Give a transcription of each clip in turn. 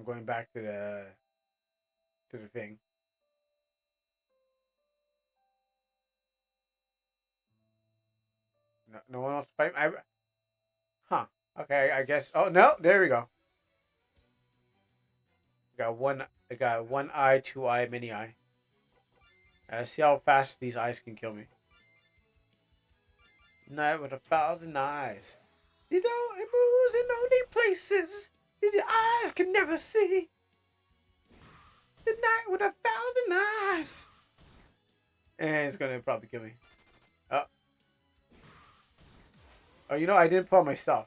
I'm going back to the thing. No, no one else fight. Huh. Okay, I guess. Oh no, there we go. I got one eye, two eye, mini eye. See how fast these eyes can kill me. Night with a thousand eyes. You know it moves in only places that your eyes can never see. The night with a thousand eyes. And it's gonna probably kill me. Oh, oh, you know I didn't put all my stuff.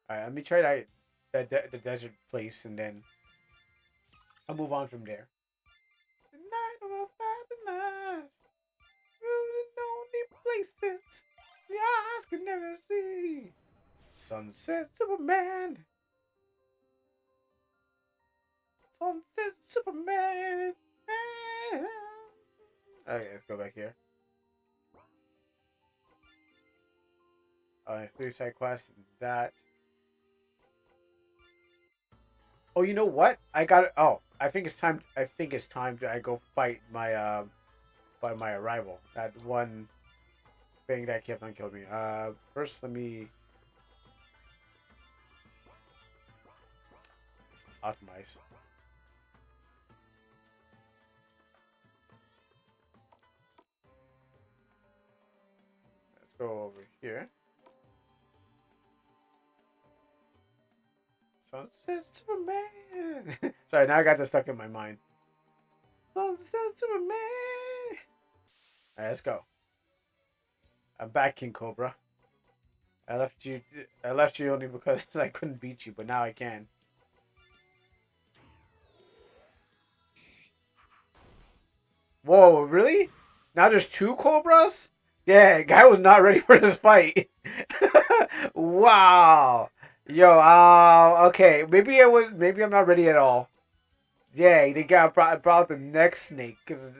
All right, let me try the desert place, and then I'll move on from there. The night of a thousand eyes, moves in only places the eyes can never see. Sunset Superman, Sunset Superman. Okay, let's go back here. Three side quests. That. Oh, you know what? I got it. Oh, I think it's time. I think it's time to I go fight my by my arrival. That one thing that kept on killing me. First let me optimize. Let's go over here. Sunset Superman. Sorry, now I got this stuck in my mind. Sunset Superman. All right, let's go. I'm back, King Cobra. I left you. I left you only because I couldn't beat you, but now I can. Whoa, really? Now there's two Cobras? Yeah, guy was not ready for this fight. Wow. Yo, okay. Maybe I was. Maybe I'm not ready at all. Yeah, they brought the next snake because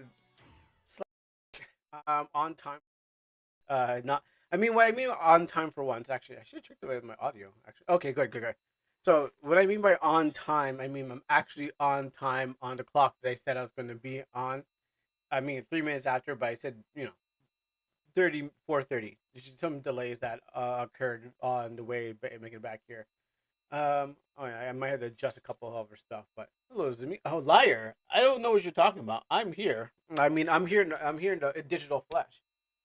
on time. Not. I mean, what I mean on time for once. Actually, I should have checked with my audio. Actually, okay, good, good, good. So what I mean by on time, I mean I'm actually on time on the clock that I said I was going to be on. I mean 3 minutes after, but I said 34:30. There's some delays that occurred on the way making it back here. Oh yeah, I might have to adjust a couple of other stuff, but hello, is it me? Oh, liar! I don't know what you're talking about. I'm here. I mean, I'm here. I'm here in the digital flesh.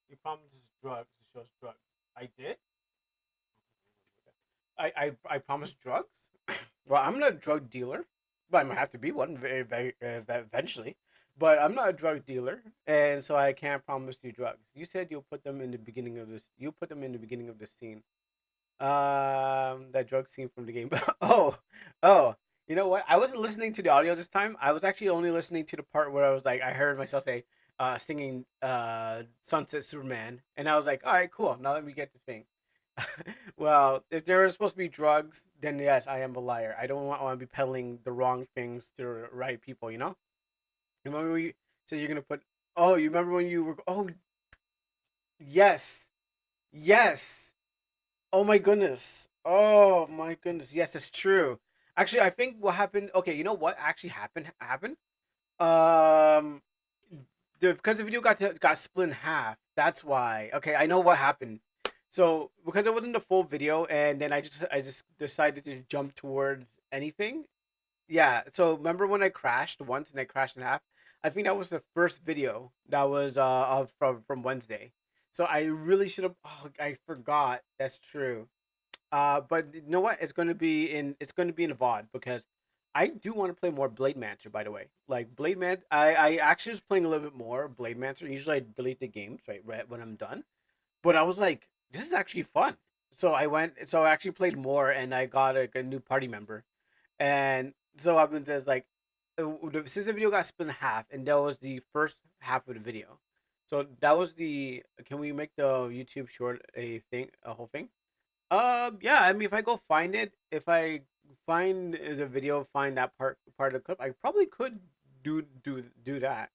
You promised drugs to show us drugs. I did. I promised drugs. Well, I'm not a drug dealer, but I might have to be one very eventually. But I'm not a drug dealer, and so I can't promise you drugs. You said you'll put them in the beginning of this. You put them in the beginning of the scene. That drug scene from the game. Oh, oh. You know what? I wasn't listening to the audio this time. I was actually only listening to the part where I was like, I heard myself say, singing, "Sunset Superman," and I was like, all right, cool. Now let me get the thing. Well, if there were supposed to be drugs, then yes, I am a liar. I don't want to be peddling the wrong things to the right people. You know? Remember when you said you're gonna put? Oh, you remember when you were? Oh, yes, yes. Oh my goodness. Oh my goodness. Yes, it's true. Actually, I think what happened. Okay, you know what actually happened? Um, because the video got split in half. That's why. Okay, I know what happened. So because it wasn't the full video, and then I just decided to jump towards anything. Yeah. So remember when I crashed once and I crashed in half? I think that was the first video that was of from Wednesday. So I really should have. Oh, I forgot. That's true. But you know what? It's going to be in a VOD because I do want to play more Blade Mancer. By the way, like Blade Man, I actually was playing a little bit more Blade Mancer. Usually I delete the games right when I'm done. But I was like, this is actually fun. So I went. So I actually played more, and I got a new party member. And so I've been just like, since the video got split in half, and that was the first half of the video. So that was the. Can we make the YouTube short a whole thing? Yeah. I mean, if I go find it, if I find the video, find that part of the clip, I probably could do that.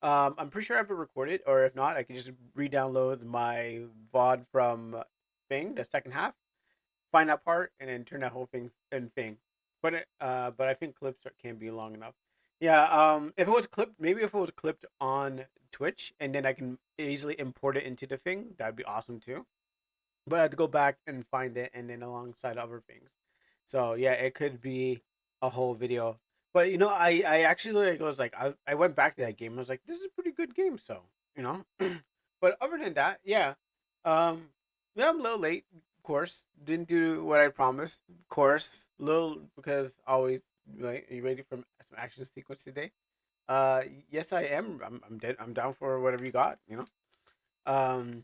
I'm pretty sure I have it recorded, or if not, I can just re-download my VOD from thing, the second half, find that part, and then turn that whole thing. but I think can be long enough. Yeah. If it was clipped, maybe if it was clipped on Twitch, and then I can easily import it into the thing, that'd be awesome too. But I had to go back and find it, and then alongside other things. So yeah, it could be a whole video. But I actually I went back to that game. I was like, this is a pretty good game. So you know, but other than that, yeah, um, yeah, I'm a little late. Of course, didn't do what I promised. Of course, little because always right. Are you ready for some action sequence today? Yes, I am. I'm dead. I'm down for whatever you got. Um,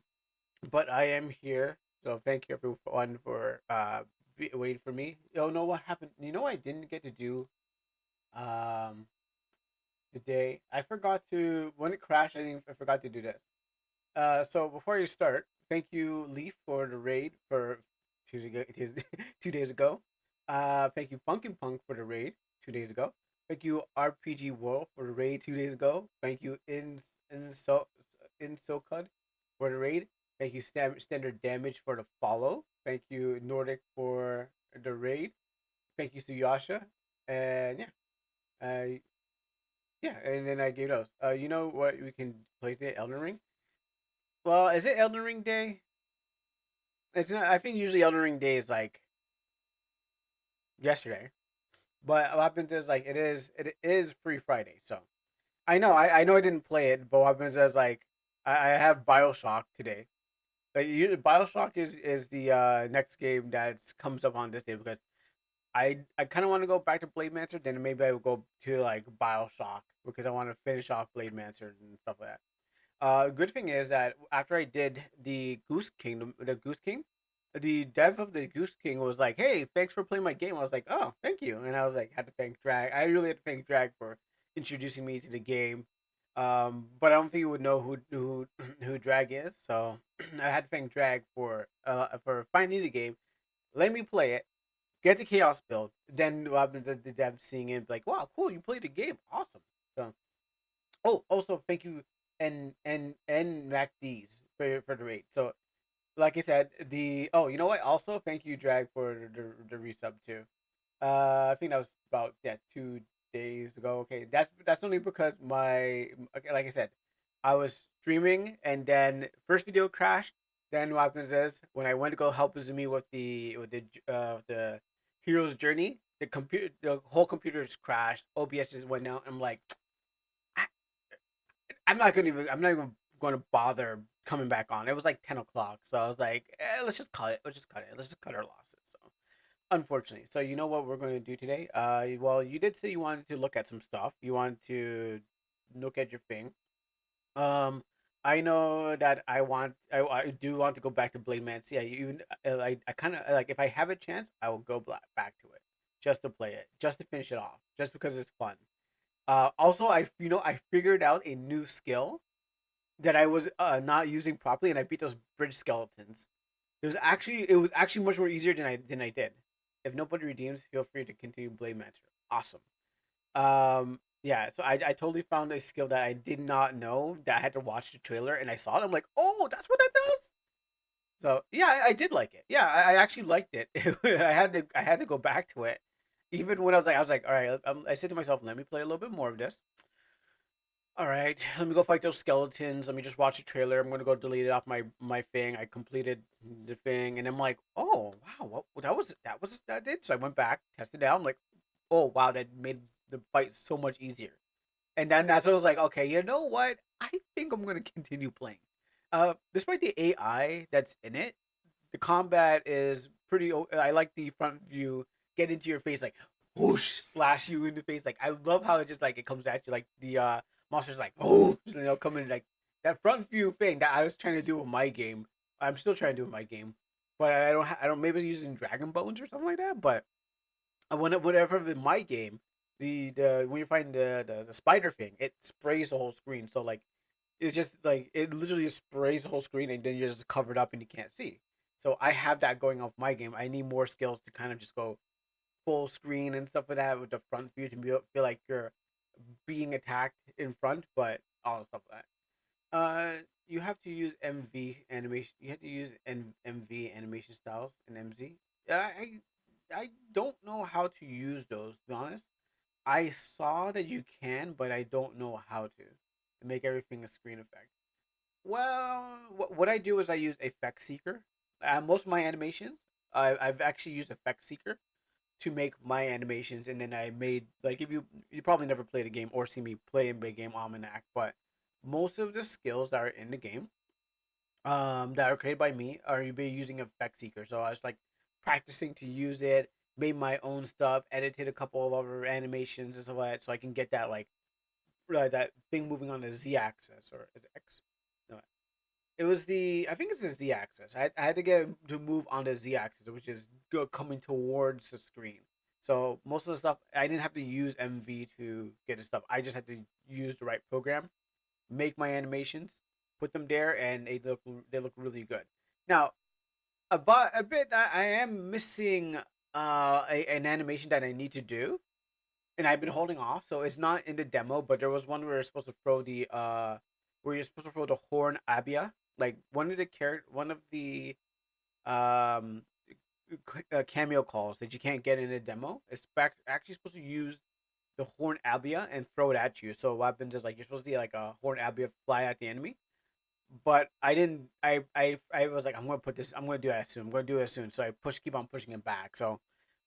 but I am here. So thank you everyone for waiting for me. You know what happened? You know what I didn't get to do um today. I forgot to when it crashed. I forgot to do this. So before you start, thank you Leaf for the raid for Tuesday, 2 days ago. Thank you Funkin' Punk for the raid 2 days ago. Thank you RPG World for the raid 2 days ago. Thank you in SoCud for the raid. Thank you Standard Damage for the follow. Thank you Nordic for the raid. Thank you Suyasha. And yeah, and then I gave those. You know what we can play today? Elden Ring. Well, is it Elden Ring Day? It's not. I think usually Elden Ring Day is like yesterday, but what happens is it is Free Friday. So I know I didn't play it, but what happens is I have Bioshock today. Bioshock is the next game that comes up on this day because I kind of want to go back to Blade Mancer. Then maybe I will go to like Bioshock because I want to finish off Blade Mancer and stuff like that. Good thing is that after I did the Goose King, the dev of the Goose King was like, "Hey, thanks for playing my game." I was like, "Oh, thank you," and I was like, had to thank Drag. I really had to thank Drag for introducing me to the game. But I don't think you would know who who Drag is, so I had to thank Drag for finding the game, let me play it, get the chaos build. Then what happens is the dev seeing it, like, "Wow, cool, you played the game, awesome." So oh, also thank you and MacD's for the rate. So like I said, you know what? Also thank you Drag for the resub too. I think that was about 2 days ago. Okay, that's only because okay, like I said, I was streaming and then first video crashed. Then what happens is when I went to go help Zumi with the hero's journey, the whole computer just crashed. OBS just went out. I'm like, I'm not even going to bother coming back on. It was like 10 o'clock, so I was like, let's just cut it. Let's just cut it. Let's just cut our losses. So unfortunately, so you know what we're going to do today? Well, you did say you wanted to look at some stuff. You wanted to look at your thing. Um, I know that I do want to go back to Blade Man. Yeah, even I kind of like if I have a chance, I will go back to it just to play it, just to finish it off, just because it's fun. Also, I figured out a new skill that I was not using properly, and I beat those bridge skeletons. It was actually much more easier than I did. If nobody redeems, feel free to continue Blade Mancer. Awesome. Yeah, so I totally found a skill that I did not know that I had to watch the trailer and I saw it. I'm like, oh, that's what that does. So yeah, I did like it. Yeah, I actually liked it. I had to go back to it. Even when I was like, all right. I said to myself, let me play a little bit more of this. All right, let me go fight those skeletons. Let me just watch the trailer. I'm gonna go delete it off my thing. I completed the thing, and I'm like, oh wow, that was that did. So I went back, tested it out. I'm like, oh wow, that made the fight so much easier. And then that's when I was like, okay, you know what? I think I'm gonna continue playing. Despite the AI that's in it, the combat is pretty. I like the front view, get into your face like whoosh, slash you in the face. Like I love how it just like it comes at you like the monsters like oh coming like that front view thing that I was trying to do with my game. I'm still trying to do with my game, but I don't maybe using Dragon Bones or something like that. But whatever in my game, the when you find the spider thing, it sprays the whole screen. So like it's just like it literally just sprays the whole screen and then you're just covered up and you can't see. So I have that going off my game. I need more skills to kind of just go full screen and stuff like that with the front view to feel like you're being attacked in front, but all the stuff like that. You have to use MV animation. You have to use MV animation styles in MZ. I don't know how to use those. To be honest, I saw that you can, but I don't know how to make everything a screen effect. Well, what I do is I use Effect Seeker. Most of my animations, I've actually used Effect Seeker to make my animations, and then I made like if you probably never played a game or see me play in big game Almanac, but most of the skills that are in the game, that are created by me, are you be using Effect Seeker. So I was like practicing to use it, made my own stuff, edited a couple of other animations and stuff like that, so I can get that like that thing moving on the Z axis or is it X? No, it was the I think it's the Z axis. I had to get it to move on the Z axis, which is coming towards the screen. So most of the stuff I didn't have to use MV to get the stuff. I just had to use the right program, make my animations, put them there, and they look really good. Now, about a bit, I am missing an animation that I need to do, and I've been holding off. So it's not in the demo, but there was one where you're supposed to throw the where you're supposed to throw the horn abia. Like one of the um cameo calls that you can't get in the demo. It's actually supposed to use the horn abia and throw it at you. So what happens is like you're supposed to see like a horn abia fly at the enemy, but I didn't. I was like, I'm gonna put this. I'm gonna do that soon. I'm gonna do it soon. So I keep on pushing it back. So,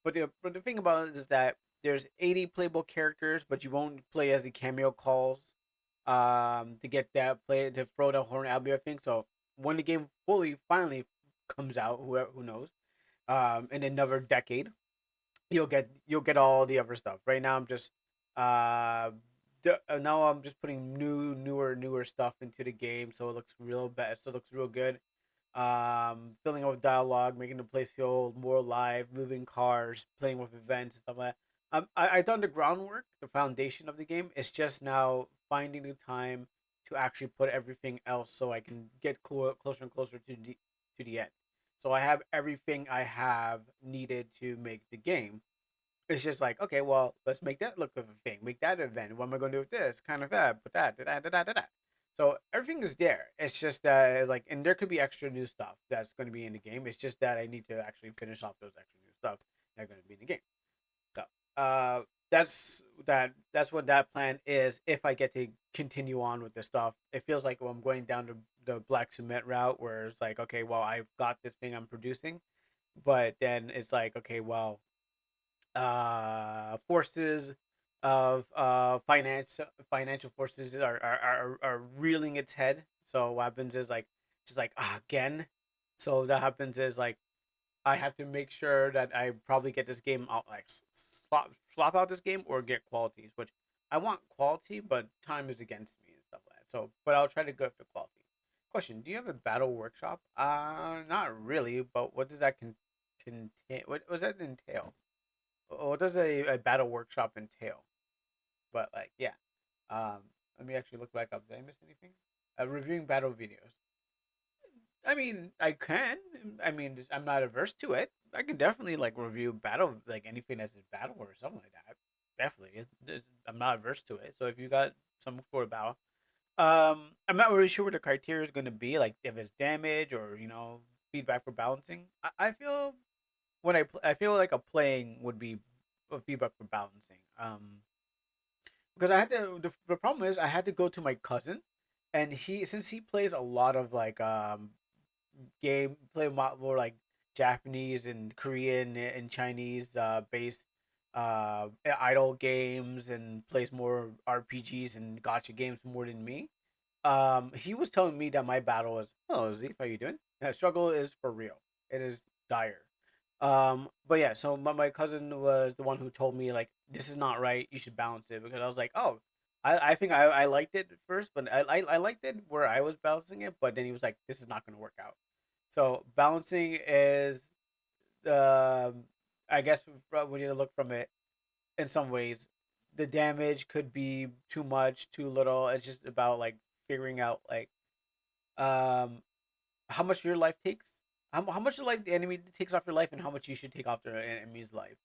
but the thing about it is that there's 80 playable characters, but you won't play as the cameo calls, to get that play to throw the horn albia thing. So when the game fully finally comes out, who knows, in another decade, you'll get all the other stuff. Right now, I'm just uh, now I'm just putting newer stuff into the game, so it looks real bad. So it looks real good. Filling out with dialogue, making the place feel more alive, moving cars, playing with events and stuff like that. I've done the groundwork, the foundation of the game. It's just now finding the time to actually put everything else so I can get closer and closer to the end. So I have everything I have needed to make the game. It's just like, okay, well, let's make that look of a thing, make that event. What am I going to do with this? Kind of that, but that, da, da, da, da, da. So everything is there. It's just that, like, and there could be extra new stuff that's going to be in the game. It's just that I need to actually finish off those extra new stuff that are going to be in the game. So, uh, that's what that plan is. If I get to continue on with this stuff, it feels like I'm going down the black cement route, where it's like, okay, well, I've got this thing I'm producing, but then it's like, okay, well, forces of financial forces are reeling its head. So what happens is like just like again. So that happens is like I have to make sure that I probably get this game out like swap out this game or get qualities, which I want quality, but time is against me and stuff like that. So, but I'll try to go for quality. Question: do you have a battle workshop? Not really, but what does that contain? What does that entail? What does a battle workshop entail? But like, yeah. Um, Let me actually look back up. Did I miss anything? Reviewing battle videos. I mean, I can. I mean, I'm not averse to it. I can definitely like review battle, like anything that's a battle or something like that. Definitely, I'm not averse to it. So if you got some for a battle, I'm not really sure what the criteria is going to be. Like if it's damage or feedback for balancing. I feel I feel like a playing would be a feedback for balancing. Because I had to. The problem is I had to go to my cousin, and since he plays a lot of like play a lot more like Japanese and Korean and Chinese based idol games and plays more RPGs and gotcha games more than me. He was telling me that my battle is, oh, Zeke, how you doing? That struggle is for real. It is dire. But yeah, so my cousin was the one who told me like this is not right. You should balance it because I was like, oh, I think I liked it at first, but I liked it where I was balancing it, but then he was like, this is not going to work out. So balancing is, um, I guess we need to look from it in some ways. The damage could be too much, too little. It's just about like figuring out like um how much your life takes, how much the life the enemy takes off your life, and how much you should take off the enemy's life.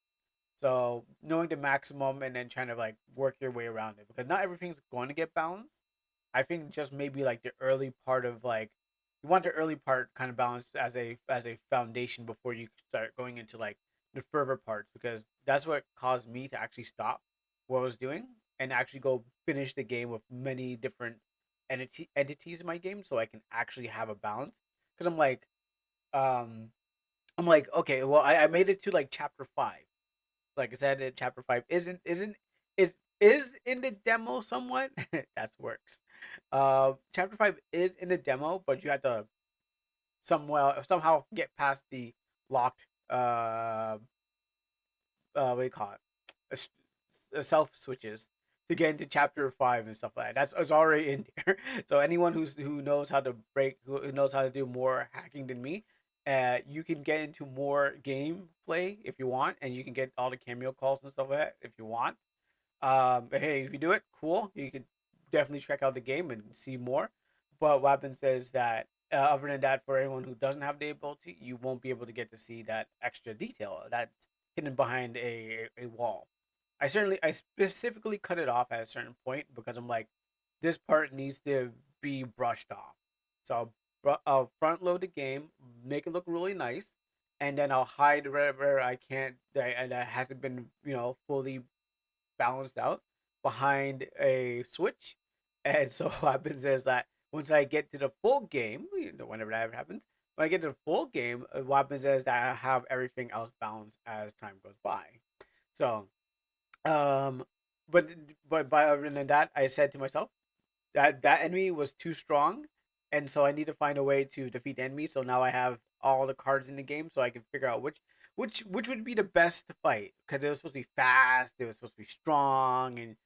So knowing the maximum and then trying to like work your way around it because not everything's going to get balanced. I think just maybe like the early part of like you want the early part kind of balanced as a foundation before you start going into like the further parts, because that's what caused me to actually stop what I was doing and actually go finish the game with many different entities in my game, so I can actually have a balance. Because um, I'm like, okay, well, I made it to like chapter 5. Like I said, chapter 5 is in the demo somewhat. That's works. Chapter 5 is in the demo, but you have to somehow get past the locked what do you call it? Self switches to get into chapter 5 and stuff like that. That's it's already in there. So anyone who knows how to who knows how to do more hacking than me, you can get into more gameplay if you want, and you can get all the cameo calls and stuff like that if you want. But hey, if you do it, cool. You could definitely check out the game and see more. But what happens is that other than that, for anyone who doesn't have the ability, you won't be able to get to see that extra detail that's hidden behind a wall. I specifically cut it off at a certain point because I'm like, this part needs to be brushed off. So I'll front load the game, make it look really nice, and then I'll hide wherever I can't that hasn't been fully balanced out behind a switch. And so what happens is that once I get to the full game, whenever that ever happens, when I get to the full game, what happens is that I have everything else balanced as time goes by. So, um, but by other than that, I said to myself that that enemy was too strong, and so I need to find a way to defeat the enemy. So now I have all the cards in the game, so I can figure out which would be the best to fight, because it was supposed to be fast, it was supposed to be strong, and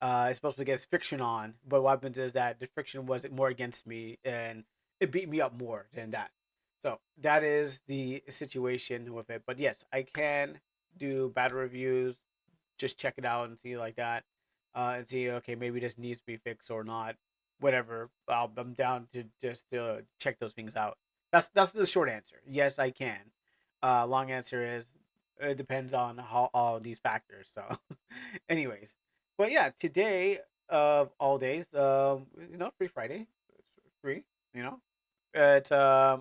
it's supposed to get friction on. But what happens is that the friction was more against me, and it beat me up more than that. So that is the situation with it. But yes, I can do battle reviews, just check it out and see like that, and see, okay, maybe this needs to be fixed or not, whatever. I'm down to just check those things out. That's the short answer. Yes, I can. Long answer is it depends on how all these factors. So, anyways, but yeah, today of all days, free Friday, it's free. You know, it's I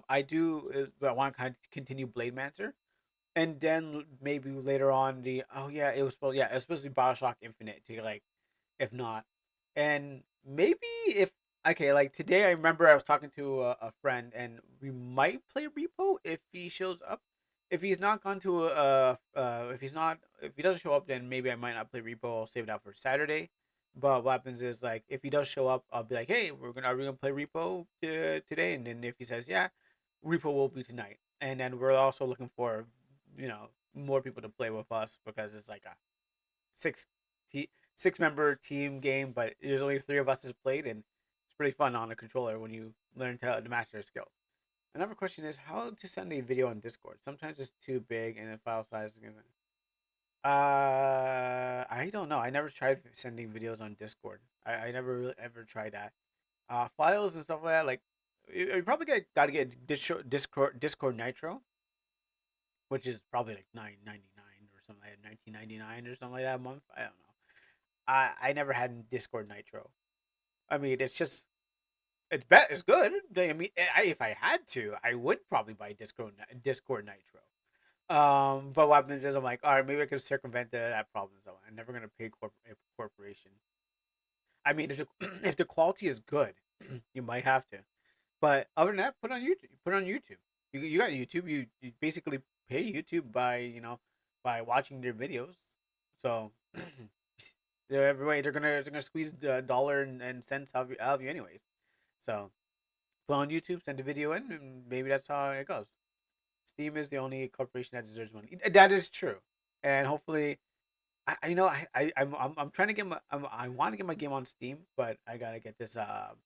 want to continue Blade Mancer, and then maybe later on it was supposed to be Bioshock Infinite to like, if not, and maybe if okay, like today I remember I was talking to a friend, and we might play Repo if he shows up. If he's not gone to if he doesn't show up, then maybe I might not play Repo. I'll save it out for Saturday. But what happens is, like, if he does show up, I'll be like, hey, are we gonna play Repo today? And then if he says yeah, Repo will be tonight. And then we're also looking for more people to play with us, because it's like a six six member team game, but there's only three of us has played, and it's pretty fun on a controller when you learn to master your skills. Another question is how to send a video on Discord. Sometimes it's too big and the file size is gonna. I don't know. I never tried sending videos on Discord. I never really ever tried that. Files and stuff like that. Like you probably gotta get Discord Nitro, which is probably like 9.99 or something like 19.99 or something like that a month. I don't know. I never had Discord Nitro. I mean, it's good. I mean, if I had to, I would probably buy Discord Nitro. But what happens is I'm like, all right, maybe I could circumvent that problem. So I'm never gonna pay a corporation. I mean, if the quality is good, you might have to. But other than that, put on YouTube. Put on YouTube. You got YouTube. You basically pay YouTube by by watching their videos. So they're gonna squeeze the dollar and cents out of you anyways. So put on YouTube, send the video in, and maybe that's how it goes. Steam is the only corporation that deserves money. That is true, and hopefully, I'm trying to get I want to get my game on Steam, but I gotta get this. I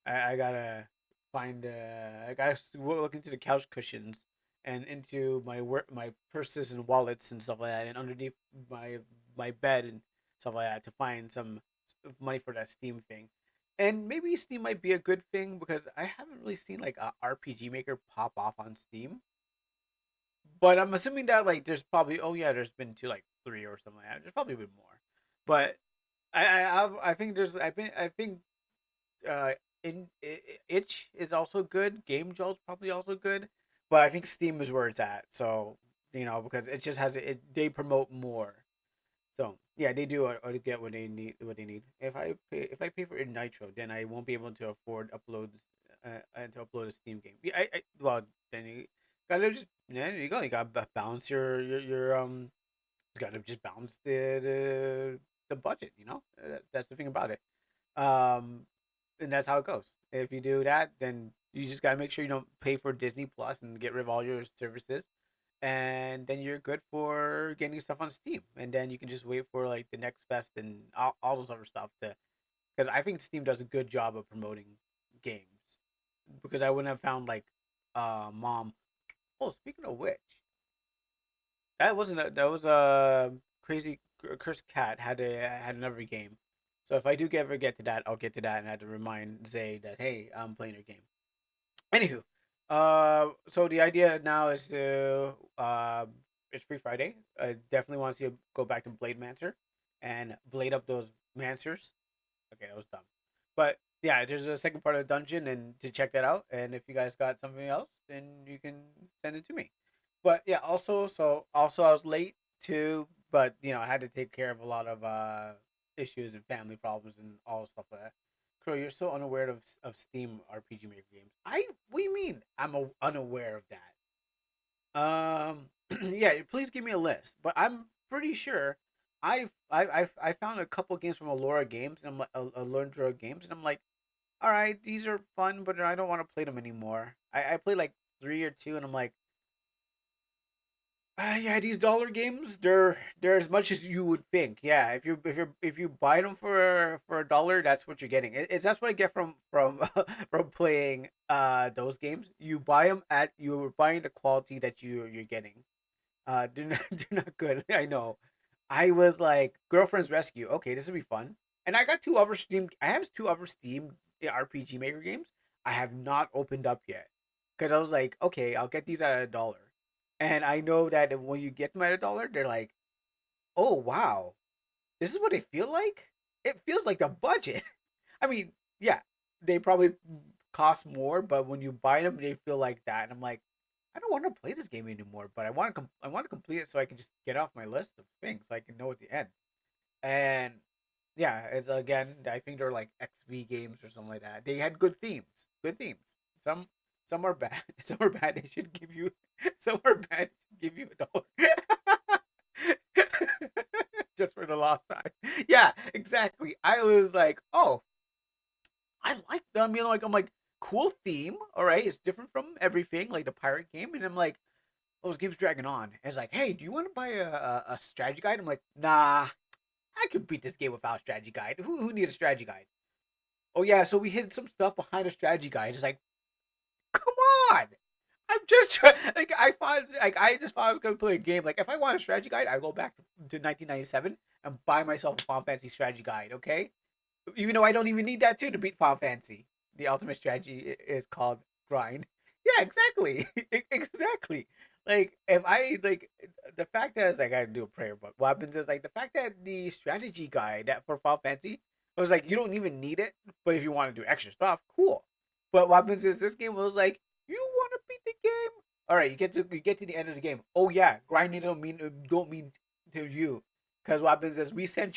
gotta find. I gotta look into the couch cushions and into my purses and wallets and stuff like that, and underneath my bed and stuff like that to find some money for that Steam thing. And maybe Steam might be a good thing because I haven't really seen like a RPG Maker pop off on Steam. But I'm assuming that like there's probably, oh yeah, there's been two, like three or something like that. There's probably been more. But I think I think uh Itch is also good. Game Jill's probably also good, but I think Steam is where it's at. So because it just has they promote more. So yeah, they do get what they need. If I pay for Nitro, then I won't be able to afford uploads to upload a Steam game. Yeah, well then you gotta just yeah, there you go. You gotta balance your. You gotta just balance the budget. That's the thing about it. Um, and that's how it goes. If you do that, then you just gotta make sure you don't pay for Disney Plus and get rid of all your services, and then you're good for getting stuff on Steam. And then you can just wait for like the next best and all those other stuff. Because I think Steam does a good job of promoting games. Because I wouldn't have found like, mom. Oh, speaking of which, that was a crazy cursed cat had another game. So if I do ever get to that, I'll get to that and I have to remind Zay that hey, I'm playing your game. Anywho, so the idea now is to it's Free Friday. I definitely want to see go back to Blade Mancer and blade up those Mancers. Okay, that was dumb, but yeah, there's a second part of the dungeon, and to check that out. And if you guys got something else, then you can send it to me. But yeah, also I was late too, but I had to take care of a lot of issues and family problems and all stuff like that. Crow, you're so unaware of Steam RPG Maker games. What do you mean? Unaware of that. Yeah, please give me a list. But I'm pretty sure I found a couple games from Allura Games and I'm like Allura Games and I'm like, all right, these are fun, but I don't want to play them anymore. I played like three or two, and I'm like, yeah, these dollar games, they're as much as you would think. Yeah, if you buy them for $1, that's what you're getting. That's what I get from from playing those games. You're buying the quality that you're getting. They're not they're not good. I know. I was like, Girlfriend's Rescue. Okay, this will be fun. And I got two other Steam. I have two other Steam RPG Maker games. I have not opened up yet because I was like, okay, I'll get these at $1. And I know that when you get them at $1, they're like, oh wow, this is what they feel like. It feels like the budget. I mean, yeah, they probably cost more, but when you buy them, they feel like that. And I'm like, I don't want to play this game anymore, but I want to complete it so I can just get off my list of things so I can know at the end. And yeah, it's again, I think they're like XV games or something like that. They had good themes, good themes. Some some are bad, some are bad. They should give you some are bad. Give you $1 just for the lost time. Yeah, exactly. I was like, oh, I like them. I'm like, cool theme. All right, it's different from everything, like the pirate game. And I'm like, oh, this game's dragging on. And it's like, hey, do you want to buy a strategy guide? I'm like, nah, I could beat this game without a strategy guide. Who needs a strategy guide? Oh yeah, so we hid some stuff behind a strategy guide. It's like, come on. I'm just trying. I just thought I was gonna play a game. Like if I want a strategy guide, I go back to 1997 and buy myself a Final Fantasy strategy guide. Okay, even though I don't even need that too to beat Final Fantasy. The ultimate strategy is called grind. Yeah, exactly, exactly. Like if I like the fact that it's like I do a prayer, but what happens is like the fact that the strategy guide that for Final Fantasy was like you don't even need it, but if you want to do extra stuff, cool. But what happens is this game was like you want to beat the game. All right, you get to the end of the game. Oh yeah, grinding don't mean to you, because what happens is we sent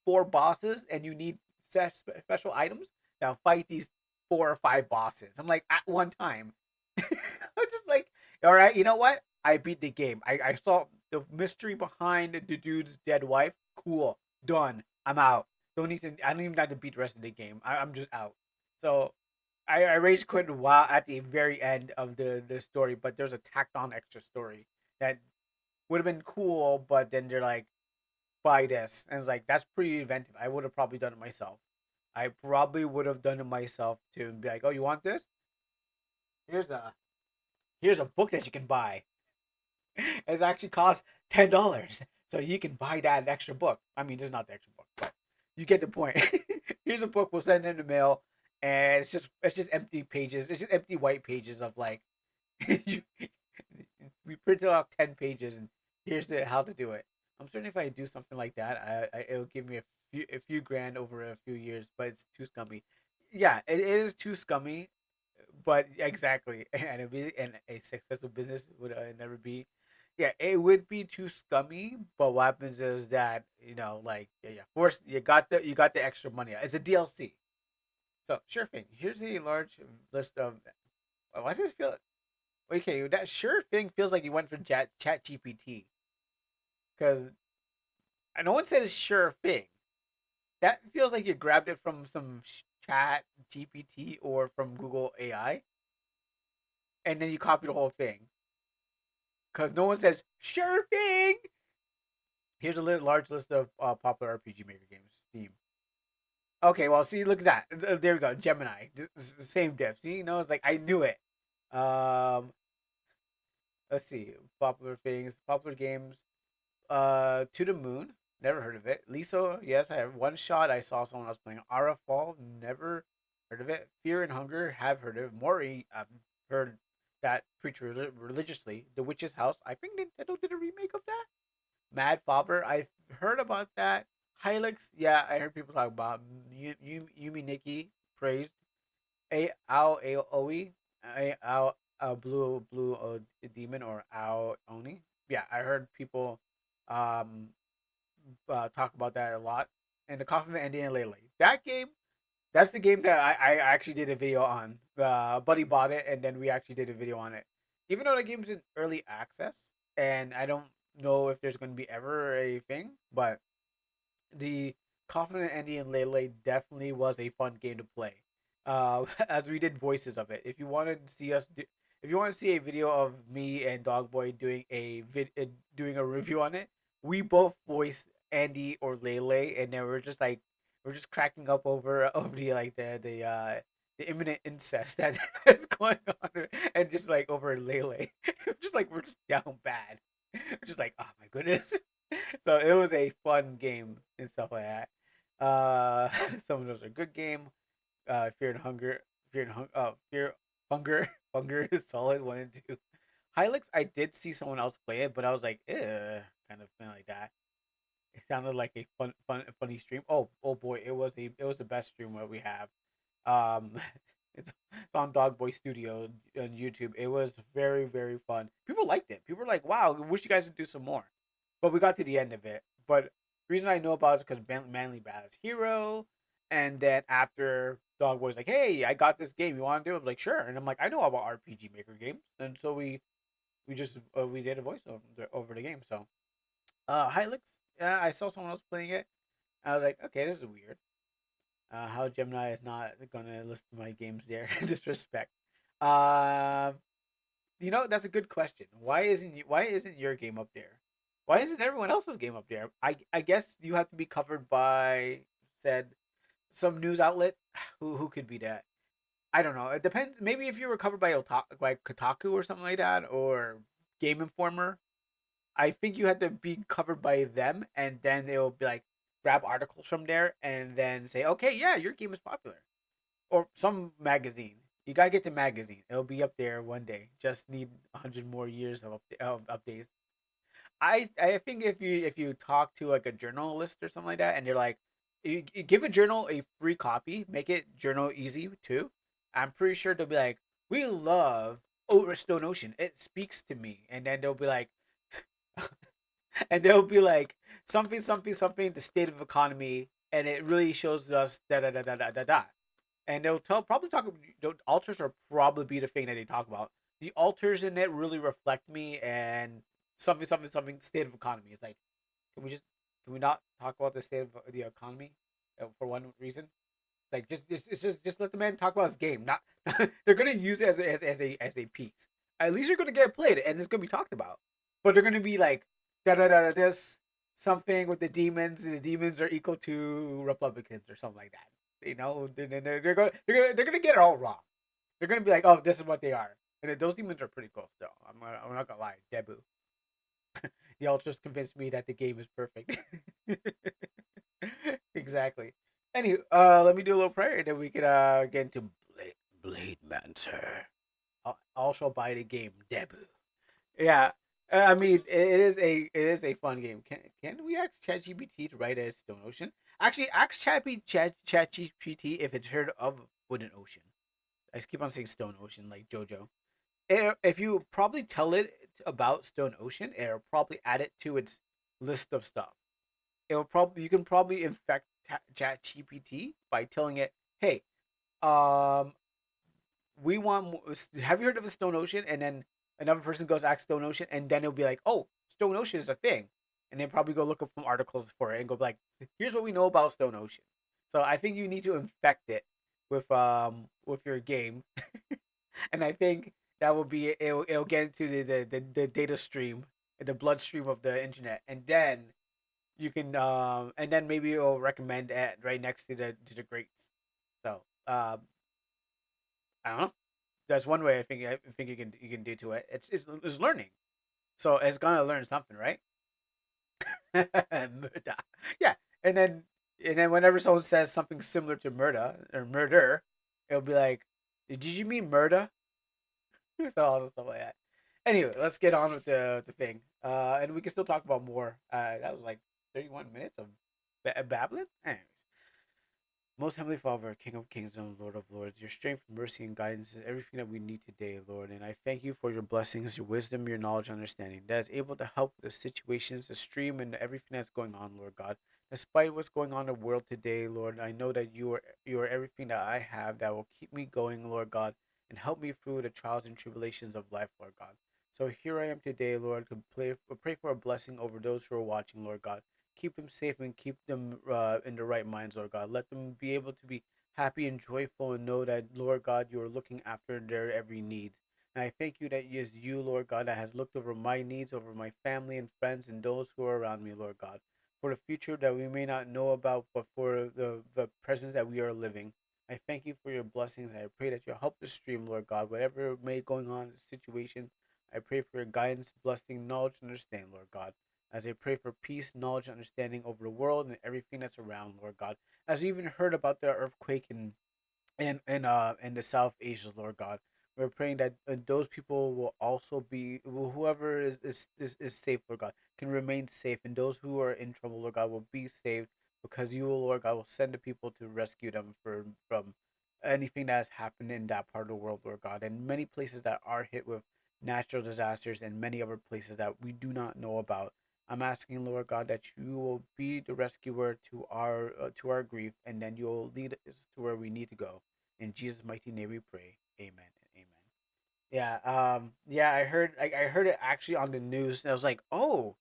four bosses, and you need special items that fight these four or five bosses. I'm like at one time. I'm just like, all right, you know what? I beat the game. I saw the mystery behind the dude's dead wife. Cool, done. I'm out. Don't need to. I don't even have to beat the rest of the game. I'm just out. So I rage quit while at the very end of the story, but there's a tacked on extra story that would have been cool, but then they're like, buy this, and it's like that's pretty inventive. I would have probably done it myself. I probably would have done it myself too, and be like, oh, you want this? Here's a here's a book that you can buy. It actually costs $10, so you can buy that extra book. I mean, this is not the extra book, but you get the point. Here's a book. We'll send it in the mail, and it's just empty pages. It's just empty white pages of like you, we printed out 10 pages, and here's how to do it. I'm certain if I do something like that, it'll give me a few grand over a few years, but it's too scummy. Yeah, it is too scummy, but exactly, and a successful business would never be. Yeah, it would be too scummy. But what happens is that like yeah, force you got the extra money. It's a DLC. So sure thing. Here's a large list of. Why does it feel? Okay, that sure thing feels like you went for Chat GPT because no one says sure thing. That feels like you grabbed it from some Chat GPT or from Google AI, and then you copied the whole thing. Because no one says sure thing. Here's a large list of popular RPG Maker games. Steam. Okay, well, see, look at that. There we go. Gemini, the same diff. See, it's like I knew it. Um, let's see. Popular things, popular games. To the Moon. Never heard of it. Lisa, yes, I have one shot. I saw someone else playing. Ara Fall, never heard of it. Fear and Hunger, have heard of it. Mori, I've heard that preached religiously. The Witch's House, I think Nintendo did a remake of that. Mad Father, I've heard about that. Hylix, yeah, I heard people talk about. Yumi Nikki, praised. Aoi, blue demon or Ao Oni. Yeah, I heard people um talk about that a lot. And the Coffin of Andy and Lele. That game, that's the game that I actually did a video on. Buddy bought it, and then we actually did a video on it. Even though the game's in early access, and I don't know if there's going to be ever a thing, but the Coffin and Andy and Lele definitely was a fun game to play. As we did voices of it. If you want to see if you want to see a video of me and Dogboy doing doing a review on it, we both voiced Andy or Lele, and then we're just cracking up over the like the imminent incest that is going on, and just like over Lele, just like we're just down bad, just like oh my goodness. So it was a fun game and stuff like that. Some of those are good game. Fear and Hunger, Fear Hunger, Hunger is solid 1 and 2. Hylix, I did see someone else play it, but I was like, kind of feeling like that. It sounded like a funny stream. Oh boy, it was the best stream that we have. Um, it's on Dogboy Studio on YouTube. It was very very fun. People liked it. People were like, "Wow, we wish you guys would do some more." But we got to the end of it. But the reason I know about it is because Manly Badass Hero, and then after Dogboy's like, "Hey, I got this game. You want to do it?" I'm like, "Sure." And I'm like, "I know about RPG Maker games," and so we just we did a voice over the game. So, Hylix, yeah, I saw someone else playing it. I was like, "Okay, this is weird." How Gemini is not gonna list my games there in this respect. Um, that's a good question. Why isn't your game up there? Why isn't everyone else's game up there? I guess you have to be covered by said some news outlet. Who could be that? I don't know. It depends. Maybe if you were covered by like Kotaku or something like that, or Game Informer. I think you had to be covered by them, and then they'll be like grab articles from there and then say, okay, yeah, your game is popular, or some magazine. You gotta get the magazine. It'll be up there one day. Just need 100 more years of updates. I think if you talk to like a journalist or something like that, and they're like, you give a journal a free copy, make it journal easy too. I'm pretty sure they'll be like, we love Over Stone Ocean. It speaks to me, and then they'll be like, and they'll be like something something something the state of economy, and it really shows us da da da da da da da. And they'll probably talk. The altars are probably be the thing that they talk about. The altars in it really reflect me and something something something state of economy. It's like can we not talk about the state of the economy for one reason? Like just let the man talk about his game. Not they're gonna use it as a piece. At least you're gonna get played and it's gonna be talked about. But they're gonna be like da da da this something with the demons. The demons are equal to Republicans or something like that. They're gonna get it all wrong. They're gonna be like, oh, this is what they are. And those demons are pretty cool still. I'm not gonna lie, Debu. The ultras convinced me that the game is perfect. Exactly. Anyway, let me do a little prayer, and then we could get into Blade Mancer. I'll also buy the game Debu. Yeah, I mean it is a fun game. Can we ask ChatGPT to write a Stone Ocean? Actually, ask ChatGPT if it's heard of Wooden Ocean. I just keep on saying Stone Ocean like JoJo. If you probably tell it about Stone Ocean, it'll probably add it to its list of stuff. It'll probably, you can probably infect Chat GPT by telling it, "Hey, um, we want. Have you heard of a Stone Ocean?" And then another person goes ask Stone Ocean, and then it'll be like, "Oh, Stone Ocean is a thing," and then probably go look up some articles for it and go like, "Here's what we know about Stone Ocean." So I think you need to infect it with your game, and I think that will be it'll get into the data stream, the bloodstream of the internet, and then you can and then maybe it'll recommend it right next to the greats. So I don't know. That's one way I think you can do to it. It's learning, so it's gonna learn something, right? Murder. Yeah, and then whenever someone says something similar to murder or murder, it'll be like, "Did you mean murder?" So all the stuff like that. Anyway, let's get on with the thing. And we can still talk about more. That was like 31 minutes of babbling. Anyways, most Heavenly Father, King of Kings and Lord of Lords, your strength, mercy, and guidance is everything that we need today, Lord. And I thank you for your blessings, your wisdom, your knowledge, understanding that is able to help the situations, the stream, and everything that's going on, Lord God. Despite what's going on in the world today, Lord, I know that you are everything that I have that will keep me going, Lord God, and help me through the trials and tribulations of life, Lord God. So here I am today, Lord, to pray for a blessing over those who are watching, Lord God. Keep them safe and keep them in the right minds, Lord God. Let them be able to be happy and joyful and know that, Lord God, you are looking after their every needs. And I thank you that it is you, Lord God, that has looked over my needs, over my family and friends and those who are around me, Lord God, for the future that we may not know about, but for the present that we are living. I thank you for your blessings. I pray that you'll help the stream, Lord God, whatever may be going on in the situation. I pray for your guidance, blessing, knowledge, and understanding, Lord God, as I pray for peace, knowledge, and understanding over the world and everything that's around, Lord God. As we even heard about the earthquake in the South Asia, Lord God, we're praying that those people will also be whoever is safe, Lord God, can remain safe, and those who are in trouble, Lord God, will be saved because you, Lord God, will send the people to rescue them from anything that has happened in that part of the world, Lord God, and many places that are hit with natural disasters and many other places that we do not know about. I'm asking, Lord God, that you will be the rescuer to our grief, and then you'll lead us to where we need to go. In Jesus' mighty name, we pray. Amen and amen. Yeah. Yeah. I heard it actually on the news, and I was like, oh,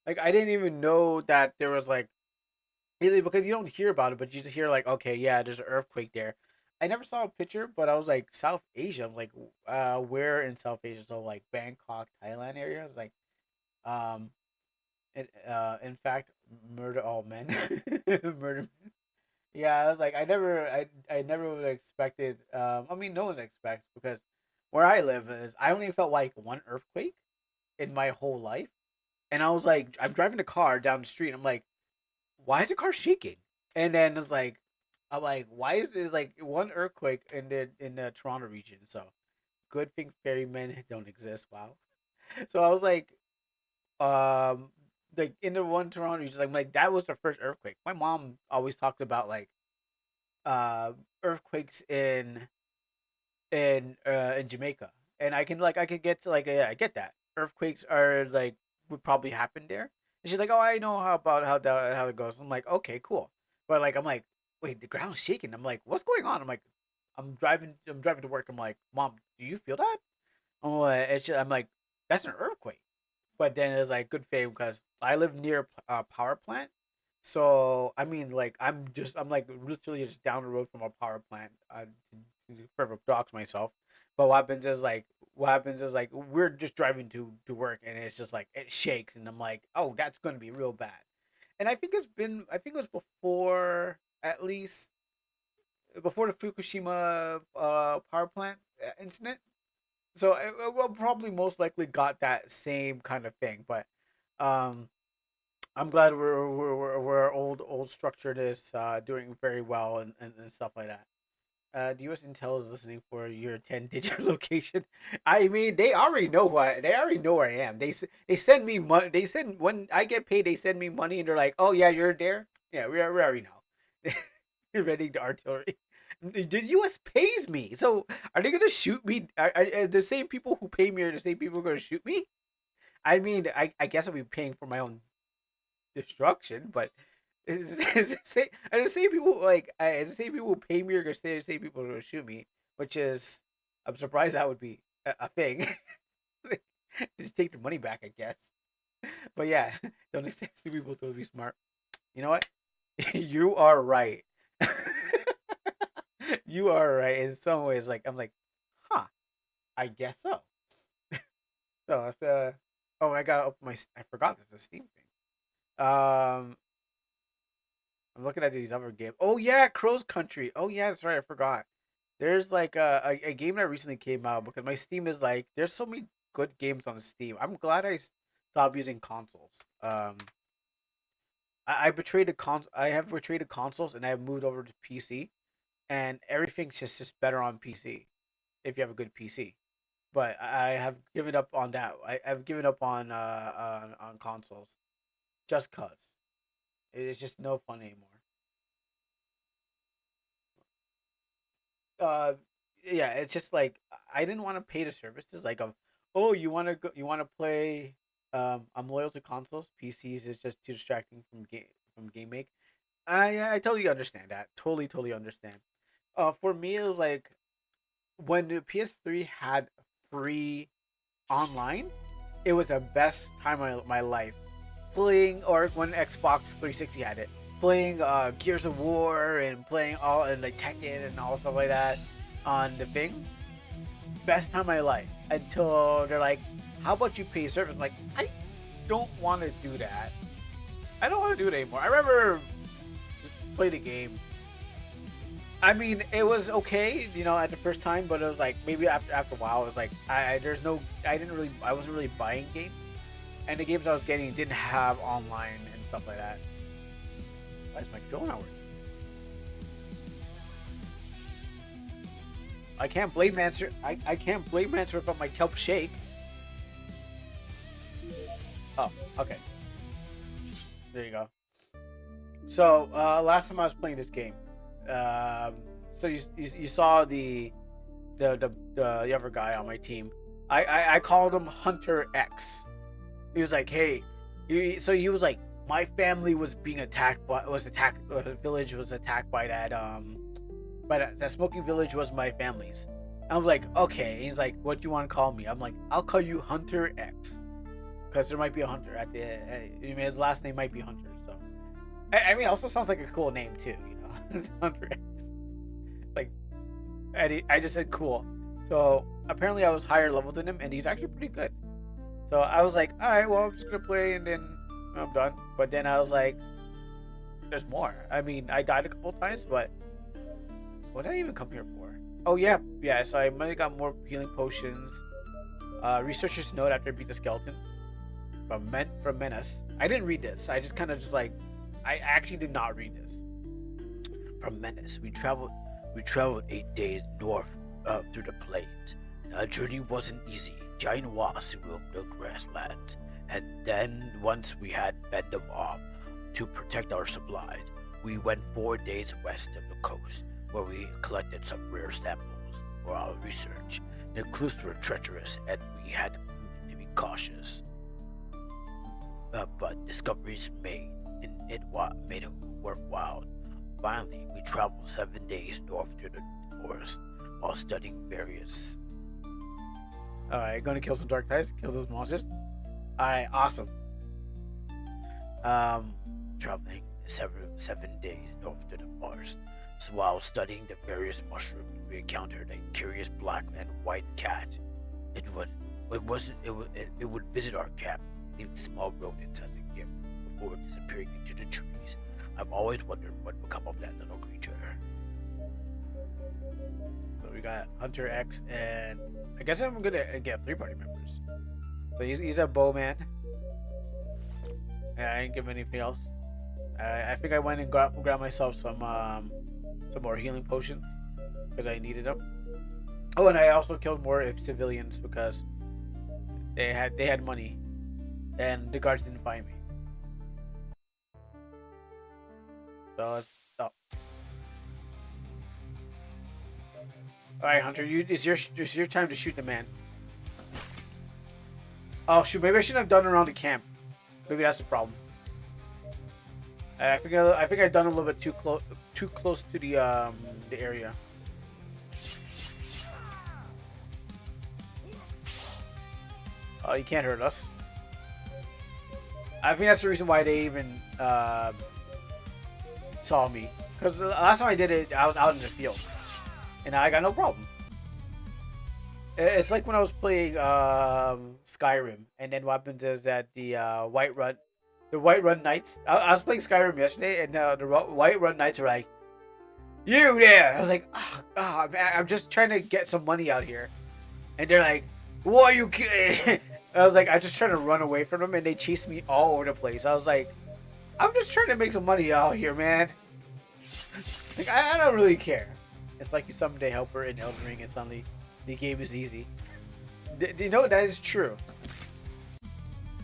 like I didn't even know that there was like really because you don't hear about it, but you just hear like, okay, yeah, there's an earthquake there. I never saw a picture, but I was like South Asia. I'm like, where in South Asia? So like Bangkok, Thailand area. I was like, um, in fact, murder all men, murder. Yeah, I was like, I never would have expected. I mean, no one expects because where I live is I only felt like one earthquake in my whole life, and I was like, I'm driving the car down the street. I'm like, why is the car shaking? And then it's like, I'm like, why is there like one earthquake in the Toronto region? So good thing ferrymen don't exist. Wow. So I was um, like in the one Toronto region, like that was the first earthquake. My mom always talks about like uh earthquakes in Jamaica, and I can get to like yeah, I get that earthquakes are like would probably happen there. And she's like, oh, I know how it goes. I'm like, okay, cool. But like I'm like, wait, the ground's shaking. I'm like, what's going on? I'm like, I'm driving to work. I'm like, mom, do you feel that? I'm like, that's an earthquake. But then it's like good thing because I live near a power plant. So I mean, like I'm like literally just down the road from a power plant. To further dox myself. But what happens is like we're just driving to work and it's just like it shakes and I'm like, oh, that's gonna be real bad. And I think it was before at least before the Fukushima power plant incident. So it will probably most likely got that same kind of thing, but um, I'm glad we're old structured is doing very well and stuff like that. The U.S. Intel is listening for your 10-digit location. I mean, they already know where I am. They send me money. They send when I get paid. They send me money, and they're like, "Oh yeah, you're there. Yeah, we already know." You're ready to artillery. The U.S. pays me, so are they gonna shoot me? Are the same people who pay me are the same people who are gonna shoot me? I mean, I guess I'll be paying for my own destruction, but it's the same people it's the same people who pay me or the same people who shoot me, which is I'm surprised that would be a thing. Just take the money back, I guess. But yeah, don't expect people to be smart. You know what? You are right. You are right in some ways. Like I'm like, huh? I guess so. So it's oh, I gotta open my. I forgot this is a Steam thing. I'm looking at these other games. Oh yeah, Crow's Country. Oh yeah, that's right. I forgot. There's like a game that recently came out because my Steam is like there's so many good games on Steam. I'm glad I stopped using consoles. I betrayed the I have betrayed the consoles and I have moved over to PC, and everything's just better on PC if you have a good PC. But I have given up on that. I've given up on consoles just cause it's just no fun anymore. Uh, yeah, it's just like I didn't want to pay the services. Like, oh, you want to go, you want to play. I'm loyal to consoles. PCs is just too distracting from game make. I totally understand that. Totally understand. For me, it was like when the PS3 had free online, it was the best time of my life. Playing or when Xbox 360 had it, playing Gears of War and playing all and like Tekken and all stuff like that on the thing. Best time of my life until they're like, "How about you pay service?" I'm like, I don't want to do that. I don't want to do it anymore. I remember play the game. I mean, it was okay, at the first time, but it was like maybe after a while, it was like there's no, I wasn't really buying games, and the games I was getting didn't have online and stuff like that. Why is my controller not working? I can't blame answer. I can't blame answer about my kelp shake. Oh, okay. There you go. So last time I was playing this game, um, so you saw the other guy on my team. I called him Hunter X. He was like, hey, so he was like, my family was being attacked, was attacked. The village was attacked by that smoking village was my family's. I was like, okay. He's like, what do you want to call me? I'm like, I'll call you Hunter X, because there might be a Hunter at the. I mean, his last name might be Hunter, so. I mean, it also sounds like a cool name too, Hunter X. Like, I just said cool. So apparently I was higher level than him, and he's actually pretty good. So I was like, all right, well, I'm just gonna play, and then I'm done. But then I was like, there's more. I mean, I died a couple times, but what did I even come here for? Oh yeah. So I might have got more healing potions. Researcher's note after I beat the skeleton from Menace. I didn't read this. I just kind of just like, I actually did not read this. From Menace, we traveled 8 days north through the plains. Our journey wasn't easy. Giant wasps roamed the grasslands, and then once we had fed them off to protect our supplies, we went 4 days west of the coast, where we collected some rare samples for our research. The clues were treacherous, and we had to be cautious. But discoveries made it worthwhile. Finally, we traveled 7 days north to the forest while studying various. Alright, gonna kill some dark types, kill those monsters. Alright, awesome. Traveling 7 days north to the forest. So while studying the various mushrooms, we encountered a curious black and white cat. It would visit our camp, leaving small rodents as a gift before disappearing into the trees. I've always wondered what would come of that little creature. So we got Hunter X, and I guess I'm gonna get 3 party members. So he's a bowman. Yeah, I didn't give him anything else. I think I went and grabbed myself some more healing potions because I needed them. Oh, and I also killed more civilians because they had money, and the guards didn't find me. So it's oh. All right, Hunter, it's your time to shoot the man. Oh shoot, maybe I shouldn't have done it around the camp. Maybe that's the problem. I think I've done a little bit too close to the area. Oh, you can't hurt us. I think that's the reason why they even saw me. Because the last time I did it, I was out in the fields, and I got no problem. It's like when I was playing Skyrim, and then what happens is that the White Run Knights. I was playing Skyrim yesterday, and White Run Knights are like, "You there?" I was like, man, I'm just trying to get some money out here," and they're like, "What are you?" I was like, I just trying to run away from them, and they chased me all over the place. I was like, I'm just trying to make some money out here, man. Like I don't really care. It's like you summoned a helper in Elden Ring, and suddenly the game is easy. Do you know that is true?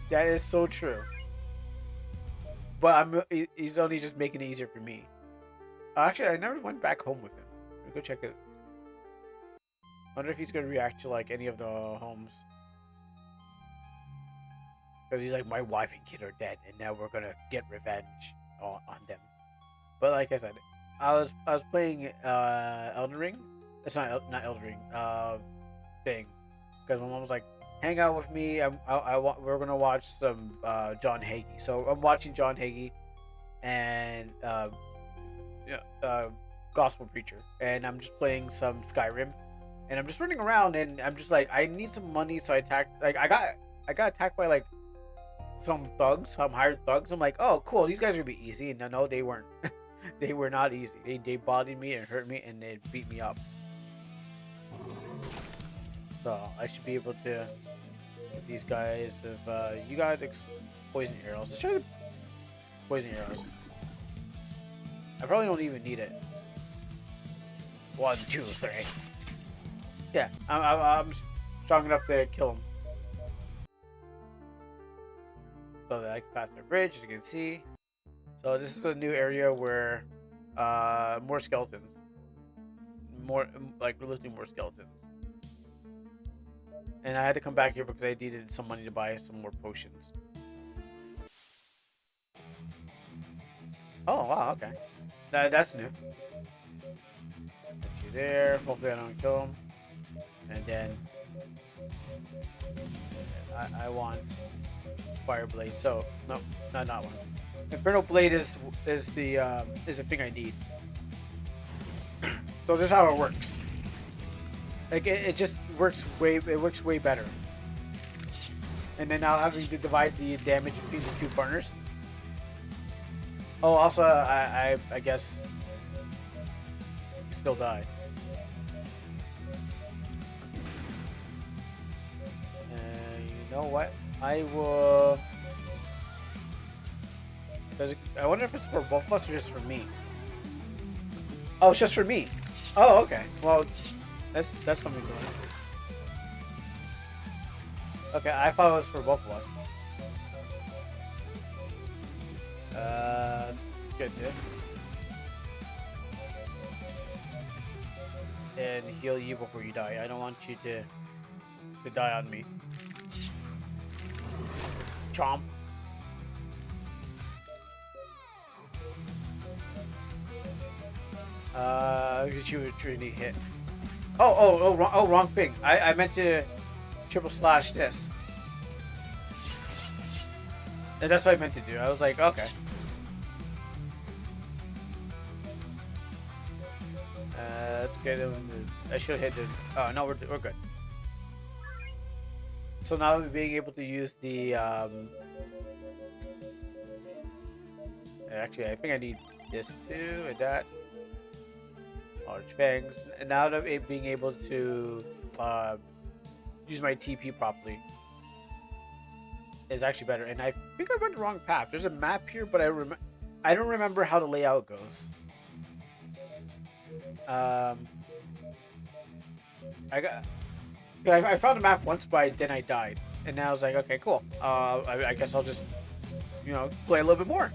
That is so true. But he's only just making it easier for me. Actually, I never went back home with him. Let me go check it. Wonder if he's gonna react to like any of the homes. Because he's like, my wife and kid are dead, and now we're gonna get revenge on them. But like I said, I was playing Elden Ring. It's not Elden Ring. Thing. Because my mom was like, hang out with me. We're gonna watch some John Hagee. So I'm watching John Hagee and Gospel Preacher, and I'm just playing some Skyrim, and I'm just running around, and I'm just like, I need some money, so I attacked. Like I got attacked by like some thugs, some hired thugs. I'm like, oh cool, these guys are gonna be easy, and no, they weren't. They were not easy. They bodied me and hurt me, and they beat me up. So I should be able to get these guys. If you got poison arrows, let's try the poison arrows. I probably don't even need it. 1, 2, 3. Yeah, I'm strong enough to kill him. So that I can pass the bridge, as you can see. So this is a new area where more skeletons. Literally more skeletons. And I had to come back here because I needed some money to buy some more potions. Oh, wow, okay. That's new. Put you there. Hopefully I don't kill him. And then I want Fire Blade. So, no, not one. Infernal Blade is the thing I need. So this is how it works. Like it just works way better. And then now having to divide the damage between the two partners. Oh, also I guess still die. You know what? I will. I wonder if it's for both of us or just for me. Oh, it's just for me. Oh, okay. Well, that's something good. Okay, I thought it was for both of us. Let's get this. And heal you before you die. I don't want you to die on me. Chomp. Because you were truly hit. Wrong thing. I meant to triple slash this. And that's what I meant to do. I was like, okay. Let's get him. I should have hit it. Oh no, we're good. So now we're being able to use the actually, I think I need this too, and that. Large fangs. And now that I'm being able to use my TP properly is actually better. And I think I went the wrong path. There's a map here, but I don't remember how the layout goes. I found a map once, but then I died, and now I was like, okay, cool. I guess I'll just, play a little bit more.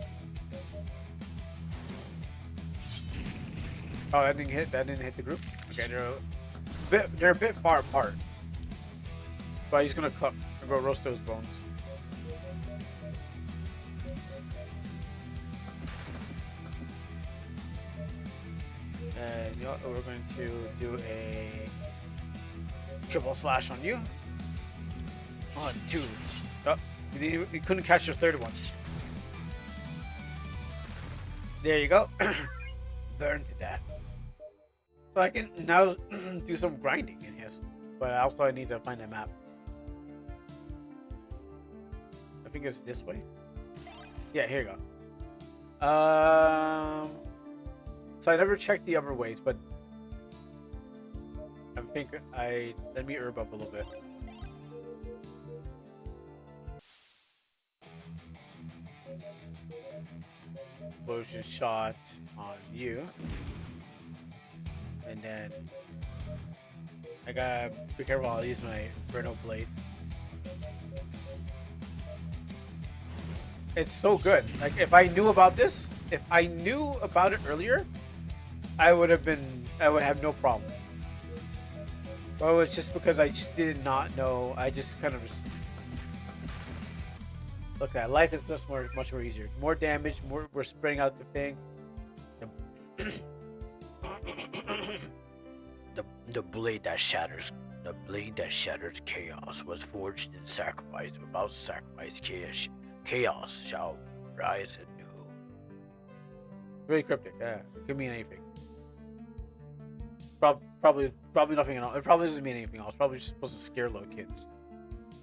Oh, that didn't hit the group. Okay, they're a bit far apart. But he's gonna I'll go roast those bones. And you know, we're going to do a triple slash on you. 1, 2. Oh, you couldn't catch your third one. There you go. Burn to death. So I can now do some grinding in his, but also I need to find a map. I think it's this way. Yeah, here you go. So I never checked the other ways, but I think let me herb up a little bit. Explosion shot on you, and then I gotta be careful. I'll use my Inferno Blade. It's so good. Like if I knew about this, if I knew about it earlier, I would have no problem. But it was just because I just did not know. I just kind of look at that. Life is just much more easier. More damage. We're spreading out the thing. The blade that shatters. The blade that shatters chaos was forged in sacrifice. Without sacrifice, chaos shall rise anew. Very cryptic. Yeah, it could mean anything. Probably nothing at all. It probably doesn't mean anything else. Probably just supposed to scare little kids.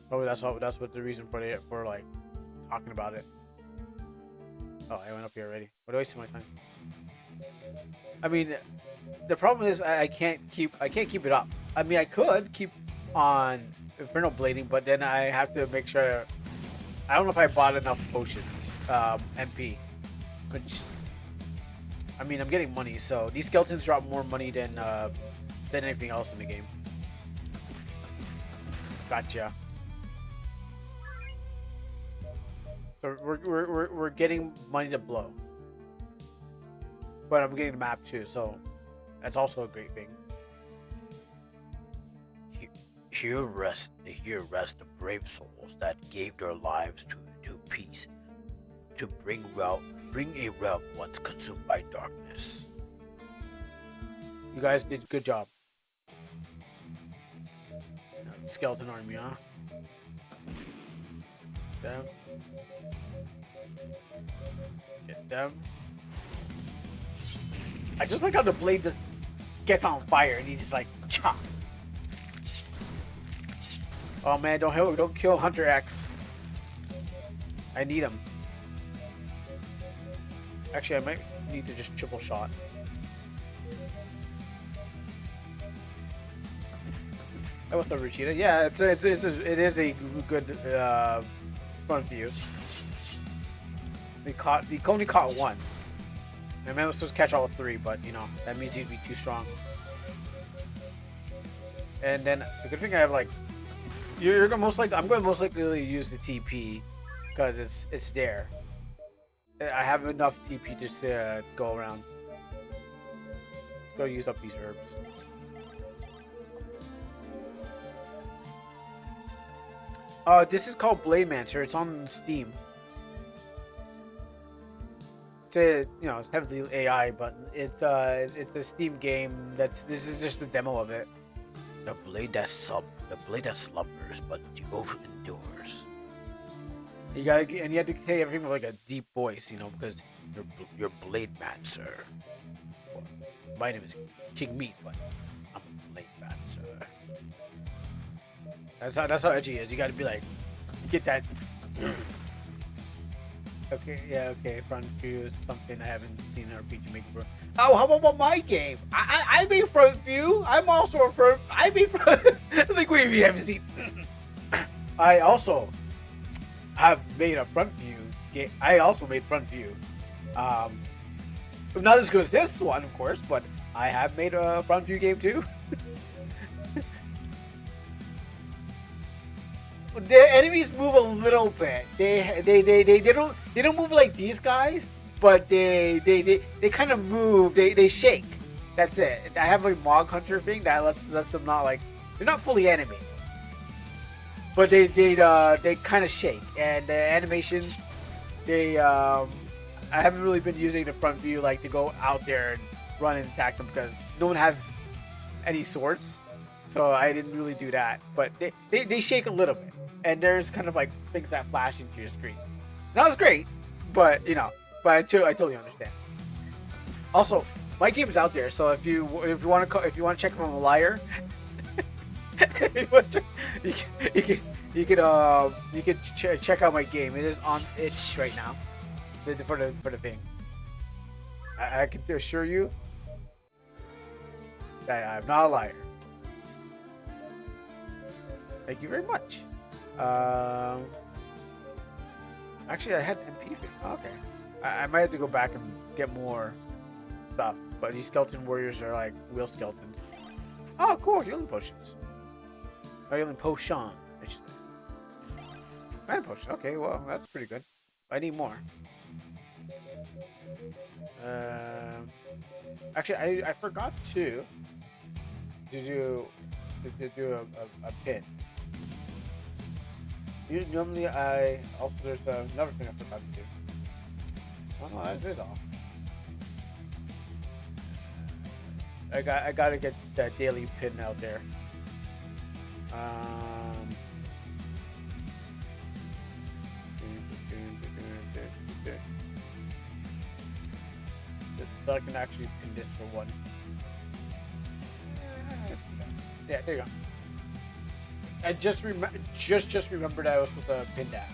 Probably that's what the reason for like talking about it. Oh, I went up here already. What do I waste my time? I mean, the problem is I can't keep it up. I mean, I could keep on Inferno Blading, but then I have to make sure. I don't know if I bought enough potions, MP, which. I mean, I'm getting money, so these skeletons drop more money than anything else in the game. Gotcha. So we're getting money to blow, but I'm getting the map too, so that's also a great thing. Here rest the brave souls that gave their lives to peace, to bring a realm once consumed by darkness. You guys did a good job. Skeleton army, huh? Them. Get them. I just like how the blade just gets on fire and he just like chop. Oh man, don't kill Hunter X. I need him. Actually, I might need to just triple shot. That was the Ruchita. Yeah, it is a good front view. We only caught one. I mean, I was supposed to catch all three, but you know that means he'd be too strong. And then the good thing I have, like, I'm going to most likely use the TP because it's there. I have enough TP just to go around. Let's go use up these herbs. This is called Blademancer. It's on Steam. It's heavily AI, but it's a Steam game. This is just the demo of it. The blade that slumbers, but the oath endures. You have to say everything with like a deep voice, because you're Blademancer. Well, my name is King Meat, but I'm a Blademancer. That's how edgy he is. You gotta be like, get that. Okay. Front view is something I haven't seen an RPG make before. Oh, how about my game? I made front view. I'm also a front. I made front. Like, wait, you haven't seen. I also have made a front view game. I also made front view. Not as good as this one, of course, but I have made a front view game too. The enemies move a little bit. They don't move like these guys, but they kind of move. They shake. That's it. I have a Mog Hunter thing that lets them not, like, they're not fully animated, but they kind of shake, and the animation they I haven't really been using the front view like to go out there and run and attack them because no one has any swords, so I didn't really do that. But they shake a little bit, and there's kind of like things that flash into your screen. That was great, but but I totally understand. Also, my game is out there, so if you want to check if I'm a liar, you can check out my game. It is on itch right now for the thing. I can assure you that I'm not a liar. Thank you very much. Actually, I had MP. Okay, I might have to go back and get more stuff. But these skeleton warriors are like real skeletons. Oh, cool! Healing potions. Oh, healing potion. I should say. Mana potion. Okay, well that's pretty good. I need more. Actually, I forgot to do a pin. Normally, also there's another thing I forgot to do. Oh no, that is all. I gotta get that daily pin out there. So I can actually pin this for once. Yeah, there you go. I just remembered I was supposed to pin that.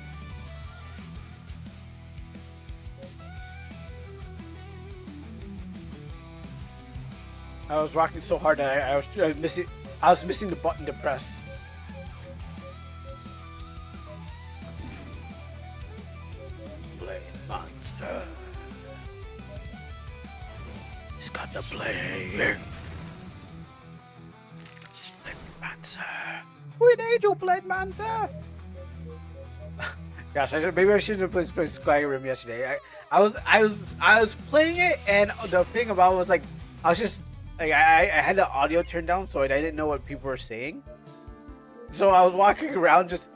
I was rocking so hard that I was missing the button to press. Blade monster. He's got the blade. Blade monster. We need you, Blade monster. Gosh, maybe I shouldn't have played Skyrim yesterday. I was playing it, and the thing about it was like I was just. Like I had the audio turned down, so I didn't know what people were saying. So I was walking around, just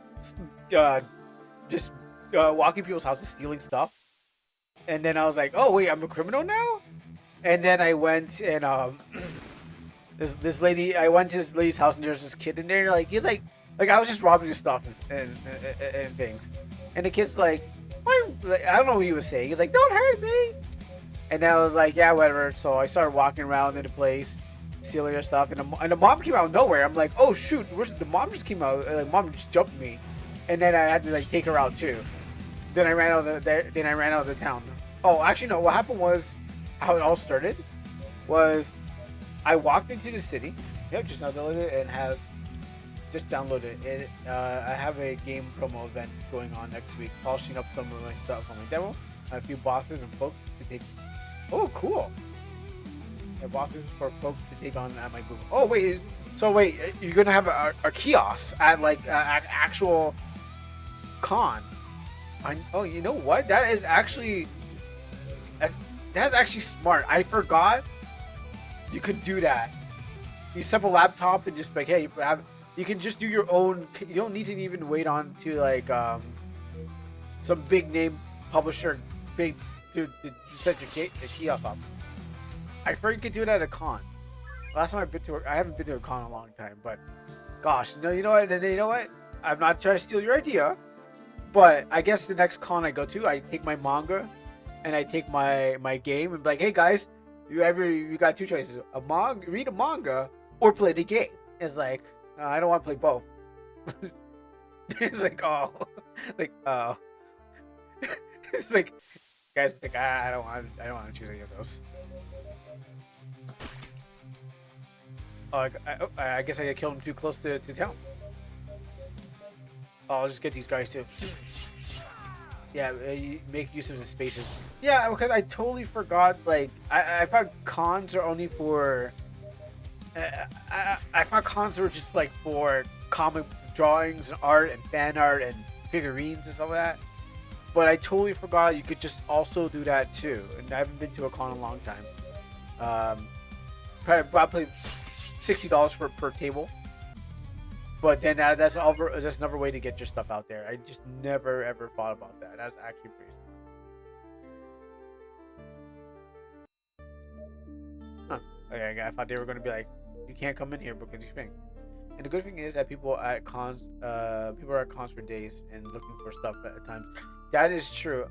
walking people's houses, stealing stuff. And then I was like, "Oh wait, I'm a criminal now." And then I went and this lady, I went to this lady's house, and there's this kid in there. He's like I was just robbing his stuff and things. And the kid's like, "Why?" I don't know what he was saying. He's like, "Don't hurt me." And then I was like, yeah, whatever. So I started walking around in the place, stealing her stuff. And the mom came out of nowhere. I'm like, oh, shoot. The mom just came out. Mom just jumped me. And then I had to, take her out, too. Then I ran out of the town. Oh, actually, no. What happened was, how it all started was I walked into the city. Yep, just downloaded it and have just downloaded it. I have a game promo event going on next week, polishing up some of my stuff on my demo. A few bosses and folks to take. Oh, cool. Yeah, bosses for folks to take on at my booth. Oh, wait. So, wait. You're going to have a kiosk at, an actual con. Oh, you know what? That is actually... That's actually smart. I forgot you could do that. You set up a laptop and just, hey, you can just do your own... You don't need to even wait on to, some big name publisher, to set your kiosk up. I heard you could do it at a con. Last time I haven't been to a con in a long time, but gosh, you know what? I'm not trying to steal your idea, but I guess the next con I go to, I take my manga and I take my game and be like, hey guys, you got two choices: read a manga or play the game. It's like I don't want to play both. It's like oh. It's like. Guys, it's like I don't want to choose any of those. Oh, I guess I got killed too close to town. Oh, I'll just get these guys too. Yeah, make use of the spaces. Yeah, because I totally forgot. I thought cons are only for. I thought cons were just for comic drawings and art and fan art and figurines and stuff like that. But I totally forgot you could just also do that too. And I haven't been to a con in a long time. Probably $60 per table. But then that's another way to get your stuff out there. I just never ever thought about that. That's actually pretty smart. Huh. Okay, I thought they were gonna be like, you can't come in here because you're paying. And the good thing is that people are at cons for days and looking for stuff at times. That is true.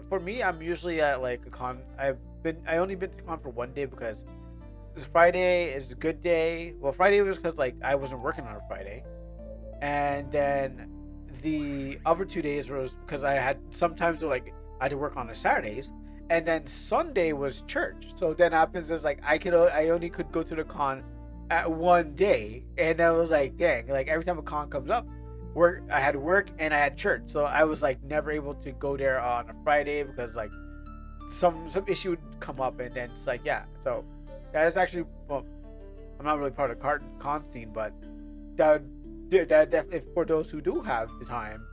For me, I'm usually at like a con. I only been to con for one day because this Friday is a good day. Well, Friday was because like I wasn't working on a Friday, and then the other 2 days was because I had sometimes like I had to work on the Saturdays, and then Sunday was church. So then happens is like I only could go to the con at one day, and I was like, dang, like every time a con comes up, I had work and I had church, so I was like never able to go there on a Friday because like some issue would come up, and then it's like yeah, so that is actually well, I'm not really part of the con scene, but that that definitely for those who do have the time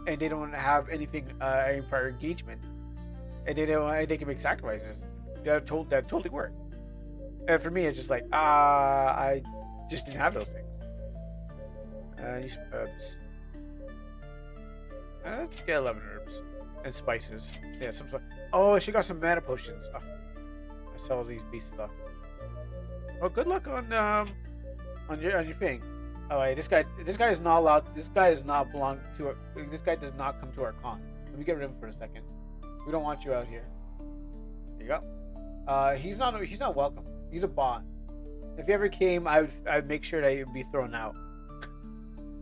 and they don't have anything any prior engagements and they can make sacrifices that totally work. And for me, it's just like I just didn't have those things. These herbs. Let's get 11 herbs and spices. Yeah, some sort. Oh, she got some mana potions. Oh, I sell these beasts stuff. Oh, good luck on your thing. Oh, wait, this guy is not allowed. This guy is not belong to. This guy does not come to our con. Let me get rid of him for a second. We don't want you out here. There you go. He's not welcome. He's a bot. If he ever came, I'd make sure that he'd be thrown out.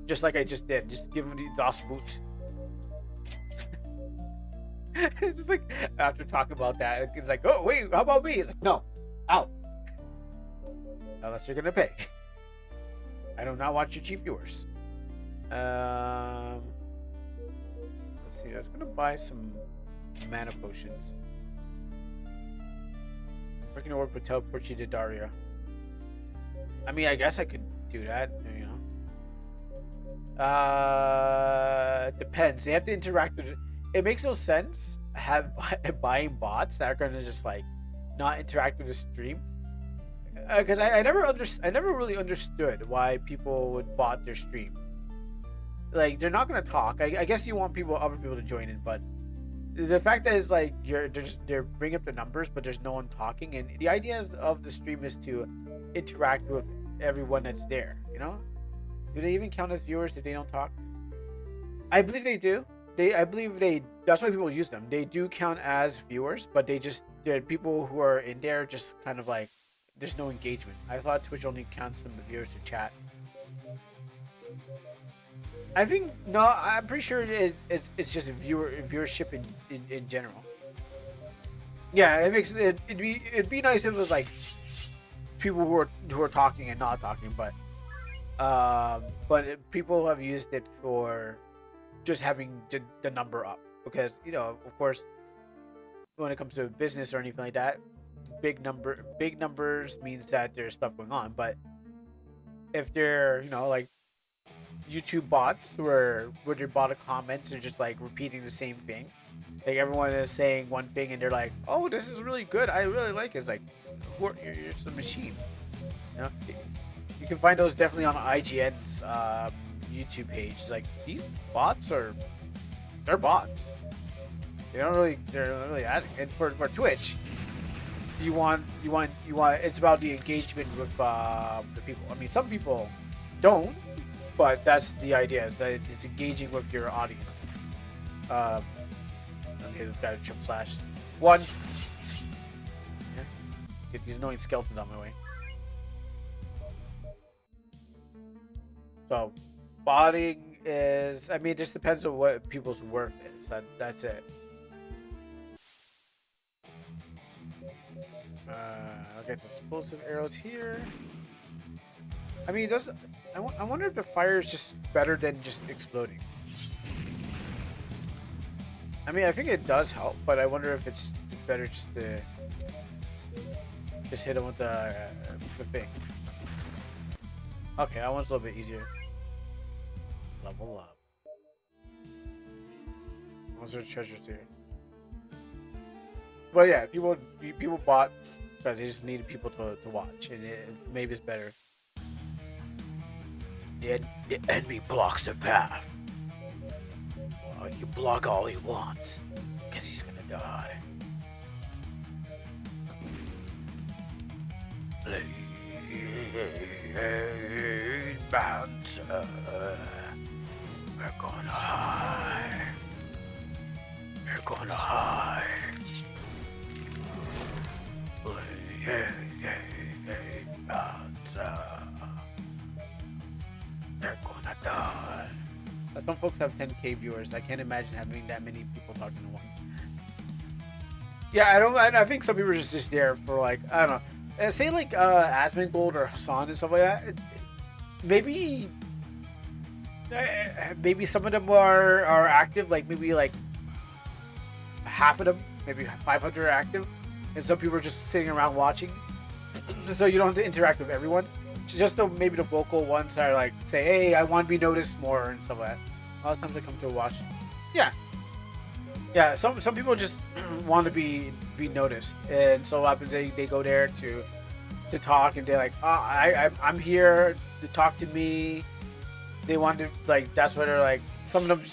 Just like I just did. Just give him the DOS boot. It's just like after talking about that, it's like, oh wait, how about me? It's like, no, out. Unless you're gonna pay. I do not want your cheap viewers. Let's see. I was gonna buy some mana potions. We're gonna work with teleport you to Daria. I mean, I guess I could do that. You know. Depends. They have to interact with it. It makes no sense buying bots that are gonna just like not interact with the stream. Because I never really understood why people would bot their stream. Like they're not gonna talk. I guess you want other people to join in, but the fact that is like they're bringing up the numbers, but there's no one talking. And the idea of the stream is to interact with everyone that's there. You know, do they even count as viewers if they don't talk? I believe they do. I believe that's why people use them. They do count as viewers, but they're people who are in there just kind of like there's no engagement. I thought Twitch only counts them the viewers to chat. I think no. I'm pretty sure it's just viewership in general. Yeah, it'd be nice if it was like people who are talking and not talking, but people have used it for just having the number up because you know of course when it comes to business or anything like that, big numbers means that there's stuff going on. But if they're you know like YouTube bots where their bot comments are just like repeating the same thing, like everyone is saying one thing and they're like, oh, this is really good, I really like it. It's like you're just a machine, you know. You can find those definitely on IGN's YouTube page. It's like these bots they're bots. They're not really adding. And for Twitch, you want it's about the engagement with the people. I mean, some people don't, but that's the idea, is that it's engaging with your audience. Okay, this guy with triple slash. One. Yeah. Get these annoying skeletons on my way. So, botting is, I mean, it just depends on what people's worth is. That's it. I'll get explosive arrows here. I mean, I wonder if the fire is just better than just exploding. I mean, I think it does help, but I wonder if it's better just to hit him with the thing. Okay, that one's a little bit easier. Level up. Those are treasures here. But yeah, people bought because they just needed people to watch, and maybe it's better. the enemy blocks the path. Well, you block all he wants, because he's gonna die. Blade bouncer. We're gonna hide. We're gonna hide. Blade bouncer. They're gonna die. Some folks have 10K viewers. I can't imagine having that many people talking at once. Yeah, I don't. I think some people are just there for like I don't know. Say like Asmongold or Hassan and stuff like that. Maybe some of them are active. Like maybe like half of them, maybe 500 are active, and some people are just sitting around watching. So you don't have to interact with everyone. Just maybe the vocal ones are like say, hey, I want to be noticed more and stuff like that. A lot of times they come to watch. Yeah. Some people just want to be noticed, and so what happens they go there to talk, and they're like, oh, I'm here to talk to me. They want to like that's what they're like. Some of them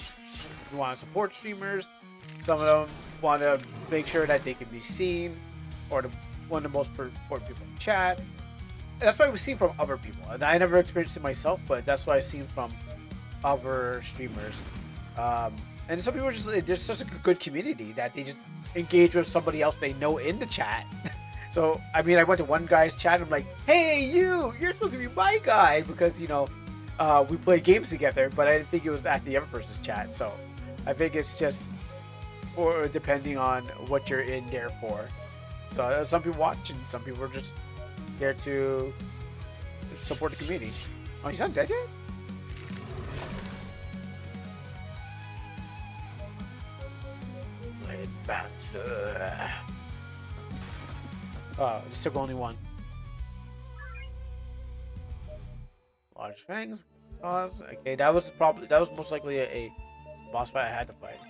want to support streamers. Some of them want to make sure that they can be seen, or one of the most important people in chat. That's what we've seen from other people. And I never experienced it myself, but that's what I've seen from other streamers. And some people are just, there's such a good community that they just engage with somebody else they know in the chat. So, I mean, I went to one guy's chat and I'm like, hey, you're supposed to be my guy because, we play games together, but I didn't think it was at the other person's chat. So, I think it's just for depending on what you're in there for. So, some people watch and some people are just there to support the community. Oh, he's not dead yet? Blade bouncer. Oh, just took only one. Large fangs. Pause. Okay, that was most likely a boss fight I had to fight.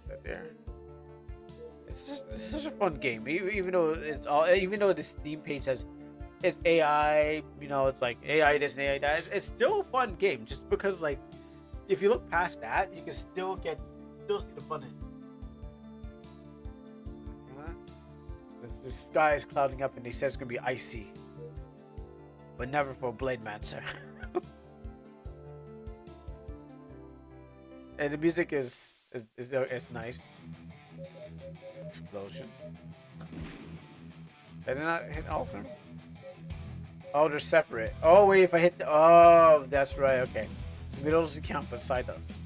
Right there. It's such a fun game, even though the Steam page says it's AI, it's like AI this and AI that. It's still a fun game, just because like if you look past that, you can still see the fun in it. The sky is clouding up, and they said it's gonna be icy, but never for a Blade Mancer. And the music is nice. Explosion. Did I not hit all of them? Oh, they're separate. Oh, wait, if I hit oh, that's right, okay. The middle doesn't count, but side does.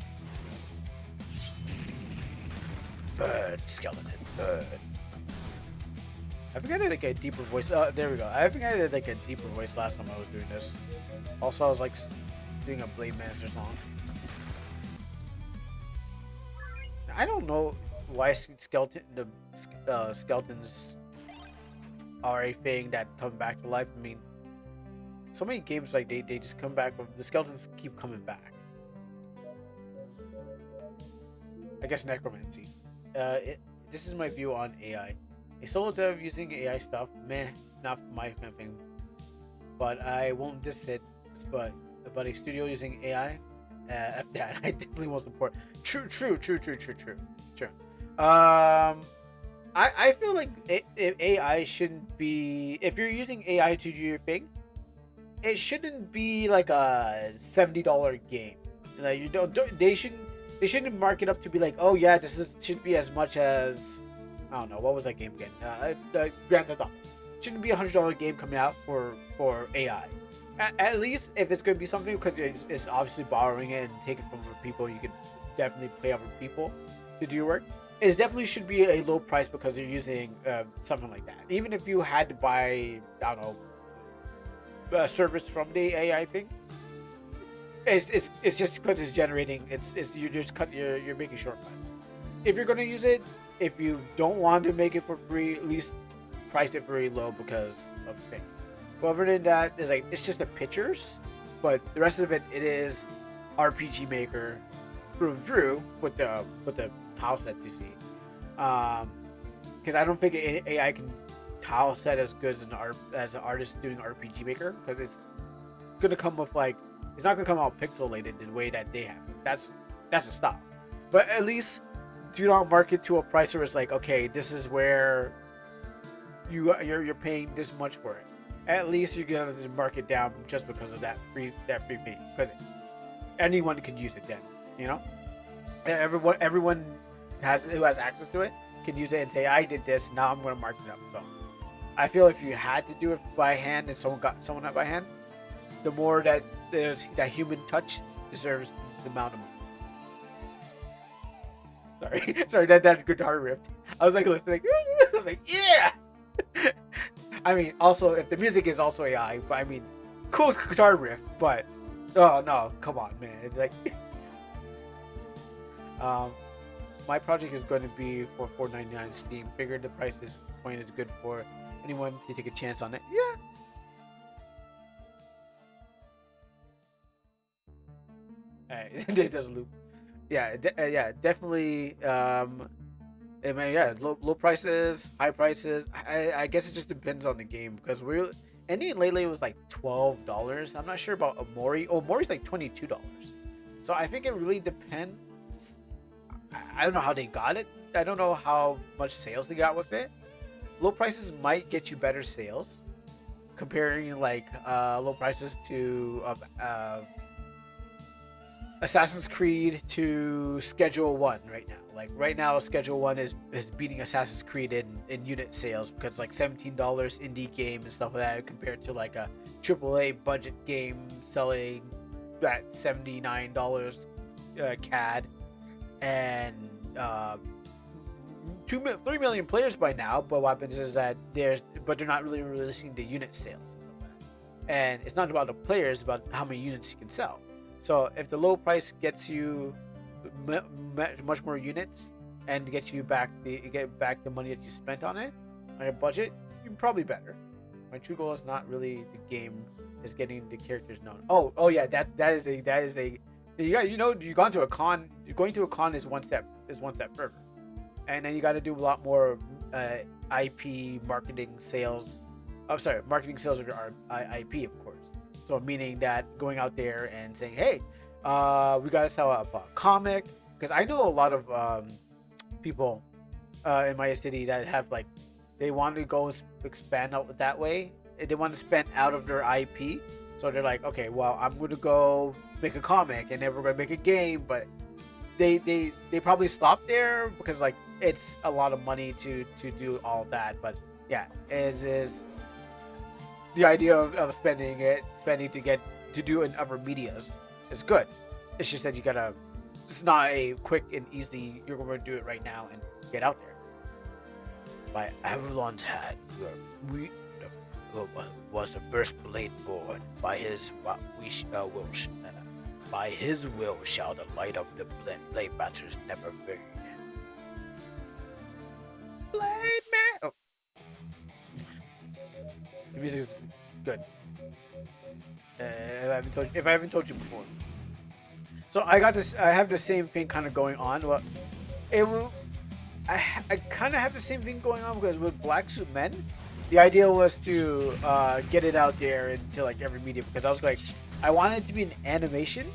Bird, skeleton, bird. I think I did like a deeper voice. There we go. I think I did like a deeper voice last time I was doing this. Also, I was like doing a Blade Manager song. I don't know why skeletons are a thing that come back to life. I mean, so many games like they just come back. The skeletons keep coming back. I guess necromancy. This is my view on AI. A solo dev using AI stuff, meh, not my thing. But I won't diss it. But a studio using AI, that I definitely won't support. True. I feel like AI shouldn't be. If you're using AI to do your thing, it shouldn't be like a $70 game. Like you don't they shouldn't mark it up to be like, oh yeah, should be as much as I don't know what was that game again. Grand Theft Auto. Shouldn't be $100 game coming out for AI. At least if it's going to be something, because it's obviously borrowing it and taking from other people, you can definitely pay other people to do your work. It definitely should be a low price because you're using something like that. Even if you had to buy, I don't know, a service from the AI thing, it's just because it's generating. You're making shortcuts. If you're gonna use it, if you don't want to make it for free, at least price it very low because of the thing. But other than that, it's just the pictures, but the rest of it is RPG Maker through and through with the tile sets you see. Because I don't think AI can tile set as good as an artist doing RPG Maker, because gonna come with like it's not gonna come out pixelated the way that they have. That's a style. But at least do not market to a price where it's like, okay, this is where you're paying this much for it. At least you're gonna just mark it down just because of that free fee. Because anyone can use it then, you know. Everyone who has access to it can use it and say, I did this. Now I'm gonna mark it up. So I feel if you had to do it by hand and someone got someone out by hand, the more that there's that human touch deserves the amount of money. Sorry, that guitar riff. I was like listening. I was like, yeah. I mean, also if the music is also AI, but I mean, cool guitar riff. But oh no, come on, man. It's like, my project is going to be for $4.99 Steam. Figured the point is good for anyone to take a chance on it. Yeah. It does loop. Yeah, definitely. I mean, yeah, low prices, high prices. I guess it just depends on the game because ending lately was like $12. I'm not sure about Omori. Oh, Omori's like $22. So I think it really depends. I don't know how they got it. I don't know how much sales they got with it. Low prices might get you better sales, comparing like low prices to Assassin's Creed to Schedule 1 right now. Like right now, Schedule 1 is beating Assassin's Creed in unit sales because like $17 indie game and stuff like that compared to like a AAA budget game selling at $79 CAD and 3 million players by now. But what happens is that they're not really releasing the unit sales and stuff like that. And it's not about the players, it's about how many units you can sell. So if the low price gets you much more units and get back the money that you spent on it on your budget, you're probably better. My true goal is not really the game, is getting the characters known. Oh yeah, that is a you guys, you know, going to a con is one step further, and then you got to do a lot more IP marketing sales. Marketing sales of your IP, of course. So meaning that going out there and saying, hey, we got to sell a comic, because I know a lot of people in my city that have like, they want to go expand out that way. They want to spend out of their IP. So they're like, okay, well, I'm going to go make a comic and then we're going to make a game. But they probably stop there because like it's a lot of money to do all that. But yeah, it is the idea of spending to get to do in other medias is good. It's just that you gotta, it's not a quick and easy, you're going to do it right now and get out there. By Avalon's hand, was the first blade born. By his will shall the light of the blade masters never fade. Blade man. Oh. The music is good. If I haven't told you before. So I have the same thing kind of going on. Well, I kind of have the same thing going on because with Black Suit Men, the idea was to get it out there into like every media, because I was like, I wanted it to be an animation.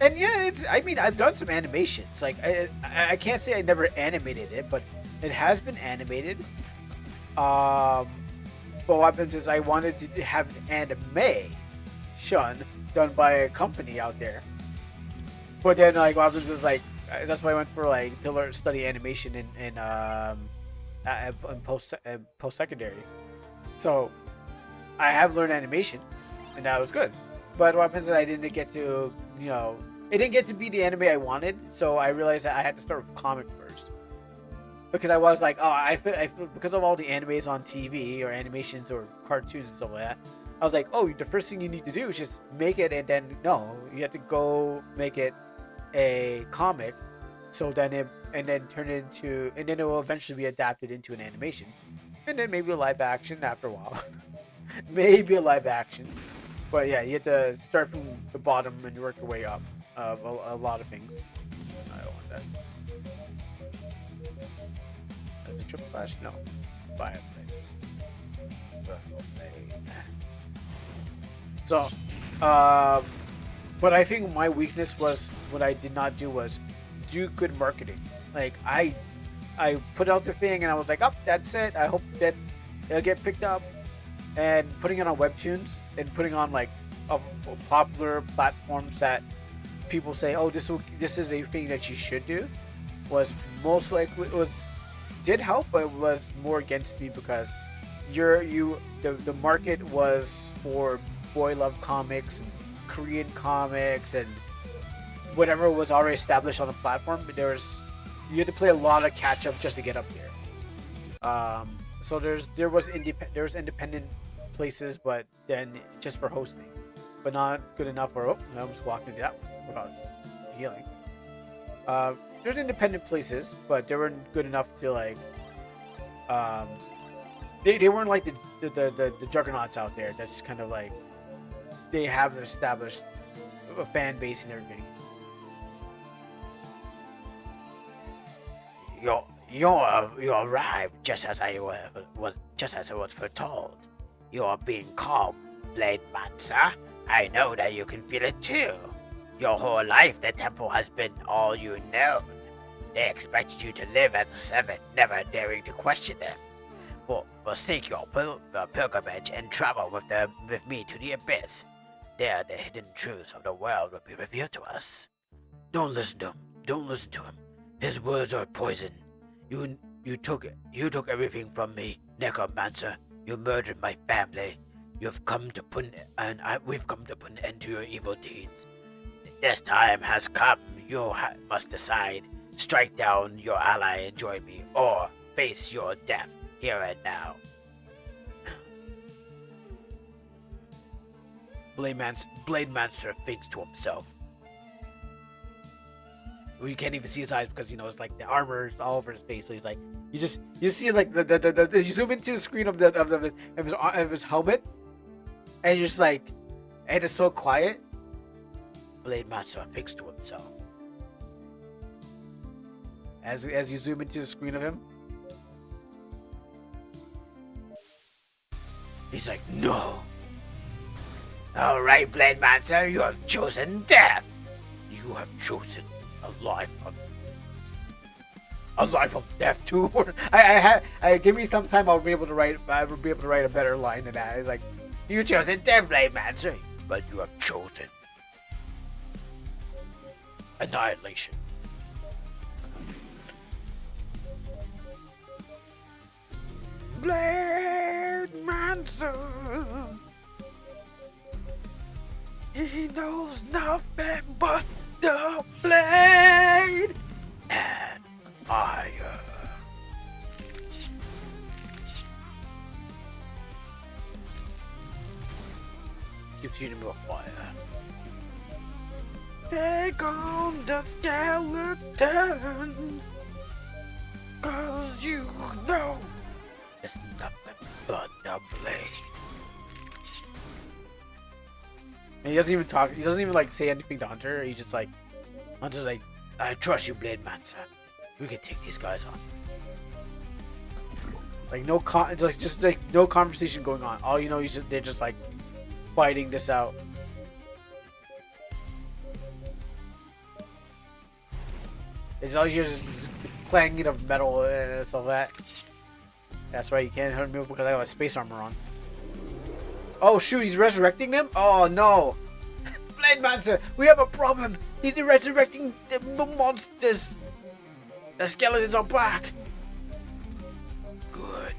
And yeah, I've done some animations. Like I can't say I never animated it, but it has been animated. But what happens is I wanted to have an animation done by a company out there. But then like what happens is like, that's why I went for like to study animation in post-secondary. So I have learned animation, and that was good. But what happens is I didn't get to, it didn't get to be the anime I wanted. So I realized that I had to start with comic first, because I was like, I feel because of all the animes on TV or animations or cartoons and stuff like that. I was like, the first thing you need to do is just make it, and then you have to go make it a comic. So then turn it into, and then it will eventually be adapted into an animation, and then maybe a live action after a while. Maybe a live action. But yeah, you have to start from the bottom and you work your way up of a lot of things. I don't want that. That's a triple flash? No. Buy it. So Um, but I think my weakness was what I did not do was do good marketing. Like I put out the thing and I was like, oh, that's it. I hope that it'll get picked up. And putting it on Webtoons and putting on like a popular platforms that people say, oh, this is a thing that you should do, was most likely was did help, but it was more against me because the market was for boy love comics and Korean comics and whatever was already established on the platform. But you had to play a lot of catch up just to get up there. So there was independent places, but then just for hosting, but not good enough for. Oh, I almost walked into that one without healing. There's independent places, but they weren't good enough to like. They weren't like the juggernauts out there. That's kind of like they have established a fan base and everything. You arrived just as I was foretold. You are being calm, Blade Mancer. I know that you can feel it too. Your whole life, the temple has been all you know. They expected you to live as a servant, never daring to question them. Forsake your pilgrimage and travel with me to the abyss. There, the hidden truths of the world will be revealed to us. Don't listen to him. Don't listen to him. His words are poison. You took everything from me, necromancer. You murdered my family. We've come to put an end to your evil deeds. This time has come. You must decide. Strike down your ally and join me, or face your death here and now. Blade Mancer thinks to himself. You can't even see his eyes because it's like the armor is all over his face. So he's like, you see like the you zoom into the screen of his helmet, and you're just like, and it's so quiet. Blade Mancer thinks to himself. As you zoom into the screen of him, he's like, no. All right, Blade Mancer, you have chosen death. You have chosen a life of death too. I give me some time. I will be able to write a better line than that. It's like, you chosen death, Blade Mancer, but you have chosen annihilation. Blade Mancer. He knows nothing but the blade and fire. Keeps shooting with fire. Take on the skeletons, 'cause you know it's nothing but the blade. And he doesn't even talk. He doesn't even like say anything to Hunter. He's just like, Hunter's like, I trust you, Blade Mancer. We can take these guys on. Like no just like no conversation going on. All you know, they're just like fighting this out. It's all you hear is clanging of metal and stuff like that. That's right, you can't hurt me because I have a space armor on. Oh shoot, he's resurrecting them? Oh no! Blade Mancer, we have a problem! He's resurrecting the monsters! The skeletons are back! Good.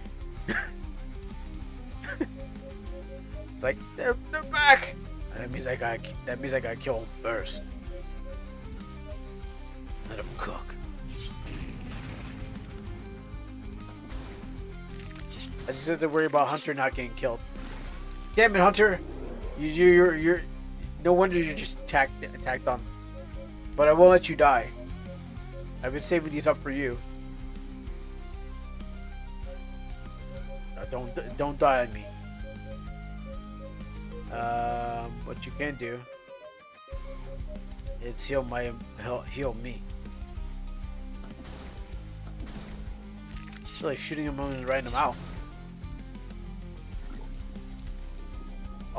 It's like, they're back! That means I gotta kill him first. Let him cook. I just have to worry about Hunter not getting killed. Damn it, Hunter! You're no wonder you're just attacked on. But I won't let you die. I've been saving these up for you. Don't die on me. What you can do is heal me. It's like shooting him and writing him out.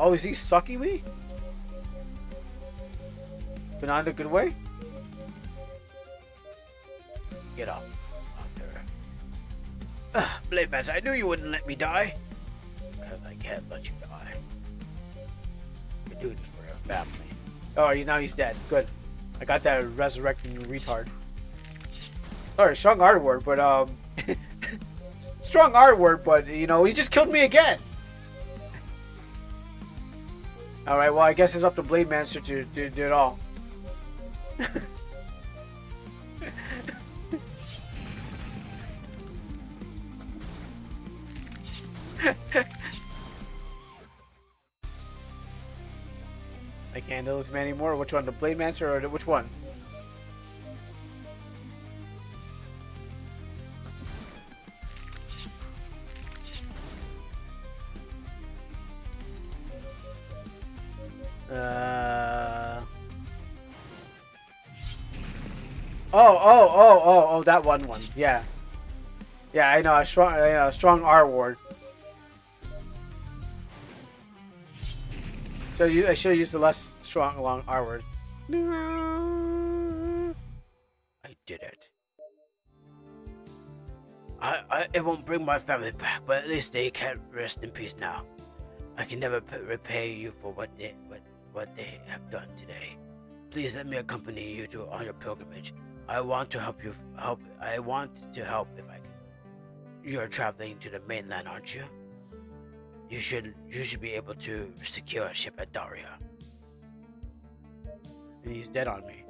Oh, is he sucking me? but not in a good way. Get off there. Blade Mancer, I knew you wouldn't let me die. Because I can't let you die. You're doing this for your family. Oh, he's dead. Good. I got that resurrecting retard. Sorry, strong R word, but strong R word, but you know, he just killed me again. All right, well, I guess it's up to Blade Mancer to do it all. I can't handle this man anymore. Which one, the Blade Mancer or which one? Oh, that one. Yeah. Yeah, I know, a strong R ward. So I should have used the less strong long R word. I did it. It won't bring my family back, but at least they can rest in peace now. I can never repay you for what they have done today. Please let me accompany you on your pilgrimage. I want to help you. I want to help if I can. You are traveling to the mainland, aren't you? You should be able to secure a ship at Daria. And he's dead on me.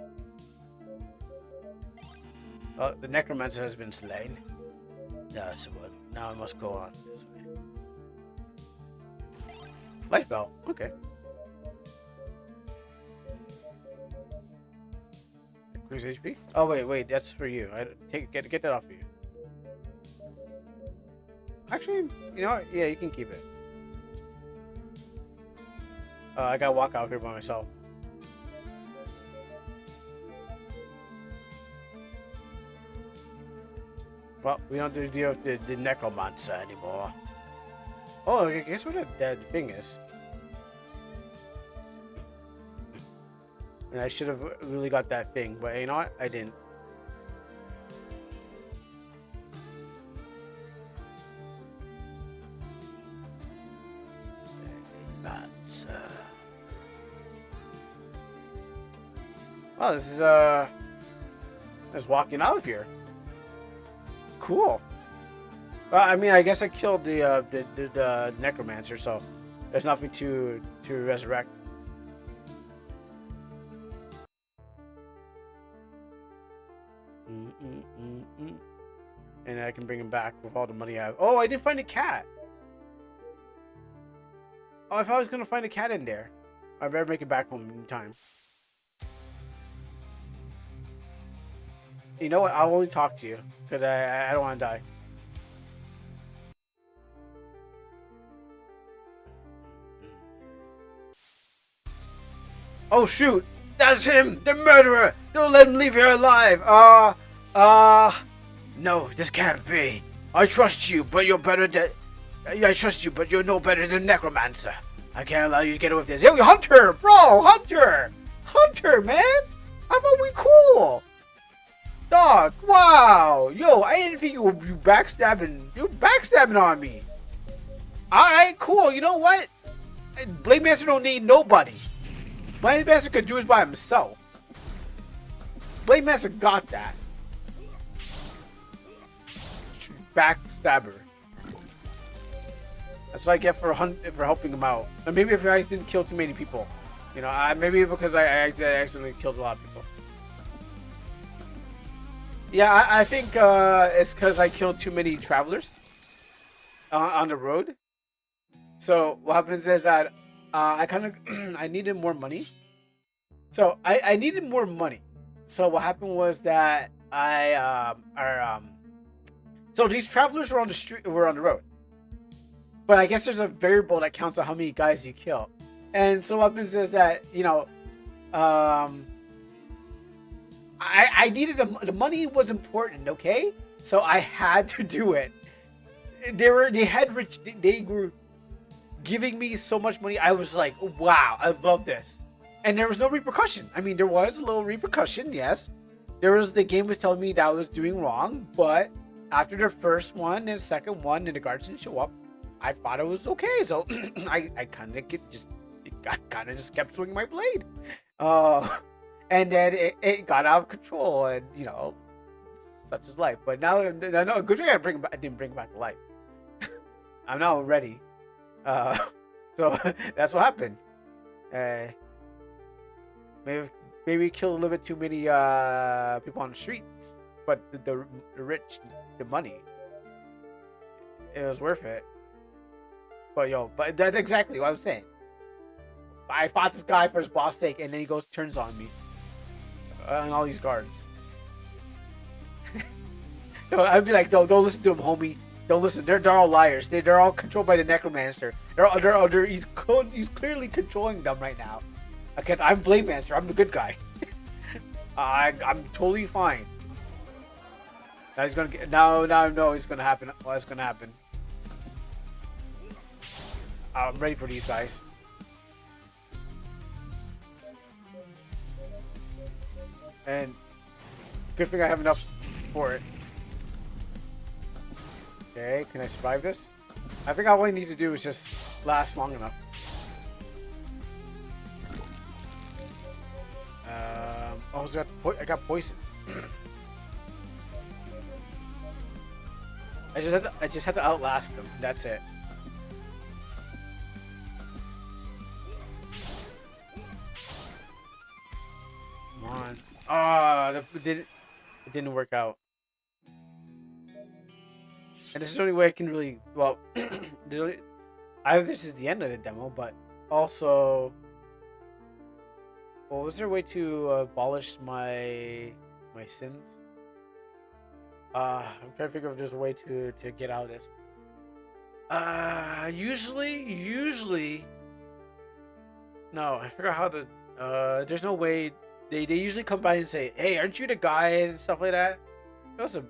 Oh, the necromancer has been slain. That's the one. Now I must go on this way. Life belt. Okay. Increase HP. Oh wait, that's for you. Get that off of you. Actually, you know what? Yeah, you can keep it. I gotta walk out here by myself. Well, we don't have to deal with the necromancer anymore. Oh, I guess what that thing is. And I should have really got that thing, but you know what? I didn't. Well, this is just walking out of here. Cool. Well, I mean, I guess I killed the necromancer, so there's nothing to resurrect. And I can bring him back with all the money I have. Oh, I didn't find a cat. Oh, if I was gonna find a cat in there, I better make it back home in time. You know what? I'll only talk to you because I don't want to die. Oh shoot! That's him! The murderer! Don't let him leave here alive! No, this can't be. I trust you, but you're better than... I trust you, but you're no better than Necromancer. I can't allow you to get away with this. Yo, Hunter! Bro! Hunter! Hunter, man! I thought we cool! Dog, wow! Yo, I didn't think you were backstabbing. You're backstabbing on me. Alright, cool. You know what? Blade Master don't need nobody. Blade Master could do this by himself. Blade Master got that. Backstabber. That's what I get for helping him out. And maybe if I didn't kill too many people. You know, maybe because I accidentally killed a lot of people. Yeah, I think it's because I killed too many travelers on the road. So what happens is that I kind of I needed more money. So I needed more money. So what happened was that so these travelers were on the street, were on the road. But I guess there's a variable that counts on how many guys you kill. And so what happens is that, you know, I needed the money was important, okay? So I had to do it. They were giving me so much money. I was like, wow, I love this. And there was no repercussion. I mean, there was a little repercussion, yes. The game was telling me that I was doing wrong, but after the first one and second one and the guards didn't show up, I thought it was okay. So I kind of just kept swinging my blade. Uh, and then it got out of control, and such is life. But now, no, good thing I didn't bring it back to life. I'm now ready. So that's what happened. Uh, maybe killed a little bit too many people on the streets, but the rich, the money, it was worth it. But that's exactly what I'm saying. I fought this guy for his boss sake, and then he turns on me, and all these guards. So I'd be like, don't listen to him, homie. Don't listen. They're all liars. They're all controlled by the necromancer. He's clearly controlling them right now. Okay, I'm Blade Mancer. I'm the good guy. I'm totally fine. Now he's gonna get. Now I know it's gonna happen. What's gonna happen? I'm ready for these guys. And good thing I have enough for it. Okay, can I survive this? I think all I need to do is just last long enough. Oh, I got poison. I just had to outlast them. That's it. Come on. Ah, it didn't work out. And this is the only way I can really, well, either this is the end of the demo, but also, well, was there a way to abolish my sins? I'm trying to figure if there's a way to get out of this. Usually, no, I forgot how to, there's no way, they usually come by and say, hey, aren't you the guy, and stuff like that. That was a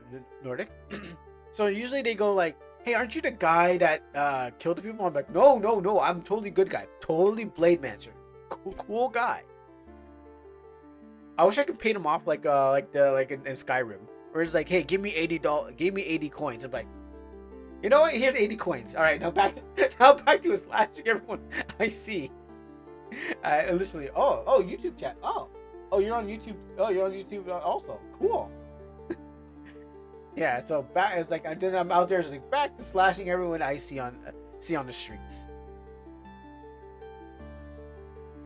Nordic. So usually they go like, hey, aren't you the guy that killed the people? I'm like, no, I'm totally good guy. Totally Blade Mancer. Cool guy. I wish I could pay him off like in Skyrim. Where it's like, hey, give me $80 coins. I'm like, you know what? Here's 80 coins. Alright, now back to slashing everyone I see. Literally, oh, YouTube chat. Oh, you're on YouTube. Oh, you're on YouTube also. Cool. Yeah, so back. It's like I'm out there, just like back to slashing everyone I see on the streets.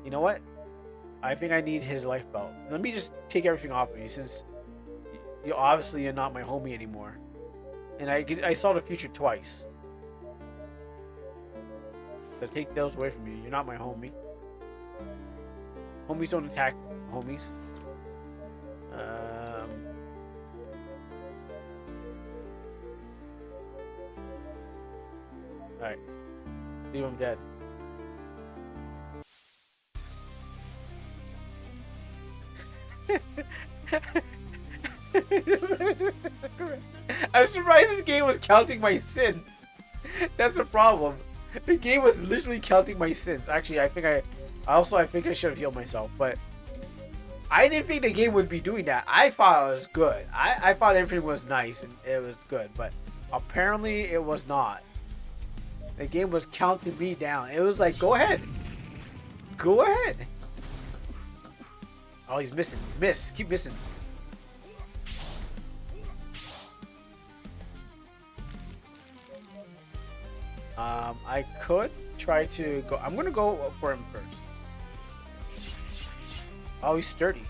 You know what? I think I need his life belt. Let me just take everything off of you, since you obviously are not my homie anymore, and I saw the future twice. So take those away from you. You're not my homie. Homies don't attack homies. Alright. Leave him dead. I'm surprised this game was counting my sins. That's the problem. The game was literally counting my sins. Actually, I think I should have healed myself, but I didn't think the game would be doing that. I thought it was good. I thought everything was nice and it was good, but apparently it was not. The game was counting me down. It was like, go ahead. Go ahead. Oh, he's missing. Miss. Keep missing. I could try to go. I'm going to go for him first. Oh, he's sturdy.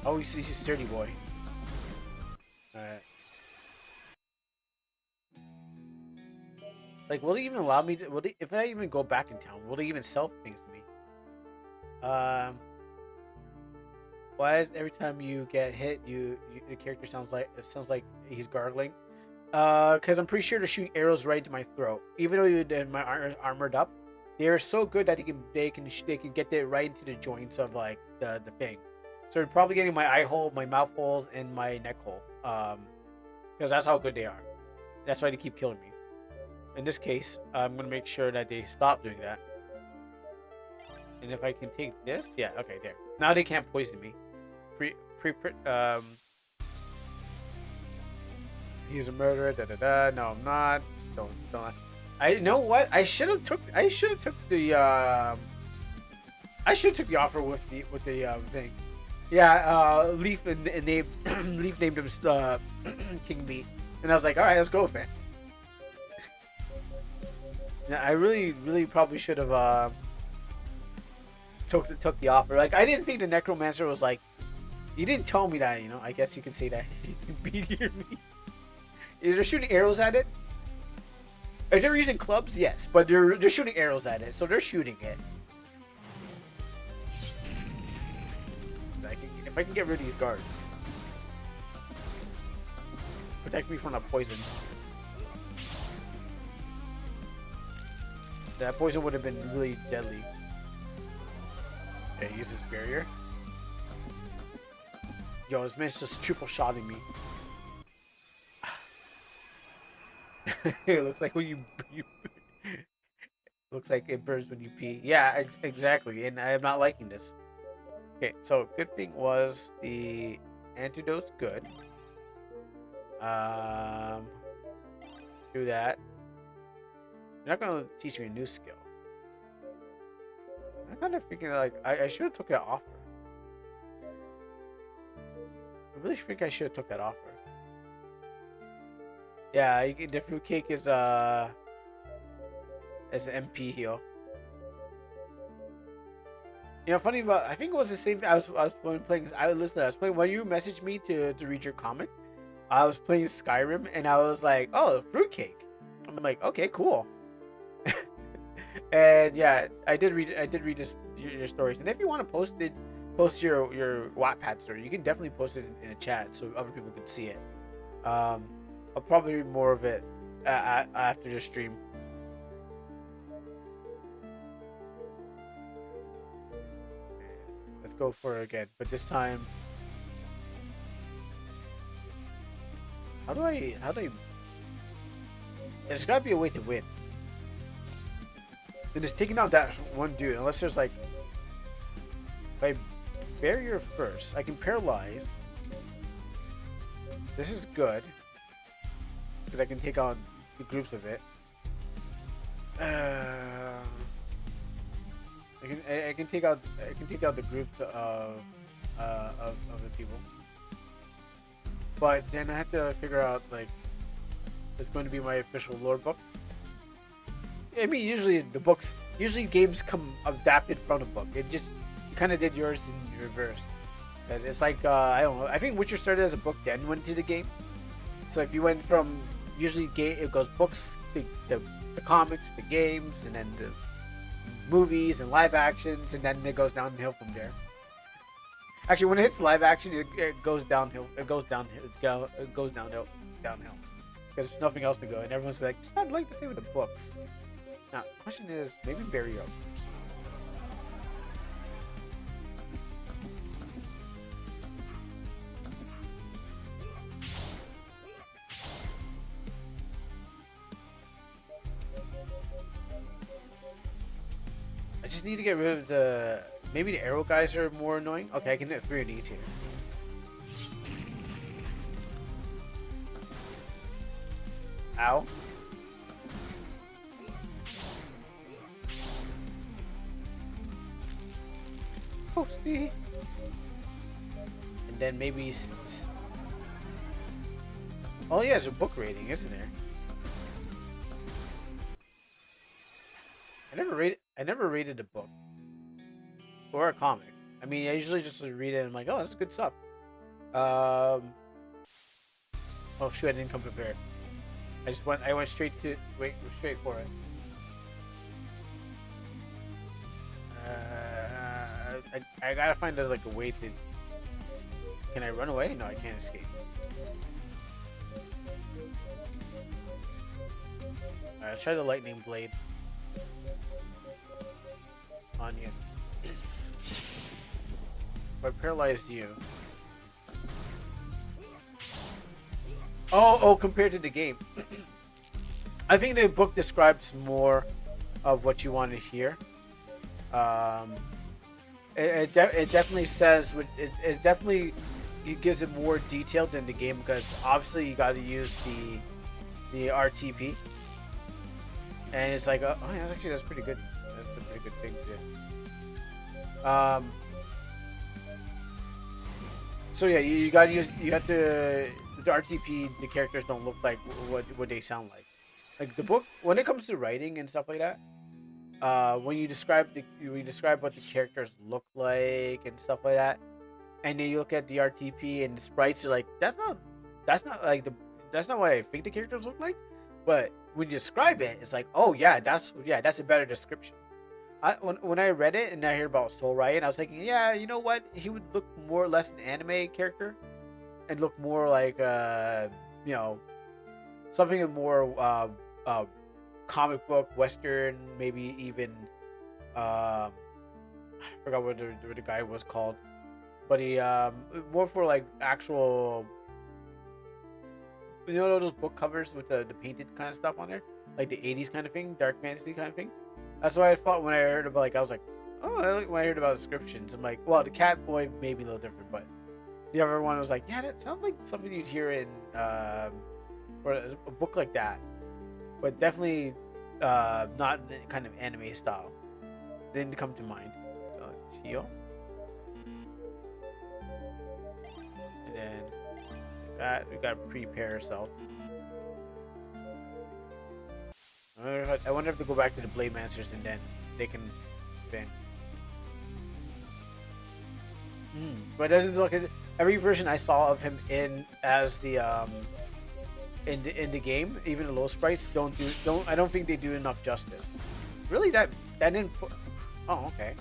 Oh, he's a sturdy boy. Alright. Like, will they even allow me to... if I even go back in town, will they even sell things to me? Why is every time you get hit, the character sounds like he's gargling? Because I'm pretty sure they're shooting arrows right into my throat. Even though my armored up, they are so good that they can get it right into the joints of like the thing. So they're probably getting my eye hole, my mouth holes, and my neck hole. Because that's how good they are. That's why they keep killing me. In this case, I'm gonna make sure that they stop doing that. And if I can take this, yeah, okay, there. Now they can't poison me. Pre, he's a murderer. Da da da. No, I'm not. Still not. I know what I should have took. I should have took the. I should have took the offer with the thing. Yeah, Leaf and named Leaf named him King Meat, and I was like, all right, let's go with it. Yeah, I really probably should have took the offer. Like, I didn't think the Necromancer was like. You didn't tell me that, you know. I guess you can say that. Meteor me. They're shooting arrows at it. If they're using clubs, yes, but they're shooting arrows at it, so they're shooting it. If I can get rid of these guards, protect me from the poison. That poison would have been really deadly. Okay, use this barrier. Yo, this man's just triple shotting me. It looks like when you looks like it burns when you pee. Yeah, exactly. And I'm not liking this. Okay, so good thing was the antidote's good. Do that. You're not gonna teach me a new skill. I'm kind of thinking like I should have took that offer. I really think I should have took that offer. Yeah, the fruitcake is an MP heal. You know, funny about I think it was the same. I was playing. I was playing when you messaged me to read your comment. I was playing Skyrim and I was like, oh, fruitcake. I'm like, okay, cool. And yeah, I did read your stories. And if you want to post your Wattpad story, you can definitely post it in a chat so other people can see it. I'll probably read more of it after the stream. Let's go for it again, but this time, how do I? There's gotta be a way to win. And just taking out that one dude, unless there's like, if I barrier first, I can paralyze. This is good. Because I can take on the groups of it. I can take out the groups of the people. But then I have to figure out like it's going to be my official lore book. I mean, usually games come adapted from the book. It just you kind of did yours in reverse. It's like I don't know. I think Witcher started as a book, then went to the game. So if you went from usually it goes books, the comics, the games, and then the movies and live actions, and then it goes downhill from there. Actually, when it hits live action, it goes downhill. It goes downhill. It goes downhill because there's nothing else to go, and everyone's like, "It's not like the same with the books." Now, the question is, maybe bury up first. I just need to get rid of maybe the arrow guys are more annoying. Okay, I can hit 3 of these here. Ow. Posty. And then maybe oh yeah, it's a book rating, isn't there? I never rated a book or a comic. I mean, I usually just read it and I'm like, oh, that's good stuff. Oh shoot, I didn't come prepared. I went straight for it. I gotta find like a way to. Can I run away? No, I can't escape. Alright, let's try the lightning blade on you. If I paralyzed you. Oh, compared to the game. I think the book describes more of what you want to hear. Um, it definitely says it definitely it gives it more detail than the game because obviously you got to use the RTP, and it's like oh yeah, actually that's pretty good. That's a pretty good thing too. So yeah, you got to use you have to the RTP. The characters don't look like what they sound like. Like the book when it comes to writing and stuff like that. When you describe what the characters look like and stuff like that, and then you look at the RTP and the sprites, you're like, that's not like that's not what I think the characters look like. But when you describe it, it's like, oh yeah, that's a better description. When I read it and I heard about Soul Ryan, I was thinking, yeah, you know what? He would look more or less an anime character and look more like you know, something more comic book, western, maybe even I forgot what the guy was called, but he more for like actual, you know, those book covers with the painted kind of stuff on there, like the '80s kind of thing, dark fantasy kind of thing. That's what I thought when I heard about like I was like, oh, when I heard about descriptions, I'm like, well, the cat boy may be a little different, but the other one was like, yeah, that sounds like something you'd hear in or a book like that, but definitely not in kind of anime style. Didn't come to mind. So let's heal. And then like that, we gotta prepare ourselves. I wonder if they go back to the Blade Masters and then they can then. But it doesn't look at every version I saw of him in as the in the game, even the low sprites don't I don't think they do enough justice. Really, that didn't. Oh, okay.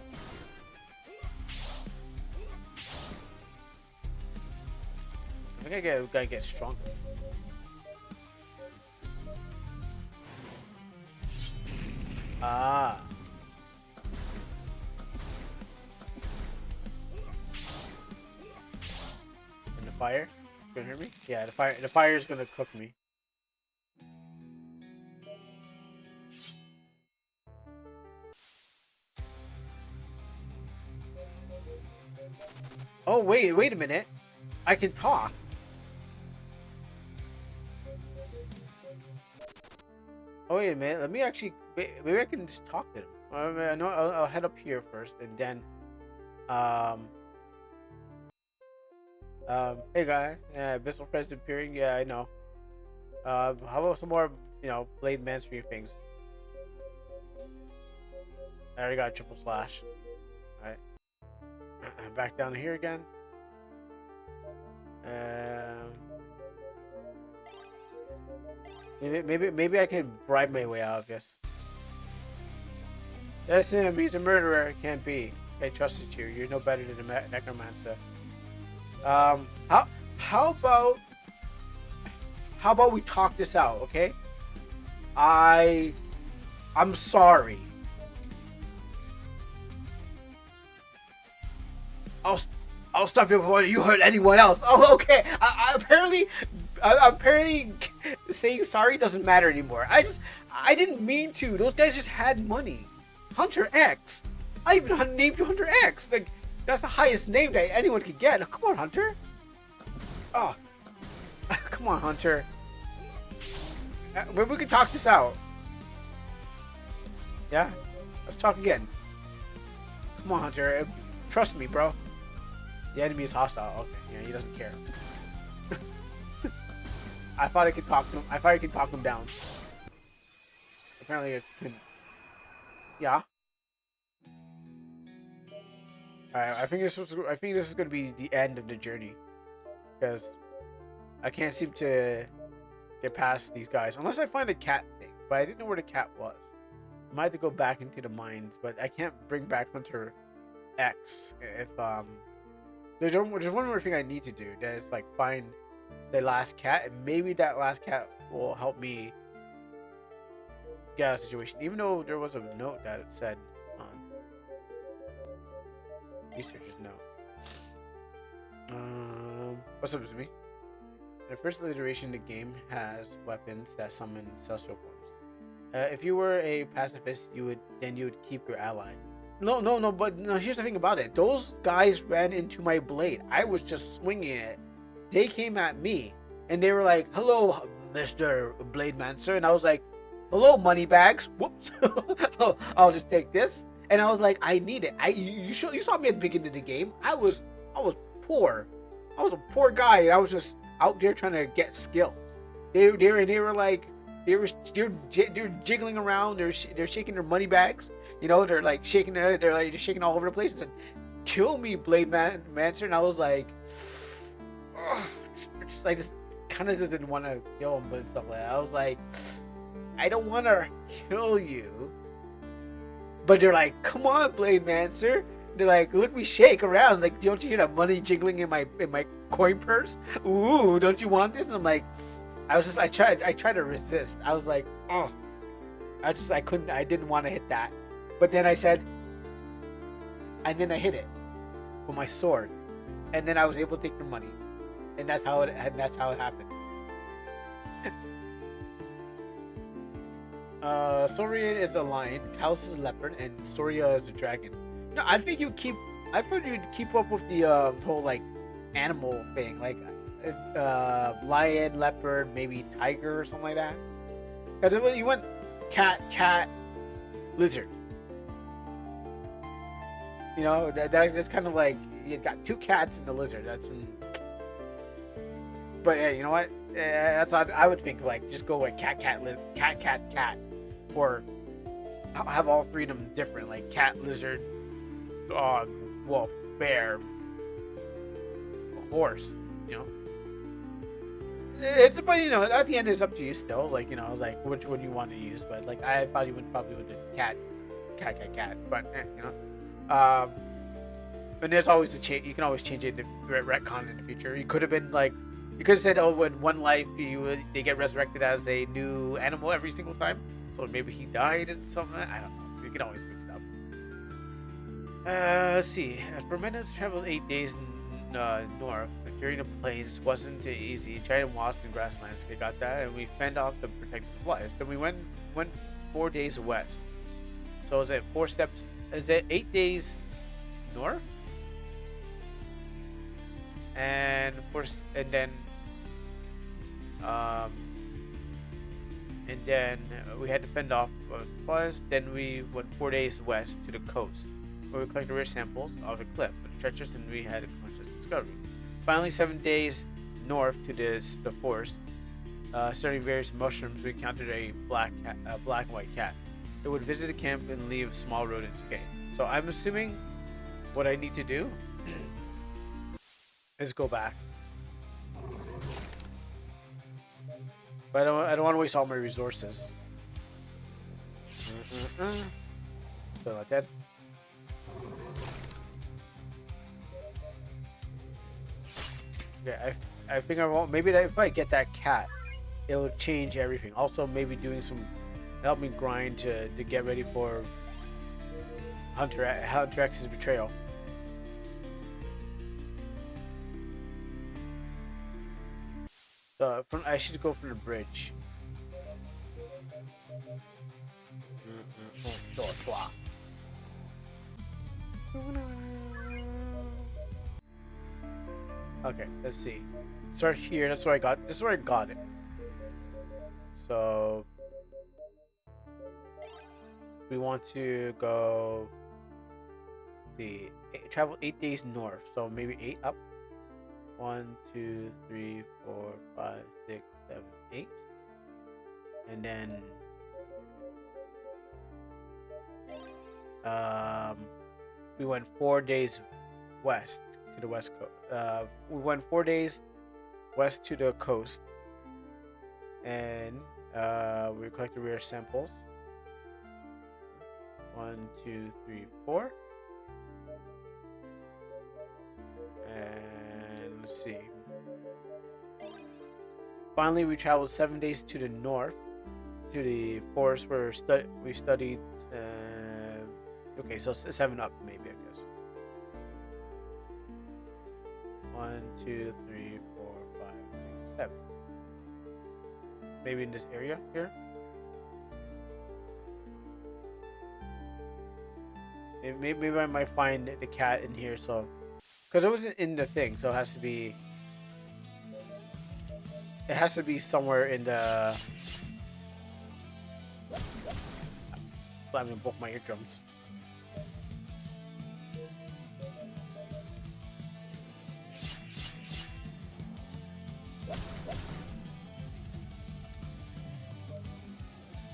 I think I gotta get stronger. Ah. And the fire? You can hear me? Yeah, the fire is gonna cook me. Oh wait a minute. I can talk. Oh wait a minute. Let me actually maybe I can just talk to him. I know I'll head up here first and then um hey guy, yeah, Abyssal President appearing, yeah I know. How about some more, you know, Blade Mainstream things? I already got a triple slash. Alright. Back down here again. Um maybe I can bribe my way out of this. That's him, he's a murderer, it can't be. I trusted you. You're no better than a necromancer. Um how how about how about we talk this out, okay? I I'm sorry. I'll I'll stop you before you hurt anyone else. Oh, okay. Apparently, saying sorry doesn't matter anymore. I didn't mean to. Those guys just had money. Hunter X. I even named you Hunter X. Like that's the highest name that anyone could get. Now, come on, Hunter. Oh, come on, Hunter. Maybe we can talk this out. Yeah, let's talk again. Come on, Hunter. Trust me, bro. The enemy is hostile. Okay, yeah, he doesn't care. I thought I could talk him. I thought I could talk him down. Apparently, I could. Yeah. Alright, I think this is gonna be the end of the journey because I can't seem to get past these guys unless I find a cat thing. But I didn't know where the cat was. I might have to go back into the mines, but I can't bring back Hunter X if there's one more thing I need to do. That is like find the last cat, and maybe that last cat will help me get out of the situation. Even though there was a note that it said researcher's note. What's up with me? In the first iteration, the game has weapons that summon celestial forms. If you were a pacifist, you would keep your ally. No, no, no. But no, here's the thing about it. Those guys ran into my blade. I was just swinging it. They came at me, and they were like, "Hello, Mister Blade Mancer," and I was like, "Hello, money bags." Whoops. I'll just take this. And I was like, "I need it." You saw me at the beginning of the game. I was poor. I was a poor guy, and I was just out there trying to get skills. They were like they're jiggling around. They're shaking their money bags. You know, they're like shaking they're shaking all over the place and said, "Kill me, Mancer." And I was like, ugh, I just kind of just didn't want to kill him, but stuff like that. I was like, I don't want to kill you, but they're like, "Come on, Blade Mancer." They're like, "Look me shake around." Like, don't you hear that money jiggling in my coin purse? Ooh, don't you want this? And I'm like, I tried to resist. I was like, oh, I couldn't, I didn't want to hit that. But then I said, and then I hit it with my sword, and then I was able to take the money, and that's how it happened. Saurian is a lion, Kalos is a leopard, and Soria is a dragon. No, I thought you'd keep up with the whole like animal thing, like lion, leopard, maybe tiger or something like that. Because you went cat, lizard. You know, that's kind of like you got two cats and the lizard. But yeah, you know what? That's odd. I would think like just go like cat, or have all three of them different, like cat, lizard, dog, wolf, bear, horse. You know, but you know, at the end it's up to you still. Like, you know, I was like, which one you want to use? But like, I thought you would probably would do cat. But you know, and there's always a change. You can always change it, retcon in the future. You could have been like, you could have said, oh, when one life they get resurrected as a new animal every single time. So maybe he died and something. I don't know. You can always mix it up. Let's see. Fermentus travels 8 days north. During the plains wasn't easy. Giant wasps and grasslands. We got that, and we fend off the protected supplies. Then we went 4 days west. So is it 4 steps? Is it 8 days north? And of course, um, and then we had to fend off supplies. Then we went 4 days west to the coast, where we collected rare samples of a cliff, but treacherous, and we had a conscious discovery. Finally, 7 days north to the forest, studying various mushrooms, we encountered a black and white cat. It would visit the camp and leave small rodents. Okay, so I'm assuming what I need to do is go back, but I don't want to waste all my resources. So like that. Yeah, I think I won't. Maybe if I get that cat, it will change everything. Also, maybe doing some help me grind to get ready for Hunter X's betrayal. I should go from the bridge. Okay, let's see. Start here. That's where I got. This is where I got it. So we want to go. Travel 8 days north. So maybe 8 up. 1, 2, 3, 4, 5, 6, 7, 8, and then we went 4 days west to the west coast. We went 4 days west to the coast, and we collected rare samples. 1, 2, 3, 4, and let's see. Finally, we traveled 7 days to the north, to the forest where we studied. Okay, so 7 up, maybe, I guess. 1, 2, 3, 4, 5, 6, 7. Maybe in this area here. Maybe I might find the cat in here. So, because it wasn't in the thing, so it has to be. It has to be somewhere in the. Slamming both my eardrums.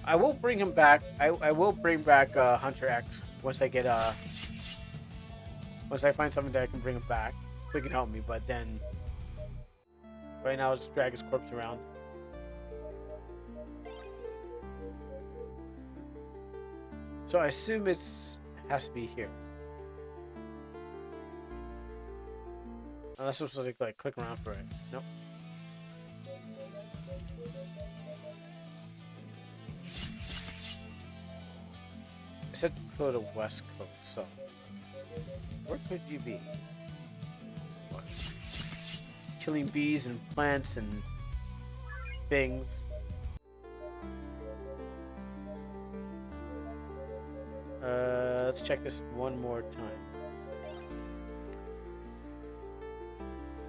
I will bring him back. I will bring back Hunter X once I get once I find something that I can bring him back so he can help me. But then right now let's drag his corpse around. So I assume it's has to be here. Unless I'm supposed to like click around for it. Nope. I said go to West Coast, so where could you be? What? Killing bees and plants and things. Let's check this one more time.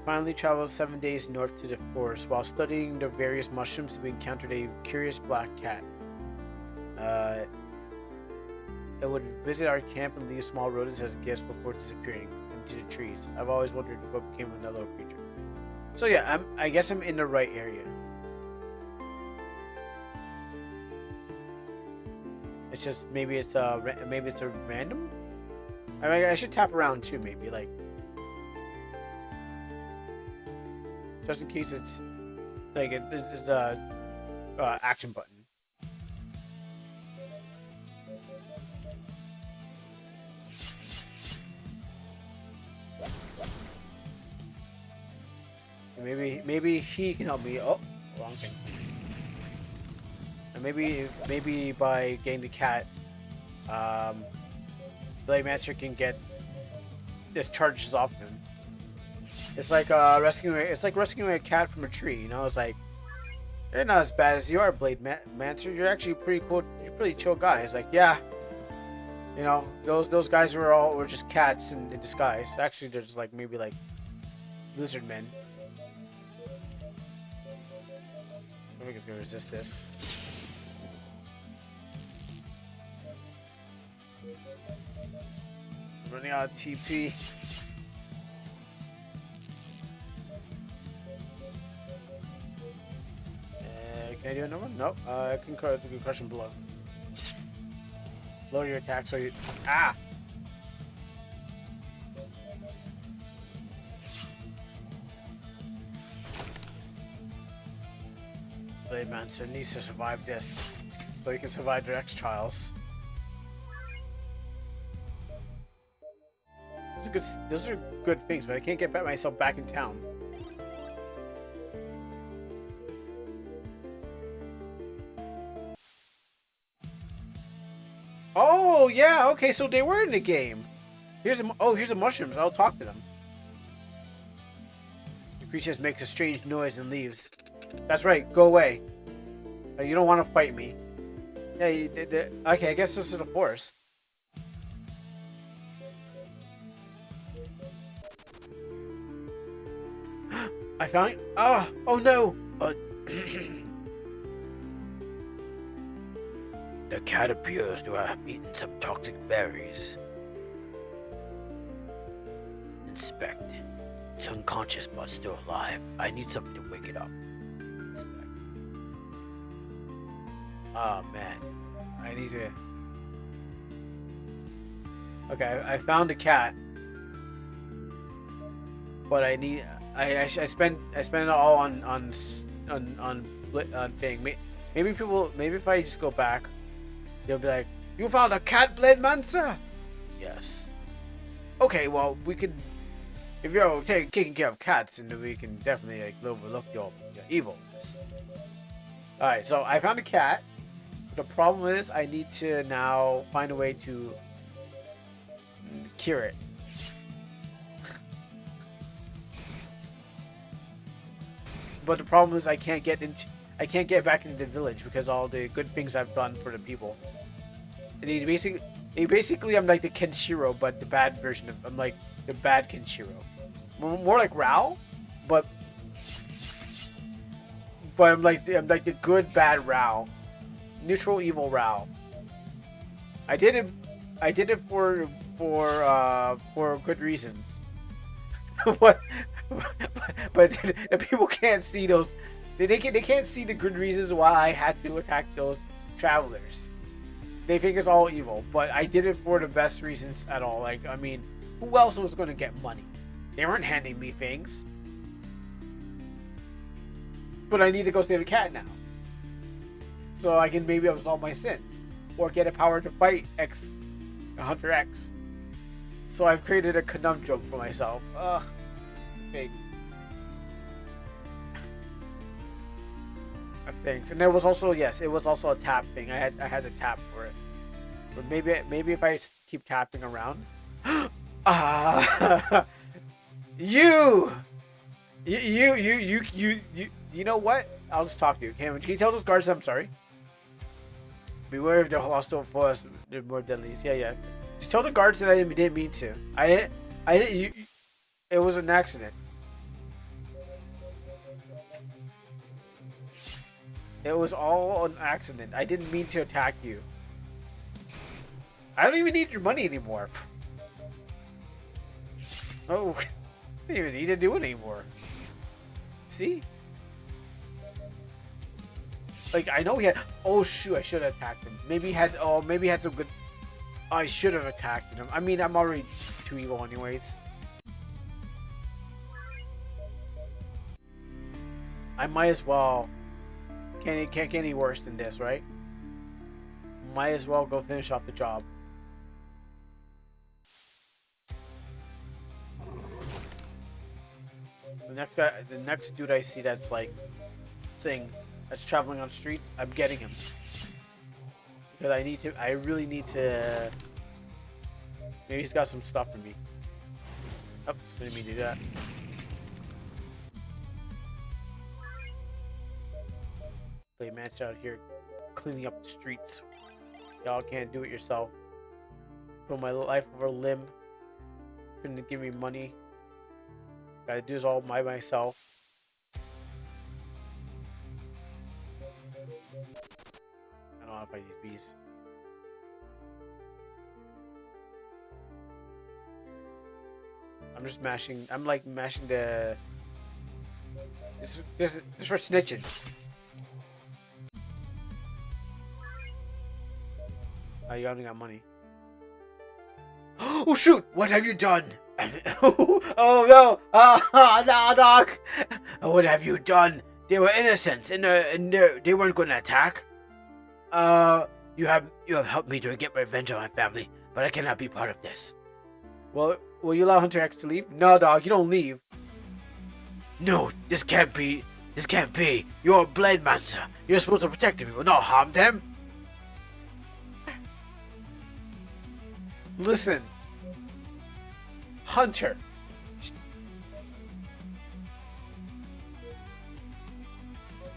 Finally traveled 7 days north to the forest. While studying the various mushrooms, we encountered a curious black cat. It would visit our camp and leave small rodents as gifts before disappearing into the trees. I've always wondered what became of that little creature. So yeah, I guess I'm in the right area. It's just maybe it's a random. I mean, I should tap around too, maybe like just in case it's like it's a action button. Maybe he can help me. Oh, wrong thing. And maybe by getting the cat, Blade Master can get this charges off him. It's like rescuing a cat from a tree. You know, it's like you're not as bad as you are, Blade Master. You're actually pretty cool. You're a pretty chill guy. It's like, yeah, you know, those guys were just cats in disguise. Actually, they're just like maybe like lizard men. I think it's gonna resist this. I'm running out of TP. Can I do another one? Nope. I can crush him below. Lower your attack so you. Ah! Blade Master needs to survive this so he can survive the next trials. Those are good things, but I can't get myself back in town. Oh yeah, okay, so they were in the game. Here's the mushrooms. I'll talk to them. The creature makes a strange noise and leaves. That's right. Go away. You don't want to fight me. Yeah. Okay, I guess this is the forest. I found. Oh no. The cat appears to have eaten some toxic berries. Inspect. It's unconscious but still alive. I need something to wake it up. Inspect. Oh man, I need to. Okay, I found a cat, but I need. I spent it all on thing. Maybe if I just go back, they'll be like, "You found a cat, Blade Mancer?" Yes. Okay, well we could. If you're taking care of cats, then we can definitely like overlook your evilness. All right, so I found a cat. The problem is I need to now find a way to cure it. But the problem is I can't get back into the village because all the good things I've done for the people. And Basically, I'm like the Kenshiro, but the bad version of. I'm like the bad Kenshiro. More like Rao, but I'm like the good bad Rao, neutral evil Rao. I did it. I did it for good reasons. What? But the people can't see those. They can't see the good reasons why I had to attack those travelers. They think it's all evil, but I did it for the best reasons at all. Like, I mean, who else was going to get money? They weren't handing me things. But I need to go save a cat now. So I can maybe absolve my sins. Or get a power to fight Hunter X. So I've created a conundrum for myself. Big. Thanks. And there was also, yes, it was also a tap thing. I had to tap for it. But maybe if I keep tapping around. You you know what? I'll just talk to you. Can you tell those guards I'm sorry? Beware of the hostile force. They're more deadly. Yeah. Just tell the guards that I didn't mean to. I didn't. It was an accident. It was all an accident. I didn't mean to attack you. I don't even need your money anymore. Oh, I don't even need to do it anymore. See? Like, I know he had... Oh, shoot, I should have attacked him. Maybe he had... Oh, maybe he had some good... Oh, I should have attacked him. I mean, I'm already too evil anyways. I might as well... Can't get any worse than this, right? Might as well go finish off the job. The next dude I see that's like saying that's traveling on streets, I'm getting him because I really need to. Maybe he's got some stuff for me. Oops, didn't mean to do that. Play man's out here cleaning up the streets. Y'all can't do it yourself. Put my life over a limb. Couldn't give me money. Gotta do this all by myself. I don't want to fight these bees. I'm just mashing. I'm like mashing the. This for snitching. Oh, you only got money. Oh shoot! What have you done? Oh no! No, Doc! What have you done? They were innocents, and they weren't going to attack. You have helped me to get revenge on my family, but I cannot be part of this. Well, will you allow Hunter X to leave? No, dog, you don't leave. No, this can't be. This can't be. You're a Blade Master. You're supposed to protect the people, not harm them. Listen, Hunter.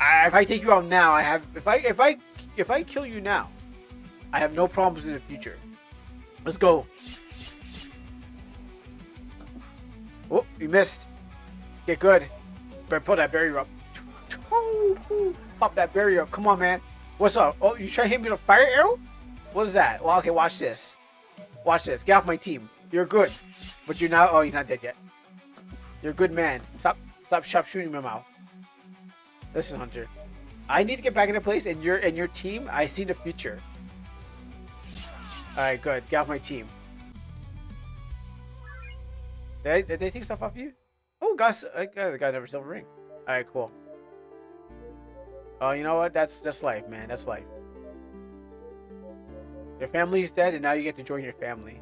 If I take you out now, I have. If I kill you now, I have no problems in the future. Let's go. Oh, you missed. Get good. Better pull that barrier up. Pop that barrier up. Come on, man. What's up? Oh, you trying to hit me with a fire arrow? What's that? Well, okay, watch this. Watch this. Get off my team. You're good. But you're not. Oh, he's not dead yet. You're a good man. Stop shooting my mouth. Listen, Hunter. I need to get back into place, and your team. I see the future. All right, good. Get off my team. Did they take stuff off you? Oh, I got another silver ring. All right, cool. Oh, you know what? That's life, man. That's life. Your family's dead, and now you get to join your family.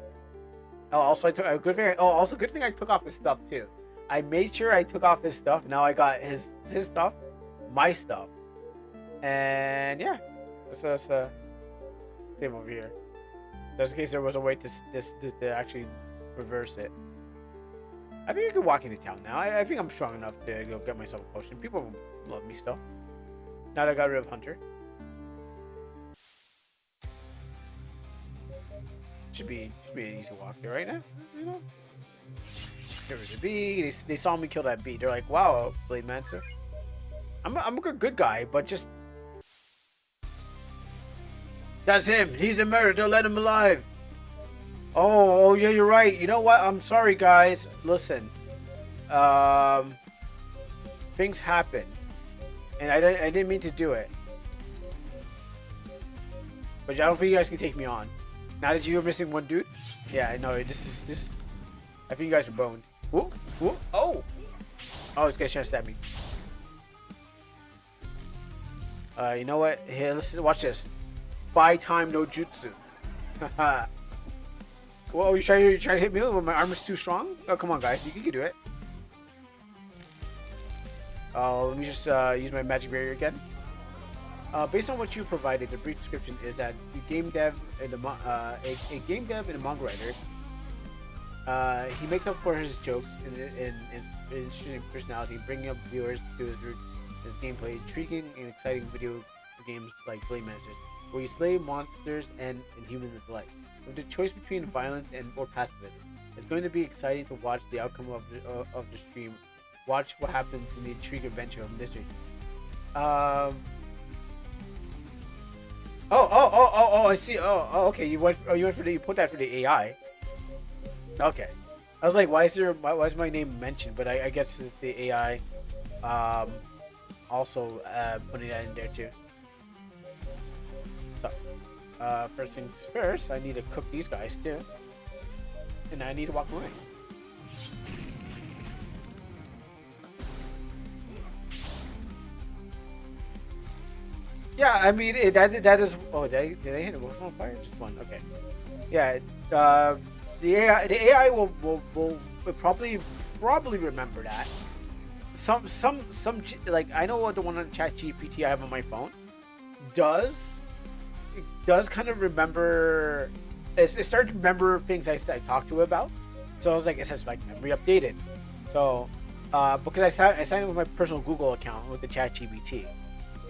Oh, also I took a good thing. Oh, also good thing I took off his stuff too. I made sure I took off his stuff. Now I got his stuff, my stuff, and yeah. Let's save over here. Just in case there was a way to actually reverse it. I think I could walk into town now. I think I'm strong enough to go get myself a potion. People love me still. Now that I got rid of Hunter. Should be an easy walk here right now. You know. There was a bee. They saw me kill that bee. They're like, wow, Blade Mancer. I'm a good guy, but just that's him. He's a murderer. Let him alive. Oh yeah, you're right. You know what? I'm sorry, guys. Listen, things happen, and I didn't mean to do it. But I don't think you guys can take me on. Now that you were missing one dude. Yeah, I know. This. I think you guys are boned. Whoa, whoa, oh! Oh, he's gonna chance at me. You know what? Here, let's watch this. Buy time no jutsu. Haha. Whoa, you trying to hit me when my armor's too strong? Oh, come on, guys. You can do it. Oh, let me just use my magic barrier again. Based on what you provided, the brief description is that a game dev and a manga writer. He makes up for his jokes in interesting personality, bringing up viewers to his gameplay, intriguing and exciting video games like Blade Masters, where you slay monsters and humans alike. With the choice between violence or pacifism, it's going to be exciting to watch the outcome of the stream. Watch what happens in the intriguing adventure of mystery. Oh! I see. Oh, okay. You went for you put that for the AI. Okay, I was like, why is my name mentioned? But I guess it's the AI, also putting that in there too. So, first things first, I need to cook these guys too, and I need to walk away. Yeah, I mean that is. Oh, did I hit it with on fire? Just one. Okay. Yeah. The AI will probably remember that. Some like I know what the one on ChatGPT I have on my phone does kind of remember. It started to remember things I talked to it about. So I was like, it says like memory updated. So because I signed in with my personal Google account with the ChatGPT.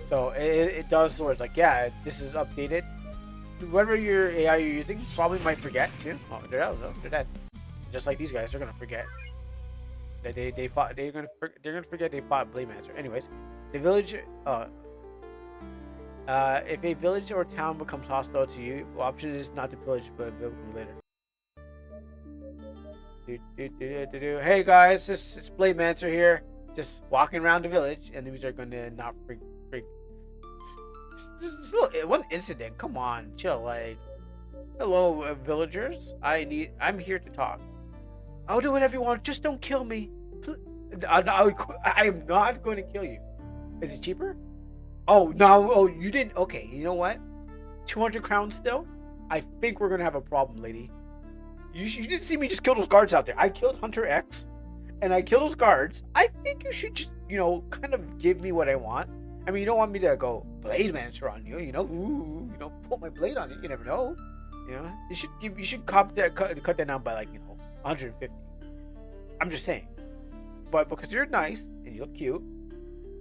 So it does sort of like, yeah, this is updated. Whatever your AI you're using probably might forget too. Oh, they're out though. They're dead. Just like these guys, they're gonna forget that they fought. They're gonna forget they fought Blade Mancer. Anyways, the village. If a village or town becomes hostile to you, the option is not to pillage, but build them later. Hey guys, it's Blade Mancer here. Just walking around the village, enemies are gonna not freak. Just one incident. Come on, chill. Like, hello, villagers. I'm here to talk. I'll do whatever you want. Just don't kill me. I am not going to kill you. Is it cheaper? Oh no. Oh, you didn't. Okay. You know what? 200 crowns still. I think we're gonna have a problem, lady. You didn't see me just kill those guards out there. I killed Hunter X, and I killed those guards. I think you should just, kind of give me what I want. I mean, you don't want me to go Blade Mancer on you, put my blade on you. You never know. You should cut that down by like 150. I'm just saying. But because you're nice and you look cute,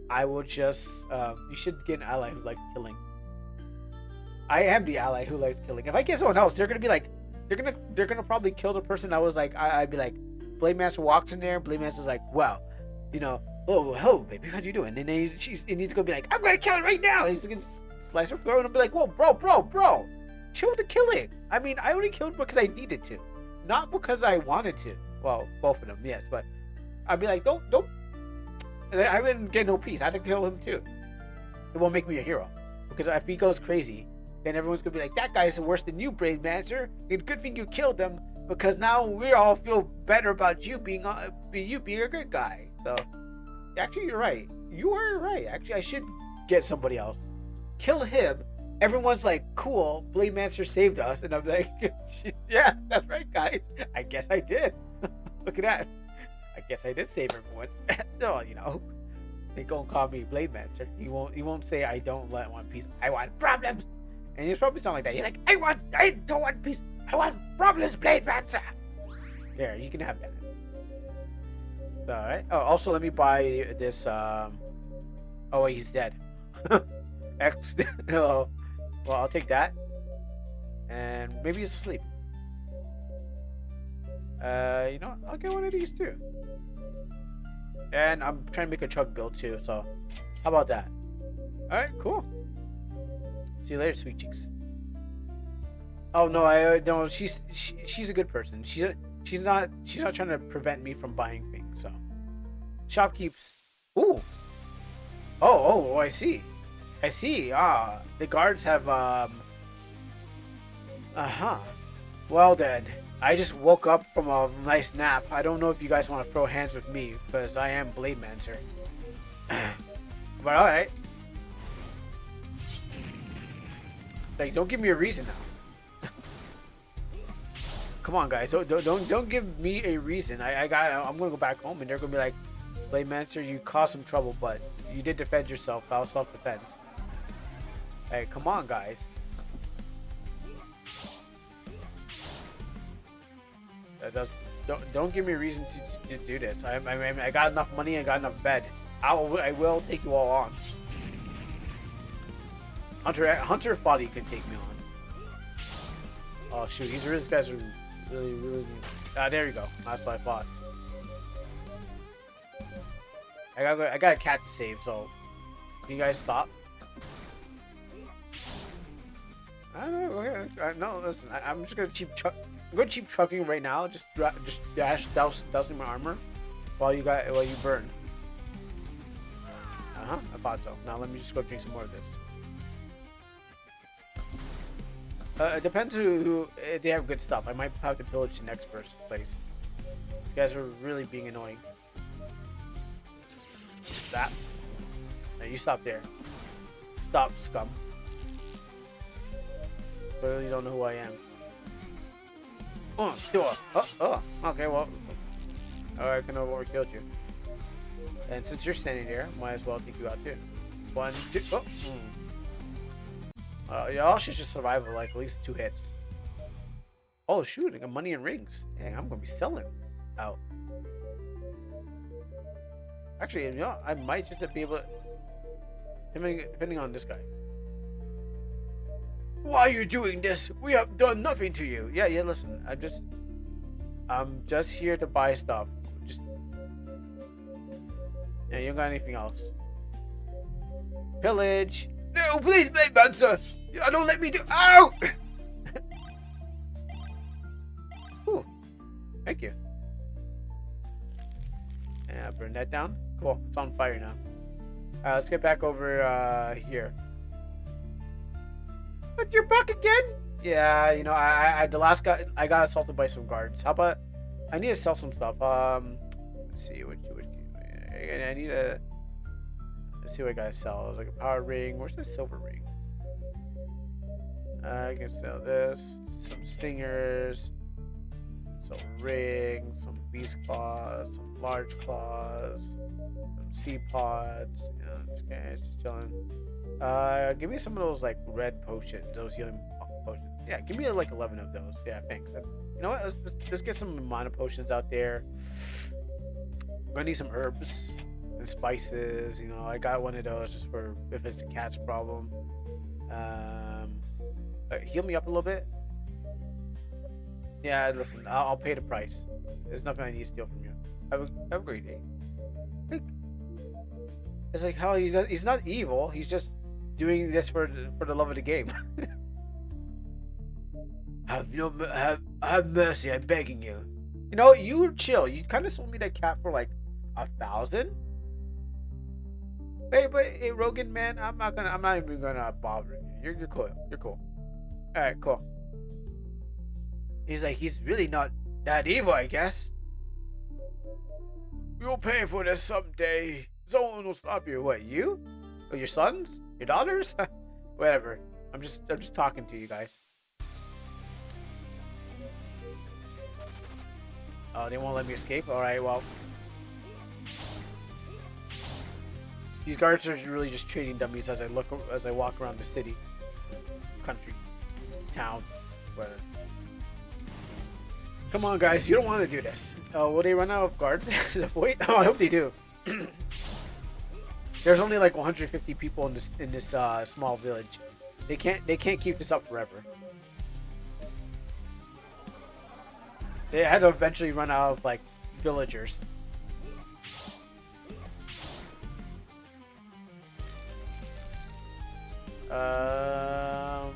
I will just you should get an ally who likes killing. I am the ally who likes killing. If I get someone else, they're gonna be like, they're gonna probably kill the person I was like. I'd be like, Blade Mancer walks in there. Blade Mancer's like, wow, oh, hello, baby, how you doing? And then he's gonna be like, I'm gonna kill it right now. And he's gonna slice her throat, and I'll be like, whoa, bro, chill the killing. I mean, I only killed because I needed to, not because I wanted to. Well, both of them, yes, but I'd be like, don't. And I wouldn't get no peace. I had to kill him too. It won't make me a hero, because if he goes crazy, then everyone's gonna be like, that guy's worse than you, Blade Mancer. Good thing you killed him, because now we all feel better about you being a good guy. So. Actually, you're right. You are right. Actually, I should get somebody else. Kill him. Everyone's like, cool, Blade Mancer saved us. And I'm like, yeah, that's right, guys. I guess I did. Look at that. I guess I did save everyone. No, they gonna call me Blade Mancer. He won't say I don't want peace. I want problems. And you probably sound like that. You're like, I don't want peace. I want problems, Blade Mancer. There, you can have that. Alright. Oh, also let me buy this. Oh wait, he's dead. X. Hello. Well, I'll take that. And maybe he's asleep. You know what? I'll get one of these too. And I'm trying to make a truck build too, so how about that? Alright, cool. See you later, sweet cheeks. Oh no, no, she's a good person. She's not trying to prevent me from buying things, so. Shop keeps. Ooh. Oh, I see. I see. Ah, the guards have uh-huh. Well then, I just woke up from a nice nap. I don't know if you guys want to throw hands with me, because I am Blade Mancer. But alright. Like, don't give me a reason now. Come on, guys. Don't give me a reason. I'm gonna go back home and they're gonna be like, Blade Mancer, you caused some trouble, but you did defend yourself. That was self-defense. Hey, come on, guys. Don't give me a reason to do this. I got enough money and got enough bed. I will take you all on. Hunter thought he could take me on. Oh shoot, these guys are really. Ah, there you go. That's what I thought. I got a cat to save, so can you guys stop? I don't know. Okay. No, listen. I'm just gonna I'm gonna keep trucking right now. Just dash dousing my armor while you burn. I thought so. Now let me just go drink some more of this. It depends who if they have good stuff. I might have to pillage the next person's place. You guys are really being annoying. That. No, you stop there. Stop, scum. Clearly you don't know who I am. Oh, sure. Okay, well. I can have overkilled you. And since you're standing there, might as well take you out too. 1, 2. Y'all should just survive with like at least 2 hits. Oh shoot, I got money and rings. Dang, I'm gonna be selling out. Actually, you know, I might just be able to, depending on this guy. Why are you doing this? We have done nothing to you. Yeah, listen, I'm just here to buy stuff. Yeah, you don't got anything else. Pillage. No, please, Blade Mancer. Don't let me do. Ow! Ooh, thank you. Yeah, burn that down. Cool, it's on fire now. Let's get back over here. But you're back again? Yeah, you know, I the last guy I got assaulted by some guards. How about I need to sell some stuff. Let's see what I need to. Let's see what I gotta sell. There's like a power ring. Where's the silver ring? I can sell this. Some stingers. Some rings. Some beast claws. Some large claws. Some sea pods. You know, it's okay. It's just chilling. Give me some of those like red potions. Those healing potions. Yeah, give me like 11 of those. Yeah, thanks. You know what? Let's get some mana potions out there. I'm gonna need some herbs and spices. You know, I got one of those just for if it's a cat's problem. Heal me up a little bit. Yeah, listen, I'll pay the price. There's nothing I need to steal from you. Have a great day. It's like how he's not evil. He's just doing this for the love of the game. Have mercy! I'm begging you. You know, you chill. You kind of sold me that cat for like 1,000. But hey, Rogan man, I'm not even gonna bother you. You're cool. You're cool. All right, cool. He's like, he's really not that evil, I guess. You'll pay for this someday. Someone will stop you. What, you? Or your sons? Your daughters? Whatever. I'm just talking to you guys. Oh, they won't let me escape? Alright, well. These guards are really just trading dummies as I walk around the city. Country. Town. Whatever. Come on, guys. You don't want to do this. Will they run out of guards? Wait. Oh, I hope they do. There's only like 150 people in this small village. They can't keep this up forever. They had to eventually run out of like villagers. Let's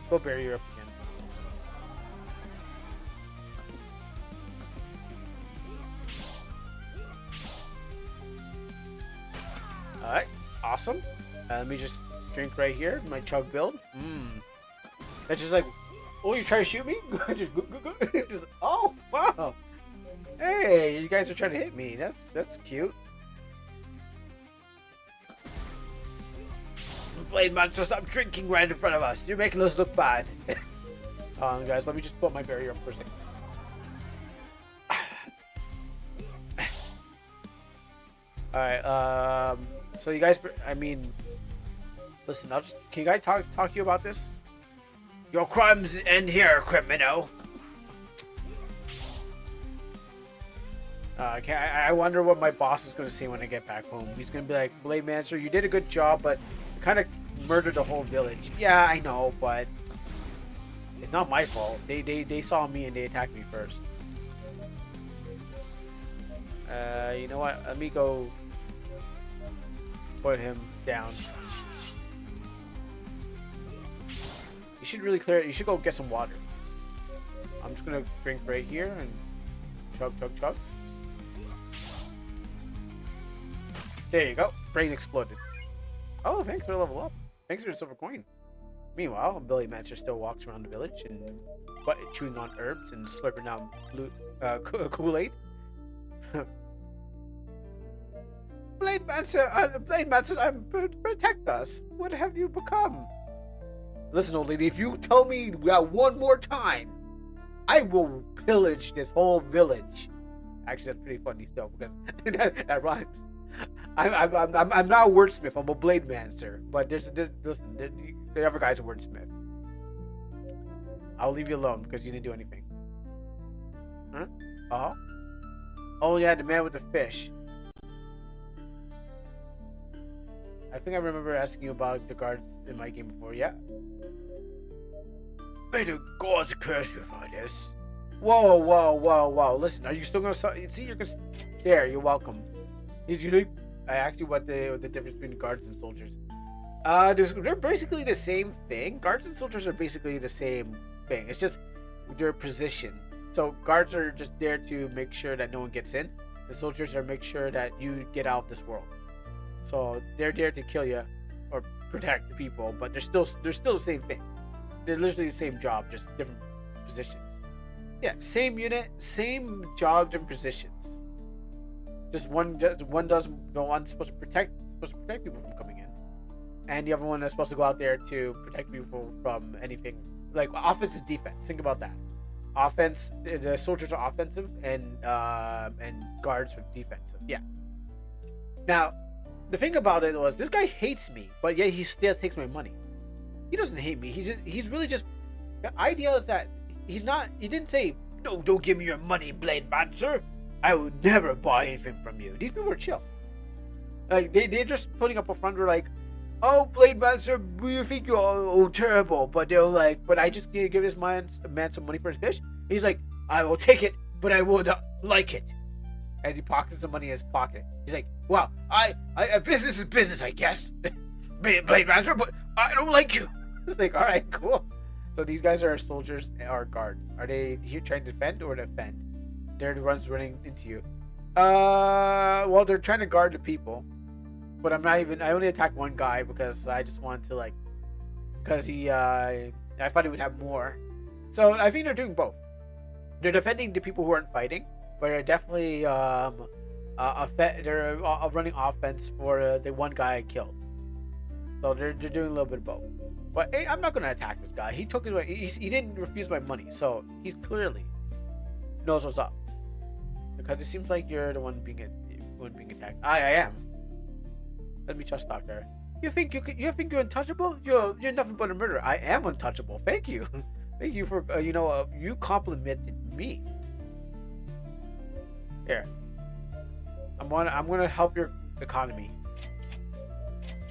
go barrier up again. All right, awesome. Let me just drink right here. My chug build. That's just like, oh, you trying to shoot me? Just, oh, wow. Hey, you guys are trying to hit me. That's cute. Blade monster, stop drinking right in front of us. You're making us look bad. Hold on, guys. Let me just put my barrier up for a second. All right. So you guys, I mean, listen. Can you guys talk to you about this? Your crimes end here, criminal. I wonder what my boss is going to say when I get back home. He's going to be like, Blade Mancer, you did a good job, but you kind of murdered the whole village. Yeah, I know, but it's not my fault. They saw me and they attacked me first. You know what? Let me go put him down. You should really clear it. You should go get some water. I'm just going to drink right here and chug, chug, chug. There you go. Brain exploded. Oh, thanks for the level up. Thanks for the silver coin. Meanwhile, Billy Mancher still walks around the village and chewing on herbs and slurping down Kool-Aid. Blade Mancer, protect us. What have you become? Listen, old lady, if you tell me that one more time, I will pillage this whole village. Actually, that's pretty funny still because that rhymes. I'm not a wordsmith. I'm a blade mancer. But listen, the other guy's a wordsmith. I'll leave you alone because you didn't do anything. Huh? Oh yeah, the man with the fish. I think I remember asking you about the guards in my game before. Yeah. May the gods curse you for this. Whoa. Listen, are you still gonna see? You're gonna. There, you're welcome. He's unique. I asked you what the difference between guards and soldiers. They're basically the same thing. Guards and soldiers are basically the same thing. It's just their position. So guards are just there to make sure that no one gets in. The soldiers are make sure that you get out of this world. So they're there to kill you or protect the people, but they're still the same thing. They're literally the same job, just different positions. Yeah, same unit, same job, different positions. Just one does the one's supposed to protect people from coming in, and the other one is supposed to go out there to protect people from anything like offense and defense. Think about that. Offense, the soldiers are offensive, and guards are defensive. Yeah. Now, the thing about it was this guy hates me, but yet he still takes my money. He doesn't hate me. He's really just. The idea is that he didn't say, no, don't give me your money, Blade Mancer. I will never buy anything from you. These people are chill. Like they're just putting up a front. They're like, oh, Blade Mancer, we think you're terrible. But they're like, but I just give this man some money for his fish. He's like, I will take it, but I will not like it. As he pockets the money in his pocket, he's like, well, I business is business, I guess. Blade Mancer, but I don't like you. It's like, all right, cool. So these guys are soldiers or guards. Are they here trying to defend or defend? They're the ones running into you. Well, they're trying to guard the people, but I only attacked one guy because I just wanted to because I thought he would have more. So I think they're doing both. They're defending the people who aren't fighting, but they're definitely they're running offense for the one guy I killed. So they're doing a little bit of both. But hey, I'm not gonna attack this guy. He took it away. He didn't refuse my money, so he's clearly knows what's up. Because it seems like you're the one being attacked. I am. Let me just talk there. You think you're untouchable? You're nothing but a murderer. I am untouchable. Thank you. Thank you for you complimented me. Here. I'm gonna help your economy.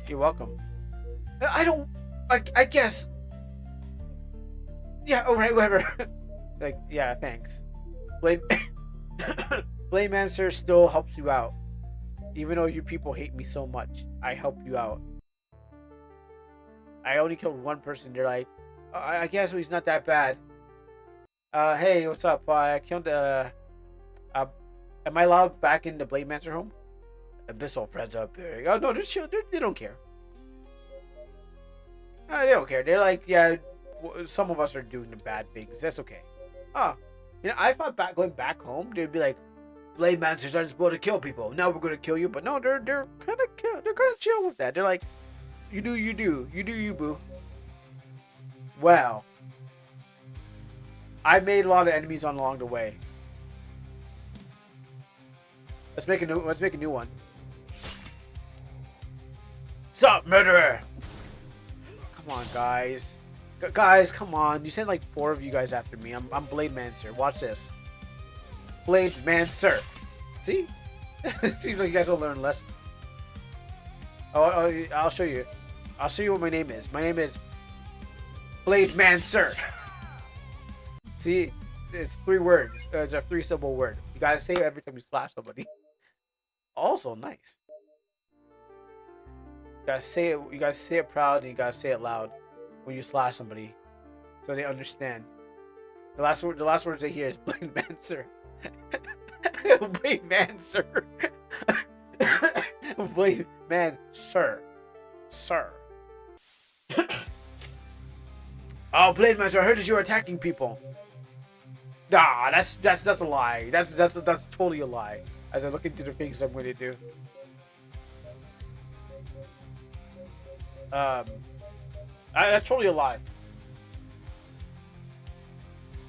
You're welcome. I guess. Yeah, alright, whatever. Like, yeah, thanks. Blade Blade Mancer still helps you out. Even though you people hate me so much, I help you out. I only killed one person. They're like, I guess he's not that bad. Hey, what's up? I killed am I allowed back in the Blade Mancer home? Abyssal friends up here. Oh no, they're chill. They don't care. They don't care. They're like, yeah, some of us are doing the bad things. That's okay. Oh, I thought going back home, they'd be like, Blade Mancers are supposed to kill people. Now we're gonna kill you, but no, they're kind of chill with that. They're like, you do you, boo. Well, I made a lot of enemies along the way. Let's make a new one. Sup, murderer? Come on, guys. Guys, come on. You sent like 4 of you guys after me. I'm Blade Mancer. Watch this. Blade Mancer. See? It seems like you guys will learn less. Oh, I'll show you. I'll show you what my name is. My name is Blade Mancer. See? It's 3 words. It's a 3-syllable word. You guys say it every time you slash somebody. Also nice. You guys say it proud, and you guys say it loud when you slash somebody, so they understand. The last words they hear is Blade Mancer. Blade Mancer. Blade Mancer. Sir. Oh, Blade Mancer, I heard that you were attacking people. Nah, that's a lie. That's totally a lie. As I look into the things I'm going to do. That's totally a lie.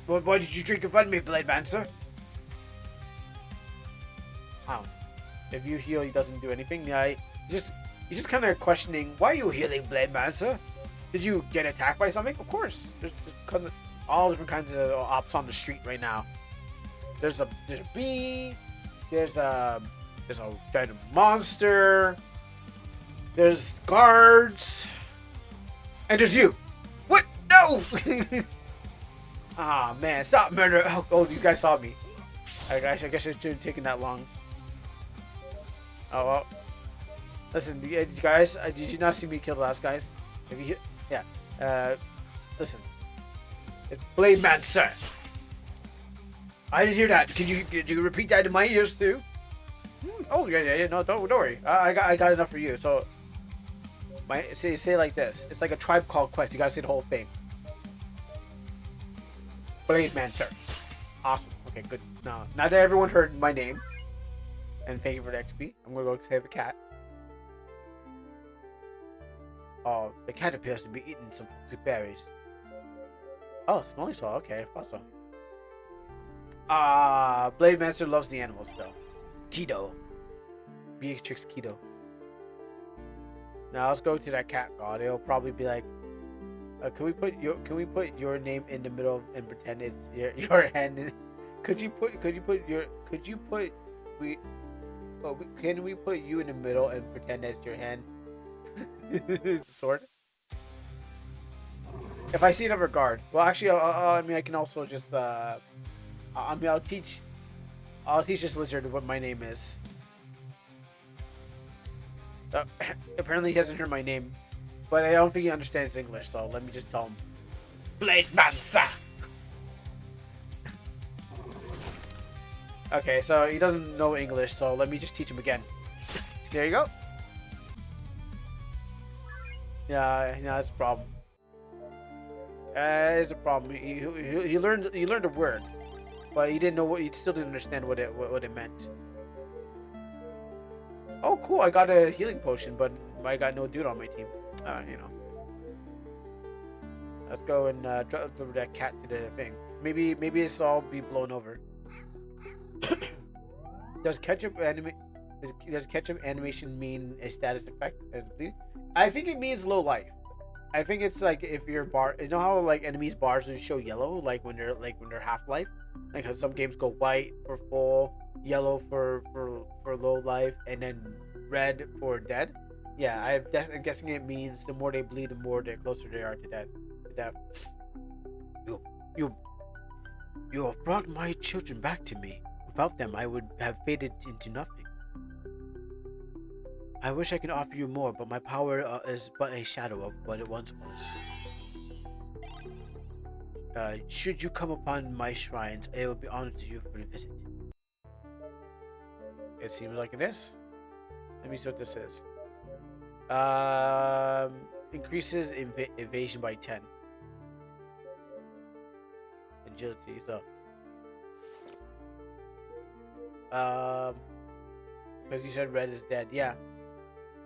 Why did you drink in front of me, Blade Mancer? Oh. If you heal, he doesn't do anything. Yeah, he's just kind of questioning, why are you healing, Blade Mancer? Did you get attacked by something? Of course. There's all different kinds of ops on the street right now. There's a bee. There's a giant monster. There's guards. And there's you. What? No! Ah, man. Stop murder. Oh, these guys saw me. I guess it shouldn't have taken that long. Oh, well. Listen, you guys, did you not see me kill the last guys? Have you yeah. Listen. It's Blade Mancer. I didn't hear that. Could you repeat that in my ears too? Oh yeah. No, don't worry. I got enough for you. So, say like this. It's like a Tribe Called Quest. You gotta say the whole thing. Blade Mancer. Awesome. Okay, good. Now that everyone heard my name, and thank you for the XP, I'm gonna go save a cat. Oh, the cat appears to be eating some berries. Oh, smelly saw. Okay, I thought so. Blade Mancer loves the animals though. Keto. Beatrix Keto. Now let's go to that cat god. It'll probably be like, can we put your name in the middle and pretend it's your hand? Can we put you in the middle and pretend that's your hand? Sword. If I see another guard, well, actually, I mean, I can also just I'll teach this lizard what my name is. Apparently he hasn't heard my name, but I don't think he understands English, so let me just tell him. Blade Mancer! Okay, so he doesn't know English, so let me just teach him again. There you go. Yeah, that's a problem. It's a problem. He learned a word, but he still didn't understand what it meant. Oh, cool! I got a healing potion, but I got no dude on my team. Let's go and deliver that cat to the thing. Maybe it's all be blown over. Does ketchup animation mean a status effect? I think it means low life. I think it's like if your bar, you know how like enemies bars will show yellow, like when they're half life, like how some games go white for full, yellow for low life, and then red for dead. Yeah, I'm guessing it means the more they bleed, the closer they are to death. You have brought my children back to me. Without them, I would have faded into nothing. I wish I could offer you more, but my power is but a shadow of what it once was. Should you come upon my shrines, it will be honored to you for the visit. It seems like it is. Let me see what this is. Increases evasion by 10. Agility, so. Because you said red is dead, yeah.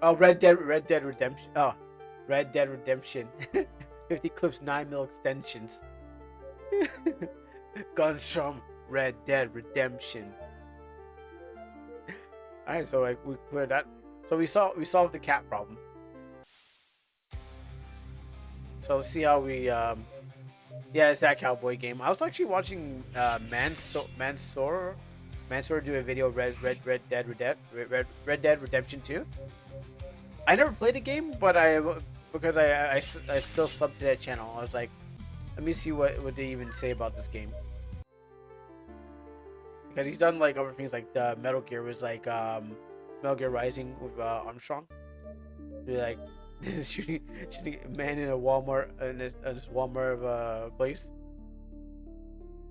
Oh, Red Dead Redemption. Oh, Red Dead Redemption. 50 clips, 9mm extensions. Guns from Red Dead Redemption. Alright, so like we cleared that. So we solved the cat problem. So let's see how we yeah, it's that cowboy game. I was actually watching Mansoor do a video Red Dead Redemption 2. I never played the game, but because I still subbed to that channel. I was like, let me see what they even say about this game. Because he's done like other things like the Metal Gear was like Metal Gear Rising with Armstrong. Be like shooting a man in a Walmart in this Walmart place.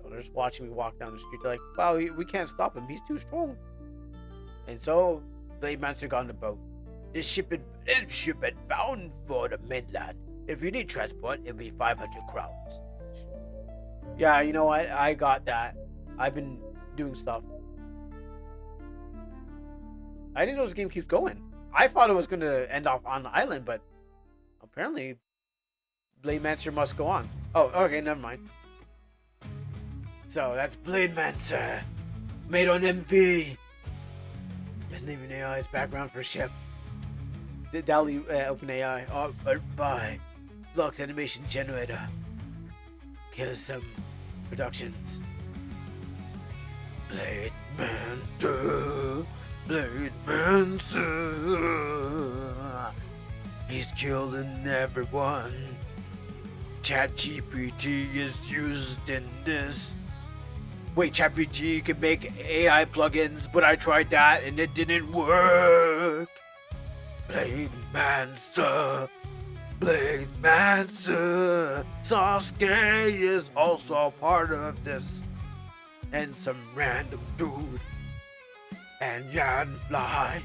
So they're just watching me walk down the street. They're like, wow, we can't stop him. He's too strong. And so Blade Mancer got on the boat. This ship is bound for the mainland. If you need transport, it'll be 500 crowns. Yeah, you know what? I got that. I've been doing stuff. I didn't know this game keeps going. I thought it was going to end off on the island, but apparently Blade Mancer must go on. Oh, okay, never mind. So that's Blade Mancer, made on MV. Doesn't even AI's background for ship. The DALL-E OpenAI by Flux Animation Generator. Here's some productions. Blade Mancer, Blade Mancer. He's killing everyone. ChatGPT is used in this. Wait, ChatGPT can make AI plugins, but I tried that and it didn't work. Blade Mancer, Blade Mancer. Sasuke is also part of this. And some random dude. And Yan Fly.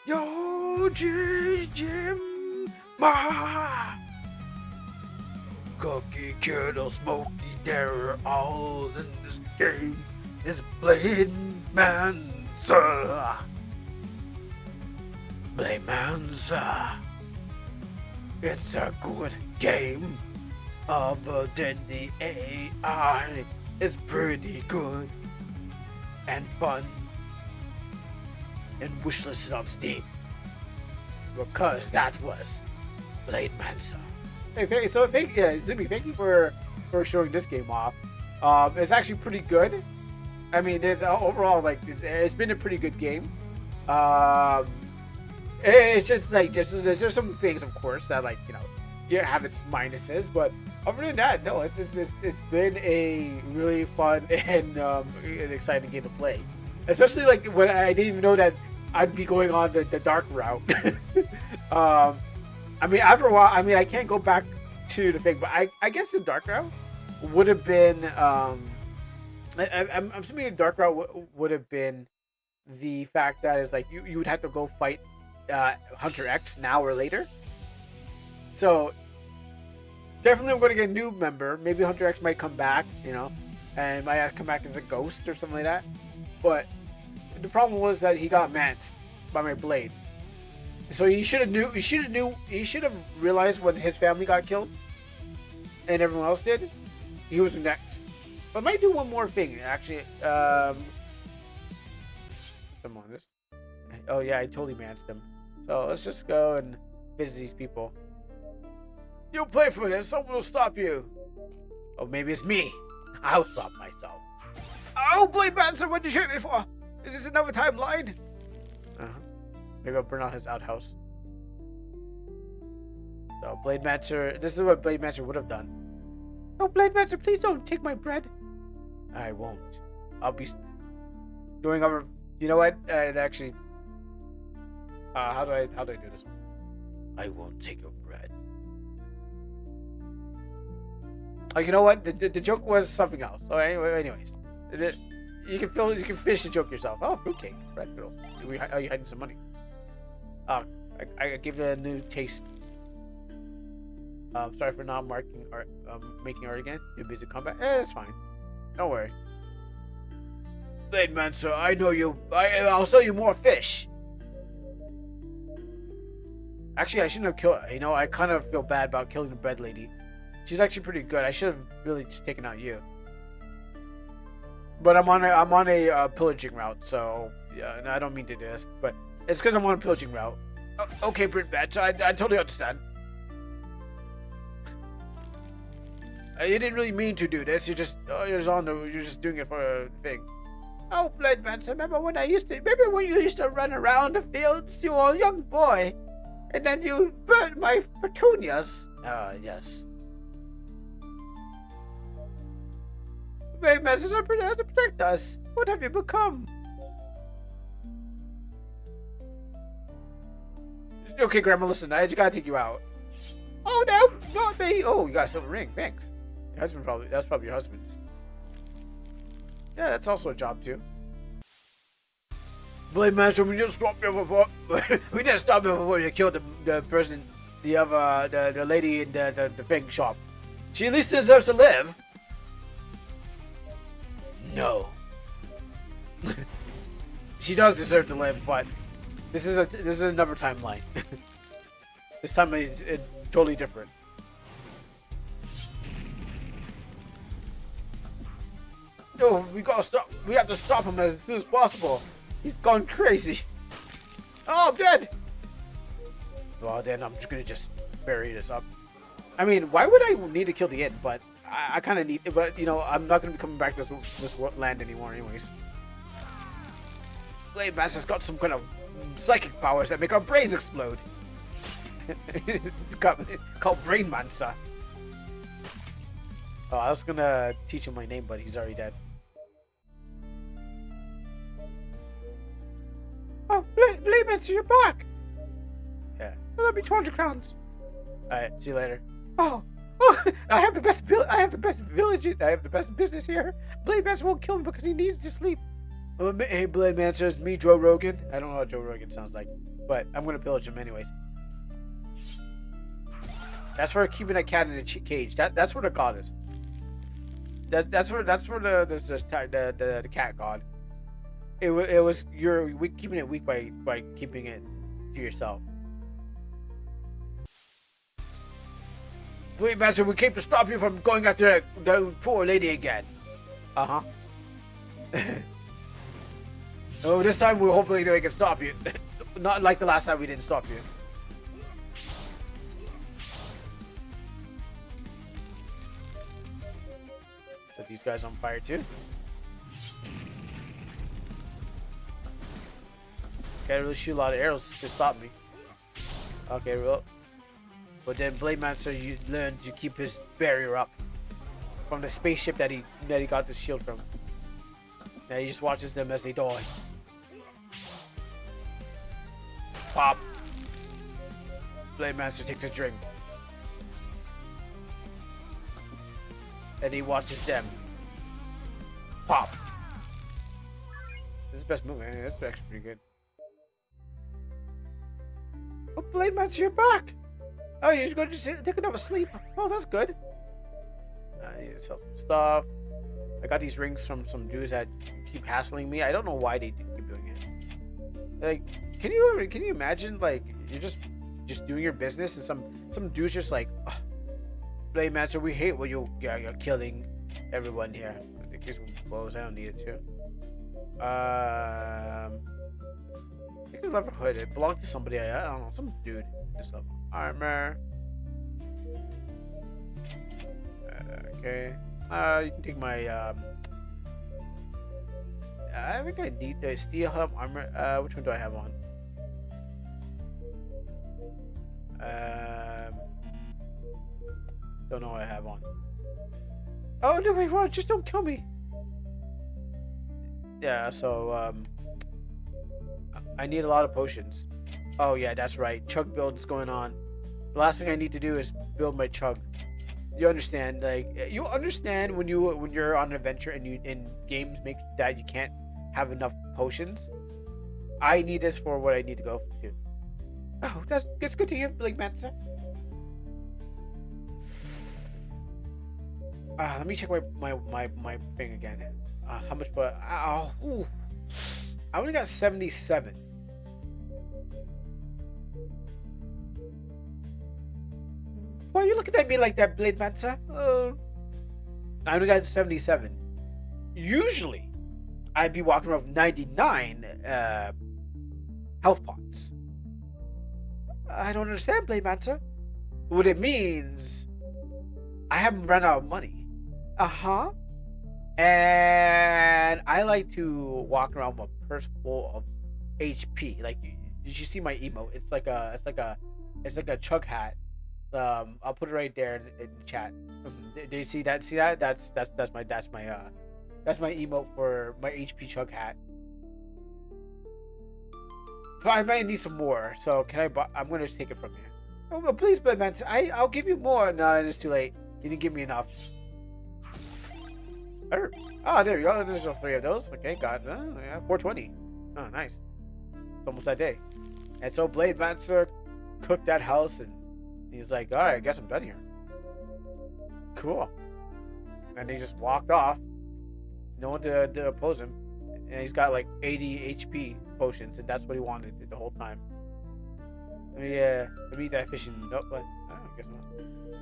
Yo, Jim, Ma. Cookie, Kettle, Smokey, they're all in this game. It's Blade Mancer. Blade Mancer. It's a good game. Other than the AI, it's pretty good and fun. And wishlisted on Steam. Because that was Blade Mancer. Okay, so thank you for showing this game off. It's actually pretty good. I mean, it's overall like it's been a pretty good game. It's just like there's just some things, of course, that like have its minuses, but other than that, no, it's been a really fun and an exciting game to play. Especially like when I didn't even know that I'd be going on the dark route. I mean, after a while, I mean, I can't go back to the thing, but I guess the dark route would have been. I'm assuming the dark route would have been the fact that it's like you would have to go fight Hunter X now or later. So definitely, I'm going to get a new member. Maybe Hunter X might come back, and might come back as a ghost or something like that. But the problem was that he got manced by my blade. So he should have realized when his family got killed and everyone else did, he was next. But I might do one more thing actually. Some on this. Oh yeah, I totally manced him. So let's just go and visit these people. You'll pay for this, someone will stop you. Oh, maybe it's me. I'll stop myself. Oh, Blade Mancer, what did you hit me for? Is this another timeline? Maybe I'll burn out his outhouse. So, Blade Mancer, this is what Blade Mancer would have done. Oh, Blade Mancer, please don't take my bread. I won't. I'll be doing over. You know what? Actually, how do I do this? I won't take your bread. Oh, you know what? The joke was something else. So anyways, you can finish the joke yourself. Oh, fruitcake, bread girls. Are you hiding some money? I give it a new taste. Sorry for not marking art, making art again. Too busy combat. It's fine. Don't worry. Blade man, sir, I know you. I'll sell you more fish. Actually, I shouldn't have killed. You know, I kind of feel bad about killing the bread lady. She's actually pretty good. I should have really just taken out you. But I'm on a pillaging route, so yeah. And I don't mean to do this, but it's because I'm on a pillaging route. Okay, Brit Batch, I totally understand. You didn't really mean to do this. You're just doing it for a thing. Oh, Blade Mancer, remember when you used to run around the fields? You were a young boy, and then you burned my petunias. Yes. Blade Mancers are there to protect us. What have you become? Okay, Grandma, listen, I just gotta take you out. Oh no, not me. Oh, you got a silver ring. Thanks. Your husband that's probably your husband's. Yeah, that's also a job too. Blade Master, we just stopped you before. We didn't stop you before you killed the person, the lady in the thing shop. She at least deserves to live. No. She does deserve to live, but this is another timeline. This time is totally different. No, we gotta stop. We have to stop him as soon as possible. He's gone crazy. Oh, I'm dead. Well, then I'm just gonna bury this up. I mean, why would I need to kill the inn? But I kind of need. But you know, I'm not gonna be coming back to this land anymore, anyways. Blade Master's got some kind of psychic powers that make our brains explode. It's called Brain Mancer. Oh, I was gonna teach him my name, but he's already dead. Oh, Blade Mancer, you're back! Yeah. That'll be 200 crowns. Alright, see you later. Oh, I have the best village. I have the best business here. Blade Mancer won't kill me because he needs to sleep. Hey, Blade Mancer, it's me, Joe Rogan. I don't know what Joe Rogan sounds like, but I'm gonna pillage him anyways. That's for keeping a cat in a cage. That's where the god is. That's where the cat god. It was you're keeping it weak by keeping it to yourself. Blade Master, we came to stop you from going after the poor lady again. Uh huh. So this time we hopefully we can stop you. Not like the last time we didn't stop you. Set these guys on fire too. Gotta really shoot a lot of arrows to stop me. Okay, well. But then Blade Mancer learned to keep his barrier up from the spaceship that he got the shield from. Now he just watches them as they die. Pop. Blade Mancer takes a drink. And he watches them. Pop. This is the best movie. That's actually pretty good. Oh, Blade Mancer, you're back! Oh, you're going to take another sleep. Oh, that's good. I need to sell some stuff. I got these rings from some dudes that keep hassling me. I don't know why they keep doing it. Like, can you imagine, like, you're just doing your business and some dude's just like, oh, Blade Mancer, we hate when you're killing everyone here. I think these clothes. I don't need it too. I think it's leather hood. It belonged to somebody. I don't know, some dude. Just level armor. Okay. You can take my. I think I need the steel helm armor. Which one do I have on? Don't know what I have on. Oh no! Wait, just don't kill me. Yeah, so I need a lot of potions. Oh yeah, that's right. Chug build is going on. The last thing I need to do is build my chug. You understand? Like you understand when you're on an adventure and you in games make that you can't have enough potions. I need this for what I need to go to. Oh, that's good to hear, Blake Manson. Let me check my thing again. How much? But I only got 77. Why are you looking at me like that, Blade Mansa? I only got 77. Usually, I'd be walking around with 99 health pots. I don't understand, Blade Mansa. What it means, I haven't run out of money. Uh huh. And I like to walk around with a purse full of HP. Like, did you see my emote? It's like a chug hat. I'll put it right there in the chat. Do you see that? See that? That's my emote for my HP chug hat. But I might need some more. So can I buy? I'm gonna just take it from you. Oh, but please, man. I'll give you more. No, it's too late. You didn't give me enough. Herbs. Oh, there you go. There's 3 of those. Okay, got it. Yeah, 420. Oh, nice. It's almost that day. And so Blade Mancer cooked that house, and he's like, all right, I guess I'm done here. Cool. And he just walked off. No one to oppose him. And he's got like 80 HP potions, and that's what he wanted the whole time. Let me eat that fish and nope, but I guess not.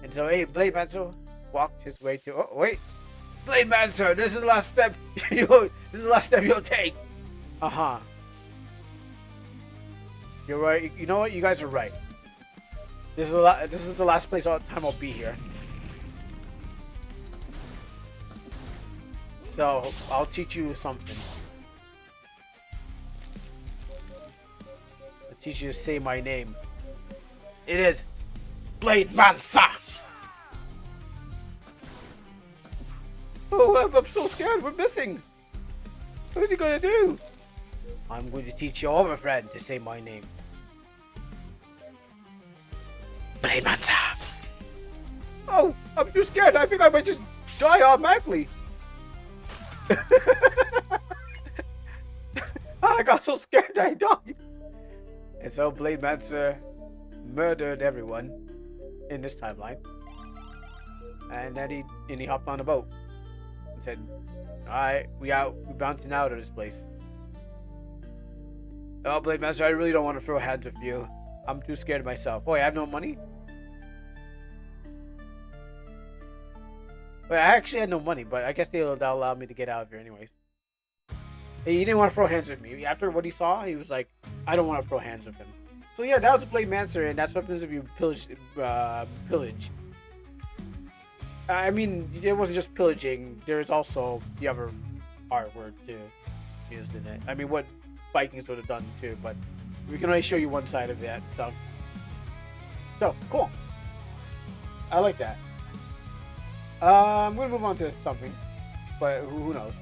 And so, hey, Blade Mancer walked his way to. Oh, wait. Blade Mancer, this is the last step. This is the last step you'll take. You're right. You know what? You guys are right. This is the last place all the time I'll be here. So I'll teach you something. I'll teach you to say my name. It is Blade Mancer. Oh, I'm so scared. We're missing. What is he gonna do? I'm going to teach your other friend to say my name. Blade Mancer. Oh, I'm too scared. I think I might just die automatically. I got so scared that I died. And so Blade Mancer murdered everyone in this timeline. And then he hopped on a boat. Said, alright, we bouncing out of this place. Oh, Blade Master, I really don't want to throw hands with you. I'm too scared of myself. Oh, I have no money? Wait, I actually had no money, but I guess they'll allow me to get out of here anyways. He didn't want to throw hands with me. After what he saw, he was like, I don't want to throw hands with him. So yeah, that was Blade Mancer, and that's what happens if you pillage. I mean, it wasn't just pillaging. There's also the other artwork too used in it. I mean, what Vikings would have done too, but we can only show you one side of that. So cool. I like that. I'm gonna move on to something, but who knows?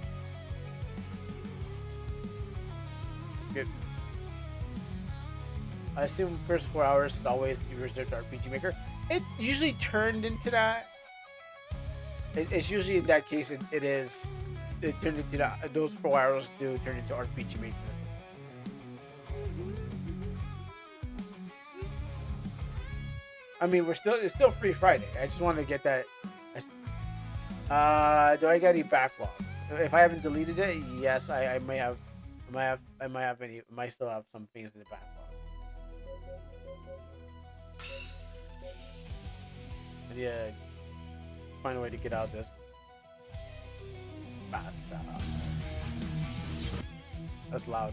Good. I assume first 4 hours is always reserved to RPG Maker. It usually turned into that. It's usually in that case. It turned into that. Those 4 hours do turn into RPG Maker. I mean, it's still free Friday. I just wanted to get that. Do I got any backlogs? If I haven't deleted it, yes, I might have. I might still have some things in the backlog. But yeah, find a way to get out of this. That's loud.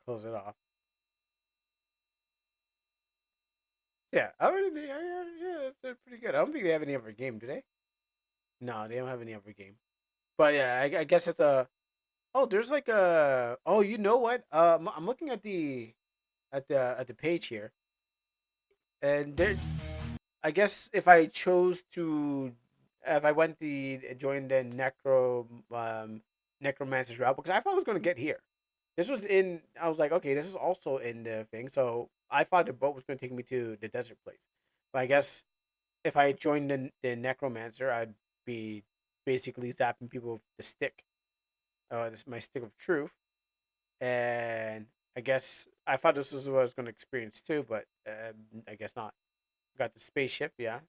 Close it off. Yeah, they're pretty good. I don't think they have any other game, do they? No, they don't have any other game. But yeah, I guess it's a. Oh, there's like a. Oh, you know what? I'm looking at the page here, And there, I guess if I went to join the necromancer's route, because I thought I was gonna get here. This was in. I was like, okay, this is also in the thing. So I thought the boat was gonna take me to the desert place. But I guess if I joined the necromancer, I'd be basically zapping people with the stick. This my stick of truth, and I guess I thought this was what I was gonna experience too, but I guess not. Got the spaceship, yeah,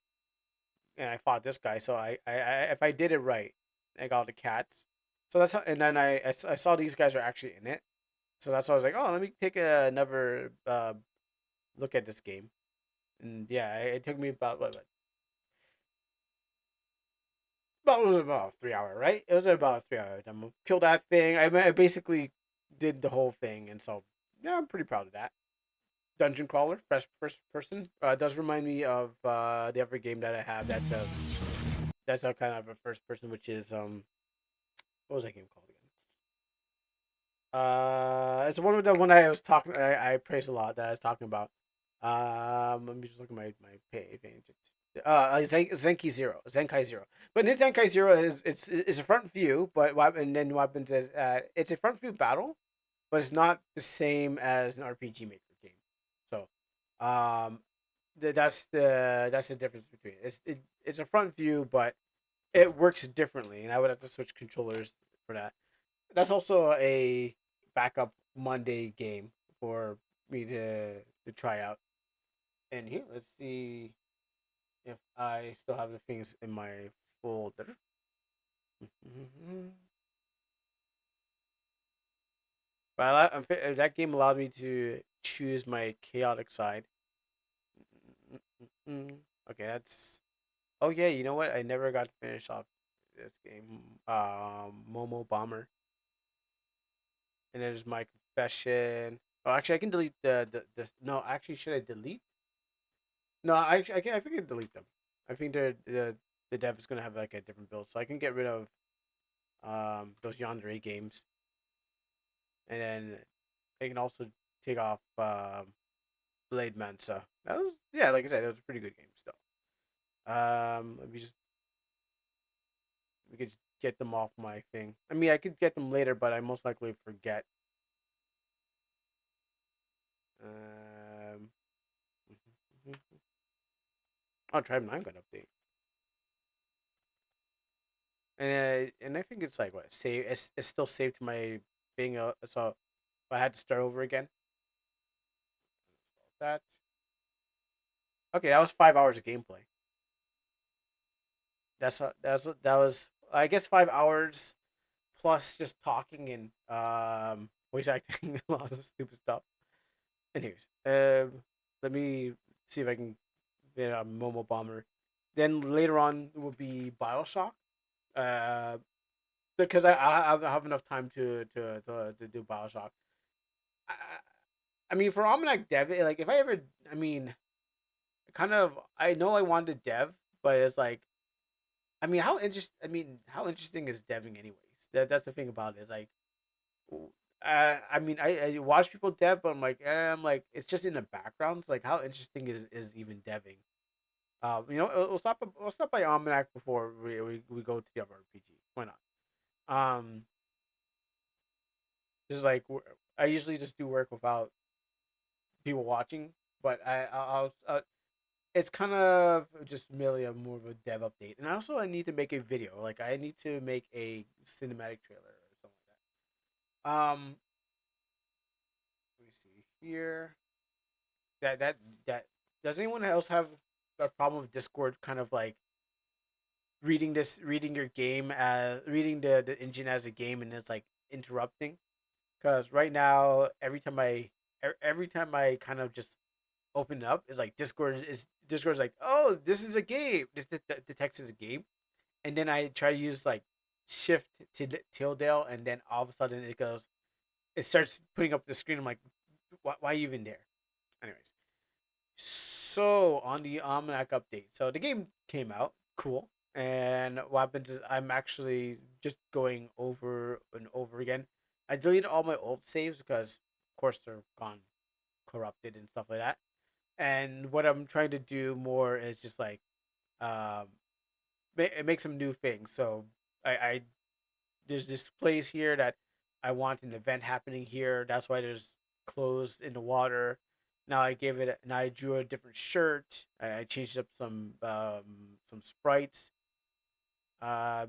and I fought this guy. So I if I did it right, I got the cats. So and then I saw these guys are actually in it. So that's why I was like, oh, let me take another look at this game. And yeah, it took me about what was it, about 3 hour, right? It was about 3 hour. I killed that thing. I basically did the whole thing, and so yeah, I'm pretty proud of that. Dungeon crawler, first person. Does remind me of the other game that I have. That's a kind of a first person, which is what was that game called again? It's one of the one I was talking. I praised a lot that I was talking about. Let me just look at my page. Zenki Zero, Zenkai Zero. But in Zenkai Zero is a front view, but and then what happens is it's a front view battle, but it's not the same as an RPG Maker game. So, um, that's the difference between it's a front view, but it works differently, and I would have to switch controllers for that. That's also a backup Monday game for me to try out. And here, let's see if I still have the things in my folder. But that game allowed me to choose my chaotic side. Okay, that's. Oh yeah, you know what? I never got to finish off this game. Momo Bomber, and there's my confession. Oh, actually, I can delete the. No, actually, should I delete? No, I can. I think I can delete them. I think the dev is gonna have like a different build, so I can get rid of those Yandere games, and then I can also take off Blade Mansa. That was yeah, like I said, that was a pretty good game still. Let me just we could just get them off my thing. I mean, I could get them later, but I most likely forget. Um, oh, Tribe 9 got update, and I think it's like what save. It's still saved to my thing. So if I had to start over again, that okay. That was 5 hours of gameplay. That was I guess 5 hours plus just talking and voice acting a lot of stupid stuff. Anyways, let me see if I can get a Momo Bomber. Then later on will be Bioshock. Uh, because I have enough time to do Bioshock. I, I mean, for Almanac Dev, like if I ever, I mean, kind of, I know I wanted to dev, but it's like, I mean, how interesting is deving anyways? That's the thing about it. It's like, I mean, I watch people dev, but I'm like, it's just in the background. It's like, how interesting is even deving? We'll stop by Almanac before we go to the other RPG. Why not? Um, just like I usually just do work without people watching, but it's kind of just merely a more of a dev update. And also, I need to make a video. Like, I need to make a cinematic trailer or something like that. Let me see here. That does anyone else have a problem with Discord? Kind of like reading your game as reading the engine as a game, and it's like interrupting. Because right now, every time I kind of just open it up, is like Discord's like, oh, this is a game. This detects as a game, and then I try to use like shift to tilde, and then all of a sudden it starts putting up the screen. I'm like, why are you even there? Anyways, so on the Almanac update, so the game came out, cool. And what happens is I'm actually just going over and over again. I deleted all my old saves because, of course, they're gone corrupted and stuff like that. And what I'm trying to do more is just like um make some new things. So I there's this place here that I want an event happening here. That's why there's clothes in the water. Now I gave it. Now I drew a different shirt. I changed up some sprites. Uh,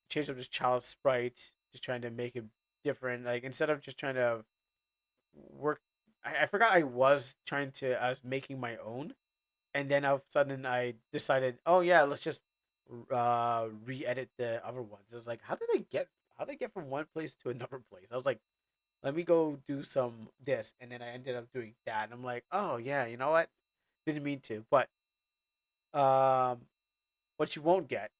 changed up this child's sprite, just trying to make it different. Like instead of just trying to work, I forgot I was making my own, and then all of a sudden I decided, oh yeah, let's just re-edit the other ones. It's like, how did I get from one place to another place? I was like, let me go do some this, and then I ended up doing that. And I'm like, oh yeah, you know what? Didn't mean to, but um, what you won't get,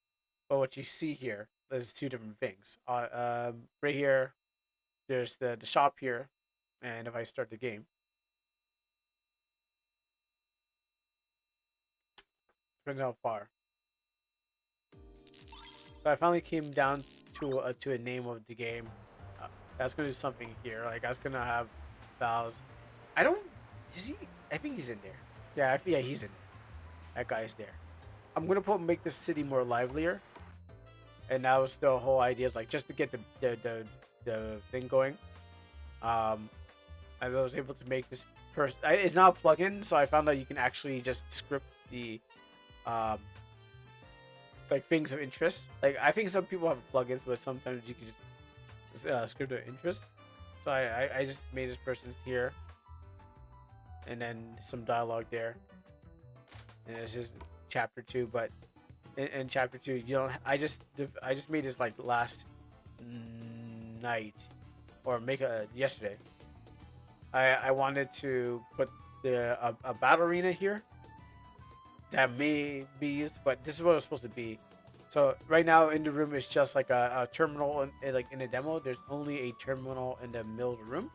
but what you see here, there's two different things. Right here, there's the shop here, and if I start the game, depends how far. So I finally came down to a name of the game. Uh, I was gonna do something here. Like I was gonna have Val's. I don't. Is he? I think he's in there. Yeah, he's in there. That guy's there. I'm gonna make this city more livelier, and that was the whole idea. Is like just to get the thing going. Um, I was able to make this person. It's not a plugin, so I found out you can actually just script the um like things of interest. Like I think some people have plugins, but sometimes you can just script their interest. So I just made this person's here, and then some dialogue there, and it's just chapter two. But in chapter two, you don't. I just made this like last night, or make a yesterday. I wanted to put a battle arena here that may be used, but this is what it's supposed to be. So right now in the room is just like a terminal, like in the demo. There's only a terminal in the middle of the room.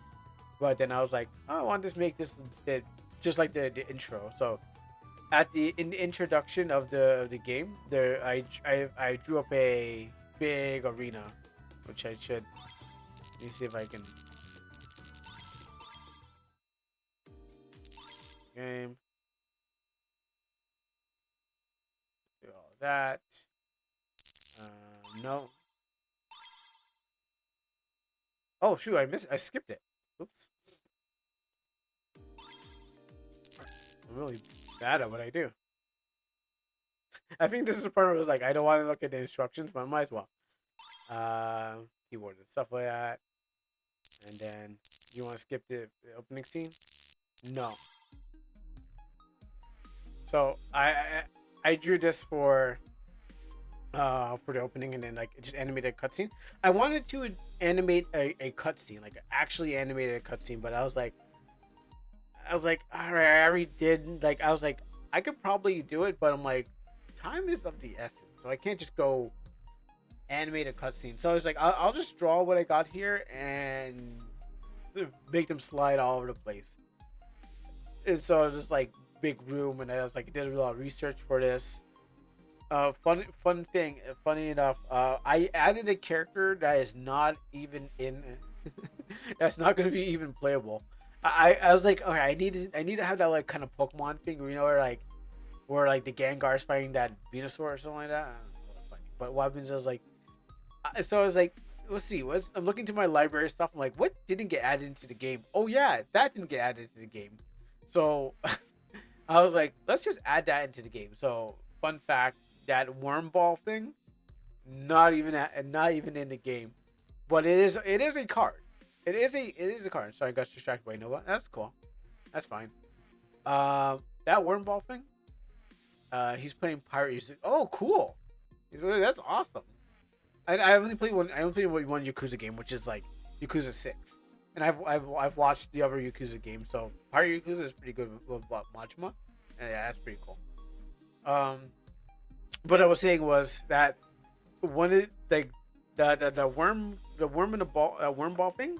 But then I was like, oh, I want to make this bit just like the intro. So at the in the introduction of the game, there I drew up a big arena, which I should. Let me see if I can game do all that. No. Oh shoot! I skipped it. Oops. I'm really bad at what I do. I think this is the part where I was like, I don't want to look at the instructions, but I might as well. Keyboard and stuff like that. And then you want to skip the opening scene? No. So I drew this for the opening, and then like just animate a cutscene. I wanted to animate a cutscene, like actually animate a cutscene, but I was like, all right, I already did. Like I was like, I could probably do it, but I'm like, time is of the essence, so I can't just go animate a cutscene. So I was like, I'll just draw what I got here and make them slide all over the place. And so I was just like big room, and I was like, did a lot of research for this. Fun thing. Funny enough, I added a character that is not even in. That's not going to be even playable. I was like, okay, I need to have that like kind of Pokemon thing, where, you know, where like the Gengar's fighting that Venusaur or something like that. I don't know, but what happens is like, so I was like, let's see. I'm looking to my library stuff. I'm like, what didn't get added into the game? Oh yeah, that didn't get added into the game. So I was like, let's just add that into the game. So fun fact, that worm ball thing, not even in the game, but it is a card. It is a card. Sorry, I got distracted by Nova. That's cool. That's fine. That worm ball thing. He's playing pirate. Oh, cool. That's awesome. I only played one. I only played one Yakuza game, which is like Yakuza 6. And I've watched the other Yakuza games. So Pirate Yakuza is pretty good with Majima. And yeah, that's pretty cool. Um, what I was saying was that one of like the worm in the ball worm ball thing.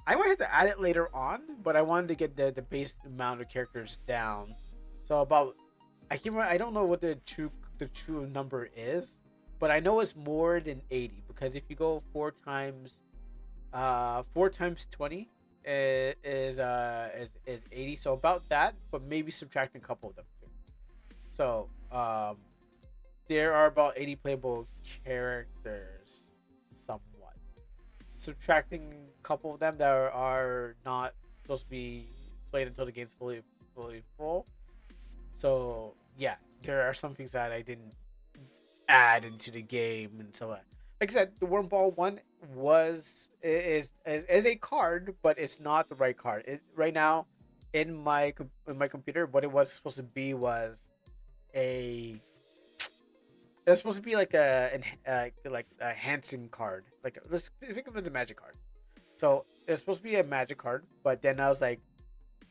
I might have to add it later on, but I wanted to get the base amount of characters down. So about I don't know what the true number is, but I know it's more than 80, because if you go four times 20, is 80. So about that, but maybe subtracting a couple of them too. So there are about 80 playable characters, somewhat. Subtracting a couple of them that are not supposed to be played until the game's fully full. So yeah, there are some things that I didn't add into the game and so on. Like I said, the Wormball one is a card, but it's not the right card. Right now, in my computer, what it was supposed to be was a it's supposed to be like like a Hansen card. Like let's think of it as a magic card. So it's supposed to be a magic card, but then I was like,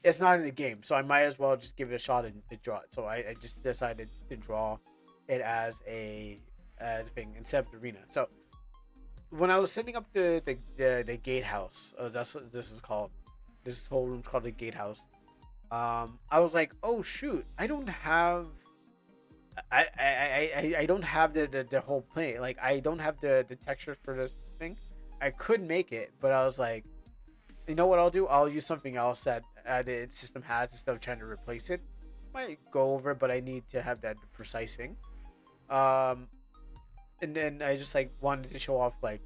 it's not in the game, so I might as well just give it a shot and draw it. So I just decided to draw it as a thing instead of the arena. So when I was setting up the gatehouse, that's what this is called. This whole room's called the gatehouse. I was like, oh shoot, I don't have. I don't have the whole plane. Like I don't have the textures for this thing. I could make it, but I was like, you know what I'll do? I'll use something else that the system has instead of trying to replace it. Might go over, but I need to have that precise thing. Um, and then I just like wanted to show off like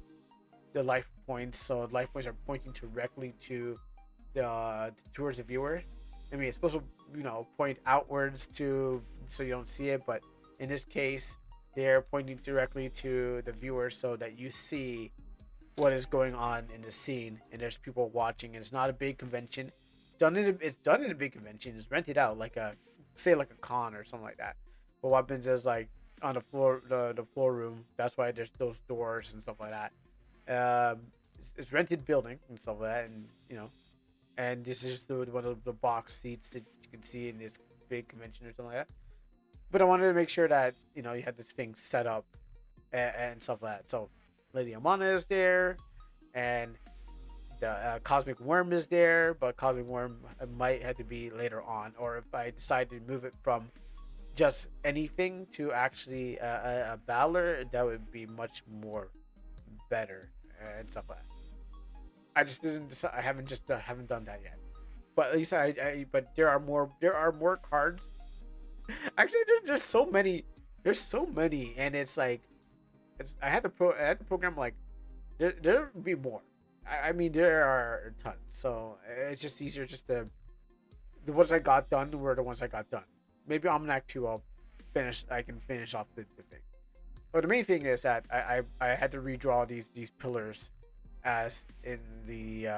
the life points. So life points are pointing directly to towards the viewer. I mean, it's supposed to point outwards to so you don't see it, but in this case, they're pointing directly to the viewer so that you see what is going on in the scene, and there's people watching. And it's not a big convention. It's done in a big convention. It's rented out like a say like a con or something like that. But what happens is like on the floor the floor room. That's why there's those doors and stuff like that. It's rented building and stuff like that, and and this is just one of the box seats that you can see in this big convention or something like that. But I wanted to make sure that you had this thing set up and stuff like that. So Lady Amana is there, and the Cosmic Worm is there, but Cosmic Worm might have to be later on, or if I decide to move it from just anything to actually a battler, that would be much more better and stuff like that. I just didn't decide. I haven't just haven't done that yet. But at least but there are more cards. Actually, there's so many. There's so many, and it's like I had to program like there would be more. I mean there are tons, so it's just easier just to the ones I got done were the ones I got done. Maybe Almanac 2 I'll finish. I can finish off the thing. But the main thing is that I had to redraw these pillars as in the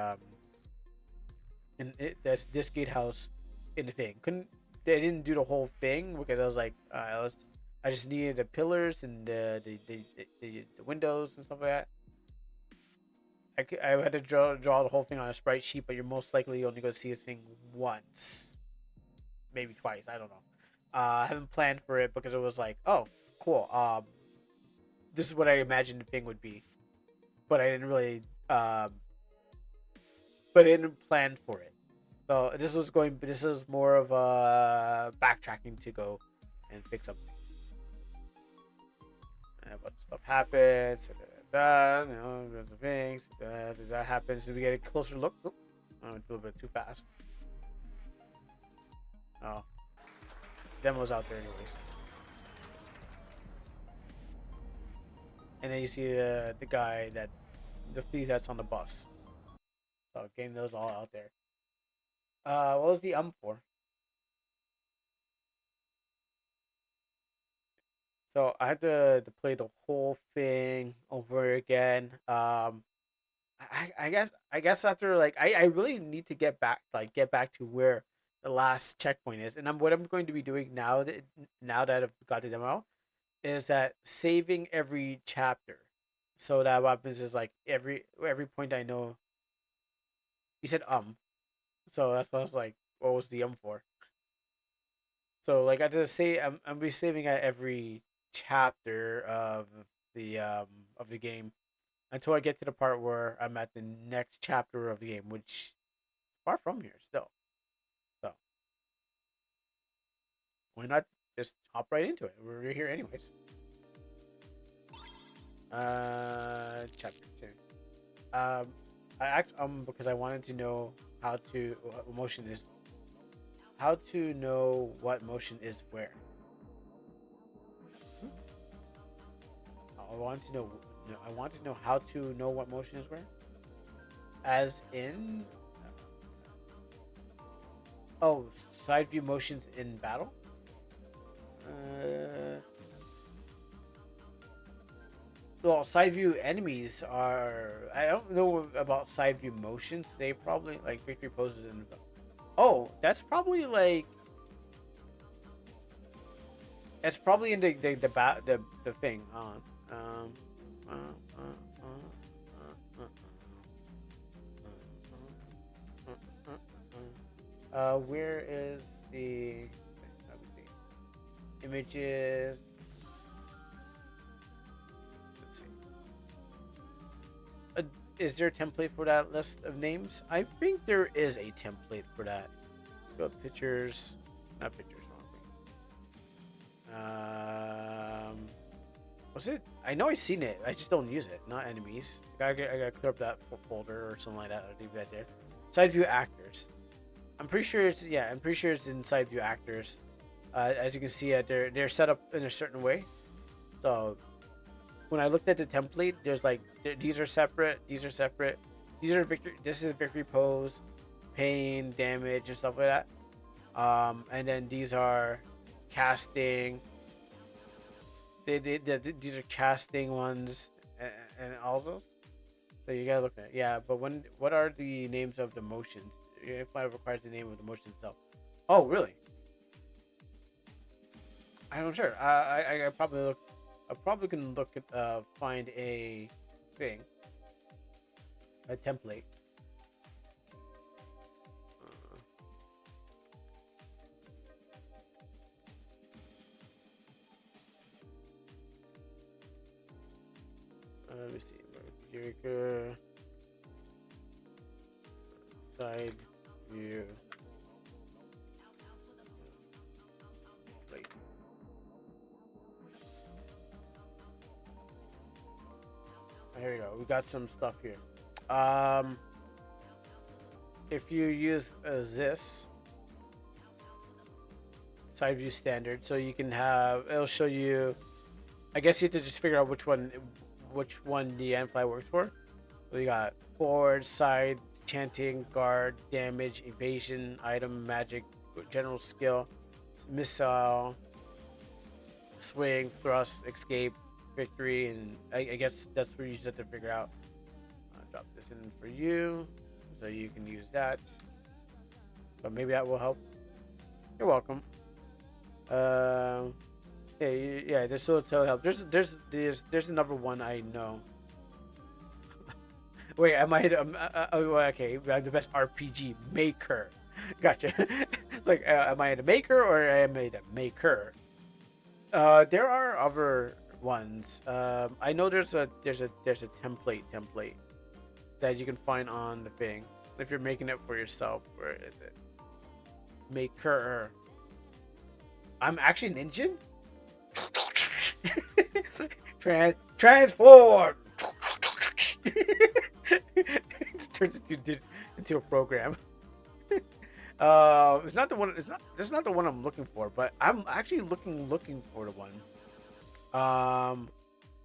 this gatehouse in the thing. Couldn't They didn't do the whole thing because I was like I just needed the pillars and the windows and stuff like that. I had to draw the whole thing on a sprite sheet, but you're most likely only going to see this thing once, maybe twice. I don't know. I haven't planned for it because it was like, oh, cool. This is what I imagined the thing would be, but I didn't really, but I didn't plan for it. So this is more of a backtracking to go and fix up things. And what stuff happens, there's the things that happens. Did we get a closer look? Oop, I went a little bit too fast. Oh, demo's out there anyways. And then you see the guy the thief that's on the bus. So getting those all out there. What was the for? So I had to play the whole thing over again. I guess after like I really need to get back to where the last checkpoint is, and what I'm going to be doing now that I've got the demo is that saving every chapter, so that what happens is like every point I know. You said so that's what I was like. What was the for? So like I just say I'm be saving at every chapter of the game until I get to the part where I'm at the next chapter of the game, which is far from here still. So why not just hop right into it? We're here anyways. Chapter 2. I asked because I wanted to know how to what motion is how to know what motion is where. Hmm? I want to know. No, I want to know how to know what motion is where. As in, oh, side view motions in battle. Uh, well, side view enemies are. I don't know about side view motions. They probably like victory poses and. Oh, that's probably like. It's probably in the thing. Um, uh, uh, where is the let me see. Images? Let's see. Is there a template for that list of names? I think there is a template for that. Let's go to pictures, not pictures. Was it? I know I've seen it. I just don't use it. Not enemies. I gotta clear up that folder or something like that. I'll leave that there. Side view actors. I'm pretty sure it's I'm pretty sure it's in side view actors. As you can see, they're set up in a certain way. So when I looked at the template, there's like these are separate. These are separate. These are victory. This is a victory pose, pain, damage, and stuff like that. And then these are casting. These are casting ones and all those. So you gotta look at it. Yeah, but what are the names of the motions? If it requires the name of the motion itself. Oh, really? I'm sure. I probably look. I probably can look at find a thing, a template. Let me see. Jericho side view. Wait. Here we go. We got some stuff here. If you use this side view standard, so you can have it'll show you. I guess you have to just figure out which one the Anfly works for. So you got forward, side, chanting, guard, damage, evasion, item, magic, general skill, missile, swing, thrust, escape, victory, and I guess that's where you just have to figure out. I'll drop this in for you, so you can use that. But maybe that will help. You're welcome. Yeah, this will totally help. There's another one I know. Wait, am I? Okay. I'm the best RPG maker. Gotcha. It's like, am I the maker or am I the maker? There are other ones. I know there's a template that you can find on the thing if you're making it for yourself. Where is it? Maker. I'm actually an engine. Transform. It turns into a program. It's not the one. This is not the one I'm looking for, but I'm actually looking for the one.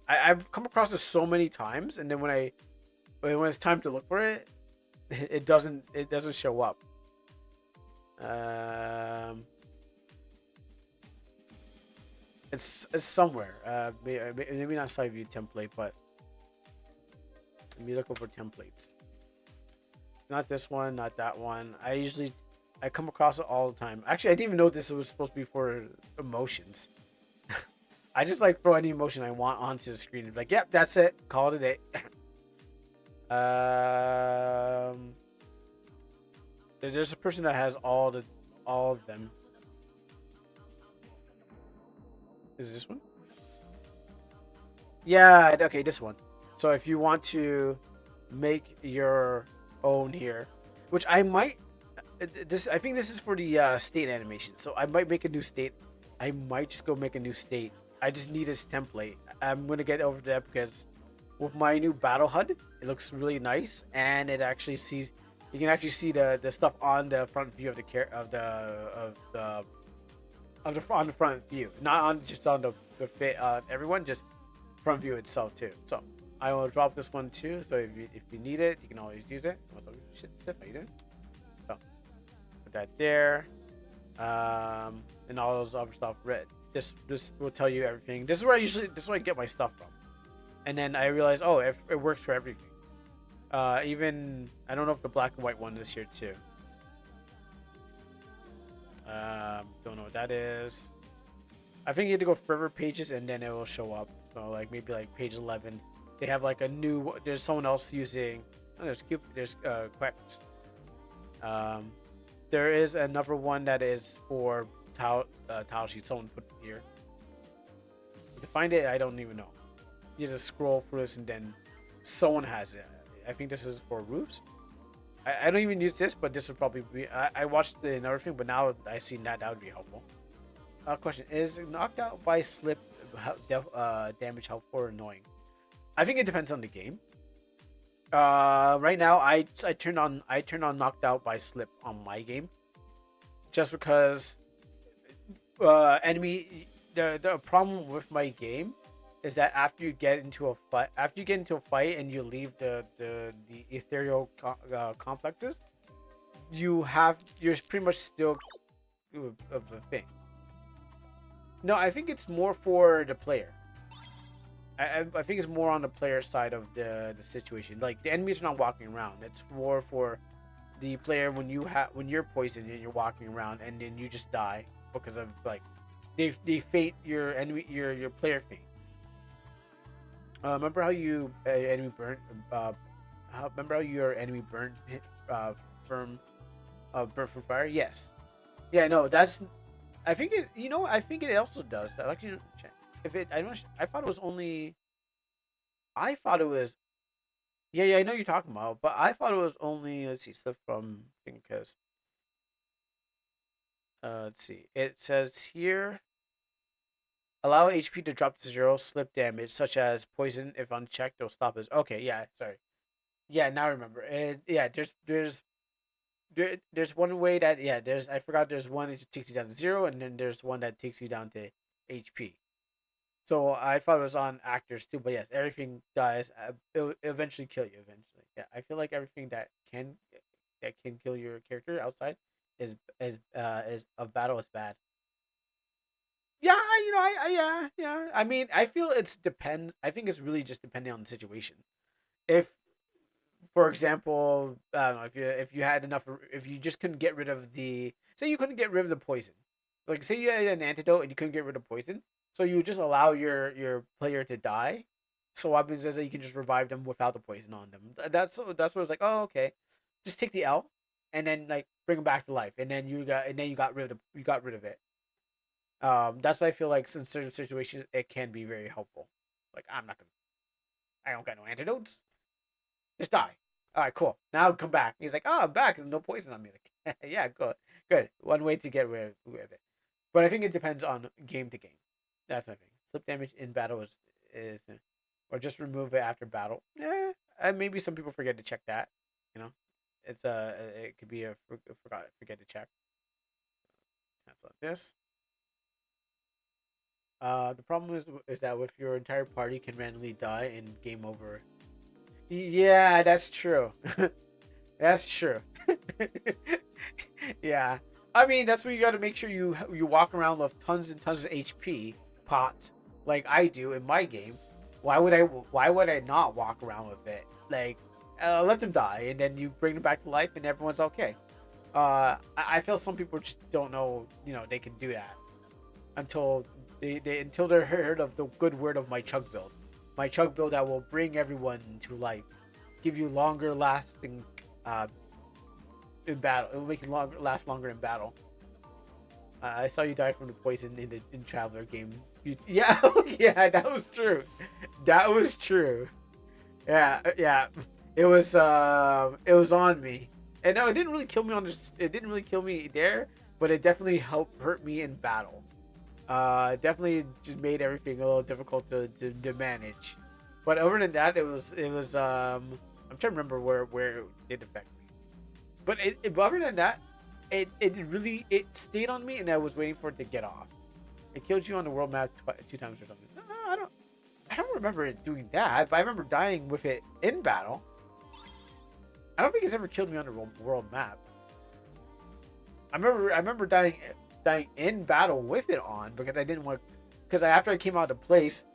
I've come across this so many times, and then when it's time to look for it, it doesn't show up. It's somewhere. Maybe not side view template, but let me look over templates. Not this one, not that one. I come across it all the time. Actually, I didn't even know this was supposed to be for emotions. I just like throw any emotion I want onto the screen and be like, yep, that's it. Call it a day. There's a person that has all of them. Is this one? Yeah, okay, this one. So if you want to make your own here, which I might, I think this is for the state animation. So I might make a new state. I might just go make a new state. I just need this template. I'm gonna get over that because with my new battle HUD. It looks really nice, and it actually sees you can actually see the stuff on the front view of the on the front view, not on just on the fit everyone, just front view itself too. So I will drop this one too. So if you need it, you can always use it. What's up, shit, Sif, how you doing? So put that there. And all those other stuff. Red. This will tell you everything. This is where I get my stuff from. And then I realized, oh, it works for everything. Even I don't know if the black and white one is here too. Don't know what that is. I think you have to go further pages and then it will show up. So like maybe like page 11, they have like a new. There's someone else using. Oh, there's Quex. There is another one that is for tile sheet. Someone put here. To find it, I don't even know. You just scroll through this and then someone has it. I think this is for roofs. I don't even use this, but this would probably be. I watched another thing, but now I see that would be helpful. Question: is knocked out by slip damage helpful or annoying? I think it depends on the game. Right now I turned on knocked out by slip on my game, just because enemy the problem with my game is that after you get into a fight and you leave the ethereal complexes, you're pretty much still of a thing. No, I think it's more for the player. I think it's more on the player side of the situation. Like the enemies are not walking around. It's more for the player when you're poisoned and you're walking around and then you just die because of like they fate your enemy your player faints. Remember how you enemy burnt? Remember how your enemy burnt from burnt from fire? Yes. Yeah. No. That's. I think it. You know. I think it also does that. Actually, check. If it. I thought it was only. I thought it was. Yeah. Yeah. I know you're talking about, but I thought it was only. Let's see. Stuff from. Because. Let's see. It says here. Allow HP to drop to 0. Slip damage, such as poison, if unchecked, will stop us. Okay. Yeah. Sorry. Yeah. Now I remember. Yeah. There's one way that there's I forgot there's one that takes you down to 0 and then there's one that takes you down to HP. So I thought it was on actors too, but yes, everything dies. It'll eventually kill you. Eventually, yeah. I feel like everything that can kill your character outside is of battle is bad. Yeah, yeah. I mean, I feel it's depends. I think it's really just depending on the situation. If for example, I don't know if you had enough, if you just couldn't get rid of the, say you couldn't get rid of the poison, like say you had an antidote and you couldn't get rid of poison, so you just allow your player to die. So what happens is that you can just revive them without the poison on them. That's what it's like. Oh, okay, just take the L, and then like bring them back to life, and then you got rid of it. That's why I feel like in certain situations it can be very helpful. Like I don't got no antidotes. Just die. All right, cool. Now come back. He's like, oh, I'm back. There's no poison on me. Like, yeah, good, good. One way to get rid of it. But I think it depends on game to game. That's my thing. Slip damage in battle is or just remove it after battle. Yeah, and maybe some people forget to check that. You know, it could be a forget to check. Cancel this. The problem is that if your entire party can randomly die and game over. Yeah, that's true. That's true. Yeah. I mean, that's where you got to make sure you walk around with tons and tons of HP pots like I do in my game. Why would I not walk around with it? Like let them die and then you bring them back to life and everyone's okay. I feel some people just don't know, they can do that until until they're heard of the good word of my chug build. My chug build that will bring everyone to life, give you longer lasting in battle. It will make you last longer in battle. I saw you die from the poison in Traveler game. Yeah, yeah, that was true. That was true. Yeah, yeah. It was on me. And no, it didn't really kill me on this. It didn't really kill me there, but it definitely helped hurt me in battle. Definitely just made everything a little difficult to manage. But other than that, I'm trying to remember where it did affect me. But other than that, it stayed on me, and I was waiting for it to get off. It killed you on the world map 2 times or something. I don't remember it doing that, but I remember dying with it in battle. I don't think it's ever killed me on the world map. I remember dying in battle with it on because I didn't want, because after I came out of place,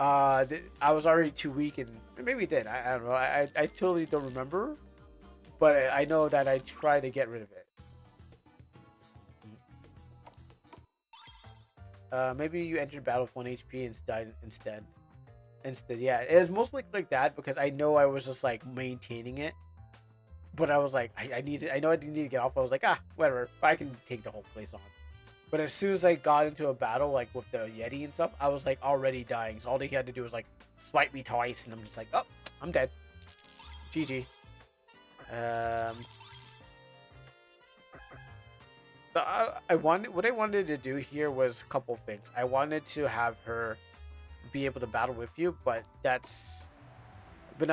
I was already too weak, and maybe it did. I don't know. I totally don't remember, but I know that I tried to get rid of it. Maybe you entered battle with 1 HP and died instead. Yeah, it was mostly like that because I know I was just like maintaining it, but I was like, I know I didn't need to get off. I was like, whatever, I can take the whole place on. But as soon as I got into a battle like with the Yeti and stuff, I was like already dying. So all they had to do was like swipe me twice, and I'm just like, oh, I'm dead. GG. So what I wanted to do here was a couple things. I wanted to have her be able to battle with you, but I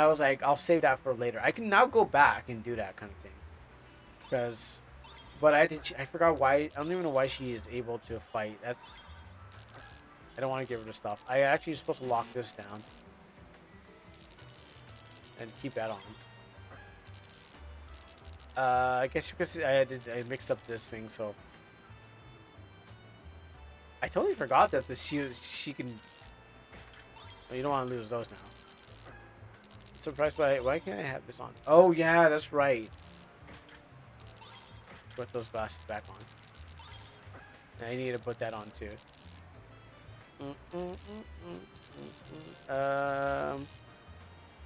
was like, I'll save that for later. I can now go back and do that kind of thing. But I forgot why. I don't even know why she is able to fight. I don't want to give her the stuff. I actually am supposed to lock this down and keep that on. I guess because I mixed up this thing, so I totally forgot that she can. Well, you don't want to lose those now. Surprised why can't I have this on? Oh yeah, that's right. Put those glasses back on. And I need to put that on too.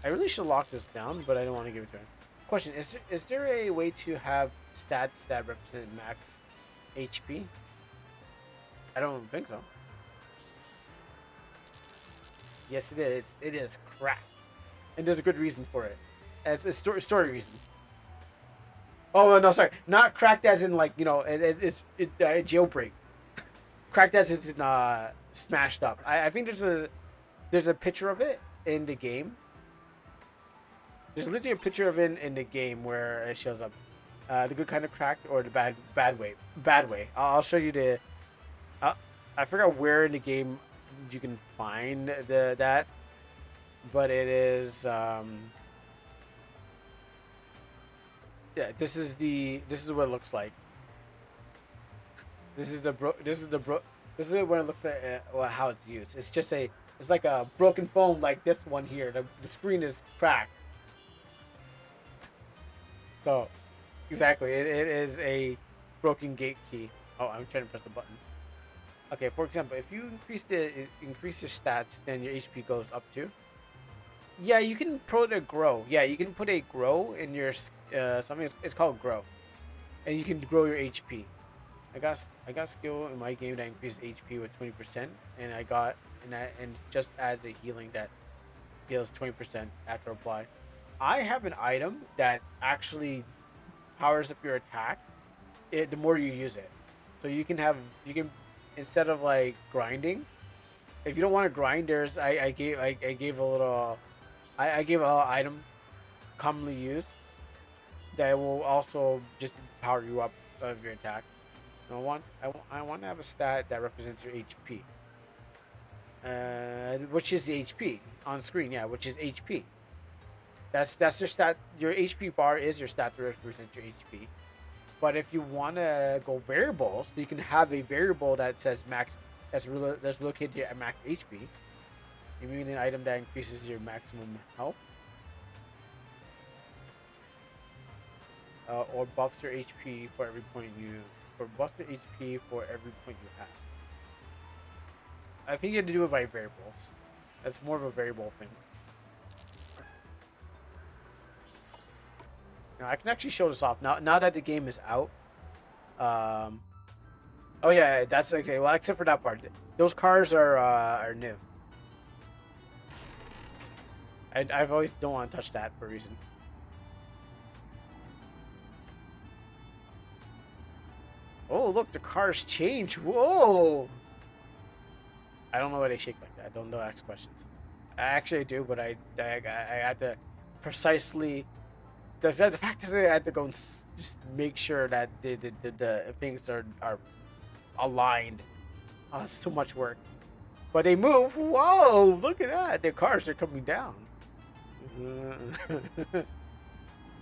I really should lock this down, but I don't want to give it to her. Question: is there a way to have stats that represent max HP? I don't think so. Yes, it is. It is crap, and there's a good reason for it. As a story reason. Oh no, sorry, not cracked as in like it's jailbreak. Cracked as in smashed up. I think there's a picture of it in the game. There's literally a picture of it in the game where it shows up. The good kind of cracked or the bad way. Bad way. I'll show you the. I forgot where in the game you can find that, but it is. Yeah, this is what it looks like. This is what it looks like. How it's used. It's like a broken phone like this one here. The screen is cracked. So, exactly, it is a broken gate key. Oh, I'm trying to press the button. Okay, for example, if you increase your stats, then your HP goes up too. Yeah, you can put a grow. Yeah, you can put a grow in your something. It's called grow, and you can grow your HP. I got skill in my game that increases HP with 20%, and and just adds a healing that heals 20% after apply. I have an item that actually powers up your attack the more you use it. So you can instead of like grinding, if you don't want to grind, I gave a little item commonly used that will also just power you up of your attack. And I want to have a stat that represents your HP, which is the HP on screen. Yeah, which is HP. That's your stat. Your HP bar is your stat to represent your HP. But if you want to go variables, so you can have a variable that says max, that's located at max HP. You mean an item that increases your maximum health, or buffs your HP for every point buffs your HP for every point you have. I think you have to do it by variables. That's more of a variable thing. Now, I can actually show this off now that the game is out. Oh yeah, that's okay. Well, except for that part, those cars are new. I've always don't want to touch that for a reason. Oh look, the cars change. Whoa! I don't know why they shake like that. I don't know. Ask questions. Actually, I do, but I had to precisely the fact is I had to go and just make sure that the things are aligned. Oh, it's too much work. But they move. Whoa! Look at that. Their cars are coming down.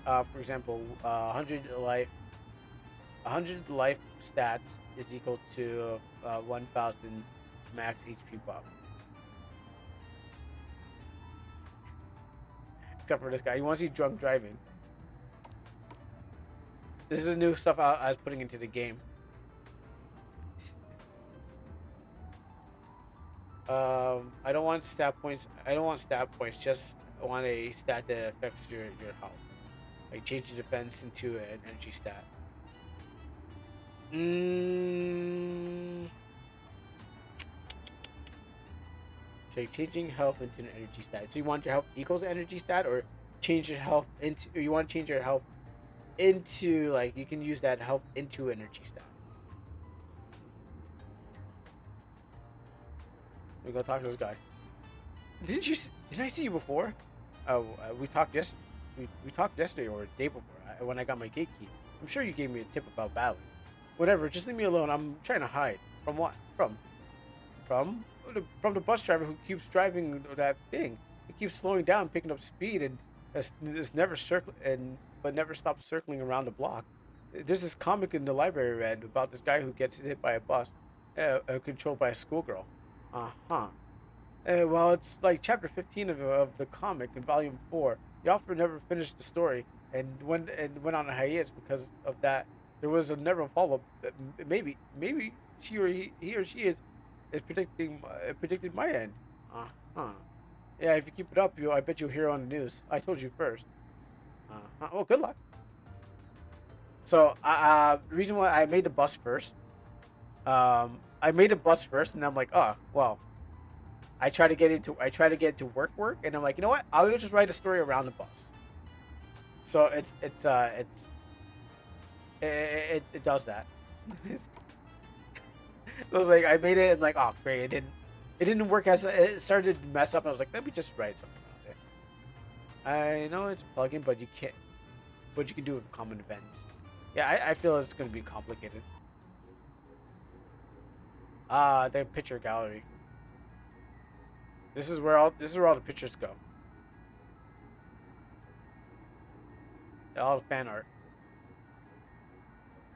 For example, 100 life stats is equal to 1,000 max HP buff. Except for this guy. You want to see drunk driving? This is the new stuff I was putting into the game. I don't want stat points. I don't want stat points. Just want a stat that affects your health. Like change the defense into an energy stat. So you're changing health into an energy stat. So you want your health equals energy stat, or change your health into? Or you want to change your health into, like, you can use that health into energy stat. We go talk to this guy. Didn't I see you before? Oh, we talked we talked yesterday or the day before when I got my gate key. I'm sure you gave me a tip about battling. Whatever, just leave me alone. I'm trying to hide. From what? From the bus driver who keeps driving that thing. He keeps slowing down, picking up speed, and is never but never stops circling around the block. There's this comic in the library I read about this guy who gets hit by a bus, controlled by a schoolgirl. Uh-huh. Well, it's like chapter 15 of the comic in volume 4. The author never finished the story and went on a hiatus because of that. There was never a follow-up. Maybe he or she is predicted my end. Uh-huh. Yeah, if you keep it up, I bet you'll hear on the news. I told you first. Well, good luck. So, the reason why I made the bus first, I made a bus first, and I'm like, oh, well, I try to get into work, and I'm like, you know what? I'll just write a story around the bus. So it does that. I was like, I made it, and like, oh great, it didn't work as it started to mess up. I was like, let me just write something around it. I know it's a plugin, but you can't. But you can do it with common events. Yeah, I feel it's gonna be complicated. The picture gallery. This is where all the pictures go. All the fan art.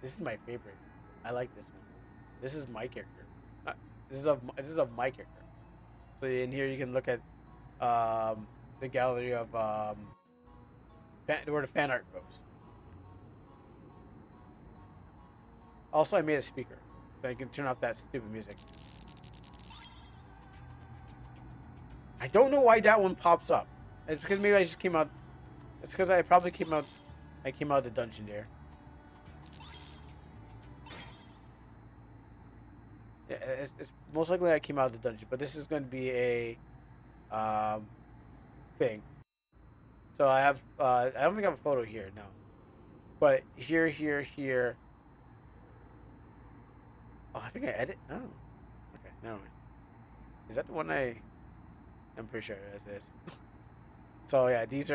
This is my favorite. I like this one. This is my character. This is of my character. So in here you can look at the gallery of where the fan art goes. Also, I made a speaker so I can turn off that stupid music. I don't know why that one pops up. It's because maybe I just came out. It's because I probably came out. I came out of the dungeon there. Yeah, it's most likely I came out of the dungeon, but this is going to be a thing. So I have. I don't think I have a photo here. No, but here. Oh, I think I edit. Oh, okay. Never mind. Is that the one I? I'm pretty sure it is. So yeah, this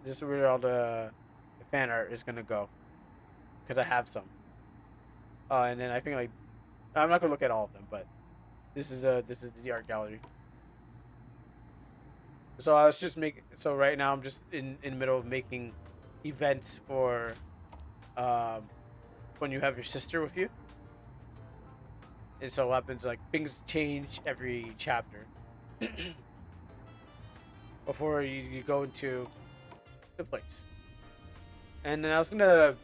is where all the fan art is gonna go, because I have some. And then I think, like, I'm not gonna look at all of them, but this is the art gallery. So I was just making. So right now I'm just in the middle of making events for when you have your sister with you. And so what happens, like, things change every chapter. Before you go into the place. And then I was gonna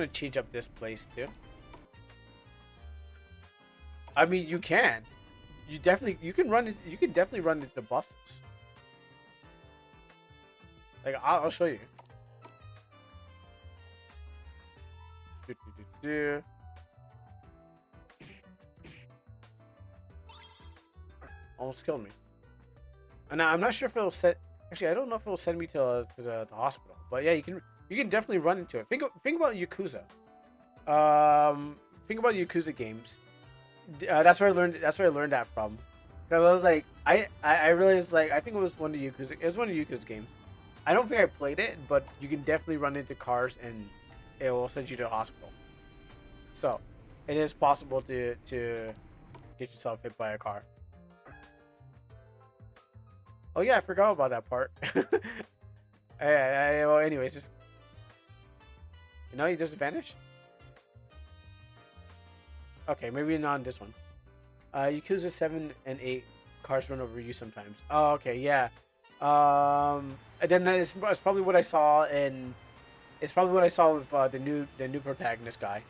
change up this place too. I mean, you can. You can definitely run into buses. Like, I'll show you. Almost killed me. And I'm not sure if it'll set. Actually, I don't know if it'll send me to the hospital. But yeah, you can definitely run into it. Think about Yakuza. Think about Yakuza games. That's where I learned that from. Because I was like, I realized like I think it was one of Yuka's. It was one of Yuka's games. I don't think I played it, but you can definitely run into cars and it will send you to the hospital. So it is possible to get yourself hit by a car. Oh yeah, I forgot about that part. Well, anyways, just you just vanished. Okay, maybe not on this one. Yakuza 7 and 8 cars run over you sometimes. Oh, okay, yeah. And then it's probably what I saw in. It's probably what I saw with the new protagonist guy,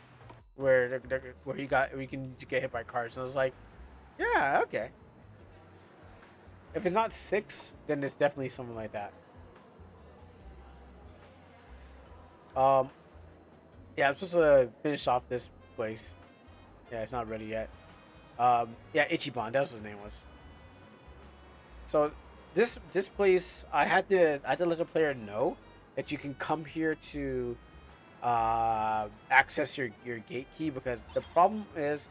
where he can get hit by cars, and I was like, yeah, okay. If it's not 6, then it's definitely something like that. Um, yeah, I'm supposed to finish off this place. Yeah, it's not ready yet. Yeah, Ichiban, that's what his name was. So this place, I had to let the player know that you can come here to access your gate key, because the problem is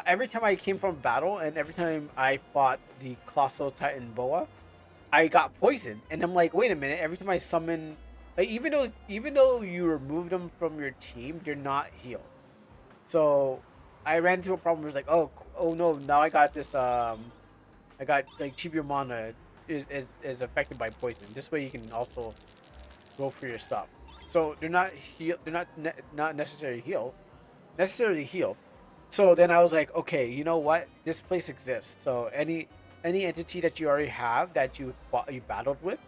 every time I came from battle and every time I fought the Colossal Titan Boa, I got poisoned, and I'm like, wait a minute. Every time I summon, like, even though you remove them from your team, they're not healed. So I ran into a problem where it's like, oh no, now I got this I got like Tibia Mana is affected by poison. This way you can also go for your stuff. So they're not heal. They're not necessarily heal. So then I was like, okay, you know what? This place exists. So any entity that you already have that you battled with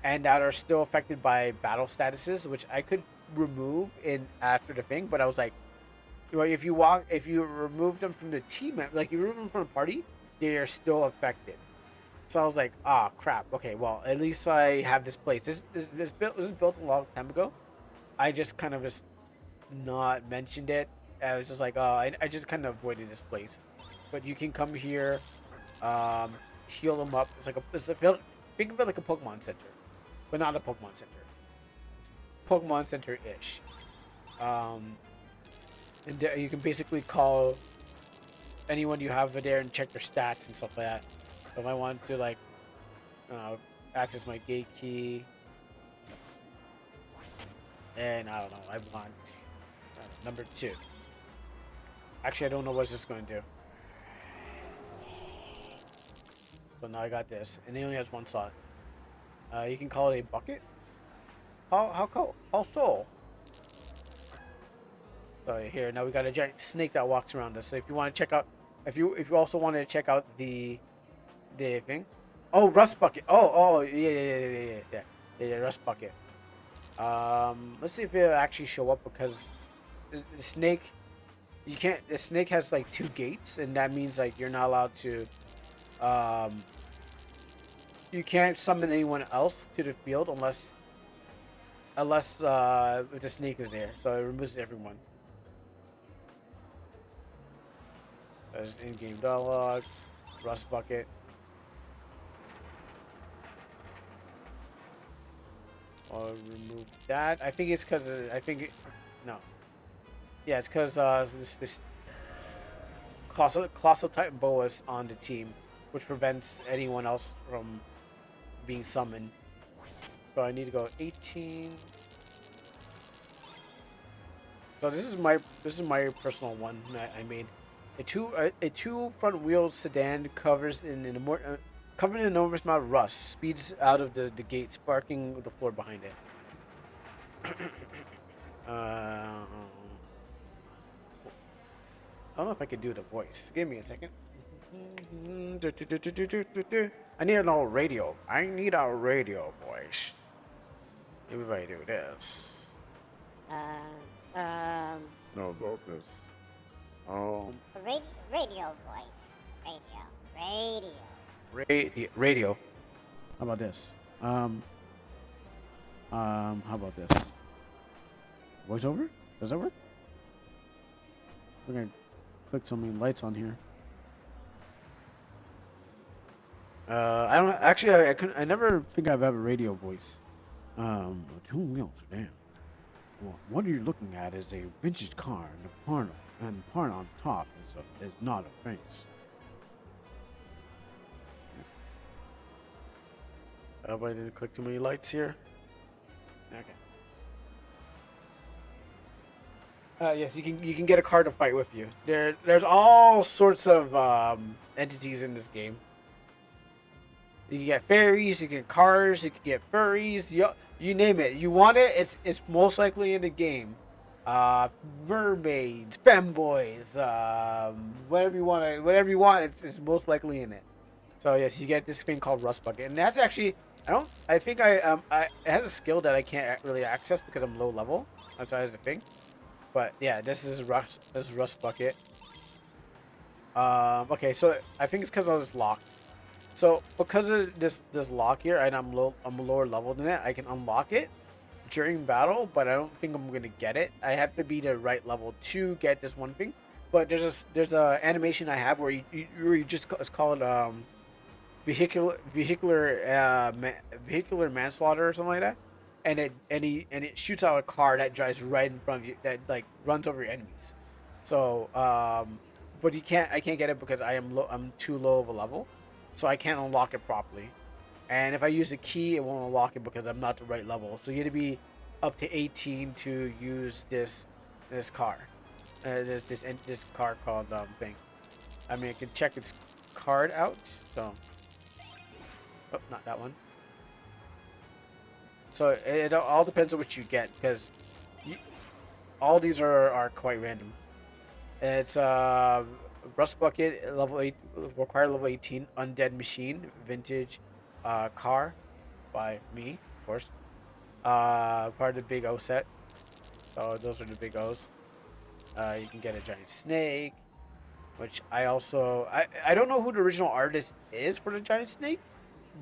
and that are still affected by battle statuses, which I could remove in after the thing, but I was like, if you remove them from the team, like you remove them from the party, they are still affected. So I was like, ah, crap. Okay, well, at least I have this place. This was built a long time ago. I just kind of just not mentioned it. I was just like, oh, I just kind of avoided this place. But you can come here, um, heal them up. Think of it like a Pokemon Center, but not a Pokemon Center. It's Pokemon Center ish. Um, and there, you can basically call anyone you have there and check their stats and stuff like that. So if I want to like uh, access my gate key, and I don't know, I want number 2. Actually, I don't know what this is going to do. So now I got this, and it only has one slot. You can call it a bucket. How so? So here now we got a giant snake that walks around us. So if you want to check out, if you also want to check out the thing, oh, rust bucket. Oh yeah, rust bucket. Let's see if it'll actually show up, because the snake, you can't. The snake has like 2 gates, and that means like you're not allowed to. Um, you can't summon anyone else to the field unless if the snake is there. So it removes everyone. There's in-game dialogue, rust bucket. I'll remove that. I think it's because no. Yeah, it's because this colossal Titan Boa is on the team, which prevents anyone else from being summoned. So I need to go 18. So this is my personal one that I made. A two front wheel sedan covered in an enormous amount of rust, speeds out of the gate, sparking the floor behind it. I don't know if I can do the voice. Give me a second. I need a radio. I need a radio voice. Maybe if I do this. No, both this. Radio voice. Radio. How about this? How about this? Voiceover? Does that work? We're gonna click so many lights on here. I don't actually. I couldn't. I never think I've had a radio voice. A two-wheel sedan. Well, what you're looking at is a vintage car, and the part on top is not a face. I didn't click too many lights here. Okay. Yes, you can get a card to fight with you. There's all sorts of entities in this game. You can get fairies, you can get cars, you can get furries, you name it. You want it, it's most likely in the game. Mermaids, femboys, whatever you want, it's most likely in it. So yes, you get this thing called Rust Bucket, and that's actually I think it has a skill that I can't really access because I'm low level. That's why it's the thing. But yeah, this is Rust Bucket. Okay, so I think it's because I was locked. So because of this lock here, and I'm lower level than it, I can unlock it during battle, but I don't think I'm gonna get it. I have to be the right level to get this one thing. But there's a animation I have where you just it's called vehicular manslaughter or something like that, and it shoots out a car that drives right in front of you that like runs over your enemies. So but I can't get it because I'm too low of a level, so I can't unlock it properly. And if I use a key, it won't unlock it because I'm not the right level. So you have to be up to 18 to use this car. This car called thing. I mean, I can check its card out. So, oh, not that one. So it all depends on what you get because you, all these are quite random. It's Rust Bucket level 8 required level 18 Undead Machine Vintage car by me, of course. Part of the Big O set. So those are the Big O's. You can get a giant snake, which I don't know who the original artist is for the giant snake,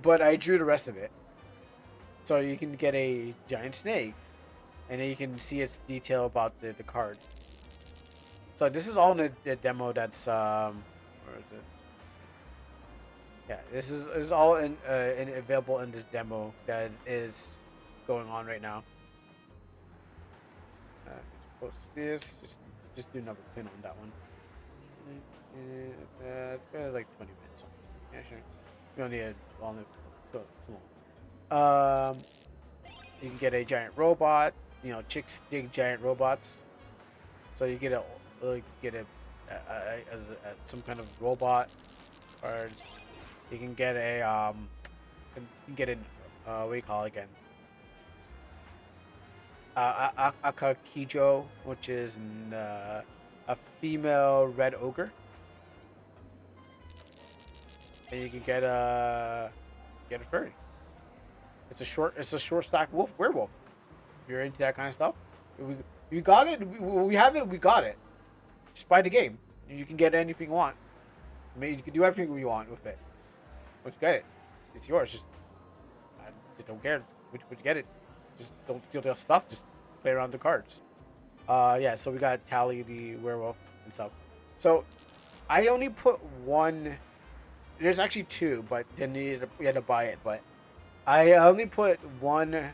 but I drew the rest of it. So you can get a giant snake, and then you can see its detail about the card. So this is all in the demo that's where is it? Yeah, this is all available in this demo that is going on right now. Post this. Just do another pin on that one. It's got like 20 minutes. Yeah, sure. We don't need it too long. You can get a giant robot. You know, chicks dig giant robots. So you get some kind of robot, or you can get you can get an what do you call it again? Akakijo, which is a female red ogre, and you can get a furry. It's a short stack werewolf. If you're into that kind of stuff, we got it. We have it. We got it. Just buy the game. You can get anything you want. I mean, you can do everything you want with it. Once you get it, it's yours. I just don't care. Once you get it, just don't steal their stuff. Just play around the cards. Yeah. So we got Tally the werewolf and stuff. So I only put one. There's actually two, but then you had to buy it. But I only put one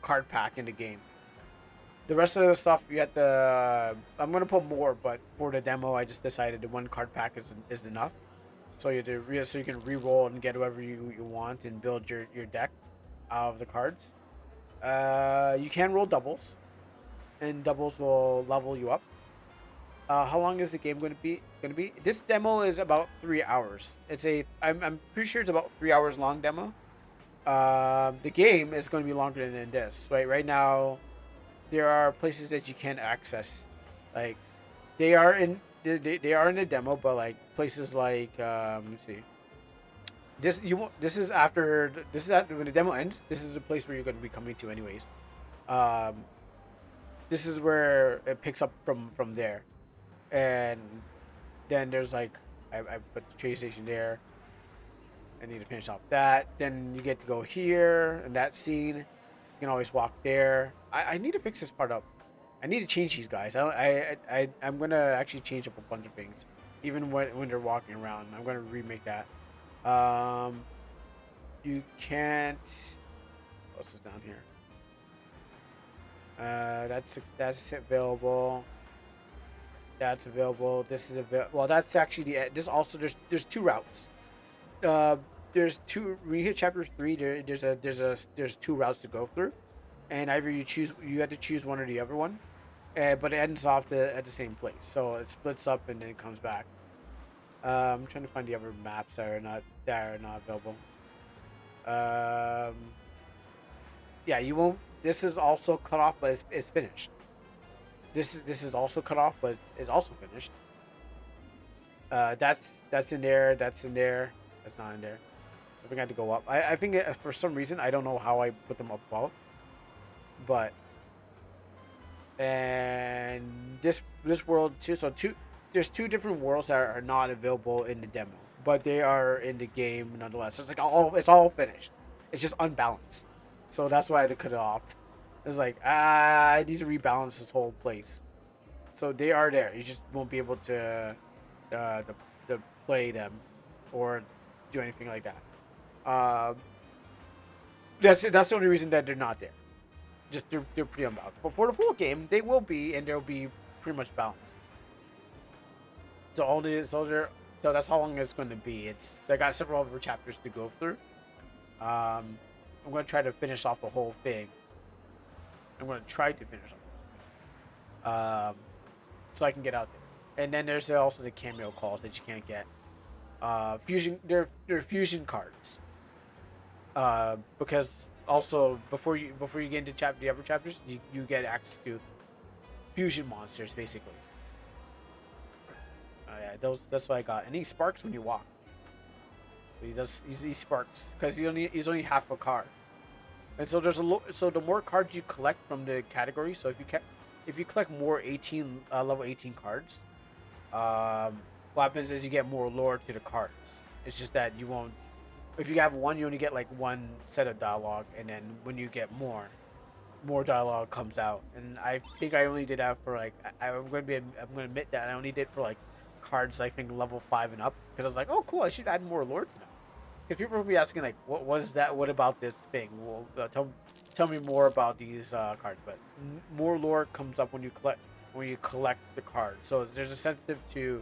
card pack in the game. The rest of the stuff you have to. I'm gonna put more, but for the demo, I just decided the one card pack is enough. So so you can re-roll and get whatever you want and build your deck out of the cards. You can roll doubles, and doubles will level you up. How long is the game going to be? This demo is about 3 hours. I'm pretty sure it's about 3 hours long demo. The game is going to be longer than this. Right now, there are places that you can't access, like they are in the demo, but like places like let me see. This is after when the demo ends. This is the place where you're going to be coming to anyways. Um, this is where it picks up from there, and then there's like I put the train station there. I need to finish off that. Then you get to go here and that scene. You can always walk there. I need to fix this part up. I need to change these guys. I'm gonna actually change up a bunch of things, even when they're walking around. I'm gonna remake that. You can't. What else is down here? That's available. That's available. This is available. Well, that's actually this also there's two routes. there's two. When you hit chapter 3, there's two routes to go through, and either you have to choose one or the other one, but it ends off at the same place, so it splits up and then it comes back. I'm trying to find the other maps that are not available. Um, yeah, you won't. This is also cut off, but it's finished. This is also cut off, but it's also finished. That's in there. That's in there. That's not in there. I think I had to go up. I think for some reason I don't know how I put them above, but and this world too. So there's two different worlds that are not available in the demo, but they are in the game nonetheless. So it's all finished. It's just unbalanced. So that's why I had to cut it off. It's like I need to rebalance this whole place. So they are there. You just won't be able to play them or do anything like that. Um, that's the only reason that they're not there. Just they're pretty unbalanced. But for the full game, they will be, and they'll be pretty much balanced. So all the so that's how long it's going to be. I got several other chapters to go through. I'm going to try to finish off the whole thing. I'm going to try to finish off, so I can get out there. And then there's also the cameo calls that you can't get. Fusion, they're fusion cards. Because also before you get into the upper chapters, you get access to fusion monsters basically. Yeah, that's what I got. And he sparks when you walk. He sparks because he's only half a card. And so so the more cards you collect from the category. So if you collect more 18 level 18 cards, what happens is you get more lore to the cards. It's just that you won't. If you have one, you only get like one set of dialogue, and then when you get more dialogue comes out. And I think I only did that for like I'm gonna admit that I only did for like cards I think level 5 and up because I was like, oh cool, I should add more lore to them. Because people will be asking like, what is that? What about this thing? Well, tell me more about these cards. But more lore comes up when you collect the cards. So there's a sensitive to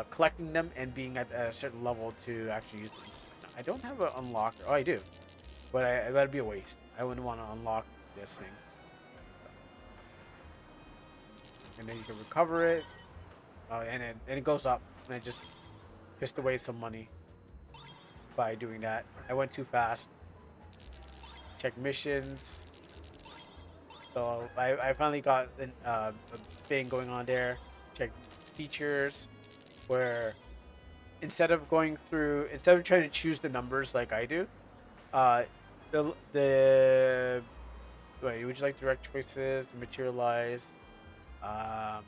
collecting them and being at a certain level to actually use them. I don't have an unlocker. Oh, I do, but that'd be a waste. I wouldn't want to unlock this thing. And then you can recover it. Oh, and it goes up, and I just pissed away some money by doing that. I went too fast. Check missions. So I finally got a thing going on there. Check features where instead of trying to choose the numbers like I do, the wait, would you like direct choices, materialize? You're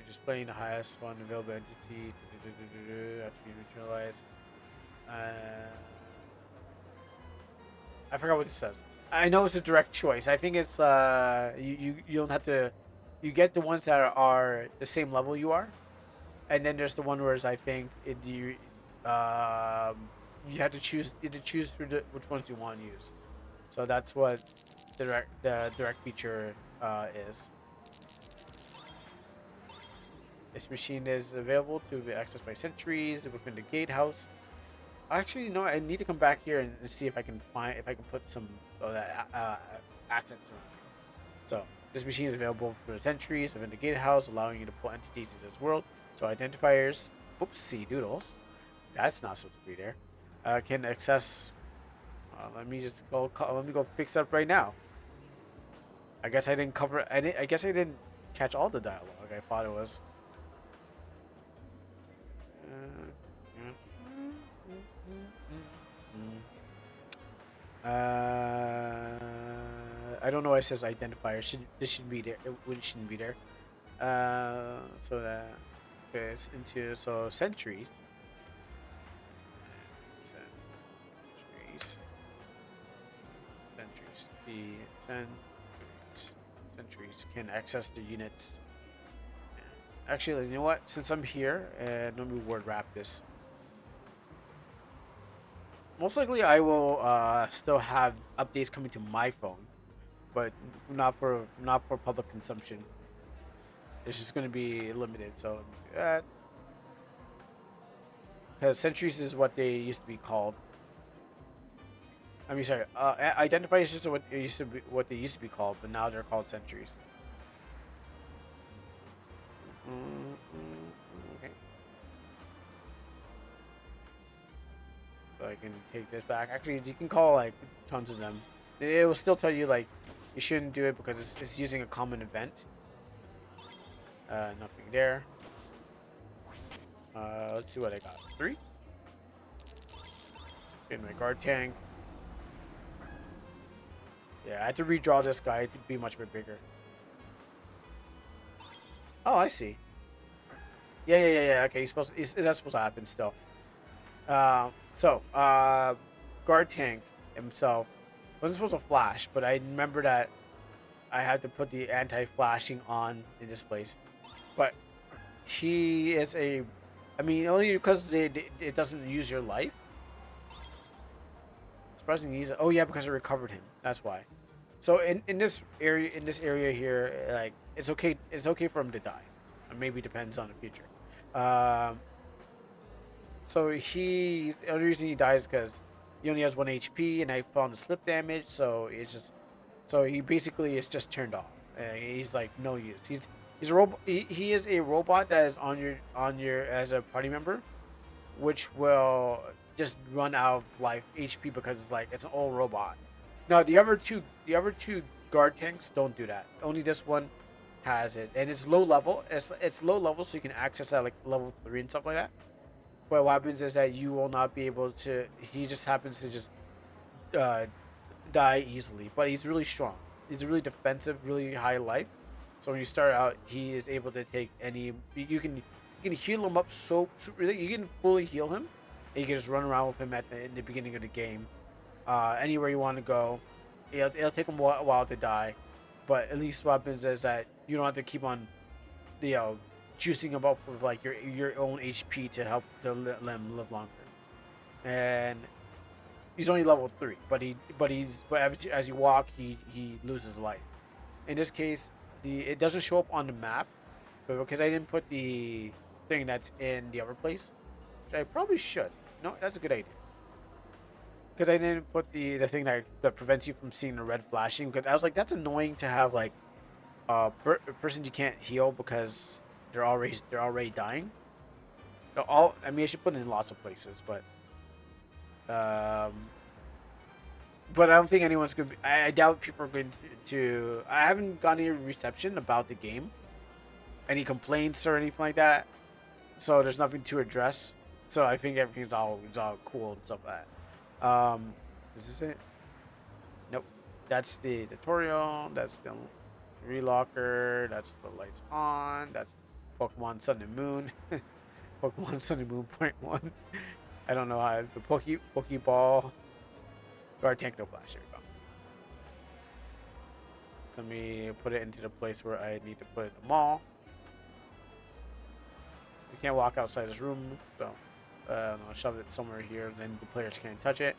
displaying the highest one available entity. Attribute materialize. I forgot what it says. I know it's a direct choice. I think it's you don't have to. You get the ones that are the same level you are, and then there's the one where I think you have to choose through which ones you want to use. So that's what the direct feature is. This machine is available to be accessed by sentries within the gatehouse. Actually, no. I need to come back here and see if I can put some assets around here. So this machine is available for the sentries within the gatehouse, allowing you to pull entities into this world. So identifiers, oopsie doodles, that's not supposed to be there. Can access. Let me go fix up right now. I guess I didn't cover. I guess I didn't catch all the dialogue. I thought it was. I don't know why it says identifier. This should be there. It shouldn't be there. So that goes into sentries. Sentries can access the units. Actually, you know what? Since I'm here, let me word wrap this. Most likely, I will still have updates coming to my phone, but not for public consumption. It's just going to be limited. So because sentries is what they used to be called. I mean, sorry, identifiers is what it used to be, what they used to be called, but now they're called sentries. Okay. So I can take this back. Actually, you can call like tons of them. It will still tell you like you shouldn't do it because it's using a common event. Nothing there. Let's see what I got. 3. In my guard tank. Yeah, I had to redraw this guy to be much bigger. Oh, I see. Yeah. Okay, that's supposed to happen still. Guard tank himself wasn't supposed to flash, but I remember that I had to put the anti-flashing on in this place. But he is a, I mean, only because it doesn't use your life. Surprisingly, oh yeah, because I recovered him. That's why. So in this area here, like it's okay for him to die. Maybe depends on the future. Um, so the only reason he dies is because he only has 1 HP, and I found the slip damage. So he basically is just turned off. He's like no use. He's a robot. He is a robot that is on your as a party member, which will just run out of life HP because it's an old robot. No, the other two guard tanks don't do that. Only this one has it, and it's low level. It's low level, so you can access that like level 3 and stuff like that. But what happens is that you will not be able to. He just happens to just uh, die easily, but he's really strong. He's really defensive, really high life. So when you start out, he is able to take any. You can heal him up so really you can fully heal him. And you can just run around with him in the beginning of the game, anywhere you want to go. It'll take him a while to die, but at least what happens is that you don't have to keep on, juicing him up with like your own HP to help to let him live longer. And he's only level 3, but as you walk, he loses life. In this case, it doesn't show up on the map, but because I didn't put the thing that's in the other place, which I probably should. No, that's a good idea. Because I didn't put the thing that prevents you from seeing the red flashing. Because I was like, that's annoying to have like persons you can't heal because they're already dying. I mean, I should put it in lots of places, um, but I don't think anyone's gonna. I doubt people are going to. I haven't gotten any reception about the game, any complaints or anything like that. So there's nothing to address. So I think everything's all cool and stuff like that. Is this it? Nope. That's the tutorial. That's the relocker. That's the lights on. That's Pokemon Sun and Moon. Pokemon Sun and Moon point one. I don't know how the Pokeball. Guard tank no flash. There we go. Let me put it into the place where I need to put it in the mall. You can't walk outside this room, so I'll shove it somewhere here. Then the players can't touch it.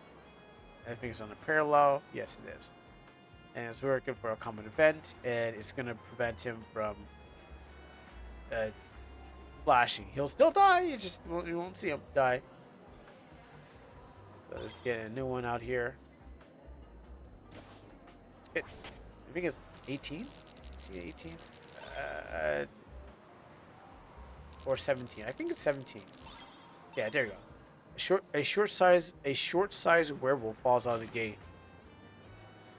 I think it's on a parallel. Yes, it is. And it's working for a common event, and it's gonna prevent him from flashing. He'll still die. You won't see him die. So let's get a new one out here. I think it's 18. See 18? Or 17. I think it's 17. Yeah, there you go. A short size werewolf falls out of the gate.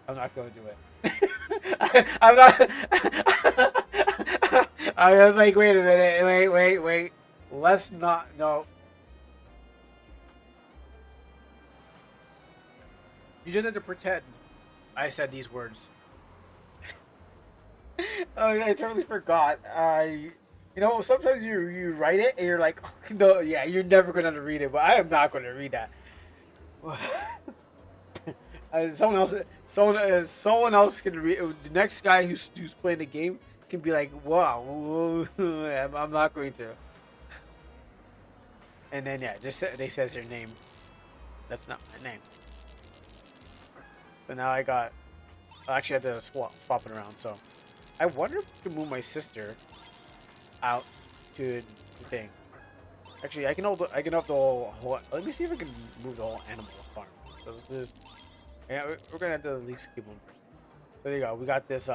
I'm not gonna do it. I'm not. I was like, wait a minute, wait. Let's not. No. You just have to pretend I said these words. Oh, I totally forgot. Sometimes you write it and you're like, oh, no, yeah, you're never gonna read it, but I am not gonna read that. Someone else can read. The next guy who's playing the game can be like, wow, I'm not going to. And then yeah, they says their name. That's not my name. So now I actually had to swap it around. So I wonder if I can move my sister out to the thing. Actually, I can up the whole. Let me see if I can move the whole animal farm. So this is. Yeah, we're gonna have to at least keep one person. So there you go. We got this.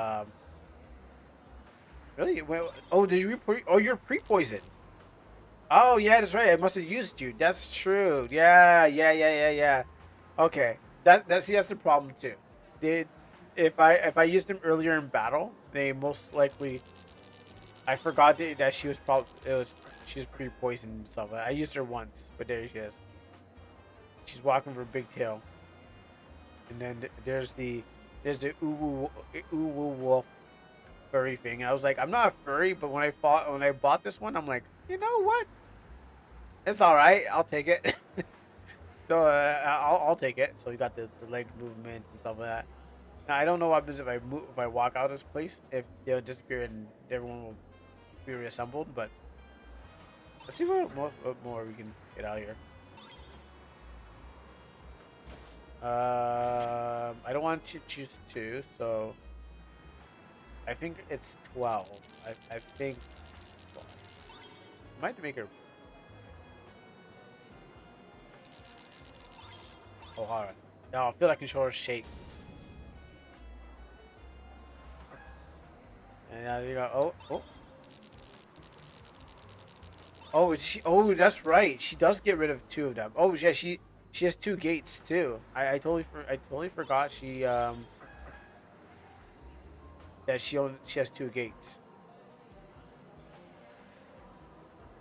Really? Well, oh, did you? Oh, you're pre-poisoned. Oh yeah, that's right. I must have used you. That's true. Yeah. Okay. See that's the problem too. Did if I used them earlier in battle, they most likely I forgot that she was probably she was pre poisoned and stuff. I used her once, but there she is. She's walking for a big tail, and then there's the uwu wolf furry thing. I was like, I'm not a furry, but when I bought this one, I'm like, you know what? It's all right. I'll take it. So I'll take it. So you got the leg movements and stuff like that. Now I don't know what happens if I move if I walk out of this place if they'll disappear and everyone will be reassembled. But let's see what more we can get out here. I don't want to choose two, so I think it's 12. I think 12. I might make her. Oh, alright. Now I feel like controller shake. And now you go. Oh, she. Oh, that's right. She does get rid of two of them. Oh, yeah. She has two gates too. I totally forgot that she has two gates.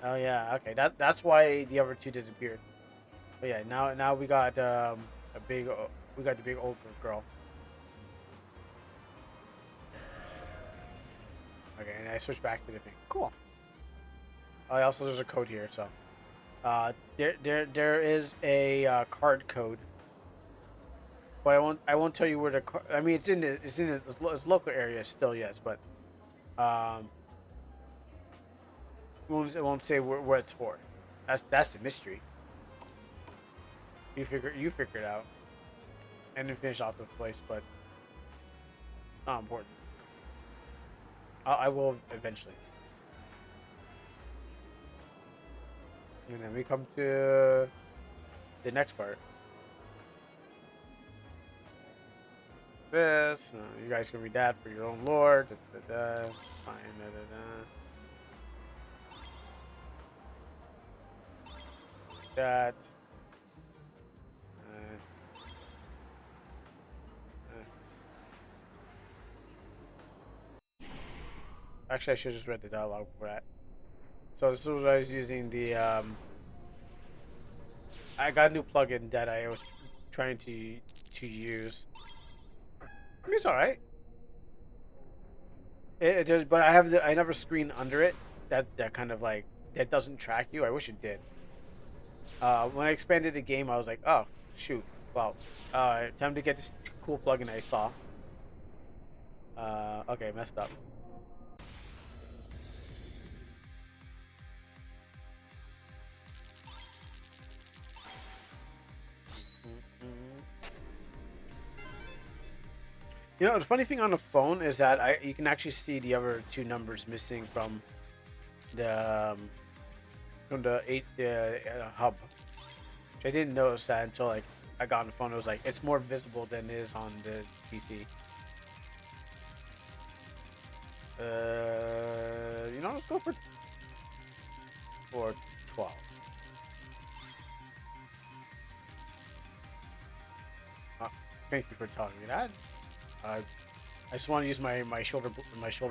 Oh yeah. Okay. That's why the other two disappeared. But yeah. Now we got a big we got the big old girl. Okay, and I switch back to the thing. Cool. Also, there's a code here, so there is a card code, but I won't tell you where the I mean, it's in its local area still, yes, but um, it won't say where it's for. That's the mystery. You figure it out, and then finish off the place, but not important. I will eventually. And then we come to the next part. This, you guys can read that for your own lore. Fine. That. Actually, I should have just read the dialogue for that. So this is what I was using the I got a new plugin that I was trying to use. I mean, it's all right. But I never screen under it. That kind of like that doesn't track you. I wish it did. When I expanded the game, I was like, oh shoot, well, time to get this cool plugin I saw. Okay, messed up. You know, the funny thing on the phone is that you can actually see the other two numbers missing the hub. Which I didn't notice that until like I got on the phone. It was like it's more visible than it is on the PC. You know, let's go for 12. Thank you for telling me that. I just want to use my shoulder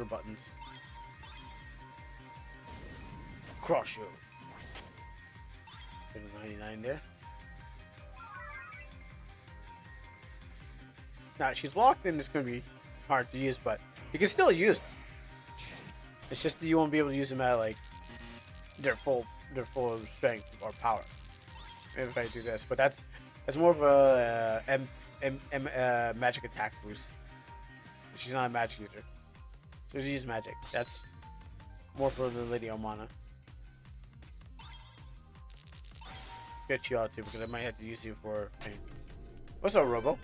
buttons. Crush you. 99 there. Now she's locked and it's gonna be hard to use, but you can still use them. It's just that you won't be able to use them at like their full strength or power if I do this. But that's more of a magic attack boost. She's not a magic user, so she uses magic. That's more for the Lady Omana. Get you out too because I might have to use you for pain. What's up, Robo?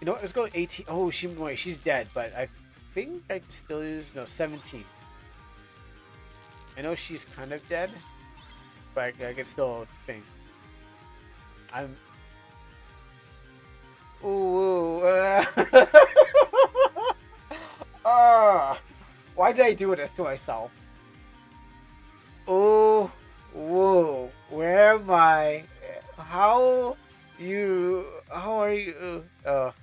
You know what? Let's go 18. Oh, she's dead, but I think I can still use no 17. I know she's kind of dead, but I can still think. I'm. Ooh. Ah. Why did I do this to myself? Oh, whoa. Where am I? How you? How are you? God.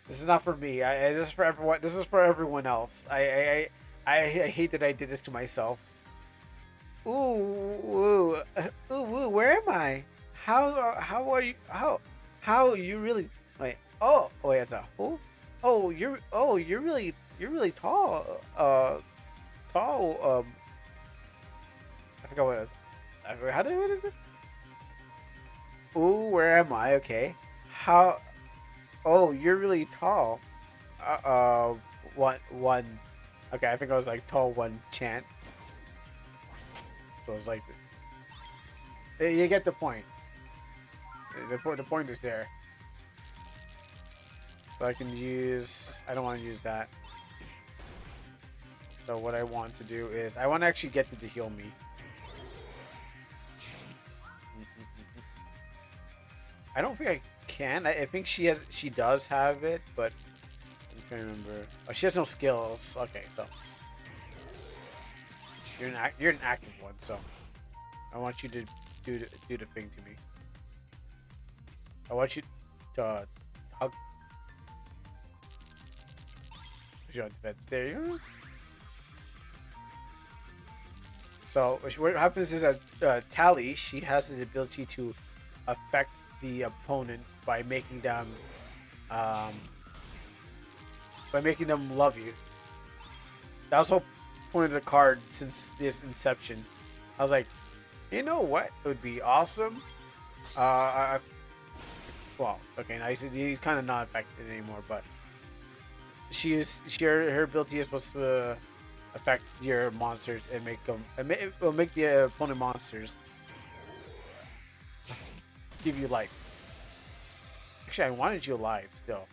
This is not for me. This is for everyone. This is for everyone else. I hate that I did this to myself. Ooh, ooh, ooh. Where am I? How are you? How you really? Wait. Oh, wait. It's a who? You're really tall. Tall. I forgot what it was. How do what is it? Ooh, where am I? Okay. How? Oh, you're really tall. Uh, one. Okay, I think I was like tall one chant. So it's like you get the point. The point is there. So I can use. I don't want to use that. So what I want to do is I want to actually get them to heal me. I don't think I can. I think she does have it, but I'm trying to remember. Oh, she has no skills. Okay, so you're an active one, so I want you to do the thing to me. I want you to hug your defense. There you go. So what happens is that Tally, she has the ability to affect the opponent um, by making them love you. That was the whole point of the card since this inception. I was like, you know what? It would be awesome. Well, okay, now he's kind of not affected anymore, but her ability is supposed to affect your monsters and make them. It will make the opponent monsters give you life. Actually, I wanted you alive still.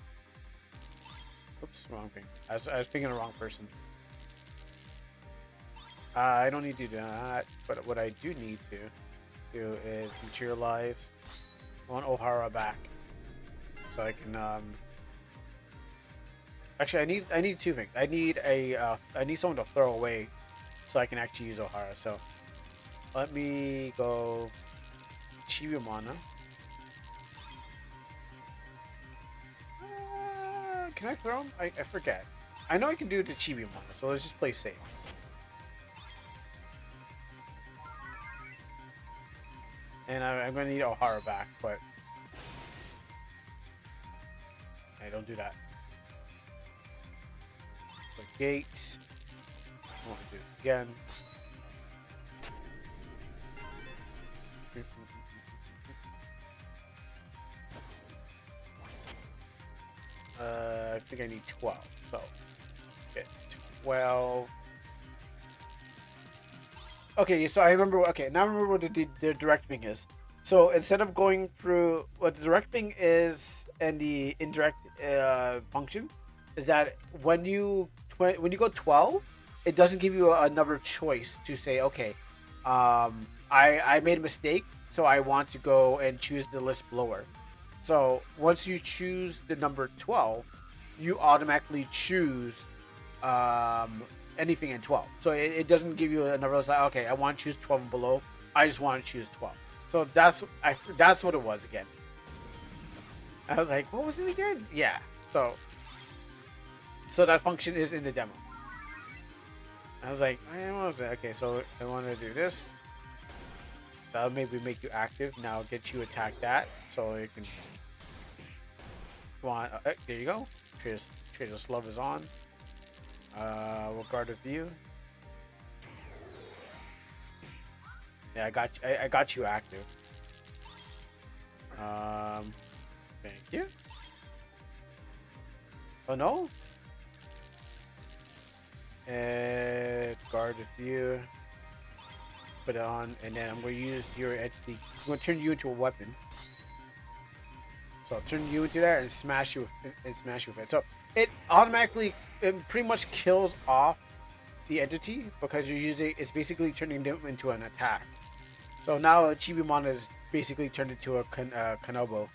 Oops, wrong thing. I was thinking the wrong person. I don't need to do that, but what I do need to do is materialize. I want O'Hara back, so I can. Actually, I need two things. I need someone to throw away, so I can actually use O'Hara. So let me go Chibimana. Can I throw him? I forget. I know I can do it to Chibimana, so let's just play safe. And I'm going to need O'Hara back, but I don't do that. So gate. I want to do it again. I think I need 12. So get 12. Okay, so I remember. Okay, now I remember what the direct thing is. So instead of going through what the direct thing is and the indirect function is that when you go 12, it doesn't give you another choice to say, okay, I made a mistake, so I want to go and choose the list blower. So once you choose the number 12, you automatically choose anything in 12. So it doesn't give you another list like, okay, I want to choose 12 and below. I just want to choose 12. So that's what it was again. I was like, what was it again? Yeah. So that function is in the demo. I was like, what was it? Okay, so I want to do this. That'll maybe make you active. Now get you attack that, so you can. There you go. Trader's Love is on. We'll guard a view. Yeah, I got you active. Thank you. Oh no. Guard a view. Put it on, and then I'm going to use your entity. I'm going to turn you into a weapon. So I'll turn you into that and smash you with it. So it automatically, it pretty much kills off the entity because you're using, it's basically turning them into an attack. So now Chibimon is basically turned into a Kanobo,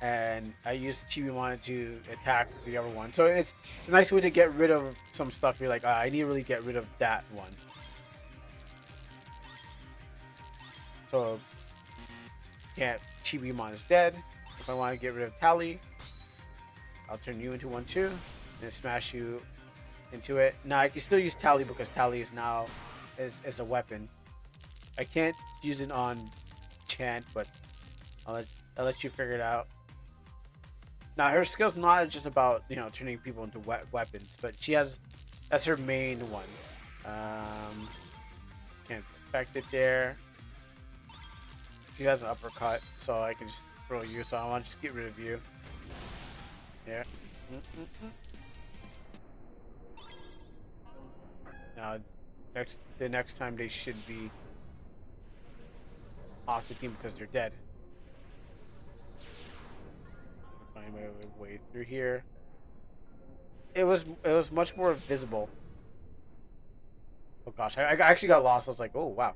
and I use Chibimon to attack the other one. So it's a nice way to get rid of some stuff. You're like, I need to really get rid of that one. So yeah, Chibimon is dead. If I want to get rid of Tally, I'll turn you into one too, and smash you into it. Now I can still use Tally because Tally is now is a weapon. I can't use it on Chant, but I'll let you figure it out. Now her skill's not just about turning people into weapons, but she has that's her main one. Can't affect it there. She has an uppercut, so I can just throw you. So I want to just get rid of you. Yeah. Now, the next time they should be off the team because they're dead. Find my way through here. It was much more visible. Oh gosh, I actually got lost. I was like, oh wow.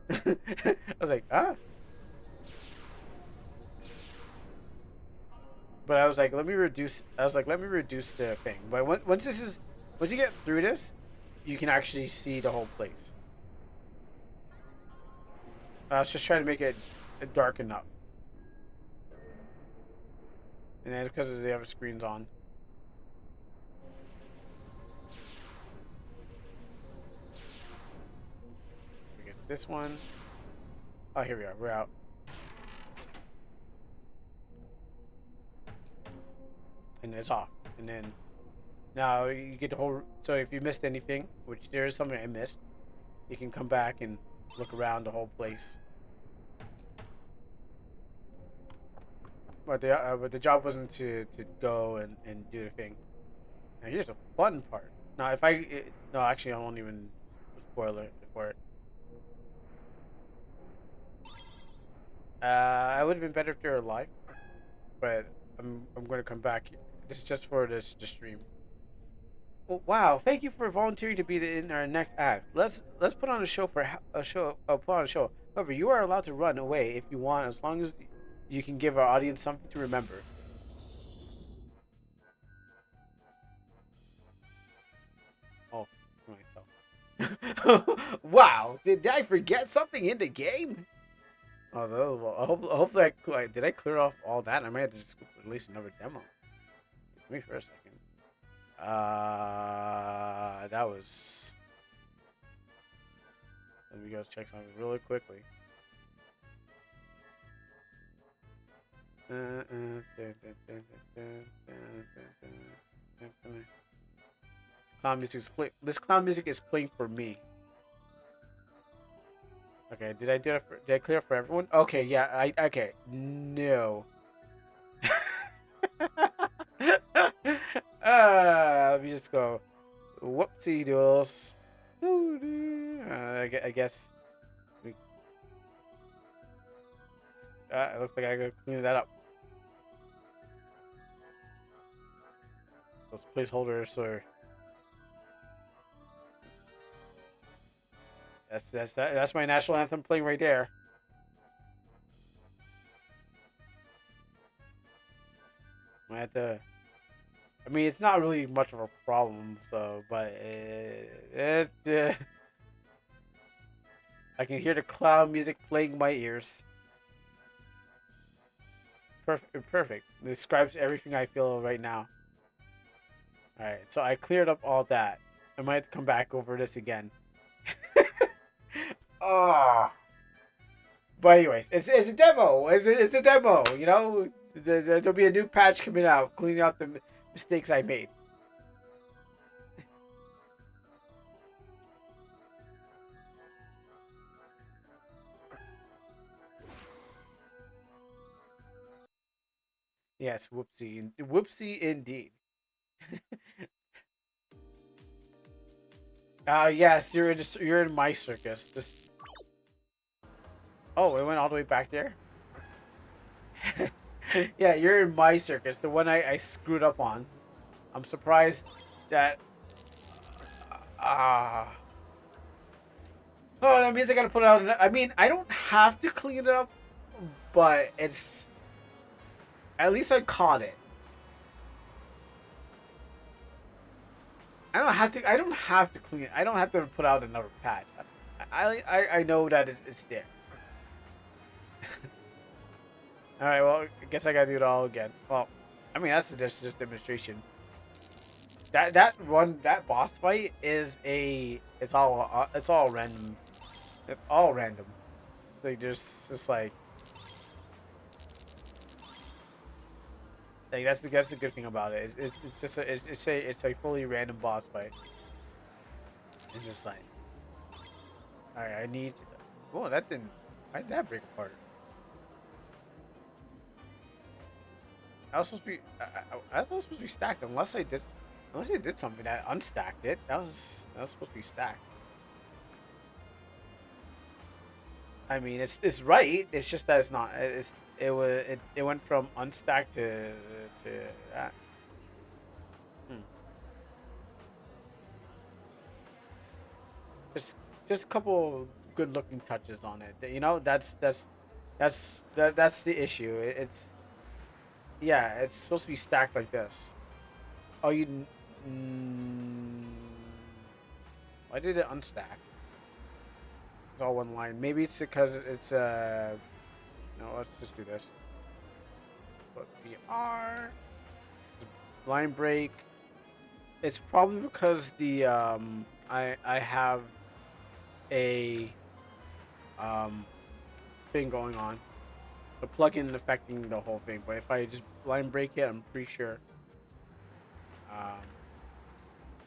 I was like, ah. But I was like, let me reduce. I was like, let me reduce the thing. But once you get through this, you can actually see the whole place. I was just trying to make it dark enough. And then because they have screens on. We get this one. Oh, here we are. We're out. And it's off. And then now you get the whole. So if you missed anything, which there is something I missed, you can come back and look around the whole place. But the job wasn't to go and do the thing. Now here's the fun part. Now if no, actually I won't even spoil it for it. I would have been better if they're alive, but I'm going to come back. This is just for the stream. Oh, wow! Thank you for volunteering to be in our next act. Let's put on a show for a show. Put on a show. However, you are allowed to run away if you want, as long as you can give our audience something to remember. Oh, myself. Wow! Did I forget something in the game? Oh, well, hopefully did I clear off all that? I might have to just release another demo. Give me for a second. That was. Let me go check something really quickly. Clown music is play. This clown music is playing for me. Okay, did I do it? Did I clear for everyone? Okay, yeah. Okay. No. Let me just go. Whoopsie doodles. I guess. It looks like I gotta clean that up. Those placeholders are. That's my national anthem playing right there. I had to. I mean, it's not really much of a problem, so, but I can hear the clown music playing in my ears. Perfect. It describes everything I feel right now. Alright, so I cleared up all that. I might have to come back over this again. Oh. But anyways, it's a demo. It's a demo, you know? There'll be a new patch coming out, cleaning up the mistakes I made. Yes, whoopsie. Whoopsie indeed. Yes, you're in my circus. Oh, it went all the way back there? Yeah, you're in my circus, the one I screwed up on. I'm surprised that. Ah. Oh, that means I gotta put it out. I mean, I don't have to clean it up, but it's at least I caught it. I don't have to. I don't have to clean it. I don't have to put out another patch. I know that it's there. All right. Well, I guess I gotta do it all again. Well, I mean that's just demonstration. That boss fight is a. It's all random. It's all random. Like there's just like that's the good thing about it. It's just it's a fully random boss fight. It's just like, all right, I need. Oh, that didn't. Why did that break apart? I was supposed to be. I was supposed to be stacked unless I did something that unstacked it. That was supposed to be stacked. I mean, it's right. It's just that it's not. It went from unstacked to that. Hmm. Just just a couple good looking touches on it. You know, that's the issue. It's yeah, it's supposed to be stacked like this. Oh, mm, why did it unstack? It's all one line. Maybe it's because it's no. Let's just do this. Put BR line break. It's probably because the I have a um thing going on. The plugin affecting the whole thing. But if I just line break it, I'm pretty sure. Um,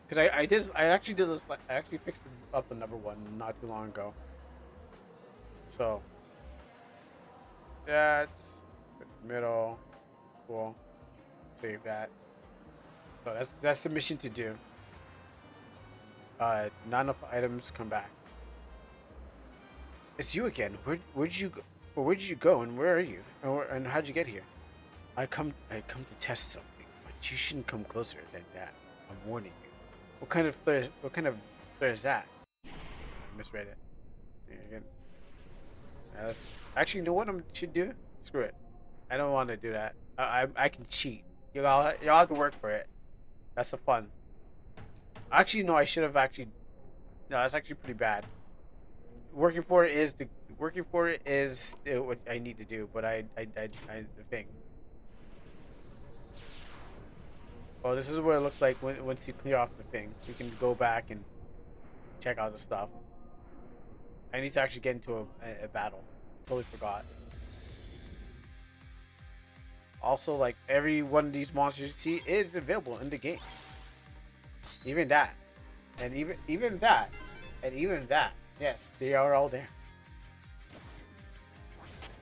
because I actually did this. I actually fixed up another one not too long ago. So that's middle. Cool. Save that. So that's the mission to do. None of items come back. It's you again. Where'd you go? Well, where'd you go and where are you? And how'd you get here? I come to test something, but you shouldn't come closer than that. I'm warning you. What kind of flare is that? I misread it. Yeah, again. Actually, you know what I should do? Screw it. I don't want to do that. I can cheat. Y'all have to work for it. That's the fun. Actually, no. I should have actually. No, that's actually pretty bad. Working for it is what I need to do. But I the thing. Well, this is what it looks like once you clear off the thing. You can go back and check out the stuff. I need to actually get into a battle. Totally forgot. Also, like every one of these monsters you see is available in the game. Even that, and even that, and even that. Yes, they are all there.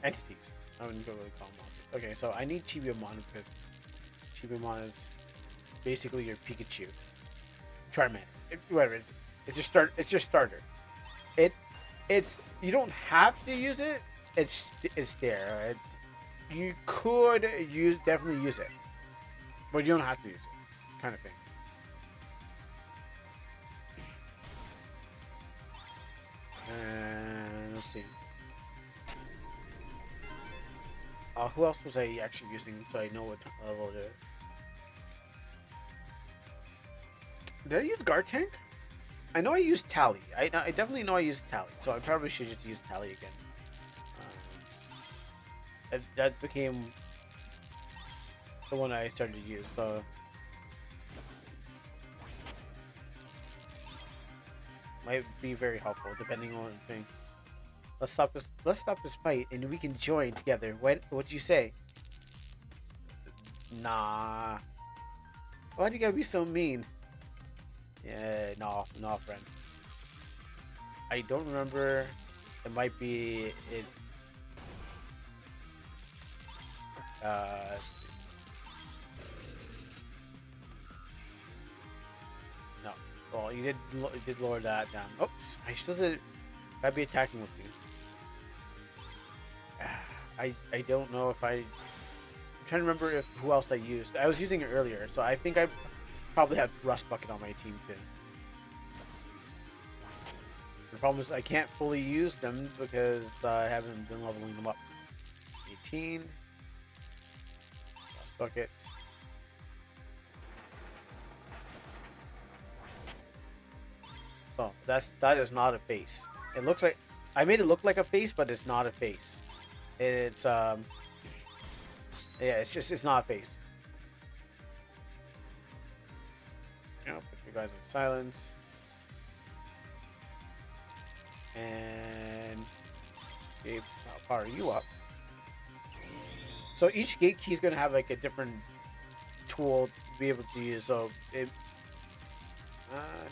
Entities. I wouldn't really call them monsters. Okay, so I need Chibimon because Chibimon is basically your Pikachu. Charmander. Whatever. It's your start. It's your starter. It. It's. You don't have to use it. It's there. It's. You could definitely use it, but you don't have to use it. Kind of thing. And let's see. Who else was I actually using so I know what level it is? Did I use Guard Tank? I know I used Tally. I definitely know I used Tally, so I probably should just use Tally again. That became the one I started to use, so might be very helpful depending on the thing. Let's stop this fight and we can join together. What do you say? Nah. Why do you gotta be so mean? Yeah, no, friend. I don't remember. It might be it. Uh, no. Well, you did lower that down. Oops, I still did. I'd be attacking with you. I don't know if I. trying to remember if who else I used. I was using it earlier, so I think I probably have Rust Bucket on my team too. The problem is I can't fully use them because I haven't been leveling them up. 18. Rust Bucket. Oh, that is not a face. It looks like I made it look like a face, but it's not a face. It's yeah, it's not a face. You know, put you guys in silence. And I'll power you up. So each gate key is gonna have like a different tool to be able to use. So it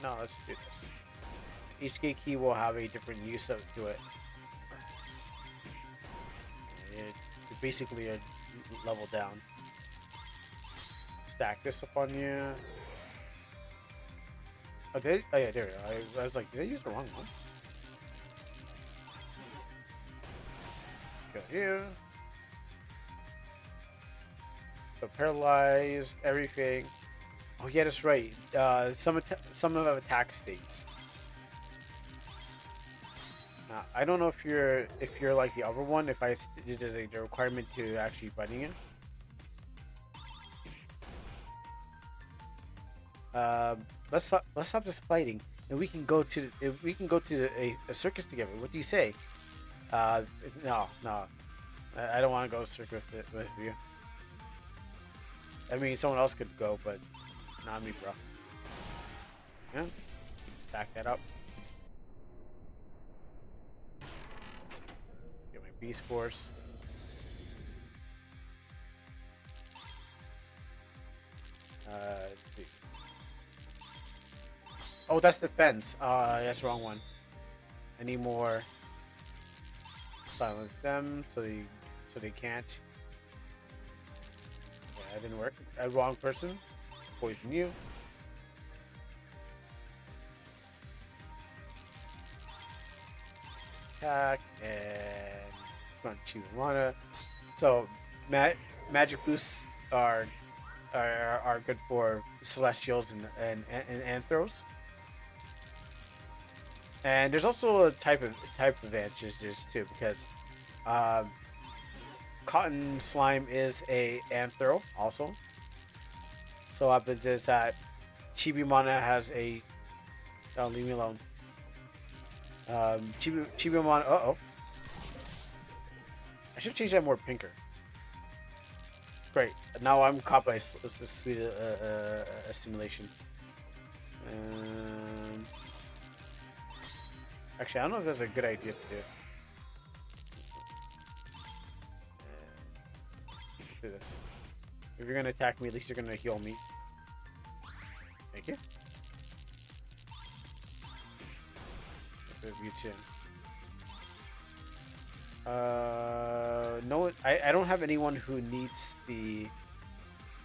no, let's do this. Each gate key will have a different use to it. It's basically a level down. Stack this up on you. Oh, oh yeah, there we go. I was like, did I use the wrong one? Go here. So paralyzed, everything. Oh yeah, that's right. Some of them attack states. I don't know if you're like the other one. If there's a requirement to actually fighting it. Let's stop this fighting, and we can go to a circus together. What do you say? No, I don't want to go to circus with you. I mean, someone else could go, but not me, bro. Yeah, stack that up. Get my Beast Force. Let's see. Oh, that's defense. That's the wrong one. I need more. Silence them so they can't. Yeah, that didn't work. Wrong person. Poison you. Attack and Crunchy Mana. So magic boosts are good for Celestials and Anthros. And there's also a type of advantages too, because Cotton Slime is a Anthro also. So what happens is that Chibi Mana has a. Oh, leave me alone. Chibi Mana. Uh oh. I should change that more pinker. Great. Now I'm caught by a sweet simulation. Actually, I don't know if that's a good idea to do. Do this. If you're gonna attack me, at least you're gonna heal me. Thank you. You too. No, I don't have anyone who needs the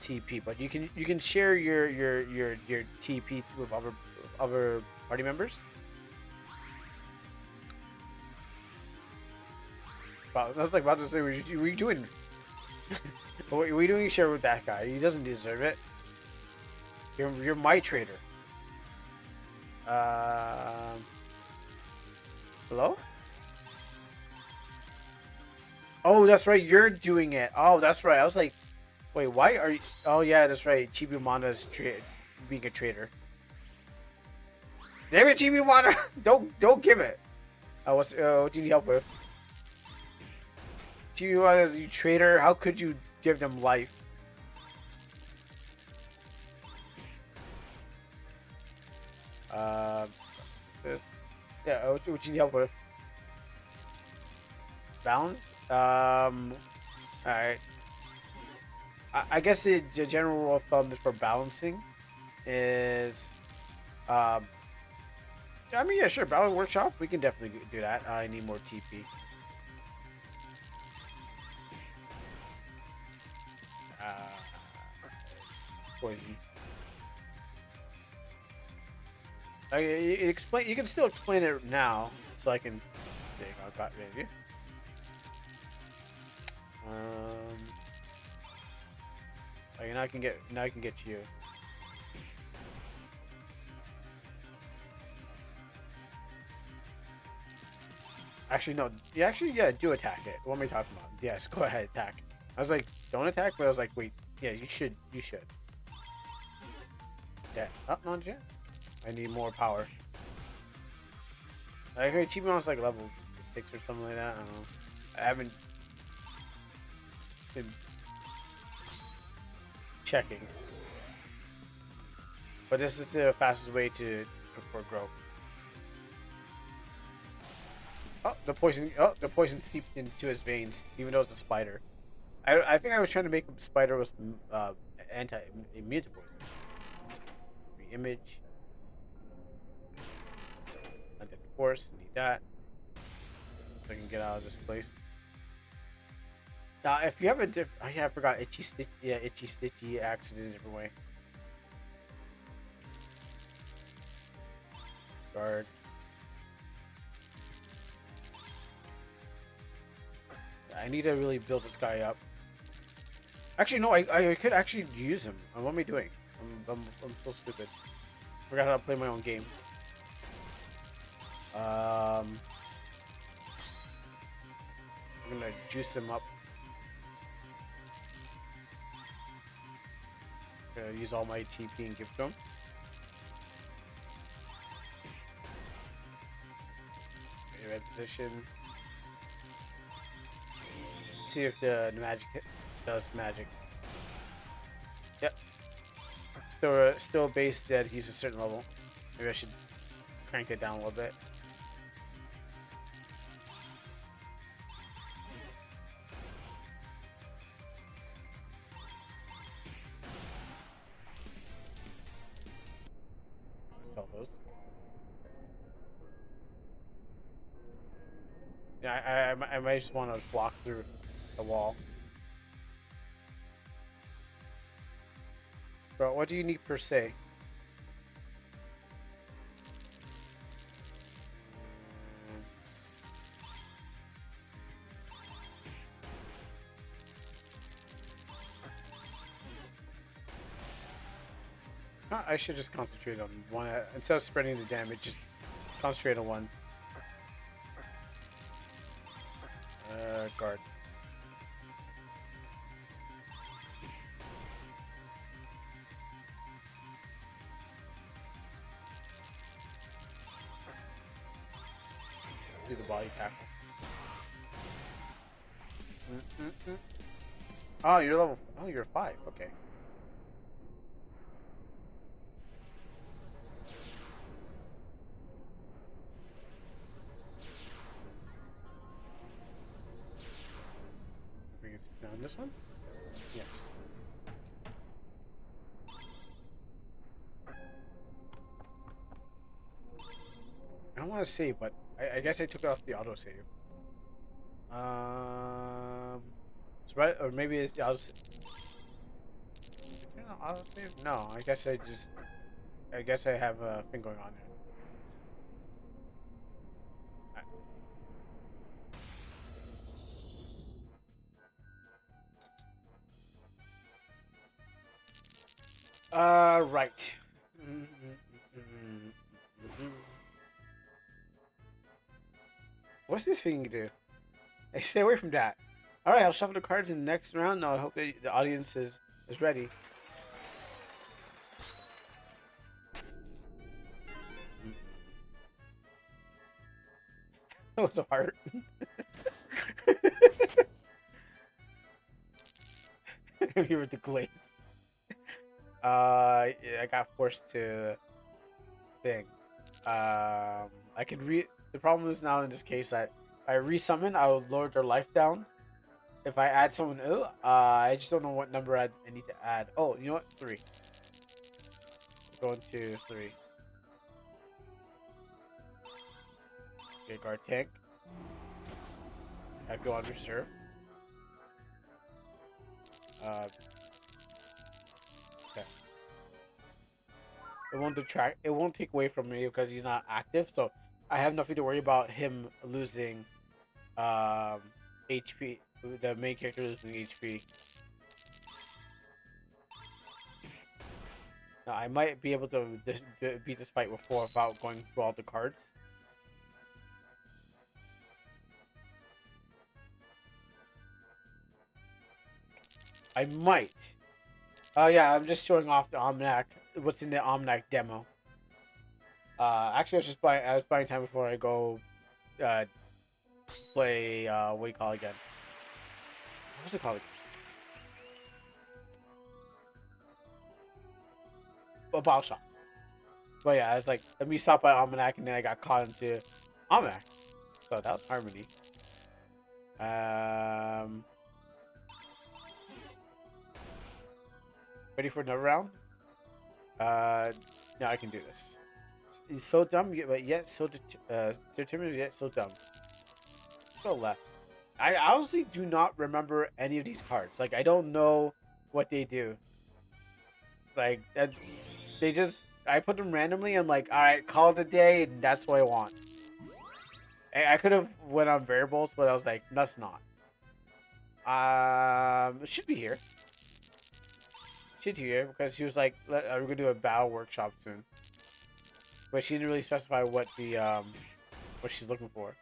TP, but you can share your TP with other party members. Wow, I was like about to say, what are you doing? What are you doing? Share with that guy? He doesn't deserve it. You're my traitor. Hello? Oh, that's right. You're doing it. Oh, that's right. I was like, wait, why are you? Oh, yeah, that's right. Chibi Mana is being a traitor. Damn it, Chibi Mana! don't give it. What do you need help with? Chibi Mana, you traitor! How could you give them life? This. Yeah. What do you need help with? Balanced. Alright. I guess the general rule of thumb is for balancing is, I mean, yeah, sure, Balance Workshop, we can definitely do that. I need more TP. Poison. You can still explain it now, so I can. There you go, got rid of you. Okay, now I can get you. Actually, no. Yeah, actually, yeah, do attack it. What am I talking about? Yes, go ahead, attack. I was like, don't attack, but I was like, wait, yeah, you should. You should. Yeah. Oh, not yet. I need more power. Like, achievement was like level 6 or something like that. I don't know. I haven't been checking. But this is the fastest way to for growth. Oh, the poison! Oh, the poison seeped into his veins, even though it's a spider. I think I was trying to make a spider was anti-immune to poison. Image. I did force. Need that. So I can get out of this place. Now, if you have a different, oh yeah, I forgot itchy stitch. Yeah, itchy stitchy acts in a different way. Guard. I need to really build this guy up. Actually, no, I could actually use him. What am I doing? I'm so stupid. Forgot how to play my own game. I'm gonna juice him up. Gonna use all my TP and give to him. Okay, red position. See if the magic does magic. Yep. Still based that he's a certain level. Maybe I should crank it down a little bit. Sell those. Yeah, I might just want to block through the wall. Bro, what do you need per se? I should just concentrate on one instead of spreading the damage. Just concentrate on one. Guard. Do the body tackle. Oh, you're level. Oh, you're 5. Okay. Bring it down this one. Yes. I don't want to save, but I guess I took off the autosave. It's right, or maybe it's the autosave. Autosave? No, I guess I guess I have a thing going on there. Right. What's this thing do? Hey, stay away from that. All right, I'll shuffle the cards in the next round. No, I hope that the audience is ready. That was a heart. Here with the glaze. Yeah, I got forced to thing. I could The problem is now in this case that if I resummon, I will lower their life down. If I add someone new, I just don't know what number I need to add. Oh, you know what? 3. Going to 3. Okay, guard tank. I go on reserve. Okay. It won't detract. It won't take away from me because he's not active. So I have nothing to worry about him losing HP. The main character losing HP. Now, I might be able to beat this fight before without going through all the cards. I might. Oh yeah, I'm just showing off the Almanac. What's in the Almanac demo? Actually, I was buying time before I go uh, play. What do you call it again? What's it called? A bottle shop. But yeah, I was like, let me stop by Almanac, and then I got caught into Almanac. So that was Harmony. Um, ready for another round? No, I can do this. He's so dumb, but yet so determined, yet so dumb. Go left. I honestly do not remember any of these cards. Like, I don't know what they do. Like, they just, I put them randomly. I'm like, all right, call it a day, and that's what I want. I could have went on variables, but I was like, that's not. It should be here. Should be here because she was like, we're gonna do a battle workshop soon. But she didn't really specify what the what she's looking for.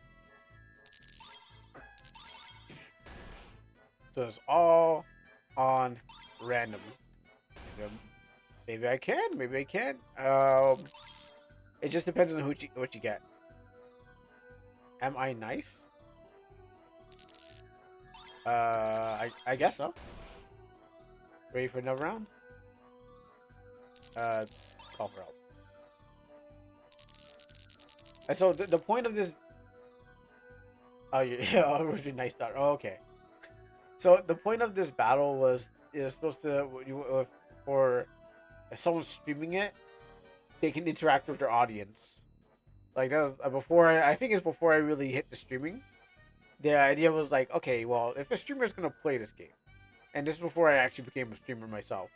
So it's all on random. Maybe I can, maybe I can't. It just depends on what you get. Am I nice? I guess so. Ready for another round? Call for help. And so the point of this. Oh, yeah, oh, you're nice daughter. Oh, okay. So the point of this battle was it was supposed to for if someone's streaming it, they can interact with their audience. Like that was before I think it's before I really hit the streaming. The idea was like, okay, well, if a streamer is gonna play this game, and this is before I actually became a streamer myself,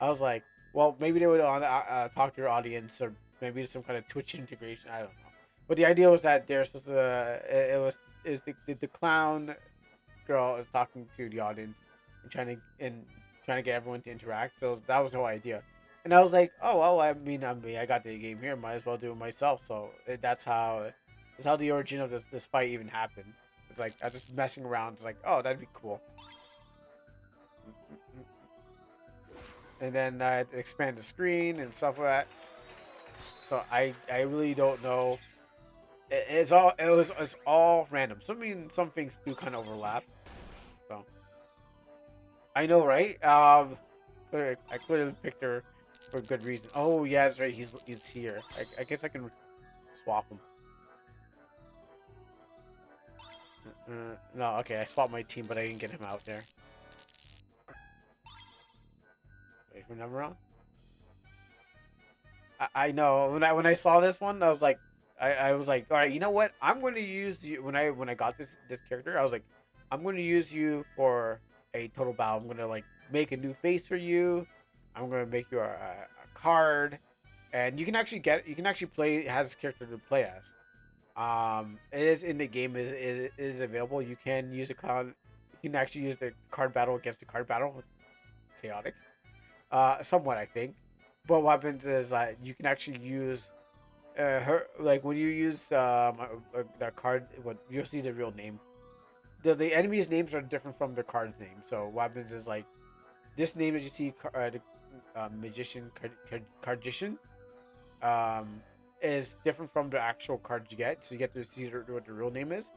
I was like, well, maybe they would talk to their audience, or maybe some kind of Twitch integration. I don't know. But the idea was that there's just the clown girl is talking to the audience and trying to get everyone to interact. So that was the whole idea. And I was like, oh well, I got the game here. Might as well do it myself. So that's how the origin of this fight even happened. It's like I was just messing around. It's like, oh, that'd be cool. And then I expand the screen and stuff like that. So I really don't know. It's all random. Some things do kind of overlap. So I know, right? I clearly picked her for a good reason. Oh yeah, that's right. He's here. I guess I can swap him. No, okay. I swapped my team, but I didn't get him out there. Wait for number on. I know when I saw this one, I was like, I was like, all right, you know what? I'm going to use you when I got this character. I was like, I'm going to use you for a total battle. I'm going to like make a new face for you. I'm going to make you a card, and you can actually play has this character to play as. It is in the game is available. You can use a cloud. You can actually use the card battle against the card battle. Chaotic, somewhat I think. But what happens is you can actually use her like when you use that card. What you'll see the real name. The enemies' names are different from the card's name. So what happens is like this name that you see, the magician cardician, is different from the actual cards you get. So you get to see what the real name is.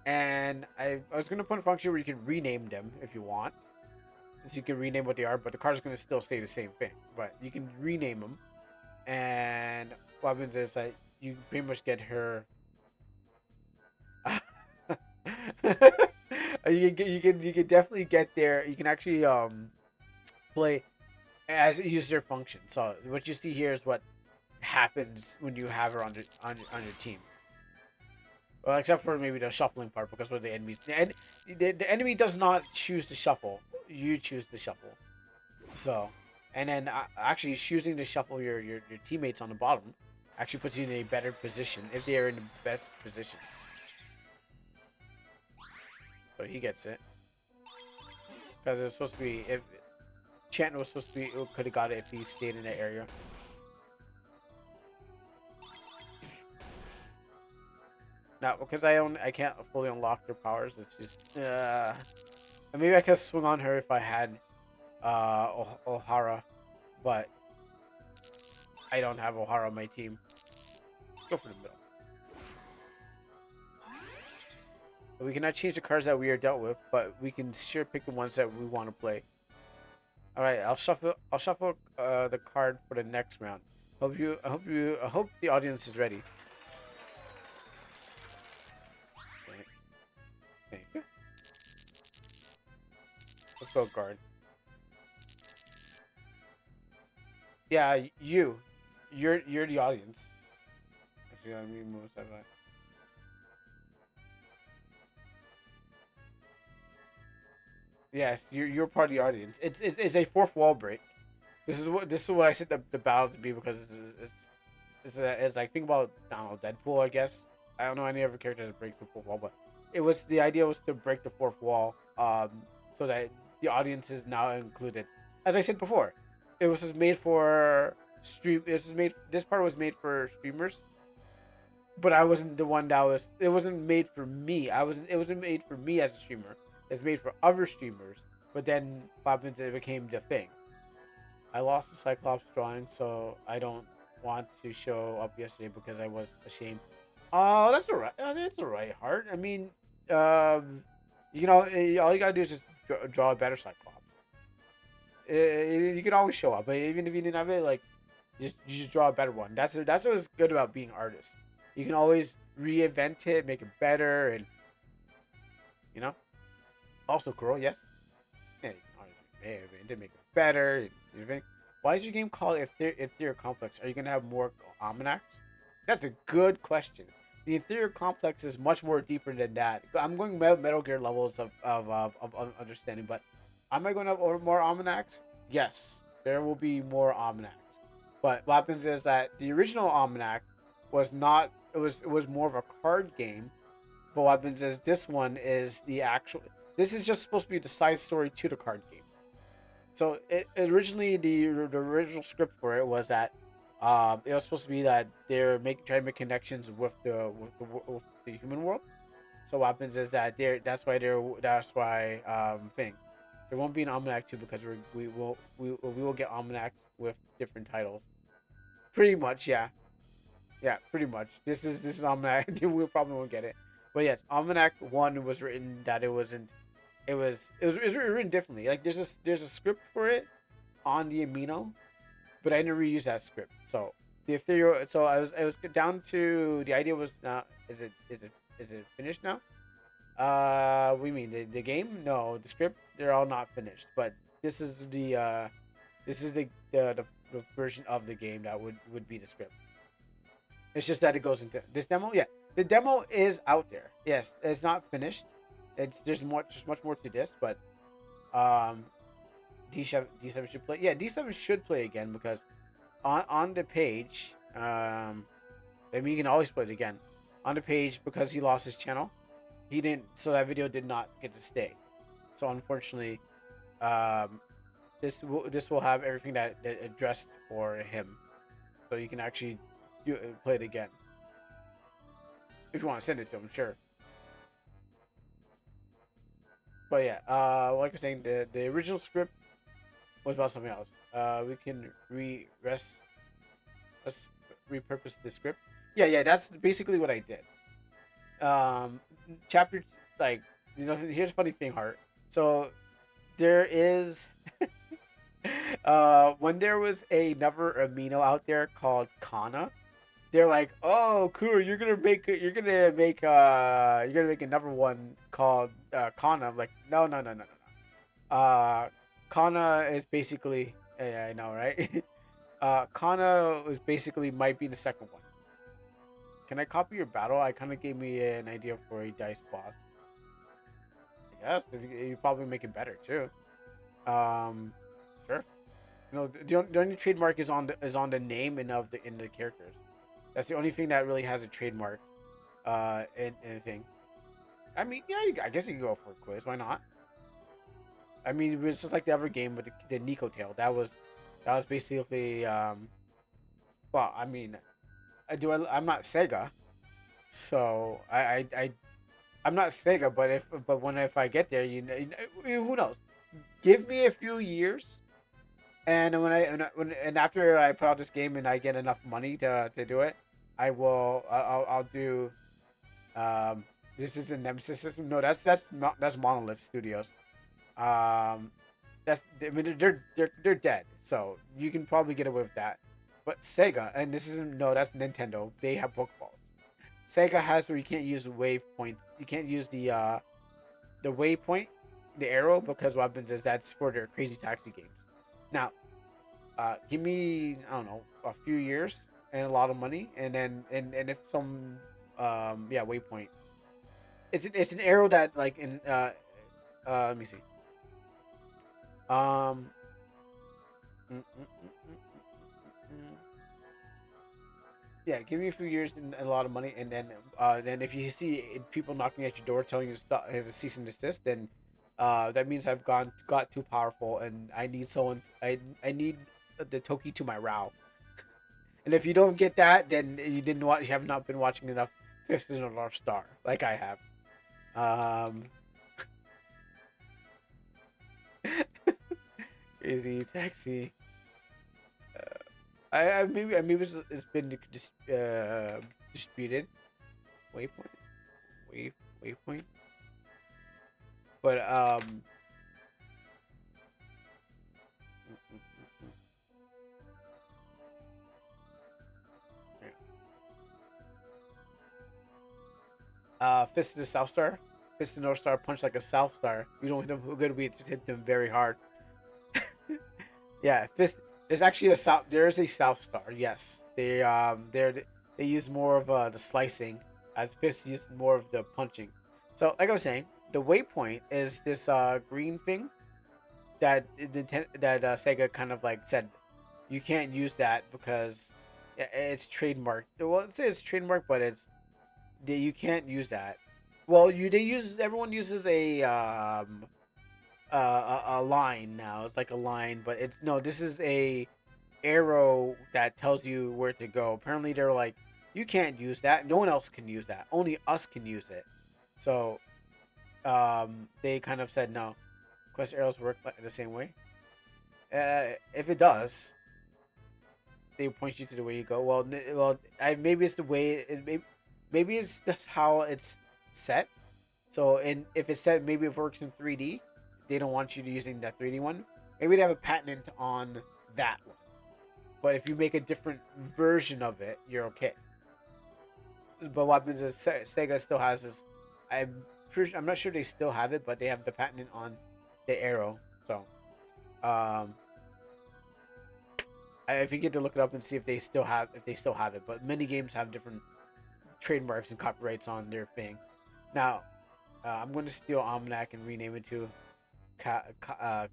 And I was gonna put a function where you can rename them if you want. So you can rename what they are, but the card's gonna still stay the same thing. But you can rename them, and what happens is that you pretty much get her. You can definitely get there. You can actually play as use their function. So what you see here is what happens when you have her on your team. Well, except for maybe the shuffling part, because with the enemies, the enemy does not choose to shuffle. You choose to shuffle. So, and then actually choosing to shuffle your teammates on the bottom actually puts you in a better position if they are in the best position. So he gets it because it's supposed to be if Chant was supposed to be could have got it if he stayed in that area. Now, because I can't fully unlock their powers. It's just and maybe I could swing on her if I had O'Hara, but I don't have O'Hara on my team. Go for the middle. We cannot change the cards that we are dealt with, but we can sure pick the ones that we want to play. All right, I'll shuffle. I'll shuffle the card for the next round. I hope the audience is ready. Okay, thank you. Let's go guard. Yeah, you're the audience. Actually, let me move that. Yes, you're part of the audience. It's a fourth wall break. This is what I said the battle to be because it's like think about I don't know Deadpool I guess I don't know any other character that breaks the fourth wall but the idea was to break the fourth wall so that the audience is now included. As I said before, it was just made for stream. This part was made for streamers, but I wasn't the one that was. It wasn't made for me. It wasn't made for me as a streamer. It's made for other streamers. But then what happens? It became the thing. I lost the Cyclops drawing, so I don't want to show up yesterday because I was ashamed. Oh, that's alright. That's alright, Heart. I mean, all you gotta do is just draw a better Cyclops. You can always show up, but even if you didn't have it, like, you just draw a better one. That's what's good about being artist. You can always reinvent it, make it better, and you know. Also, Kuro, yes. Yeah, you can always make it better. Why is your game called Ethereal Complex? Are you gonna have more almanacs? That's a good question. The Ethereal Complex is much more deeper than that. I'm going Metal Gear levels of understanding, but am I going to have more almanacs? Yes, there will be more almanacs. But what happens is that the original almanac was not. It was more of a card game. But what happens is this one is the actual. This is just supposed to be the side story to the card game. So originally the original script for it was that it was supposed to be that they're trying to make connections with the human world. So what happens is that that's why thing there won't be an almanac 2 because we will get almanacs with different titles. Pretty much, yeah. Yeah, pretty much. This is almanac. We probably won't get it. But yes, almanac 1 was written that it wasn't. It was written differently. Like there's a script for it on the Amino, but I never reused that script. So the ethereal. So I was down to the idea was now. Is it finished now? What do you mean the game? No, the script. They're all not finished. But this is the version of the game that would be the script. It's just that it goes into this demo. Yeah, the demo is out there. Yes, it's not finished. There's much more to this, but um, D7 should play. Yeah, D7 should play again because on the page, I mean you can always play it again on the page because he lost his channel. He didn't, so that video did not get to stay. So unfortunately, this will have everything that addressed for him, so you can actually play it again if you want to send it to him, sure. But yeah, like I was saying, the original script was about something else. We can let's repurpose the script. Yeah, that's basically what I did. Chapter like here's a funny thing, Heart. So there is when there was another amino out there called Kana, they're like, "Oh, cool! You're gonna make another one called Kana." I'm like, "No, no, no, no, no, no. Kana is basically, yeah, I know, right? Kana is basically might be the second one. Can I copy your battle? I kind of gave me an idea for a dice boss. Yes, you probably make it better too. Sure. The only trademark is on the name and in the characters. That's the only thing that really has a trademark. In anything. I mean, yeah, I guess you can go for a quiz. Why not? I mean, it was just like the other game with the Nico Tail. That was basically well, I mean, I'm not Sega, so I'm not Sega, but if I get there, who knows? Give me a few years, and when after I put out this game and I get enough money to do it, I'll do this is a Nemesis system. No, that's Monolith Studios. Um, I mean they're dead, so you can probably get away with that. But Sega, and this isn't no, that's Nintendo. They have Pokeballs. Sega has where you can't use wave points. You can't use the waypoint, the arrow, because what happens is that's for their Crazy Taxi games. Now, give me I don't know a few years and a lot of money, and then and if some yeah waypoint. It's an arrow that like in let me see. Um. mm, mm, mm, mm, mm. Yeah, give me a few years and a lot of money, and then if you see people knocking at your door telling you to stop, have a cease and desist, then that means I've got too powerful, and I need someone. I need the Toki to my Rao, and if you don't get that, then you didn't watch. You have not been watching enough Fifth of the North Star, like I have. Um, Crazy Taxi. Maybe it's been disputed. Waypoint, waypoint. But mm, mm, mm, mm. Yeah. Fist of the South Star, Fist of the North Star, punch like a South Star. You don't hit them good. We just hit them very hard. Yeah, fist. There's actually a south. There is a South Star. Yes, they use more of the slicing, as fist use more of the punching. So, like I was saying, the waypoint is this green thing that Sega kind of like said you can't use that because it's trademarked. Well, it says trademark, but you can't use that. Well, you they use everyone uses a line now. It's like a line, but it's no. This is a arrow that tells you where to go. Apparently, they're like, you can't use that. No one else can use that. Only us can use it. So, they kind of said no. Quest arrows work the same way. If it does, they point you to the way you go. Maybe it's the way. Maybe it's that's how it's set. So, and if it's set, maybe it works in 3D. They don't want you to using that 3D one. Maybe they have a patent on that one. But if you make a different version of it, you're okay. But what happens is Sega still has this. I'm not sure they still have it, but they have the patent on the arrow. So, um, if you get to look it up and see if they still have it. But many games have different trademarks and copyrights on their thing. Now, I'm going to steal Almanac and rename it to Kanamo.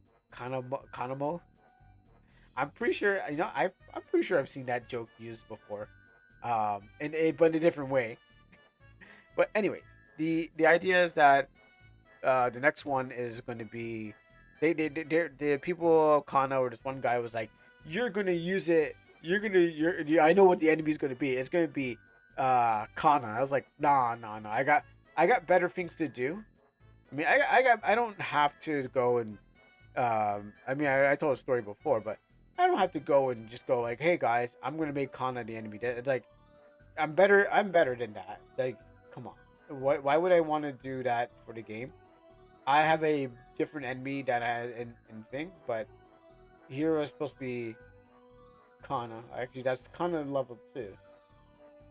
I'm pretty sure I'm pretty sure I've seen that joke used before, but in a different way. But anyways, the idea is that the next one is going to be the people of Kana or this one guy was like, you're gonna use it. I know what the enemy's going to be. It's going to be Kana. I was like, nah. I got better things to do. I mean, I don't have to go and I mean, I told a story before, but I don't have to go and just go like, hey guys, I'm gonna make Kana the enemy. Like, I'm better. I'm better than that. Like, come on. Why would I want to do that for the game? I have a different enemy that I had in thing, but here is supposed to be Kana. Actually, that's Kana level 2. It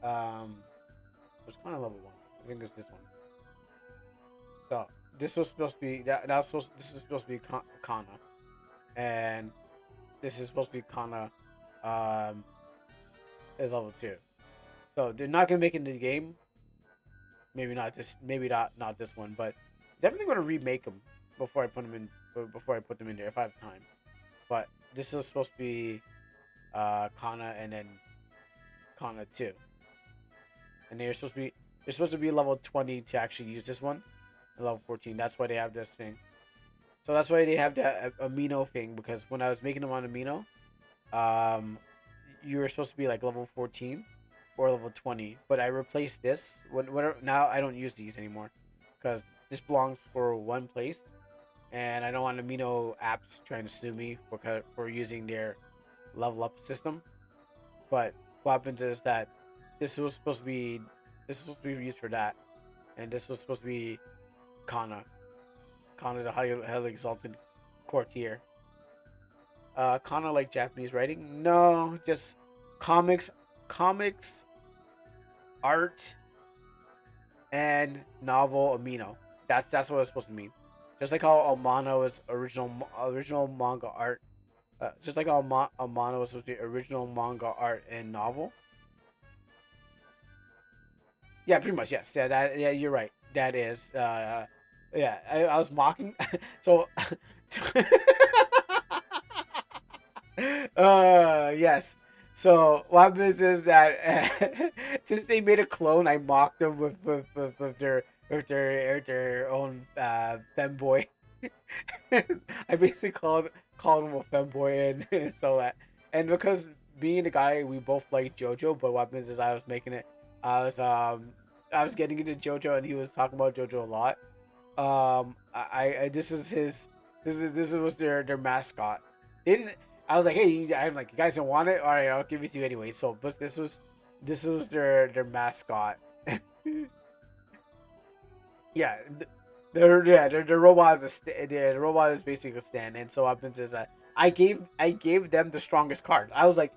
was Kana level 1. I think it's this one. So this was supposed to be this is supposed to be Kana, and this is supposed to be Kana, is level 2. So they're not gonna make it into the game. Maybe not this. Maybe not this one, but definitely gonna remake them before I put them in. Before I put them in there, if I have time. But this is supposed to be Kana and then Kana 2, and they're supposed to be level 20 to actually use this one, and level 14. That's why they have this thing. So that's why they have that amino thing, because when I was making them on amino, um, you were supposed to be like level 14 or level 20, but I replaced this. Whatever. Now I don't use these anymore because this belongs for one place, and I don't want amino apps trying to sue me for using their level up system. But what happens is that this was supposed to be this was supposed to be used for that, and this was supposed to be Kana. Kana, the highly exalted courtier. Kind of like Japanese writing. No, just comics, comics, art, and novel amino. That's what it's supposed to mean. Just like how Amano is original manga art. Just like how Amano is supposed to be original manga art and novel. Yeah, pretty much. Yes. Yeah. Yeah. You're right. That is. Yeah. I was mocking. So. Yes. So what happens is that since they made a clone, I mocked them with their own femboy. I basically called him a femboy and so that, and because me and the guy we both like JoJo, but what happens is I was um I was getting into JoJo and he was talking about JoJo a lot. I this was their mascot. They didn't. I was like, hey, I'm like, you guys don't want it? All right, I'll give it to you anyway. So, but this was their mascot. Yeah, their robot is the robot is basically a stand. And so what happens is that I gave them the strongest card. I was like,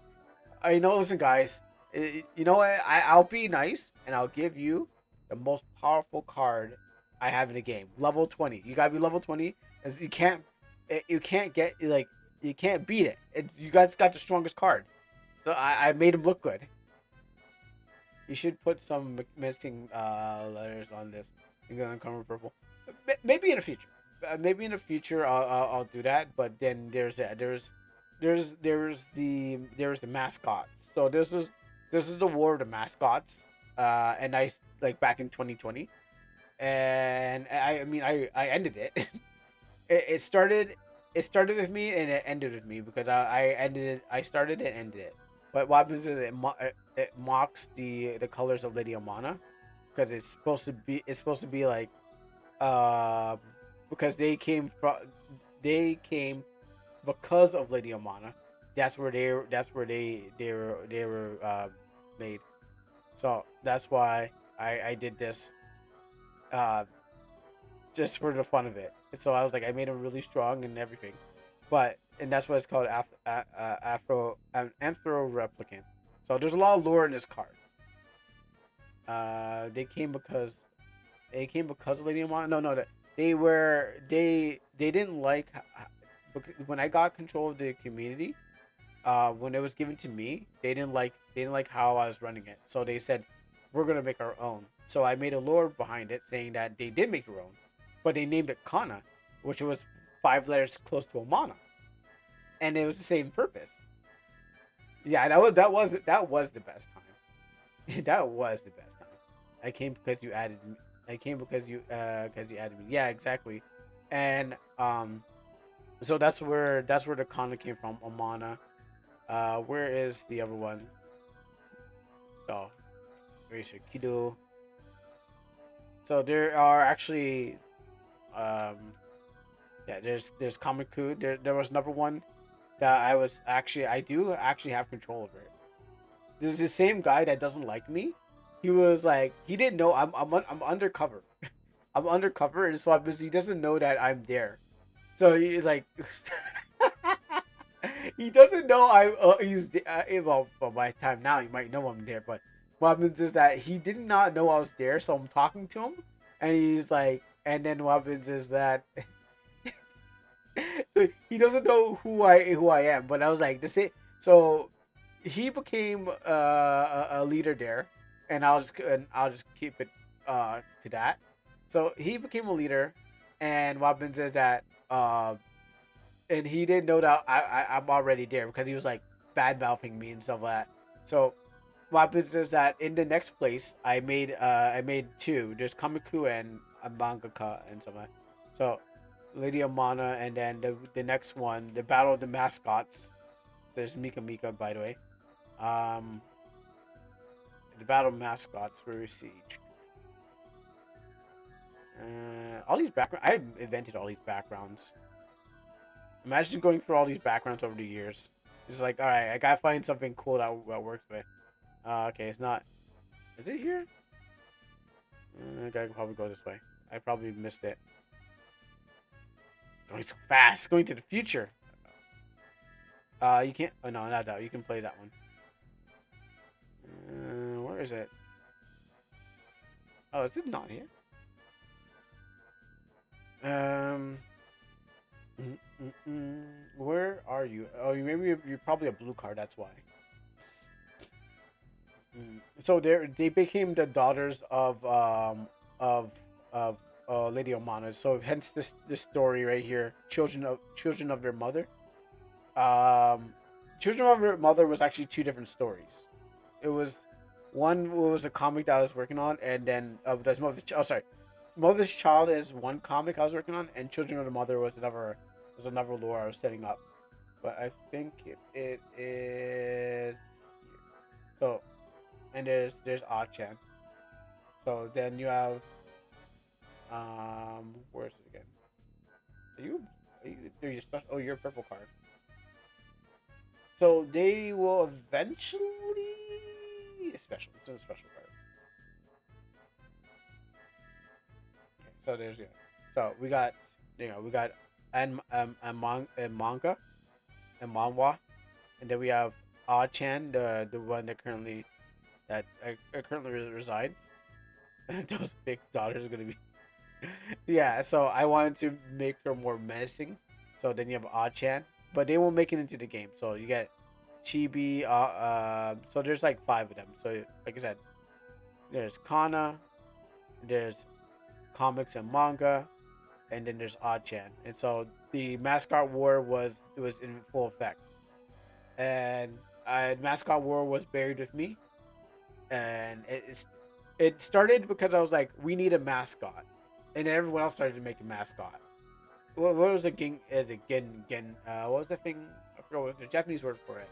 listen, guys, you know what? I'll be nice and I'll give you the most powerful card I have in the game. Level 20. You gotta be level 20. You can't get like you can't beat it. You guys got the strongest card. So I made him look good. You should put some missing letters on this. You're gonna uncover purple. Maybe in the future. Maybe in the future I'll do that. But then there's the mascots. So this is the war of the mascots. And I like back in 2020, and I ended it. It started with me and it ended with me because I ended it. I started and ended it. But what happens is it mocks the colors of Lady Amana because it's supposed to be like uh because they came because of Lady Amana. That's where they were made. So that's why I did this uh just for the fun of it. And so I was like, I made him really strong and everything, and that's what it's called, Anthro replicant. So there's a lot of lore in this card. They came because of Lady Amana. No, they didn't like when I got control of the community. When it was given to me, they didn't like how I was running it. So they said we're gonna make our own. So I made a lore behind it saying that they did make their own, but they named it Kana, which was 5 letters close to Amana, and it was the same purpose. Yeah, that was the best time. That was the best time. I came because you added me. I came because you added me. Yeah, exactly. And so that's where the Kana came from, Amana. Where is the other one? So, where's your Kido? So there are actually um yeah, there's Kamiku. There was another one that I do actually have control over it. There's the same guy that doesn't like me. He was like he didn't know I'm undercover. I'm undercover, and so he doesn't know that I'm there. So he's like he doesn't know well, by the time now you might know I'm there, but what happens is that he did not know I was there, so I'm talking to him, and he's like, and then what happens is that so he doesn't know who I am, but I was like the same. So he became a leader there, and I'll just keep it to that. So he became a leader, and what happens is that and he didn't know that I'm already there because he was like bad mouthing me and stuff like that. So what happens is that in the next place I made two. There's Kamiku and a mangaka and stuff like that. So Lady Amana, and then the next one, the Battle of the Mascots. So there's Mika Mika, by the way. Um, the Battle of Mascots, where we see all these backgrounds. I invented all these backgrounds. Imagine going through all these backgrounds over the years. It's like, all right, I gotta find something cool that works with. Okay, it's not. Is it here? I gotta probably go this way. I probably missed it. It's going so fast. It's going to the future. You can't. Oh no, not that. You can play that one. Where is it? Oh, is it not here? Um. Where are you? Oh, maybe you're probably a blue card. That's why. So they became the daughters of of Lady Omana. So hence this story right here. Children of their mother. Um, Children of their mother was actually two different stories. It was one was a comic that I was working on, and then there's sorry, Mother's Child is one comic I was working on, and Children of the Mother was another lore I was setting up. But I think it is so, and there's Achan. So then you have where is it again? Are you special? Oh, you're a purple card. So they will eventually special. It's a special card. Okay, so there's yeah. So we got manga and manhwa, and then we have Ah-chan, the one that currently resides. And those big daughters are gonna be yeah. So I wanted to make her more menacing. So then you have Ah-chan, but they won't make it into the game. So you get Chibi. So there's like five of them. So like I said, there's Kana, there's comics and manga, and then there's Ah-chan. And so the mascot war was in full effect. And mascot war was buried with me, and it started because I was like, we need a mascot, and then everyone else started to make a mascot. What was the ging? Is it gen? What was the thing? I forgot what the Japanese word for it.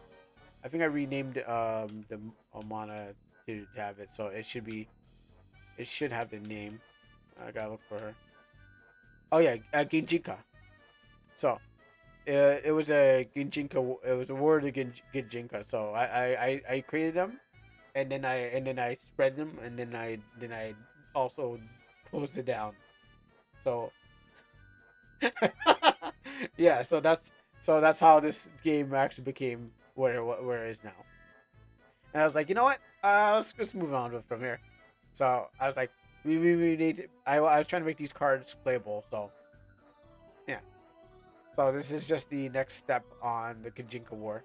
I think I renamed the Omana to have it, so it should be. It should have the name. I gotta look for her. Oh yeah, Ginjinka. So it was a Ginjinka. It was a word of Ginjinka. So I created them, and then I spread them, and then I also closed it down. So yeah, so that's how this game actually became where it is now. And I was like, you know what? Let's move on from here. So I was like, we need. I was trying to make these cards playable. So yeah. So this is just the next step on the Kajinka War.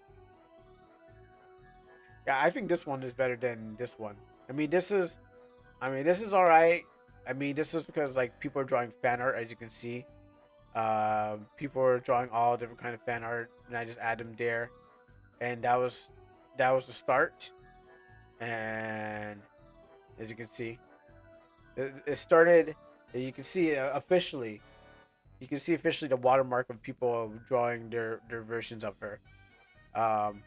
Yeah, I think this one is better than this one. I mean, this is all right. I mean, this is because like people are drawing fan art, as you can see. People are drawing all different kind of fan art, and I just add them there, and that was the start. And as you can see, it started. You can see officially. You can see officially the watermark of people drawing their versions of her. Um,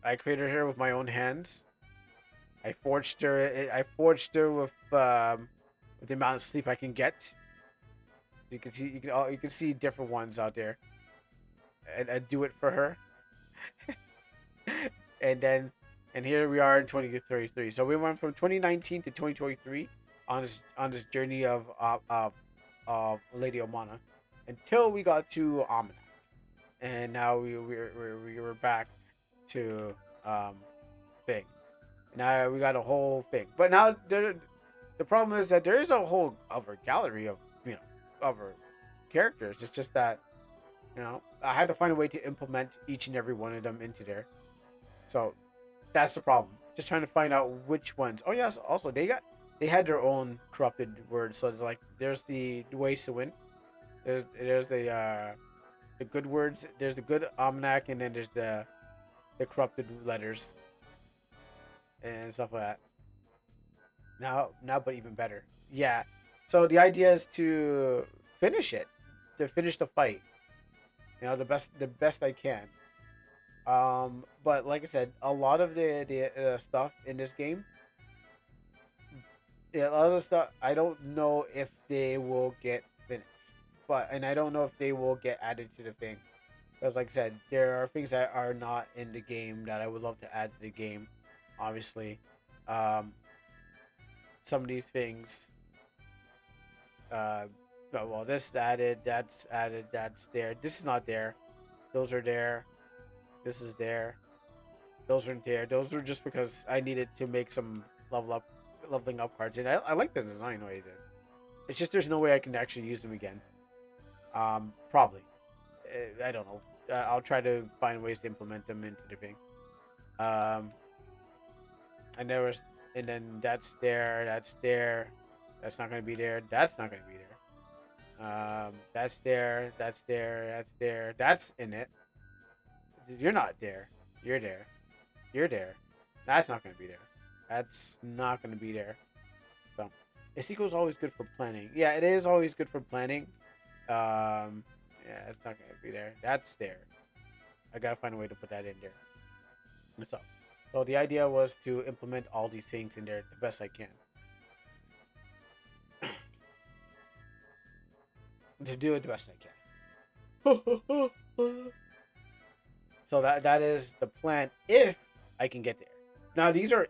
I created her with my own hands. I forged her. I forged her with the amount of sleep I can get. You can see you can see different ones out there, and I do it for her. And then and here we are in 2033. So we went from 2019 to 2023 on this journey of Lady Omana until we got to Amina, and now we were back to thing. Now we got a whole thing, but now the problem is that there is a whole other gallery of other characters. It's just that I had to find a way to implement each and every one of them into there. So that's the problem. Just trying to find out which ones. Oh yes, also they had their own corrupted words. So it's like there's the ways to win. There's the good words. There's the good almanac, and then there's the corrupted letters and stuff like that. Now, but even better. Yeah. So the idea is to finish it. to finish the fight. You know, the best I can. But like I said, a lot of the stuff in this game, yeah, a lot of the stuff I don't know if they will get finished, but and I don't know if they will get added to the thing. Because like I said, there are things that are not in the game that I would love to add to the game. Obviously, um, some of these things. Well, this is added, that's there. This is not there. Those are there. This is there. Those aren't there. Those were just because I needed to make some leveling up cards, and I like the design way they did. It's just there's no way I can actually use them again. Probably. I don't know. I'll try to find ways to implement them into the thing. And there was, and then that's there. That's there. That's not gonna be there. That's not gonna be there. That's there. That's there. That's there. That's in it. You're not there. You're there. You're there. That's not gonna be there. That's not gonna be there. So, a sequel is always good for planning. Yeah, it is always good for planning. Yeah, it's not gonna be there. That's there. I gotta find a way to put that in there. That's all. So the idea was to implement all these things in there the best I can. To do it the best I can. So that is the plan if I can get there. Now these are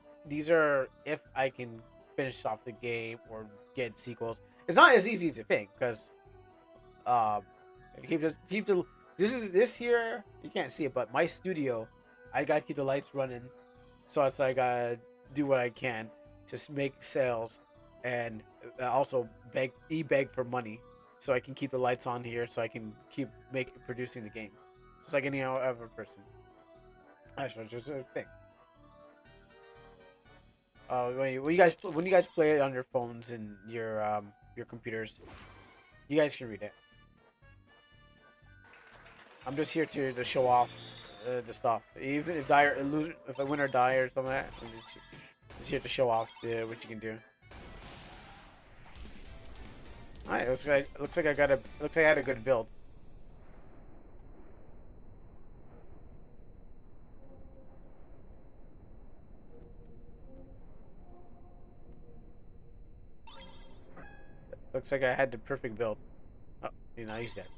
if I can finish off the game or get sequels. It's not as easy as you think because keep the this here you can't see it, but my studio I gotta keep the lights running, so it's like I gotta do what I can to make sales and also beg for money so I can keep the lights on here so I can keep producing the game just like any other person. That's just a thing. When you guys play it on your phones and your computers, you guys can read it. I'm just here to show off the stuff. Even if if I win or die or something like that, I'm just here to show off what you can do. All right, looks like I had a good build. Looks like I had the perfect build. Oh, he's dead.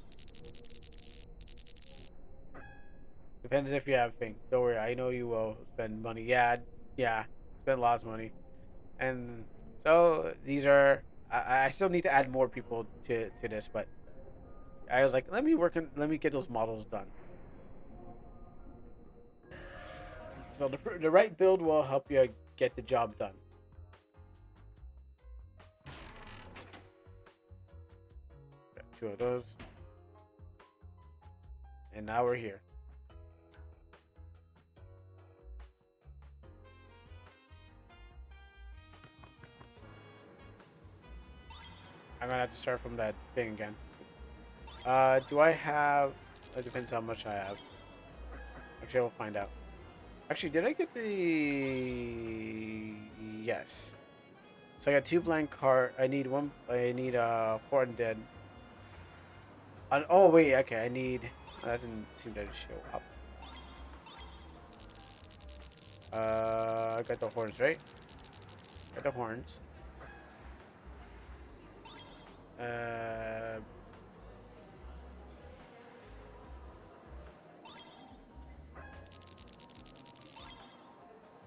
Depends if you have a thing. Don't worry, I know you will spend money. Yeah, spend lots of money. And so these are. I still need to add more people to this, but I was like, let me get those models done. So the right build will help you get the job done. Got two of those, and now we're here. I'm gonna have to start from that thing again. Do I have? It depends how much I have. Actually, we'll find out. Actually, did I get the? Yes. So I got 2 blank card. I need 4 undead. Oh wait, okay. I need. That didn't seem to show up. I got the horns, right? Got the horns.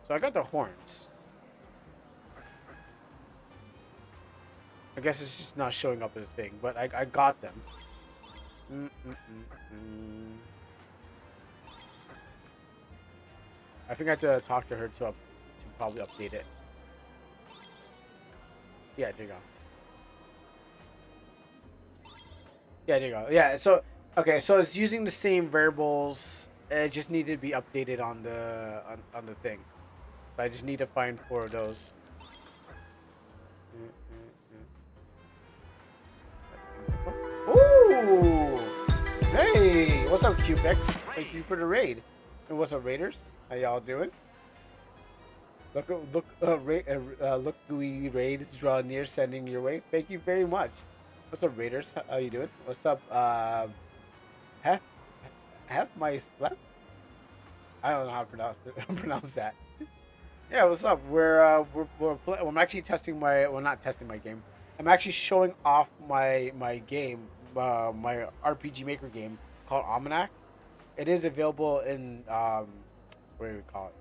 So I got the horns. I guess it's just not showing up as a thing, but I got them. I think I have to talk to her to probably update it. Yeah, there you go. Yeah, there you go. Yeah, so okay, so it's using the same variables. It just needed to be updated on the thing. So I just need to find 4 of those. Ooh! Hey! What's up, Cubex? Thank you for the raid. And what's up, Raiders? How y'all doing? Look, gooey raid is drawn near, sending your way. Thank you very much. What's up, Raiders? How you doing? What's up? Half half my slap. I don't know how to pronounce it, pronounce that. Yeah, what's up? I'm actually testing my well, not testing my game. I'm actually showing off my game, my RPG Maker game called Almanac. It is available in what do we call it?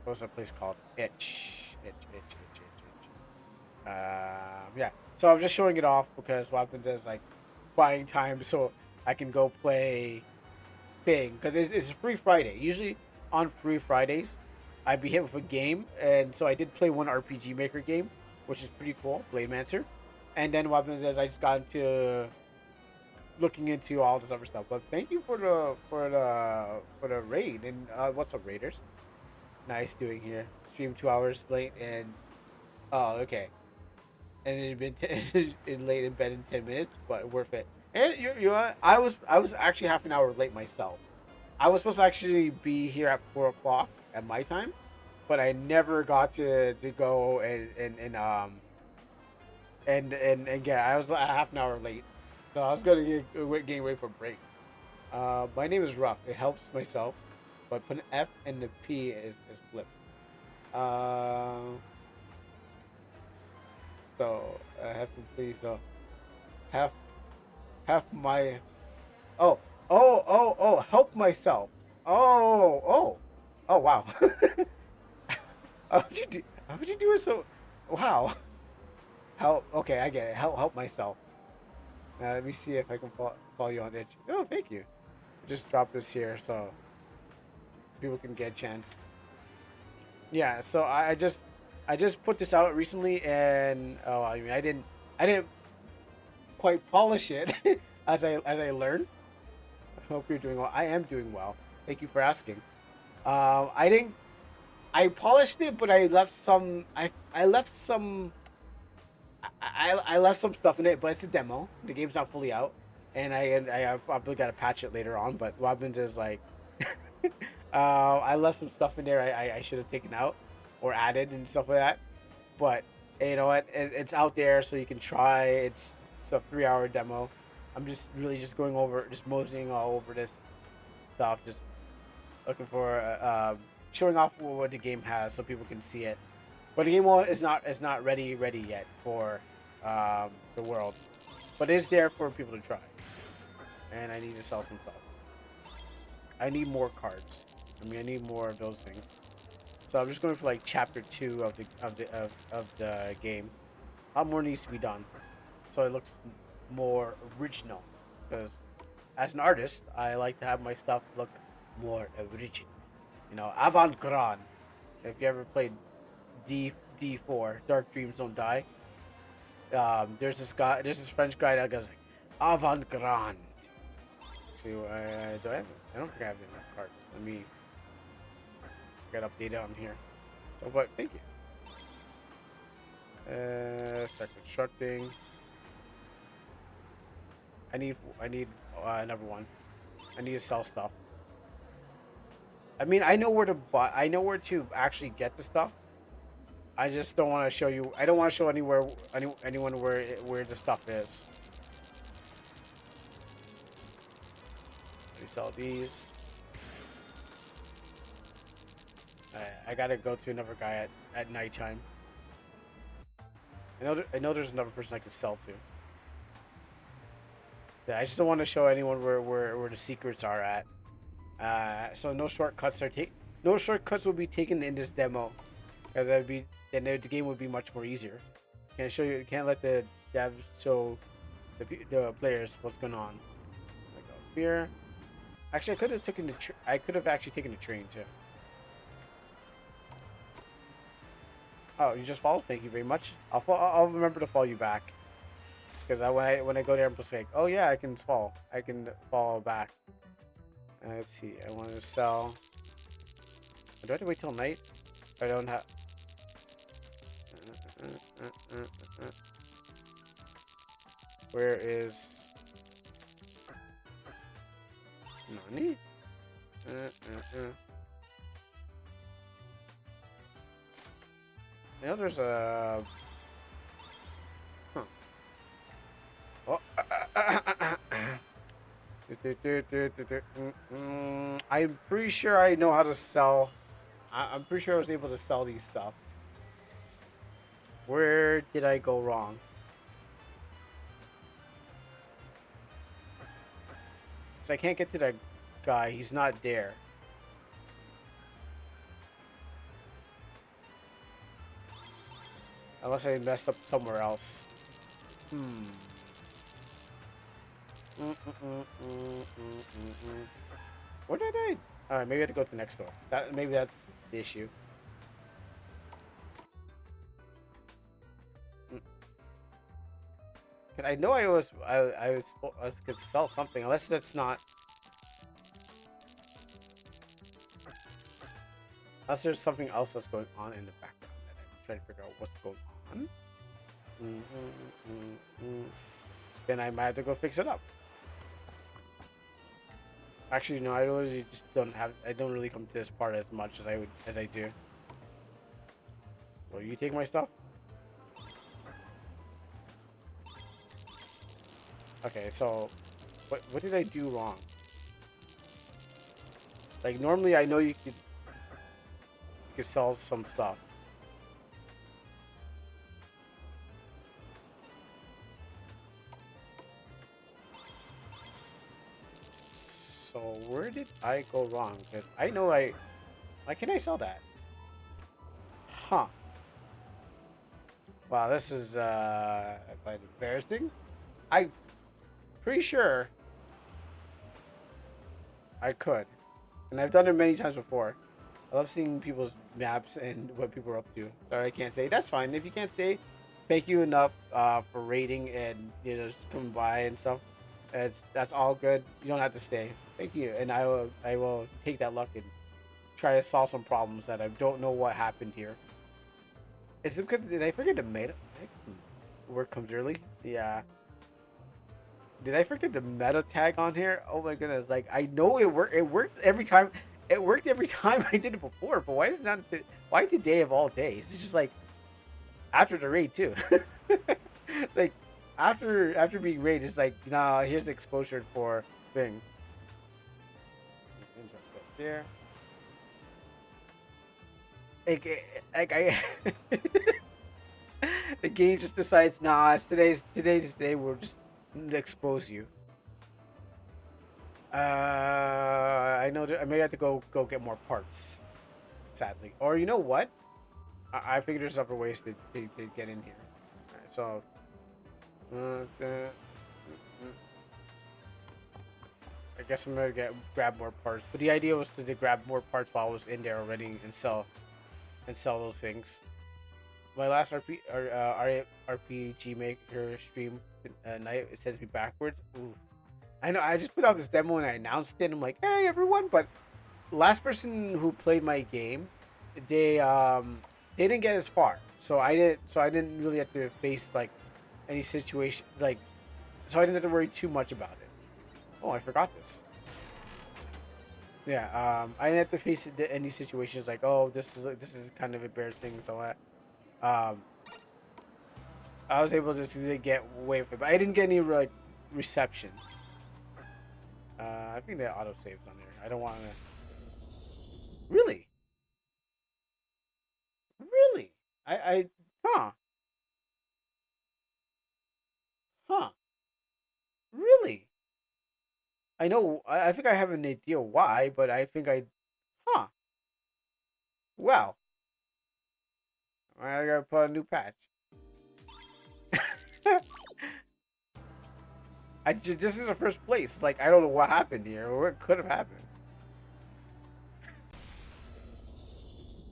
What's that place called? Itch. Yeah. So I'm just showing it off because what happens is like buying time so I can go play thing because it's free Friday. Usually on free Fridays, I'd be hit with a game, and so I did play one RPG Maker game, which is pretty cool, Blade Mancer. And then what happens is I just got into looking into all this other stuff. But thank you for the raid and what's up, Raiders? Nice doing here. Stream 2 hours late and oh okay, and it had been in late in bed in 10 minutes, but worth it. And I was actually half an hour late myself. I was supposed to actually be here at 4 o'clock at my time, but I never got to go and get. I was a half an hour late, so I was gonna getting ready for a break. My name is Rough. It helps myself, but put an F and the P is flipped. Uh, so I have to please half half my oh help myself. Oh wow. How would you do it so? Wow. Help. Okay, I get it. Help myself. Let me see if I can follow you on Itch. Oh, thank you. Just drop this here so people can get a chance. Yeah. So I just put this out recently, and oh, I mean, I didn't quite polish it as I learned. I hope you're doing well. I am doing well. Thank you for asking. I didn't. I polished it, but I left some. I left some. I left some stuff in it, but it's a demo. The game's not fully out, and I probably gotta patch it later on. But what happens is like, I left some stuff in there I should have taken out or added and stuff like that. But you know what? It's out there, so you can try. It's a 3 hour demo. I'm just really just going over, just moseying all over this stuff, just looking for showing off what the game has so people can see it. But the game is not ready yet for the world, but it is there for people to try. And I need to sell some stuff. I need more cards. I mean, I need more of those things. So I'm just going for like chapter 2 of the game. A lot more needs to be done, so it looks more original. Because as an artist, I like to have my stuff look more original. Avant-garde. If you ever played D4, Dark Dreams Don't Die. There's this French guy that goes like avant-garde. Do I don't think I have enough cards. Let me get updated on here. So, but thank you. Start constructing. I need another one. I need to sell stuff. I mean, I know where to buy. I know where to actually get the stuff. I just don't want to show you. I don't want to show anyone where the stuff is. Let me sell these. I gotta go to another guy at nighttime. I know there's another person I can sell to. Yeah, I just don't want to show anyone where the secrets are at. So no shortcuts no shortcuts will be taken in this demo, because then the game would be much more easier. Can't let the devs show the players what's going on. Like up here. Actually, I could have actually taken the train too. Oh, you just followed? Thank you very much. I'll remember to follow you back. Because when I go there, I'm just like, oh yeah, I can follow back. Let's see. I want to sell. Do I have to wait till night? I don't have. Where is Nani? I know there's a. Huh. I'm pretty sure I know how to sell. I'm pretty sure I was able to sell these stuff. Where did I go wrong? Cause I can't get to that guy. He's not there. Unless I messed up somewhere else. Hmm. What did I? Alright, maybe I have to go to the next door. Maybe that's the issue. Cause I know I could sell something unless that's not. Unless there's something else that's going on in the background that I'm trying to figure out what's going on. Then I might have to go fix it up. Actually, no, I really just don't have. I don't really come to this part as much as I do. Will you take my stuff? Okay, so what did I do wrong? Like normally, I know you could sell some stuff. So where did I go wrong? Because I know why can I sell that? Huh. Wow, this is quite embarrassing. I'm pretty sure I could. And I've done it many times before. I love seeing people's maps and what people are up to. Sorry, I can't say. That's fine. If you can't say, thank you enough for rating and just coming by and stuff. That's all good. You don't have to stay. Thank you, and I will take that luck and try to solve some problems that I don't know what happened here. Is it because did I forget the meta? Work comes early. Yeah. Did I forget the meta tag on here? Oh my goodness! Like I know it worked. It worked every time. It worked every time I did it before. But why is it not? Why today of all days? It's just like after the raid too. Like after being raid, it's like nah. Here's exposure for thing. There. Like I. The game just decides, nah, it's today's day. We'll just expose you. I know that I may have to go get more parts. Sadly, or you know what? I figured there's other ways to get in here. Alright, so. I guess I'm gonna grab more parts, but the idea was to grab more parts while I was in there already and sell those things. My last RPG Maker stream night, it said to be backwards. Ooh. I know. I just put out this demo and I announced it. I'm like, hey everyone, but the last person who played my game, they didn't get as far, so I didn't really have to face like any situation like, so I didn't have to worry too much about it. Oh, I forgot this. Yeah, I didn't have to face any situations like, oh, this is kind of embarrassing, so I was able to get away with it, but I didn't get any like reception. I think the auto saves on there. I don't want to. Really, really. Huh, huh. Really. I know. I think I have an idea why, but I think huh. Wow. I gotta put a new patch. This is the first place. Like, I don't know what happened here or what could have happened.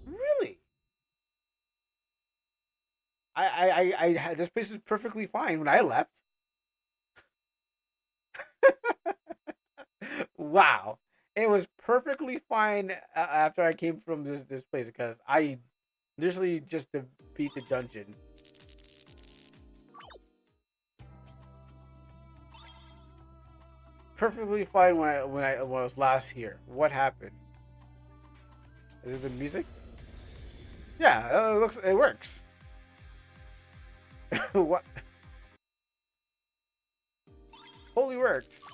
Really? This place was perfectly fine when I left. Wow. It was perfectly fine after I came from this place because I literally just beat the dungeon. Perfectly fine when I was last here. What happened? Is it the music? Yeah, it works. What? Holy works.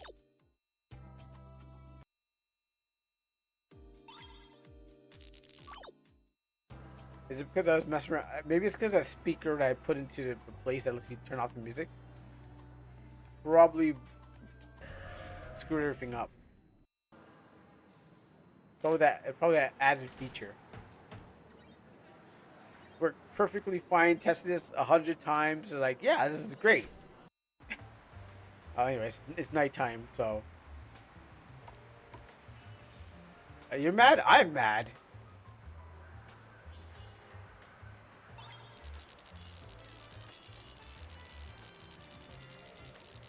Is it because I was messing around? Maybe it's because that speaker that I put into the place that lets you turn off the music probably screwed everything up. Probably that added feature. Worked perfectly fine. Tested this 100 times. Like, yeah, this is great. Anyways, it's nighttime, so you're mad. I'm mad.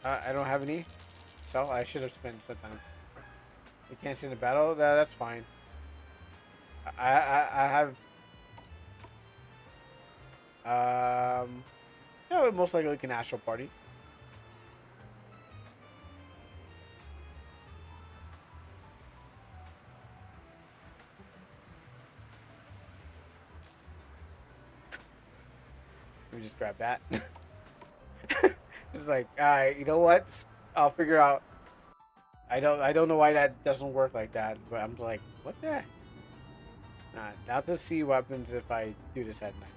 I don't have any, so I should have spent some time. We can't see in the battle. That's fine. I have yeah, most likely like an astral party. Let me just grab that. Just like, you know what? I'll figure out. I don't know why that doesn't work like that, but I'm like, what the heck? Nah, now to see what happens if I do this at night.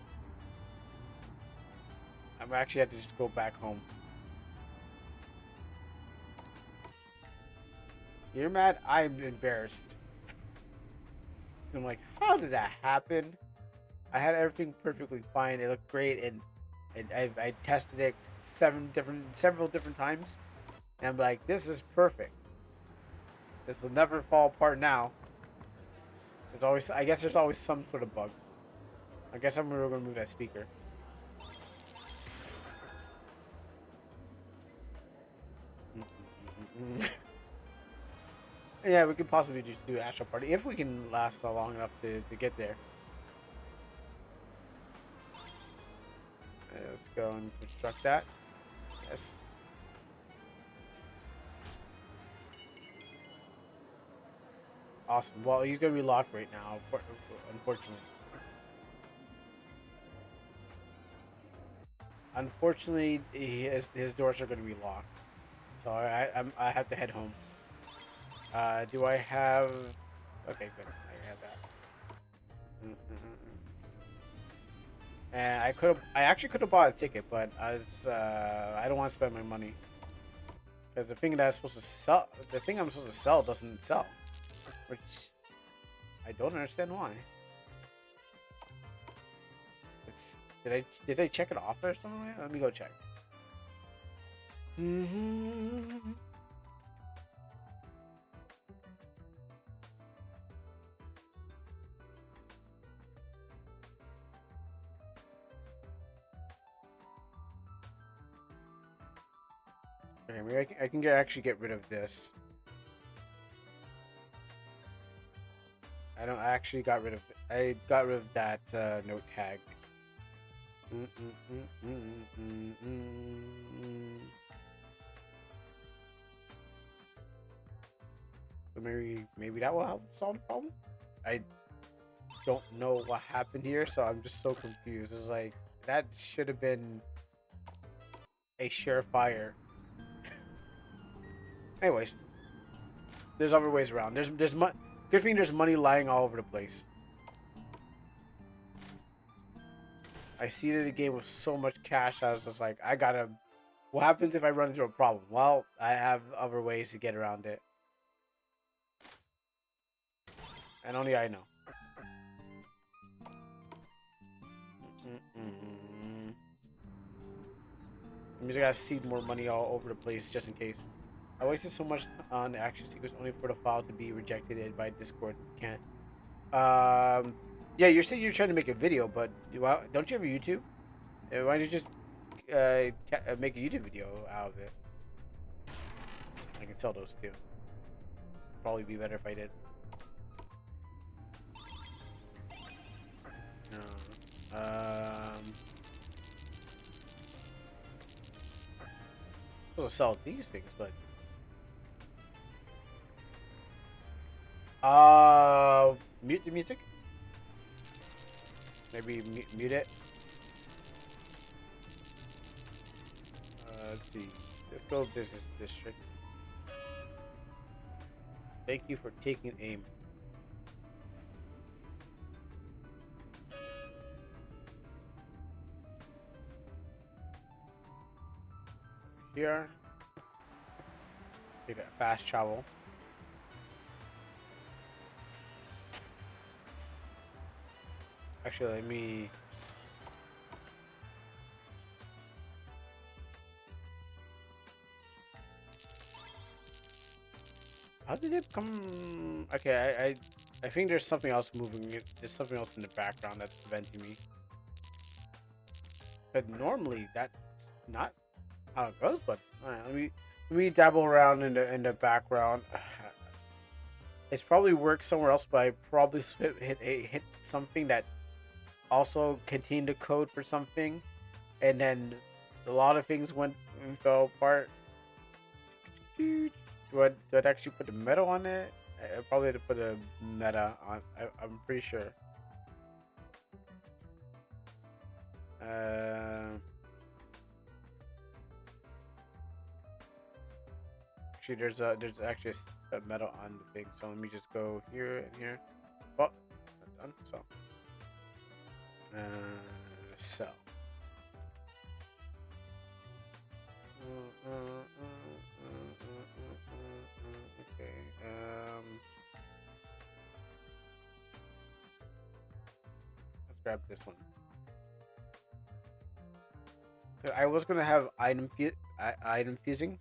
I'm actually have to just go back home. You're mad? I'm embarrassed. I'm like, how did that happen? I had everything perfectly fine. It looked great, and I tested it several different times, and I'm like, this is perfect. This will never fall apart now. There's always, I guess, there's always some sort of bug. I guess I'm gonna remove that speaker. Yeah, we could possibly just do Astral Party if we can last long enough to get there. Let's go and construct that. Yes. Awesome. Well, he's gonna be locked right now, unfortunately. Unfortunately, his doors are gonna be locked, so I have to head home. Do I have? Okay, good. I have that. And I actually could have bought a ticket, but I don't want to spend my money because the thing that I'm supposed to sell, the thing I'm supposed to sell doesn't sell, which I don't understand why. Did I check it off or something? Let me go check. Okay, maybe I can actually get rid of this. I actually got rid of. I got rid of that note tag. So maybe that will help solve the problem. I don't know what happened here, so I'm just so confused. It's like that should have been a surefire. Anyways, there's other ways around. Good thing there's money lying all over the place. I seeded the game with so much cash. I was just like, I gotta. What happens if I run into a problem? Well, I have other ways to get around it, and only I know. I'm just gotta seed more money all over the place just in case. I wasted so much on the action sequence only for the file to be rejected by Discord. Can't. Yeah, you're saying you're trying to make a video, but don't you have a YouTube? Why don't you just make a YouTube video out of it? I can sell those too. Probably be better if I did. No. Supposed to sell these things, but mute the music. Maybe mute it. Let's see. Let's go business district. Thank you for taking aim. here. Take that fast travel. Actually, let me. How did it come? Okay, I think there's something else moving. There's something else in the background that's preventing me. But normally that's not how it goes. But all right, let me dabble around in the background. It's probably worked somewhere else, but I probably hit something that also contained the code for something, and then a lot of things went and fell apart. Do I actually put the meta on it? I probably had to put a meta on. I'm pretty sure. Actually, there's actually a meta on the thing. So let me just go here and here. Well, done. So, so. Okay. Let's grab this one. I was gonna have item fusing,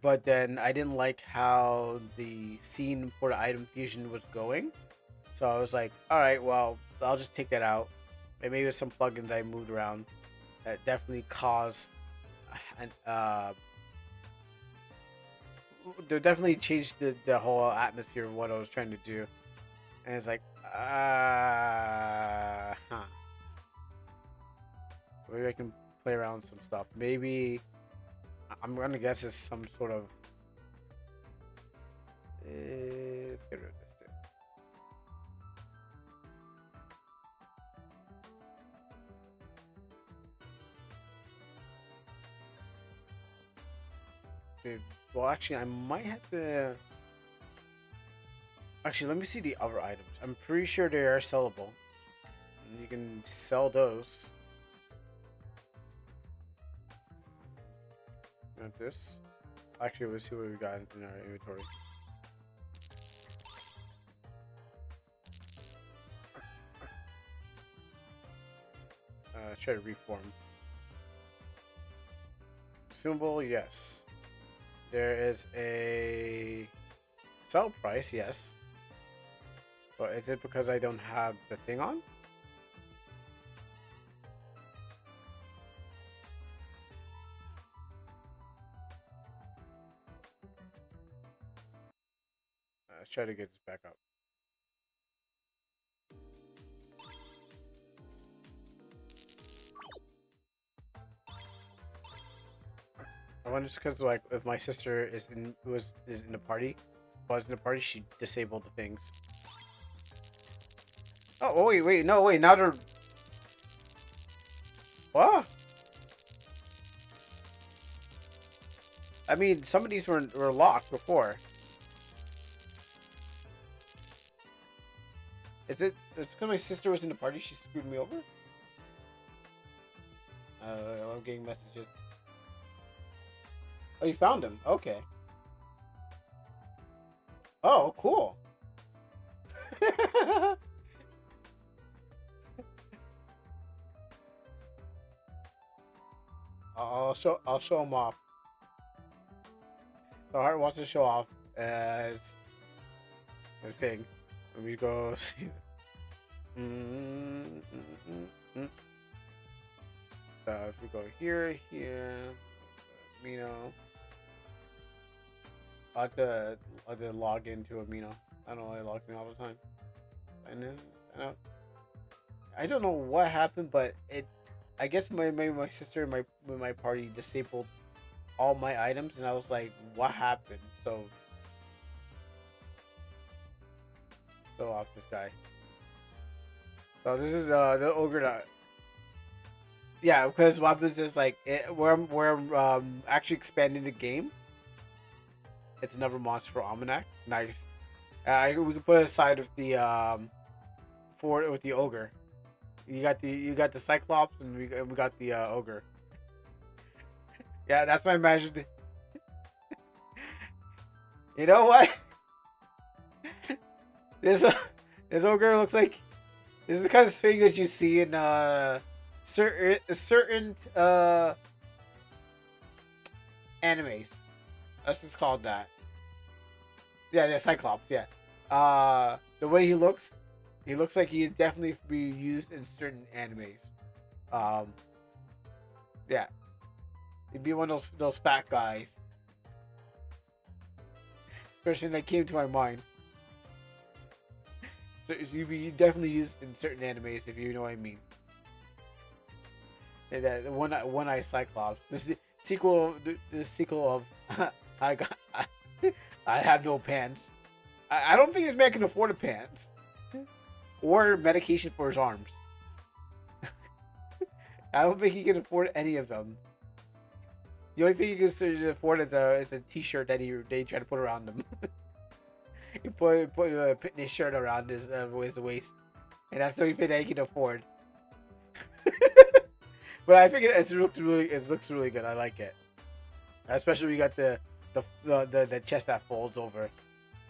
but then I didn't like how the scene for the item fusion was going, so I was like, all right, well, I'll just take that out. And maybe with some plugins I moved around that definitely caused and they definitely changed the whole atmosphere of what I was trying to do, and it's like, huh. Maybe I can play around with some stuff. Maybe I'm gonna guess it's some sort of. Let's get rid of this thing. Okay, well, actually, I might have to. Actually, let me see the other items. I'm pretty sure they are sellable. And you can sell those. Got this. Actually, let's see what we got in our inventory. Let's try to reform. Consumable, yes. There is a sell price, yes. But is it because I don't have the thing on? Let's try to get this back up. I wonder just because like if my sister is in the party, was in the party, she disabled the things. Oh wait, no wait, now they're what? I mean, some of these were locked before. Is it? It's because my sister was in the party. She screwed me over. I'm getting messages. Oh, you found him. Okay. Oh, cool. I'll show him off. So Hart wants to show off as a thing. Let me go see. So if we go here, Amino. I'll have to log into Amino. I don't know, I log in all the time. I don't know what happened, but I guess my sister and my party disabled all my items, and I was like, what happened? So off this guy. So this is the ogre that. Yeah, because what happens is like we're actually expanding the game. It's another monster for Almanac. Nice. We can put it aside with the with the ogre. You got the Cyclops and we got the ogre. Yeah, that's what I imagined. You know what? This this old girl looks like this is the kind of thing that you see in certain animes. Let's just call it that. Yeah, yeah, Cyclops. Yeah. The way he looks like he'd definitely be used in certain animes. Um, yeah, he'd be one of those fat guys. Person that came to my mind. So you'd be definitely used in certain animes if you know what I mean. And that one eye Cyclops. The sequel of I got I have no pants. I don't think this man can afford a pants or medication for his arms. I don't think he can afford any of them. The only thing he can afford is a t-shirt that they try to put around him. He put a fitness shirt around his waist, and that's the only thing that he can afford. But I think it looks really good. I like it, especially we got the chest that folds over.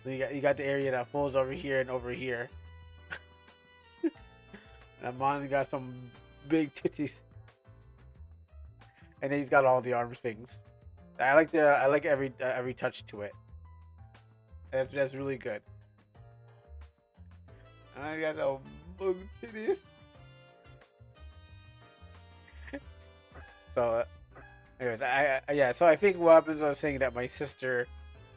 So you got the area that folds over here and over here. And Amon got some big titties, and then he's got all the arm things. I like every touch to it. That's really good. I got a big titties. So, anyways, yeah. So I think what happens, I was saying that my sister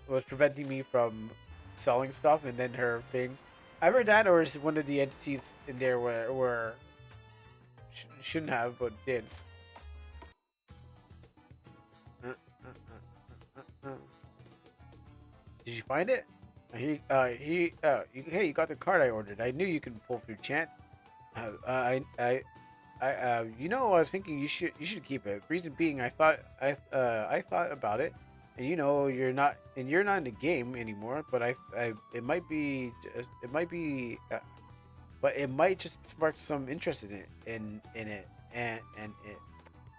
was preventing me from selling stuff, and then her thing. Either that, or is one of the entities in there where shouldn't have but did. Did you find it? Hey, you got the card I ordered. I knew you could pull through chant. You know, I was thinking you should keep it. Reason being, I thought about it, and you know, you're not in the game anymore. But it might be but it might just spark some interest in it, and it.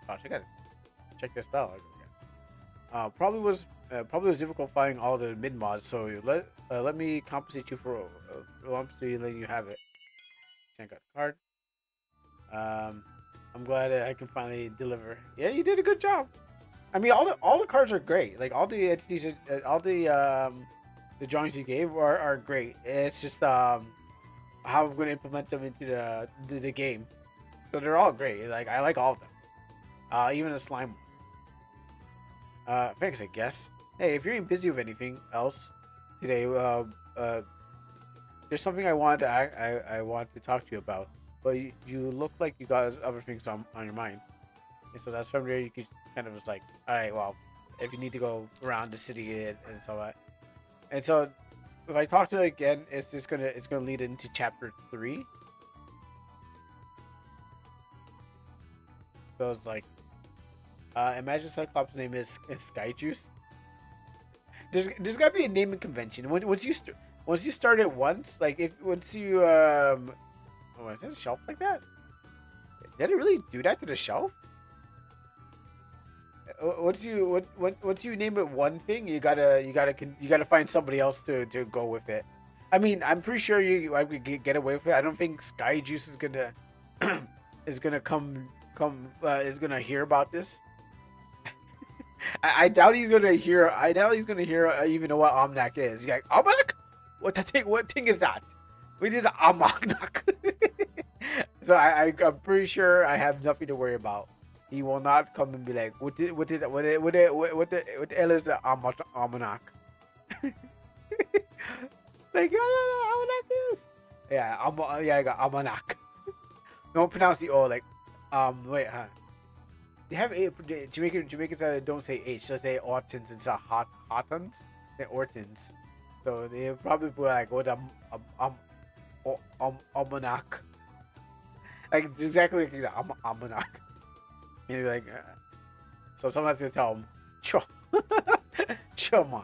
Gosh, I gotta check this out. Probably was difficult finding all the mid mods. So let me compensate you for letting you have it. Check out the card. I'm glad that I can finally deliver. Yeah, you did a good job. I mean, all the cards are great. Like all the entities, all the drawings you gave are great. It's just how I'm going to implement them into the game. So they're all great. Like I like all of them. Even the slime. Thanks, I guess. Hey, if you're ain't busy with anything else today, there's something I want to talk to you about. But you look like you got other things on your mind. And so that's from there you could kind of just like, alright, well, if you need to go around the city and so that. And so if I talk to it again, it's gonna lead into chapter 3. So it's like imagine Cyclops' name is Sky Juice. There's gotta be a naming convention. Once you start it once, like once you oh, is that a shelf like that? Did it really do that to the shelf? Once you name it one thing, you gotta find somebody else to go with it. I mean, I'm pretty sure I could get away with it. I don't think Sky Juice is gonna is gonna hear about this. I doubt he's gonna hear. I doubt he's gonna hear even know what Omnac is. He's like, Omnac? What thing is that? What is Omnac? So I'm pretty sure I have nothing to worry about. He will not come and be like, what the hell is the Almanac? Like, Almanac is. Yeah, I got Almanac. Don't pronounce the O like, wait, huh? They have Jamaicans don't say H, so they say Ortons instead of Hotons. They Ortons. So they probably be like, what Almanac. Like exactly like Almanac. And you're like, so someone's gonna tell him, sure, sure, man.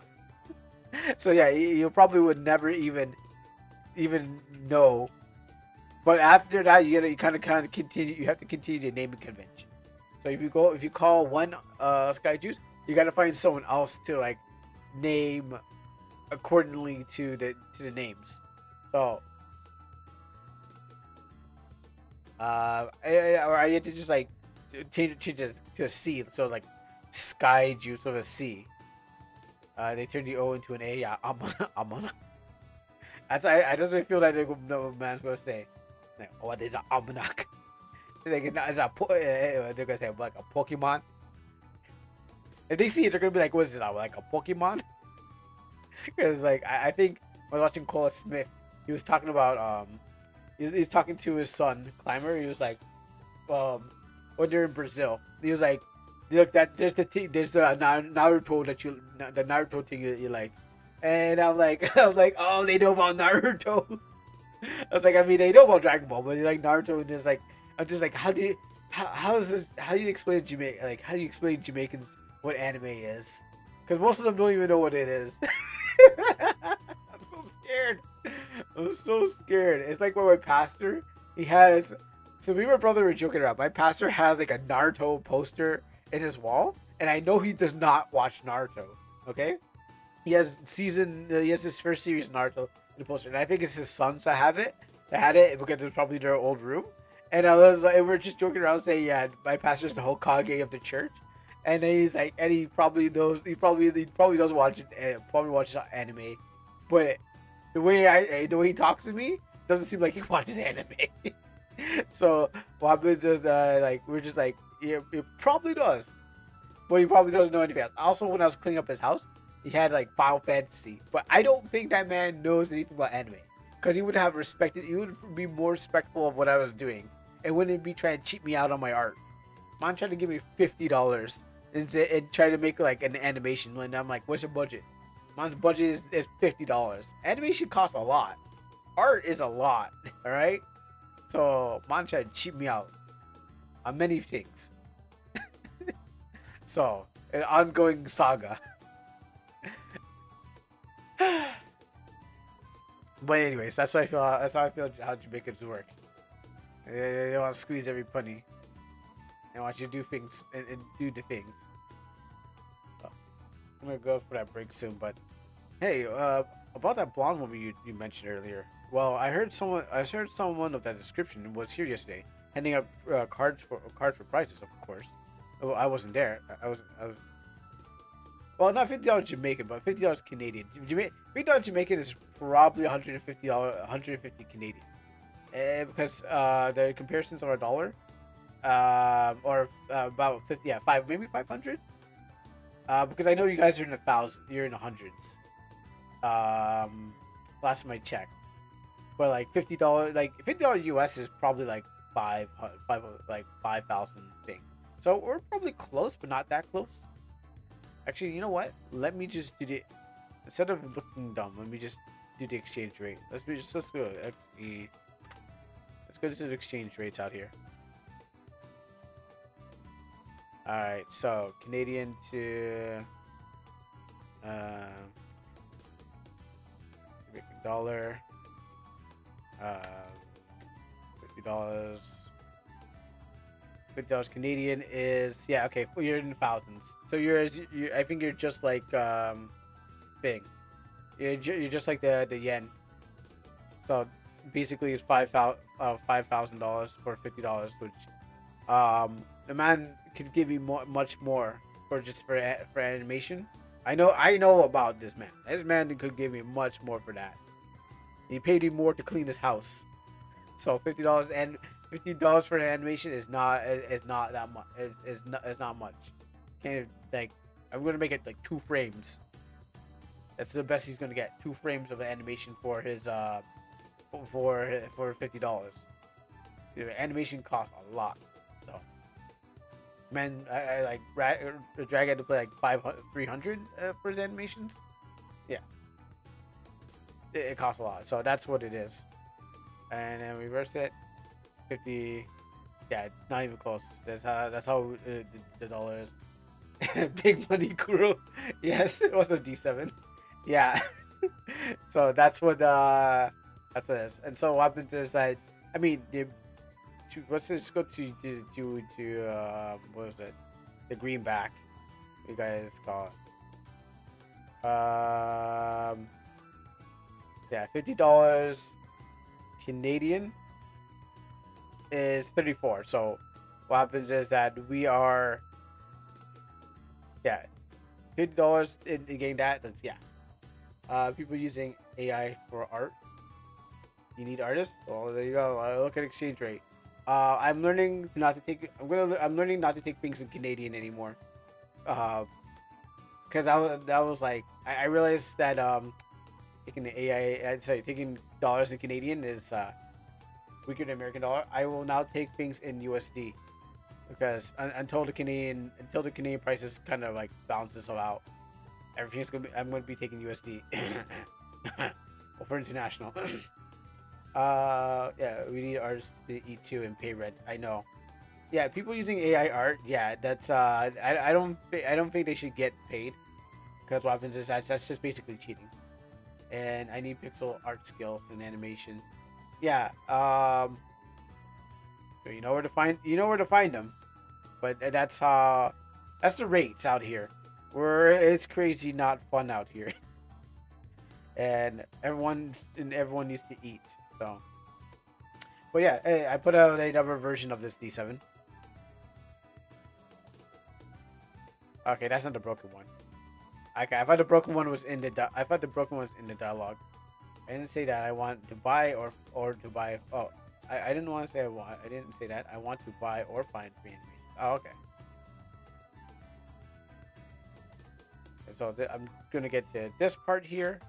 So yeah, you probably would never even know. But after that, you kind of continue. You have to continue the naming convention. So if you call one Sky Juice, you gotta find someone else to like name accordingly to the names. So or I had to just like change it to a C. So like Sky Juice with a C. They turned the O into an A. Yeah, I'm on. That's I just feel like no man's gonna say like, what is an almanac? Like they're gonna say like a Pokemon. If they see it, they're gonna be like, "What is this? Like a Pokemon?" Because like I think when I was watching Cole Smith, he was talking about he's talking to his son Climber. He was like, when they're in Brazil, he was like, look that there's the Naruto that the Naruto thing that you like, and I'm like I'm like, oh, they know about Naruto. I was like, I mean, they know about Dragon Ball, but like Naruto, and just like I'm just like, how is this? How do you explain Jamaica? Like, how do you explain Jamaicans what anime is? Because most of them don't even know what it is. I'm so scared. I'm so scared. It's like when my pastor, he has. So me and my brother were joking around. My pastor has like a Naruto poster in his wall, and I know he does not watch Naruto. Okay, he has he has his first series of Naruto in the poster, and I think it's his sons that have it. That had it because it's probably their old room. And I was like, we're just joking around saying, yeah, my pastor's the Hokage of the church. And then he's like, and he probably knows, he probably does watch it, probably watches anime, but the way he talks to me doesn't seem like he watches anime. So what happens is like we're just like, yeah, he probably does, but he probably doesn't know anything else. Also, when I was cleaning up his house, he had like Final Fantasy, but I don't think that man knows anything about anime because he would have respected, he would be more respectful of what I was doing and wouldn't be trying to cheat me out on my art. Man tried to give me $50 and try to make like an animation. And I'm like, what's your budget? Man's budget is $50. Animation costs a lot. Art is a lot. All right. So man tried to cheat me out on many things. So an ongoing saga. But anyways, that's how I feel. That's how I feel how Jamaicans work. They want to squeeze every penny. I want you to do things and do the things. Oh, I'm gonna go for that break soon, but hey, about that blonde woman you mentioned earlier. Well, I heard someone of that description was here yesterday, handing out cards for prizes, of course. Oh, I wasn't there. I was. Well, not $50 Jamaican, but $50 Canadian. $50 Jamaican is probably $150 Canadian, because the comparisons of our dollar. Or about 50, yeah, maybe 500. Because I know you guys are in 1,000, you're in the hundreds. Last time I checked, but like $50, like $50 US is probably like like 5,000 thing. So we're probably close, but not that close. Actually, you know what? Let me just do the instead of looking dumb. Let me just do the exchange rate. Let's go XE. Let's go to the exchange rates out here. Alright, so Canadian to dollar, $50. $50 Canadian is, yeah, okay. Well, you're in thousands, so I think you're just like Bing. You're just like the yen. So basically, it's $5,000 for $50, which the man could give you much more for animation. I know about this man. This man could give me much more for that. He paid me more to clean his house. So $50 for an animation is not that much. Is not much. Can't like I'm gonna make it like 2 frames. That's the best he's gonna get. 2 frames of animation for his for $50. The animation costs a lot. So man, I like Drag had to play like 300 for his animations. Yeah, it costs a lot. So that's what it is. And then reverse it. 50. Yeah, not even close. That's how the dollar is. Big money Kuro. Yes, it was a D7. Yeah. So that's what it is. And so what happens is that I mean let's just go to what was it? The greenback. You guys call it. Yeah, $50 Canadian is 34. So what happens is that we are, yeah, $50 in getting that. That's yeah. People using AI for art. You need artists. Well, there you go. Look at exchange rate. I'm learning not to take. I'm learning not to take things in Canadian anymore. Because that was like I realized that taking the AI, sorry, taking dollars in Canadian is weaker than American dollar. I will now take things in USD because until the Canadian prices kind of like balance this all out, everything's gonna be. I'm gonna be taking USD. Well, for international. Yeah, we need artists to eat too and pay rent. I know. Yeah, people using AI art. Yeah, that's I don't think they should get paid because what happens is that's just basically cheating. And I need pixel art skills and animation. Yeah. You know where to find them, but that's the rates out here. Where it's crazy, not fun out here, and everyone needs to eat. So, but yeah, hey, I put out another version of this D7. Okay, that's not the broken one. Okay, I thought the broken one was in the. I thought the broken one was in the dialogue. I didn't say that I want to buy or to buy. Oh, I didn't want to say I want. I didn't say that. I want to buy or find free animations. Oh, okay. And so I'm gonna get to this part here,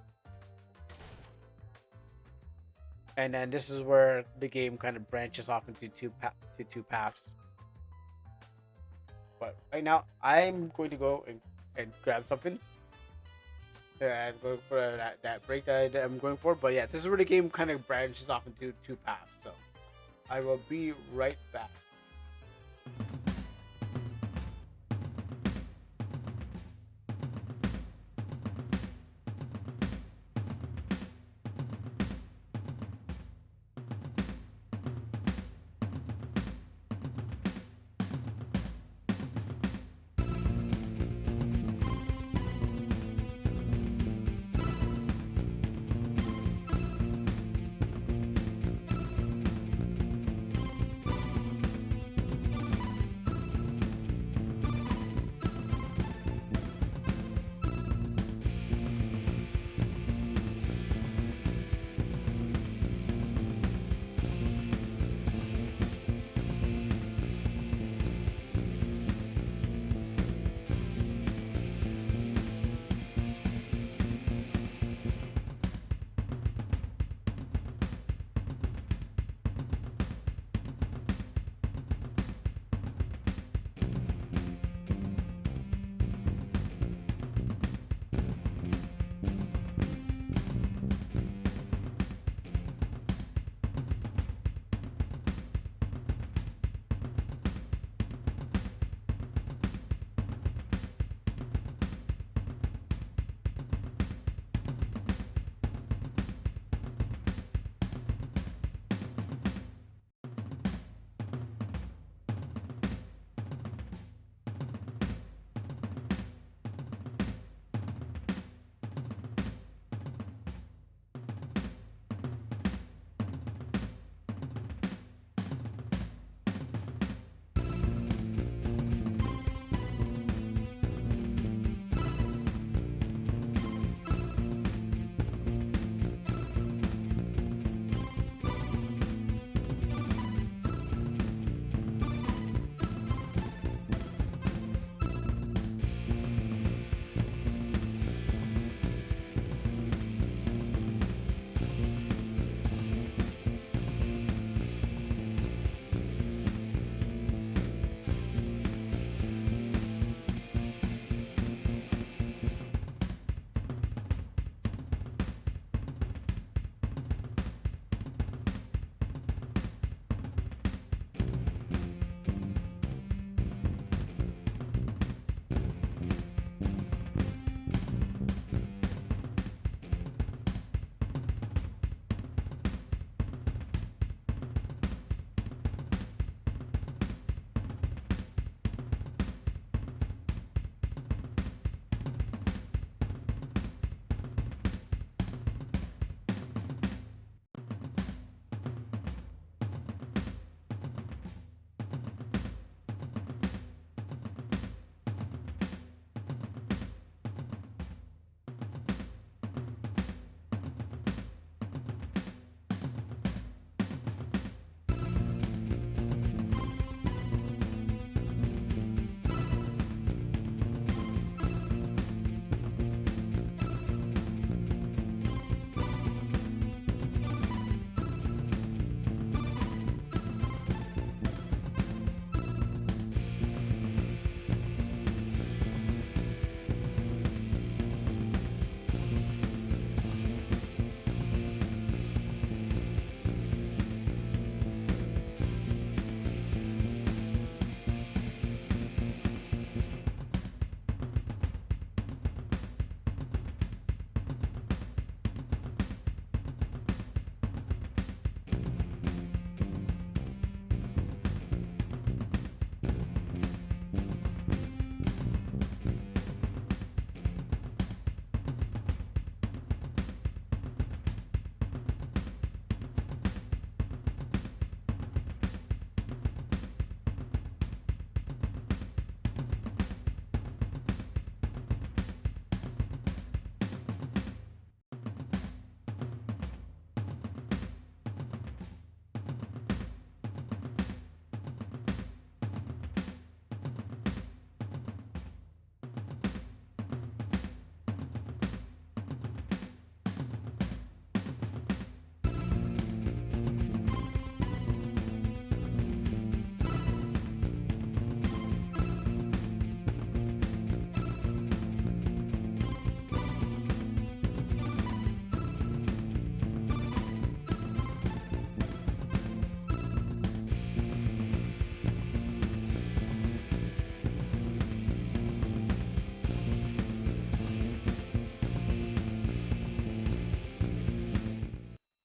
and then this is where the game kind of branches off into two paths. But right now, I'm going to go and grab something. I'm going for that break that I'm going for. But yeah, this is where the game kind of branches off into two paths. So I will be right back.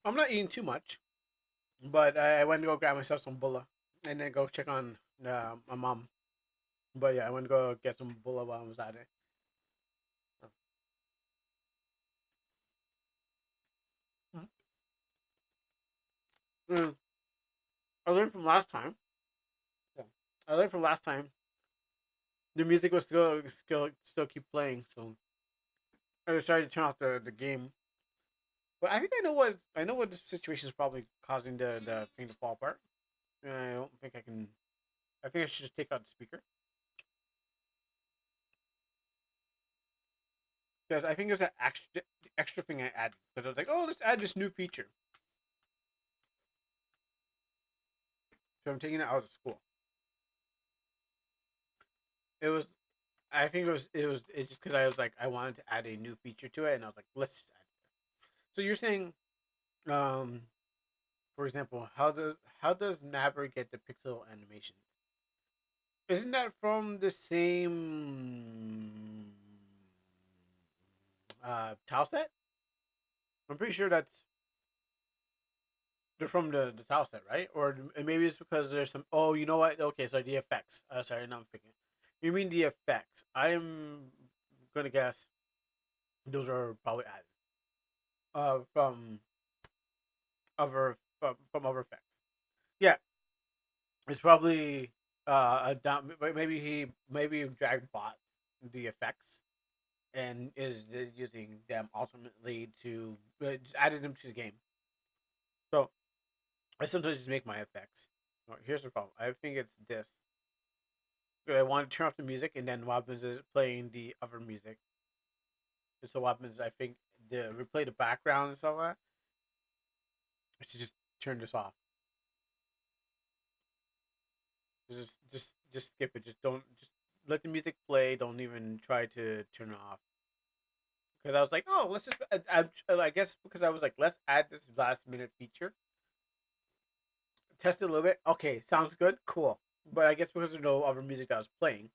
I'm not eating too much, but I went to go grab myself some bulla and then go check on my mom. But yeah, I went to go get some bulla while I was at it. Mm, I learned from last time. Yeah. I learned from last time. The music was still keep playing, so I decided to turn off the game. But I think I know what the situation is probably causing the thing to fall apart. And I don't think I can. I think I should just take out the speaker because I think there's an extra thing I added because I was like, oh, let's add this new feature. So I'm taking it out of school. It was I think it's just because I was like I wanted to add a new feature to it, and I was like, let's just add it. So you're saying, um, for example, how does Maverick get the pixel animation? Isn't that from the same tile set? I'm pretty sure they're from the tile set, right? Or maybe it's because there's some. Oh, you know what? Okay, so the effects. Sorry, now I'm thinking. You mean the effects? I'm gonna guess those are probably added from other effects. Yeah, it's probably a down. Maybe drag bot the effects and is using them ultimately to just added them to the game. So I sometimes just make my effects. Here's the problem. I think it's this. I want to turn off the music, and then what happens is playing the other music. And so what happens? I think the replay the background and stuff like that. I should just turn this off. Just skip it. Just let the music play. Don't even try to turn it off. Because I was like, oh, let's just. I guess because I was like, let's add this last minute feature. Test it a little bit. Okay, sounds good. Cool. But I guess because there's no other music that I was playing,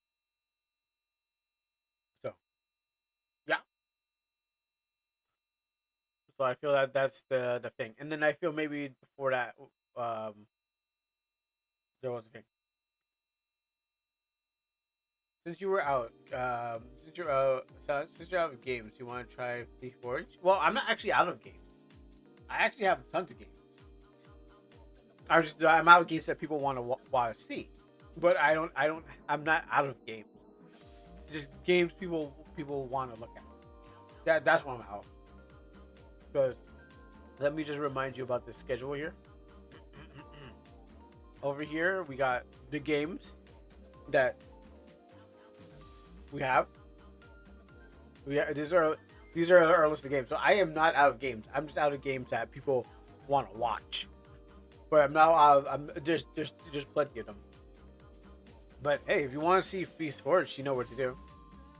so yeah. So I feel that that's the thing. And then I feel maybe before that, um, there was a thing. Since you were out, since you're out of games, you want to try Thief Forge? Well, I'm not actually out of games. I actually have tons of games. I'm out of games that people want to see, but I'm not out of games. Just games people want to look at. That's what I'm out. Because let me just remind you about the schedule here. Over here we got the games that we have. These are our list of games. So I am not out of games. I'm just out of games that people want to watch. But I'm not out. I'm there's plenty of them. But hey, if you want to see Feast Forge, you know what to do.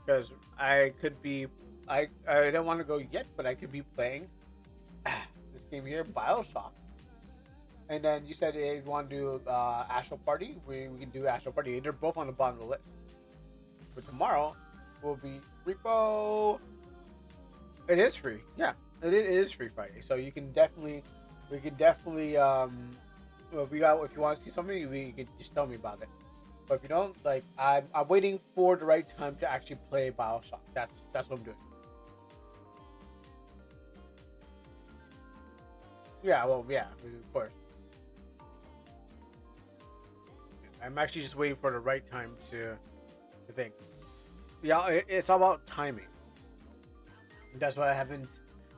Because I could be, I don't want to go yet, but I could be playing this game here, Bioshock. And then you said if you want to do Astral Party, we can do Astral Party. They're both on the bottom of the list. But tomorrow will be Repo. It is free. Yeah, it is free Friday. So we can definitely, if you want to see something, you can just tell me about it. But if you don't, like, I'm waiting for the right time to actually play Bioshock. That's what I'm doing. Yeah, well, yeah, of course. I'm actually just waiting for the right time to think. Yeah, it's all about timing. That's why I haven't.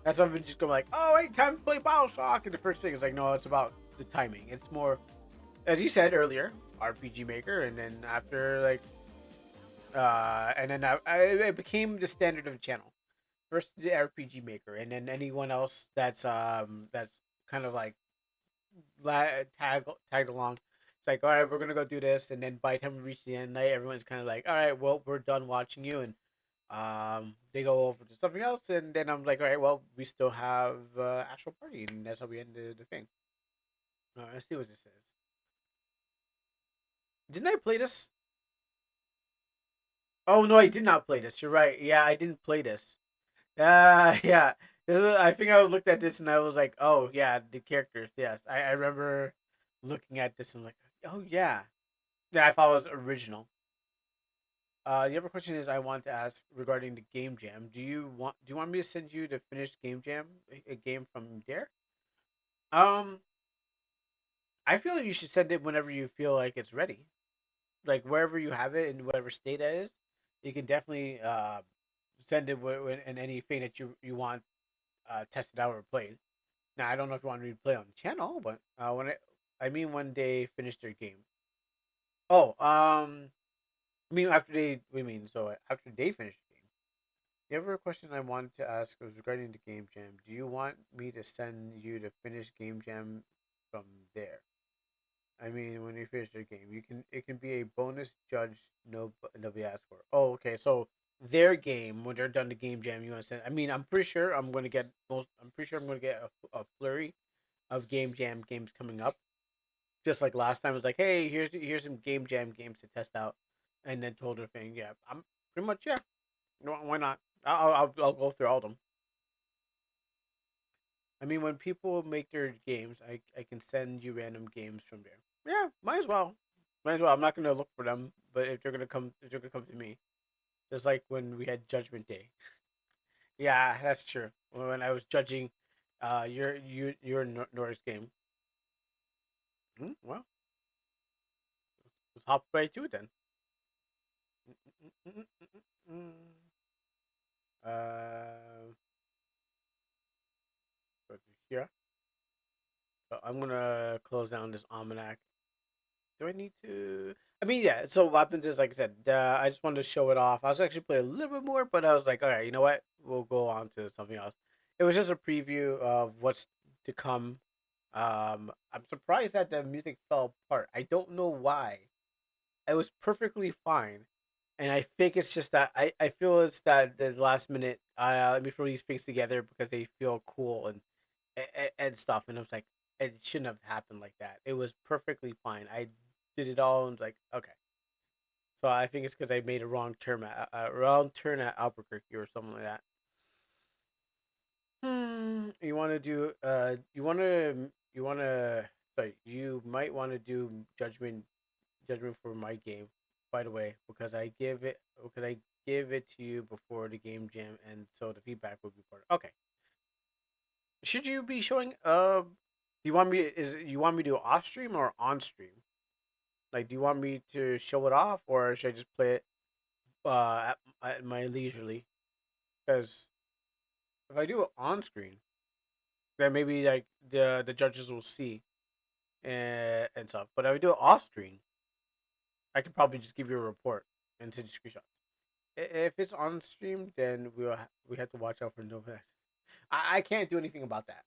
That's why I've been just going like, oh, wait, time to play Bioshock. And the first thing is like, no, it's about the timing. It's more, as you said earlier, RPG Maker, and then after like, and then it became the standard of the channel. First the RPG Maker, and then anyone else that's kind of like tagged along. It's like, all right, we're gonna go do this, and then by the time we reach the end of the night, everyone's kind of like, all right, well, we're done watching you, and they go over to something else, and then I'm like, all right, well, we still have Astral Party, and that's how we ended the thing. Let's see what this is. Didn't I play this? Oh no, I did not play this. You're right. Yeah, I didn't play this. Yeah. I think I was looked at this and I was like, oh yeah, the characters. Yes, I remember looking at this and like, oh yeah, yeah. I thought it was original. The other question is I want to ask regarding the game jam. Do you want me to send you the finished game jam, a game from there? Um, I feel like you should send it whenever you feel like it's ready. Like wherever you have it in whatever state that is, you can definitely send it in anything that you want tested out or played. Now I don't know if you want me to play on the channel, but I mean when they finish their game. Oh, I mean after they, we mean so after they finish the game. The other question I wanted to ask was regarding the game jam. Do you want me to send you the finished game jam from there? I mean, when you finish your game, you can it can be a bonus judge nobody asked for. Oh, okay. So their game when they're done the game jam, you want to send. I mean, I'm pretty sure I'm going to get most. I'm pretty sure I'm going to get a flurry of game jam games coming up. Just like last time, it was like, hey, here's some game jam games to test out, and then told her thing. Yeah, I'm pretty much yeah. No, why not? I'll go through all of them. I mean, when people make their games, I can send you random games from there. Yeah, might as well. Might as well. I'm not gonna look for them, but if they're gonna come to me, just like when we had Judgment Day. Yeah, that's true. When I was judging, your Norris game. Well, let's hop right to it then. Uh, go to here. So I'm gonna close down this almanac. Do I need to? I mean, yeah. So what happens is, like I said, I just wanted to show it off. I was actually play a little bit more, but I was like, all right, you know what? We'll go on to something else. It was just a preview of what's to come. I'm surprised that the music fell apart. I don't know why. It was perfectly fine, and I think it's just that I feel it's that the last minute. Let me throw these things together because they feel cool and stuff. And I was like, it shouldn't have happened like that. It was perfectly fine. I did it all and was like, okay. So I think it's because I made a wrong turn at Albuquerque or something like that. You want to do? You want to? Sorry, you might want to do judgment for my game. By the way, because I give it to you before the game jam, and so the feedback will be part. Okay. Should you be showing? Do you want me to do off stream or on stream? Like, do you want me to show it off, or should I just play it at my leisurely? Because if I do it on screen, then maybe like the judges will see and stuff. But if I do it off screen, I could probably just give you a report and send you screenshots. If it's on stream, then we have to watch out for no facts. I can't do anything about that.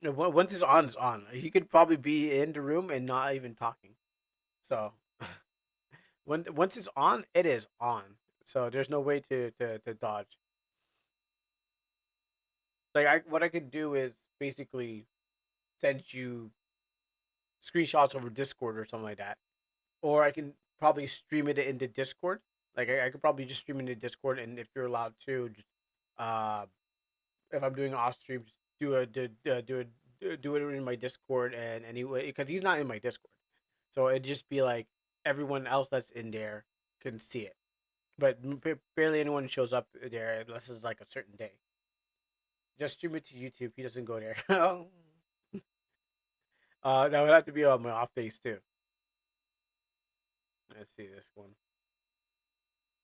Once it's on, it's on. He could probably be in the room and not even talking. So once it's on, it is on. So there's no way to dodge. Like what I could do is basically send you screenshots over Discord or something like that, or I can probably stream it into Discord. Like I could probably just stream it into Discord, and if you're allowed to, just uh, if I'm doing off stream, just do it in my Discord, and anyway, because he's not in my Discord, so it'd just be like everyone else that's in there can see it, but barely anyone shows up there unless it's like a certain day. Just stream it to YouTube. He doesn't go there. That would have to be on my off days too. Let's see this one.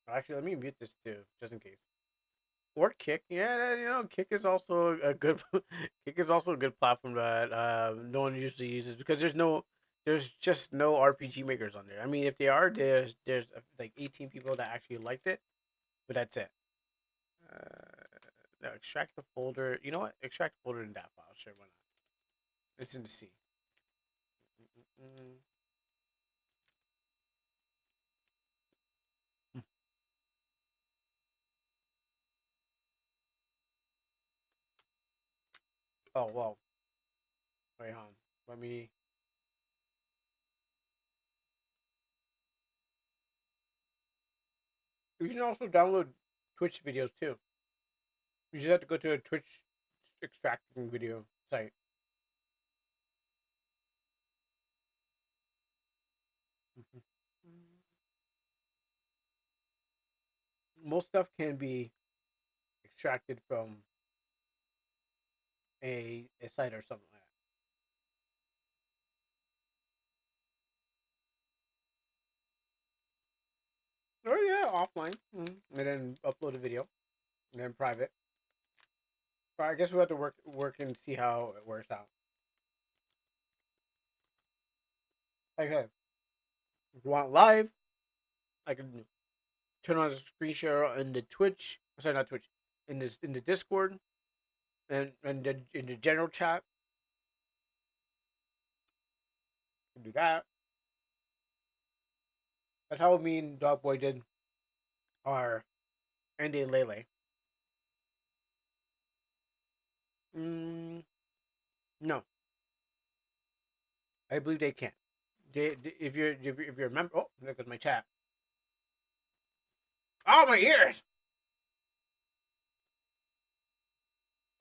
Actually, let me mute this too, just in case. Or Kick, yeah, Kick is also a good, Kick is also a good platform that no one usually uses because there's just no RPG makers on there. I mean, if they are, there's like 18 people that actually liked it, but that's it. No, extract the folder. You know what? Extract the folder in that file. Sure, why not? It's in the C. Mm-mm-mm. Oh well. Wait, hon. Let me. You can also download Twitch videos too. You just have to go to a Twitch extracting video site. Mhm. Most stuff can be extracted from a site or something like that. Oh yeah, offline, and then upload a video, and then private. But I guess we have to work and see how it works out. Okay, if you want live, I can turn on the screen share in the Twitch. Sorry, not Twitch. In the Discord and in the general chat. You can do that. That's how me and Dog Boy did our Andy and Lele. Mm, no, I believe they can't. If you're a member, oh, there goes my chat. Oh my ears!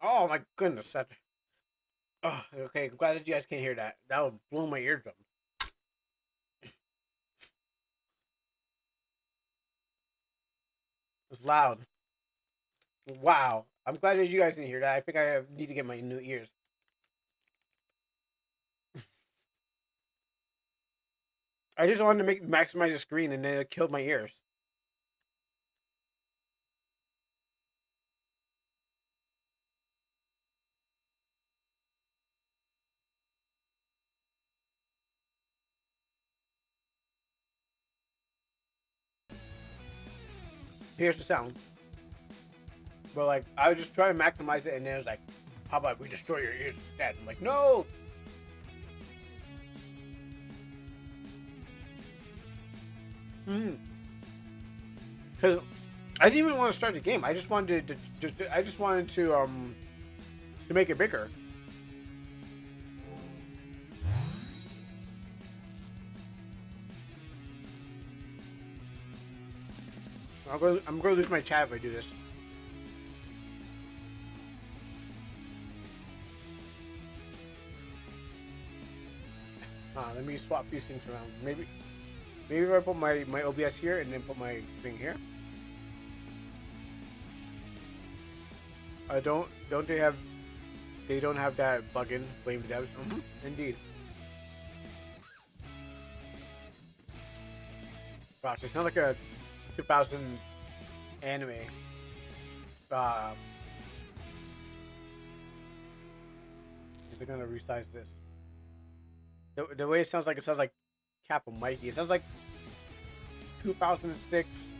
Oh my goodness! Oh, okay. I'm glad that you guys can't hear that. That would blow my eardrums. It's loud. Wow. I'm glad that you guys didn't hear that. I think need to get my new ears. I just wanted to maximize the screen, and then it killed my ears. Here's the sound. But like, I was just trying to maximize it, and then it was like, "How about we destroy your ears instead?" I'm like, "No." Because I didn't even want to start the game. I just wanted I just wanted to make it bigger. I'm going to lose my chat if I do this. Let me swap these things around. Maybe if I put my OBS here and then put my thing here. Don't they have? They don't have that plugin. Blame the devs. Indeed. Gosh, it's not like a 2000 anime. Is it gonna resize this? The way it sounds like Cap and Mikey. It sounds like 2006.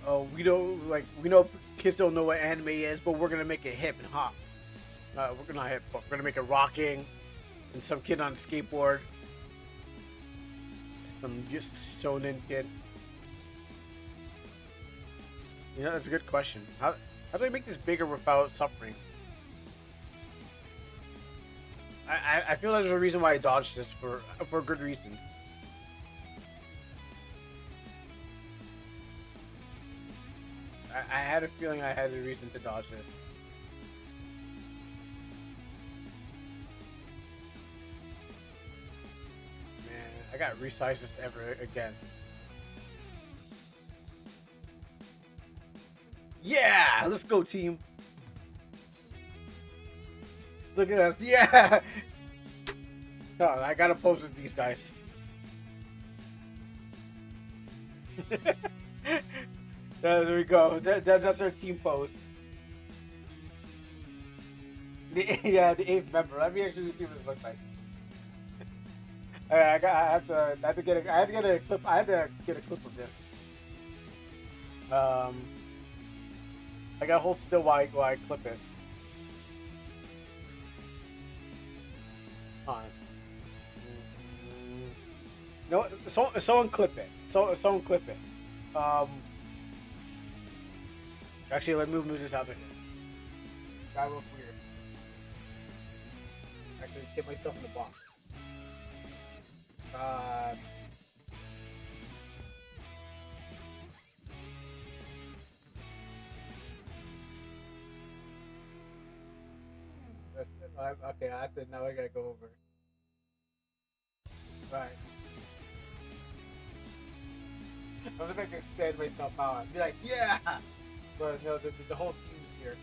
Oh, we know kids don't know what anime is, but we're gonna make it hip and hop. We're not hip, but we're gonna make it rocking, and some kid on a skateboard, some just shonen kid. Yeah, that's a good question. How do I make this bigger without suffering? I feel like there's a reason why I dodged this for a good reason. I had a feeling I had a reason to dodge this. Man, I got resize this ever again. Yeah, let's go, team. Look at us. Yeah. Oh, I gotta pose with these guys. There we go. That's our team pose. Yeah, the 8th member. Let me actually see what this looks like. Alright, I have to get a clip. I had to get a clip of this. I gotta hold still while I clip it. On. No, someone clip it. Someone clip it. Actually, let me move this out of here. That looks weird. Actually, get myself in the box. Okay, I have to, now I gotta go over. Right. I'm gonna make expand myself out. I'd be like, yeah! But no, the whole team's here.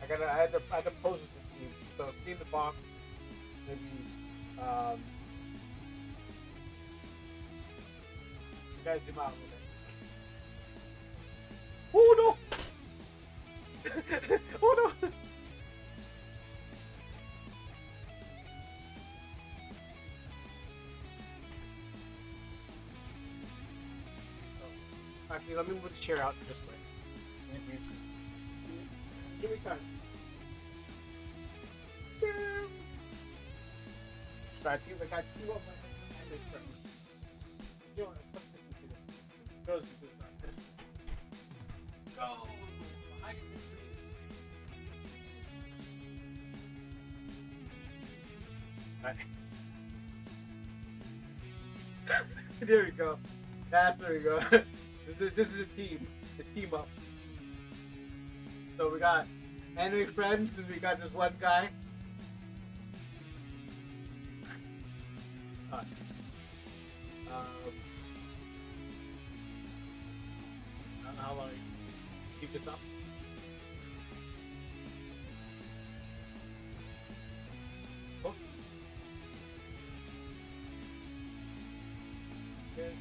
I had to pose with the team. So steam the box, maybe, um, you guys zoom out a little bit. Oh no! Oh no! Actually, let me move the chair out this way. Give me time. I got two of my hand friends. You know what? Put this into the. Those do like this. Go! Behind the Alright. There we go. There we go. This is a team. A team up. So we got anime friends and we got this one guy. I don't know how long I keep this up. Oh. Okay.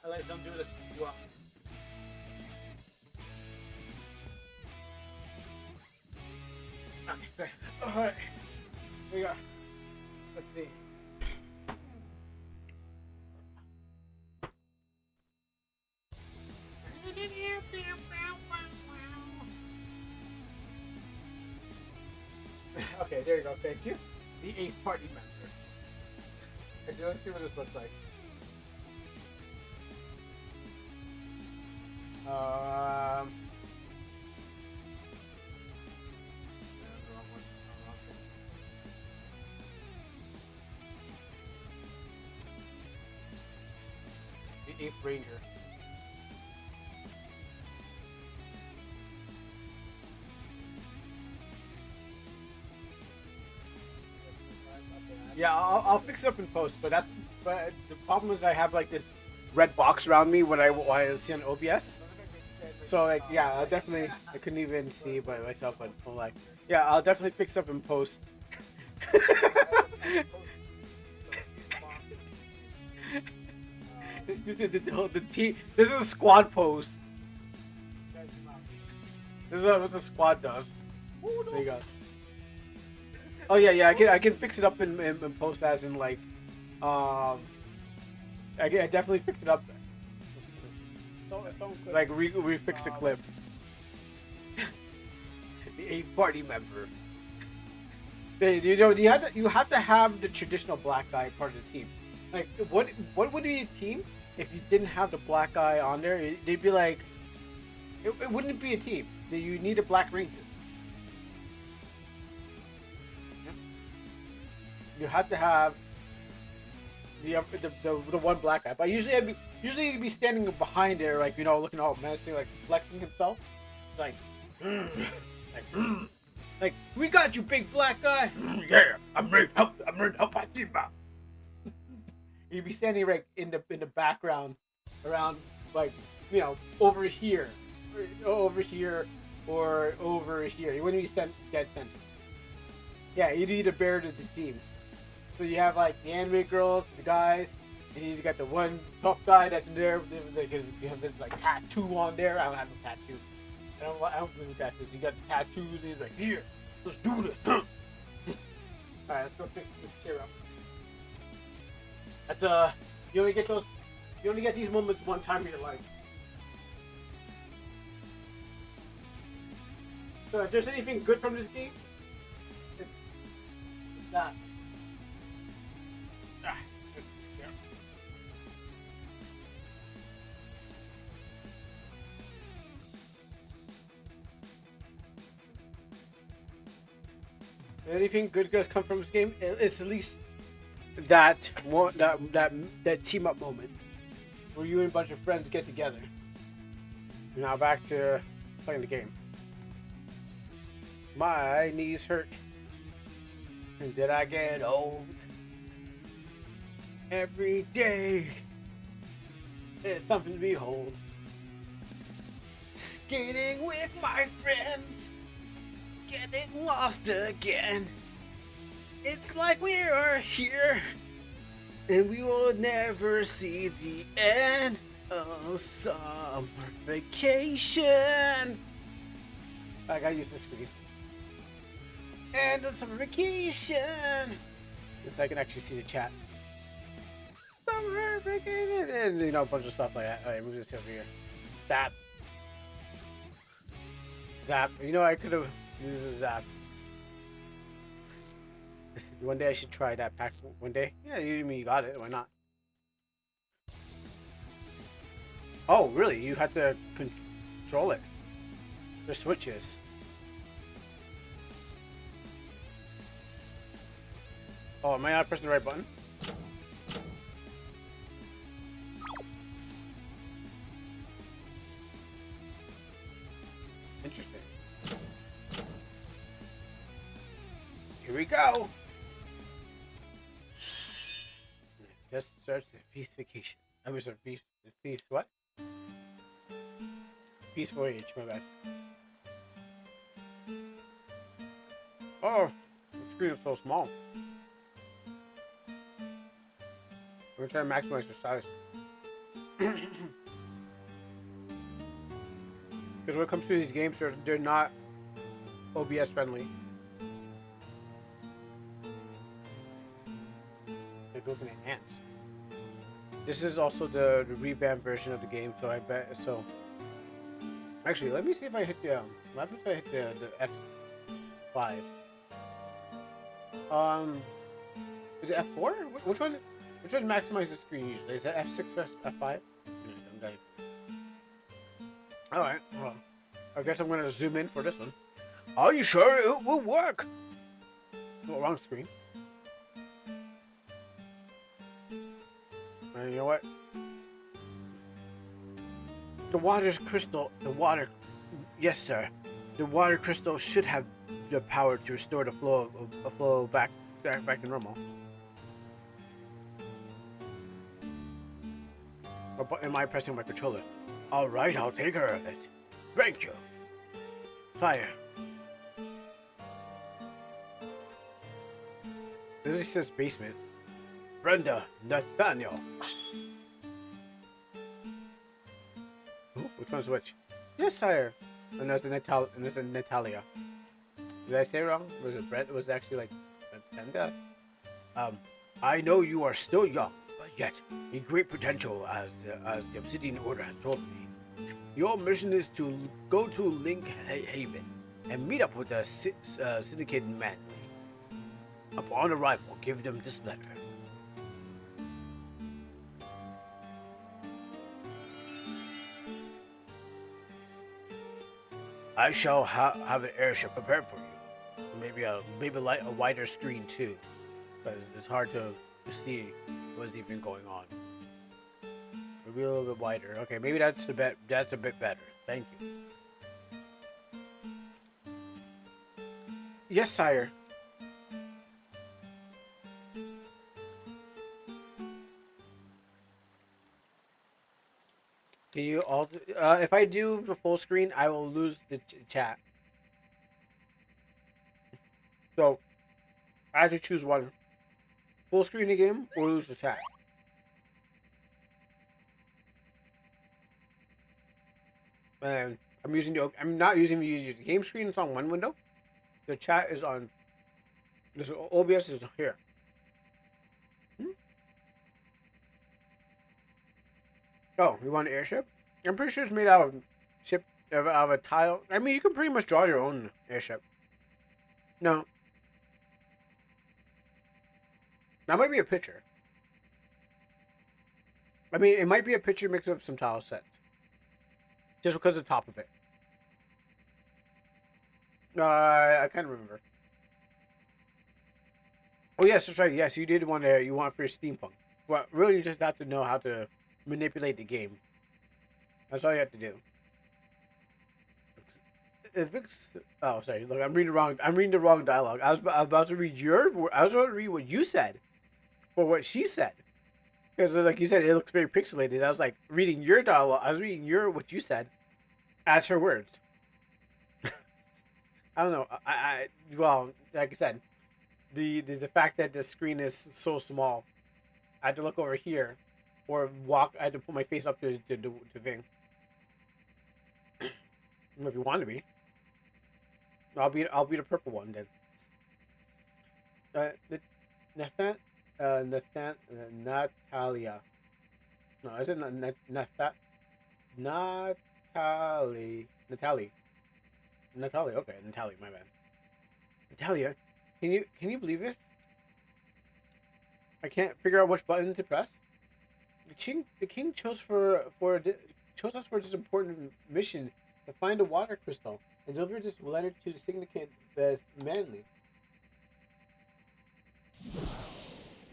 I like some do this as well. Okay, alright. Here we go. Let's see. Okay, there you go. Thank you. The 8th party member. Okay, let's see what this looks like. Um. The 8th Ranger. Yeah, I'll fix it up in post, but the problem is I have like this red box around me when I see on OBS. So like yeah, I couldn't even see by myself, but I'm like yeah, I'll definitely fix up in post. the team. This is a squad post. This is what the squad does. There you go. Oh yeah. I can fix it up in post as in like, I definitely fix it up. So like refix the clip. The 8th party member. You have to have the traditional black guy part of the team. Like what would be a team if you didn't have the black guy on there? They'd be like, it wouldn't be a team. You need a black ranger. You have to have the one black guy. But usually he'd be standing behind there, like looking all menacing, like flexing himself. It's like, like we got you, big black guy. Yeah, I'm ready to help my team out. He'd be standing right in the background, around like over here, or over here. He wouldn't be dead center. Yeah, you need a bear to the team. So you have like the anime girls, the guys, and you got the one tough guy that's in there because you have this like tattoo on there. I don't have no tattoos. I don't believe in tattoos. You got the tattoos, and he's like, here, let's do this. All right, let's go fix this chair up. That's you only get these moments one time in your life. So if there's anything good from this game, it's that. Anything good does come from this game, it's at least that team up moment where you and a bunch of friends get together. Now back to playing the game. My knees hurt. And did I get old? Every day there's something to behold. Skating with my friends, getting lost again. It's like we are here, and we will never see the end of summer vacation. I gotta use this screen. And the summer vacation. So I can actually see the chat. Summer vacation, and a bunch of stuff like that. Alright, move this over here. Zap. Zap. I could have used a zap. One day I should try that pack. One day? Yeah, you got it. Why not? Oh, really? You have to control it. There's switches. Oh, am I not pressing the right button? Interesting. Here we go. Just search the feast vacation. I mean, sorry, feast what? Feast voyage, my bad. Oh, the screen is so small. I'm gonna try to maximize the size. Because when it comes to these games, they're not OBS friendly. They're looking at ants. This is also the revamped version of the game, so I bet so. Actually, let me see if I hit the let me try to hit the F5. Is it F4? Which one? Which one maximizes the screen usually? Is that F6 or F5? Alright, well, I guess I'm gonna zoom in for this one. Are you sure it will work? Oh, wrong screen. And you know what? The water's crystal. Yes, sir. The water crystal should have the power to restore the flow back to normal. Or am I pressing my controller? All right, I'll take care of it. Thank you. Fire. This says basement. Brenda, Nathaniel. Ooh, which one's which? Yes, sire. And there's a Natalia. Did I say it wrong? Was it Brett? Was it actually like Brenda? I know you are still young, but yet a great potential, as the Obsidian Order has told me. Your mission is to go to Link Haven and meet up with the syndicated man. Upon arrival, give them this letter. I shall have an airship prepared for you. Maybe a wider screen too, because it's hard to see what's even going on. Maybe a little bit wider. Okay, maybe that's a bit better. Thank you. Yes, sire. Can you all? If I do the full screen, I will lose the chat. So I have to choose one: full screen the game or lose the chat. And I'm not using the game screen. It's on one window. The chat is on. This OBS is here. Oh, you want an airship? I'm pretty sure it's made out of a tile. I mean, you can pretty much draw your own airship. No. That might be a picture. I mean, it might be a picture mixed with some tile sets. Just because of the top of it. I can't remember. Oh yes, that's right. Yes, you did want to. You want for your steampunk. Well, really, you just have to know how to manipulate the game. That's all you have to do. If it's oh sorry, look, I'm reading wrong. I'm reading the wrong dialogue. I was about to read your. I was about to read what you said, or what she said. Because like you said, it looks very pixelated. I was like reading your dialogue. I was reading your what you said as her words. I don't know. Well, like I said, the fact that the screen is so small, I had to look over here, or walk. I had to put my face up to Ving. If you want to be, I'll be the purple one then. Nathan, Natalia. No, is it Nathan? Natalie. Natalia. Okay, Natalia. My bad. Natalia, can you believe this? I can't figure out which button to press. The king chose us for this important mission to find a water crystal and deliver this letter to the significant Manly.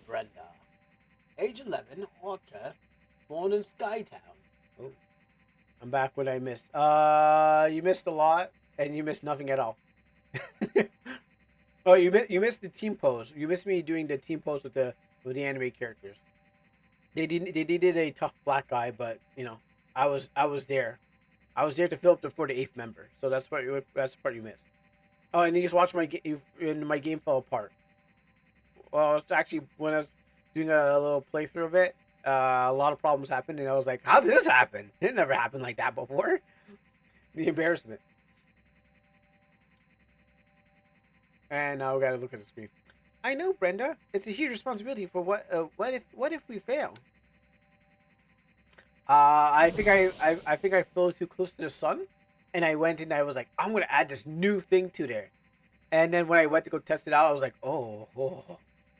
Brenda, age 11, Otter, born in Skytown. Oh, I'm back. What I missed? You missed a lot, and you missed nothing at all. Oh, you missed the team pose. You missed me doing the team pose with the anime characters. They did a tough black guy, but I was there. I was there to fill up for the eighth member. So that's the part you missed. Oh, and you just watch my game fell apart. Well, it's actually when I was doing a little playthrough of it, a lot of problems happened, and I was like, "How did this happen? It never happened like that before." The embarrassment. And now we gotta look at the screen. I know, Brenda. It's a huge responsibility for what if we fail? I think I flew too close to the sun, and I went and I was like, I'm gonna add this new thing to there. And then when I went to go test it out, I was like, oh.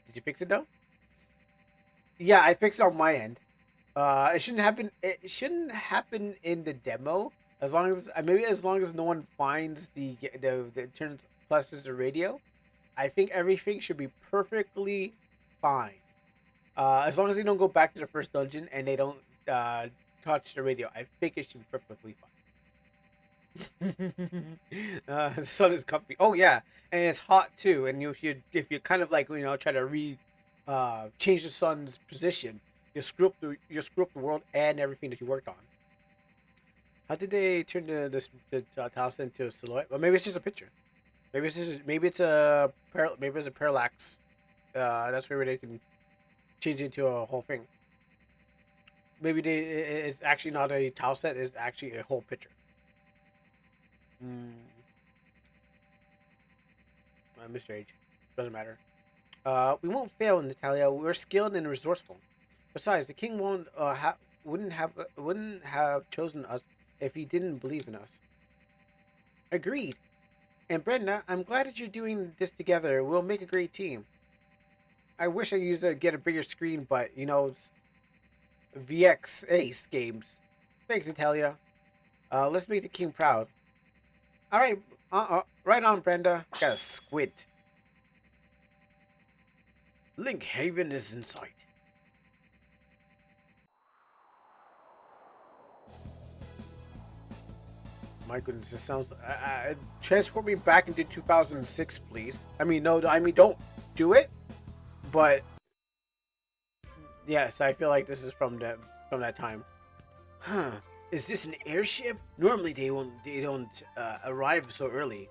Did you fix it though? Yeah, I fixed it on my end. It shouldn't happen. It shouldn't happen in the demo as long as maybe as long as no one finds the turns pluses the radio. I think everything should be perfectly fine. As long as they don't go back to the first dungeon and they don't touch the radio, I think it should be perfectly fine. The sun is comfy. Oh yeah, and it's hot too. And if you kind of like try to change the sun's position, you screw up the world and everything that you worked on. How did they turn the house into a silhouette? Well, maybe it's just a picture. Maybe it's a parallax. That's where they can change it into a whole thing. Maybe it's actually not a tile set. It's actually a whole picture. Mm, Mr. H. Doesn't matter. We won't fail, Natalia. We're skilled and resourceful. Besides, the king wouldn't have chosen us if he didn't believe in us. Agreed. And Brenda, I'm glad that you're doing this together. We'll make a great team. I wish I used to get a bigger screen, but it's VX Ace games. Thanks, Natalia. Let's make the king proud. All right, right on, Brenda. Gotta squint. Link Haven is in sight. My goodness, this sounds. Transport me back into 2006, please. I mean, no, I mean, don't do it. But yes, I feel like this is from that time. Huh? Is this an airship? Normally they don't arrive so early.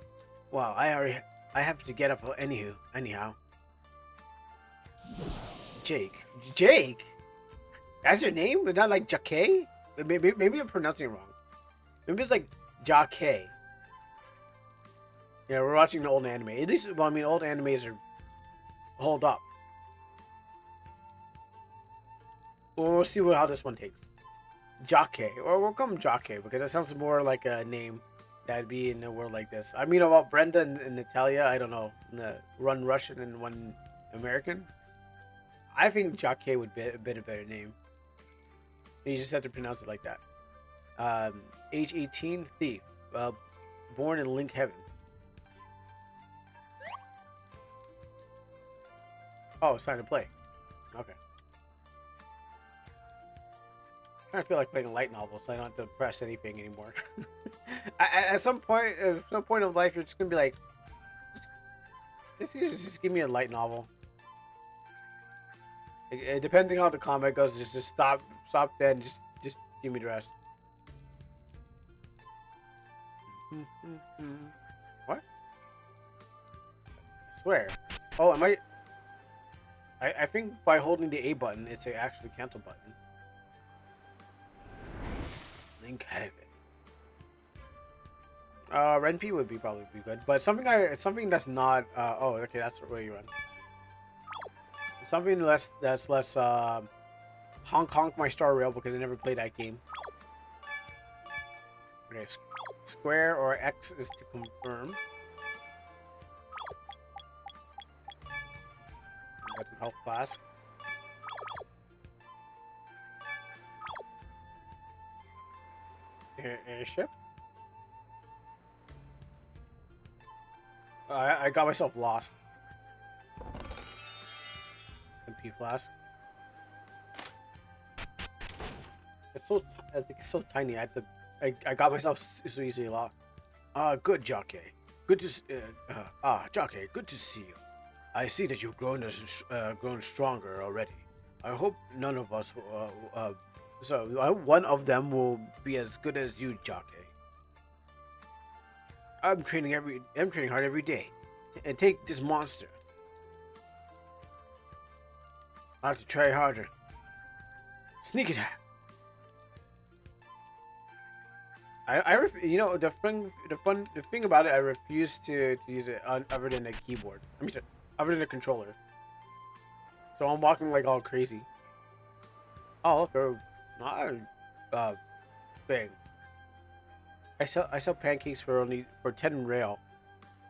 Wow, I have to get up anyhow. Jake, Jake, that's your name? But not like Jake? Maybe I'm pronouncing it wrong. Maybe it's like Jake. Yeah, we're watching the old anime. At least, well, I mean, old animes are hold up. Well, we'll see how this one takes. Jake, or we'll call him Jake because it sounds more like a name that'd be in a world like this. I mean, about Brenda and Natalia, I don't know. One Russian and one American. I think Jake would be a bit a better name. You just have to pronounce it like that. Age 18, thief. Born in Link Heaven. Oh, it's time to play. Okay. I feel like playing a light novel, so I don't have to press anything anymore. At some point of life, you're just gonna be like, just give me a light novel. Depending on how the combat goes, just stop then, just give me the rest. What? I swear. Oh, am I? I think by holding the A button, it's a actually cancel button. Link heaven. Renpy would probably be good, but something that's not. Oh, okay, that's the way you run. Something that's less honk my star rail because I never played that game. Okay, square or X is to confirm. Got some health flask. Airship. I got myself lost. MP flask. It's so I think it's so tiny. I got myself so easily lost. Good jockey. Good to jockey. Good to see you. I see that you've grown stronger already. I hope none of us. So I hope one of them will be as good as you, jockey. I'm training hard every day, and take this monster. I have to try harder. Sneak attack. You know the thing about it, I refuse to use it other than a keyboard. I mean, sorry, other than a controller. So I'm walking like all crazy. Oh look, thing. I sell pancakes for 10 rail.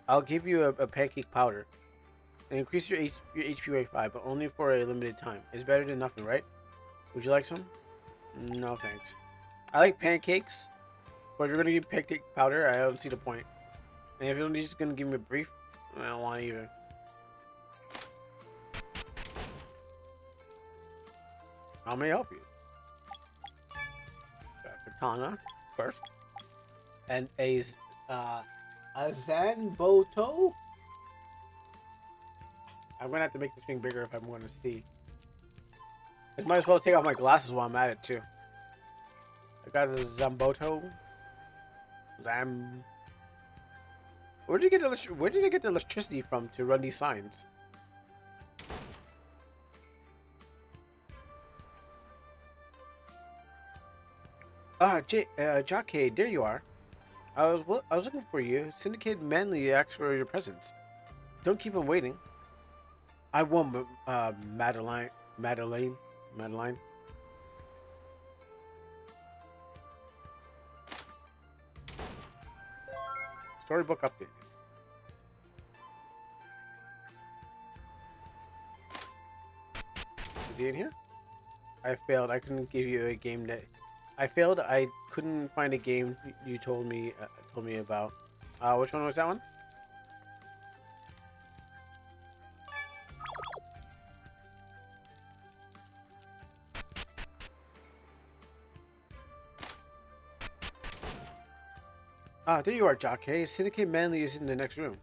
I'll give you a pancake powder. And increase your HP by 5, but only for a limited time. It's better than nothing, right? Would you like some? No thanks. I like pancakes. But if you're gonna give pancake powder, I don't see the point. And if you're just gonna give me a brief, I don't want either. How may I help you? Katana first, and a Zanboto. I'm gonna have to make this thing bigger if I'm going to see. I might as well take off my glasses while I'm at it too. I got a Zamboto. Where did I get the electricity from to run these signs? Jockey, there you are. I was looking for you. Syndicate Manly asked for your presence. Don't keep him waiting. I won, Madeline. Storybook update. Is he in here? I failed. I couldn't give you a game that. I failed. I couldn't find a game you told me about. Which one was that one? There you are, Jockey. Syndicate Manly is in the next room.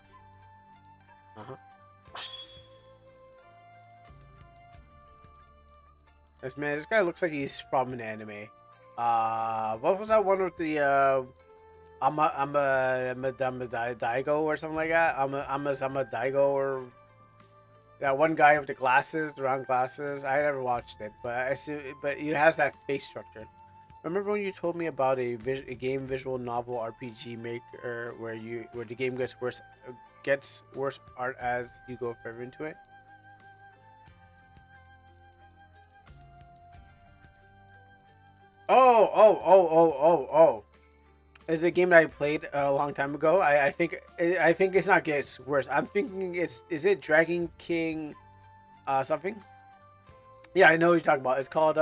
This guy looks like he's from an anime. What was that one with the I'm a Daigo or something like that? I'm a Daigo or that one guy with the glasses, the round glasses. I never watched it, but I see. But it has that face structure. Remember when you told me about a game visual novel RPG maker where the game gets worse art as you go further into it? Oh. It's a game that I played a long time ago. I think it's not gets worse. I'm thinking is it Dragon King something? Yeah, I know what you're talking about. It's called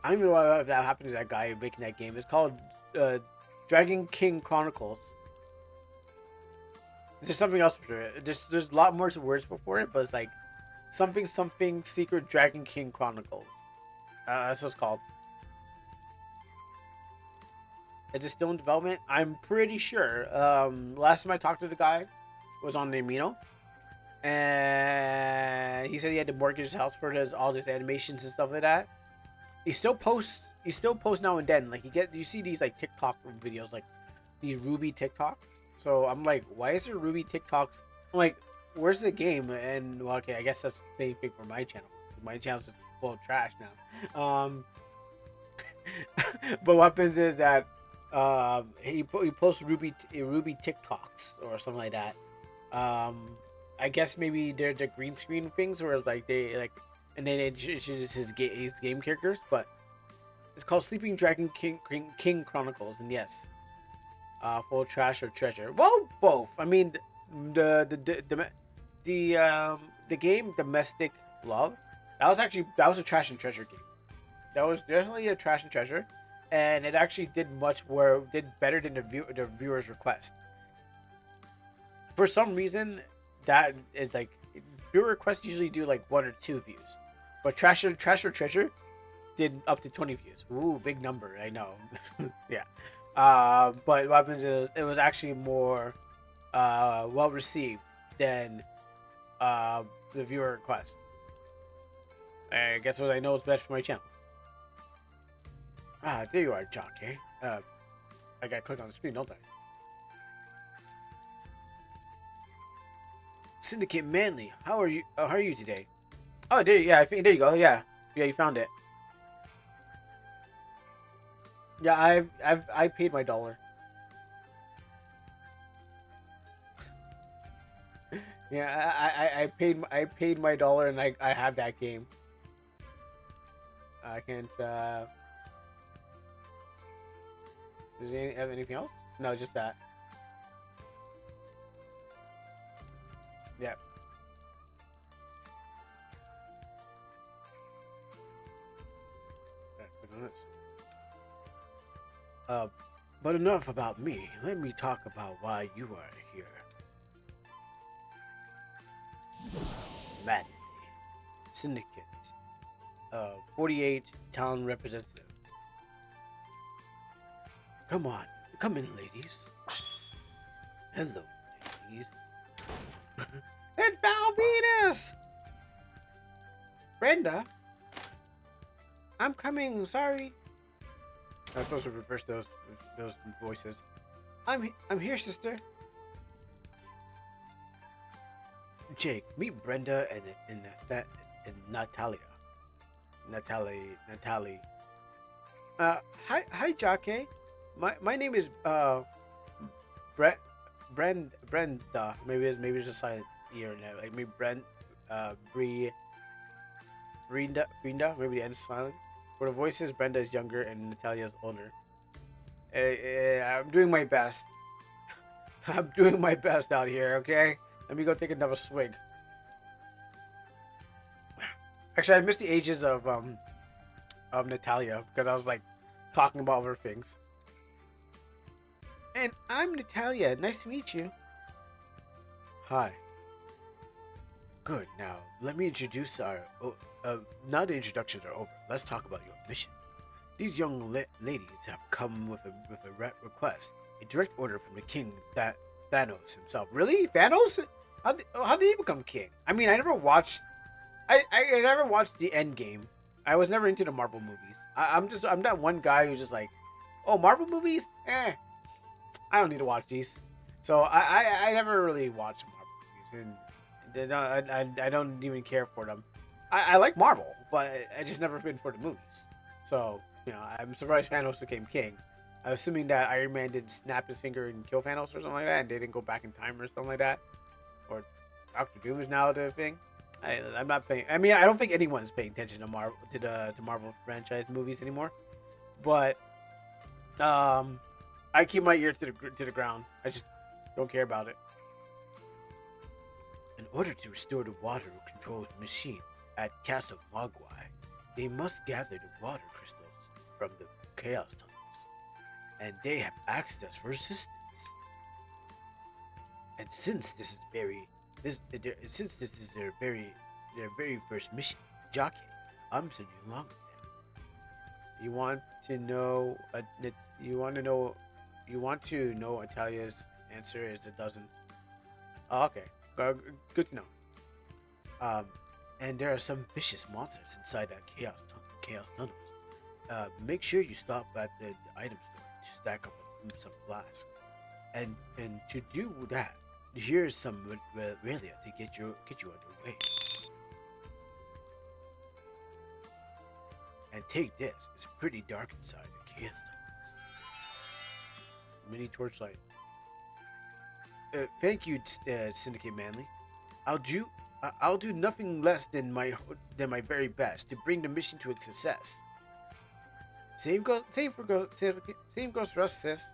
I don't even know if that happened to that guy making that game. It's called Dragon King Chronicles. There's something else for it. There's a lot more words before it, but it's like something something Secret Dragon King Chronicles. That's what it's called. It's just still in development. I'm pretty sure. Last time I talked to the guy was on the Amino, and he said he had to mortgage his house for all his animations and stuff like that. He still posts. He still posts now and then. Like you see these like TikTok videos, like these Ruby TikToks. So I'm like, why is there Ruby TikToks? I'm like, where's the game? And well, okay, I guess that's the same thing for my channel. My channel's just full of trash now. But what happens is that he posts Ruby TikToks or something like that. I guess maybe they're the green screen things, where it's like they like, and then it's just his game characters. But it's called Sleeping Dragon King Chronicles, and yes, full trash or treasure. Well, both. I mean, the game Domestic Love, that was a trash and treasure game. That was definitely a trash and treasure, and it actually did better than the viewer's request. For some reason, that is like viewer requests usually do like 1 or 2 views, but trash or treasure did up to 20 views. Ooh, big number, I know. Yeah. But what happens is it was actually more well received than the viewer request. I guess what I know is best for my channel. Ah, there you are, Jockey. I gotta click on the screen, don't I? Syndicate Manly, how are you? How are you today? Oh, yeah, I think there you go. Yeah, you found it. Yeah, I paid my dollar. Yeah, I paid my dollar, and I have that game. I can't. Does it have anything else? No, just that. Yeah. But enough about me. Let me talk about why you are here. Manly Syndicate. 48 town representative. Come on, come in, ladies. Hello, ladies. It's Balbinus! Brenda? I'm coming, sorry. I was supposed to reverse those voices. I'm here, sister. Jake, meet Brenda and Natalia. Natalie. Hi, Jake. My name is Brenda. Maybe it's just silent ear now. Like maybe Brenda. Maybe the end is silent. For the voices, Brenda is younger and Natalia's older. I'm doing my best. I'm doing my best out here. Okay, let me go take another swig. Actually, I missed the ages of Natalia because I was like talking about other things. And I'm Natalia. Nice to meet you. Hi. Good. Now let me introduce our. Now the introductions are over. Let's talk about your mission. These young ladies have come with a request, a direct order from the king, Thanos himself. Really, Thanos? How did he become king? I mean, I never watched. I never watched the End Game. I was never into the Marvel movies. I'm that one guy who's just like, oh, Marvel movies? I don't need to watch these. So I never really watched Marvel movies, and I don't even care for them. I like Marvel, but I just never been for the movies. So I'm surprised Thanos became king. I'm assuming that Iron Man didn't snap his finger and kill Thanos or something like that, and they didn't go back in time or something like that. Or Doctor Doom is now the thing. I'm not paying. I mean, I don't think anyone's paying attention to Marvel franchise movies anymore. But I keep my ear to the ground. I just don't care about it. In order to restore the water control machine at Castle Mogwai, they must gather the water crystals from the Chaos Tunnels, and they have asked us for assistance. And since this is their their very first mission. Jockey, I'm sending you along with them. You want to know? You want to know? You want to know? Italia's answer is a dozen. Oh, okay, good to know. Um, and there are some vicious monsters inside that chaos tunnels. Make sure you stop at the item store to stack up some flasks. And to do that, here's some relia to get you underway. And take this. It's pretty dark inside the chaos tunnels. Mini torchlight. Thank you, Syndicate Manly. I'll do nothing less than my very best to bring the mission to a success. Same goes for us, sis.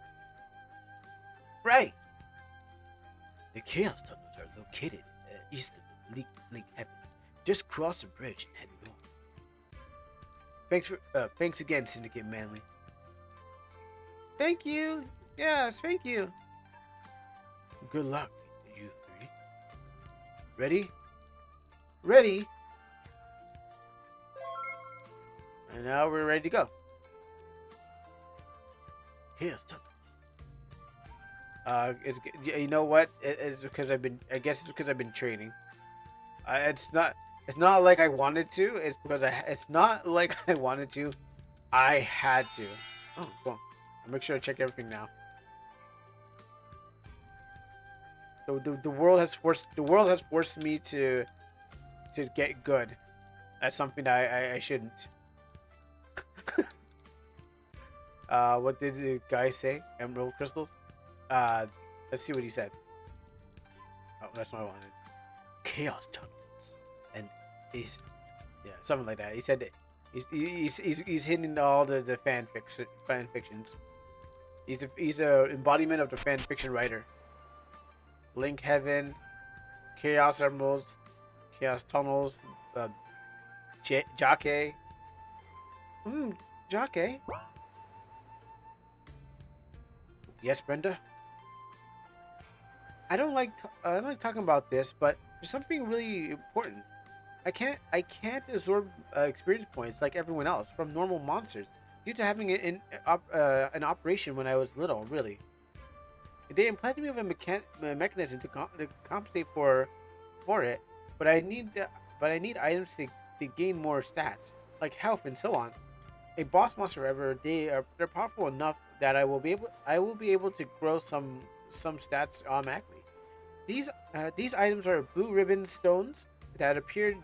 Right. The Chaos Tunnels are located east of the Link Heaven. Just cross the bridge and head north. Thanks again, Syndicate Manly. Thank you. Yes, thank you. Good luck, you three. Ready? Ready. And now we're ready to go. Here's tunnels. You know what? It's because I've been. I guess it's because I've been training. It's not. It's not like I wanted to. It's because It's not like I wanted to. I had to. Oh, cool. I'll make sure I check everything now. The world has forced me to get good at something that I shouldn't. What did the guy say? Emerald crystals? Let's see what he said. Oh, that's what I wanted. Chaos tunnels. And he's, yeah, something like that. He said that he's hitting all the fan fictions. He's a embodiment of the fan fiction writer. Link Heaven, Chaos Emeralds, Chaos Tunnels, Jockey. Jockey. Yes, Brenda. I don't like talking about this, but there's something really important. I can't absorb experience points like everyone else from normal monsters due to having it in an operation when I was little. Really, they implanted me with a mechanism to compensate for it, but I need items to gain more stats like health and so on. A boss monster, however, they're powerful enough that I will be able to grow some stats automatically. These items are blue ribbon stones that appeared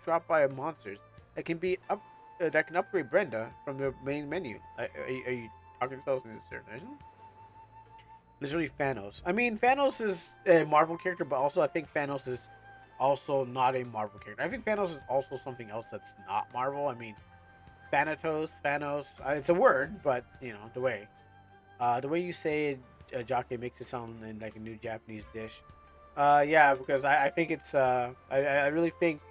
dropped by monsters that can upgrade Brenda from the main menu. Are you talking to us in a certain reason? Literally Thanos. I mean, Thanos is a Marvel character, but also I think Thanos is also not a Marvel character. I think Thanos is also something else that's not Marvel. I mean, Thanatos, Thanos. It's a word, but you know the way you say it, Jockey makes it sound like a new Japanese dish. Yeah, because I think it's I really think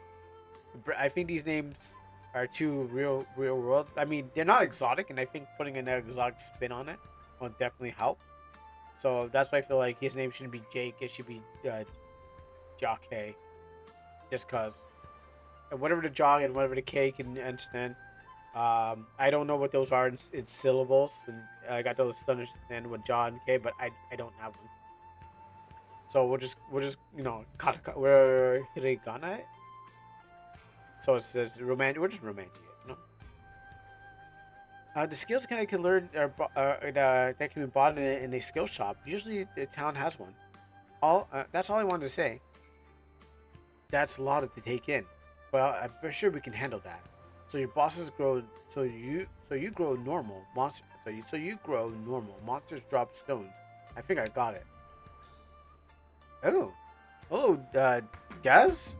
these names are too real world. I mean, they're not exotic, and I think putting an exotic spin on it will definitely help. So that's why I feel like his name shouldn't be Jake. It should be Jockey, just cause. And whatever the Jock and whatever the K can understand. I don't know what those are in syllables, and I got those to understand with John and K, but I don't have one. So we'll just we're hiragana. So it says romantic. We're just romantic, no. The skills I can learn that can be bought in a skill shop. Usually the town has one. That's all I wanted to say. That's a lot to take in, but I'm for sure we can handle that. So your bosses grow. So you grow normal monster. So you grow normal monsters drop stones. I think I got it. Oh, Gaz.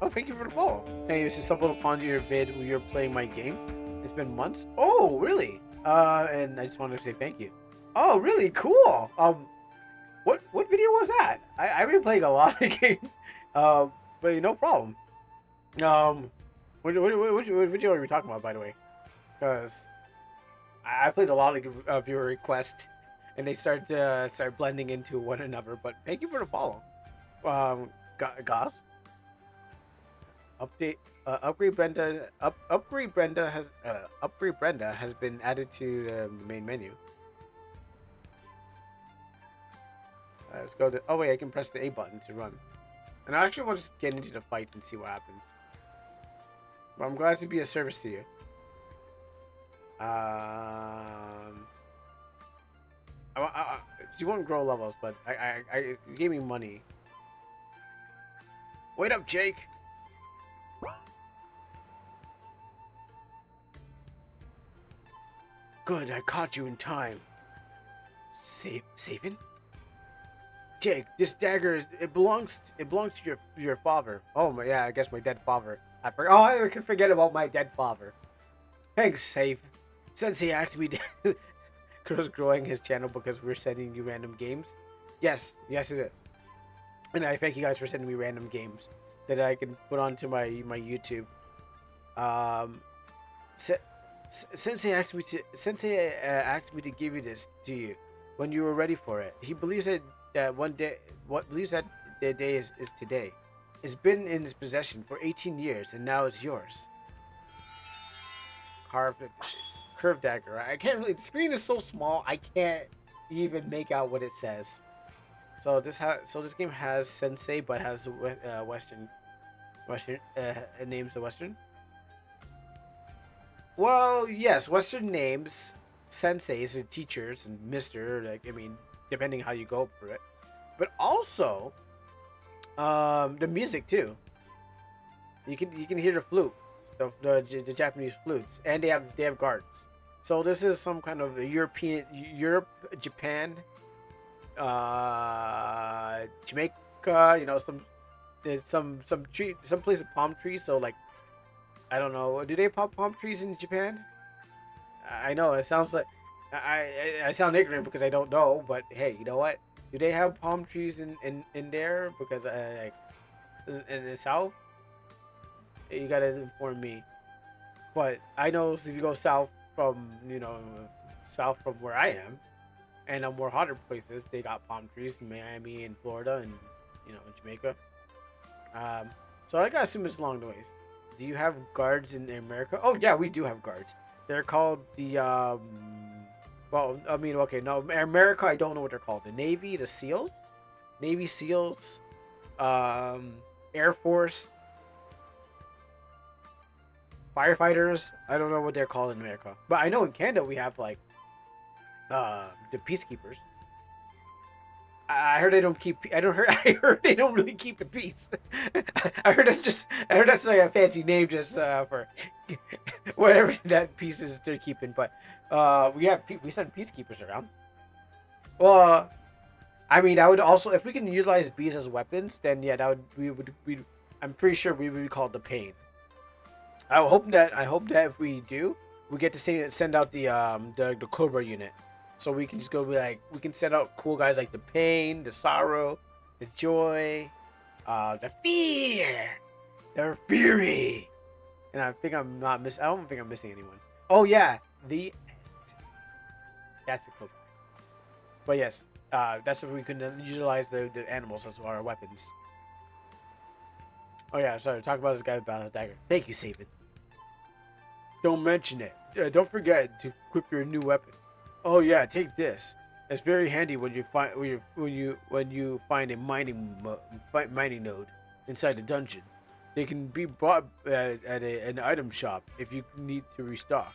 Oh, thank you for the follow. Hey, this is stumbled upon your vid when you're playing my game. It's been months. Oh, really? And I just wanted to say thank you. Oh, really? Cool. What video was that? I've been playing a lot of games. But no problem. What video are we talking about, by the way? Because I played a lot of your requests, and they start blending into one another. But thank you for the follow, Goss. Update. Upgrade Brenda has been added to the main menu. Let's go to. Oh wait, I can press the A button to run. And I actually want to just get into the fights and see what happens. But I'm glad to be of service to you. You won't grow levels, but you gave me money. Wait up, Jake. Good, I caught you in time. Savin? Jake, this dagger it belongs to your father. Oh my, yeah, I guess my dead father. I can forget about my dead father. Thanks, Save. Sensei asked me to Crow's growing his channel because we're sending you random games. Yes, it is. And I thank you guys for sending me random games that I can put onto my YouTube. Sensei asked me to give you this to you when you were ready for it. He believes that one day, believes that the day is today. It's been in his possession for 18 years, and now it's yours. Curved dagger. I can't really. The screen is so small, I can't even make out what it says. So this game has Sensei, but has Western names the Western. Well, yes, Western names, senseis and teachers and Mister. Like, I mean, depending how you go for it, but also, the music too. You can hear the flute, the Japanese flutes, and they have guards. So this is some kind of Japan, Jamaica. You know, some place of palm trees. So like, I don't know. Do they pop palm trees in Japan? I know it sounds like I sound ignorant because I don't know. But hey, you know what? Do they have palm trees in there? Because like in the south, you gotta inform me. But I know if you go south from south from where I am, and more hotter places, they got palm trees in Miami and Florida and Jamaica. So I gotta assume it's along the ways. Do you have guards in America? Oh yeah, we do have guards. They're called the well, I mean, okay, no, America, I don't know what they're called. The Navy, the SEALs, Navy SEALs, Air Force, firefighters. I don't know what they're called in America, but I know in Canada we have like the peacekeepers. I heard they don't keep. I heard they don't really keep the peace. I heard that's like a fancy name just for whatever that piece is they're keeping. But we send peacekeepers around. Well, I mean, I would also, if we can utilize bees as weapons, then yeah, that would we. I'm pretty sure we would be called the pain. I hope that if we do, we get to send out the Cobra unit. So we can just go we can send out cool guys like the pain, the sorrow, the joy, the fear, the fury. And I think I'm not miss. I don't think I'm missing anyone. Oh yeah, the end. That's the cool. But yes, that's what we can utilize the animals as our weapons. Oh yeah, sorry. Talk about this guy with Battle Dagger. Thank you, Sabin. Don't mention it. Don't forget to equip your new weapon. Oh yeah, take this. It's very handy when you find a mining node inside the dungeon. They can be bought at an item shop if you need to restock.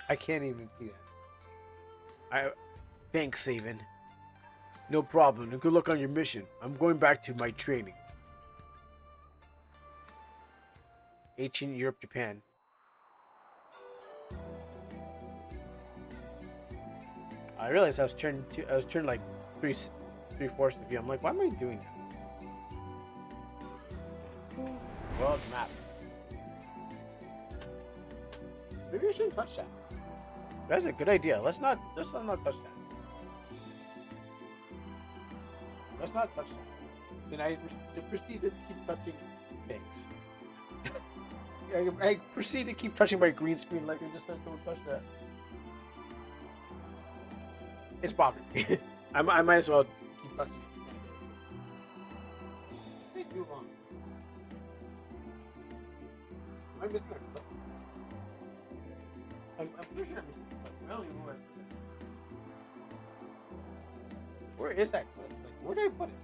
I can't even see that. Thanks, Savin. No problem, and good luck on your mission. I'm going back to my training. Ancient Europe, Japan. I realized I was turned like three-fourths of view. I'm like, why am I doing that? World map. Maybe I shouldn't touch that. That's a good idea. Let's not touch that. Let's not touch that. Then I proceed to keep touching things. I proceed to keep touching my green screen like I just said, don't touch that. It's bothering me. I might as well keep touching it. It's too long. I missed that clip. I'm pretty sure I missed that clip. I don't even know where I put it. Where is that clip? Like, where did I put it?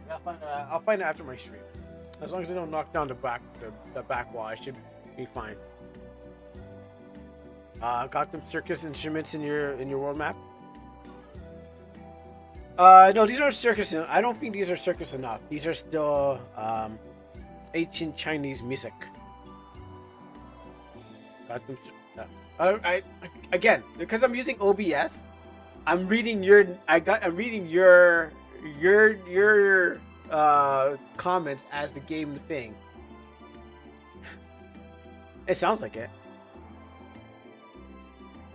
Yeah, I'll find it after my stream. As long as I don't knock down the back wall, I should be fine. Got them circus instruments in your world map. No, these aren't circus. I don't think these are circus enough. These are still ancient Chinese music. Got them. I again, because I'm using OBS, I'm reading your. I'm reading your comments as the game thing. It sounds like it.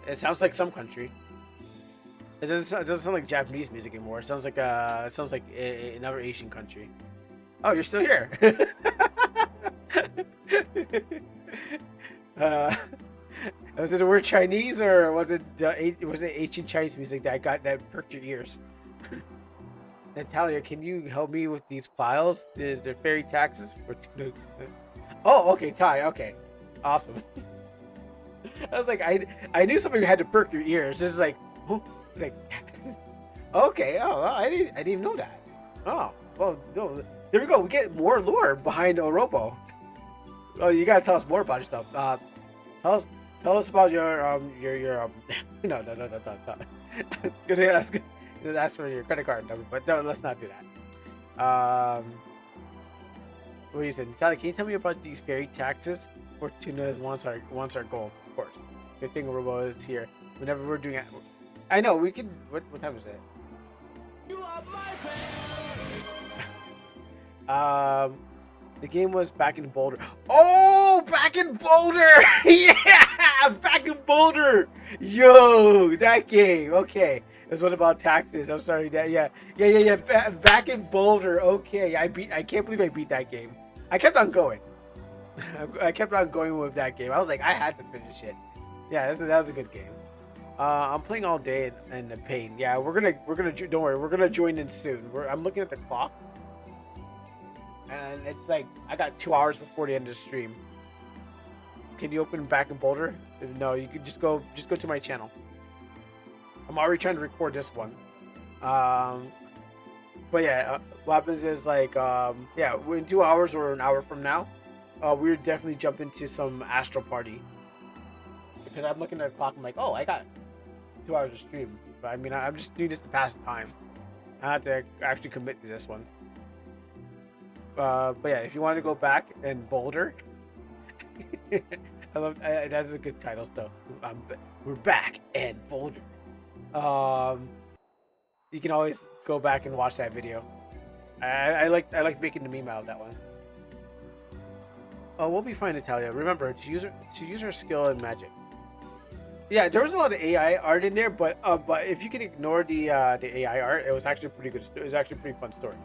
It sounds like some country. It doesn't sound like Japanese music anymore. It sounds like another Asian country. Oh, you're still here. Was it the word Chinese or was it ancient Chinese music that perked your ears? Natalia, can you help me with these files? The ferry taxes? Oh, okay, Ty. Okay, awesome. I was like, I knew something had to perk your ears. This is like, huh? It's like, okay. Oh, well, I didn't even know that. Oh, well, no, there we go. We get more lore behind Orobo. Oh, you gotta tell us more about yourself. Tell us about your no. Gonna ask for your credit card number, but no, let's not do that. What do you say, Natalia? Can you tell me about these ferry taxes? Fortuna wants our gold, of course. Good thing Orobo is here. Whenever we're doing it, I know we can. What time is it? You are my fan. The game was back in Boulder. Oh, back in Boulder! Yeah, back in Boulder. Yo, that game. Okay, that's what about taxes. I'm sorry. Yeah. Back in Boulder. Okay, I can't believe I beat that game. I kept on going. I kept on going with that game. I was like, I had to finish it. Yeah, that was a good game. I'm playing all day in the pain. Yeah, we're gonna don't worry, we're gonna join in soon. I'm looking at the clock, and it's like I got 2 hours before the end of the stream. Can you open back in Boulder? No, you can just go to my channel. I'm already trying to record this one. But yeah, what happens is like yeah, in 2 hours or an hour from now, we're definitely jump into some Astral Party. Because I'm looking at the clock, I'm like, oh, I got 2 hours of stream. But I mean, I'm just doing this to pass the time. I have to actually commit to this one. But yeah, if you want to go back in Boulder, that's a good title still. We're back in Boulder. You can always go back and watch that video. I like making the meme out of that one. Oh, we'll be fine, Natalia. Remember to use her skill in magic. Yeah, there was a lot of AI art in there, but if you can ignore the AI art, it was actually a pretty good. It was actually a pretty fun story.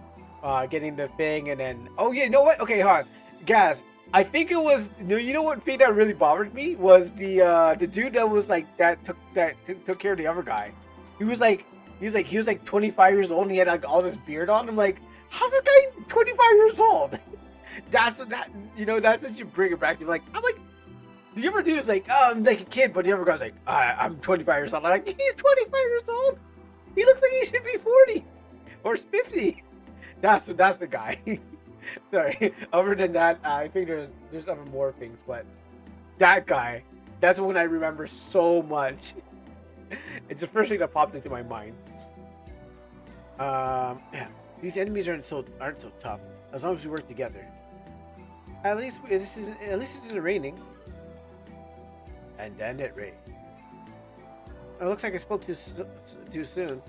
Getting the thing and then you know what? Okay, hold on, Gaz. I think it was you know what thing that really bothered me was the dude that was like that took care of the other guy. He was like 25 years old and he had like all this beard on. I'm like, how's this guy 25 years old? That's what you bring it back to. Like, I'm like, the other dude is like, oh, I'm like a kid, but the other guy's like, I'm 25 years old. I'm like, he's 25 years old. He looks like he should be 40 or 50. That's the guy. Sorry. Other than that, I think there's other more things, but that guy, that's one I remember so much. It's the first thing that popped into my mind. Yeah, these enemies aren't so tough as long as we work together. At least it isn't raining. And then it rained. It looks like I spoke too soon.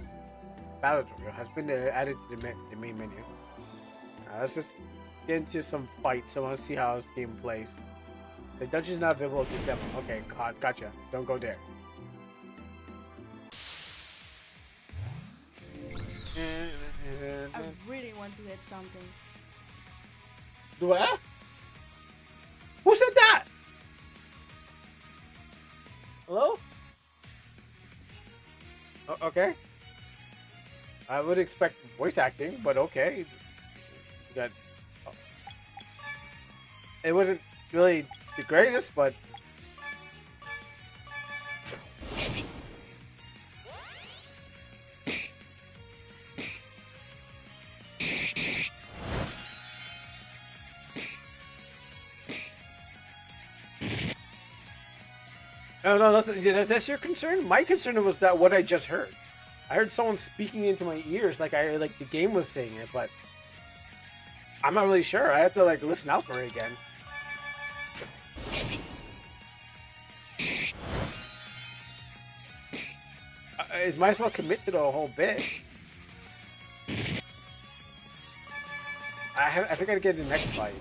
Battle tutorial has been added to the main menu. Let's just get into some fights. I want to see how this game plays. The dungeon is not available to demo. Okay, gotcha. Don't go there. I really want to hit something. What? Who said that? Hello? Okay. I would expect voice acting, but okay. Got It wasn't really the greatest, but no, no, that's your concern. My concern was that what I just heard. I heard someone speaking into my ears, like the game was saying it, but I'm not really sure. I have to like listen out for it again. I might as well commit to the whole bit. I think I'd get the next fight,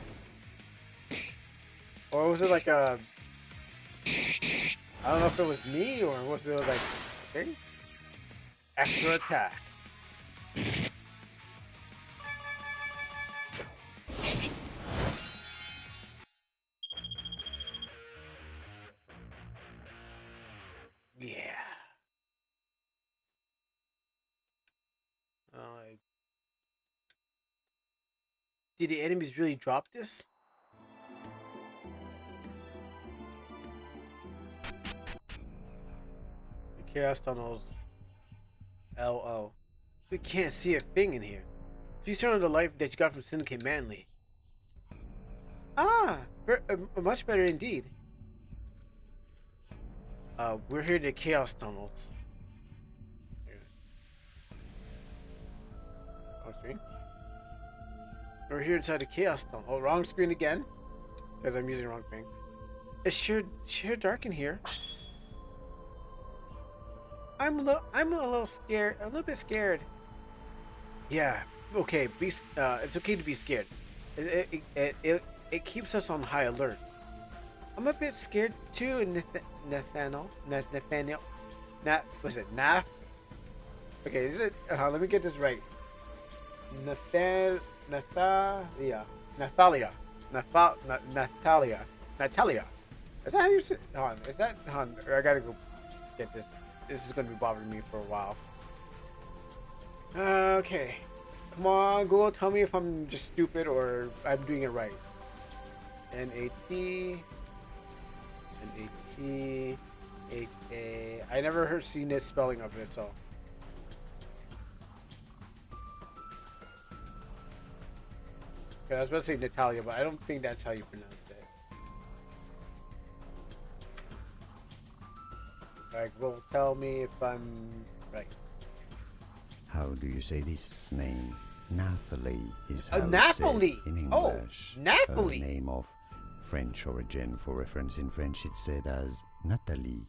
or was it like a? I don't know if it was me or was it like thing? Extra attack. Yeah. Did the enemies really drop this? The Chaos Tunnels. LO. We can't see a thing in here. Please turn on the light that you got from Syndicate Manly. Ah! Much better indeed. We're here at the Chaos Tunnels. Wrong screen? We're here inside the Chaos Tunnel. Oh, wrong screen again? Because I'm using the wrong thing. It's sure dark in here. I'm a little scared. A little bit scared. Yeah. Okay. It's okay to be scared. It keeps us on high alert. I'm a bit scared too, Nathaniel. Was it Naf? Okay, is it? Let me get this right. Natalia. Is that how you say? Hold on. Is that? Hold on. I gotta go get this. This is gonna be bothering me for a while. Okay. Come on, Google. Tell me if I'm just stupid or I'm doing it right. N-A-T. N-A-T-H-A. I never seen this spelling of it, so. Okay, I was about to say Natalia, but I don't think that's how you pronounce it. Alright, well, tell me if I'm right. How do you say this name? Nathalie is how Napoli! It's said in Oh, English. Napoli! A name of French origin. For reference, in French it's said as Nathalie.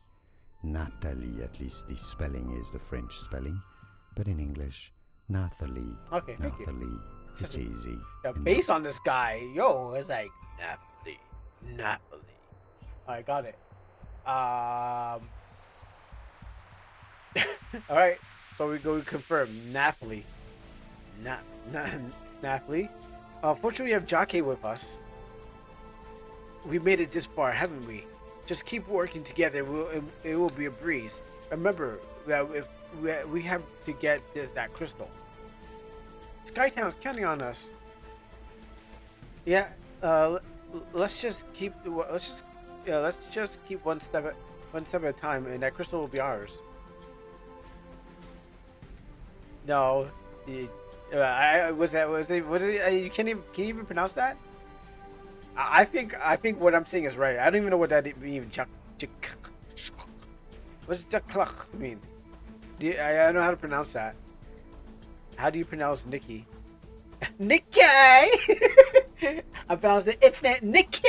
Nathalie, at least the spelling is the French spelling. But in English, Nathalie. Okay, thank you. Nathalie. It's easy. The bass on this guy, yo, it's like Napoli. I got it. All right, so we go confirm Napoli. Napoli. Fortunately, we have Jockey with us. We made it this far, haven't we? Just keep working together. It will be a breeze. Remember that if we have to get that crystal. Skytown's counting on us. Yeah. Let's just keep one step at a time, and that crystal will be ours. No. You can't even pronounce that? I think what I'm saying is right. I don't even know what that even what's Chuck mean? I don't know how to pronounce that. How do you pronounce Nikki? Nikki! I pronounced it infinite Nikki!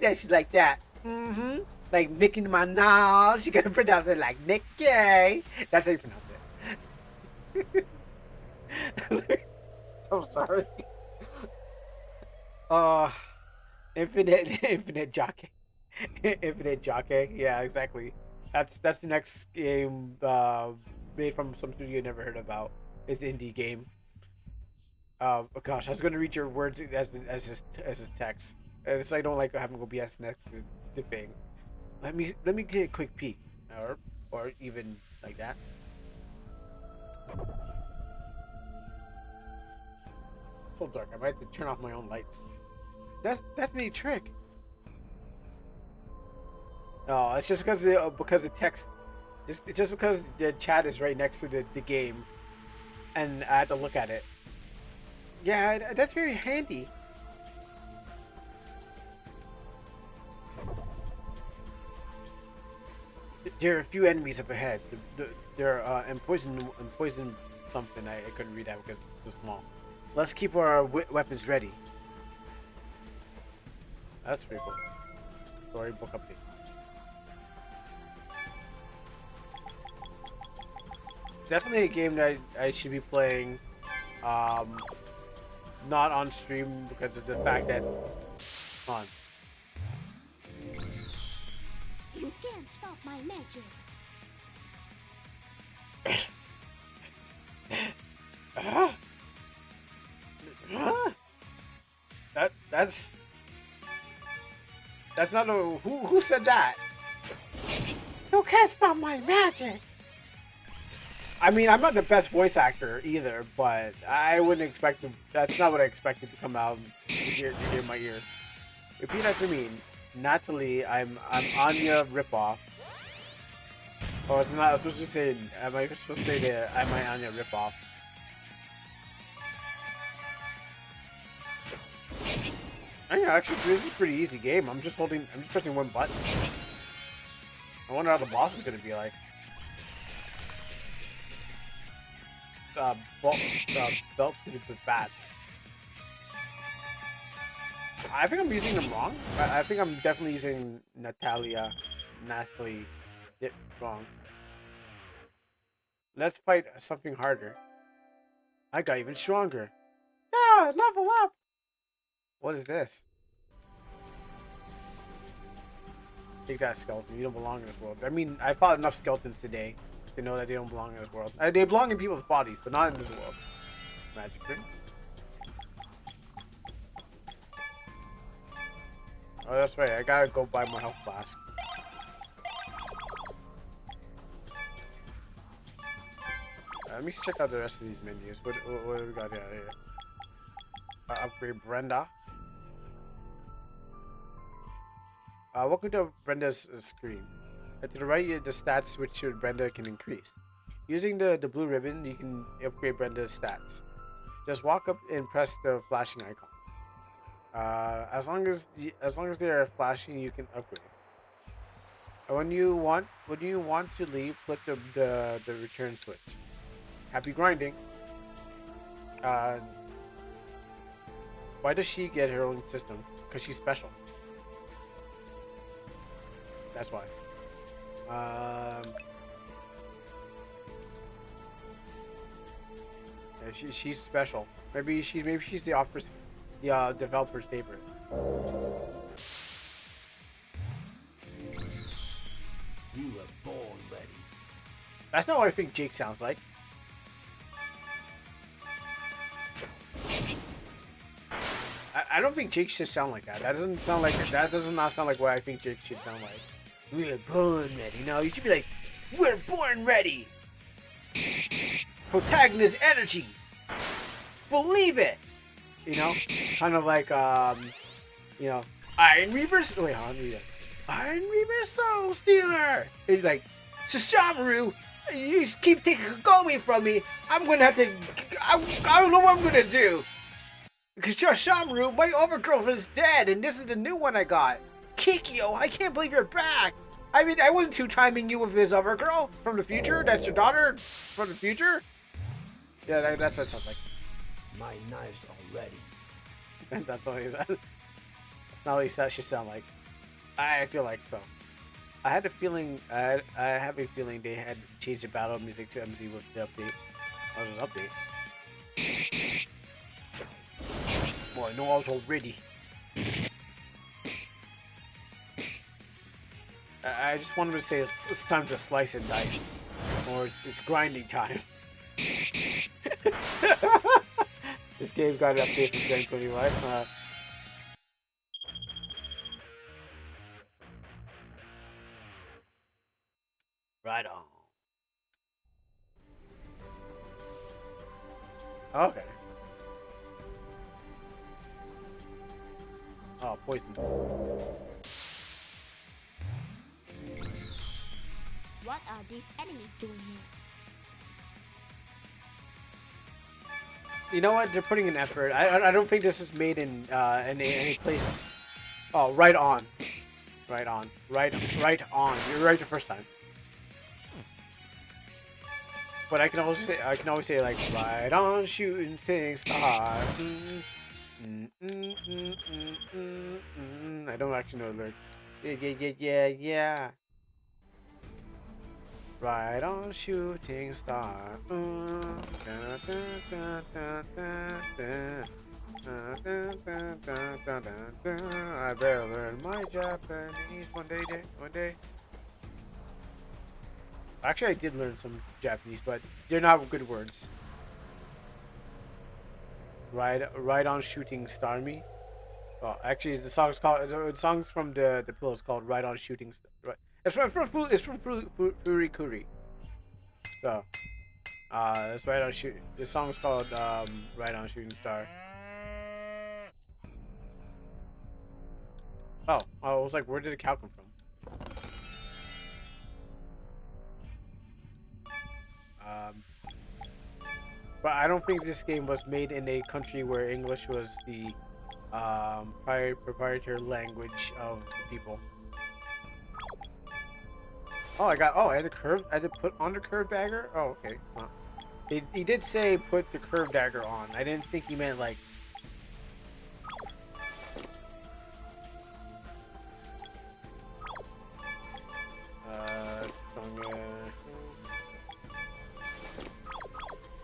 That she's like that. Mm-hmm. Like Nicki Minaj. She gonna pronounce it like Nikki. That's how you pronounce it. I'm sorry. Infinite jockey. Infinite jockey. Yeah, exactly. That's the next game made from some studio you never heard about. It's the indie game. Oh gosh, I was gonna read your words as his text, so I don't like having to go BS next to the thing. Let me get a quick peek, or even like that. It's so dark. I might have to turn off my own lights. That's the trick. Oh, it's just because the text, just because the chat is right next to the game, and I had to look at it. Yeah, that's very handy. There are a few enemies up ahead. They're and poison something. I couldn't read that because it's too small. Let's keep our weapons ready. That's pretty cool. Storybook update. Definitely a game that I should be playing, not on stream because of the fact that, come on. You can't stop my magic. That's not a who said that? You can't stop my magic. I mean, I'm not the best voice actor either, but I wouldn't expect to. That's not what I expected to come out to hear my ears. Repeat after me, Natalie. I'm Anya ripoff. Oh, it's not. I was supposed to say. Am I supposed to say that I'm Anya ripoff? I know, actually, this is a pretty easy game. I'm just pressing one button. I wonder how the boss is gonna be like. Belt with bats. I think I'm using them wrong. I think I'm definitely using Natalie wrong. Let's fight something harder. I got even stronger. Yeah, level up. What is this? Take that, skeleton. You don't belong in this world. I mean, I fought enough skeletons today to know that they don't belong in this world. They belong in people's bodies, but not in this world. Magic ring. Oh, that's right. I gotta go buy more health flasks. Let me check out the rest of these menus. What do we got here? Upgrade Brenda. Welcome to Brenda's screen. To the right, the stats switch to Brenda can increase. Using the blue ribbon, you can upgrade Brenda's stats. Just walk up and press the flashing icon. As long as they are flashing, you can upgrade. And when you want to leave, click the return switch. Happy grinding. Why does she get her own system? Because she's special. That's why. Yeah, she's special. Maybe she's the developer's favorite. You were born ready. That's not what I think Jake sounds like. I don't think Jake should sound like that. That does not sound like what I think Jake should sound like. We're born ready. No, you should be like, we're born ready. Protagonist energy. Believe it. You know, kind of like Iron Reaper. Wait, hold on, read it. Iron Reaper Soul Stealer. It's like, Sasamaru, you keep taking Kagome from me. I'm gonna have to. I don't know what I'm gonna do. Because Sasamaru, my overgrowth is dead, and this is the new one I got. Kikyo, I can't believe you're back. I mean, I wasn't two-timing you with his other girl from the future. That's your daughter from the future. Yeah, that's what it sounds like. My knives are ready. That's what he said. That's not what he said. Should sound like. I feel like so. I had a feeling. I have a feeling they had changed the battle music to MZ with the update. Oh, it was an update. Boy, I know I was all ready. I just wanted to say it's time to slice and dice, or it's grinding time. This game's got an update from 2025. Right on. Okay. Oh, poison. What are these enemies doing here? You know what? They're putting in effort. I don't think this is made in any place. Oh, right on. Right on. Right on. You're right the first time. But I can always say like right on shooting things star. I don't actually know the lyrics. Yeah. Right on shooting star. I better learn my Japanese one day. Actually, I did learn some Japanese, but they're not good words. Right on shooting star me. Oh, actually, the song's from the pillow is called "Right on Shooting Star." Right, it's from Furikuri. So, that's right on shoot. The song's called "Right on Shooting Star." Oh, I was like, where did the cow come from? But I don't think this game was made in a country where English was the proprietary language of the people. Oh, I had the curve. I had to put on the curved dagger. Oh, okay. Well, he did say put the curved dagger on. I didn't think he meant like.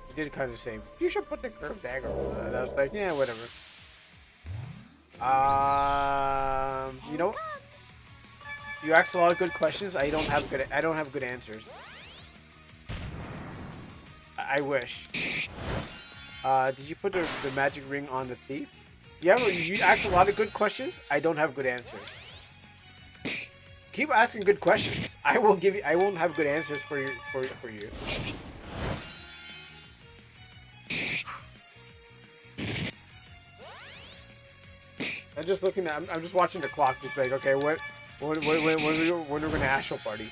He did kind of say you should put the curved dagger on. I was like, yeah, whatever. You know, you asked a lot of good questions. I don't have good answers. I wish. Did you put the magic ring on the thief? Yeah, you asked a lot of good questions. I don't have good answers. Keep asking good questions. I won't have good answers for you. I'm just looking at. I'm just watching the clock. Just like, okay, when are we gonna astral party?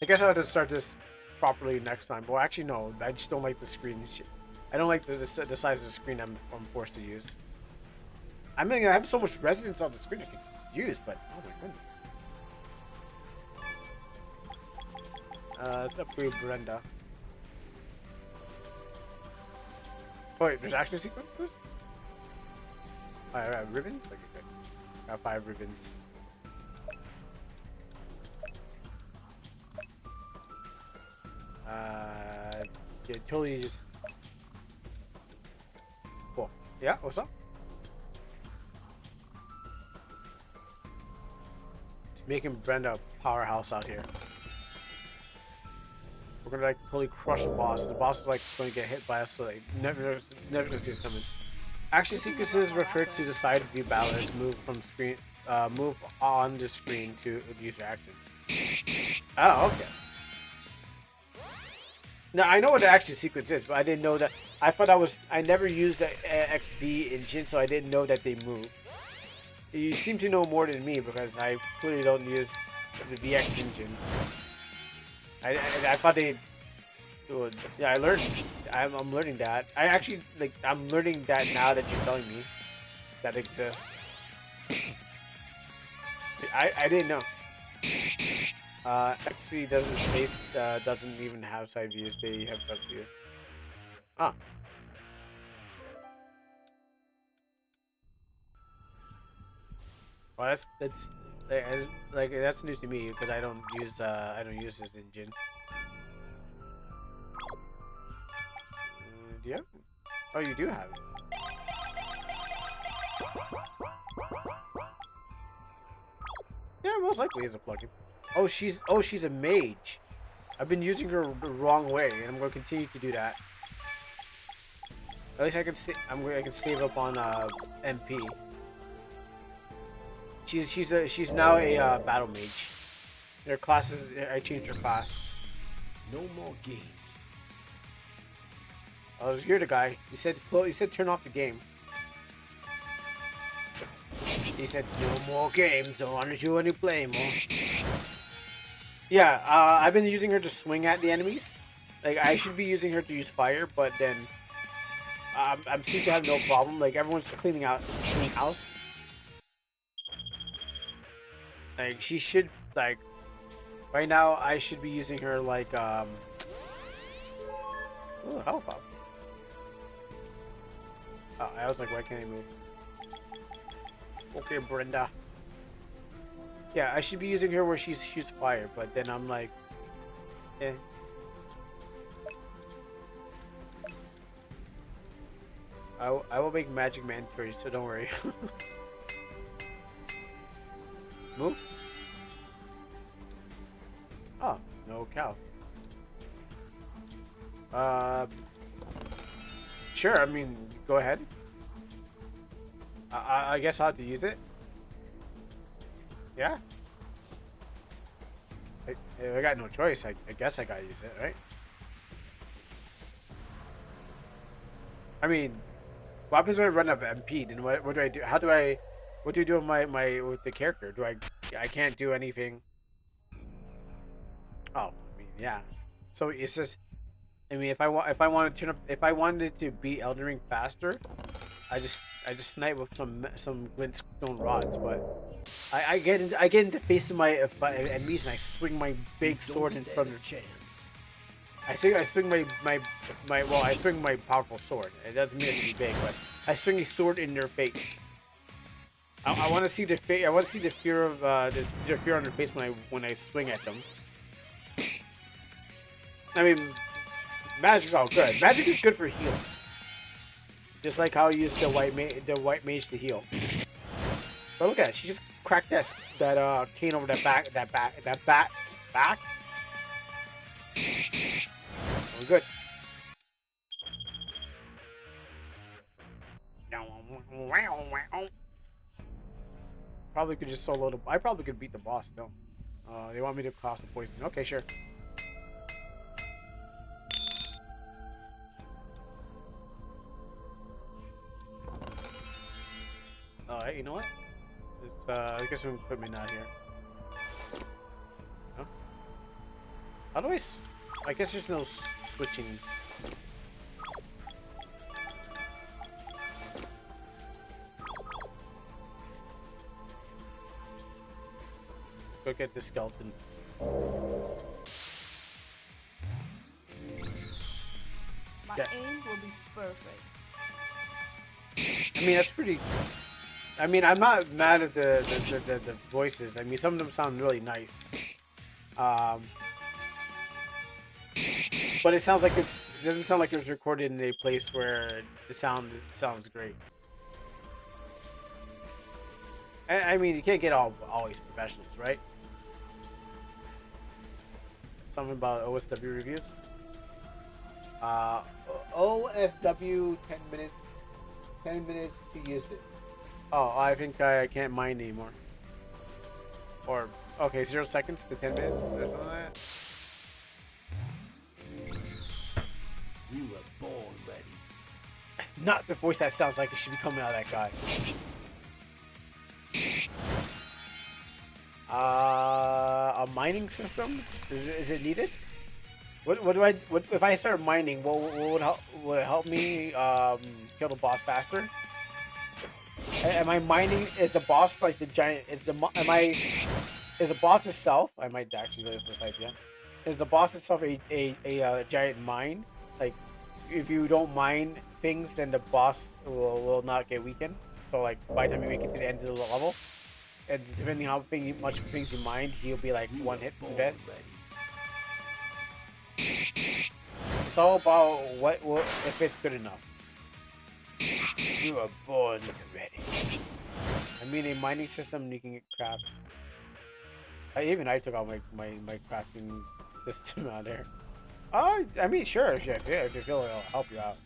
I guess I have to start this properly next time. Well, actually, no. I just don't like the screen. I don't like the size of the screen I'm forced to use. I mean, I have so much resonance on the screen I can use, but oh my goodness. Let's upgrade Brenda. Oh wait, there's action sequences? Alright, ribbons? Okay, good. Got 5 ribbons. Yeah, totally just... Cool. Yeah, what's up? Just making Brenda a powerhouse out here. We're gonna like totally crush the boss. The boss is like going to get hit by us, so like never gonna see us coming. Action sequences refer to the side of the battle as move on the screen to use your actions. Oh, okay. Now I know what the action sequence is, but I didn't know that. I never used the XV engine, so I didn't know that they move. You seem to know more than me because I clearly don't use the VX engine. I thought they. Yeah, I learned. I'm learning that. I'm learning that now that you're telling me that exists. I didn't know. XP doesn't even have side views. They have front views. Ah. Well, that's news to me because I don't use this engine. Do you have? Oh, you do have it. Yeah, most likely is a plugin. Oh, she's a mage. I've been using her the wrong way, and I'm going to continue to do that. At least I can save up on MP. She's now a battle mage. Their classes, I changed her class. No more games. I was here, the guy. He said turn off the game. He said, no more games, so why don't you want to play more? Yeah, I've been using her to swing at the enemies. Like, I should be using her to use fire, but then I seem to have no problem. Like, everyone's cleaning house. Like, she should, like, right now, I should be using her, like, ooh, health up. Oh, I was like, why can't I move? Okay, Brenda. Yeah, I should be using her where she shoots fire, but then I'm like, eh. I will make magic mandatory, so don't worry. Move. Oh, no cows. Sure. I mean, go ahead. I guess I'll have to use it. Yeah. I got no choice. I guess I gotta use it, right? I mean, what happens when I run out of MP? Then what do I do? What do I do with with the character? I can't do anything. Oh, I mean, yeah. So it's just, I mean, if I want to turn up, if I wanted to beat Elden Ring faster, I just snipe with some glintstone rods, but I get into face of my enemies and I swing my big sword in front of their chin. I swing I swing my powerful sword. It doesn't mean it to be big, but I swing a sword in their face. I want to see the I want to see the fear of the fear on their face when I swing at them. I mean, magic's all good. Magic is good for healing. Just like how I use the white mage to heal. But look at it. She just cracked that cane over that bat's back. We're good. Probably could just solo the. I probably could beat the boss though. They want me to cross the poison. Okay, sure. Alright, you know what? It's, I guess some equipment out here. Huh? How do I guess there's no switching. Go get the skeleton. My aim will be perfect. I mean, that's pretty. I mean, I'm not mad at the voices. I mean, some of them sound really nice. But it sounds like it doesn't sound like it was recorded in a place where the sounds great. And, I mean, you can't get always professionals, right? Something about OSW reviews. OSW 10 minutes. 10 minutes to use this. Oh, I think I can't mine anymore. Or, okay, 0 seconds to 10 minutes or something like that. You were born ready. That's not the voice that sounds like it should be coming out of that guy. A mining system? Is it needed? What if I start mining? What would help me kill the boss faster? Am I mining? Is the boss like the giant? Is the boss itself? I might actually lose this idea. Is the boss itself a giant mine? Like, if you don't mine things, then the boss will not get weakened. So like by the time you make it to the end of the level, and depending how much things you mine, he'll be like one hit from dead. It's all about what if it's good enough. You were born ready. I mean, a mining system you can get craft. I took out my crafting system out there. I mean, sure, if you feel it'll help you out.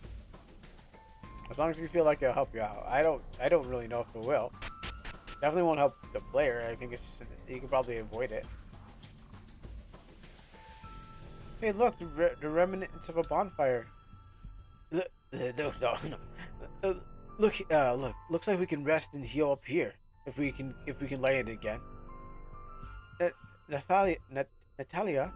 As long as you feel like it'll help you out. I don't really know if it will. Definitely won't help the player. I think it's just you can probably avoid it. Hey, look, the remnants of a bonfire. Look, looks like we can rest and heal up here. if we can lay it again. Na- Natalia, no, Natalia,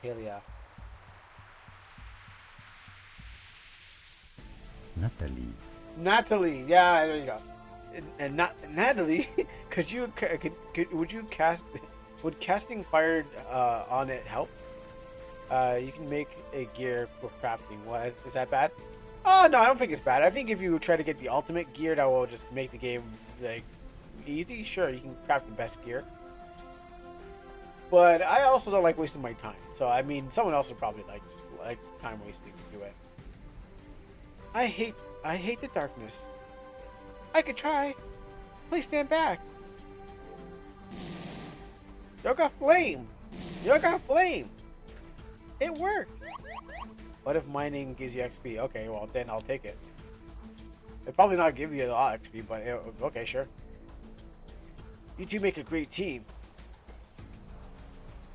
Natalia. Natalie. Natalie, yeah, there you go. And not Natalie. Would you cast? Would casting fire on it help? You can make a gear for crafting. What is that bad? Oh no, I don't think it's bad. I think if you try to get the ultimate gear that will just make the game like easy, sure, you can craft the best gear. But I also don't like wasting my time. So I mean, someone else would probably likes time wasting to do it. I hate the darkness. I could try. Please stand back. You got flame. You got flame. It worked. What if mining gives you XP? Okay, well then I'll take it. It'll probably not give you a lot of XP, but okay, sure. You two make a great team.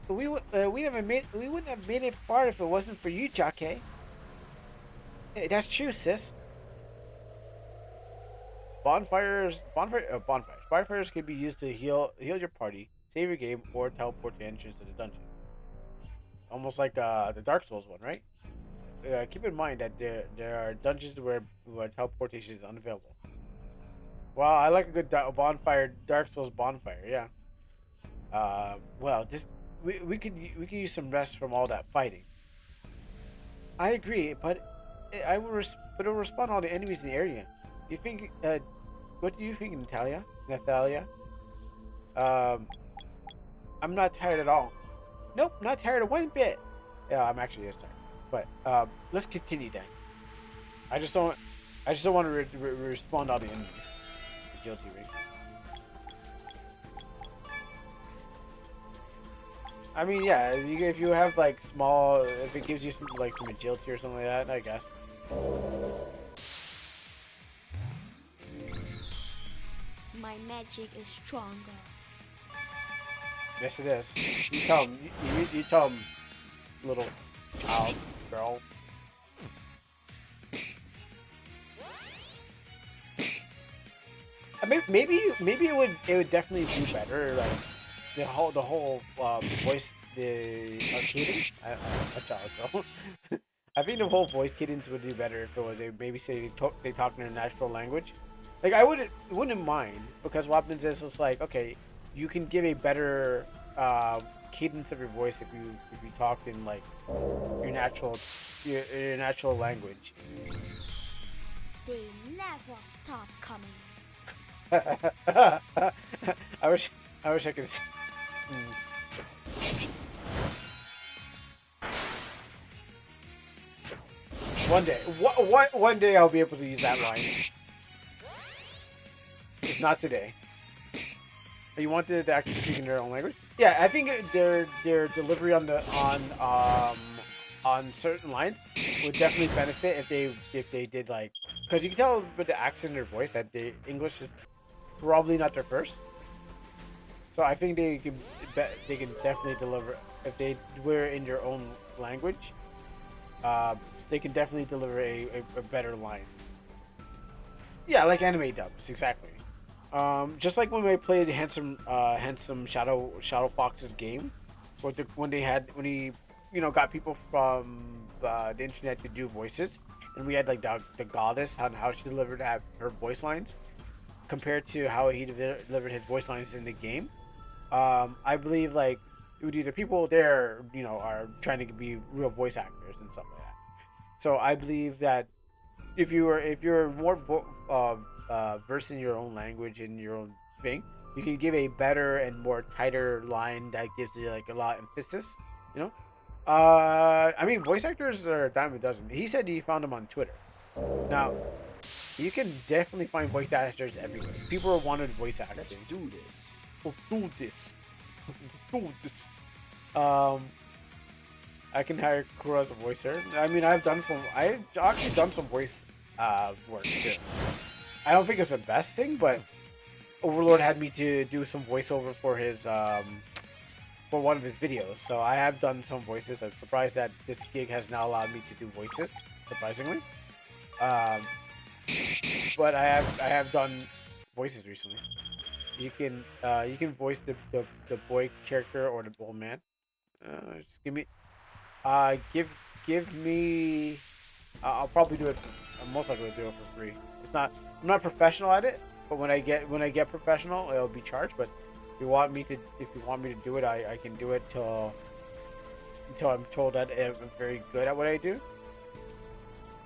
But we wouldn't have made it far if it wasn't for you, Jockey. Hey, that's true, sis. Bonfires can be used to heal your party, save your game, or teleport to entrance to the dungeon. Almost like the Dark Souls one, right? Keep in mind that there are dungeons where teleportation is unavailable. Wow, I like a good bonfire, Dark Souls bonfire. Yeah. Well, we could use some rest from all that fighting. I agree, but it'll respawn all the enemies in the area. You think? What do you think, Natalia? I'm not tired at all. Nope, not tired of one bit. Yeah, I'm actually just tired. But let's continue then. I just don't want to respond to all the enemies. Agility ring. I mean, yeah, if you have like small, if it gives you some agility or something like that, I guess. My magic is stronger. Yes, it is. You tell him. You tell him, little child, girl. I mean, maybe it would definitely do better. Like the whole voice, the cadence. A child, so. I think the whole voice cadence would do better if it was maybe say they talk in their natural language. Like I wouldn't mind, because what happens is it's like, okay, you can give a better cadence of your voice if you talk in like your natural language. They never stop coming. I wish I could. One day, one day I'll be able to use that line. It's not today. You want to actually speak in their own language? Yeah, I think their delivery on certain lines would definitely benefit if they did like, because you can tell with the accent in their voice that the English is probably not their first. So I think they can definitely deliver if they were in their own language. They can definitely deliver a better line. Yeah, like anime dubs, exactly. Just like when we played Handsome Shadow Fox's game, when he got people from the internet to do voices, and we had like the goddess on how she delivered her voice lines, compared to how he delivered his voice lines in the game. I believe like it would either people there are trying to be real voice actors and stuff like that. So I believe that if you're more versed in your own language and your own thing, you can give a better and more tighter line that gives you like a lot of emphasis. I mean, voice actors are a dime a dozen. He said he found them on Twitter. Now, you can definitely find voice actors everywhere. People are wanted voice actors. Let's do this. Let's do this. Let's do this. I can hire Kura as a voicer. I mean, I've actually done some voice work too. I don't think it's the best thing, but Overlord had me to do some voiceover for his for one of his videos. So I have done some voices. I'm surprised that this gig has now allowed me to do voices. Surprisingly, but I have done voices recently. You can voice the boy character or the old man. Just give me give me. I'll probably do it. I'll most likely do it for free. It's not. I'm not professional at it, but when I get professional, it'll be charged. But if you want me to do it, I can do it until I'm told that I'm very good at what I do.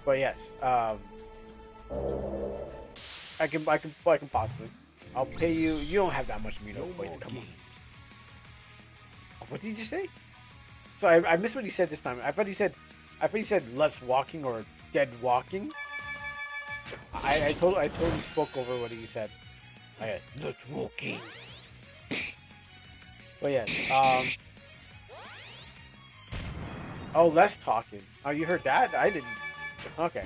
But yes, I can possibly. I'll pay you. You don't have that much Amino points. Come on. What did you say? So I missed what he said this time. I thought he said less walking or dead walking. I totally spoke over what he said. Less walking. But yes. Oh, less talking. Oh, you heard that? I didn't. Okay.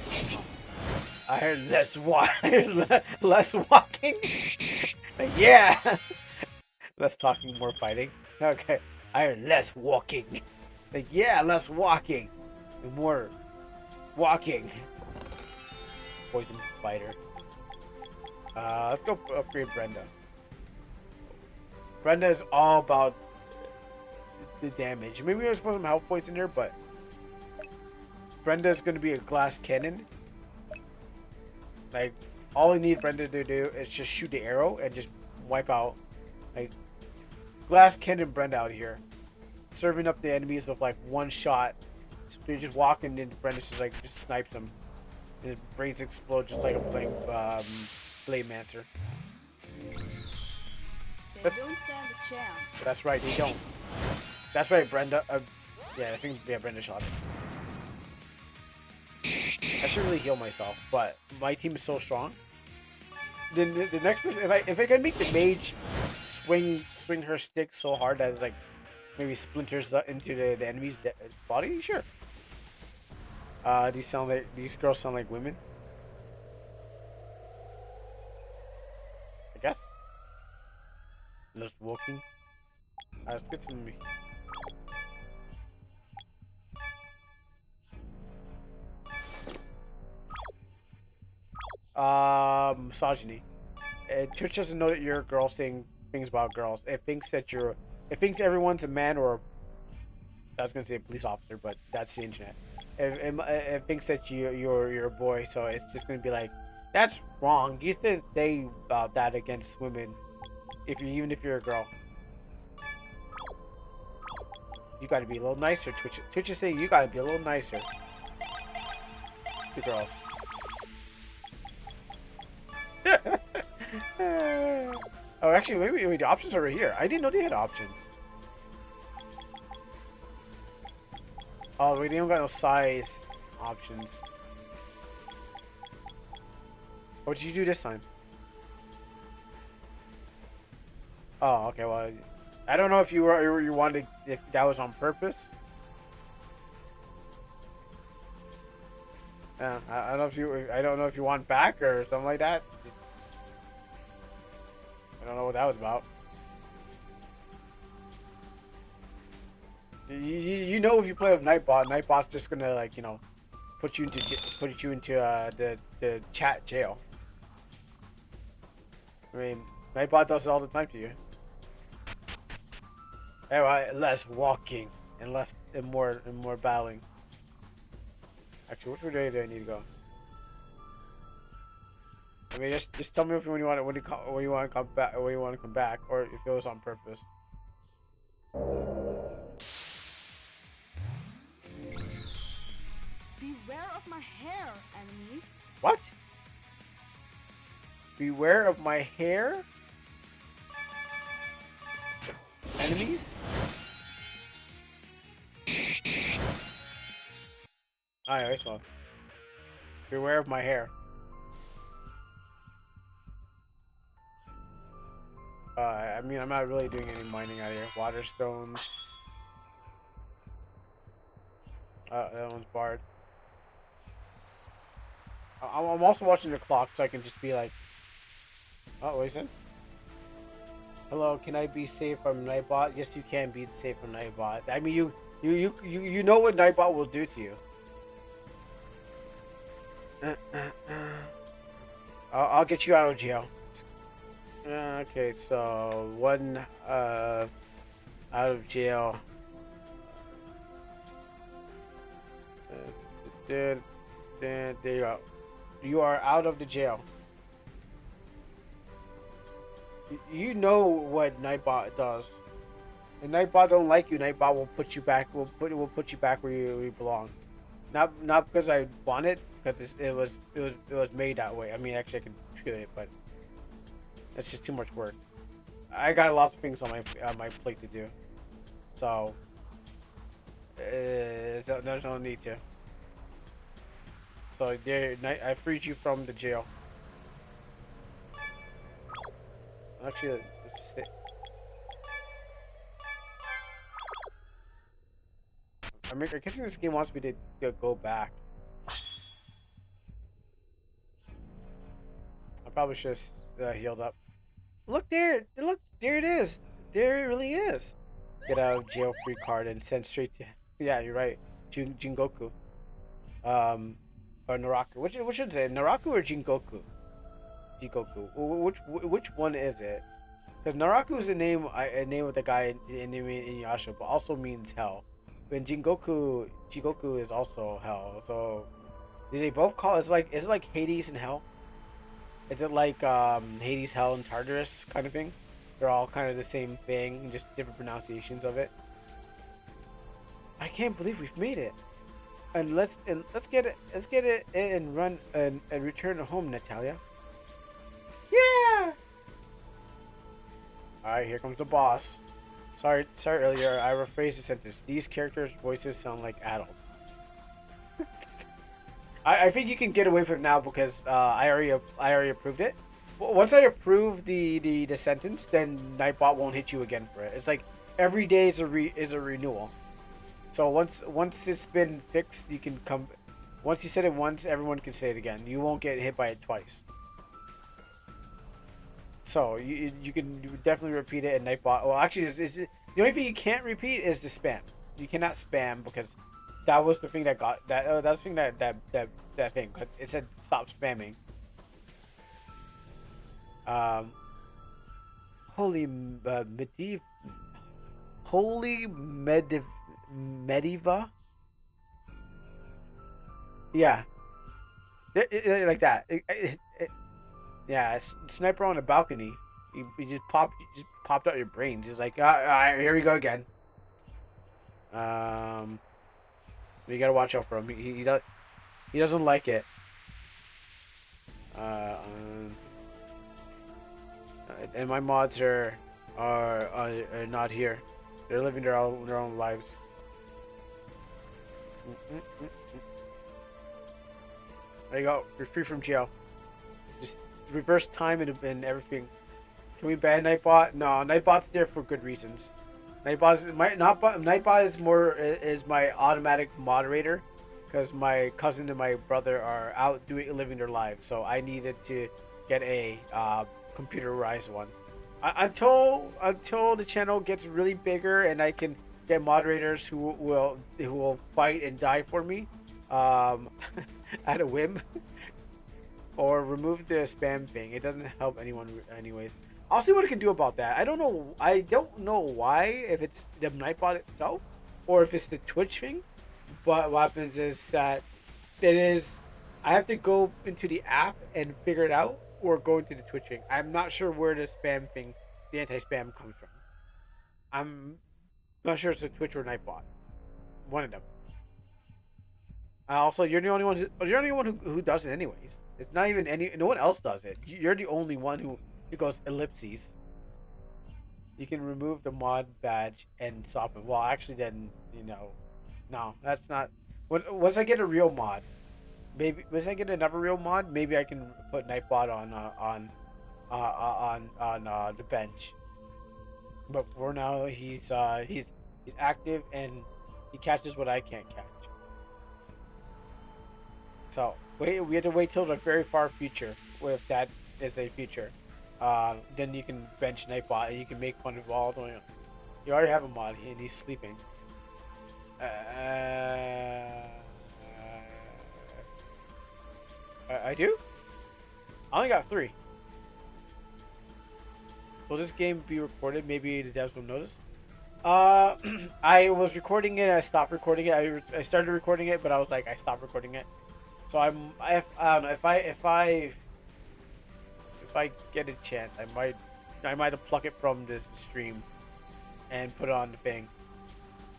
I heard less less walking. Yeah. Less talking, more fighting. Okay. I heard less walking. Yeah, less walking. And more walking. Poison fighter. Let's go upgrade Brenda. Brenda is all about the damage. Maybe there's some health points in there, but Brenda is going to be a glass cannon. Like, all I need Brenda to do is just shoot the arrow and just wipe out. Like, glass cannon Brenda out here. Serving up the enemies with, like, one shot. So you're just walking and Brenda just, like, just snipes them. And his brains explode just like a Blade Mancer. They don't stand a chance. That's right, they don't. That's right, Brenda. Yeah, I think Brenda shot it. I should really heal myself, but my team is so strong. Then the next person, if I can make the mage swing her stick so hard that it's like maybe splinters into the enemy's body, sure. These girls sound like women. I guess. Just walking. Let's get some. Misogyny. Twitch doesn't know that you're a girl saying things about girls. It thinks everyone's a man, or I was gonna say a police officer, but that's the internet. It thinks that you're a boy, so it's just gonna be like, that's wrong. You shouldn't say that against women, even if you're a girl. You gotta be a little nicer, Twitch. Twitch is saying you gotta be a little nicer to girls. Oh, actually, maybe the options are right here. I didn't know they had options. Oh, we don't got no size options. What did you do this time? Oh, okay. Well, I don't know if you wanted if that was on purpose. I don't know if you want back or something like that. I don't know what that was about. You know, if you play with Nightbot's just gonna, like, you know, put you into the chat jail. I mean, Nightbot does it all the time to you. Anyway, less walking and more battling. Actually, which way do I need to go? I mean, just tell me if you want to come back, or if it was on purpose. Beware of my hair, enemies. What? Beware of my hair? Enemies? Alright, well. Beware of my hair. I mean, I'm not really doing any mining out here. Water stones. That one's barred. I'm also watching the clock, so I can just be like, oh, what is it? Hello, can I be safe from Nightbot? Yes, you can be safe from Nightbot. I mean, you know what Nightbot will do to you. I'll get you out of jail. Okay, so one out of jail. There you go. You are out of the jail. You know what Nightbot does. And Nightbot don't like you. Nightbot will put you back. Will put you back where you belong. Not because I want it, because it was made that way. I mean, actually, I could do it, but it's just too much work. I got lots of things on my plate to do, so there's no need to. So there, I freed you from the jail. Actually, let's see. I'm guessing this game wants me to go back. I probably should have healed up. Look there! Look, there it is! There it really is! Get out of jail free card and send straight to... Yeah, you're right. Jingoku. Or Naraku. Which should say? Naraku or Jingoku? Jingoku. Which one is it? Because Naraku is a name of the guy in Inuyasha, but also means hell. When Jingoku is also hell. So, do they both call is it like Hades and hell? Is it like Hades, hell, and Tartarus kind of thing? They're all kind of the same thing, just different pronunciations of it. I can't believe we've made it. And let's get it and run and return home, Natalia. Yeah. All right, here comes the boss. Sorry earlier, I rephrased the sentence. These characters' voices sound like adults. I think you can get away from it now because I already approved it. Once I approve the sentence, then Nightbot won't hit you again for it. It's like every day is a renewal. So once it's been fixed, you can come. Once you said it once, everyone can say it again. You won't get hit by it twice. So you can definitely repeat it, and Nightbot. Well, actually, the only thing you can't repeat is the spam. You cannot spam because that was the thing that got that. That's the thing that thing. It said stop spamming. Holy Mediva. Yeah, like that. Yeah, sniper on a balcony. You just popped out your brains. He's like, all right, here we go again. You gotta watch out for him. He doesn't like it. And my mods are not here. They're living their own lives. There you go. You're free from jail. Just reverse time and everything. Can we ban Nightbot? No, Nightbot's there for good reasons. Nightbot is my automatic moderator because my cousin and my brother are out living their lives. So I needed to get a computerized one. Until the channel gets really bigger and I can get moderators who will fight and die for me, at a whim. Or remove the spam thing. It doesn't help anyone anyways. I'll see what I can do about that. I don't know why, if it's the Nightbot itself or if it's the Twitch thing. But what happens is that I have to go into the app and figure it out or go into the Twitch thing. I'm not sure where the spam thing, the anti-spam comes from. I'm not sure it's a Twitch or Nightbot. One of them. Also, you're the only one who does it anyways. It's not even no one else does it. You're the only one who goes ellipses. You can remove the mod badge and stop it. Well, actually, then no, that's not. Once I get a real mod, maybe once I get another real mod, maybe I can put Nightbot on the bench. But for now, he's active and he catches what I can't catch. So we have to wait till the very far future, if that is a future. then you can bench Nightbot and you can make fun of all the way. You already have a mod and he's sleeping. I do? I only got 3. Will this game be recorded? Maybe the devs will notice. I was recording it. I stopped recording it. I started recording it, but I was like, I stopped recording it. So I don't know if I get a chance, I might pluck it from this stream and put it on the thing.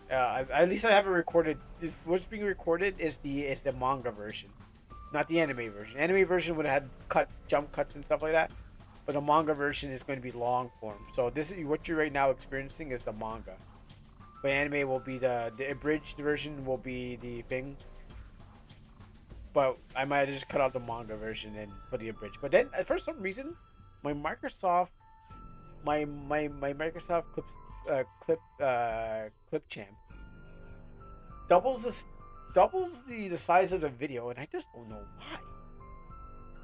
At least I have it recorded. What's being recorded is the manga version, not the anime version. Anime version would have had cuts, jump cuts, and stuff like that. But the manga version is going to be long form. So this is what you're right now experiencing is the manga. But anime will be the abridged version will be the thing. But I might just cut out the manga version and put the abridged. But then for some reason, my Microsoft clip champ doubles the size of the video, and I just don't know why.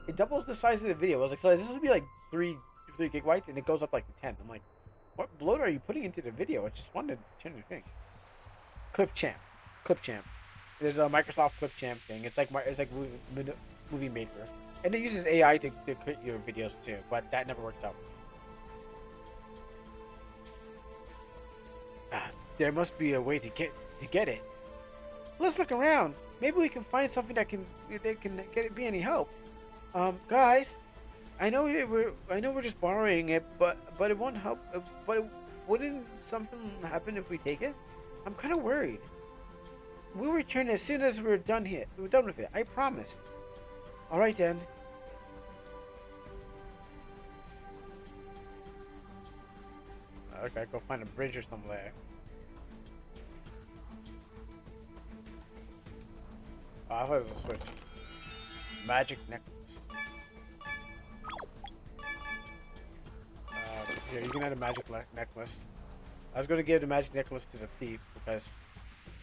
It doubles the size of the video. I was like, so this would be like 3 gigabytes, and it goes up like 10. I'm like, what bloat are you putting into the video? I just wanted to turn the thing. Clip champ. There's a Microsoft clip champ thing. It's like movie maker, and it uses AI to create your videos too, but that never works out. There must be a way to get it. Let's look around. Maybe we can find something that can be any help. Guys, I know we're just borrowing it, but it won't help. But wouldn't something happen if we take it? I'm kind of worried. We'll return as soon as we're done here. We're done with it. I promise. All right then. Okay, go find a bridge or somewhere. Oh, I thought it was a switch. Magic necklace. Here, you can add a magic necklace. I was going to give the magic necklace to the thief because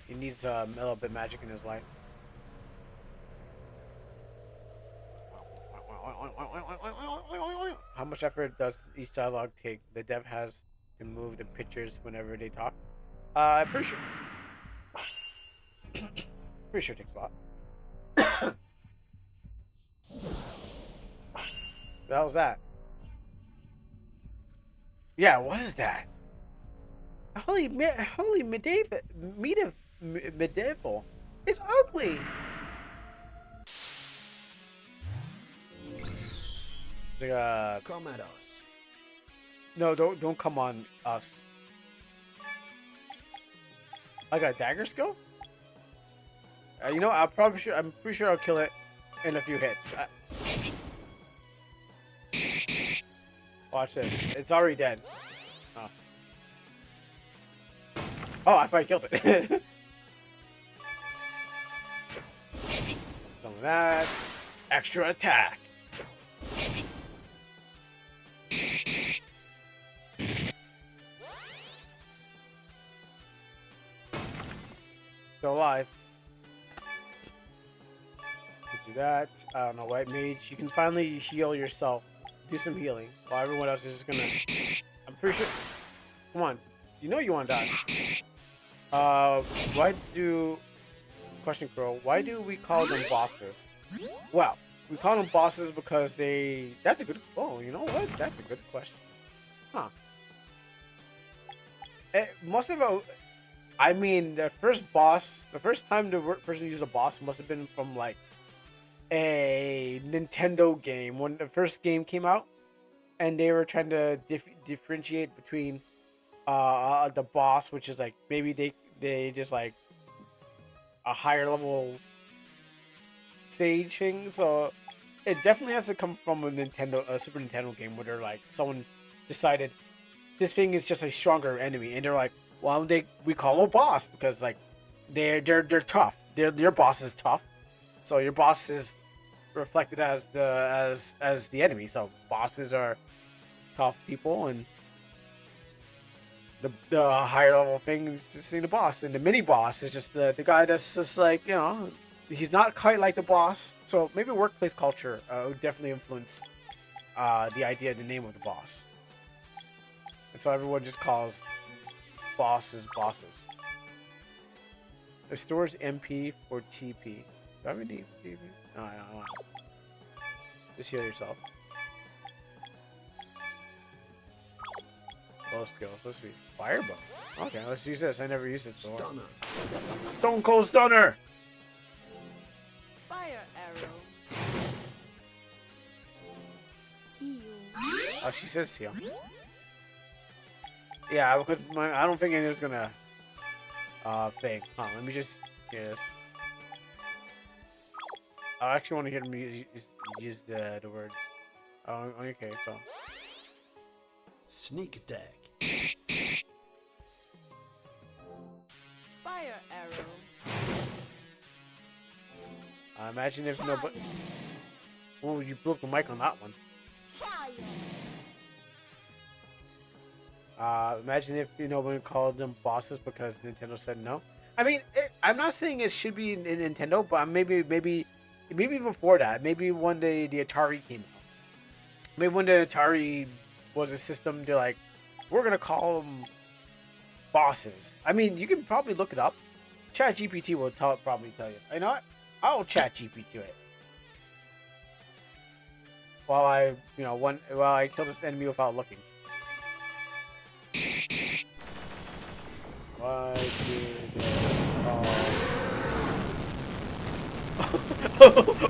he needs a little bit of magic in his life. How much effort does each dialogue take? The dev has to move the pictures whenever they talk. Pretty sure. Pretty sure it takes a lot. What was that? Yeah, what is that? Holy medieval. It's ugly. Like, Come at us. no, don't come on us. I got a dagger skill. You know, I'm pretty sure I'll kill it in a few hits. Watch this. It's already dead. Oh, I thought I killed it. Some of that. Extra attack. Still alive. Do that. I don't know, white mage. You can finally heal yourself. Do some healing while everyone else is just gonna. I'm pretty sure. Come on, you know you want to die. Why do? Question, Crow. Why do we call them bosses? Well, we call them bosses because they. That's a good. Oh, you know what? That's a good question. Huh? It must have. I mean, the first time the person used a boss must have been from like a Nintendo game when the first game came out, and they were trying to differentiate between the boss, which is like maybe they just like a higher level stage thing. So it definitely has to come from a Super Nintendo game where they're like someone decided this thing is just a stronger enemy, and they're like, well, we call them a boss because like they're tough. Your boss is tough, so your boss is reflected as the enemy. So bosses are tough people, and the higher level thing is just the boss, and the mini boss is just the guy that's just like, you know, he's not quite like the boss. So maybe workplace culture would definitely influence the idea, the name of the boss. And so everyone just calls bosses bosses. It stores MP for TP. Do I have any TP? No, I don't want it. Just heal yourself. Bow skills. Let's see. Firebow. Okay, let's use this. I never used it before. Stunner. Stone Cold Stunner! Fire arrow. Heal. Oh, she says heal. Yeah, because I don't think anyone's gonna thing. Huh, let me just get this. I actually want to hear them use the words. Oh, okay, so. Sneak attack. Fire arrow. Imagine if nobody. Oh, you broke the mic on that one. Fire. Imagine if nobody called them bosses because Nintendo said no. I mean, I'm not saying it should be in Nintendo, but maybe before that. Maybe when the Atari came out. Maybe when the Atari was a system, they're like, we're gonna call them bosses. I mean, you can probably look it up. ChatGPT will probably tell you. You know what? I'll ChatGPT it. While I kill this enemy without looking. Why did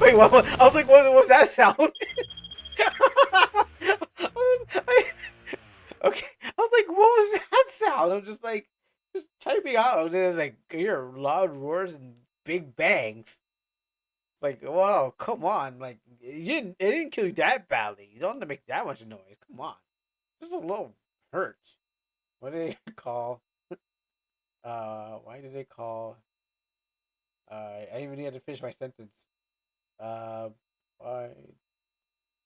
Wait, what? I was like, what was that sound? Okay, I was like, what was that sound? I'm just like, just typing out. There's like, hear loud roars and big bangs. It's like, whoa, come on. Like, it didn't kill you that badly. You don't have to make that much noise. Come on. Just a little hurts. What do they call? Why did they call? I didn't even need to finish my sentence. Why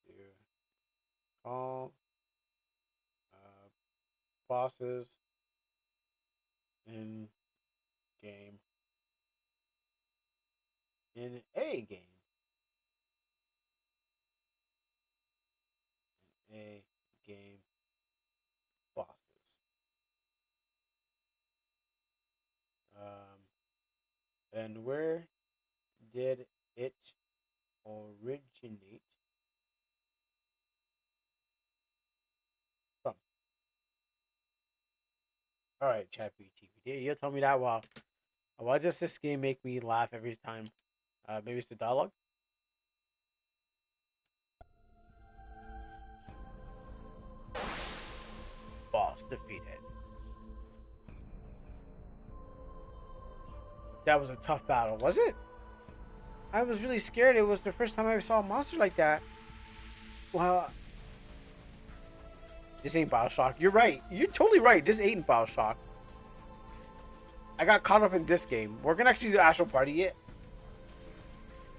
do call bosses in game in a game bosses? And where did it originate from? All right, ChatGPT. You'll tell me that. Why does this game make me laugh every time? Maybe it's the dialogue. Boss defeated. That was a tough battle, was it? I was really scared. It was the first time I ever saw a monster like that. Well, this ain't Bioshock. You're right. You're totally right. This ain't Bioshock. I got caught up in this game. We're gonna actually do Astral Party yet.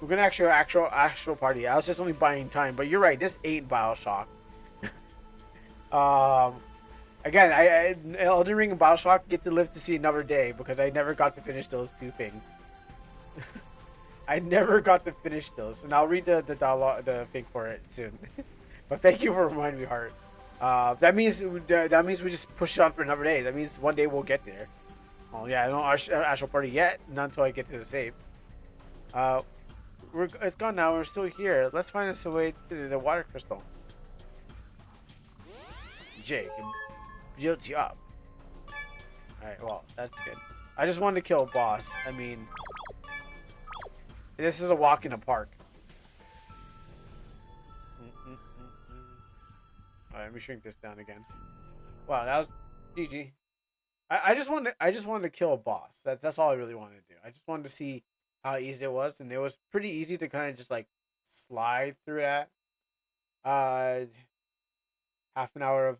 We're gonna actually Astral Party. I was just only buying time, but you're right. This ain't Bioshock. Again, Elden Ring and Bioshock get to live to see another day because I never got to finish those two things. I never got to finish those, and I'll read the dialogue, the thing for it soon. But thank you for reminding me, Heart. That means we just push it on for another day. That means one day we'll get there. Oh yeah, I don't Astral Party yet, not until I get to the save. It's gone now. We're still here. Let's find us a way to the water crystal. Jake, built you up. Alright, well, that's good. I just wanted to kill a boss. I mean, this is a walk in a park. Alright, let me shrink this down again. Wow, that was GG. I just wanted to kill a boss. That's all I really wanted to do. I just wanted to see how easy it was, and it was pretty easy to kind of just like slide through that. Half an hour of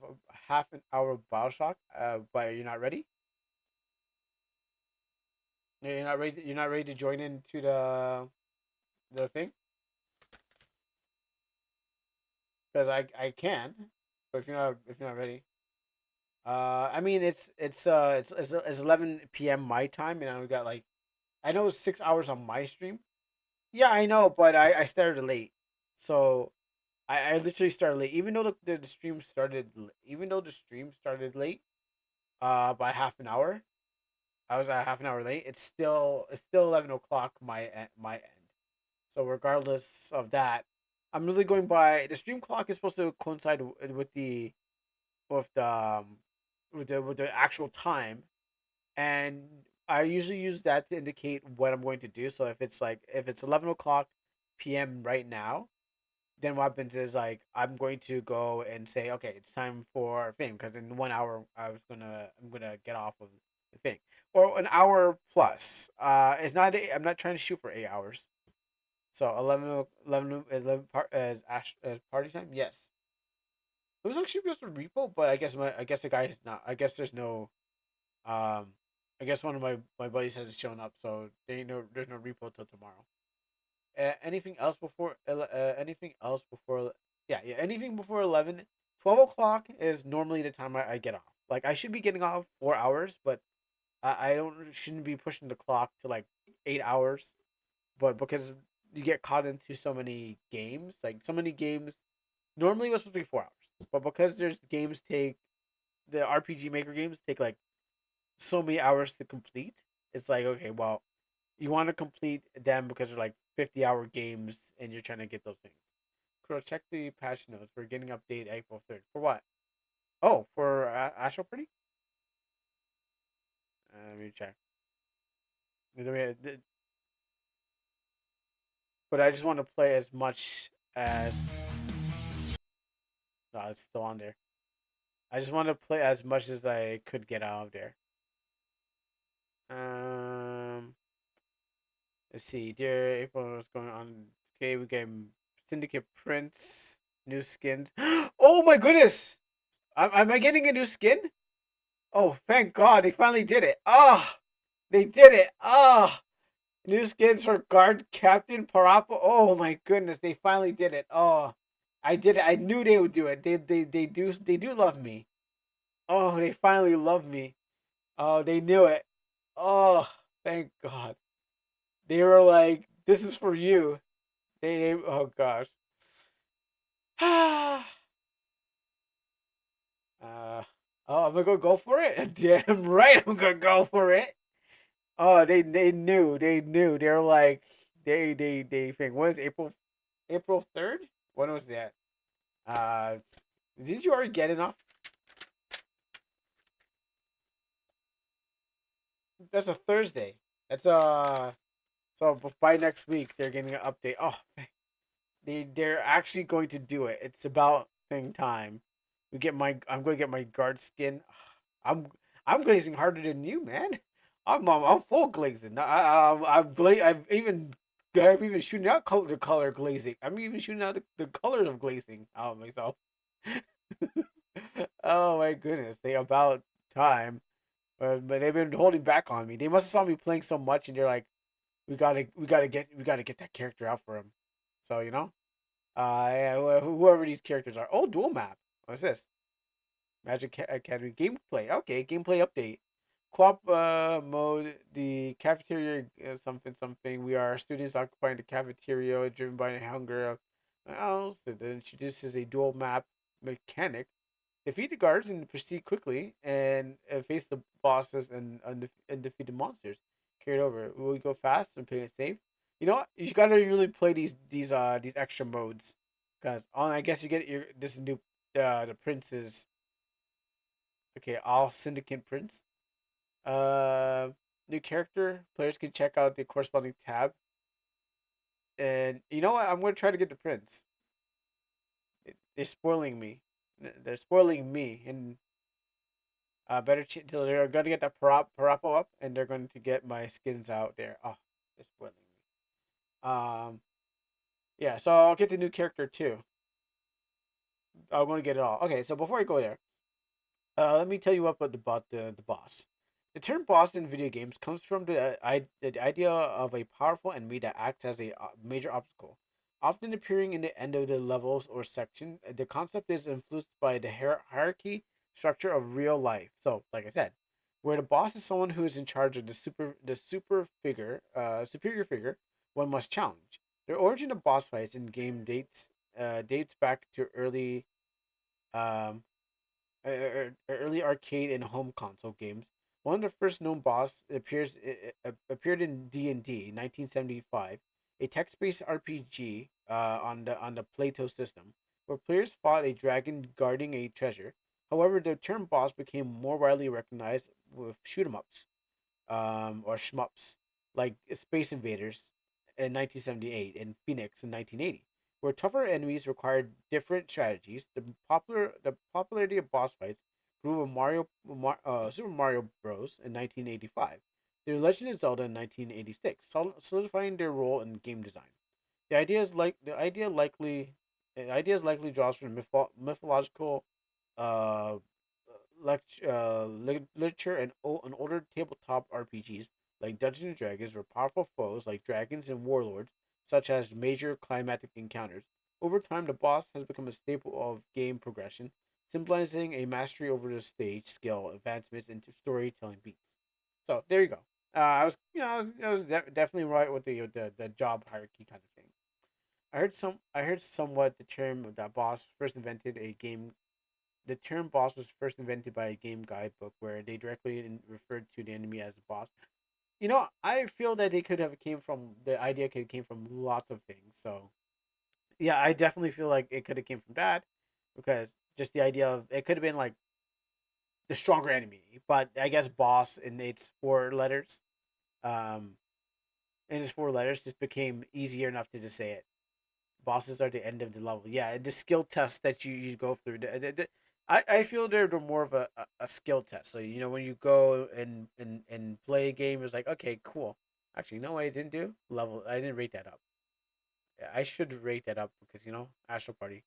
Bioshock. But you're not ready. You're not ready. You're not ready to join into the thing. Because I can, but if you're not ready. I mean it's 11 p.m. my time, and I've got I know it's 6 hours on my stream. Yeah, I know, but I started late, so I literally started late, even though the stream started, even though the stream started late, by half an hour. I was half an hour late. It's still 11 o'clock my end. So regardless of that, I'm really going by the stream clock is supposed to coincide with with the um, the actual time, and I usually use that to indicate what I'm going to do. So if it's 11 o'clock p.m. right now, then what happens is like I'm going to go and say, okay, it's time for thing because in 1 hour I'm gonna get off of the thing or an hour plus. I'm not trying to shoot for 8 hours. So 11 as party time. Yes, it was actually supposed to repo, but I guess the guy is not. I guess there's no um. I guess one of my buddies hasn't shown up, so there's no repo till tomorrow. Anything else before anything else before yeah, anything before 11, 12 o'clock is normally the time I get off. Like I should be getting off 4 hours, but I don't shouldn't be pushing the clock to like 8 hours. But because you get caught into so many games, like so many games, normally it was supposed to be 4 hours, but because there's games take the RPG Maker games take like so many hours to complete, it's like okay, well, you want to complete them because they're like 50-hour games and you're trying to get those things. Crow, check the patch notes. We're getting update April 3rd. For what? Oh, for Astral Pretty? Let me check. But I just want to play as much as. No, it's still on there. I just want to play as much as I could get out of there. Um, let's see. Dear April, what's going on? Okay, we get Syndicate Prince, new skins. Oh my goodness! Am I getting a new skin? Oh, thank God, they finally did it. Ah, oh, they did it. Ah, oh, new skins for Guard Captain Parappa. Oh my goodness, they finally did it. Oh, I did it. I knew they would do it. They do love me. Oh, they finally love me. Oh, they knew it. Oh, thank God. They were like, "This is for you." Oh gosh. uh, oh, I'm gonna go for it. Damn right, I'm gonna go for it. Oh, they knew. They were like, they think. When is April 3rd? When was that? Uh, did you already get enough? That's a Thursday. That's so by next week they're getting an update. Oh, they're actually going to do it. It's about thing time. I'm going to get my guard skin. I'm I'm glazing harder than you, man. I'm full glazing. I'm even shooting out the color glazing. I'm even shooting out the colors of glazing out myself. Oh my goodness, they about time. But they've been holding back on me. They must have saw me playing so much, and they're like, we gotta get that character out for him. So yeah, whoever these characters are. Oh, dual map. What's this? Magic Academy gameplay. Okay, gameplay update. Co-op mode. The cafeteria. Something something. We are students occupying the cafeteria, driven by the hunger of else. It introduces a dual map mechanic. Defeat the guards and proceed quickly, and face the bosses and defeat the monsters. Carry it over. Will we go fast and play it safe? You know what? You gotta really play these extra modes, because on I guess you get your this is new the princes. Okay, all syndicate prince. Uh, New character. Players can check out the corresponding tab. And you know what? I'm gonna try to get the prince. They're spoiling me. They're spoiling me, and so they're gonna get that Parapo up, and they're going to get my skins out there. Oh, they're spoiling me. Yeah. So I'll get the new character too. I'm gonna get it all. Okay. So before I go there, let me tell you about the boss. The term boss in video games comes from the idea of a powerful enemy that acts as a major obstacle, often appearing in the end of the levels or section. The concept is influenced by the hierarchy structure of real life. So, like I said, where the boss is someone who is in charge of the superior figure one must challenge. The origin of boss fights in game dates dates back to um, early arcade and home console games. One of the first known boss appeared in D&D 1975, a text-based RPG on the Plato system, where players fought a dragon guarding a treasure. However, the term boss became more widely recognized with shoot 'em ups, or shmups, like Space Invaders in 1978 and Phoenix in 1980, where tougher enemies required different strategies. The popularity of boss fights grew with Super Mario Bros. In 1985, The Legend of Zelda in 1986, solidifying their role in game design. The idea is like the idea is likely draws from mythological uh, literature and older tabletop RPGs like Dungeons and Dragons, where powerful foes like dragons and warlords, such as major climatic encounters. Over time, the boss has become a staple of game progression, symbolizing a mastery over the stage skill advancements into storytelling beats. So there you go. I was definitely right with the job hierarchy kind of thing. I heard somewhat the term that boss first invented a game the term boss was first invented by a game guidebook where they directly referred to the enemy as a boss. I feel that they could have came from the idea could have came from lots of things. So yeah, I definitely feel like it could have came from that because just the idea of it could have been like the stronger enemy, but I guess boss in its four letters, um, in its four letters just became easier enough to just say it. Bosses are the end of the level. Yeah, the skill test that you go through. I feel they're more of a skill test. So when you go and play a game, it's like okay, cool. Actually, no, I didn't do level. I didn't rate that up. Yeah, I should rate that up because Astral Party.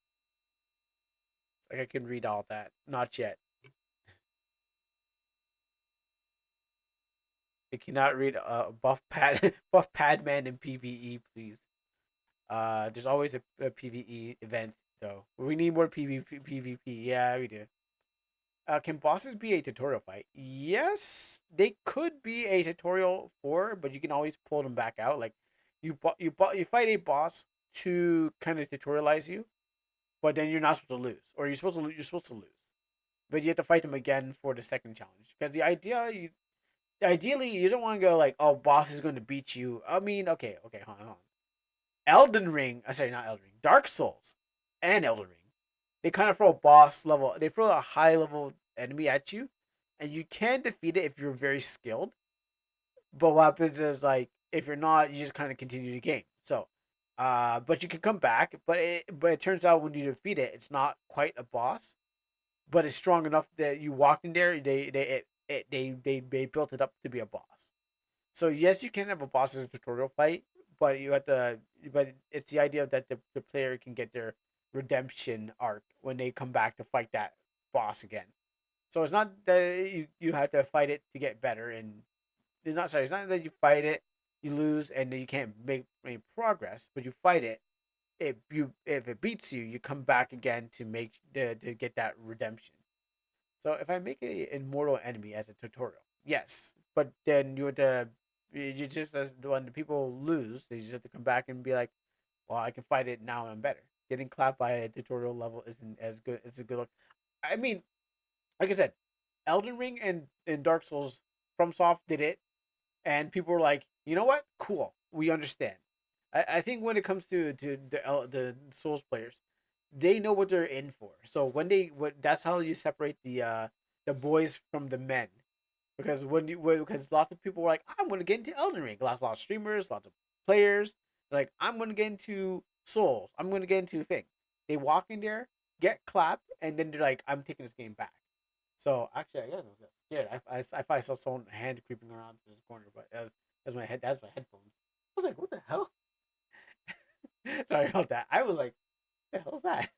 Like I can read all that. Not yet. I cannot read buff pad buff Padman in PVE, please. There's always a PVE event though. We need more PvP. Yeah, we do. Can bosses be a tutorial fight? Yes, they could be a tutorial for, but you can always pull them back out. Like you fight a boss to kind of tutorialize you, but then you're not supposed to lose, or you're supposed to lose, but you have to fight them again for the second challenge. Because ideally you don't want to go like, oh, boss is going to beat you. I mean, okay, hold on. Elden Ring, sorry, not Elden Ring, Dark Souls, and Elden Ring, they kind of throw a boss level, they throw a high level enemy at you, and you can defeat it if you're very skilled. But what happens is like if you're not, you just kind of continue the game. So, but you can come back. But it turns out when you defeat it, it's not quite a boss, but it's strong enough that you walked in there. They built it up to be a boss. So yes, you can have a boss as a tutorial fight, but you have to. But it's the idea that the player can get their redemption arc when they come back to fight that boss again. So it's not that you have to fight it to get better, and it's not that you fight it, you lose, and then you can't make any progress, but you fight it. If it beats you, you come back again to get that redemption. So if I make an immortal enemy as a tutorial, yes, but then you just as when the people lose, they just have to come back and be like, well, I can fight it now and I'm better. Getting clapped by a tutorial level isn't as good. It's a good look. I mean, like I said, Elden Ring and Dark Souls from Soft did it, and people were like, you know what, cool, we understand. I think when it comes to the Souls players, they know what they're in for. So that's how you separate the boys from the men. Because because lots of people were like, I'm gonna get into Elden Ring. Lots of streamers, lots of players. Like, I'm gonna get into Souls. I'm gonna get into thing. They walk in there, get clapped, and then they're like, I'm taking this game back. So actually, I was scared. I thought I saw someone hand creeping around in the corner, but that's my head. That's my headphones. I was like, what the hell? Sorry about that. I was like, what the hell is that?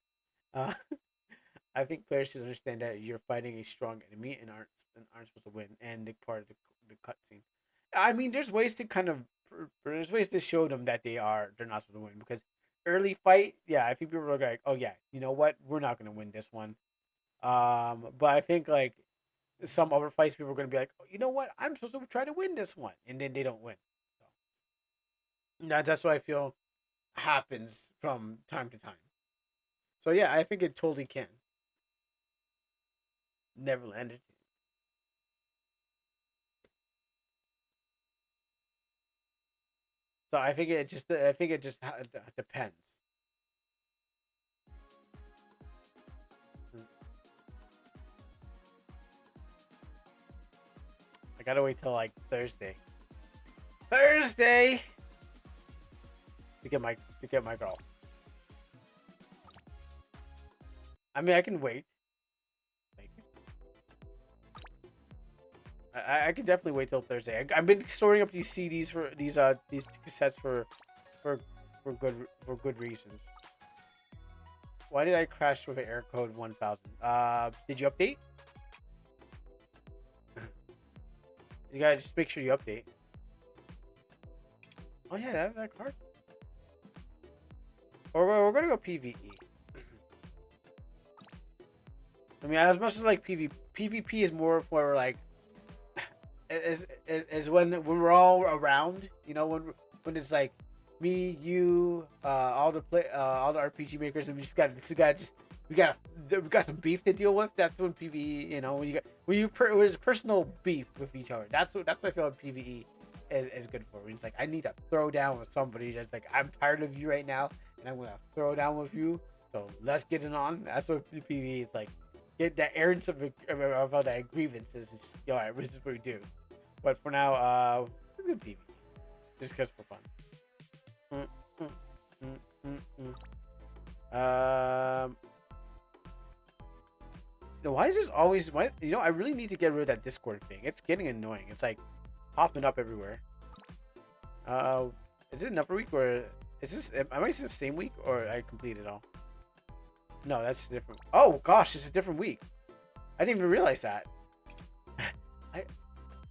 Uh, I think players should understand that you're fighting a strong enemy and aren't supposed to win, and the part of the cutscene. I mean, there's ways to show them that they're not supposed to win because early fight, yeah, I think people are like, oh yeah, you know what, we're not gonna win this one. But I think like some other fights, people are gonna be like, oh, you know what, I'm supposed to try to win this one, and then they don't win. So that's what I feel happens from time to time. So yeah, I think it totally can. Neverland. So I think it just depends. Mm. I gotta wait till like Thursday. Thursday to get my girl. I mean, I can wait. Like, I can definitely wait till Thursday. I've been storing up these CDs for these cassettes for for good reasons. Why did I crash with an error code 1000? Did you update? You gotta just make sure you update. Oh yeah, that card. Or we're gonna go PVE. I mean, as much as like PvP is more for like is when we're all around, you know, when it's like me, you, all the RPG makers, and we got some beef to deal with. That's when PvE, you know, when there's personal beef with each other. That's what I feel like PvE is good for. When it's like I need to throw down with somebody that's like I'm tired of you right now, and I'm gonna throw down with you. So let's get it on. That's what PvE is like. Get that errands of that grievances. It's, yo, alright, this is what we do. But for now, it's a PvE, just because for fun. Why is this always? Why, you know, I really need to get rid of that Discord thing. It's getting annoying. It's like popping up everywhere. Is it another week or is this? Am I in the same week or I completed it all? No, that's different. Oh gosh, it's a different week. I didn't even realize that.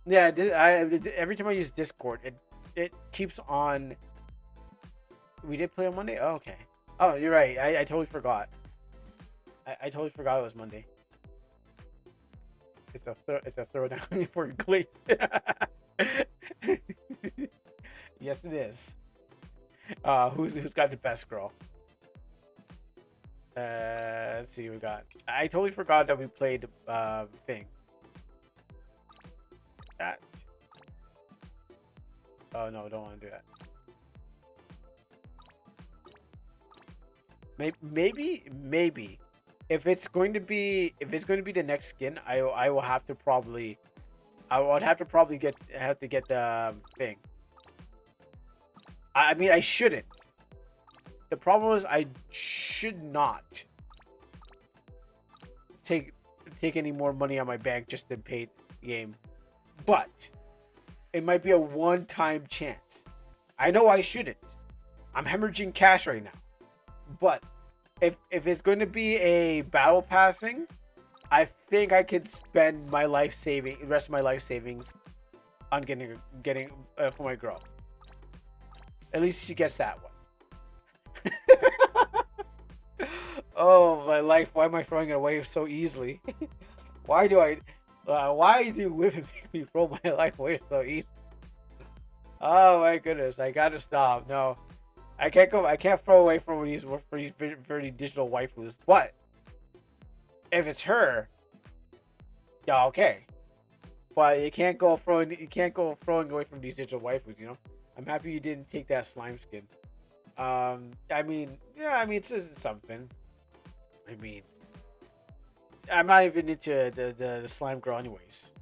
Every time I use Discord, it keeps on. We did play on Monday. Oh, okay. Oh, you're right. I totally forgot. I totally forgot it was Monday. It's a throwdown for Glaze. Yes, it is. Who's got the best girl? Let's see. We got. I totally forgot that we played thing. That. Oh no, don't want to do that. Maybe if it's going to be the next skin, I will have to probably have to get the thing. I mean, I shouldn't. The problem is I should not take any more money on my bank just to pay the game, but it might be a one-time chance. I know I shouldn't. I'm hemorrhaging cash right now. But if it's going to be a battle passing, I think I could spend my the rest of my life savings on getting for my girl. At least she gets that one. Oh my life! Why am I throwing it away so easily? Why do women make me throw my life away so easily? Oh my goodness! I gotta stop. No. I can't throw away for these very digital waifus. But if it's her, yeah, okay. But you can't go throwing away from these digital waifus. You know, I'm happy you didn't take that slime skin. I mean, yeah, I mean it's something. I mean, I'm not even into the slime girl anyways,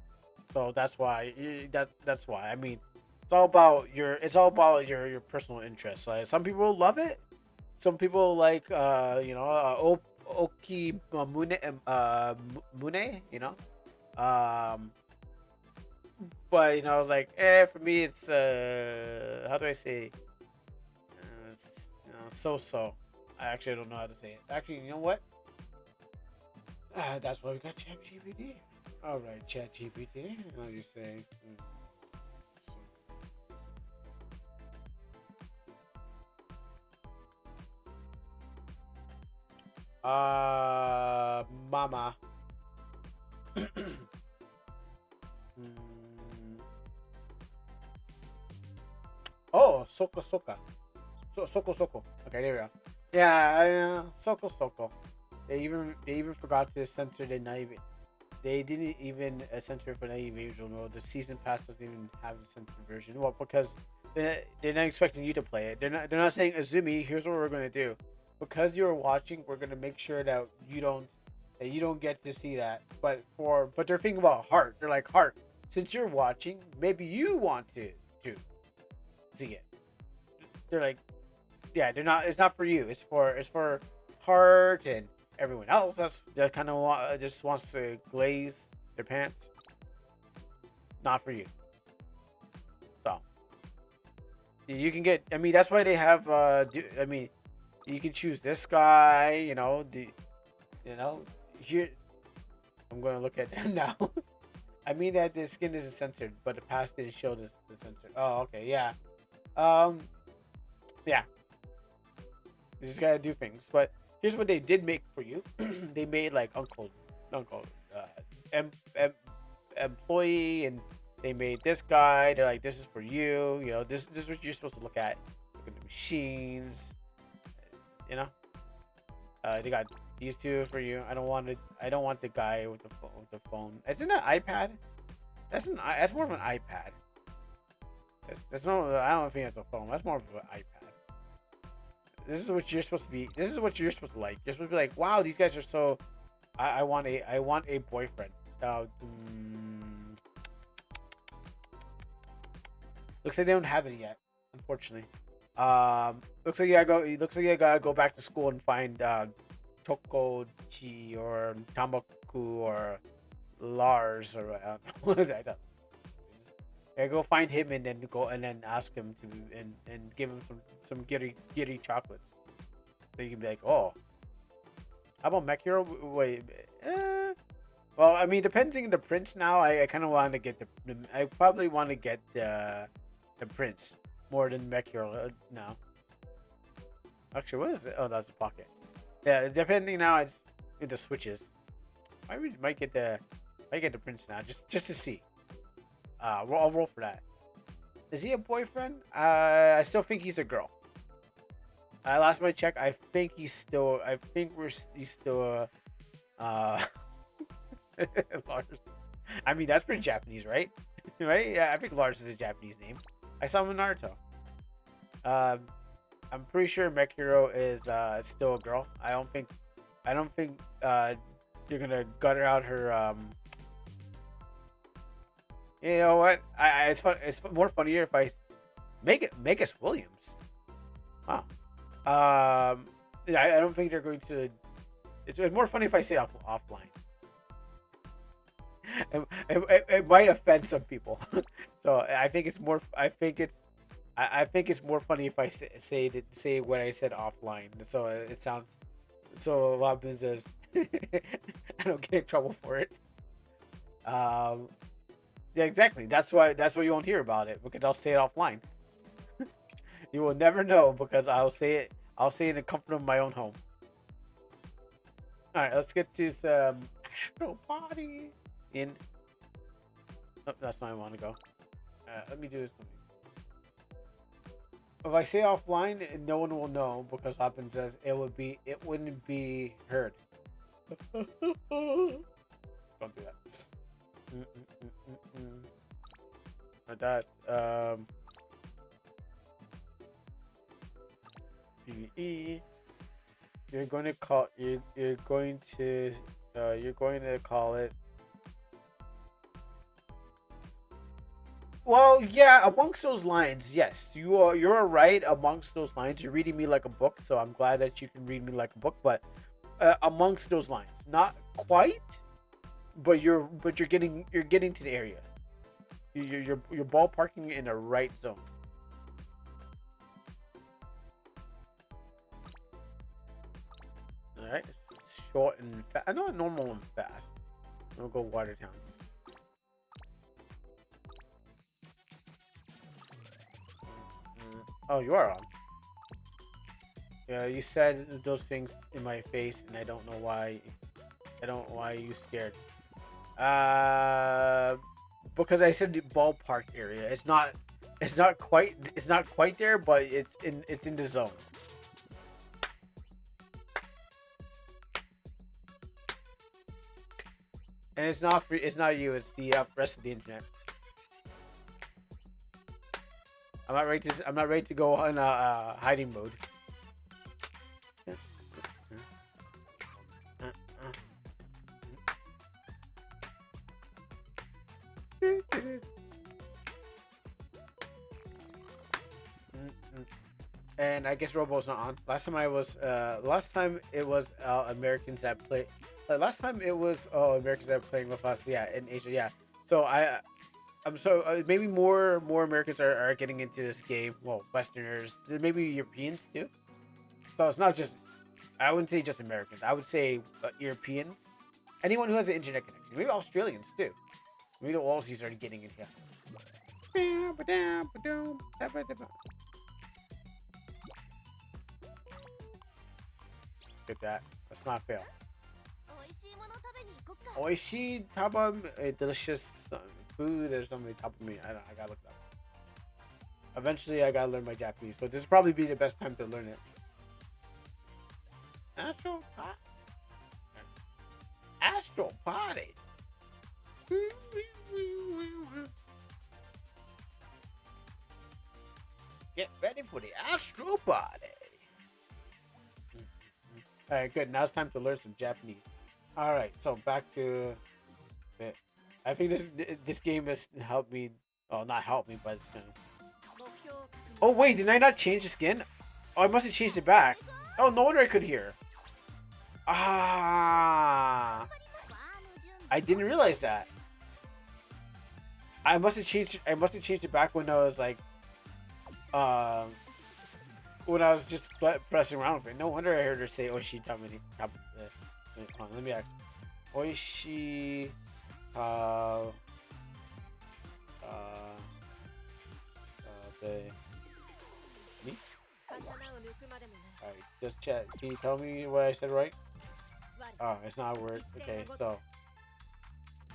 so that's why that's why. I mean. It's all about your personal interests. Like some people love it, some people like Oki Mune, you know, but you know like for me it's how do I say it's, you know, so. I actually don't know how to say it. Actually, you know what? That's why we got ChatGPT. All right, ChatGPT. How do you say? Mama. Oh, Soko. Soko. Okay, there we go. Yeah, Soko. They even forgot to censor the naive. They didn't even censor for naive visual mode. The season pass doesn't even have the censored version. Well, because they're not expecting you to play it. They're not saying Azumi. Here's what we're gonna do. Because you're watching, we're gonna make sure that you don't get to see that. But they're thinking about heart. They're like heart. Since you're watching, maybe you want to see it. They're like, yeah, they're not. It's not for you. It's for heart and everyone else. That kind of just wants to glaze their pants. Not for you. So you can get. I mean, that's why they have. I mean, you can choose this guy. Here. I'm gonna look at them now. I mean that the skin isn't censored, but the past didn't show the censored. Oh, okay, yeah. Um, yeah. You just gotta do things. But here's what they did make for you. They made like uncle, em, em, employee, and they made this guy. They're like, this is for you. This is what you're supposed to look at. Look at the machines. You know. They got these two for you. I don't want the guy with the phone. Isn't that iPad? That's more of an iPad. That's not. I don't think that's a phone. That's more of an iPad. This is what you're supposed to be. This is what you're supposed to like. You're supposed to be like, wow, these guys are so. I want a boyfriend. Looks like they don't have it yet, unfortunately. Looks like you gotta go back to school and find Tokoji or Tamaku or Lars or I don't know. I go find him and then ask him to and give him some giddy chocolates. So you can be like, oh, how about Mech Hero? Wait, well, I mean, depending on the prince now, I kind of want to get I probably want to get the prince more than Mech Hero now. Actually, what is it? Oh, that's the pocket. Yeah, depending now, it's the switches. I might get the prince now just to see. I'll roll for that. Is he a boyfriend? I still think he's a girl. Last time I checked, I think he's still. He's still. Lars. I mean, that's pretty Japanese, right? Right? Yeah, I think Lars is a Japanese name. I saw him in Naruto. I'm pretty sure Mech Hero is still a girl. I don't think you're gonna gutter out her. You know what? It's fun. It's more funnier if I make us Williams. Wow. I don't think they're going to. It's more funny if I say offline. It might offend some people, so I think it's more. I think it's more funny if I say what I said offline. So it sounds. So what happens is I don't get in trouble for it. Yeah, exactly. That's why you won't hear about it because I'll say it offline. You will never know because I'll say it. I'll say it in the comfort of my own home. All right, let's get to some actual body in. Oh, that's not where I want to go. Let me do this. If I say offline, no one will know because what happens is it wouldn't be heard. Don't do that. Like that. PvE. You're going to call it. Well, yeah, amongst those lines, yes, you're right amongst those lines. You're reading me like a book, so I'm glad that you can read me like a book. But amongst those lines, not quite, but you're getting to the area. You're ballparking in the right zone. All right, short and fast. I know normal and fast. We'll go Watertown. Oh, you are on. Yeah, you said those things in my face, and I don't know why. I don't know why you scared. Because I said the ballpark area. It's not quite there, but it's in the zone. And it's not free. It's not you. It's the rest of the internet. I'm not ready to. I'm not ready to go on hiding mode. And I guess Robo's not on. Last time it was Americans that play. Last time it was Americans that were playing with us. Yeah, in Asia. Yeah. So I'm so maybe more Americans are getting into this game. Well, Westerners, maybe Europeans too. So it's not just. I wouldn't say just Americans. I would say Europeans, anyone who has an internet connection. Maybe Australians too. Maybe the Aussies are getting in here. Get that. Let's not fail. Oishi taba, a delicious food or something top of me. I gotta look that up. Eventually, I gotta learn my Japanese, but this will probably be the best time to learn it. Astral Party. Get ready for the Astral Party. Alright, good. Now it's time to learn some Japanese. Alright, so back to it. I think this game has helped me. Oh, not helped me, but it's gonna. Oh wait, did I not change the skin? Oh, I must have changed it back. Oh, no wonder I could hear. Ah, I didn't realize that. I must have changed it back when I was like, when I was just pressing around with it. No wonder I heard her say Oishi Tamani. Let me ask. Oishi me? Alright, just chat. Can you tell me what I said right? Oh, it's not a word. Okay, so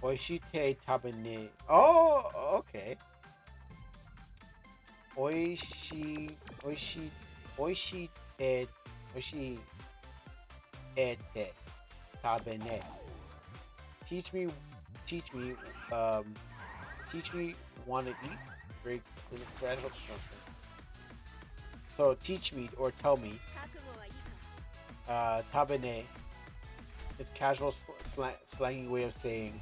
Oishite tabane. Oh, okay. Oishi ete tabane. Teach me, want to eat? Break the gradual something. So teach me or tell me. Tabane. It's casual slangy way of saying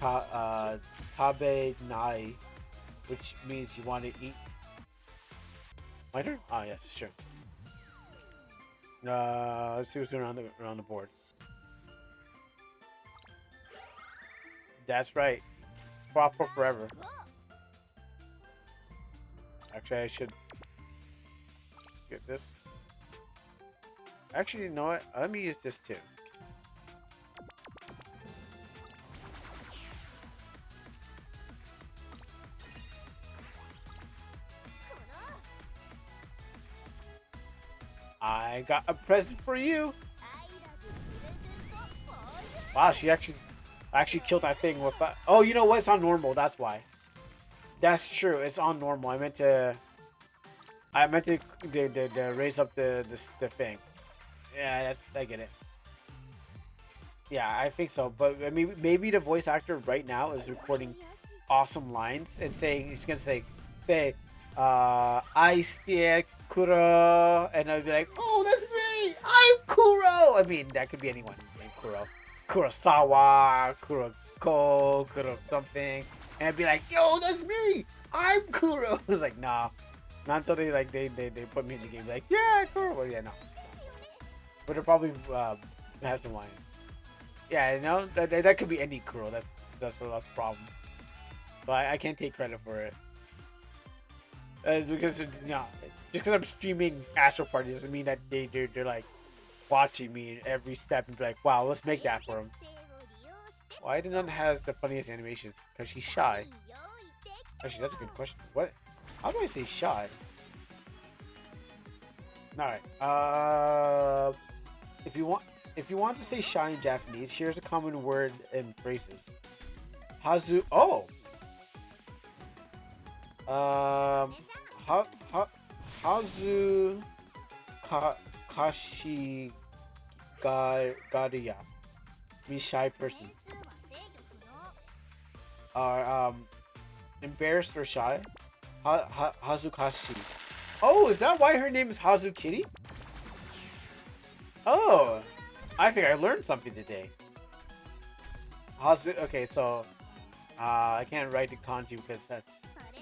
tabe nai, which means you want to eat. My turn? Ah, yes, sure. Let's see what's going on around the board. That's right. Swap for forever. Actually, I should get this. Actually, you know what? Let me use this too. I got a present for you. Wow, she actually killed that thing with that. Oh, you know what? It's on normal. That's why. That's true. It's on normal. I meant to raise up the thing. Yeah, I get it. Yeah, I think so. But I mean, maybe the voice actor right now is recording awesome lines and he's gonna say, I steer Kuro, and I'd be like, oh, that's me. I'm Kuro. I mean, that could be anyone named Kuro. Kurosawa, Kuroko, Kuro something. And I'd be like, yo, that's me. I'm Kuro. It's like, nah. Not until they put me in the game. Like, yeah, Kuro. Well, yeah, no. But they'll probably have some lines. Yeah, you know, that could be any Kuro. That's the problem. So I can't take credit for it. Because, you know, just because I'm streaming Astral Party doesn't mean that they're like watching me every step and be like, wow, let's make that for him. Why None has the funniest animations? Because she's shy. Actually, that's a good question. What? How do I say shy? Alright. If you want to say shy in Japanese, here's a common word and phrases. Hazu. Oh. Hazu kashi gariya. Be shy person. are embarrassed or shy. Hazukashi. Oh, is that why her name is Hazu Kitty? Oh, I think I learned something today. Hazu. Okay, so I can't write the kanji because that's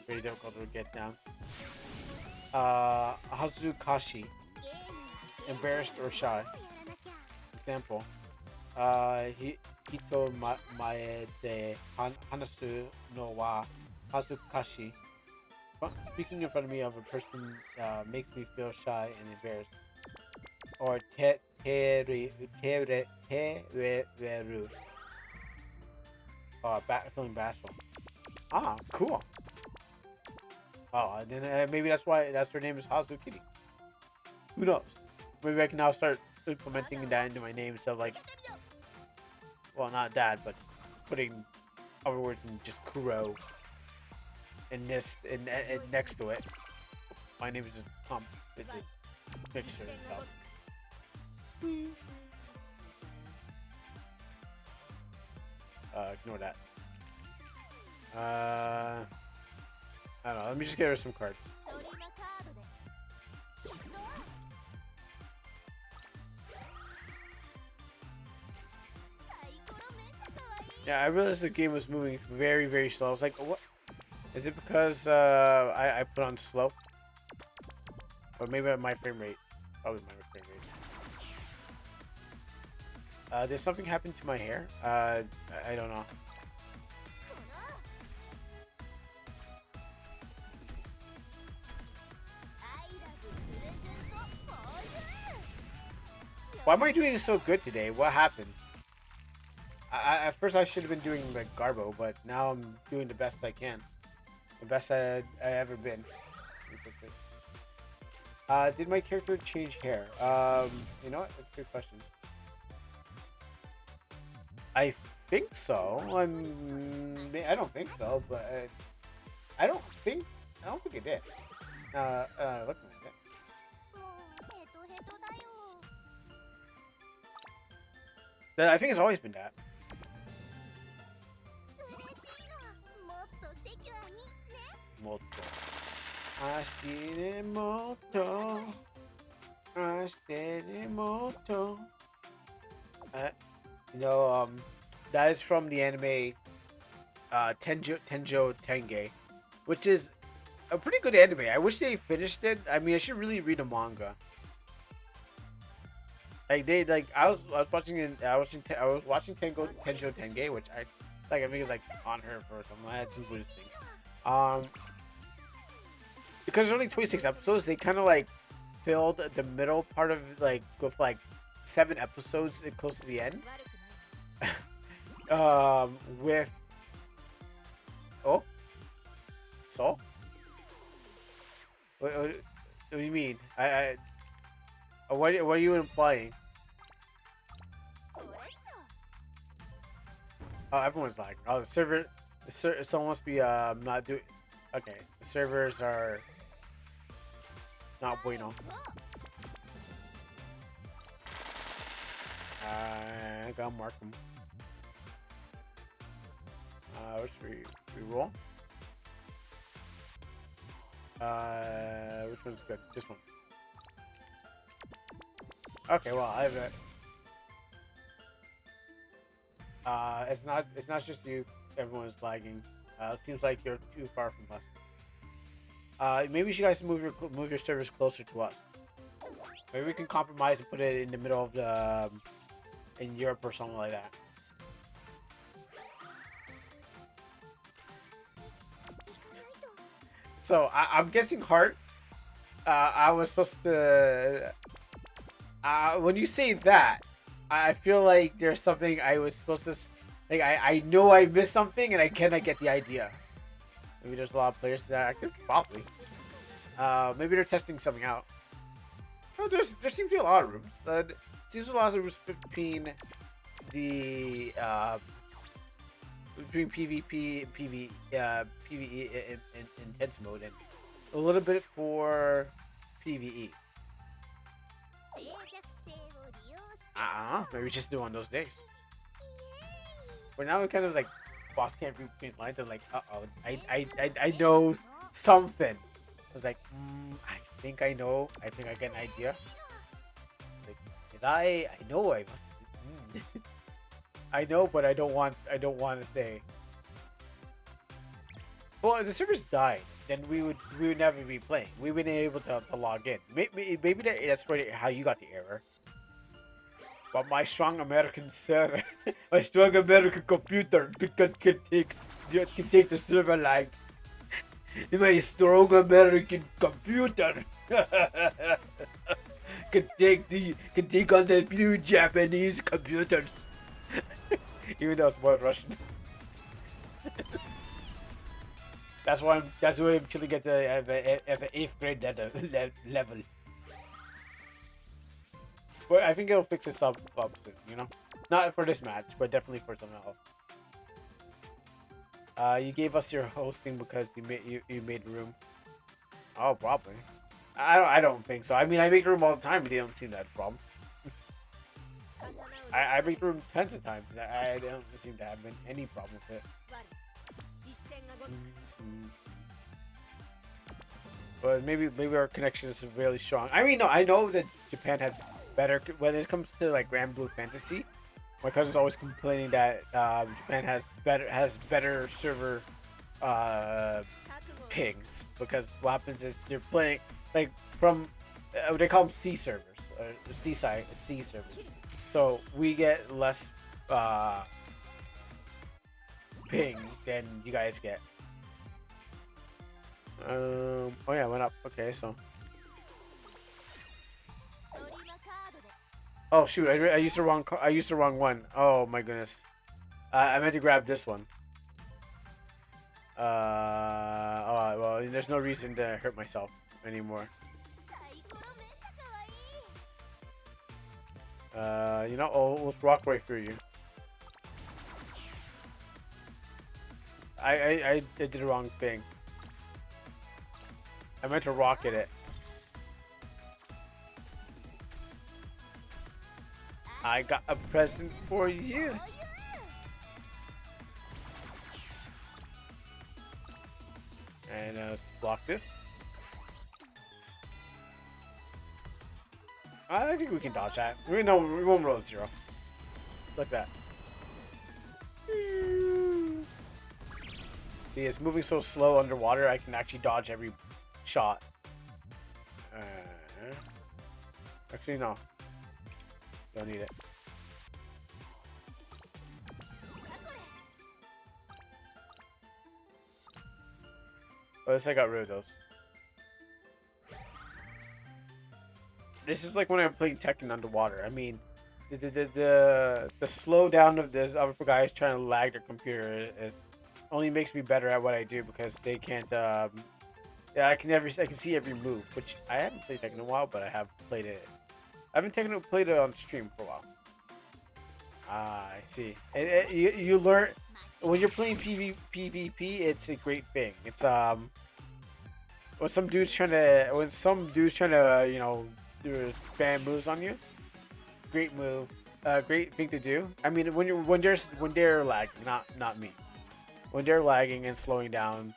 very difficult to get down. Hazukashi. Embarrassed or shy. Example. Hito mae de hanasu no wa hazukashi. Speaking in front of me of a person makes me feel shy and embarrassed. Or tereru. Feeling bashful. Ah, cool. Oh, then maybe that's why her name is Hazu Kitty. Who knows? Maybe I can now start implementing that into my name instead of like, well, not that, but putting other words in just Kuro and this and next to it. My name is just Pump. It's a mixture and stuff. Ignore that. I don't know. Let me just get rid of some cards. Yeah, I realized the game was moving very, very slow. I was like, what? Is it because I put on slow? Or maybe my frame rate. Probably my frame rate. Did something happen to my hair? I don't know. Why am I doing so good today? What happened? At first I should have been doing like Garbo, but now I'm doing the best I can. The best I ever been. Did my character change hair? You know what? That's a good question. I think so. I don't think so, but I don't think it did. Looking at it. I think it's always been that. Moto. Ashite moto. Ashite moto. You know, that is from the anime Tenjo Tenge, which is a pretty good anime. I wish they finished it. I mean, I should really read a manga. Like I was watching Tenjo Tenge, which I think it's like on her for something. I had some Buddhist thing. Because there's only 26 episodes, they kind of like filled the middle part of like with like 7 episodes close to the end. With so what do you mean? What are you implying? Oh, everyone's lagging. Oh, someone must be not doing. Okay, the servers are not bueno. I gotta mark them. Which we roll? Which one's good? This one. Okay, well I have it. It's not just you. Everyone's lagging. It seems like you're too far from us. Maybe you guys move your servers closer to us. Maybe we can compromise and put it in the middle of the in Europe or something like that. So I'm guessing Heart. I was supposed to. When you say that, I feel like there's something I was supposed to. Like I know I missed something and I cannot get the idea. Maybe there's a lot of players that are active. Probably. Maybe they're testing something out. Oh, there seems to be a lot of rooms. Seems a lot of rooms between the between PvP and PvE in intense mode and a little bit for PvE. Maybe just do on those days. But now it kind of like, boss can't read between lines. I'm like, uh-oh, I know something. I was like, I think I know. I think I get an idea. Like, did I? I know I must. I know, but I don't want to say. Well, if the servers died, then we would never be playing. We wouldn't be able to log in. Maybe that's how you got the error. But my strong American server, my strong American computer can take the server lag. My strong American computer can take on the blue Japanese computers. Even though it's more Russian. That's why I'm killing at the 8th grade level. But I think it'll fix itself up soon, you know? Not for this match, but definitely for something else. You gave us your hosting because you made room. Oh, probably. I don't think so. I mean, I make room all the time, but they don't seem to have a problem. I make room tons of times. I don't seem to have any problem with it. But maybe our connection is really strong. I mean, no, I know that Japan had better when it comes to like Grand Blue Fantasy. My cousin's always complaining that Japan has better server pings, because what happens is they're playing like from they call them C servers or C servers. So we get less ping than you guys get. Oh yeah, it went up. Okay, so. Oh shoot! I used the wrong. I used the wrong one. Oh my goodness! I meant to grab this one. Oh well, there's no reason to hurt myself anymore. You know, let's rock right through you. I did the wrong thing. I meant to rocket it. I got a present for you. And let's block this. I think we can dodge that. We won't roll 0. Like that. See, it's moving so slow underwater, I can actually dodge every shot. Actually, no. Don't need it. At least I got rid of those. This is like when I'm playing Tekken underwater. I mean, the slowdown of this other guys trying to lag their computer is only makes me better at what I do, because they can't. Yeah, I can see every move, which I haven't played Tekken in a while, but I have played it. I haven't played it on stream for a while. Ah, I see. You learn when you're playing PvP. It's a great thing. It's when some dude's trying to you know, do spam moves on you. Great move. Great thing to do. I mean, when they're lagging, not me. When they're lagging and slowing down,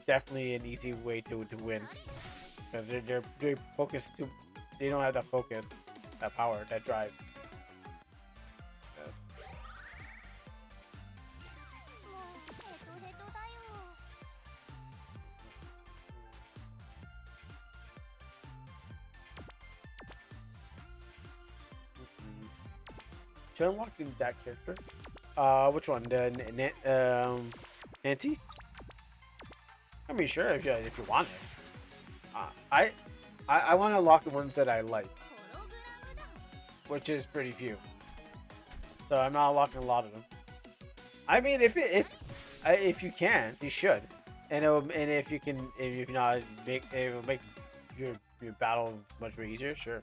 definitely an easy way to win, because they're focused too. They don't have that focus, that power, that drive. Yes. Should I unlock that character? Which one? The Nancy? I mean, sure, if you want it. I want to unlock the ones that I like, which is pretty few. So I'm not unlocking a lot of them. I mean, if you can, you should. And if you not it will make your battle much more easier. Sure.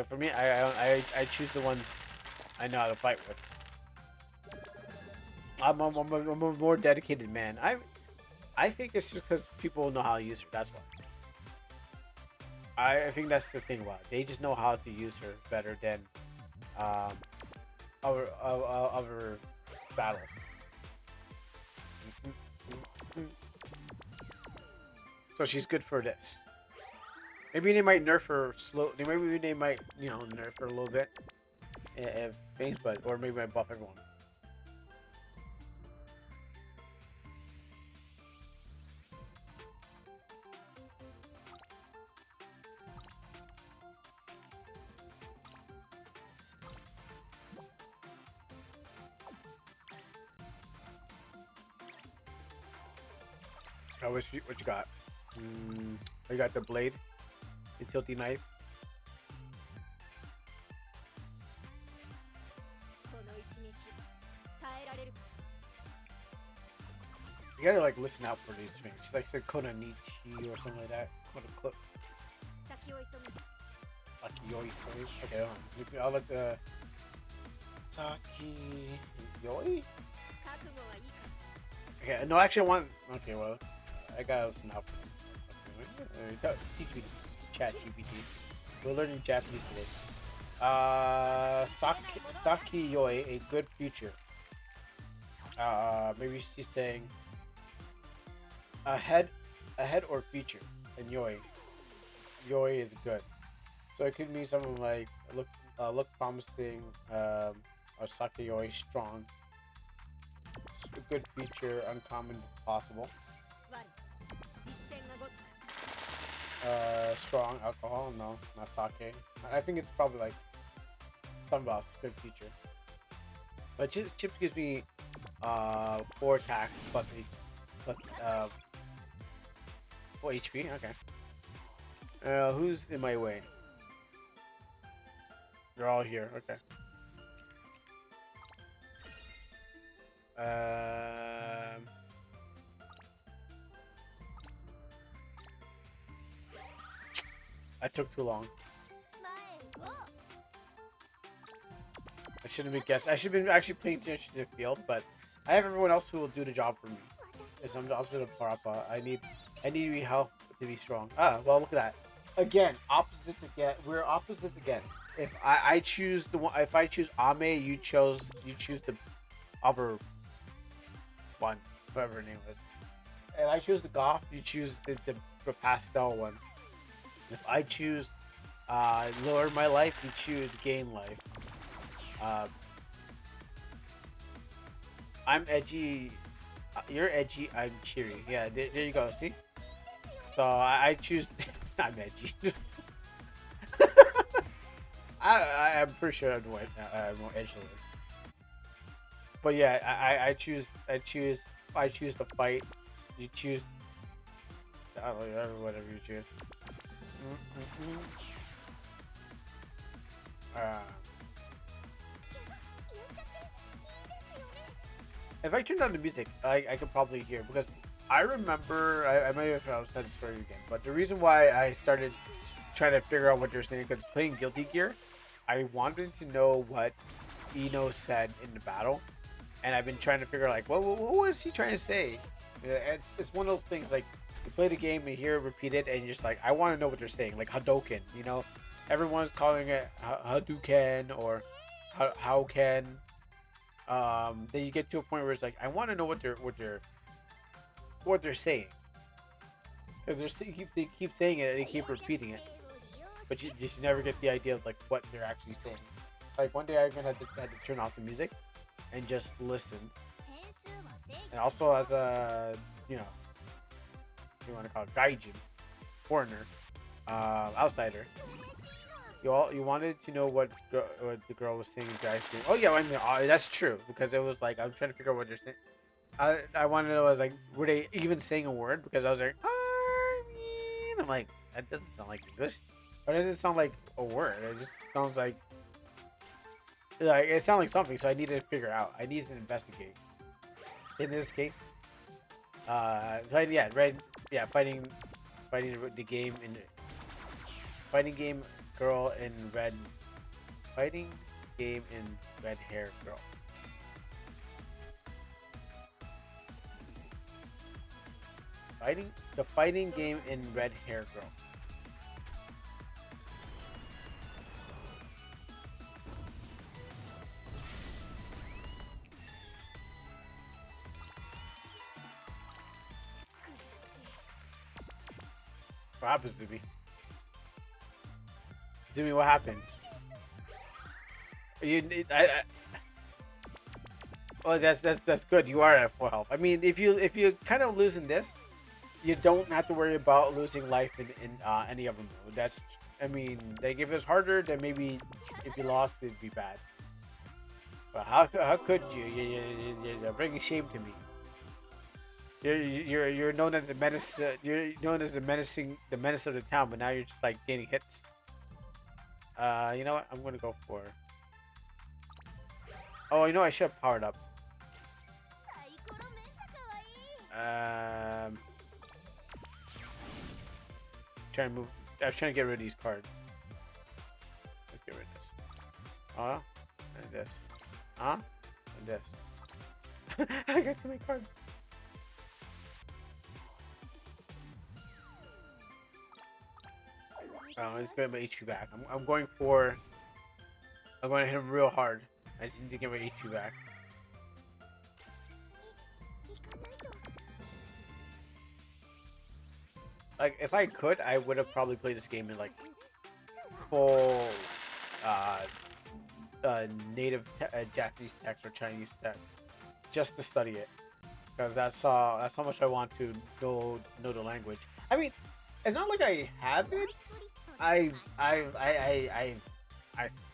For me, I choose the ones I know how to fight with. I'm a more dedicated man. I think it's just because people know how to use her. That's why. I think that's the thing about it. They just know how to use her better than other battles. So she's good for this. Maybe they might nerf her slow. Maybe they might, nerf her a little bit. If things, but or maybe I buff everyone. Oh, what you got? You got the blade, the tilty knife. You gotta like listen out for these things. Like said Konanichi or something like that. Sakiyoi. Okay, hold on. I'll let the Sakiyoi. Okay, no, actually, I want. Okay, well, I gotta listen out for them. Teach me chat GPT. We're learning Japanese today. Sakiyoi, a good future. Maybe she's saying ahead or future, and yoi is good. So it could mean something like look promising, or Sakiyoi strong. A good future, uncommon possible. Strong alcohol, no, not sake. I think it's probably like something about good future. But chips gives me 4 attack plus 4 HP. Okay. Who's in my way? They're all here. Okay. I took too long. I shouldn't have guessed. I should have been actually paying attention to the field, but I have everyone else who will do the job for me. Yes, I'm also the Parappa. I need to be help to be strong. Ah, well, look at that. Again, opposites again. We're opposites again. If I choose the one, if I choose Ame, you choose the other one, whatever her name was. If I choose the Goth, you choose the pastel one. If I choose lower my life, you choose gain life. I'm edgy. You're edgy. I'm cheery. Yeah, there you go. See? So I choose. I'm edgy. I'm pretty sure I'm more edgy. But yeah, I choose to fight. You choose. I don't know, whatever you choose. If I turn down the music, I could probably hear because I remember I might have said this story again, but the reason why I started trying to figure out what they're saying because playing Guilty Gear, I wanted to know what Eno said in the battle, and I've been trying to figure out like what was he trying to say. It's one of those things like you play the game and hear it repeated, and you're just like I want to know what they're saying, like Hadouken, everyone's calling it Hadouken or Howken. Then you get to a point where it's like I want to know what they're saying because they keep saying it and they keep repeating it, but you just never get the idea of like what they're actually saying. Like one day I even had to turn off the music and just listen, and also as a you want to call it gaijin, foreigner, outsider. You wanted to know what the girl was saying in dry screen. Oh yeah, I mean that's true because it was like I was trying to figure out what they're saying. I wanted to know, I was like, were they even saying a word? Because I was like, Armin. I'm like, that doesn't sound like English. Or it doesn't sound like a word. It just sounds like it sounds like something. So I needed to figure out. I needed to investigate. In this case, fighting the game in fighting game girl in red. Fighting game in red hair girl. The fighting game in red hair girl. What happens to me? Zumi, what happened? Oh, that's good. You are at full health. I mean, if you kind of losing this, you don't have to worry about losing life in any other mode. That's, I mean, they give us harder. Then maybe if you lost, it'd be bad. But how could you? You're bringing shame to me. You're known as the menace. You're known as the menace of the town. But now you're just like getting hits. You know what? I'm gonna go for. Oh, you know I should have powered up. Trying to move. I was trying to get rid of these cards. Let's get rid of this. And this. And this. I got too many cards. Let's get my HP back. I'm going for. I'm going to hit him real hard. I just need to get my HP back. Like, if I could, I would have probably played this game in like full native Japanese text or Chinese text, just to study it, because that's how much I want to know the language. I mean, it's not like I have it. I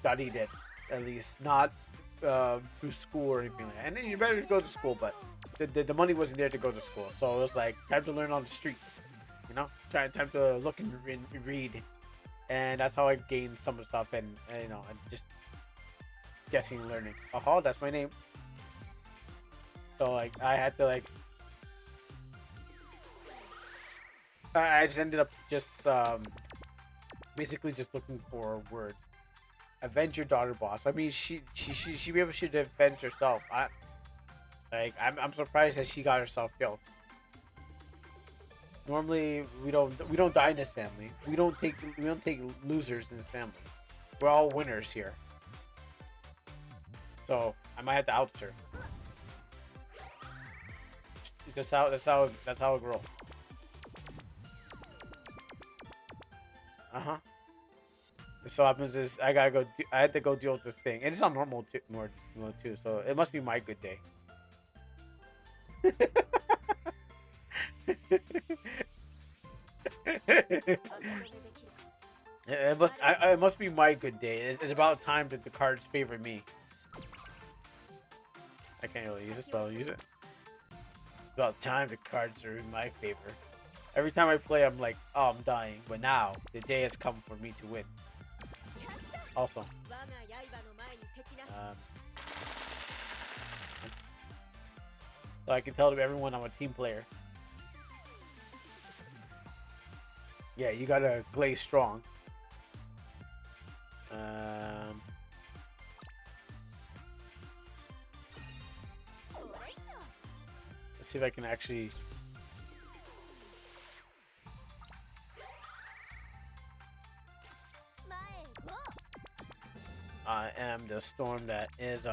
studied it, at least not through school or anything like that. And then you better go to school, but the money wasn't there to go to school, so it was like time to learn on the streets. You know, time to look and read, and that's how I gained some of the stuff, and you know, and just guessing and learning. Oh, that's my name. So like, I had to like, I just ended up just basically just looking for words. Avenge your daughter, boss. I mean, she be able to defend herself. I'm surprised that she got herself killed. Normally, we don't die in this family. We don't take losers in this family. We're all winners here. So I might have to oust her. That's how it grows. So what happens is I had to go deal with this thing, and it's on normal too. So it must be my good day. It must be my good day. It's about time that the cards favor me. I can't really use this, but I'll use it. It's about time the cards are in my favor. Every time I play, I'm like, oh, I'm dying. But now, the day has come for me to win. Also. So I can tell to everyone I'm a team player. Yeah, you gotta glaze strong. Let's see if I can actually. I am the storm that is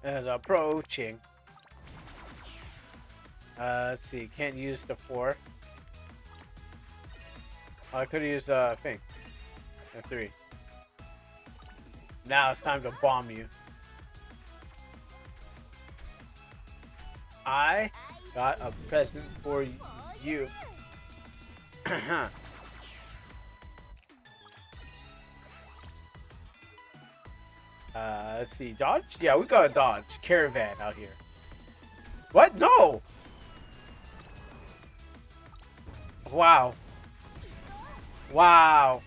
is approaching. Let's see. Can't use the 4. I could use thing. A 3. Now it's time to bomb you. I got a present for you. Let's see. Dodge? Yeah, we got a dodge. Caravan out here. What? No! Wow. Wow.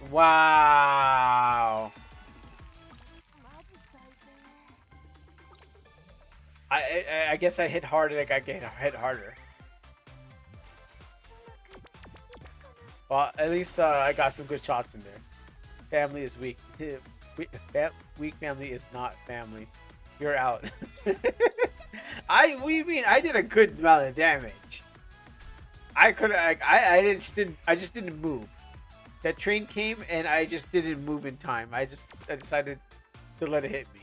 Wow. I guess I hit harder. Like I get hit harder. Well, at least I got some good shots in there. Family is weak. Weak family is not family. You're out. I did a good amount of damage. I just didn't move. That train came and I just didn't move in time. I decided to let it hit me.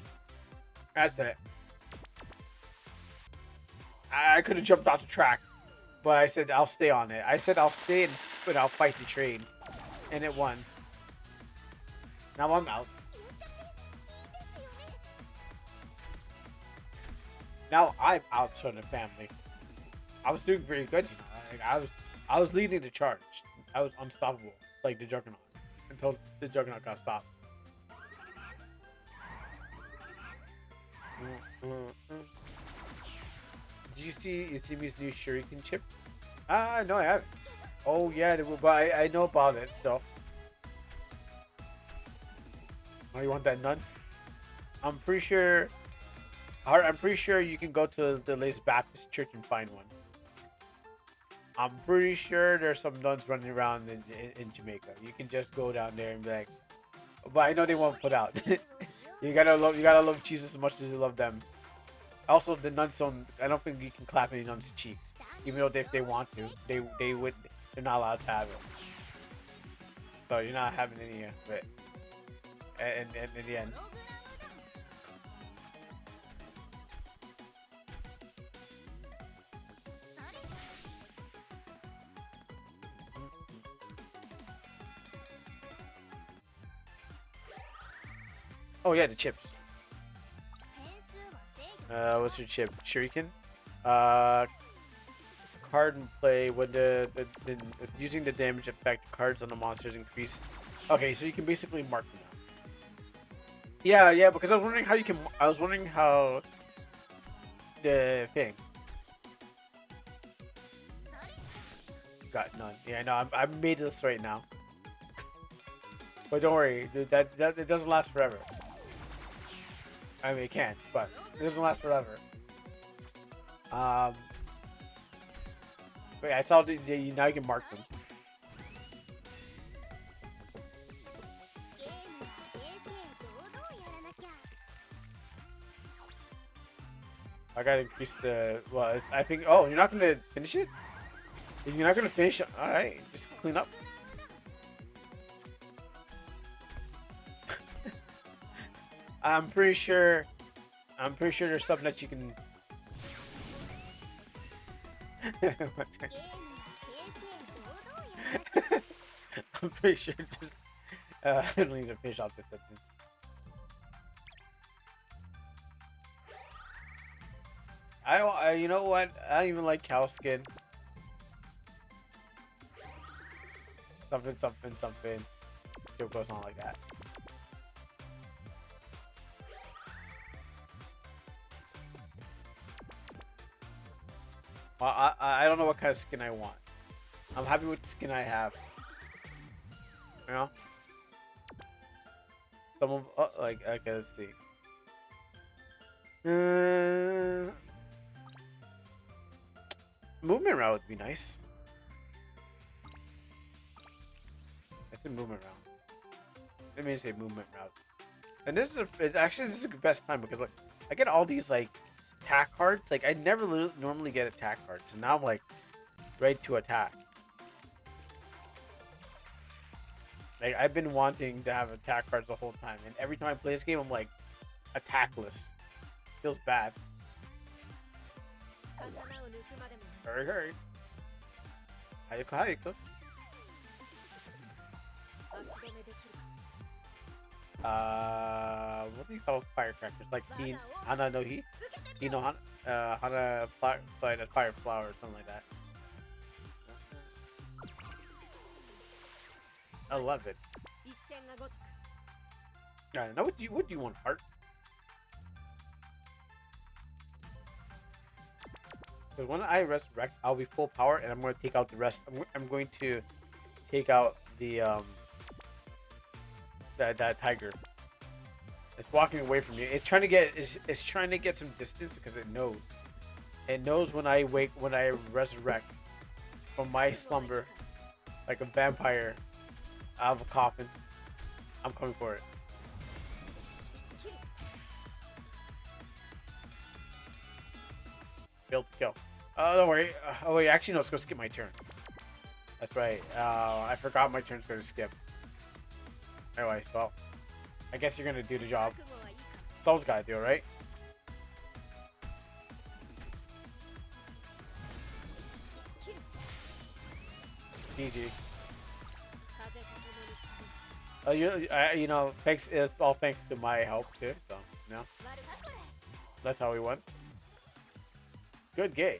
That's it. I could have jumped off the track, But I said I'll stay on it. I said I'll stay but I'll fight the train. And it won. Now I'm out. Now I'm out from the family. I was doing very good, you know. Like, I was leading the charge. I was unstoppable, like the Juggernaut, until the Juggernaut got stopped. Did you see Izimi's new Shuriken chip? No, I haven't. Oh yeah, but I know about it. So, oh, you want that nun? I'm pretty sure. I'm pretty sure you can go to the latest Baptist church and find one. I'm pretty sure there's some nuns running around in Jamaica. You can just go down there and be like, but I know they won't put out. You gotta love Jesus as much as you love them. Also, the nuns don't. I don't think you can clap any nuns' cheeks, even though if they want to, they would. They're not allowed to have it. So you're not having any of it. And in the end. Oh yeah, the chips. What's your chip? Shuriken? Card and play when the using the damage effect cards on the monsters increase. Okay, so you can basically mark them out. Yeah, because I was wondering how you can. I was wondering how the thing got none. Yeah, no, I made this right now. But don't worry, dude, that it doesn't last forever. I mean, it can, but it doesn't last forever. Wait, I saw now you can mark them. I gotta increase the. Well, I think. Oh, you're not gonna finish it? You're not gonna finish it? Alright, just clean up. I'm pretty sure there's something that you can. I'm pretty sure just. I don't need to finish off this sentence. You know what? I don't even like cow skin. Something. Still goes on like that. Well, I don't know what kind of skin I want. I'm happy with the skin I have. You know? Some of like okay, let's see. Movement route would be nice. I said movement route. Let me say movement route. And this is the best time because like I get all these like attack cards. Like I never normally get attack cards, and now I'm like ready to attack. Like I've been wanting to have attack cards the whole time, and every time I play this game, I'm like attackless. Feels bad. Hurry. Hayako. What do you call firecrackers? Like Hana no Hi? Hana fire flower or something like that. I love it. Now what do you want, heart? Because when I resurrect, I'll be full power, and I'm going to take out the rest. I'm going to take out the that tiger. It's walking away from me. It's trying to get some distance because it knows. It knows when I resurrect from my slumber, like a vampire out of a coffin. I'm coming for it. Failed to kill. Don't worry. Oh wait, actually no, it's gonna skip my turn. That's right. I forgot my turn's gonna skip. Anyway, well, I guess you're gonna do the job. Someone's gotta do it, right? GG. You know, thanks. It's all thanks to my help too. So, you know, that's how we won. Good game.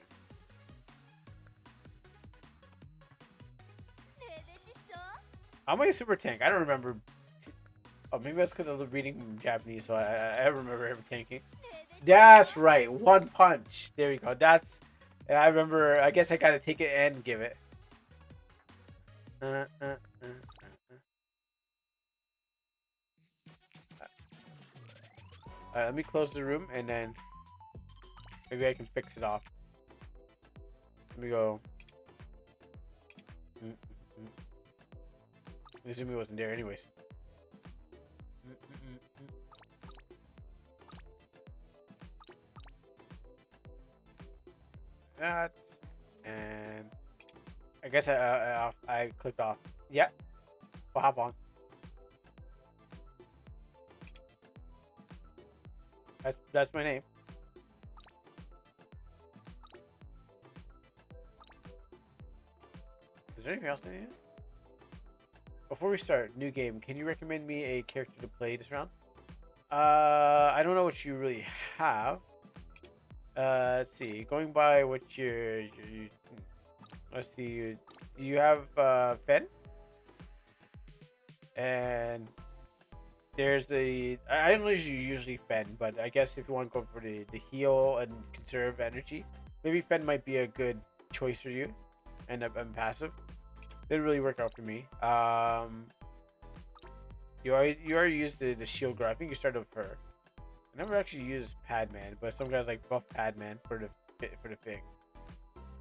How many super tank? I don't remember. Oh, maybe that's because I was reading Japanese, so I remember him tanking. That's right. One punch. There we go. That's. I remember. I guess I gotta take it and give it. Let me close the room and then maybe I can fix it off. Let me go. Izumi wasn't there anyways. That and I guess I clicked off. Yeah, we'll hop on. That's my name. Is there anything else in here? Before we start, new game. Can you recommend me a character to play this round? I don't know what you really have. Let's see. Going by what you let's see. You have Fen, and there's the. I don't usually Fen, but I guess if you want to go for the heal and conserve energy, maybe Fen might be a good choice for you. And I'm passive. Didn't really work out for me. You already used the shield girl. I think you started with her. I never actually used Padman, but some guys like buff Padman for the thing.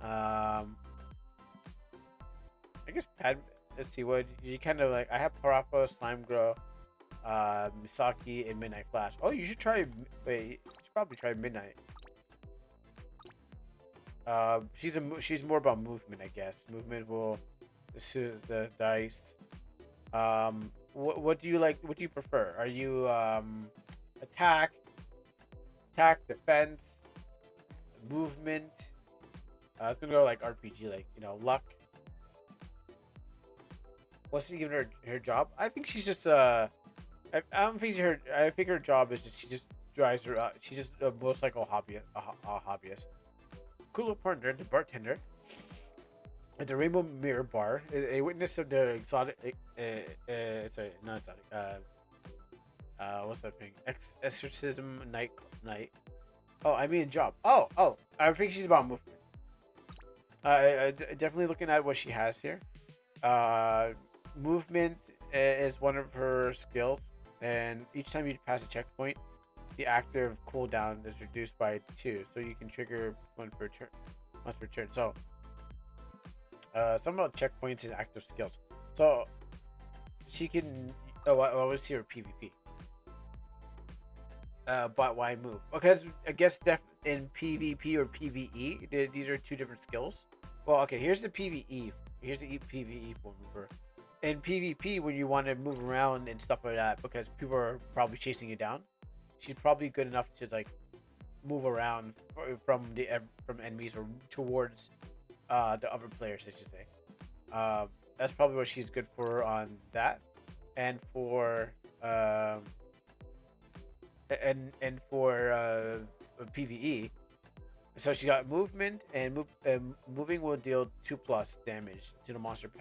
I guess Let's see what you kind of like. I have Parappa, Slime Girl, Misaki, and Midnight Flash. Oh, you should try. Wait, you should probably try Midnight. She's more about movement, I guess. Movement will suit the dice. What do you like? What do you prefer? Are you attack, defense, movement? It's gonna go like RPG, like luck. What's she giving her job? I think she's just I don't think I think her job is just she just drives her. She's just a motorcycle hobbyist. Cool little partner, the bartender at the Rainbow Mirror Bar, a witness of the exotic. Sorry, not exotic. What's that thing? Exorcism night. Oh, I mean job. Oh. I think she's about movement. Definitely looking at what she has here. Movement is one of her skills, and each time you pass a checkpoint, the active cooldown is reduced by 2, so you can trigger once per turn. So, some about checkpoints and active skills. So, she can. Oh, I always see her PvP. But why move? Because I guess in PvP or PvE, these are two different skills. Well, okay, here's the PvE. Here's the PvE form of her. In PvP, when you want to move around and stuff like that, because people are probably chasing you down, she's probably good enough to like move around from enemies or towards the other players, I should say. That's probably what she's good for on that, and for PvE. So she got movement, and moving will deal 2+ damage to the monster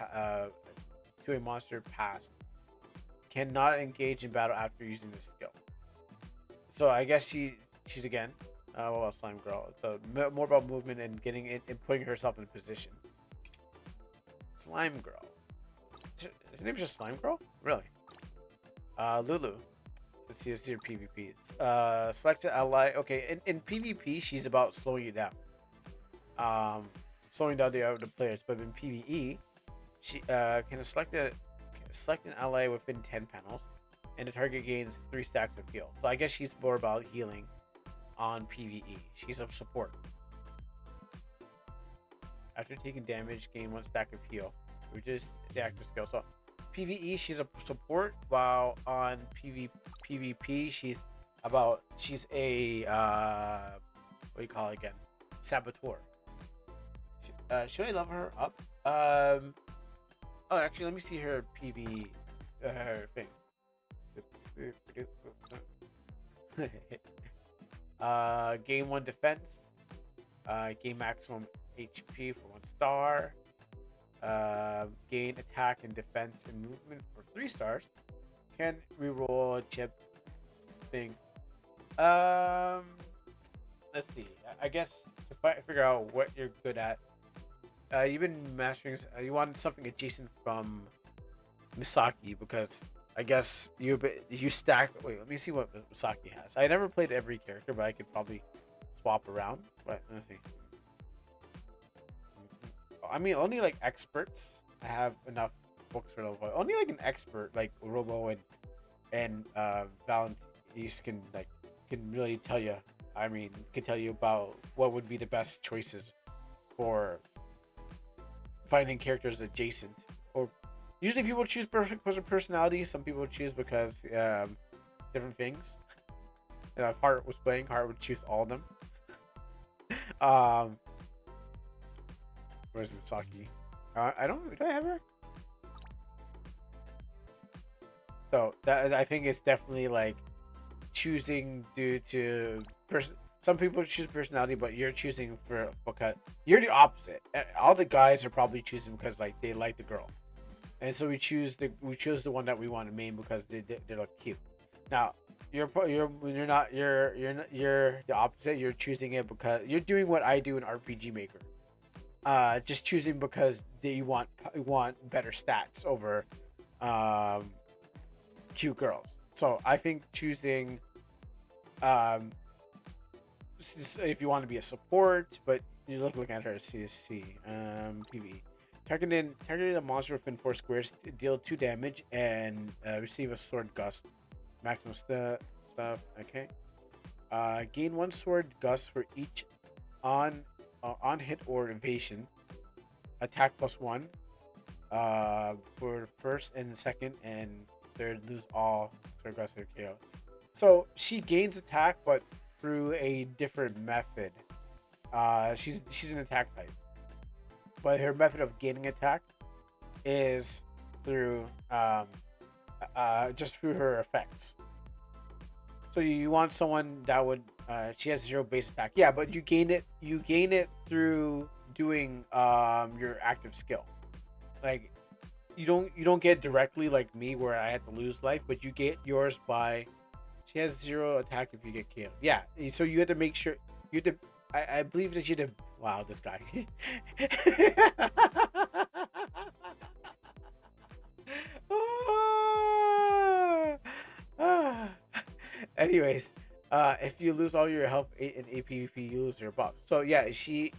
to a monster passed. Cannot engage in battle after using this skill. So I guess she's again. What about Slime Girl? So more about movement and getting it and putting herself in position. Slime Girl. Her name's just Slime Girl? Really? Lulu. Let's see her PvPs. Select an ally. Okay, in PvP, she's about slowing you down. Slowing down the players. But in PvE, she can select an ally within 10 panels, and the target gains 3 stacks of heal. So I guess she's more about healing on PvE. She's a support. After taking damage, gain 1 stack of heal, which is the active skill. So PvE, she's a support, while on PvP, she's a what do you call it again? Saboteur. Should I level her up? Oh, actually, let me see her PV thing. Gain 1 defense. Gain maximum HP for 1 star. Gain attack and defense and movement for 3 stars. Can reroll a chip thing. Let's see. I guess to figure out what you're good at. You've been mastering. You want something adjacent from Misaki because I guess you stack. Wait, let me see what Misaki has. I never played every character, but I could probably swap around. But let's see. I mean, only like experts have enough books for level 5. Only like an expert like Robo and Valentis can really tell you. I mean, can tell you about what would be the best choices for finding characters adjacent. Or usually people choose because of personality. Some people choose because different things. If Heart was playing, Heart would choose all of them. Where's Misaki? I don't. Do I have her? So that I think it's definitely like choosing due to some people choose personality, but you're choosing because you're the opposite. All the guys are probably choosing because like they like the girl, and so we chose the one that we want to main because they look cute. Now you're not the opposite. You're choosing it because you're doing what I do in RPG Maker. Just choosing because they want better stats over cute girls. So I think choosing if you want to be a support, but you're looking at her CSC PV. Targeting a monster within 4 squares, deal 2 damage and receive a sword gust. Maximum stuff. Okay. Gain 1 sword gust for each on hit or evasion. Attack +1 for the first and the second and third. Lose all sword gust or KO. So she gains attack, but through a different method. She's an attack type, but her method of gaining attack is through just through her effects. So you want someone that would she has 0 base attack. Yeah, but you gain it through doing your active skill. Like you don't get directly like me where I have to lose life, but you get yours by she has 0 attack if you get killed. Yeah, so you have to make sure you have to. I believe that you have to. Wow, this guy. Anyways, if you lose all your health in APP, you lose your buff. So yeah, you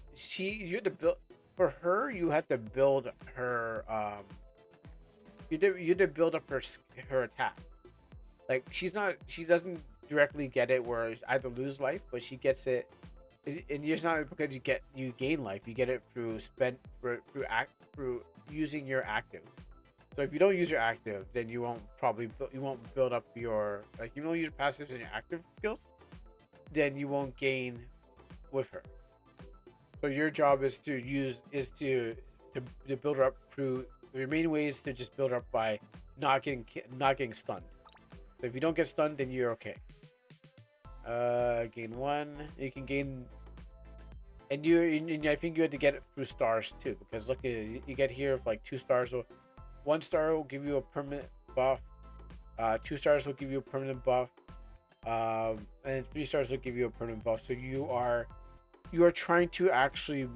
have to build for her. You have to build her. You have to build up her attack. Like she doesn't directly get it where I have to lose life, but she gets it. And it's not because you gain life. You get it through using your active. So if you don't use your active, then you won't build up your you don't use your passives and your active skills, then you won't gain with her. So your job is to build her up through the main way is to just build her up by not getting stunned. So if you don't get stunned, then you're okay. Gain 1. You can gain, and I think you had to get it through stars too, because look, you get here like 2 stars. Or 1 star will give you a permanent buff. 2 stars will give you a permanent buff. And 3 stars will give you a permanent buff. So you are trying to actually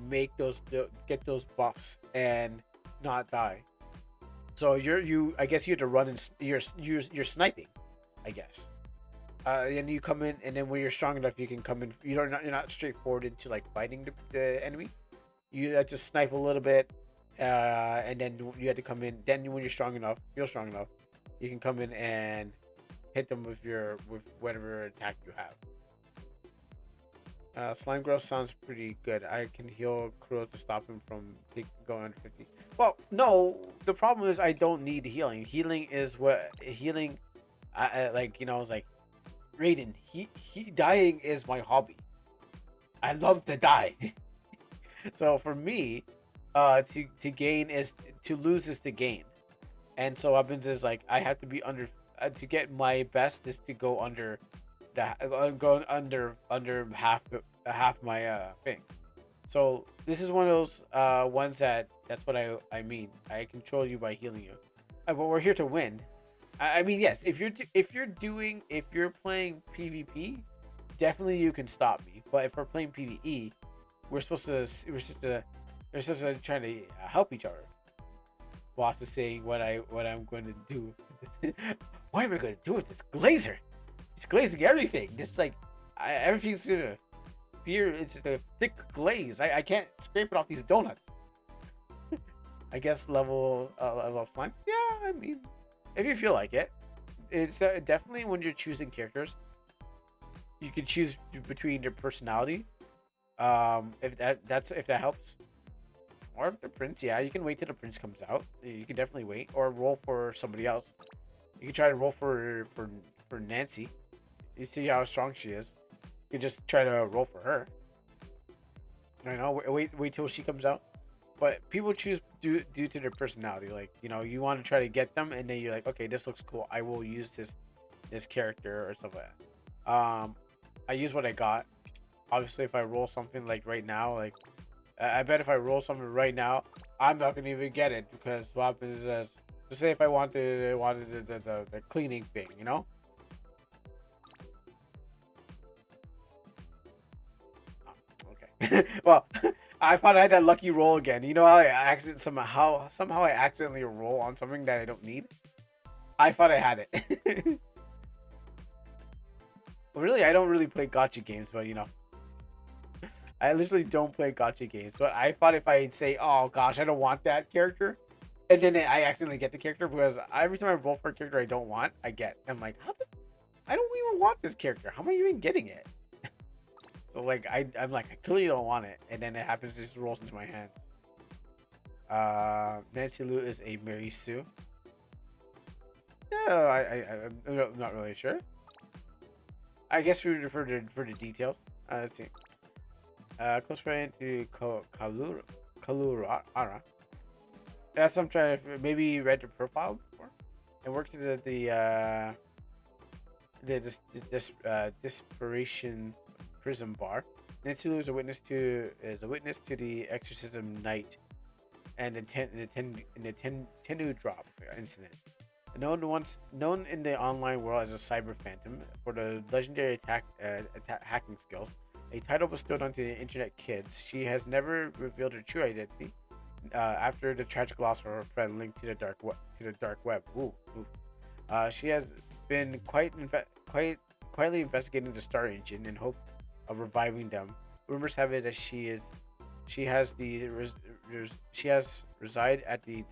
get those buffs and not die. So I guess you have to run and you're sniping, I guess. And you come in, and then when you're strong enough, you can come in. You're not straightforward into like fighting the enemy. You have to snipe a little bit, and then you have to come in. Then when you're feel strong enough, you can come in and hit them with whatever attack you have. Slime growth sounds pretty good. I can heal Kuro to stop him from going under 50. Well, no. The problem is I don't need healing. Healing. I like Raiden. Dying is my hobby. I love to die. So for me, to gain is to lose is to gain, and so what happens is like I have to be under to get my best is to go under go under half my thing. So this is one of those ones that's what I mean. I control you by healing you, but we're here to win. I mean yes, if you're playing PvP, definitely you can stop me. But if we're playing PvE, we're supposed to try to help each other. Boss is saying what I'm going to do. What am I going to do with this glazer? It's glazing everything. Just like everything's gonna beer. It's a thick glaze. I can't scrape it off these donuts. I guess level of slime. Yeah, I mean, if you feel like it, it's definitely when you're choosing characters, you can choose between their personality. If that helps. Or the prince, yeah, you can wait till the prince comes out. You can definitely wait, or roll for somebody else. You can try to roll for Nancy. You see how strong she is. You can just try to roll for her. I know. Wait till she comes out. But people choose due to their personality. Like you want to try to get them, and then you're like, okay, this looks cool. I will use this character or stuff like that. I use what I got. Obviously, if I roll something like right now, like. I bet if I roll something right now, I'm not gonna even get it because what happens is, to say if I wanted the cleaning thing, Okay. Well, I thought I had that lucky roll again. You know how somehow I accidentally roll on something that I don't need. I thought I had it. Really, I don't really play gotcha games, but I literally don't play gacha games, but I thought if I say, "Oh gosh, I don't want that character," and then I accidentally get the character because every time I roll for a character I don't want, I get. I'm like, I don't even want this character. How am I even getting it? So like, I'm like, I clearly don't want it, and then it happens to just rolls into my hands. Nancy Lou is a Mary Sue. Yeah, I'm not really sure. I guess we refer to for the details. Let's see. Close friend to Kalura. That's I'm trying to maybe read the profile before. And worked at the Desperation Prison Bar. Nancy Lou is a witness to the exorcism night and the Tenu drop incident. Known in the online world as a cyber phantom for the legendary hacking skills. A title bestowed onto the internet kids, she has never revealed her true identity after the tragic loss of her friend linked to the dark web. Ooh. She has been quietly investigating the Star Engine in hope of reviving them. Rumors have it that she has reside at the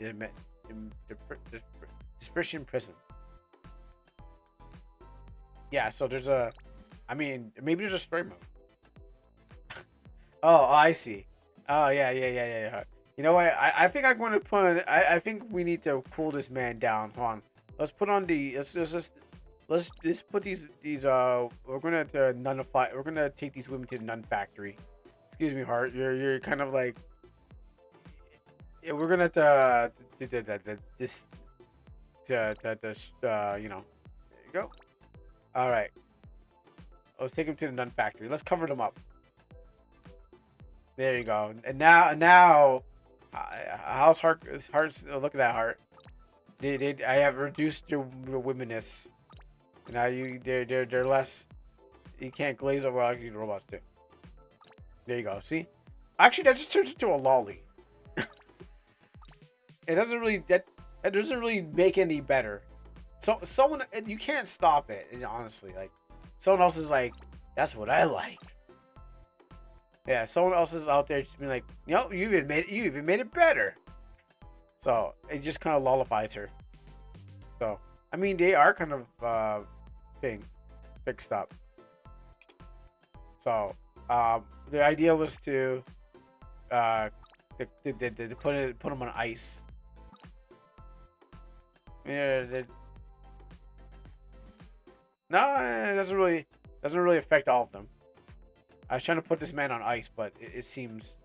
Dispersion Prison. Yeah, so there's maybe there's a story mode. Oh, I see. Oh, yeah. You know what? I think I'm going to put. I think we need to cool this man down. Hold on. Let's put on the. Let's just put these. We're gonna nullify. We're gonna take these women to the nun factory. Excuse me, Hart. You're kind of like. Yeah, we're gonna this. There you go. All right. Let's take him to the nun factory. Let's cover them up. There you go. And now, how's Heart's look at that Heart. I have reduced your womenness. Now they're less. You can't glaze over actually the robots too. There you go. See, actually that just turns into a lolly. It doesn't really that doesn't really make any better. So someone you can't stop it. Honestly, like someone else is like, that's what I like. Yeah, someone else is out there just being like, you even made it better. So it just kind of lullifies her. So I mean, they are kind of fixed up. So the idea was to put them on ice. Yeah, no, it doesn't really affect all of them. I was trying to put this man on ice, but it seems,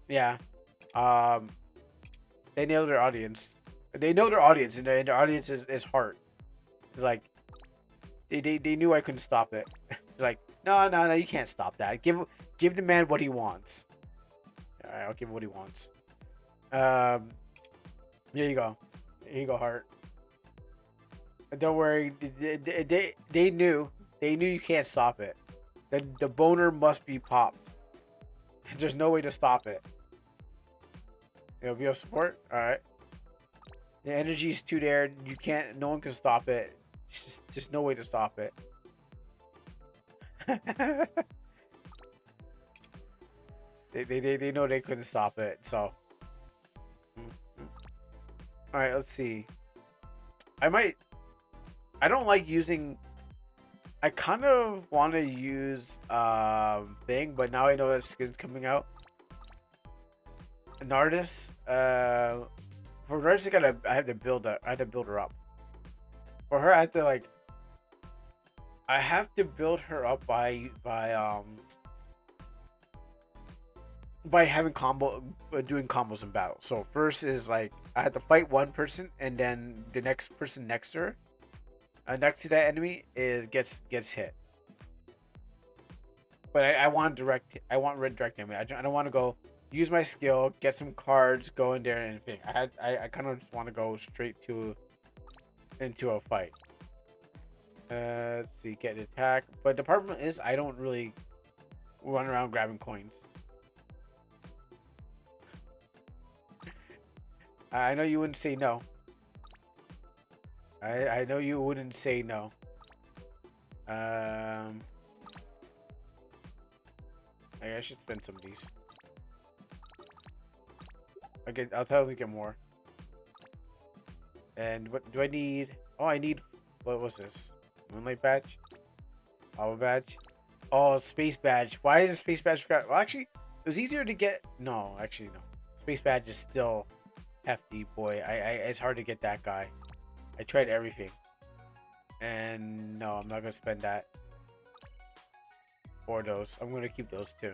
yeah. Um, they know their audience. They know their audience, and their audience is heart. It's like they knew I couldn't stop it. They're like, no, you can't stop that. Give the man what he wants. All right, I'll give him what he wants. Here you go. Here you go, heart. Don't worry. They knew you can't stop it. The boner must be popped. There's no way to stop it. It'll be of support. All right. The energy is too there. You can't. No one can stop it. Just no way to stop it. they know they couldn't stop it. So. All right. Let's see. I don't like using. I kind of want to use thing, but now I know that skin's coming out. Nardis, for Nardis, I have to build her up. For her, I have to build her up by having doing combos in battle. So first is like I have to fight one person, and then the next person next to her, next to that enemy gets hit. But I want red direct damage. I don't want to go use my skill, get some cards, go in there and anything. I kind of just want to go straight into a fight. Let's see, get an attack. But the problem is I don't really run around grabbing coins. I know you wouldn't say no. I know you wouldn't say no. I should spend some of these. I'll totally get more. And what do I need? Oh, I need. What was this? Moonlight badge? Lava badge? Oh, space badge. Why is a space badge? Well, actually, it was easier to get. No, actually, no. Space badge is still hefty, boy. It's hard to get that guy. I tried everything, and no, I'm not gonna spend that for those. I'm gonna keep those too,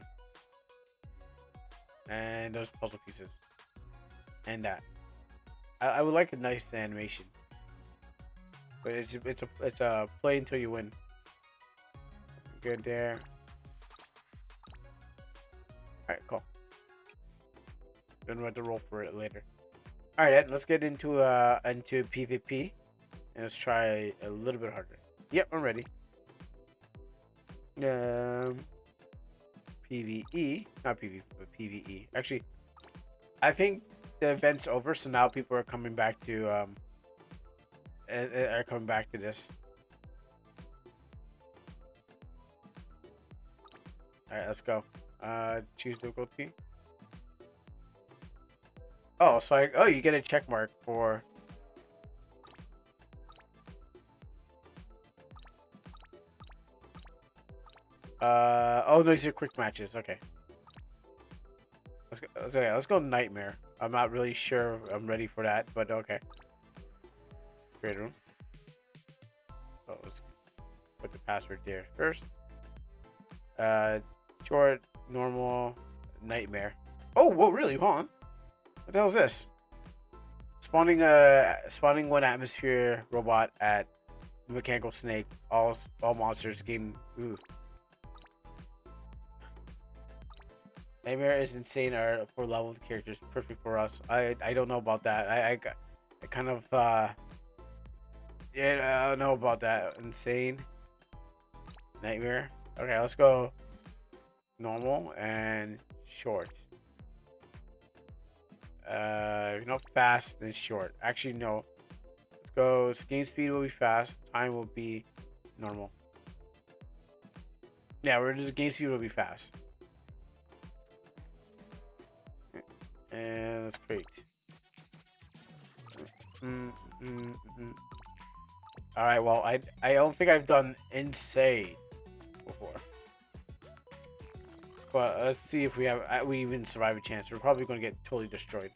and those puzzle pieces. And that I would like a nice animation, but it's a play until you win. Good there. All right, cool. Then we'll have to roll for it later. All right, Ed, let's get into PvP, and let's try a little bit harder. Yep, I'm ready. PvE, not PvP, but PvE. Actually, I think the event's over, so now people are coming back to this. All right, let's go. Choose difficulty. Oh, so you get a check mark for. Oh, these are quick matches. Okay. Let's go Nightmare. I'm not really sure I'm ready for that, but okay. Great room. Oh, let's put the password there first. Short, normal, Nightmare. Oh, whoa, really? Hold on. What the hell is this? Spawning one atmosphere robot at mechanical snake. All monsters gain. Ooh. Nightmare is insane. Our 4 leveled characters perfect for us. I don't know about that. I kind of yeah, I don't know about that. Insane. Nightmare. Okay, let's go normal and short. Fast and short. Actually, no. Let's go. Game speed will be fast. Time will be normal. Yeah, we're just game speed will be fast. And let's create. All right. Well, I don't think I've done insane before. But let's see if we even survive a chance. We're probably going to get totally destroyed.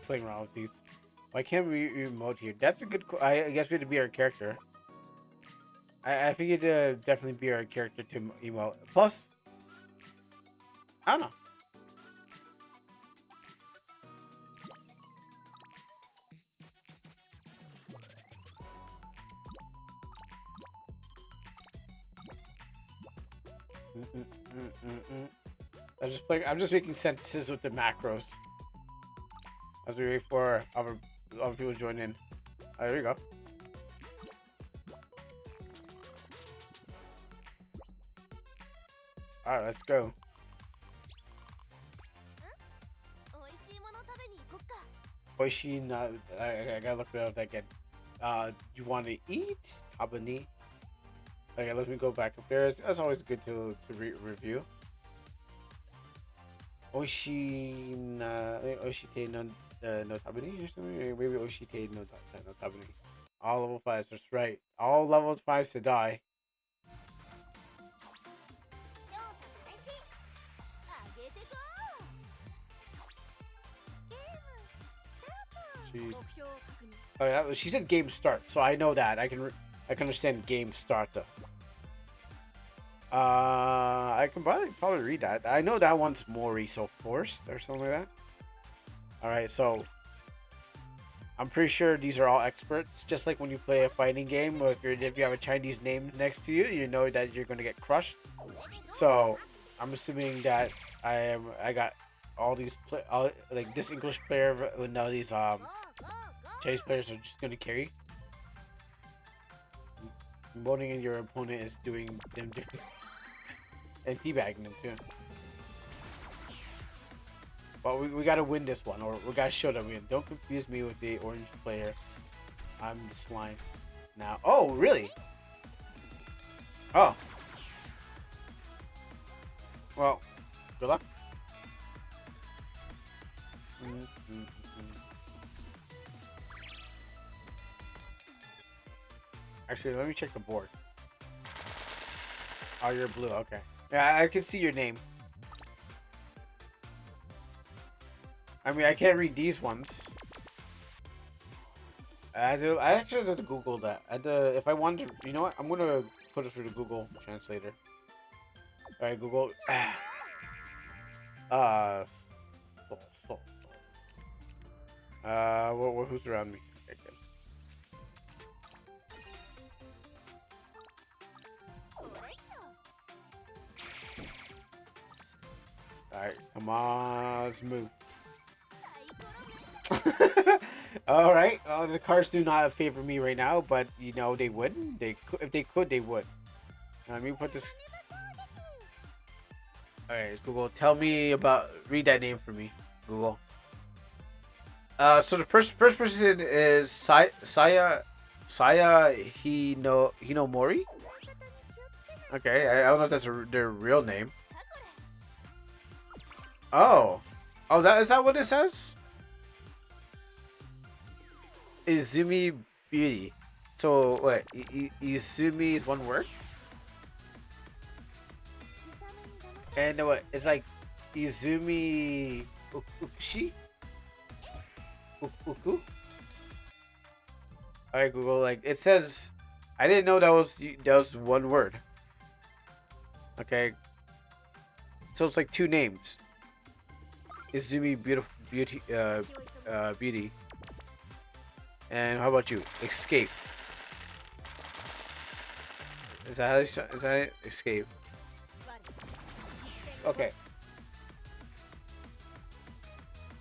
playing around with these. Why can't we emote here? That's a good. I guess we have to be our character. I think you had to definitely be our character to emote. Plus, I don't know. I'm just making sentences with the macros as we wait for other people to join in. There you go. All right, let's go. Oishi na. I gotta look at that again. You want to eat? Tabani. Okay, let me go back up there. That's always good to review. Oishi na. Oishite no no tabani or something. Maybe oishite no tabani. All level 5s. That's right. All level 5s to die. Oh yeah, she said game start, so I know that. I can understand game start though. I can probably read that. I know that one's Mori, so forced or something like that. All right, so I'm pretty sure these are all experts. Just like when you play a fighting game, if you have a Chinese name next to you, you know that you're gonna get crushed. So I'm assuming that I got all these like this English player with now these Chinese players are just gonna carry. Voting in your opponent is doing them dirty. And teabagging them too. But we gotta win this one, or we gotta show that we win. Don't confuse me with the orange player. I'm the slime now. Oh, really? Oh. Well, good luck. Actually, let me check the board. Oh, you're blue. Okay. Yeah, I can see your name. I mean, I can't read these ones. I actually have to Google that. If I wanted to, you know what? I'm gonna put it through the Google translator. All right, Google. Who's around me? Okay, good. All right, come on, let's move. All right. Well, the cards do not favor me right now, but you know they would. They could, if they could, they would. Let me put this. All right, Google. Tell me about. Read that name for me, Google. So the first person is Saya Hinomori. Okay, I don't know if that's their real name. Oh, is that what it says? Izumi Beauty. So what? Izumi is one word. And what? It's like Izumi Ukushi. Uku. Alright, Google. Like it says, I didn't know that was one word. Okay. So it's like two names. Izumi Beauty. Beauty. And how about you? Escape. Is that it? Escape? Okay.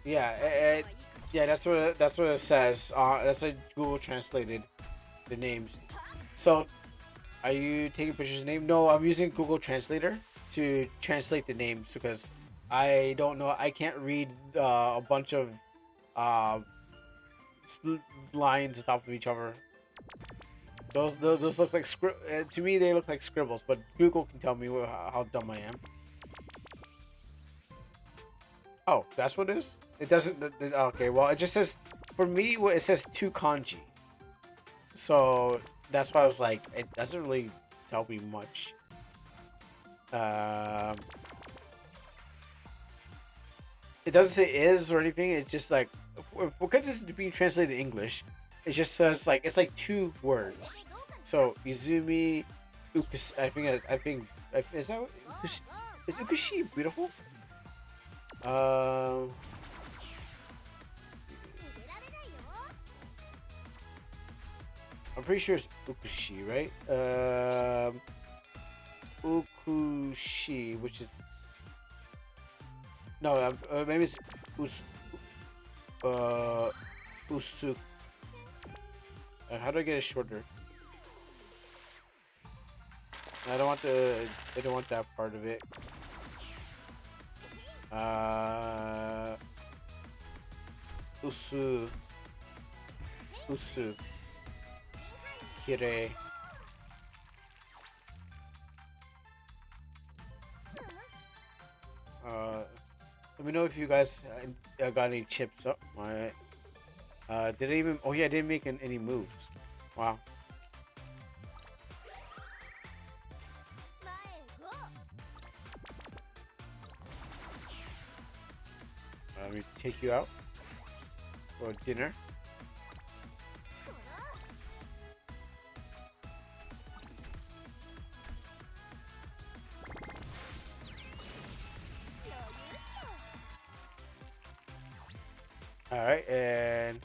Yeah. Yeah. That's what it says. That's what Google translated the names. So, are you taking pictures of the name? No, I'm using Google Translator to translate the names because I don't know. I can't read a bunch of lines on top of each other. Those look like to me they look like scribbles, but Google can tell me how dumb I am. Oh, that's what it is? It doesn't. Okay, well it just says for me. It says two kanji. So that's why I was like, it doesn't really tell me much. It doesn't say is or anything. It's just like because it's being translated in English, it just says like it's like two words. So Izumi, Ukushi. I think is that Ukushi, is Ukushi beautiful? Um, I'm pretty sure it's Ukushi, right? Ukushi, which is no, maybe it's Usu. How do I get it shorter? I don't want the. I don't want that part of it. Usu. Usu. Kire. Let me know if you guys got any chips up. Alright. Did I even? Oh yeah, I didn't make any moves. Wow. Let me take you out for dinner. Alright, and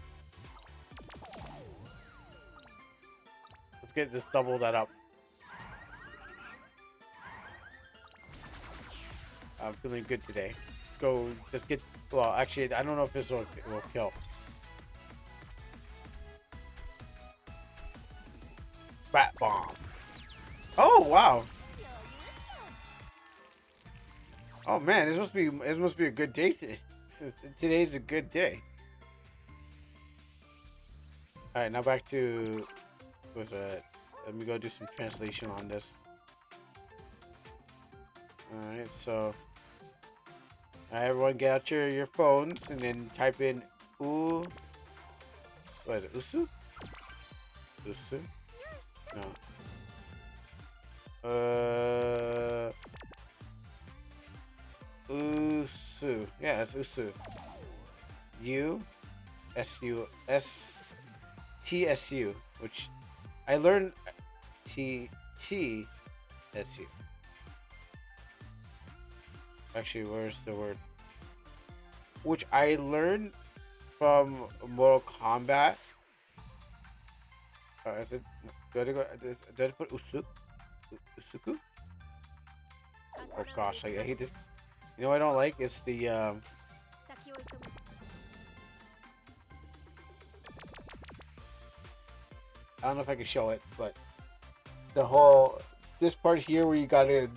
let's get this double that up. I'm feeling good today. Let's go. Let's get. Well, actually, I don't know if this will kill. Bat bomb. Oh wow. Oh man, this must be a good day today. Today's a good day. All right, now back to let me go do some translation on this. All right, so everyone get out your phones and then type in what is it? Usu? Usu? No. Usu. Yeah, it's Usu. TSU, which I learned TSU. Actually, where's the word? Which I learned from Mortal Kombat. Is it? Do I put Usuku? Oh gosh, I hate this. You know what I don't like? It's the I don't know if I can show it, but this part here where you gotta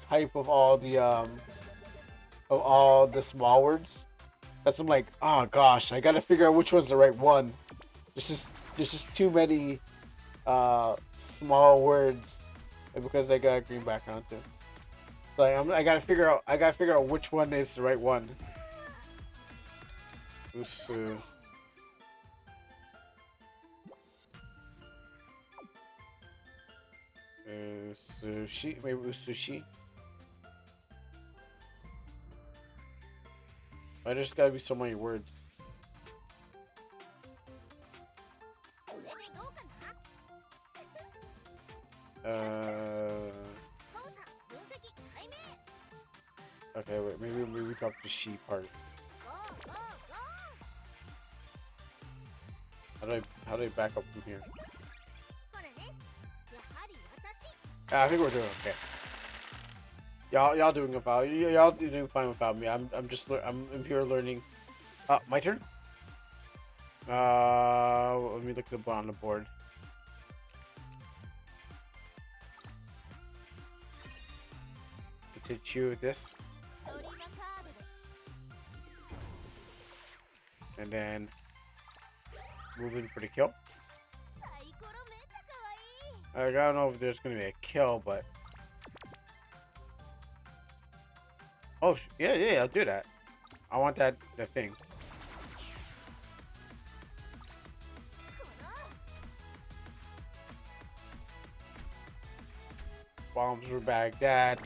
type of all the small words. That's I'm like, oh gosh, I gotta figure out which one's the right one. There's just too many small words, and because I got a green background too. Like I gotta figure out which one is the right one. Usu. Sushi, maybe sushi. Why there's gotta be so many words? Okay, wait. Maybe we drop the she part. How do I back up from here? I think we're doing okay. Y'all doing about y'all doing fine without me. I'm here learning. My turn. Let me look on the board. Let's hit you with this, and then move in for the kill. I don't know if there's gonna be a kill, but oh yeah, I'll do that. I want the thing. Bombs were Baghdad.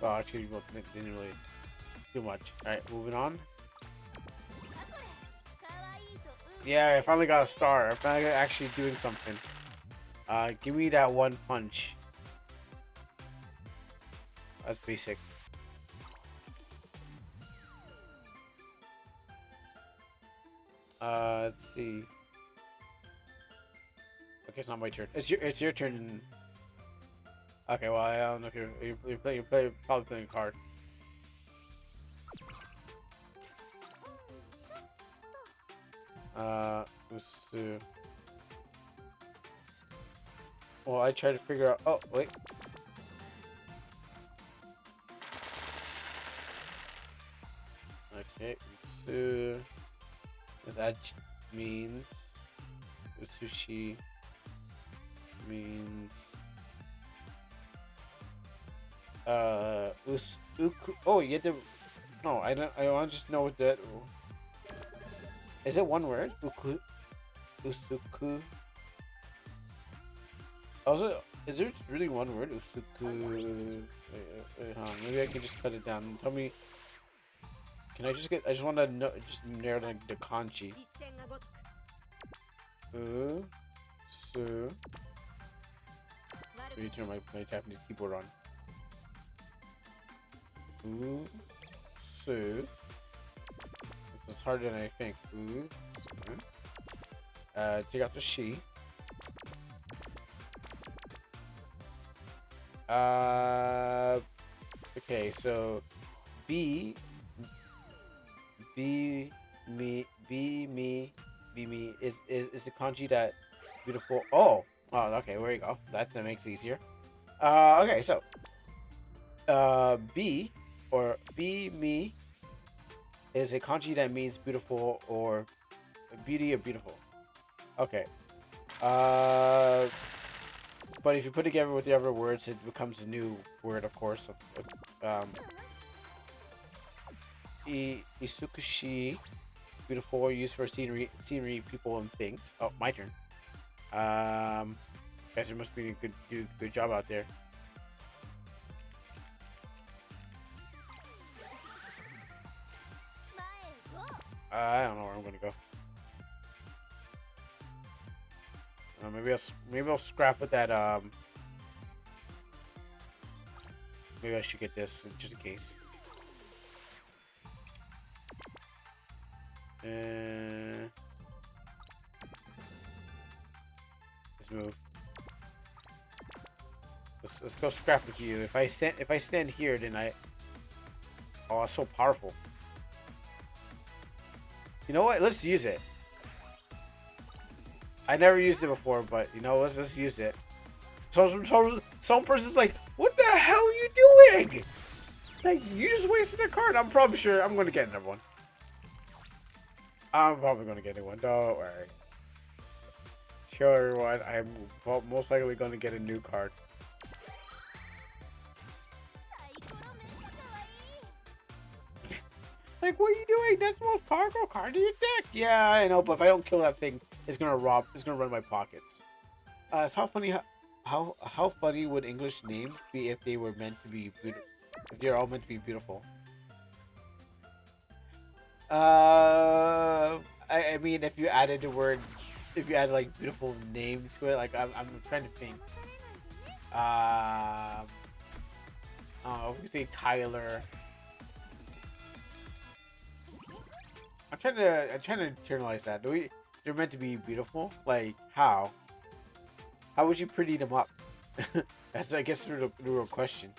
Oh, actually, didn't really do much. All right, moving on. Yeah, I finally got a star. I finally got actually doing something. Give me that one punch. That's basic. Let's see. Okay, it's not my turn. It's your turn. Okay, well I don't know if you're probably playing a card. Usu. Well, I tried to figure out. Oh wait. Okay, Usu. That means Utsushi means Uku. Oh, you had to. No, I don't. I want to just know what that. Is it one word? Usuku. Also, is there really one word? Usuku. Wait, maybe I can just cut it down. Tell me. Can I just get? I just want to know. Just narrow like the kanji. Su. Let me turn my Japanese keyboard on. Su. This is harder than I think. Take out the she. Okay, so B me is the kanji that beautiful. Oh, okay, there you go. That makes it easier. Okay, so B or be me is a kanji that means beautiful or beauty or beautiful. Okay. But if you put together with the other words, it becomes a new word, of course. Isukushi, beautiful, used for scenery, people, and things. Oh, my turn. Guys, there must be a good job out there. I don't know where I'm gonna go. Maybe I'll scrap with that. Maybe I should get this just in case. Let's move. Let's go scrap with you. If I stand here, then I. Oh, it's so powerful. You know what? Let's use it. I never used it before, but you know, let's use it. So some person's like, "What the hell are you doing? Like, you just wasted a card." I'm probably sure I'm gonna get another one. I'm probably gonna get a one. Don't worry. Sure, what? I'm most likely gonna get a new card. Like, what are you doing? That's the most powerful card in your deck. Yeah, I know, but if I don't kill that thing, it's gonna run my pockets. It's how funny how funny would English names be if they were meant to be beautiful? If they're all meant to be beautiful. I mean, if you added the word, if you add like beautiful name to it, like I'm trying to think. If we say Tyler. I'm trying to internalize that. They're meant to be beautiful. Like how? How would you pretty them up? That's I guess the real question.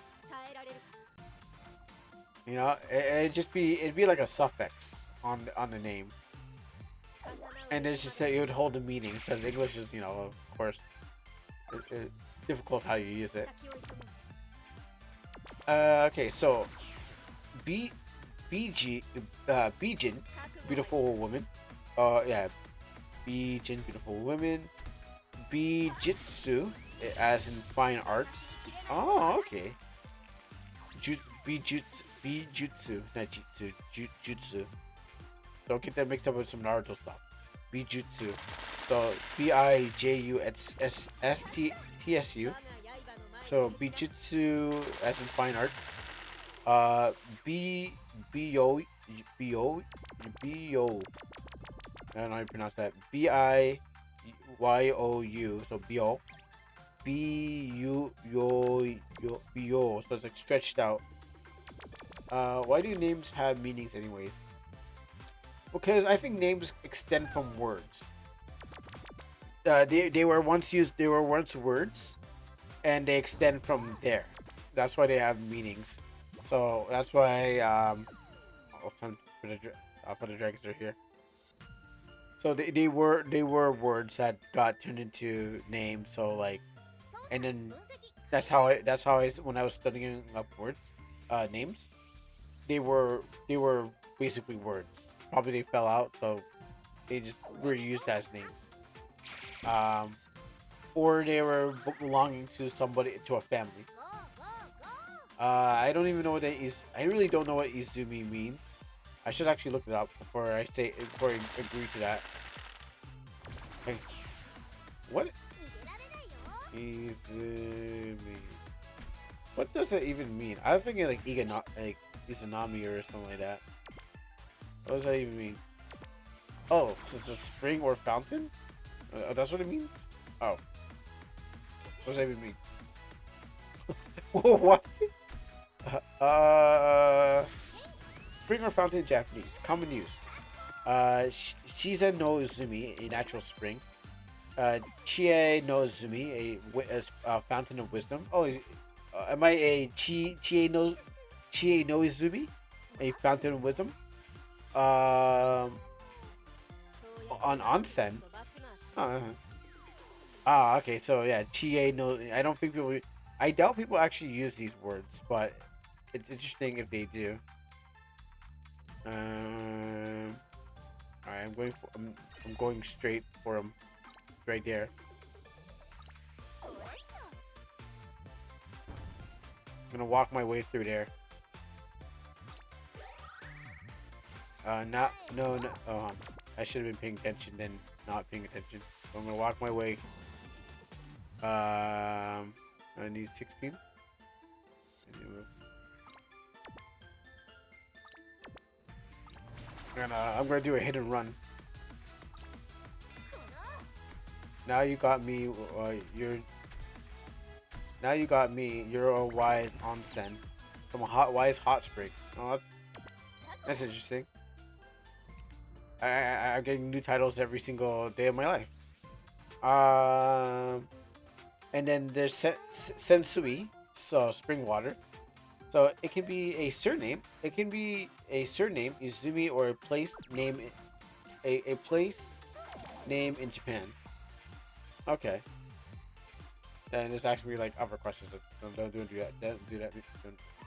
You know, it'd be like a suffix on the name, and it's just that it would hold a meaning because English is, you know, of course, difficult how you use it. Okay, so Bijin, beautiful woman. Yeah, Bijin, beautiful woman. Bijitsu, as in fine arts. Oh, okay. Bijutsu, not jitsu. Jutsu. Don't get that mixed up with some Naruto stuff. Bijutsu. So Bijutsu. So Bijutsu, as in fine arts. Bio. I don't know how you pronounce that. Biyu. So Bio. Bio. So it's like stretched out. Why do names have meanings anyways? Because I think names extend from words. They were once used. They were once words, and they extend from there. That's why they have meanings. So that's why I'll put the dragons are here. So they were words that got turned into names. So like, and then that's how I when I was studying up words, names, they were basically words. Probably they fell out, so they just were used as names. Um, or they were belonging to somebody, to a family. I don't even know what that is. I really don't know what Izumi means. I should actually look it up before I agree to that. Hey, what Izumi? What does it even mean? I was thinking like Izanami or something like that. What does that even mean? Oh, so it's a spring or fountain? That's what it means? Oh. What does that even mean? What? Spring or fountain in Japanese. Common use. Shizen no Uzumi, a natural spring. Chie no Uzumi, a fountain of wisdom. Oh, am I a Chie no Izumi, a fountain of wisdom? On onsen. Uh, okay. So yeah, Chie no. I don't think people. I doubt people actually use these words, but it's interesting if they do. All right. I'm going straight for him, right there. I'm gonna walk my way through there. Not no no. Oh, I should have been paying attention than not paying attention. So I'm gonna walk my way. I need 16. And I'm gonna do a hit and run. Now you got me. Now you got me. You're a wise onsen. Some wise hot spring. Oh, that's interesting. I'm getting new titles every single day of my life. And then there's Sensui, so spring water. So it can be a surname. It can be a surname, Izumi, or a place name, a place name in Japan. Okay. And it's asking me like other questions. Don't do that. Don't do that.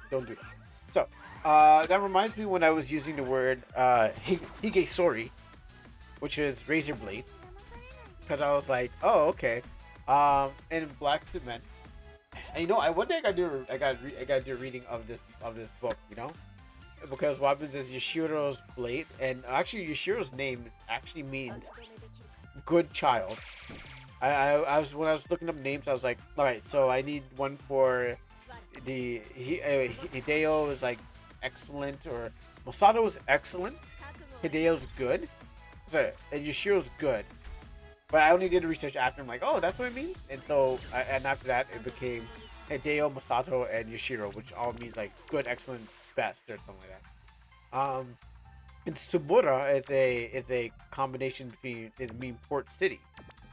Don't do that. So, that reminds me when I was using the word higesori, which is razor blade, because I was like, oh, okay. In Black Cement, and I one day I gotta do a reading of this book, because what happens is Yoshiro's blade, and actually Yoshiro's name actually means good child. I was when I was looking up names, I was like, all right, so I need one for Hideo is like excellent, or Masato is excellent. Hideo's good, so and Yoshiro's good. But I only did research after. I'm like, oh, that's what it means. And so, and after that, it became Hideo, Masato, and Yoshiro, which all means like good, excellent, best, or something like that. And Tsubura is a combination between it mean port city,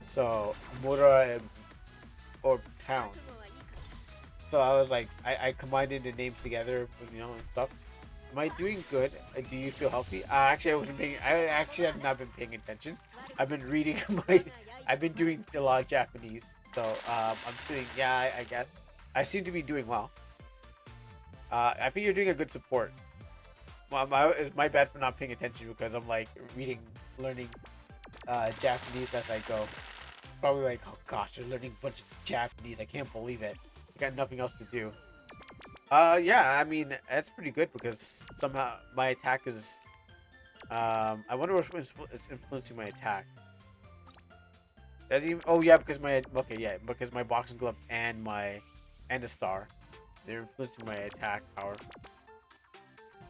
so Mura or town. So I was like, I combined the names together, and stuff. Am I doing good? Do you feel healthy? Actually, I actually have not been paying attention. I've been reading I've been doing a lot of Japanese, so I'm saying, yeah, I guess I seem to be doing well. I think you're doing a good support. Well, it's my bad for not paying attention because I'm like learning Japanese as I go. It's probably like, oh gosh, you're learning a bunch of Japanese. I can't believe it. I got nothing else to do. Yeah, I mean, that's pretty good because somehow my attack is. I wonder what is influencing my attack. Does even? Oh yeah, because my boxing glove and the star, they're influencing my attack power.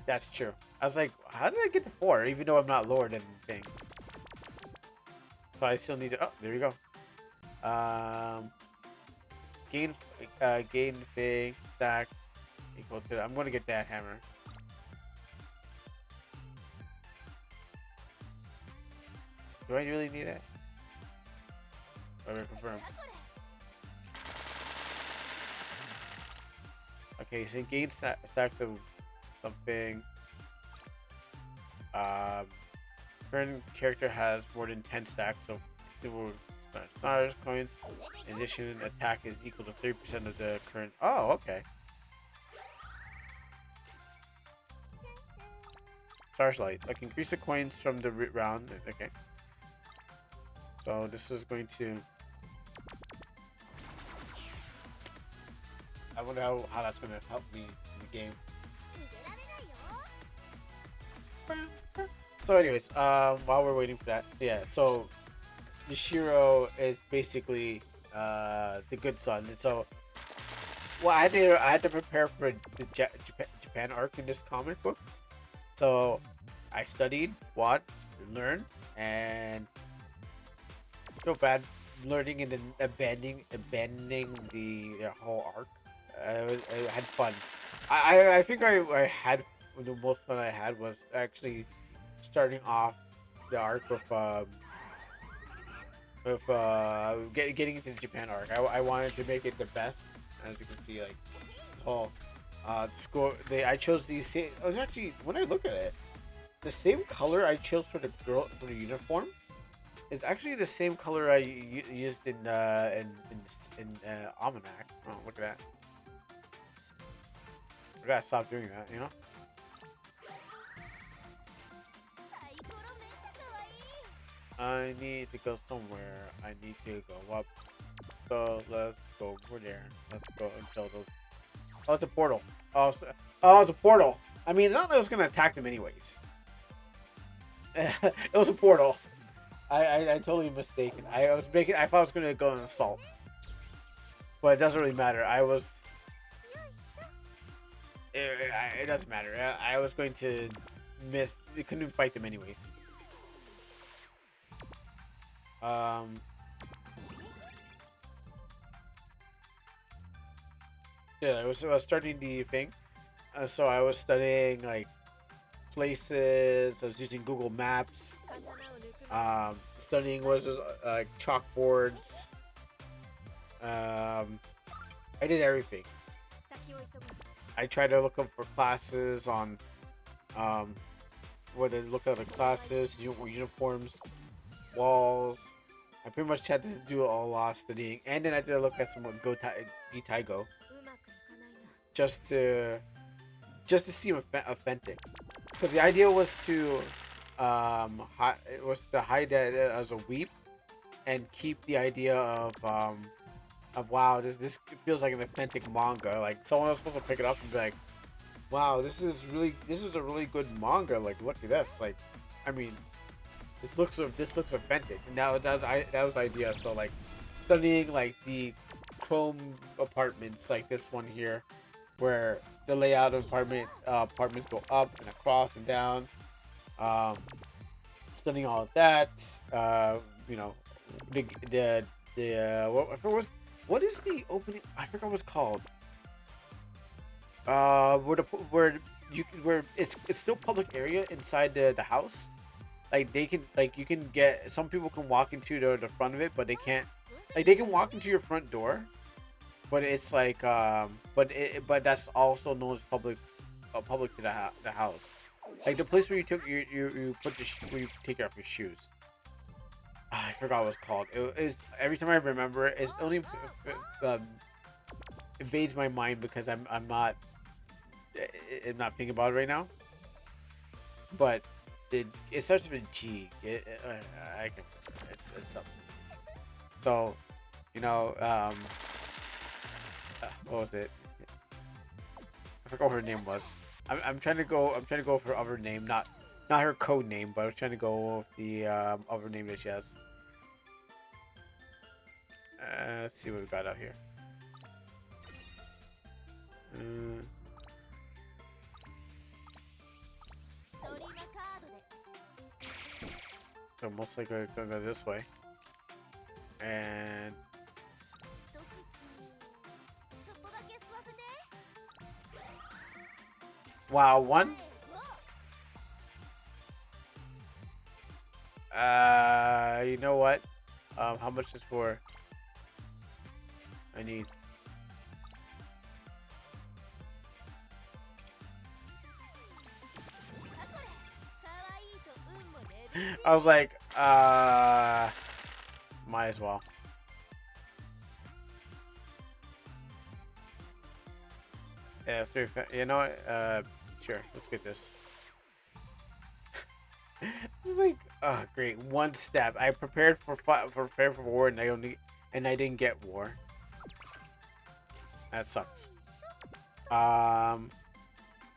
That's true. I was like, how did I get to 4? Even though I'm not lower than anything. So I still need to. Oh, there you go. Gain, gain big stack equal to. I'm gonna get that hammer. Do I really need it? Okay, confirm. Okay, so gain stacks of something. Current character has more than 10 stacks of silver stars coins. In addition, attack is equal to 30% of the current. Oh, okay. Starlight. I can increase the coins from the round. Okay. So this is going to. I wonder how that's going to help me in the game. So anyways, while we're waiting for that, yeah, so Yashiro is basically the good son. And so well, I had to prepare for the Japan arc in this comic book. So I studied, watched, learned, and feel bad learning and then abandoning the whole arc. I had fun. I think I had the most fun I had was actually starting off the arc with getting into the Japan arc. I wanted to make it the best, as you can see, like score. I chose these same. It was actually when I look at it, the same color I chose for the uniform is actually the same color I used in Almanac. Oh, look at that. I gotta stop doing that, you know. I need to go somewhere. I need to go up. So let's go over there. Let's go and kill those. Oh, it's a portal. Oh, it's a portal. I mean, not that I was gonna attack them anyways. It was a portal. I totally mistaken. I thought I was gonna go and assault, but it doesn't really matter. It doesn't matter. I was going to miss. You couldn't fight them anyways. Yeah, I was starting the thing. So I was studying like places. I was using Google Maps. Studying was chalkboards. I did everything. I tried to look up for classes on where to look at the classes, uniforms, walls. I pretty much had to do a lot of studying, and then I did look at some Go just to seem authentic. Because the idea was to hide that as a weep and keep the idea of wow, this feels like an authentic manga. Like someone was supposed to pick it up and be like, wow, this is a really good manga. Like look at this. Like, I mean, this looks authentic. And that was the idea. So like studying like the chrome apartments like this one here, where the layout of apartments go up and across and down. Studying all of that. You know, what is the opening? I forgot what it's called. Where it's still public area inside the house. Like you can get, some people can walk into the front of it, but they can't. Like they can walk into your front door, but it's like but that's also known as public to the house. Like the place where you put where you take off your shoes. I forgot what it's called. It is, every time I remember it, it's only evades my mind because I'm not thinking about it right now. But it starts with a G. It's something. So, you know, what was it? I forgot what her name was. I'm trying to go for her other name, not her code name, but I was trying to go with the other name that she has. Let's see what we got out here. So most likely I'm gonna go this way. And wow, one. You know what? How much is for? I need. I was like, might as well. Yeah, three. You know what? Sure. Let's get this. This is like, oh, great. One step. I prepared for war, and I didn't get war. That sucks. What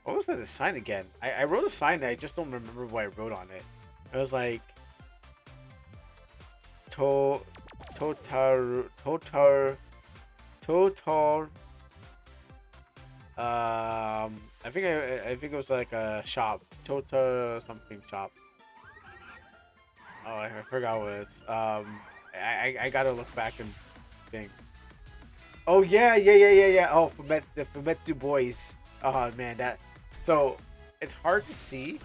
was that sign again? I wrote a sign and I just don't remember what I wrote on it. It was like total. I think it was like a shop. Total something shop. Oh, I forgot what it's. I gotta look back and think. Oh yeah. Oh, the Fumetsu boys. Oh man, that. So it's hard to see,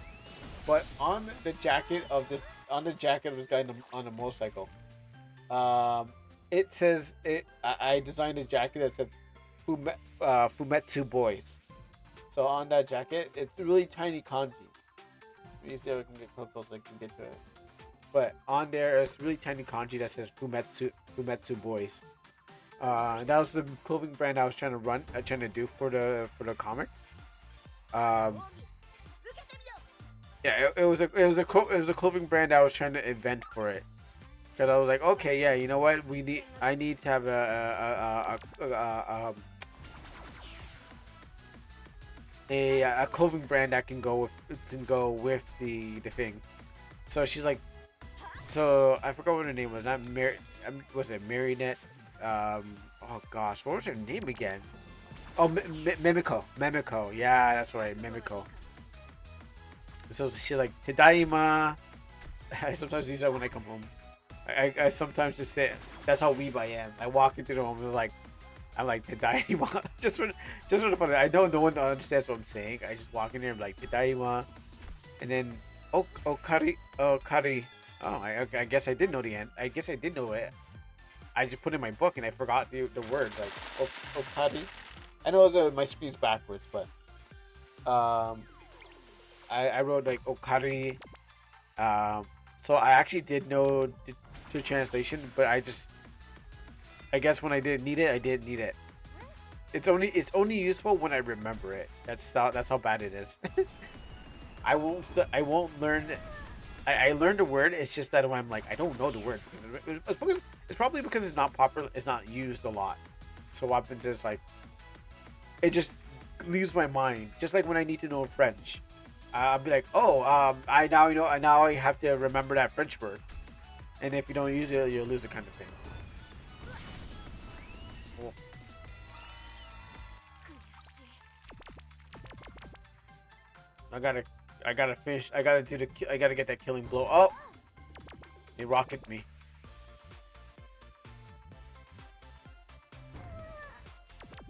but on the jacket of this guy on a motorcycle, it says it. I designed a jacket that says Fumetsu boys. So on that jacket, it's really tiny kanji. Let me see if I can get close. I can get to it. But on there, it's really tiny kanji that says Fumetsu boys. That was the clothing brand I was trying to do for the comic. Yeah, it was a clothing brand I was trying to invent for it. Because I was like, okay, yeah, you know what? I need to have a clothing brand that can go with the thing. So she's like, so I forgot what her name was. Not Mary. Was it Marinette? Oh gosh, what was her name again? Oh, Mimiko. Mimiko. Yeah, that's right, Mimiko. So she's like, Tadaima. I sometimes use that when I come home. I sometimes just say, that's how weeb I am. I walk into the home and I'm like, Tadaima. just for the fun. I know no one understands what I'm saying. I just walk in there and I'm like, Tadaima. And then, Kari. Oh, I guess I did know the end. I guess I did know it. I just put it in my book and I forgot the word. Like, Okari. I know my screen's backwards, but I wrote like Okari. So I actually did know the translation, but I guess when I didn't need it, I didn't need it. It's only useful when I remember it. That's how bad it is. I won't learn. I learned a word. It's just that when I'm like, I don't know the word. It's probably because it's not popular. It's not used a lot. So what happens is like, it just leaves my mind. Just like when I need to know French, I'll be like, I now now I have to remember that French word. And if you don't use it, you'll lose it, kind of thing. Cool. I gotta finish. I gotta get that killing blow. Oh, they rocketed me.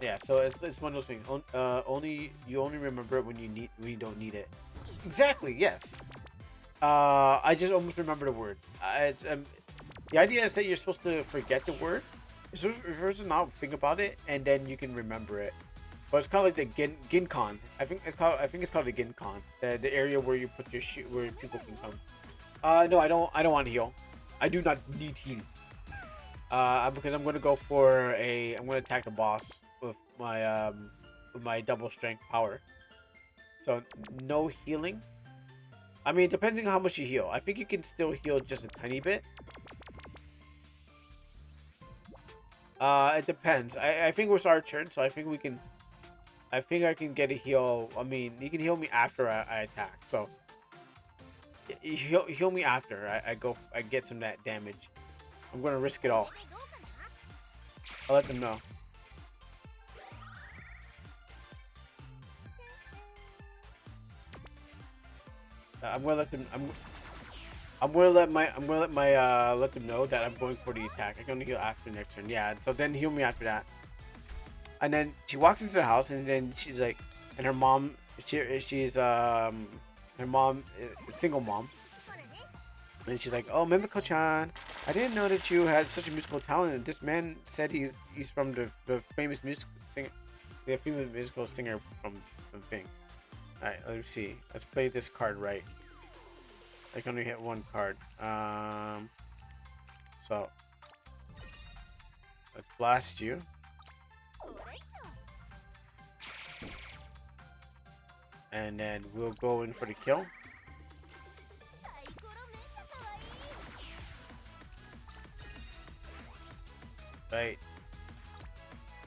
Yeah, so it's one of those things. You only remember it when you don't need it. Exactly. Yes. I just almost remember the word. It's the idea is that you're supposed to forget the word. You're supposed to not think about it, and then you can remember it. But it's called like the Gincon. I think it's called the Gincon. The area where you put your shoe, where people can come. No, I don't want to heal. I do not need heal. Because I'm gonna I'm gonna attack the boss with my double strength power. So no healing. I mean, depending on how much you heal, I think you can still heal just a tiny bit. It depends. I think it was our turn, so I think we can. I think I can get a heal. I mean, you can heal me after I attack. So heal me after I get some of that damage. I'm gonna risk it all. I'll let them know. I'm gonna let them. let them know that I'm going for the attack. I'm gonna heal after next turn. Yeah, so then heal me after that. And then she walks into the house, and then she's like, and her mom, she's her mom, single mom, and she's like, oh, Mimiko-chan, I didn't know that you had such a musical talent. And this man said he's from the famous music singer, the famous musical singer from Thing. All right, let me see. Let's play this card right. I can only hit one card. So let's blast you. And then we'll go in for the kill. Right.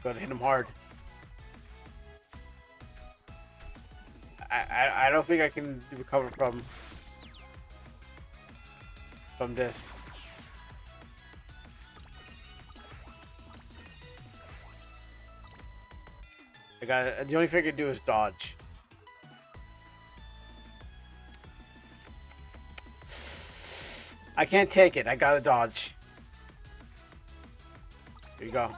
Gotta hit him hard. I don't think I can recover from this. The only thing I can do is dodge. I can't take it. I gotta dodge. Here you go.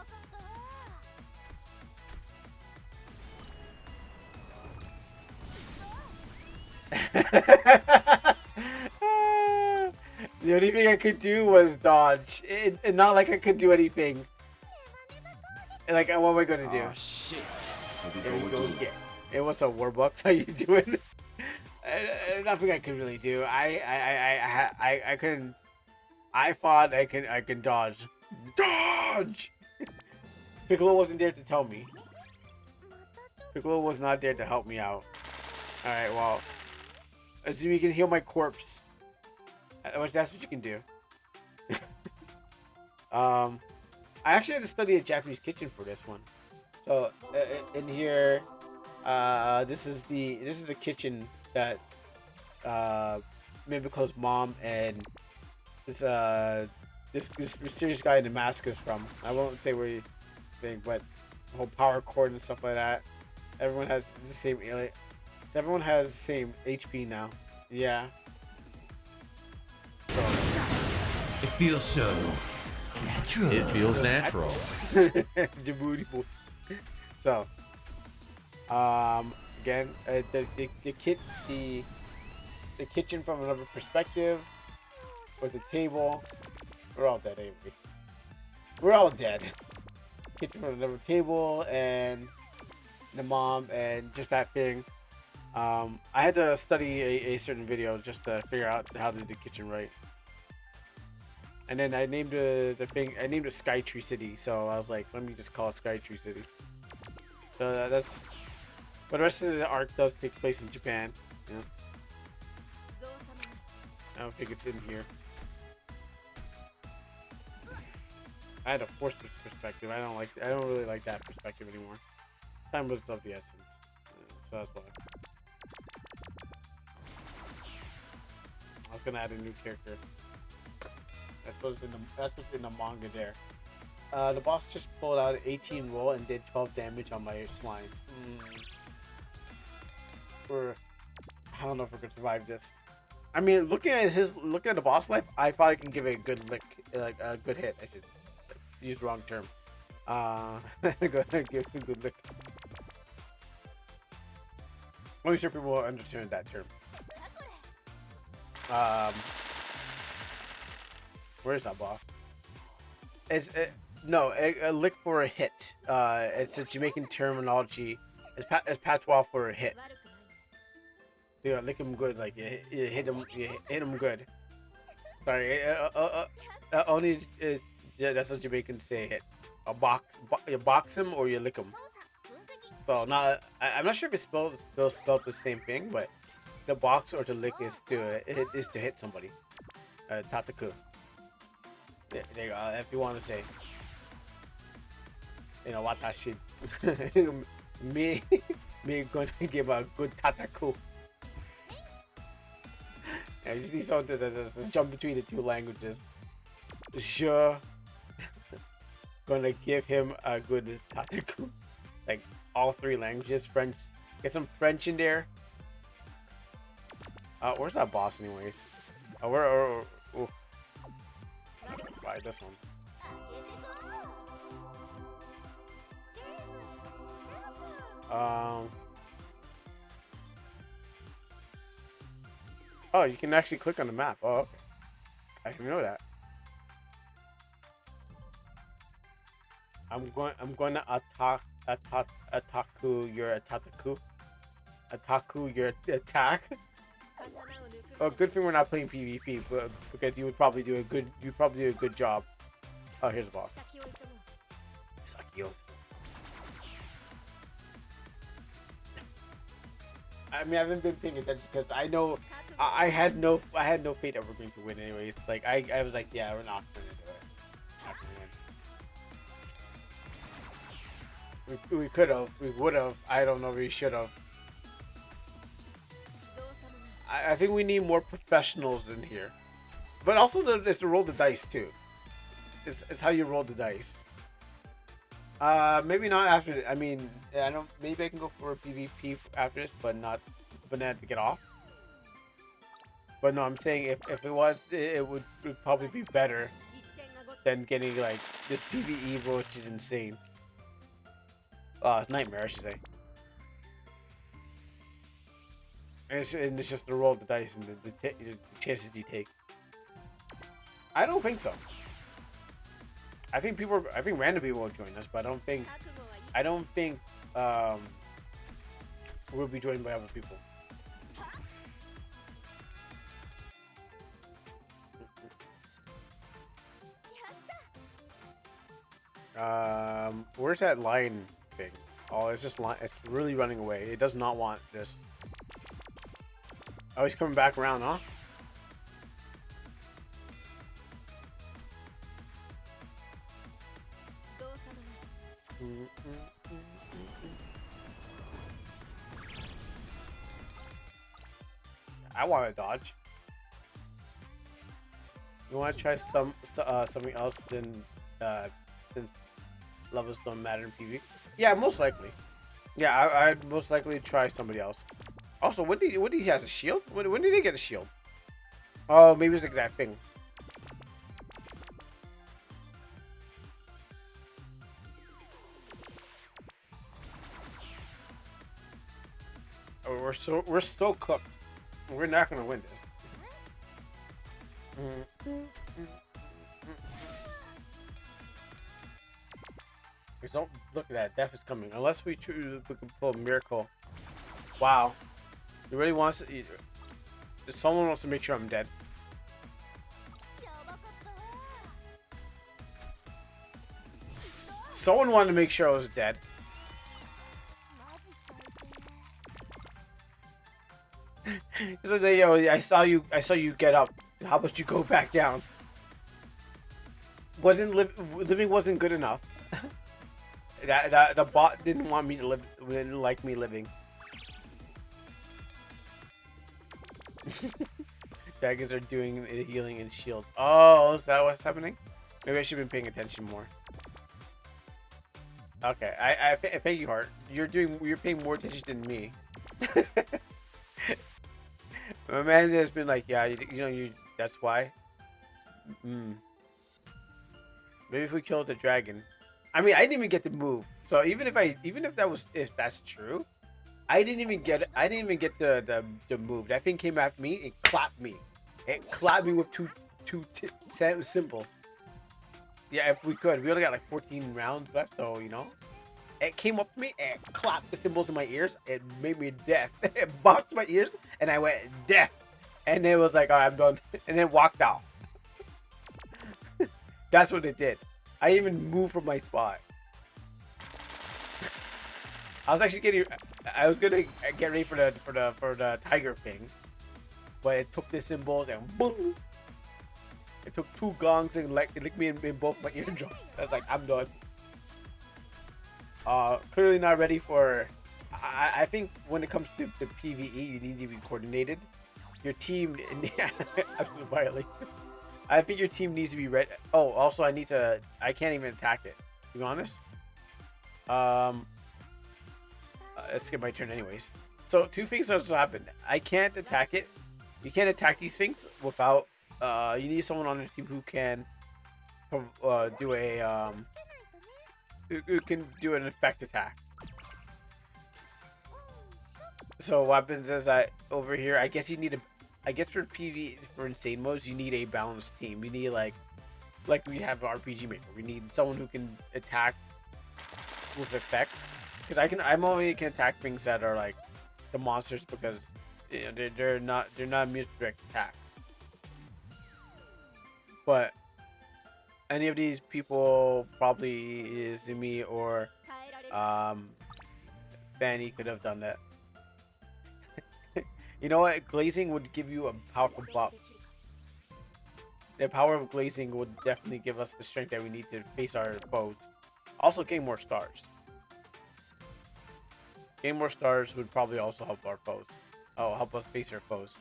The only thing I could do was dodge. It not like I could do anything. Like, what am I gonna do? Oh shit. There we go again. Hey, what's up, Warbucks? How you doing? Nothing I could really do. I couldn't. I thought I can dodge. Dodge! Piccolo wasn't there to tell me. Piccolo was not there to help me out. Alright, well. Let's see if you can heal my corpse. That's what you can do. I actually had to study a Japanese kitchen for this one. So in here, this is the kitchen that Mimiko's mom and this mysterious guy in the mask is from. I won't say where you think, but the whole power cord and stuff like that. Everyone has the same alien. So everyone has the same HP now. Yeah. So. It feels so natural. It feels natural. The booty boy. So, again, the kitchen from another perspective, with the table. We're all dead, anyways. We're all dead. Kitchen from another table and the mom and just that thing. I had to study a certain video just to figure out how to do the kitchen right. And then I named the thing. I named it Skytree City. So I was like, let me just call it Skytree City. So that's. But the rest of the arc does take place in Japan. You know? I don't think it's in here. I had a forced perspective. I don't really like that perspective anymore. Time was of the essence. So that's why. I was gonna add a new character. That's what's in the manga there. The boss just pulled out an 18 roll and did 12 damage on my slime. I don't know if we're gonna survive this. I mean, looking at the boss life, I thought I can give it a good lick, like a good hit. I should use the wrong term. Go ahead, give it a good lick. I'm sure people will understand that term. Where's that boss? It's no, a lick for a hit. It's a Jamaican terminology. It's patois for a hit. You lick him good, like you hit him good. Sorry, only that's what Jamaicans say. Hit a box, you box him or you lick him. So now I'm not sure if it's spelled the same thing, but the box or to lick is to hit somebody. Tataku. There you go. If you want to say, you know, watashi, me going to give a good tataku. I just need something to jump between the two languages. Sure. Gonna give him a good tataku. Like all three languages. French. Get some French in there. Where's that boss anyways? Oh, we're oof. Buy this one. Oh, you can actually click on the map. Oh, okay. I didn't know that. I'm going to ataku your atataku. Ataku your attack. Oh, good thing we're not playing PvP, but because you would probably do a good job. Oh, here's the boss. Sakios. I mean, I haven't been paying attention because I know I had no faith that we're going to win anyways. Like I was like, yeah, we're not going to do it. Not gonna win. We could have, we would have. I don't know. We should have. I think we need more professionals in here, but also it's to roll the dice too. It's how you roll the dice. Maybe not after. I mean, I don't. Maybe I can go for a PvP after this, but not. But then I have to get off. But no, I'm saying if it was, it would probably be better than getting like this PvE, which is insane. It's nightmare, I should say. And it's just to roll the dice and the chances you take. I don't think so. I think random people will join us, but I don't think we'll be joined by other people. Where's that lion thing? Oh, it's just it's really running away. It does not want this. Oh, he's coming back around, huh? I want to dodge. You want to try something else than since levels don't matter in PvP? Yeah, most likely. Yeah, I'd most likely try somebody else. Also, when did he has a shield? When did he get a shield? Oh, maybe it's like that thing. Oh, we're so cooked. We're not gonna win this. Because don't look at that. Death is coming. Unless we can pull a miracle. Wow. He really wants to. Someone wants to make sure I'm dead. Someone wanted to make sure I was dead. He's like, yo, I saw you get up. How about you go back down? Living wasn't good enough. The bot didn't want me to live. Didn't like me living. Dragons are doing healing and shield. Oh, is that what's happening? Maybe I should have been paying attention more. Okay, I thank you, Heart. You're paying more attention than me. My man has been like, yeah, that's why. Maybe if we killed the dragon. I mean, I didn't even get to move. So even if that's true, I didn't even get the move. That thing came after me and clapped me. It clapped me with two symbols. Yeah, if we could. We only got like 14 rounds left, so it came up to me and clapped the symbols in my ears. It made me deaf. It boxed my ears, and I went deaf. And it was like, all right, I'm done. And then walked out. That's what it did. I didn't even moved from my spot. I was gonna get ready for the tiger thing, but it took the symbols and boom. It took two gongs and it licked me in both my eardrums. I was like, I'm done. Clearly not ready for. I think when it comes to the PvE, you need to be coordinated. Your team, violate. I think your team needs to be ready. Oh, also I can't even attack it. To be honest. Let's skip my turn anyways. So two things also happened. I can't attack it. You can't attack these things without You need someone on the team who can do a who can do an effect attack. So what happens is that over here, I guess you need a, I guess for PV for insane modes, you need a balanced team. You need like we have RPG Maker. We need someone who can attack with effects. Because I'm only can attack things that are like the monsters because you know, they're not immune to direct attacks. But any of these people probably is me or Fanny could have done that. You know what? Glazing would give you a powerful buff. The power of glazing would definitely give us the strength that we need to face our foes. Also, gain more stars. Gain more stars would probably also help our foes. Oh, help us face our foes.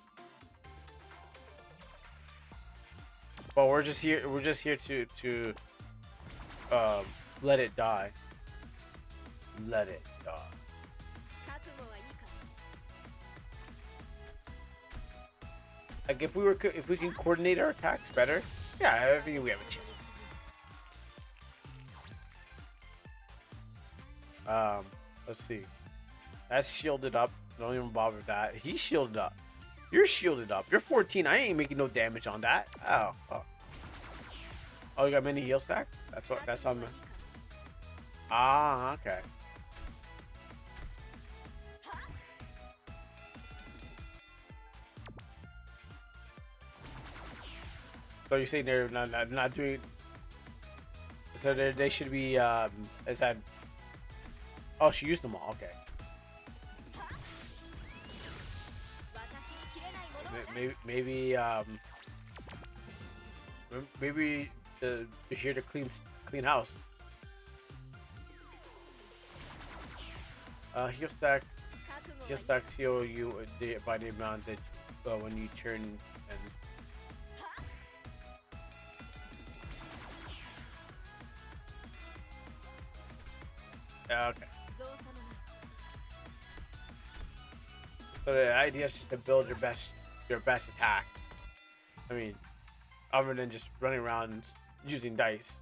But we're just here. We're just here to let it die. Let it die. Like if we can coordinate our attacks better, yeah, I think we have a chance. Let's see. That's shielded up. Don't even bother with that. He's shielded up. You're shielded up. You're 14. I ain't making no damage on that. Oh. Oh, you got mini heal stack? That's on the. Ah, okay. So you're saying they're not doing. So they should be. Is that? Oh, she used them all. Okay. Maybe they're here to clean house. Heal stacks heal you by the amount that when you turn and. Okay. So the idea is just to build your best attack. I mean, other than just running around using dice.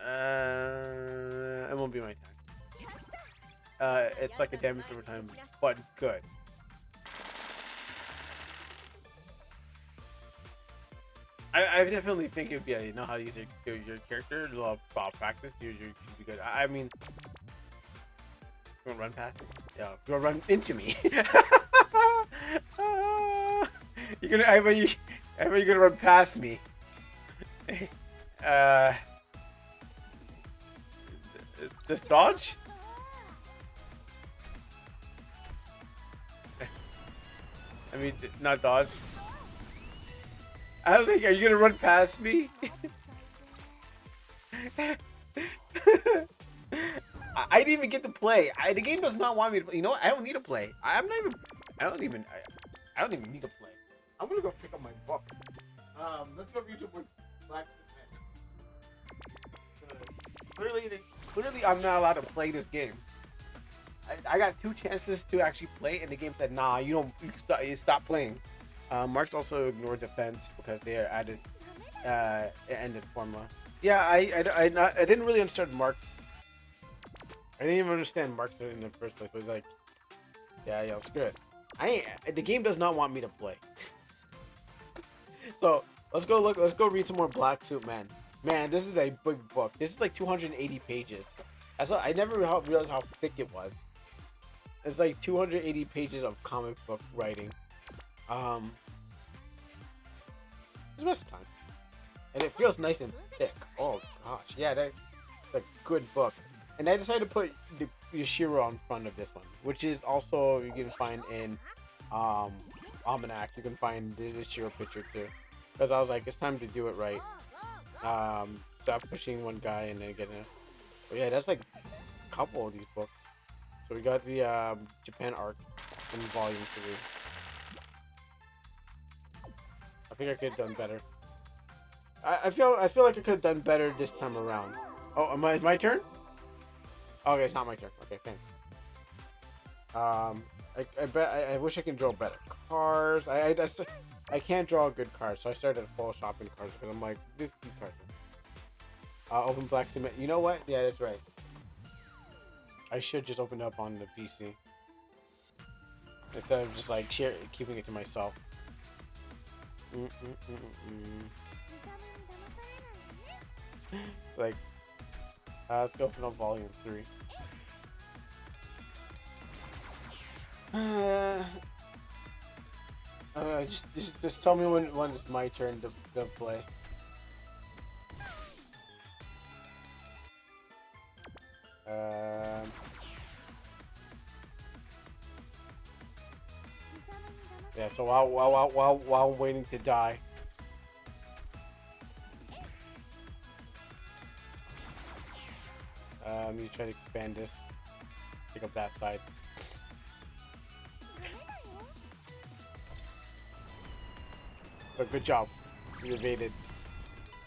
It won't be my time. It's like a damage over time, but good. I definitely think it'd be, you know how to use your character, a little practice, you should be good. I mean, you wanna run past me? Yeah, you wanna run into me? I bet you're gonna run past me. This dodge? I mean, not dodge. I was like, are you gonna run past me? I didn't even get to play. The game does not want me to play. You know what? I don't need to play. I don't even need to play. I'm gonna go pick up my book. Let's go read some more Black Men. Clearly, I'm not allowed to play this game. I got 2 chances to actually play, and the game said, "Nah, you stop playing." Marks also ignored defense because they added ended formula. Yeah, I didn't really understand Marks. I didn't even understand Marks in the first place. It was like, yeah, screw it. The game does not want me to play. So let's go read some more Black Suit Man. Man, this is a big book. This is like 280 pages. I never realized how thick it was. It's like 280 pages of comic book writing. It's the best time. And it feels nice and thick. Oh gosh, yeah, that's a good book. And I decided to put the Yashiro on front of this one, which is also you can find in Almanac. You can find the Yashiro picture too, because I was like, it's time to do it right. Stop pushing one guy and then getting it. But yeah, that's like a couple of these books. So we got the Japan arc in volume 3. I think I could have done better. I feel like I could have done better this time around. Oh, it's my turn? Okay, it's not my turn. Okay, thanks. I bet I wish I can draw better cars. I can't draw good cards, so I started photoshopping cards because I'm like, these cards. Open black cement. You know what? Yeah, that's right. I should just open it up on the PC instead of just like keeping it to myself. Like, let's go open up volume 3. Just tell me when it's my turn to play. Yeah. So while I'm waiting to die. Let me try to expand this. Pick up that side. But good job. You evaded.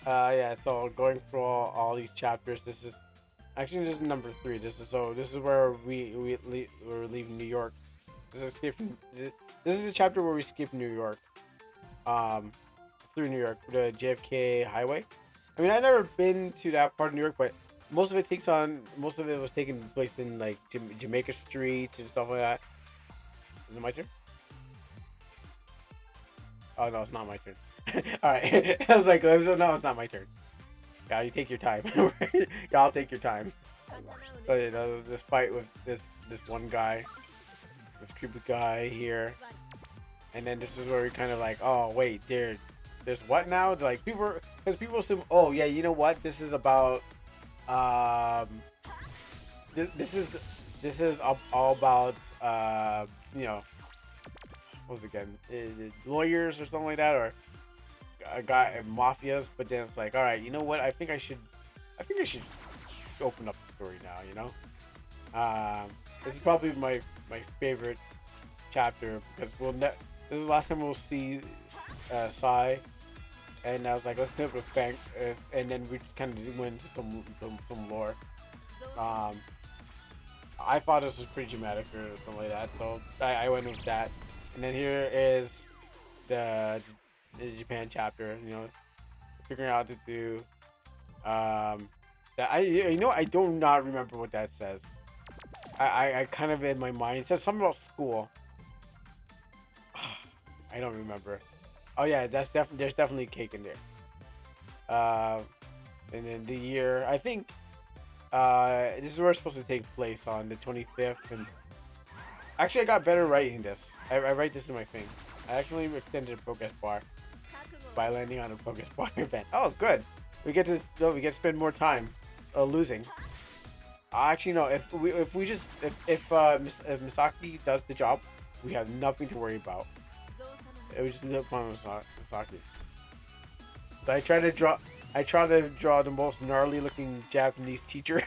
Yeah, so going through all these chapters, this is number 3. This is where we're leaving New York. This is the chapter where we skip New York. Through New York, the JFK highway. I mean, I've never been to that part of New York, but most of it was taking place in like Jamaica Street and stuff like that. Is it my turn? Oh no, it's not my turn. All right, I was like, no, it's not my turn. Yeah, you take your time. Yeah, I'll take your time. So you know, this fight with this one guy, this creepy guy here, and then this is where we kind of like, oh wait, there's what now? Like because people assume, oh yeah, you know what? This is about this is all about you know, what was it again? Lawyers or something like that, or a guy mafias. But then it's like, all right, you know what? I think I should open up the story now. You know, this is probably my favorite chapter because this is the last time we'll see Sai. And I was like, let's put up a bank, and then we just kind of went into some lore. I thought this was pretty dramatic or something like that, so I went with that. And then here is the Japan chapter. You know, figuring out how to do. That I do not remember what that says. I kind of in my mind it says something about school. I don't remember. Oh yeah, there's definitely cake in there. And then the year, I think this is where it's supposed to take place on the 25th. And actually, I got better writing this. I write this in my thing. I actually extended a progress bar by landing on a progress bar event. Oh, good. We get to spend more time losing. Actually, no. If Misaki does the job, we have nothing to worry about. We just look on Misaki. So I try to draw the most gnarly looking Japanese teacher.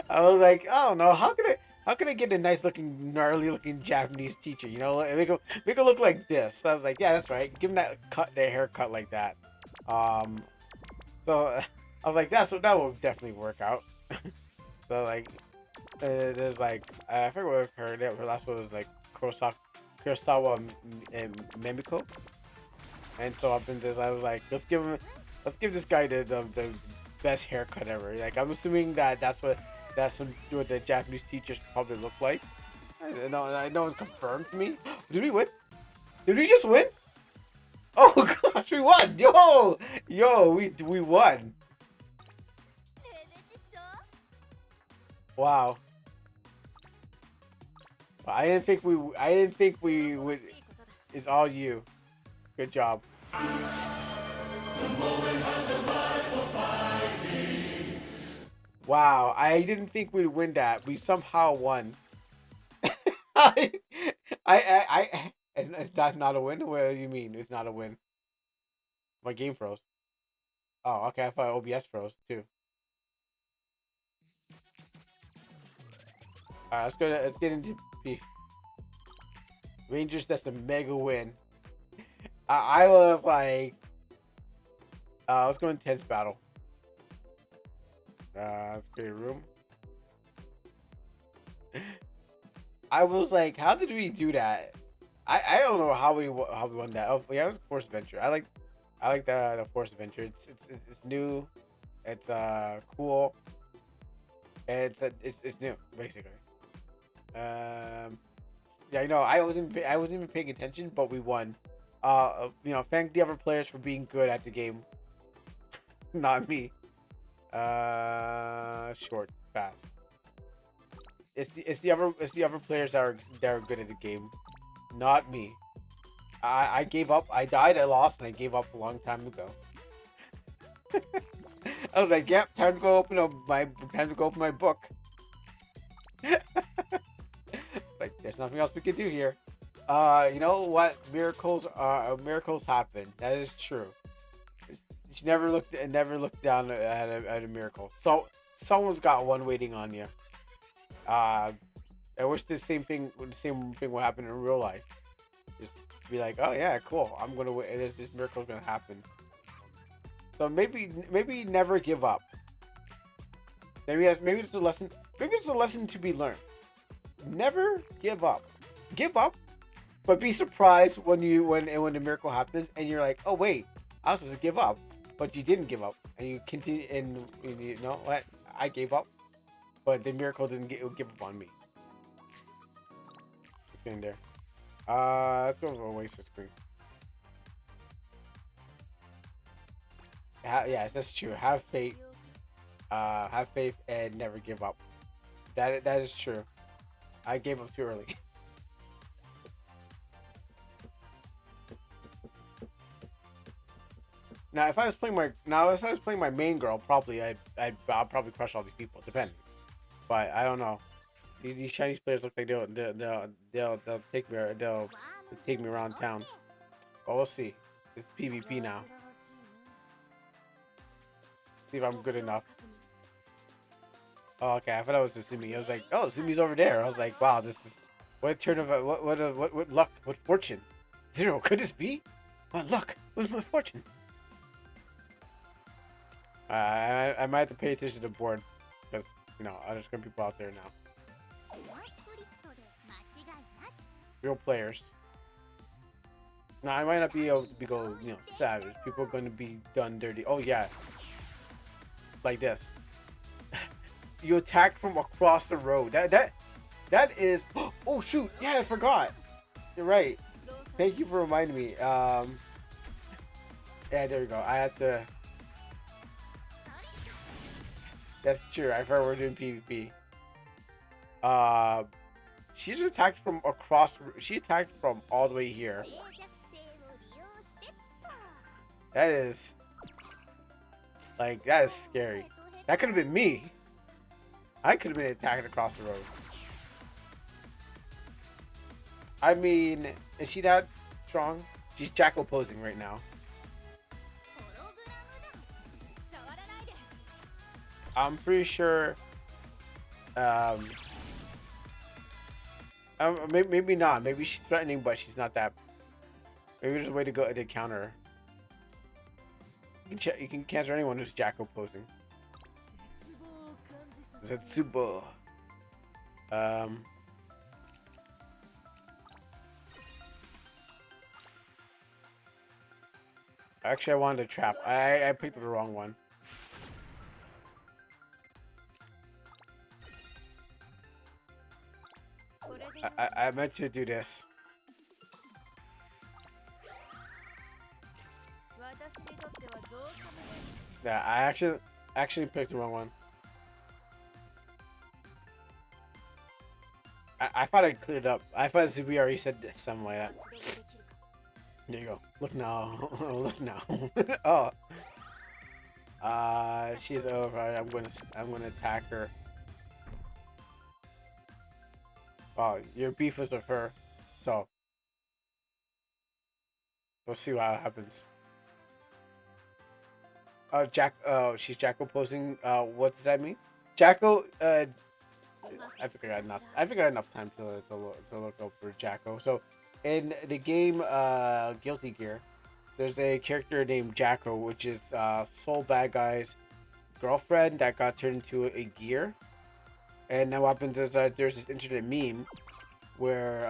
I was like, I don't know, how can I get a nice looking gnarly looking Japanese teacher? You know, make it look like this. So I was like, yeah, that's right. Give him that haircut like that. So I was like, that will definitely work out. So like, there's like, I forget what her last one was, like Kurosawa and Memiko. And so up in this, I was like, let's give this guy the best haircut ever. Like, I'm assuming that's what the Japanese teachers probably look like. I know it's confirmed to me. Did we win? Did we just win? Oh gosh, we won! Yo, we won! Wow. I didn't think we would. It's all you. Good job. Wow, I didn't think we'd win that. We somehow won. That's not a win? What do you mean it's not a win? My game froze. Oh, okay, I thought OBS froze too. Alright, let's get into beef. Rangers, that's the mega win. I was like, let's go intense battle. Let's create a room. I was like, how did we do that? I don't know how we won that. Oh yeah, it was Force Adventure. I like the Force Adventure. It's new. It's cool. And it's new basically. Um, yeah, I wasn't even paying attention, but we won. Thank the other players for being good at the game, not me. Short, fast. It's the other players that are good at the game, not me. I gave up. I died. I lost, and I gave up a long time ago. I was like, "Yep, time to go open my book." Like, there's nothing else we can do here. You know what? Miracles happen. That is true. She never looked down at a miracle. So someone's got one waiting on you. I wish the same thing would happen in real life. Just be like, oh yeah, cool. I'm gonna wait. This miracle's gonna happen. So maybe never give up. Maybe it's a lesson. Maybe it's a lesson to be learned. Never give up. Give up, but be surprised when the miracle happens and you're like, oh wait, I was supposed to give up, but you didn't give up, and you continue. And you know what? I gave up, but the miracle didn't give up on me. It's in there. Let's go over Oasis screen. Yes, that's true. Have faith. Have faith and never give up. That is true. I gave up too early. Now, if I was playing my main girl, probably I'll probably crush all these people, depending. But I don't know. These Chinese players look like they'll take me around town. But we'll see. It's PvP now. See if I'm good enough. Oh, okay. I thought it was Sumi. I was like, oh, Sumi's over there. I was like, wow, this is what a turn of what luck, what fortune. Zero. Could this be? What luck? What's my fortune? I might have to pay attention to the board because there's gonna be people out there now. Real players. Now I might not be able to go savage. People are gonna be done dirty. Oh yeah. Like this. You attack from across the road. That is. Oh shoot! Yeah, I forgot. You're right. Thank you for reminding me. Yeah, there we go. I have to. That's true. I forgot we're doing PvP. She's attacked from across. She attacked from all the way here. That is. Like, that is scary. That could have been me. I could have been attacked across the road. I mean, is she that strong? She's Jackal posing right now. I'm pretty sure. Maybe not. Maybe she's threatening, but she's not that. Maybe there's a way to go to counter her. You can cancel anyone who's Jackal posing. Zetsubo. Actually, I wanted a trap. I picked the wrong one. I meant to do this. Yeah, I actually picked the wrong one. I thought I cleared up. I thought we already said something like that. There you go. Look now. Look now. Oh. She's over. I'm gonna attack her. Oh, your beef is with her. So we'll see what happens. She's Jackal posing. What does that mean? Jackal. I think I got enough time to look up for Jackal. So, in the game, Guilty Gear, there's a character named Jackal, which is Soul Bad Guy's girlfriend that got turned into a gear. And now what happens is there's this internet meme where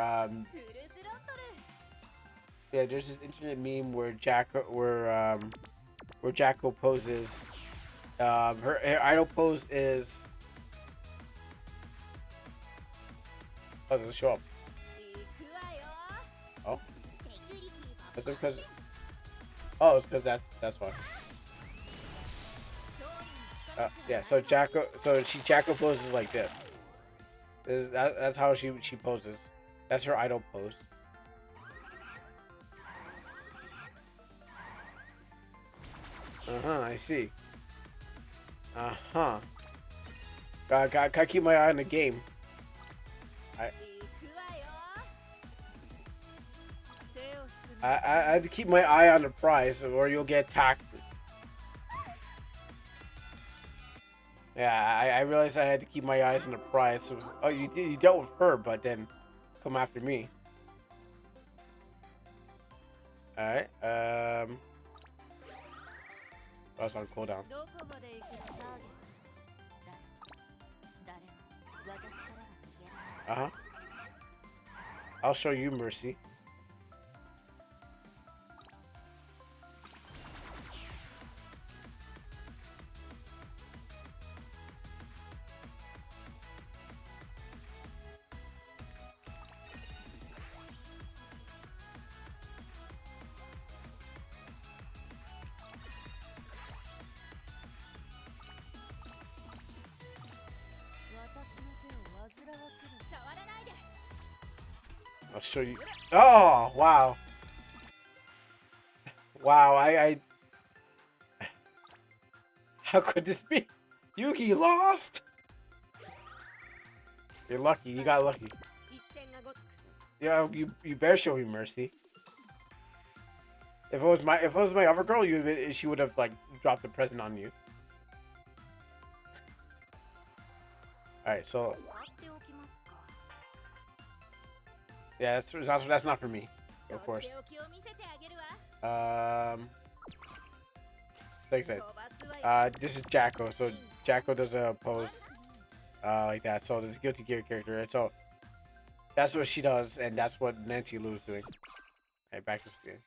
yeah, there's this internet meme where Jacko poses. Her idol pose is. Oh, does it show up? Oh, that's because. Oh, it's because that's why. Yeah. So Jacko poses like this. That's how she poses. That's her idol pose. I see. Gotta keep my eye on the game. I have to keep my eye on the prize, or you'll get attacked. Yeah, I realized I had to keep my eyes on the prize. So, oh, you dealt with her, but then come after me. All right. I was on cooldown. I'll show you mercy. I'll show you. Oh, wow. Wow, I... How could this be? Yugi lost! You're lucky. You got lucky. Yeah, you better show me mercy. If it was my other girl, she would have like dropped a present on you. All right, so yeah, that's not for me, of course. Like I said, this is Jacko. So Jacko does a pose like that. So there's a Guilty Gear character, and so that's what she does, and that's what Nancy Lou's doing. Okay, back to screen.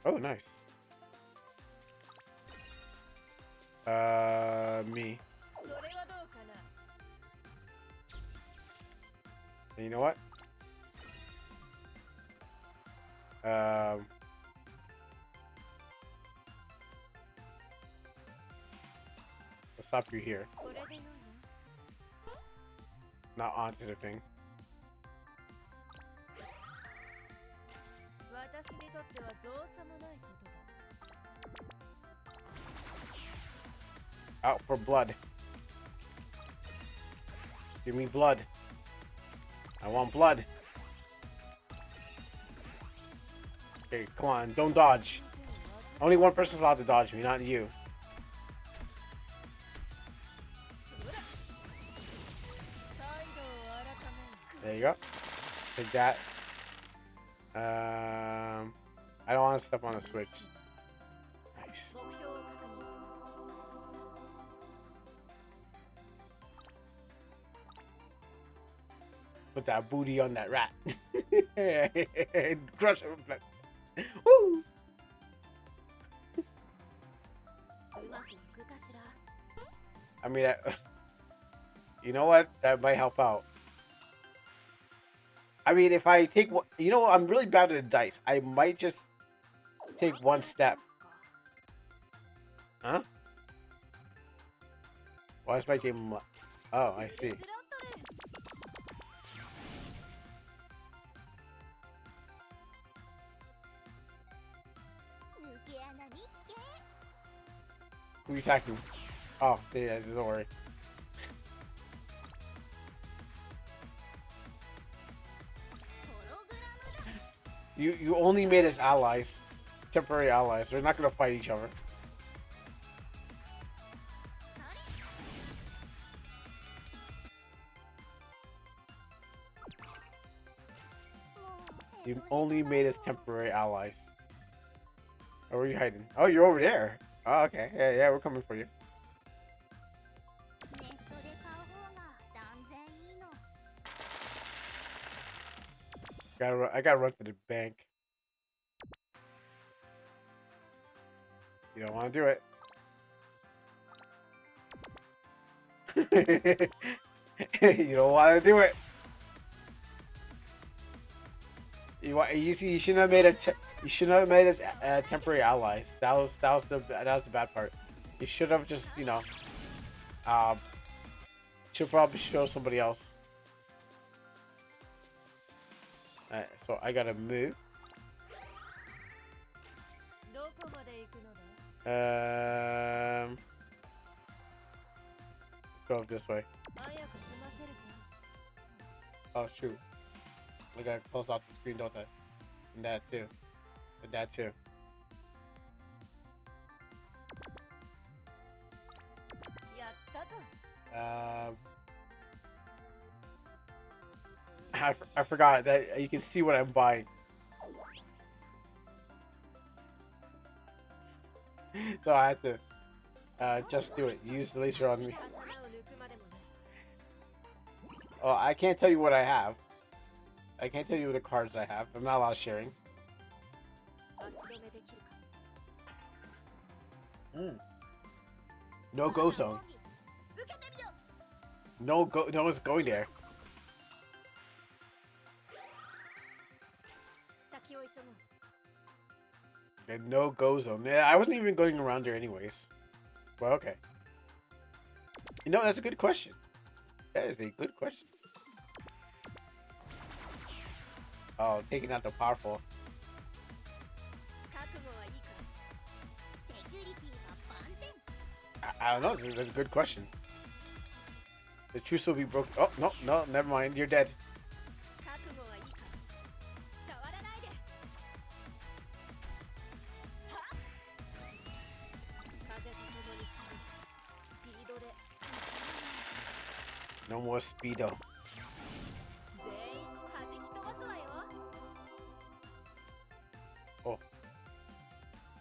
Oh, nice. Me. And you know what? I'll stop you here. Not onto the thing. Out for blood. Give me blood. I want blood. Okay, come on, don't dodge. Only one person's allowed to dodge me, not you. There you go. Take that. I don't want to step on the switch. Nice. Put that booty on that rat. Crush him. Woo! I mean, you know what? That might help out. I mean, if I take, you know, I'm really bad at the dice. I might just take one step. Huh? Why is my game? Oh, I see. Who are you attacking? Oh, yeah, don't worry. You only made us allies, temporary allies. They're not gonna fight each other. You only made us temporary allies. Oh, where are you hiding? Oh, you're over there. Oh, okay. Yeah, yeah, we're coming for you. ネットで買う方が断然いいの。 I gotta run to the bank. You don't want to do it. You don't want to do it. You see, you shouldn't have made you shouldn't have made us temporary allies. That was the bad part. You should have just, you know, should probably show somebody else. Alright, so I gotta move. どこまで行くのだ Go this way. 早く済ませるぞ Oh shoot. I gotta close off the screen, don't I? And that too. And that too. やったぞ I forgot that you can see what I'm buying. So I had to just do it. Use the laser on me. 頭を抜くまでもない Oh, I can't tell you what I have. I can't tell you the cards I have. I'm not allowed sharing. 足止めできるか No go zone. No one's going there. 先を急ごう And no go zone. Yeah, I wasn't even going around there anyways. Well, okay. You know, that's a good question. That is a good question. Oh, taking out the powerful. 覚悟はいいか セキュリティが万全。 I don't know. This is a good question. The truce will be broken. Oh, no, no, never mind. You're dead. 覚悟はいいか触らないではっ風と共に去るスピードで No more speedo. 全員弾き飛ばすわよ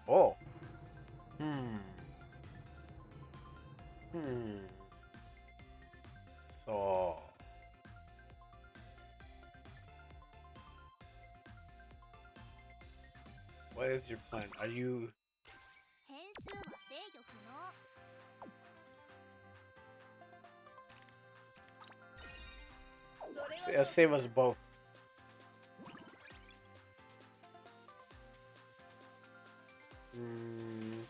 Oh. Hmm. Hmm. So. What is your plan? Are you? 変数は制御不能。 Save us both. Hmm.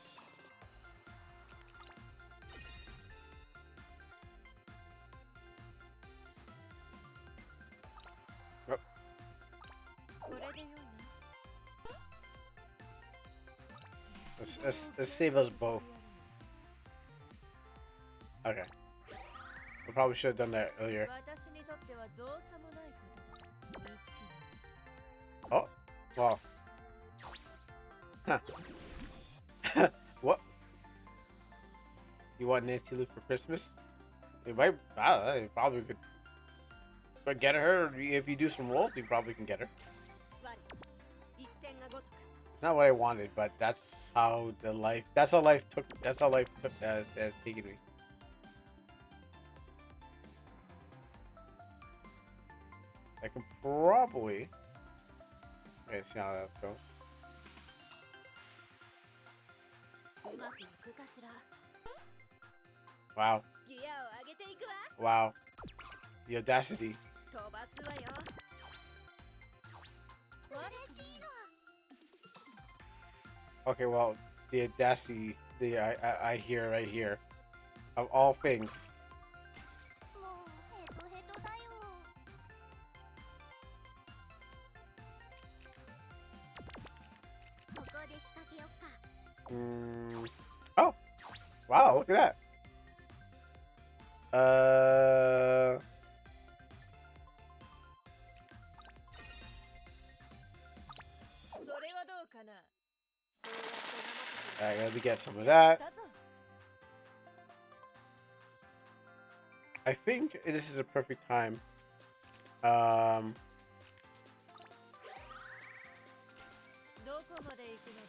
Oh, これで良いな let's save us both. Okay. We probably should have done that earlier. 私にとっては造作もないことだ未知 Oh, wow. Huh. What? You want Nancy Lou for Christmas? You might. You probably could. But get her. If you do some rolls, you probably can get her. 我一戦がごとく It's not what I wanted, but that's how the life. That's how life took. That's how life took has taken me. I can probably. Okay, see how that goes. うまくいくかしら Wow. ギアを上げていくわ Wow. The audacity. 飛ばすわよ嬉しいの。 Okay, well, the audacity. I hear right here. Of all things. もうヘトヘトだよ。ここで仕掛けよっか。 Oh. Wow, look at that. それはどうかなそうやって Alright, 生 let me get some of けてやっ that. たぞ I think this is a perfect time. どこまで行くのだ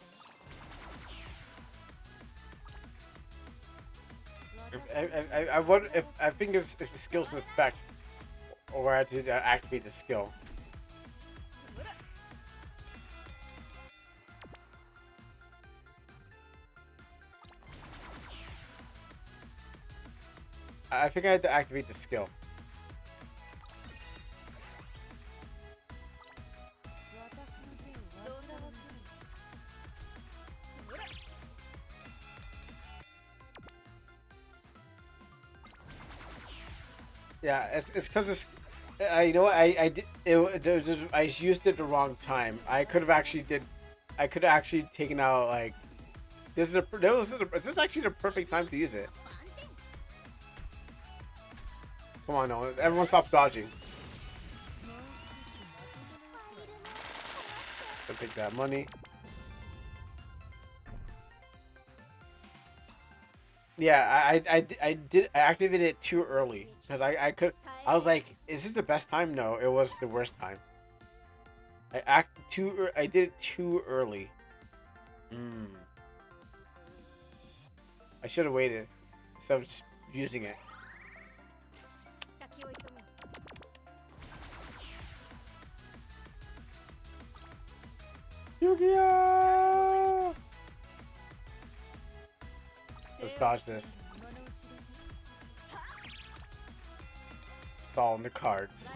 I wonder if I think if the skill's an effect, or I have to activate the skill. I think I had to activate the skill. Yeah, it's because it's. You know what? I did I used it the wrong time. I could have actually did. I could have actually taken out like. This is actually the perfect time to use it. Come on, no, everyone stop dodging. So take that money. Yeah, I activated it too early because I was like, is this the best time? No, it was the worst time. I did it too early. I should have waited instead of just using it. Yu-Gi-Oh! Let's dodge this. It's all in the cards.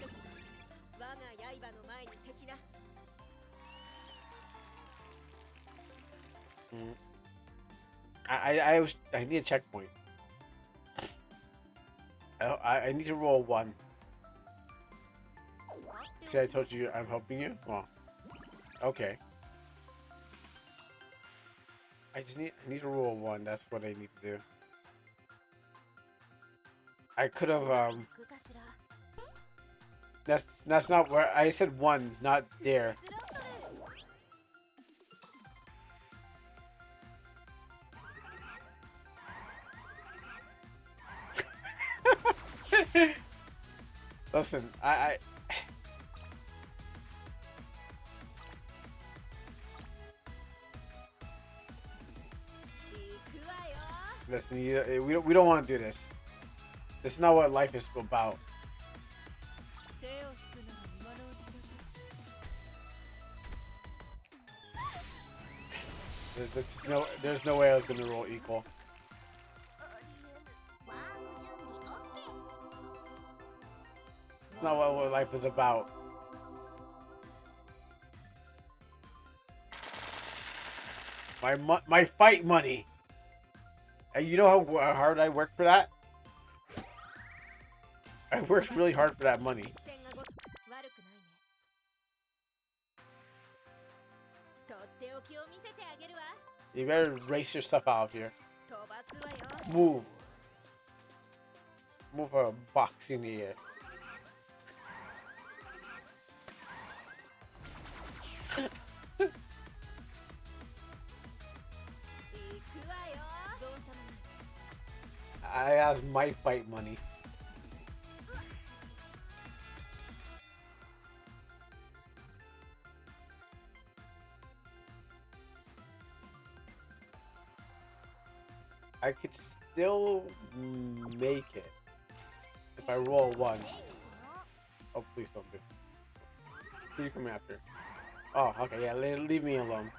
I need a checkpoint. I need to roll 1. See, I told you I'm helping you. Well, okay. I need to roll 1. That's what I need to do. I could have That's not where I said 1, not there. Listen, listen. We don't want to do this. This is not what life is about. There's no way I was gonna roll equal. It's not what life is about. My fight money. You know how hard I worked for that? I worked really hard for that money. You better race your stuff out of here. Move. Move a box in the air. I asked my fight money. I could still make it if I roll 1. Oh, please don't do. Who are you coming after? Oh, okay, yeah, leave me alone.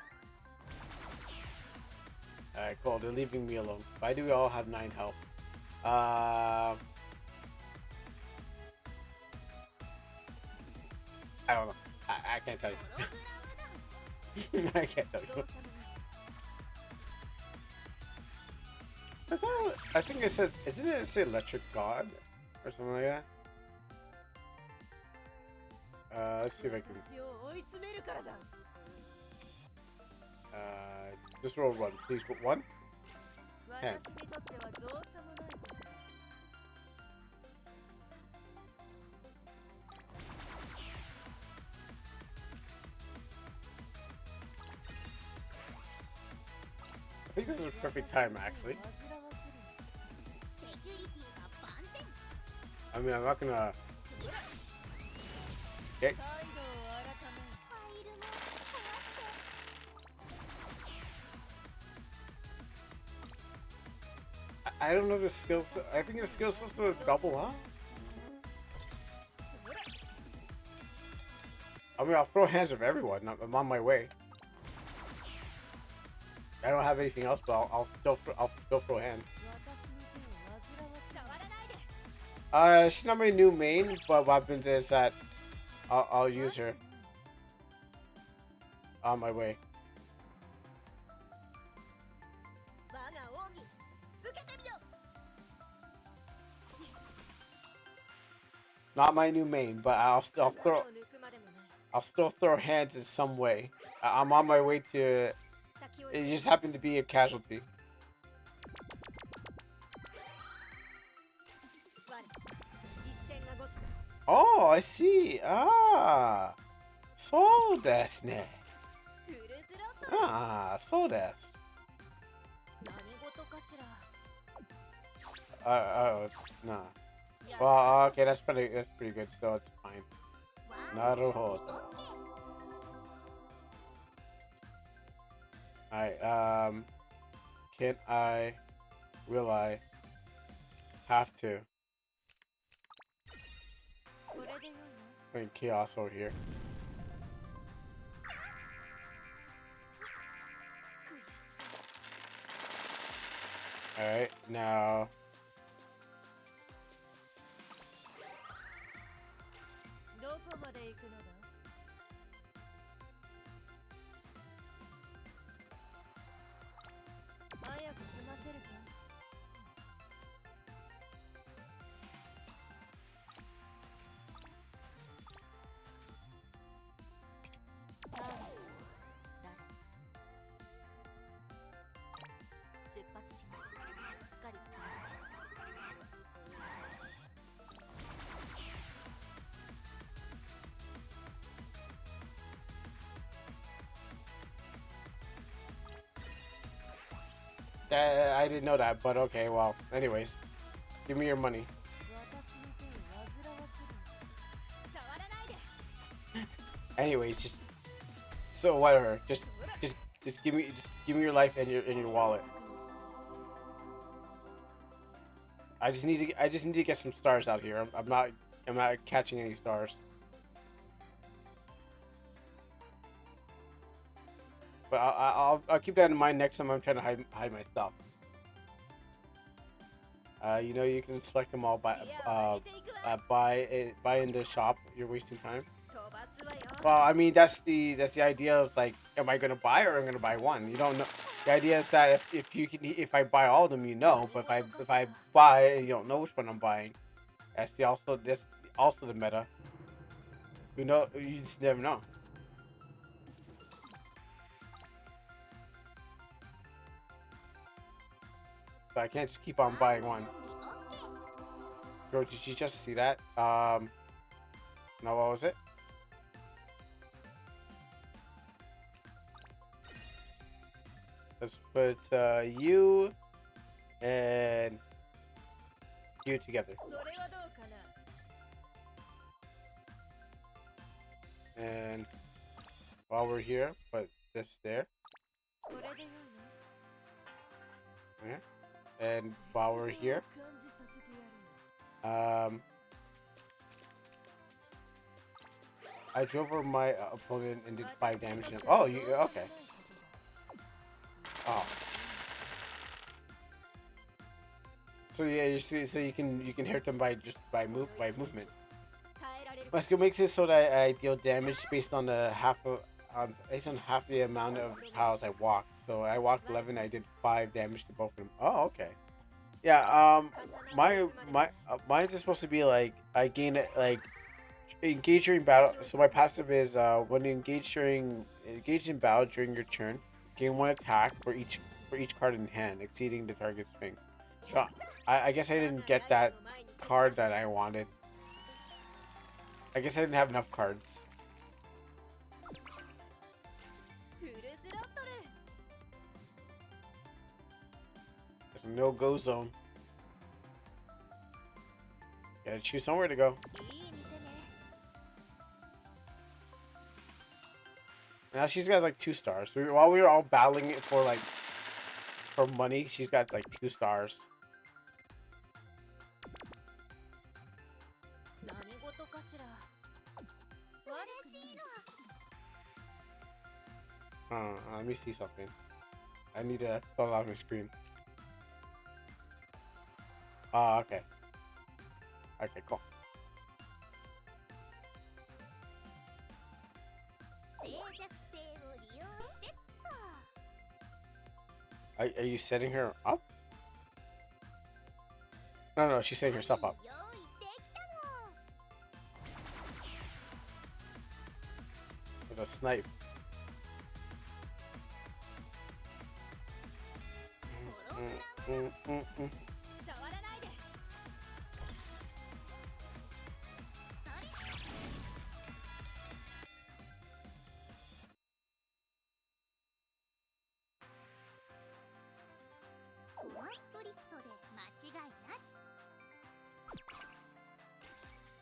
Alright, cool, they're leaving me alone. Why do we all have 9 health? I don't know. I can't tell you. I can't tell you. I think it said, isn't it say Electric God? Or something like that? Let's see if I can... just roll 1, please. 1? 10. I think this is a perfect time, actually. I mean, I'm not gonna... Okay. I don't know the skills. I think the skill's supposed to double up. I mean, I'll throw hands with everyone. I'm on my way. I don't have anything else, but I'll still throw hands. She's not my new main, but what happens is that I'll use her on my way. Not my new main, but I'll still throw hands in some way. I'm on my way to. It just happened to be a casualty. Oh, I see. Ah, so desu ne. Ah, so desu. Nah. Well, okay, that's pretty good. Still, it's fine. Naruhodo. Alright, can I, will I, have to? Putting chaos over here. Alright, now. I didn't know that, but okay, well, anyways. Give me your money. Anyways, just so whatever. Just give me your life and your wallet. I just need to get some stars out here. I'm not catching any stars. But I'll keep that in mind next time I'm trying to hide my stuff. You know, you can select them all by buy in the shop. You're wasting time. Well, I mean that's the idea of like, am I gonna buy or am I gonna buy one? You don't know. The idea is that if I buy all of them, you know. But if I buy, you don't know which one I'm buying. That's also the meta. You know, you just never know. So I can't just keep on buying one. Bro, did you just see that? No, what was it? Let's put you and you together. And while we're here, put this there. Okay. And while we're here, I drove over my opponent and did 5 damage to him. Oh, you okay? Oh. So yeah, you see, so you can hurt them by movement. My skill makes it so that I deal damage based on based on half the amount of tiles I walked. So I walked 11. I did 5 damage to both of them. Oh, okay. Yeah. Mine is supposed to be like I gain it like engage during battle. So my passive is when you engage in battle during your turn, gain 1 attack for each card in hand, exceeding the target's strength. So I guess I didn't get that card that I wanted. I guess I didn't have enough cards. There's a no-go zone. Gotta choose somewhere to go. Now she's got like 2 stars. While we were all battling it for money, she's got like 2 stars. Let me see something. I need to fill out my screen. Oh, okay. Okay, cool. 静寂性を利用してっと Are you setting her up? No, she's setting herself up. 用意できたの With a snipe. プログラム Mm. 触らないでこのスクリプトで間違いなし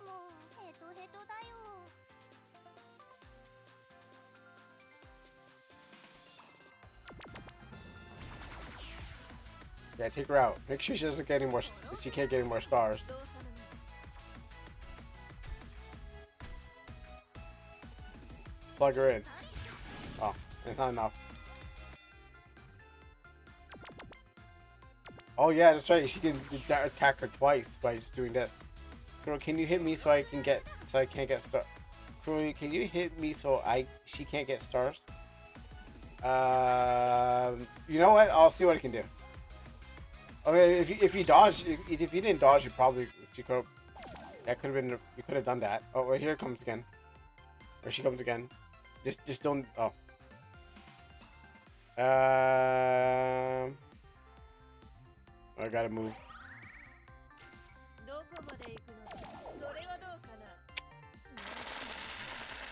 もうヘトヘトだよ Yeah, take her out. Make sure she doesn't get any more. She can't get any more stars. Plug her in. Oh, it's not enough. Oh yeah, that's right. She can attack her twice by just doing this. Girl, can you hit me so I can't get stars? Girl, can you hit me so she can't get stars? You know what? I'll see what I can do. Okay, if you dodge, if you didn't dodge, you could. That could have been. You could have done that. Oh, wait, here it comes again. Or she comes again. Just don't. Oh. I gotta move. どこまで行くのだそれはどうか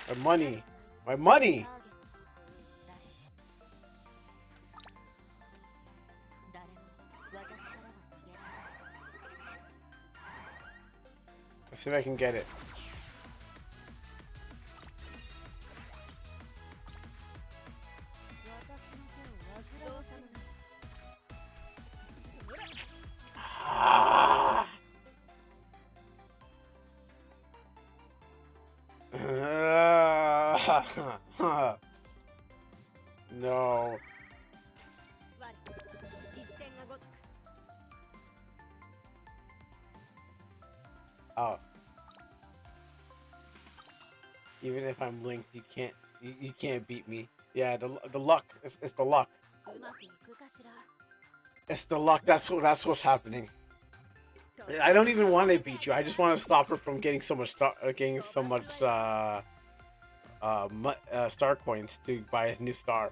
な My money. My money. Let's see if I can get it. No. Oh. Even if I'm linked, you can't beat me. Yeah, the luck. It's the luck. It's the luck. That's what's happening. I don't even want to beat you. I just want to stop her from getting so much star coins to buy a new star.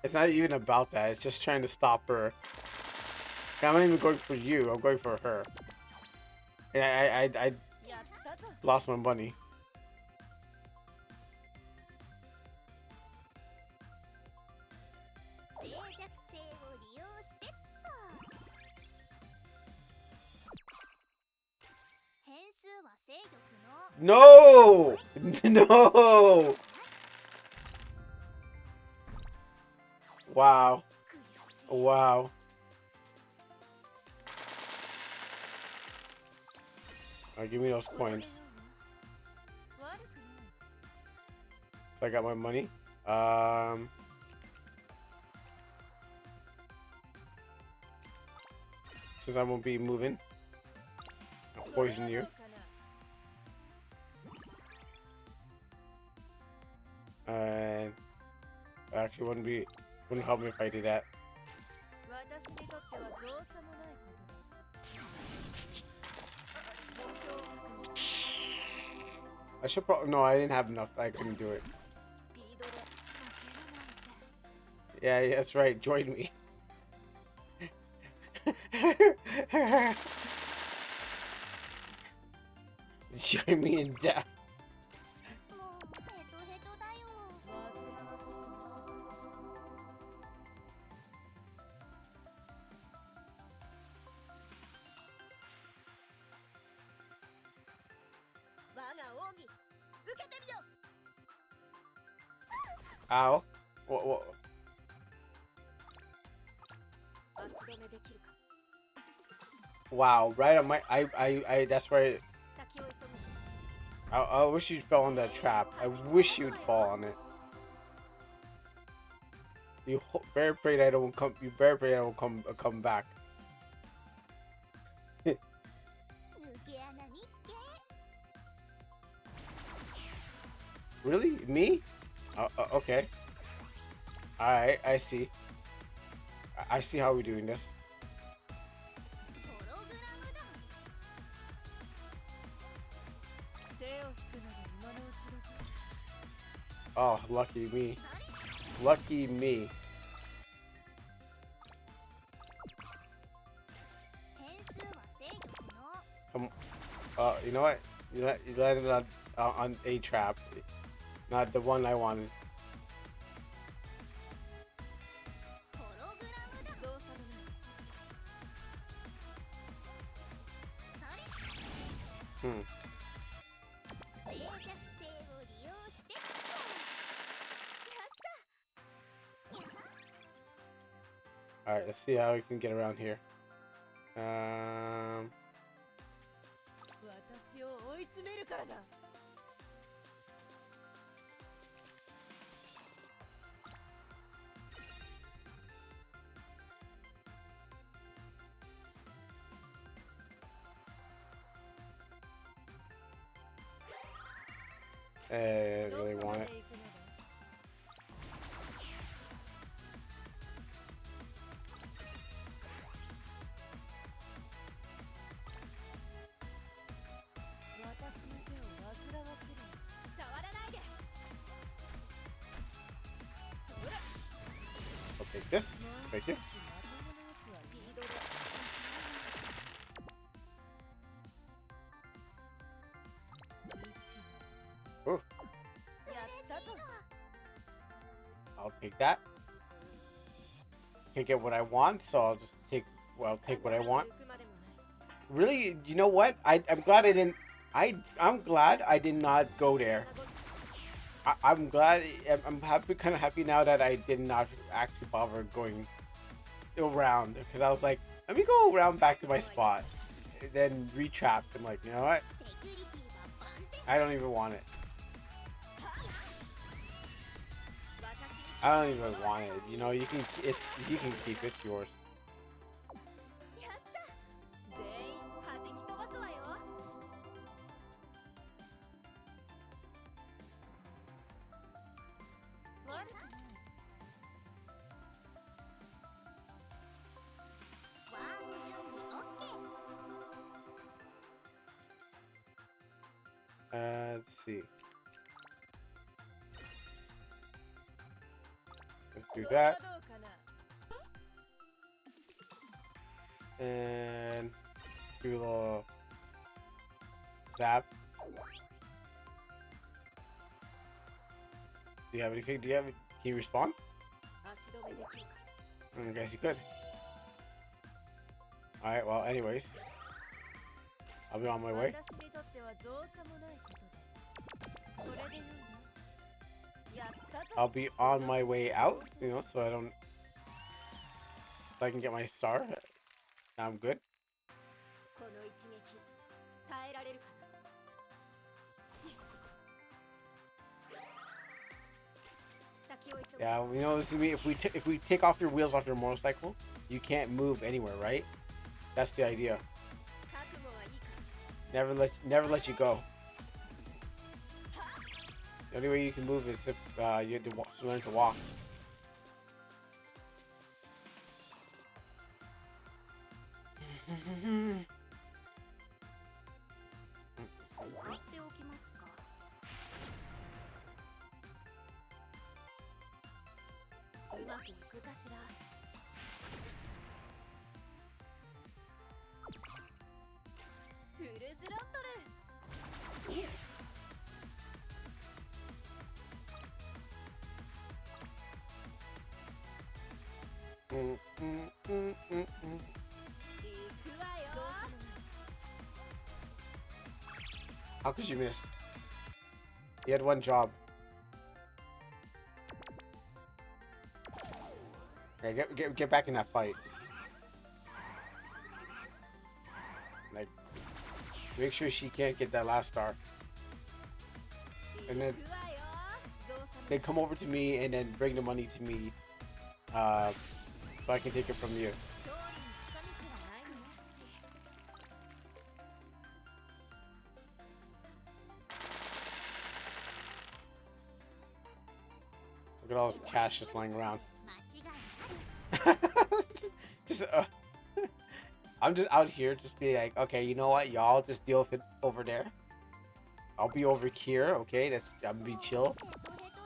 It's not even about that. It's just trying to stop her. I'm not even going for you. I'm going for her. And I lost my money. No! No! Wow. Wow. Alright, give me those coins. So I got my money. Since I won't be moving, I'll poison you. And actually wouldn't help me if I did that. I should probably no, I didn't have enough. I couldn't do it. Yeah, that's right. Join me. Join me in death. もうヘトヘトだよ Ow. What? Wow, right on my I that's right. I wish you'd fell on that trap. I wish you'd fall on it. Very afraid I don't come. You very afraid I don't come back. 抜け穴にけ Really? Me? Okay. Alright, I see. I see how we're doing this. ホログラムだ 手を引くのが今のうちだぞ Oh, lucky me. Lucky me. 変数は制御不能 You know what? You landed on a trap. Not the one I wanted. ホログラムだ造作のない それ Hmm. 脆弱性を利用してやったやった Alright, let's see how we can get around here. 私を追い詰めるからだ I really want it. どこまで行くのだ 私の手を煩わせるな触らないで I'll take this. Thank you. まともなやつはリードだ Ooh, やったぞ I'll take that. Can't get what I want, so I'll just take. Well, I'll take what I want. 行くまでもない Really, you know what? I'm glad I didn't. I'm glad I did not go there. I'm glad. I'm happy, kind of happy now that I did not actually bother going around, because I was like, let me go around back to my spot, and then retrapped. I'm like, you know what? セキュリティは万全 I don't even want it. 私に I don't even want it. You know, you can. You can keep it. It's yours. やった全員弾き飛ばすわよ 悪くない ワーム準備 OK Let's see. Let's do それは that. どうかな And do a little zap. Do you have anything? Can you respond? 足止めできるか I guess you could. Alright, well, anyways. I'll be on my way. 私にとっては造作もないことですそれでよいのやったぞ I'll be on my way out, you know, so I don't. So I can get my star. Now I'm good. この一撃耐えられるかなち先を急ぐ Yeah, you know, this is me. If we take off your wheels off your motorcycle, you can't move anywhere, right? That's the idea. 覚悟はいいか Never let you go. The only way you can move is if you have to learn to walk. 使っておきますかうまくいくかしらフルスロットル Mm, mm, mm, mm, mm. 行くわよ How could you miss? You had one job. Okay, get back in that fight. Like, make sure she can't get that last star. and then they come over to me and then bring the money to me, so I can take it from you. Look at all this cash just lying around. 間違いなし just, I'm just out here, just being like, okay, you know what, y'all just deal with it over there. I'll be over here, okay? I'm gonna be chill,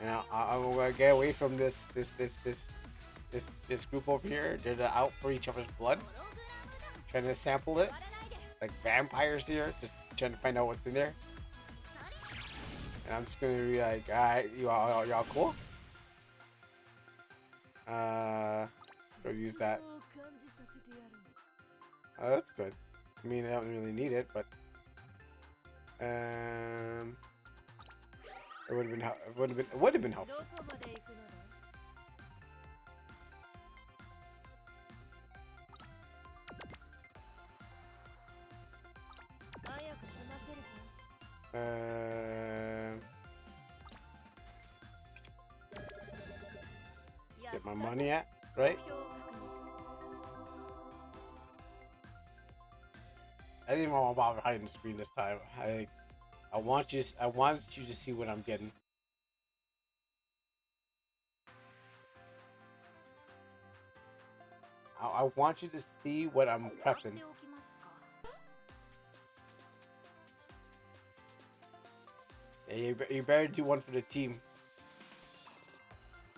and I'm gonna get away from this group over here. They're out for each other's blood, trying to sample it, like vampires here, just trying to find out what's in there. And I'm just gonna be like, alright, y'all cool? Go use that. Oh, that's good. I mean, I don't really need it, but it would have been helpful. どこまで行くのだ 早く済ませるぞ Get my money at, right? 目標を確認 I didn't even want to bother hiding the screen this time. I want you to see what I'm getting. I want you to see what I'm 調べ prepping. ておきますか Yeah, you better do one for the team.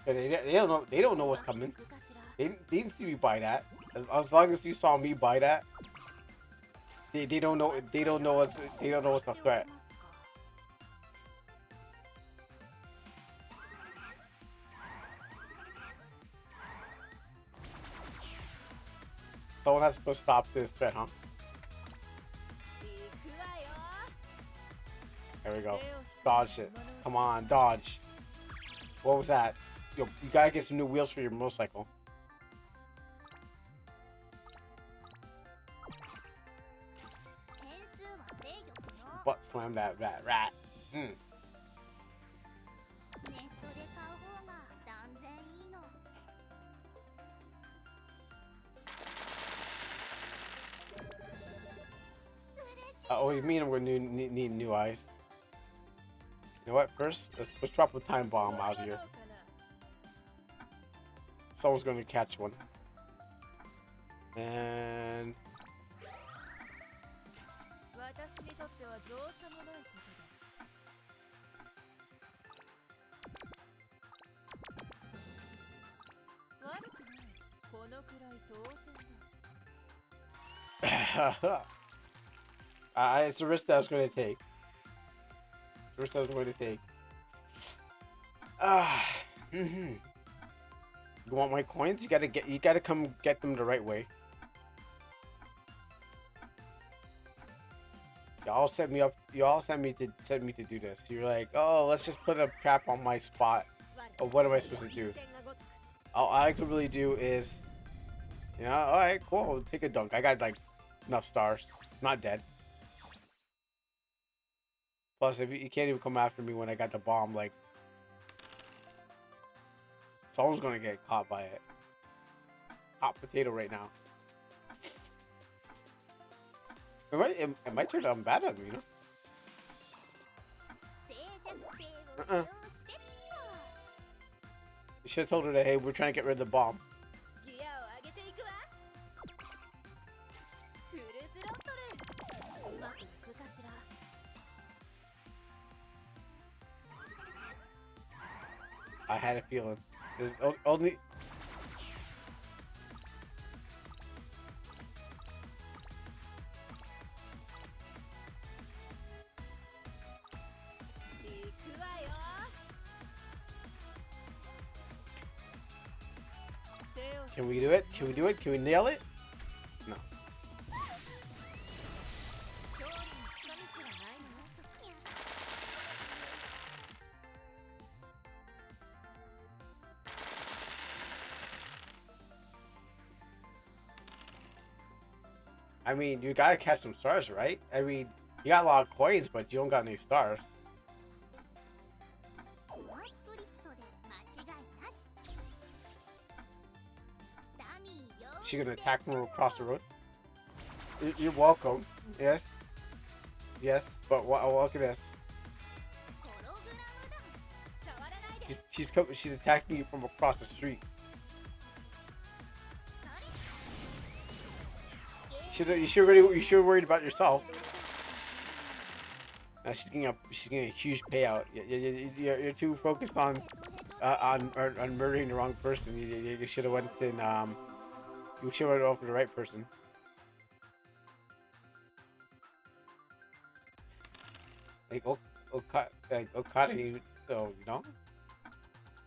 'Cause they don't know what's うまく coming. いくかしら They didn't see me buy that. As long as you saw me buy that, they don't know what's the 調べ threat. ておきますか Someone has to stop this threat, huh? 行くわよ There we 手を go. 引く Dodge it. Come on, dodge. What was that? Yo, you gotta get some new wheels for your motorcycle. 変数は制御不能 Butt slam that rat. Hmm. ネットで買う方が断然いいの Oh, you mean I'm gonna need new eyes? You know what? First, let's drop a time bomb それ out はど here. うかな Someone's gonna catch one. And 私にとってはどうさもないことだ悪くないこのくらい当然だ it's a risk that I was gonna take. It's a risk I was going to take. You want my coins? You gotta come get them the right way. Y'all set me up. Y'all sent me to do this. You're like, oh, let's just put a trap on my spot. Oh, what am I supposed to do? All I can really do is, all right, cool. Take a dunk. I got like enough stars. It's not dead. Plus, if you can't even come after me when I got the bomb, like someone's gonna get caught by it. Hot potato right now. It might turn out bad on me, you know? 静寂性を利用してっ You should have told her that, hey, we're trying to get rid of the bomb. ギアを上げていくわフルスロットルとうまくいくかしら I had a feeling. There's only. 行くわよ手を Can we do it? Can we do it? Can we nail it? No. 勝利に近道はないのよ I mean, you gotta catch some stars, right? I mean, you got a lot of coins, but you don't got any stars. She gonna attack from across the road. You're welcome. Yes. Yes. But look at this. ホログラム弾触らないで She's attacking you from across the street. You should worried about yourself. Now she's getting a huge payout. You're too focused on murdering the wrong person. You should have went in you should have went for the right person. Like Okada, so you know.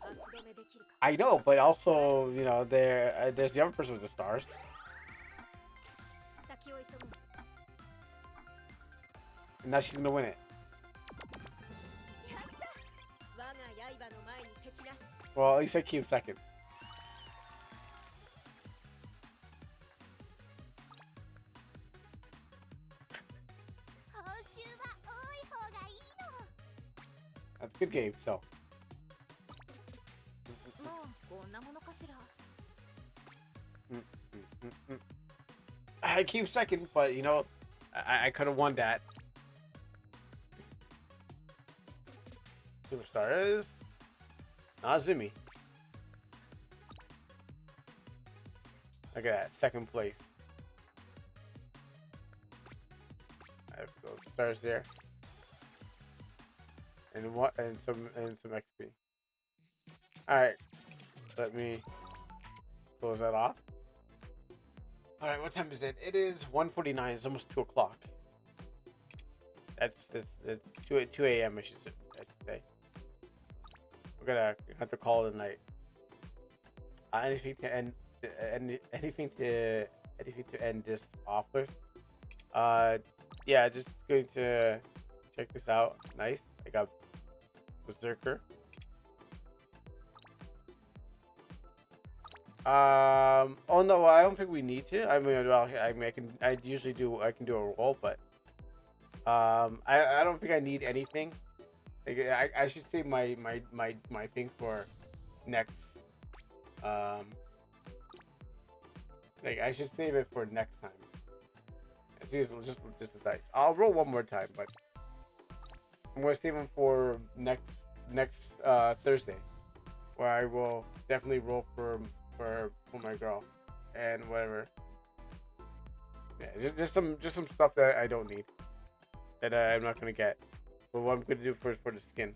足止めできるか I know, but also you know there's the other person with the stars. 先を急ぐ And now she's gonna win it. 我が刃の前に敵なし Well, at least I came second. 報酬は多い方がいいの That's a good game. So もうこんなものかしら I came second, but you know I could have won that. Superstar is Nazumi. Look at that, second place. I have those stars there, and some XP. All right, let me close that off. All right, what time is it? It is 1:49. It's almost 2 o'clock. It's 2 a.m. I should say. We're gonna have to call it a night. Anything to end this off with? Yeah, just going to check this out. Nice. I got Berserker. Oh no, I don't think we need to. I mean, well, I can do a roll, but I don't think I need anything. Like, I should save my thing for next. Like I should save it for next time. It's just a dice. I'll roll one more time, but I'm gonna save them for next Thursday, where I will definitely roll for my girl and whatever. Yeah, just some stuff that I don't need, that I'm not gonna get. But what I'm gonna do first for the skin.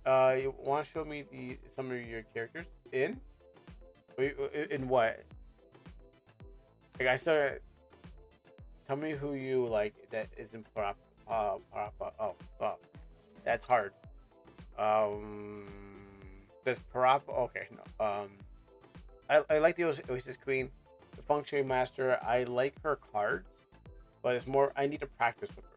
You want to show me some of your characters in what? Like I started. Tell me who you like that isn't parappa. Oh, that's hard. There's parappa. Okay, no. I like the Oasis Queen, the Functionary Master. I like her cards, but it's more I need to practice with her.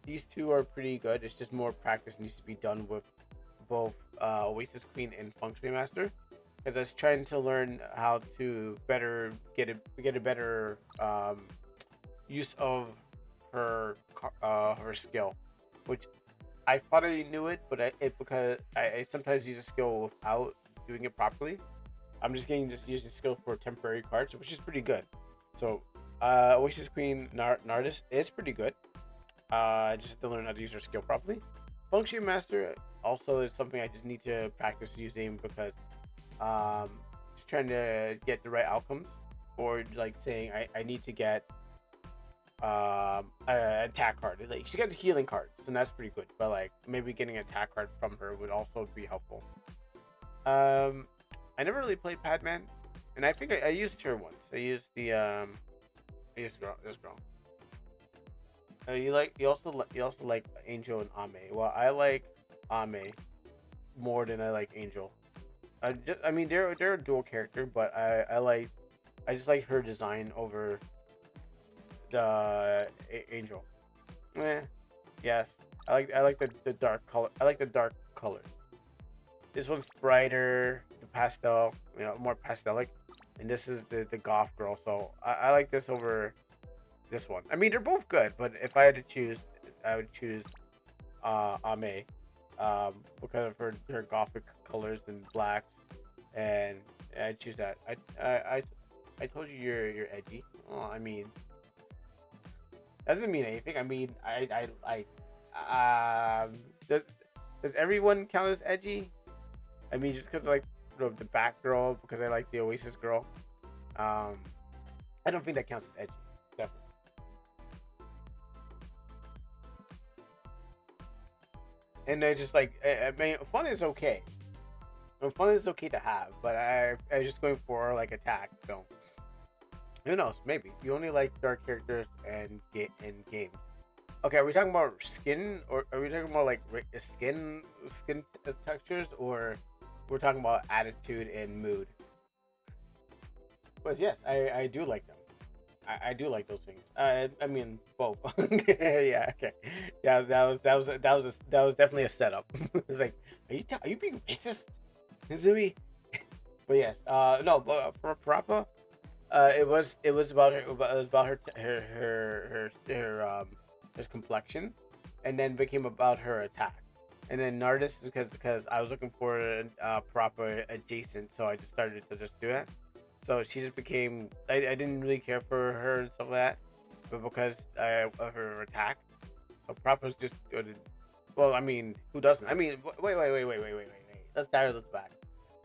These two are pretty good. It's just more practice needs to be done with both Oasis Queen and Functionary Master, because I was trying to learn how to better get a better use of her skill, which I thought I knew it, but because I sometimes use a skill without doing it properly. I'm just using skill for temporary cards, which is pretty good. So Oasis Queen Nardis is pretty good. I just have to learn how to use her skill properly. Function Master also is something I just need to practice using, because just trying to get the right outcomes, or like saying I need to get an attack card. Like she got the healing cards, and that's pretty good. But like maybe getting an attack card from her would also be helpful. I never really played Padman, and I think I used her once. I used this girl. You also like Angel and Ame. Well, I like Ame more than I like Angel. I mean they're a dual character, but I just like her design over the Angel. Yes. I like the dark color. I like the dark colors. This one's brighter, the pastel, more pastelic, and this is the goth girl. So I like this over this one. I mean they're both good, but if I had to choose, I would choose Ame, because of her gothic colors and blacks. and I choose that. I told you you're edgy. Well, I mean, that doesn't mean anything. I mean, does, does everyone count as edgy? I mean, just because like the back girl, because I like the Oasis girl. Um, I don't think that counts as edgy. Definitely. And I just like, I mean, fun is okay. Fun is okay to have, but I just going for like attack. So who knows? Maybe you only like dark characters and games. Okay, are we talking about skin, or are we talking about like skin textures, or we're talking about attitude and mood? But yes, I do like them. I do like those things. I mean both. Yeah, okay. Yeah, that was definitely a setup. It's like, are you being racist, Mizumi? But yes, no, but for Parappa, it was about her complexion, and then became about her attack, and then Nardis because I was looking for Parappa adjacent, so I just started to just do it. So she just became. I didn't really care for her and stuff like that, but because of her attack, so Parappa's just good. Well, I mean, who doesn't? I mean, wait. Let's dial this back.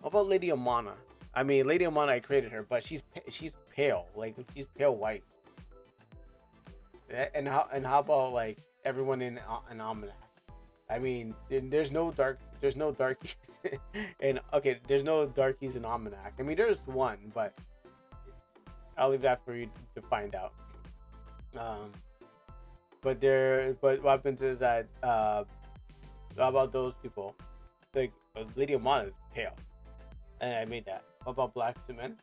What about Lady Amana? I mean, Lady Amana, I created her, but she's pale, like she's pale white. And how about like everyone in Almanac? I mean, there's no darkies, and okay, there's no darkies in Almanac. I mean, there's one, but I'll leave that for you to find out. Um, but what happens is that how about those people? Like Lady Amana is pale, and I made that. What about black cement?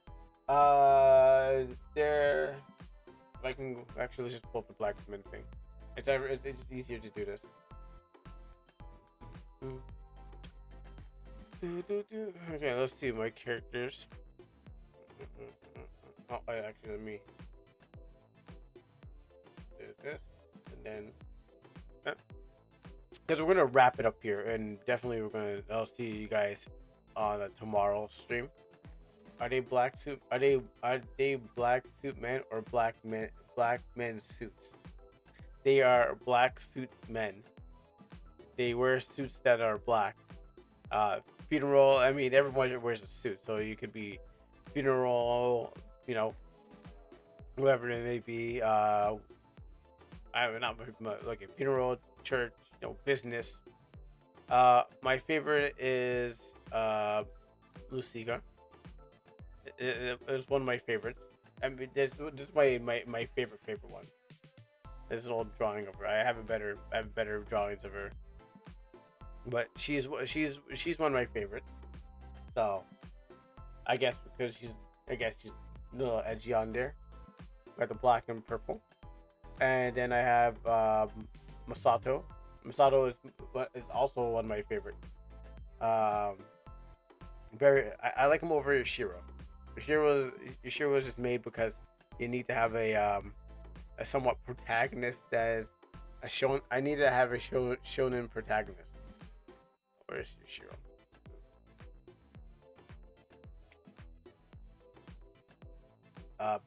They're. If I can actually just pull up the black cement thing. It's just easier to do this. Okay, let's see my characters. Oh, actually, let me do this, and then because we're gonna wrap it up here, and definitely I'll see you guys on a tomorrow stream. Are they black suit? Are they black suit men or black men suits? They are black suit men. They wear suits that are black. Funeral. I mean, everyone wears a suit, so you could be funeral. You know, whoever it may be. I not like a funeral, church, business. My favorite is Luciga. It's one of my favorites. I mean, this is my favorite one. This is all drawing of her. I have better drawings of her, but she's one of my favorites. So I guess because she's a little edgy on there. Got the black and purple, and then I have Masato. Masato is also one of my favorites. I like him over Yoshiro. Yoshiro was just made because you need to have a somewhat protagonist that is a shonen. I need to have a shonen protagonist. Where's Yoshiro?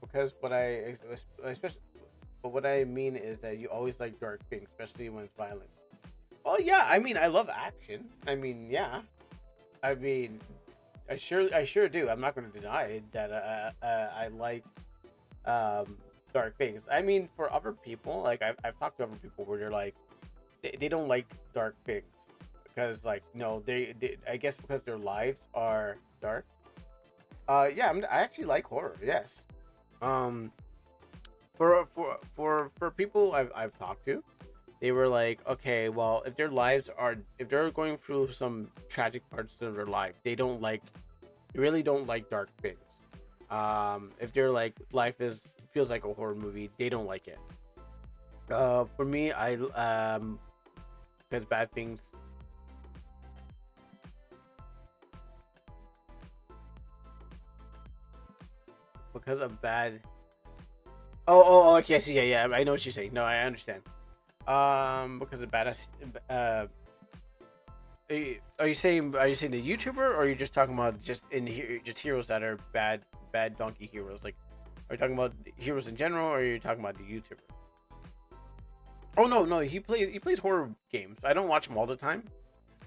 Because what I mean is that you always like dark things, especially when it's violent. Well, yeah, I mean, I love action. I mean, yeah. I mean, I sure do. I'm not going to deny that I like dark things. I mean, for other people, like I've talked to other people where they're like, they don't like dark things because like no, they I guess because their lives are dark. Yeah, I actually like horror. Yes. For people I've talked to, they were like, okay, well, if they're going through some tragic parts of their life, they really don't like dark things. If they're like life feels like a horror movie, they don't like it. For me, because bad things. Because of bad. Okay, I see. Yeah, I know what you're saying. No, I understand. Because of bad, Are you saying the YouTuber, or are you just talking about just just heroes that are bad donkey heroes? Like, are you talking about heroes in general, or are you talking about the YouTuber? Oh no, he plays horror games. I don't watch him all the time,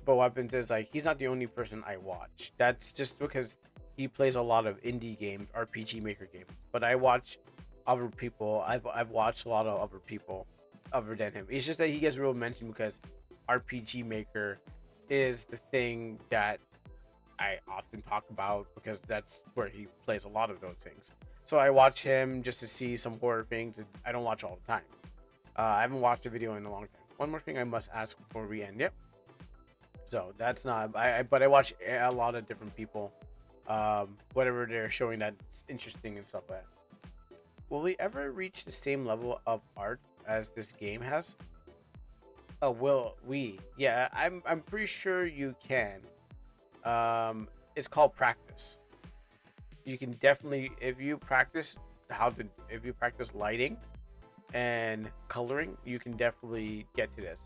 but what happens is like he's not the only person I watch. That's just because he plays a lot of indie games, RPG Maker games. But I watch other people. I've watched a lot of other people other than him. It's just that he gets real mention because RPG Maker is the thing that I often talk about because that's where he plays a lot of those things. So I watch him just to see some horror things. And I don't watch all the time. I haven't watched a video in a long time. One more thing I must ask before we end. Yep. So that's not. But I watch a lot of different people. Whatever they're showing that's interesting and stuff like that. Will we ever reach the same level of art as this game has? Oh, will we? Yeah, I'm pretty sure you can. It's called practice. You can definitely, if you practice if you practice lighting and coloring, you can definitely get to this.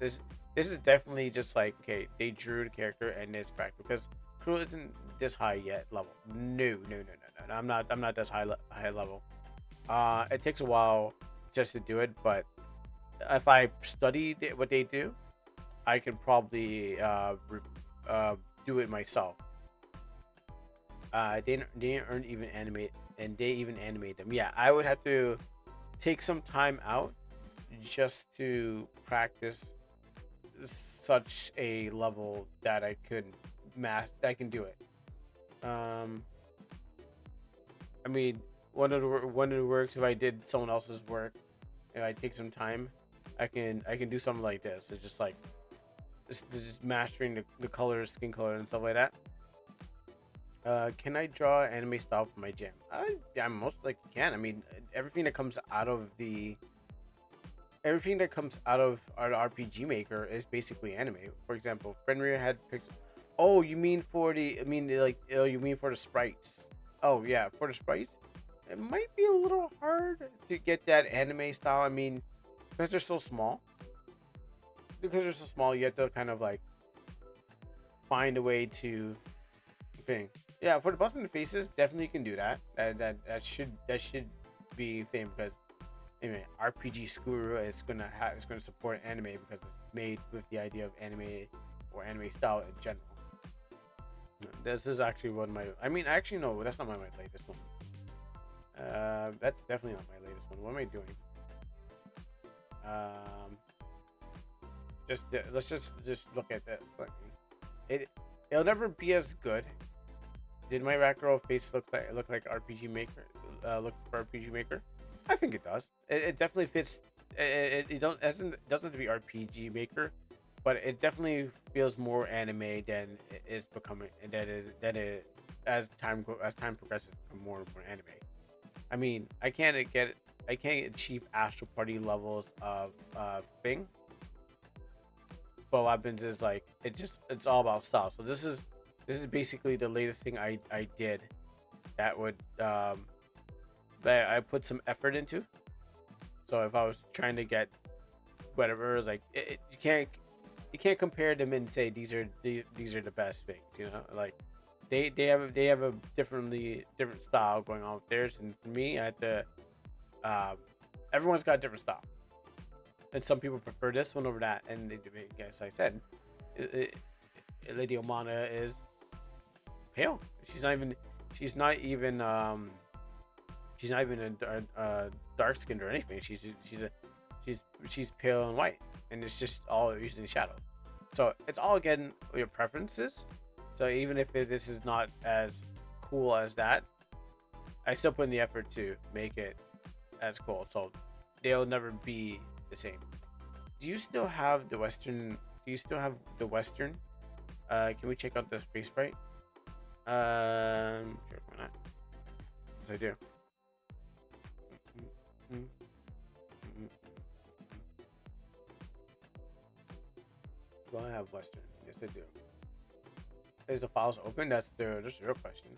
This is definitely just like, okay, they drew the character and it's practice because Crew isn't this high yet level. No. I'm not this high level. It takes a while just to do it, but if I study what they do, I can probably do it myself. They didn't earn even animate, and they even animate them. Yeah, I would have to take some time out just to practice such a level that I could I can do it. I mean, one of the works, if I did someone else's work, if I take some time, I can do something like this. It's just like this is mastering the colors, skin color, and stuff like that. Can I draw anime style for my jam? I most likely can. I mean, everything that comes out of our RPG Maker is basically anime. For example, Fenrir had pictures. Oh, you mean for the? I mean, like, oh, you mean for the sprites? Oh yeah, for the sprites, it might be a little hard to get that anime style. I mean, because they're so small. Because they're so small, you have to kind of like find a way to thing. Yeah, for the bust in the faces, definitely can do that. That should be thing because anyway, RPG Skuru is gonna support anime because it's made with the idea of anime or anime style in general. This is actually one of my. I mean, actually no, that's not my latest one. That's definitely not my latest one. What am I doing? Let's just look at this. Like, it'll never be as good. Did my rat girl face look like RPG Maker? Look for RPG Maker? I think it does. It definitely fits. It doesn't have to be RPG Maker, but it definitely feels more anime than it is becoming. As time progresses, become more and more anime. I mean, I can't achieve Astral Party levels of thing. But what happens is like it's all about style. So this is basically the latest thing I did that would that I put some effort into. So if I was trying to get whatever, like you can't compare them and say these are the best things, you know, like they have a different style going on with theirs, and for me I had to everyone's got a different style, and some people prefer this one over that, and I guess I said Lady Omana is pale. She's not even a dark skinned or anything. She's pale and white, and it's just all using shadow. So it's all again your preferences. So even if this is not as cool as that, I still put in the effort to make it as cool. So they'll never be the same. Do you still have the Western? Can we check out the space sprite? Sure, why not? Yes, I do. Do I have Western? Yes, I do. Is the files open? That's the real question.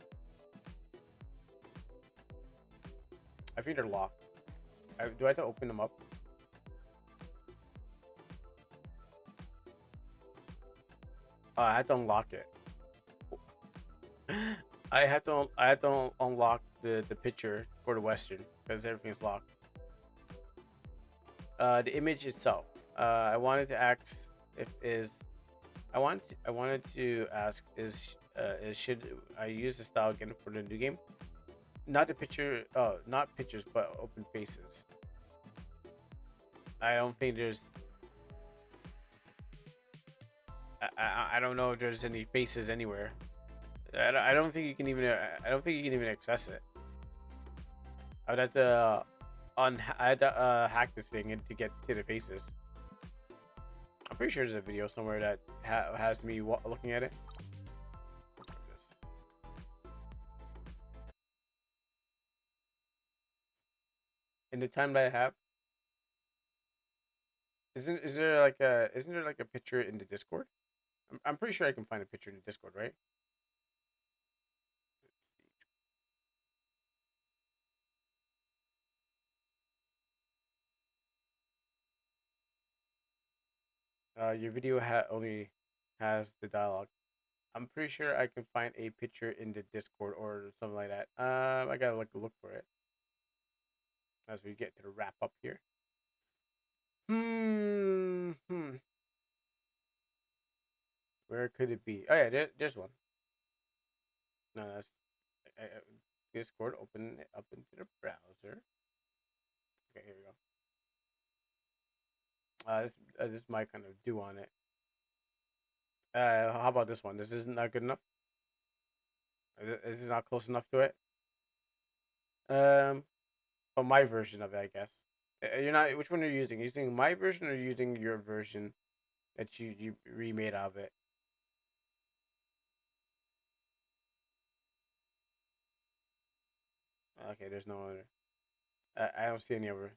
I think they're locked. Do I have to open them up? I had to unlock it. I had to unlock the picture for the Western because everything's locked. The image itself. I wanted to ask if is I wanted to ask is should I use the style again for the new game? Not the picture. Not pictures, but open faces. I don't think there's. I don't know if there's any faces anywhere. I don't think you can even. I don't think you can even access it. I would have to I had to hack this thing and to get to the faces. I'm pretty sure there's a video somewhere that has me looking at it. In the time that I have, isn't there like a picture in the Discord? I'm pretty sure I can find a picture in the Discord, right? Your video only has the dialogue. I'm pretty sure I can find a picture in the Discord or something like that. I gotta look for it as we get to the wrap up here. Hmm. Where could it be? Oh yeah, there's one. No, that's Discord. Open it up into the browser. Okay, here we go. This might kind of do on it. How about this one? This isn't that good enough. This is not close enough to it. Um, but my version of it, I guess. You're not. Which one are you using? Using my version or using your version that you remade of it? Okay, there's no other. I don't see any other.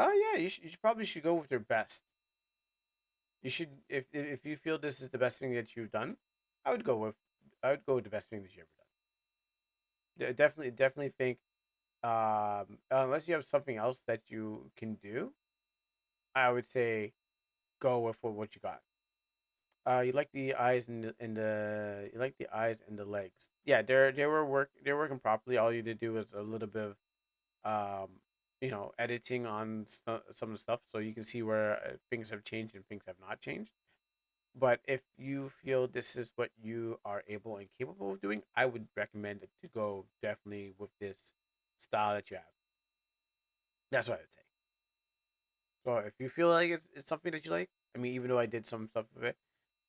Oh yeah, you probably should go with your best. You should if you feel this is the best thing that you've done, I would go with the best thing that you ever done. Yeah, definitely think unless you have something else that you can do, I would say go with what you got. You like the eyes and you like the eyes and the legs. Yeah, they're working properly. All you did do is a little bit of editing on some of the stuff, so you can see where things have changed and things have not changed. But if you feel this is what you are able and capable of doing, I would recommend it to go definitely with this style that you have. That's what I would say. So if you feel like it's something that you like, I mean, even though I did some stuff with it,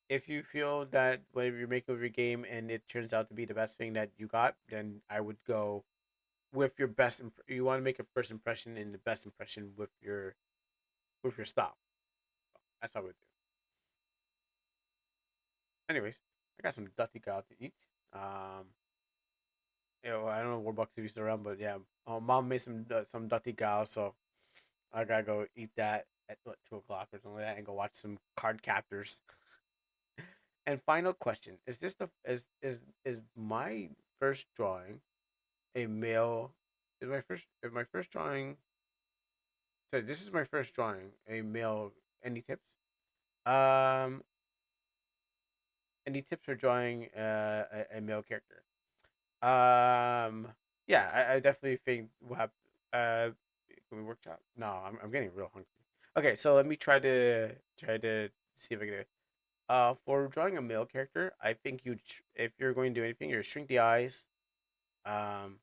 if you feel that whatever you're making with your game and it turns out to be the best thing that you got, then I would go with your best. You want to make a first impression and the best impression with your style. That's how I would do. Anyways, I got some dirty cow to eat. I don't know Warbucks if he's still around, but yeah, mom made some dirty cow, so I gotta go eat that at what 2 o'clock or something like that, and go watch some card captors. And final question: Is this the is my first drawing a male? Is my first drawing? So this is my first drawing a male. Any tips? Um, any tips for drawing a male character? Um, yeah, I definitely think we'll have. Can we workshop? No, I'm getting real hungry. Okay, so let me try to see if I can do it. For drawing a male character, I think if you're going to do anything, you shrink the eyes. Um,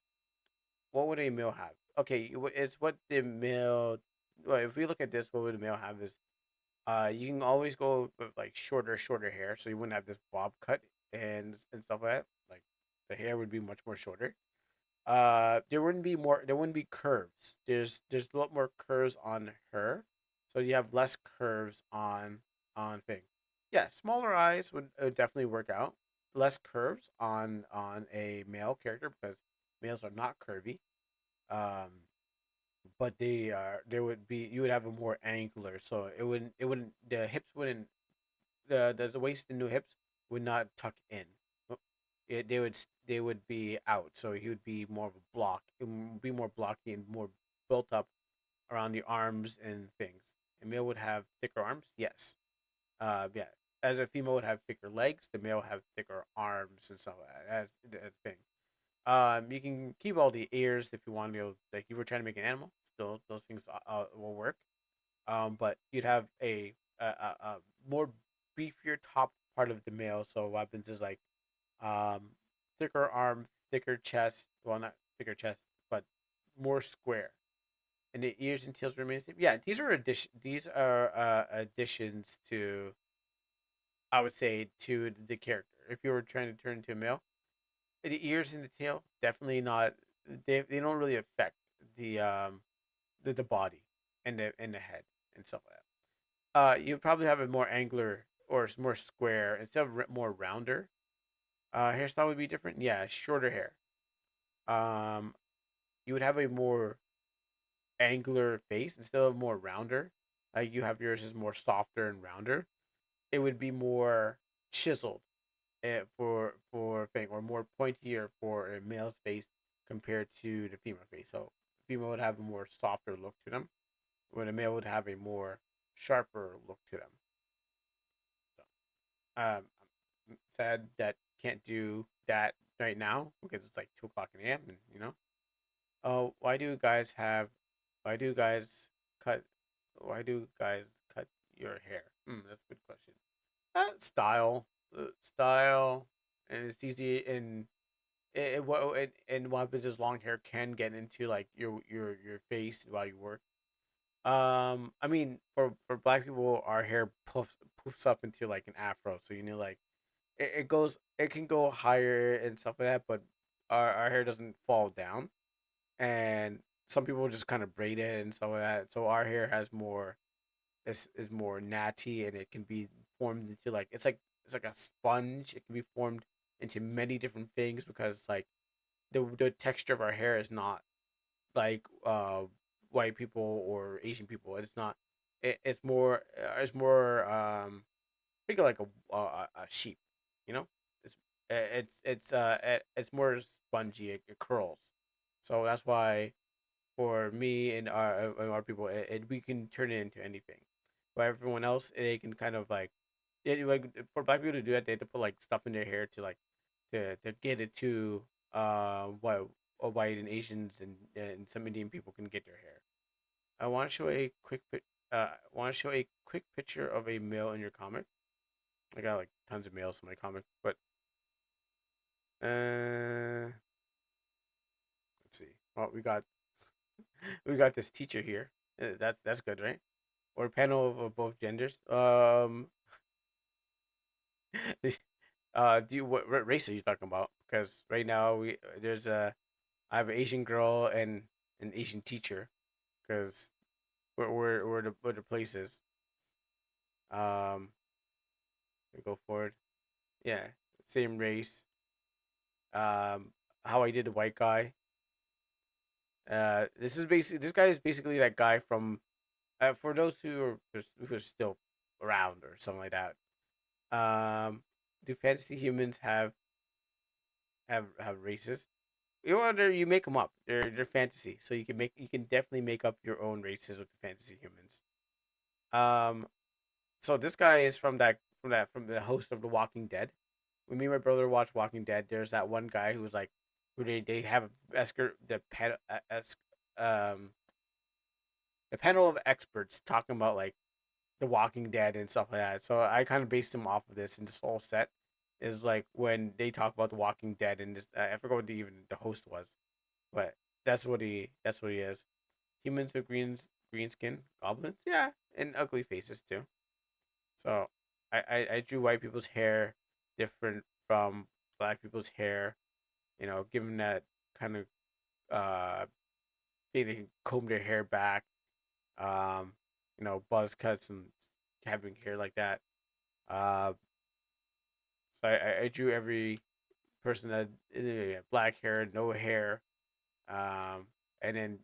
what would a male have? Okay, it's what the male. Well, if we look at this, what would the male have is you can always go with like shorter hair, so you wouldn't have this bob cut and stuff like that. Like the hair would be much more shorter. There wouldn't be curves. There's a lot more curves on her, so you have less curves on thing. Yeah, smaller eyes would definitely work out. Less curves on a male character because males are not curvy. Um, but they would be you would have a more angular, so it wouldn't the hips wouldn't the waist and new hips would not tuck in. They would be out, so he would be more of a block. It would be more blocky and more built up around the arms and things. Emil would have thicker arms, yes. Yeah. as a female would have thicker legs, the male have thicker arms and stuff like that. That's the thing. You can keep all the ears if you want to. Like you were trying to make an animal, still those things will work. But you'd have a more beefier top part of the male. So what happens is like um, thicker arm, thicker chest. Well, not thicker chest, but more square. And the ears and tails remain the same. Yeah, these are addition. These are additions to, I would say, to the character. If you were trying to turn into a male, the ears and the tail definitely not. They don't really affect the the body and the head and stuff like that. You probably have a more angular or more square instead of more rounder. Hairstyle would be different. Yeah, shorter hair. Um, you would have a more angular face instead of more rounder. You have yours is more softer and rounder. It would be more chiseled for thing or more pointier for a male's face compared to the female face. So female would have a more softer look to them, when a male would have a more sharper look to them. So, I'm sad that can't do that right now because it's like 2 o'clock in the AM, and oh, why do guys have? Why do guys cut? Why do guys cut your hair? That's a good question. Style, style, and it's easy. And what happens is long hair can get into like your face while you work. I mean, for black people, our hair poofs up into like an afro, so like it can go higher and stuff like that, but our hair doesn't fall down, and some people just kind of braid it and stuff like that. So our hair has more is more natty, and it can be formed into like it's like a sponge. It can be formed into many different things because like the texture of our hair is not like white people or Asian people. It's not. It's more. It's more. Think of like a sheep. You know. It's it's more spongy. It curls. So that's why for me and our people, we can turn it into anything. But everyone else, they can kind of like, like for black people to do that, they have to put like stuff in their hair to like to get it to what white and Asians and some Indian people can get their hair. I want to show a want to show a quick picture of a male in your comic. I got like tons of males in my comic, but let's see. Well, we got this teacher here. That's good, right? Or panel of both genders. Do you what race are you talking about? Because right now there's a I have an Asian girl and an Asian teacher. Because we're the places. Um, we go forward. Yeah, same race. Um, how I did the white guy. This guy is basically that guy from for those who are still around or something like that. Do fantasy humans have races? You make them up. They're fantasy, so you can definitely make up your own races with the fantasy humans. Um, so this guy is from the host of The Walking Dead. When me and my brother watch Walking Dead, there's that one guy who's like, who they have um the panel of experts talking about like The Walking Dead and stuff like that. So I kind of based him off of this, and this whole set is like when they talk about The Walking Dead, and this I forgot what even the host was, but that's what he is. Humans with green skin, goblins, yeah, and ugly faces too. So I drew white people's hair different from black people's hair. Given that kind of they can comb their hair back, um, buzz cuts and having hair like that. Uh, so I drew every person that black hair, no hair, um, and then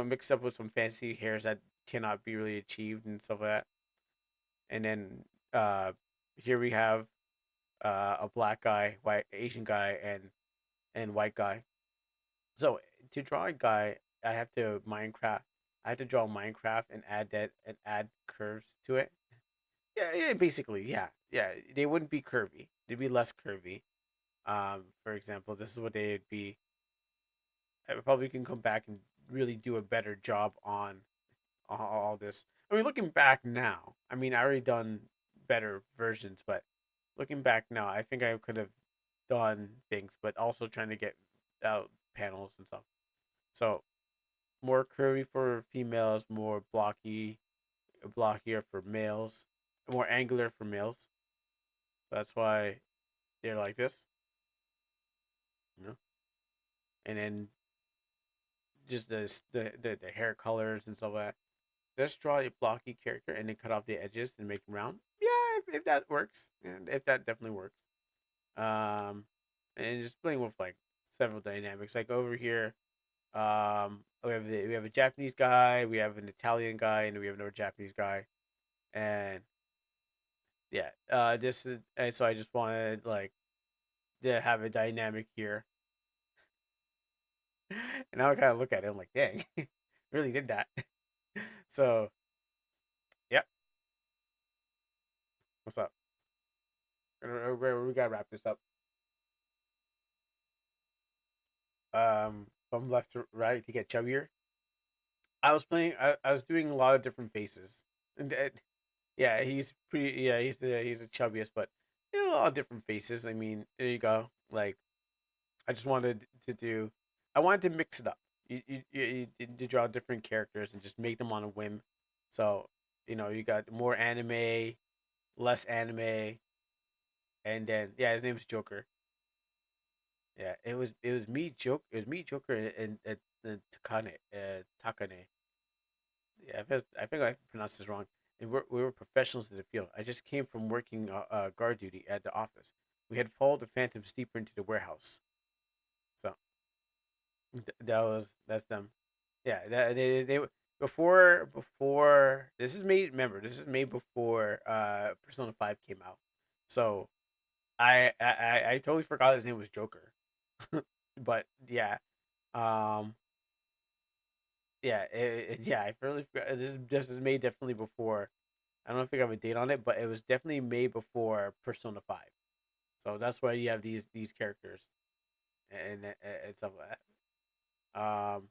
mixed up with some fancy hairs that cannot be really achieved and stuff like that. And then uh, here we have a black guy, white Asian guy, and white guy. So to draw a guy, I have to Minecraft. I have to draw Minecraft and add that and add curves to it. Yeah, yeah, basically, yeah. yeah, they wouldn't be curvy. They'd be less curvy. For example, this is what they'd be. I probably can come back and really do a better job on all this. I mean, looking back now, I mean, I already done better versions, but looking back now, I think I could have done things, but also trying to get out panels and stuff. So more curvy for females, more blockier for males, more angular for males. That's why they're like this, you know. And then just the hair colors and stuff like that. Just draw a blocky character and then cut off the edges and make them round. Yeah, if that works, and if that definitely works. And just playing with like several dynamics. Like over here, we have a Japanese guy, we have an Italian guy, and we have another Japanese guy. And yeah, this is and so I just wanted like to have a dynamic here. And now I kind of look at it, I'm like, dang, really did that. So, yep. What's up? We gotta wrap this up. From left to right to get chubbier. I was doing a lot of different faces, and yeah, he's pretty. Yeah, he's the chubbiest, but a lot of different faces. I mean, there you go. Like I just wanted to do. I wanted to mix it up. You draw different characters and just make them on a whim. So you got more anime, less anime, and then yeah, his name's Joker. Yeah, it was me Joker and Takane. Yeah, I think I pronounced this wrong. And we were professionals in the field. I just came from working guard duty at the office. We had followed the phantoms deeper into the warehouse. So that's them. Yeah, before this is made. Remember, this is made before Persona 5 came out. So I totally forgot his name was Joker. But yeah, um, yeah, yeah. I really forgot. This is made definitely before. I don't think I have a date on it, but it was definitely made before Persona 5. So that's why you have these characters and stuff like that.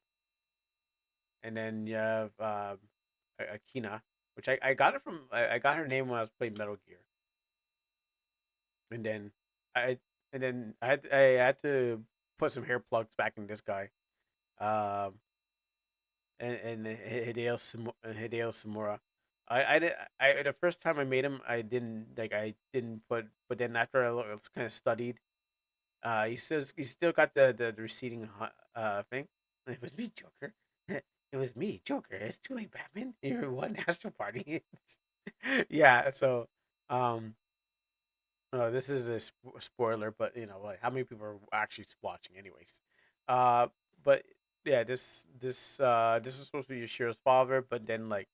And then you have Akina, which I got it from I got her name when I was playing Metal Gear, and then I I had to put some hair plugs back in this guy. Um, and Hideo Samura. I did I the first time I made him I didn't put, but then after I kind of studied, he says he still got the receding thing. It was me, Joker. It was me, Joker. It's too late, Batman. You're one astral party. Yeah. So, um, this is a spoiler, but like how many people are actually watching, anyways? Uh, but yeah, this is supposed to be Yoshiro's father, but then like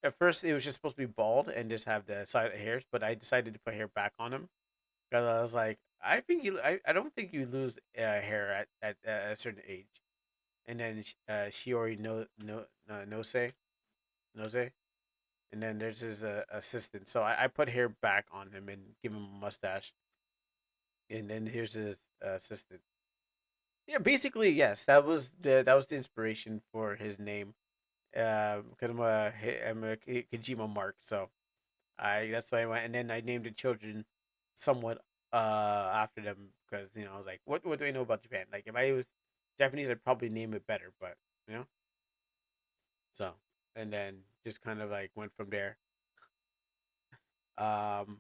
at first it was just supposed to be bald and just have the side hairs, but I decided to put hair back on him because I was like, I don't think you lose hair at a certain age. And then Shiori Nose, and then there's his assistant. So I put hair back on him and give him a mustache, and then here's his assistant. Yeah, basically yes, that was the inspiration for his name. Because I'm a Kojima mark, so I that's why I went, and then I named the children somewhat after them because I was like, what do I know about Japan? Like if I was Japanese, I'd probably name it better, but you know, so and then just kind of like went from there. Um,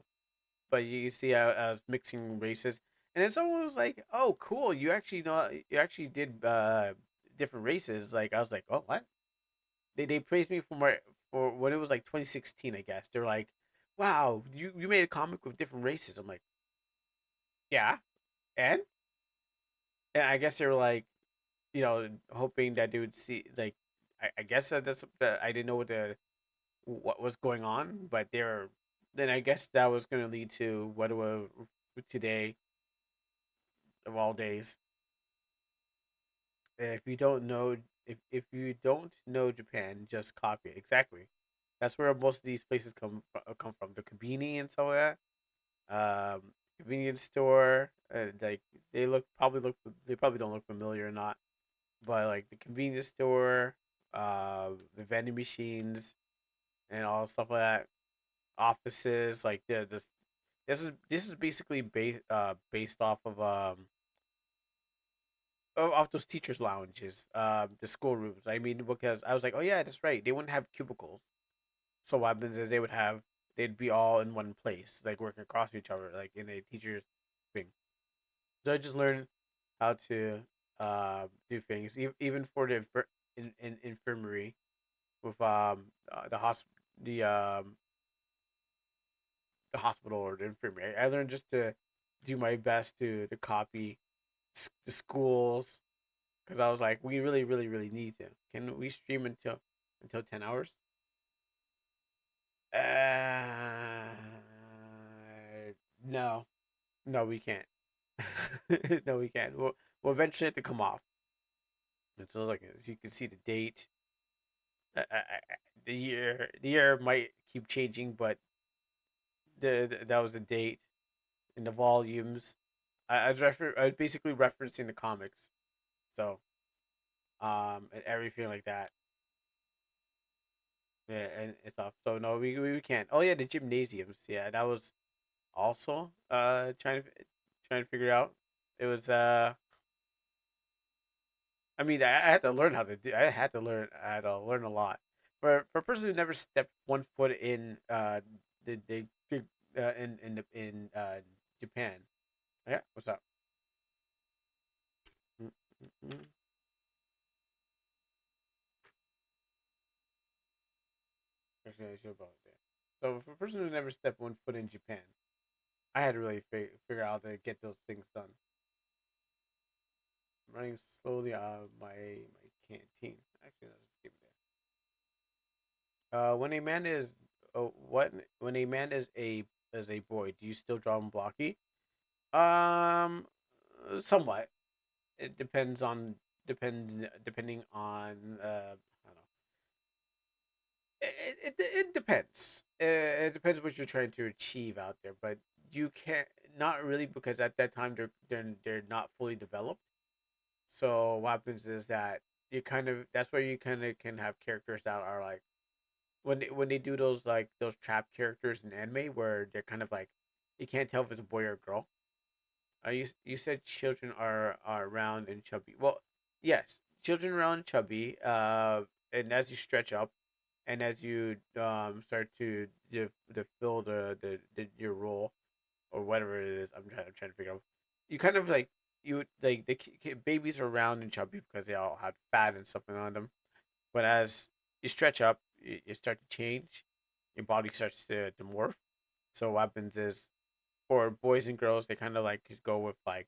but you see, I was mixing races, and then someone was like, "Oh, cool! You actually did different races." Like I was like, "Oh, what?" They praised me for when it was like 2016, I guess. They're like, "Wow, you made a comic with different races." I'm like, "Yeah," and I guess they were like, hoping that they would see like, I guess that I didn't know what was going on, but they're then I guess that was going to lead to what was today of all days. If you don't know Japan, just copy it. Exactly. That's where most of these places come from, the Kabini and so like that. Convenience store. Like they probably don't look familiar or not, but like the convenience store, the vending machines, and all stuff like that. Offices, like this is basically based off of those teachers' lounges, the schoolrooms. I mean, because I was like, oh yeah, that's right. They wouldn't have cubicles. So what happens is they'd be all in one place, like working across each other, like in a teacher's thing. So I just learned how to do things, even for in infirmary with the the hospital or the infirmary. I learned just to do my best to copy the schools because I was like, we really, really, really need to. Can we stream until 10 hours? No, no, we can't. No, we can't. We'll eventually have to come off. And so, like, as you can see, the date, the year might keep changing, but that was the date and the volumes. I was basically referencing the comics, so and everything like that. Yeah, and stuff. So no, we can't. Oh yeah, the gymnasiums. Yeah, that was also trying to figure out. It was I mean, I had to learn how to do. I had to learn a lot. For a person who never stepped one foot in the big in Japan. Yeah, what's up? Mm, mm, mm. Actually, I should about that. So for a person who never stepped one foot in Japan, I had to really figure out how to get those things done. I'm running slowly out of my canteen. Actually, no, just keep it there. When a man is what when a man is a boy, do you still draw him blocky? Um, somewhat. It depending on I don't know. It depends. It depends what you're trying to achieve out there, but you can't not really because at that time they're not fully developed. So what happens is that you kind of that's where you kind of can have characters that are like when they do those like those trap characters in anime where they're kind of like you can't tell if it's a boy or a girl. You said children are round and chubby. Well, yes, children round and chubby. And as you stretch up, and as you start to fill the your role or whatever it is, I'm trying to figure out. You kind of like you like babies are round and chubby because they all have fat and something on them. But as you stretch up, you start to change. Your body starts to morph. So what happens is for boys and girls, they kind of like go with like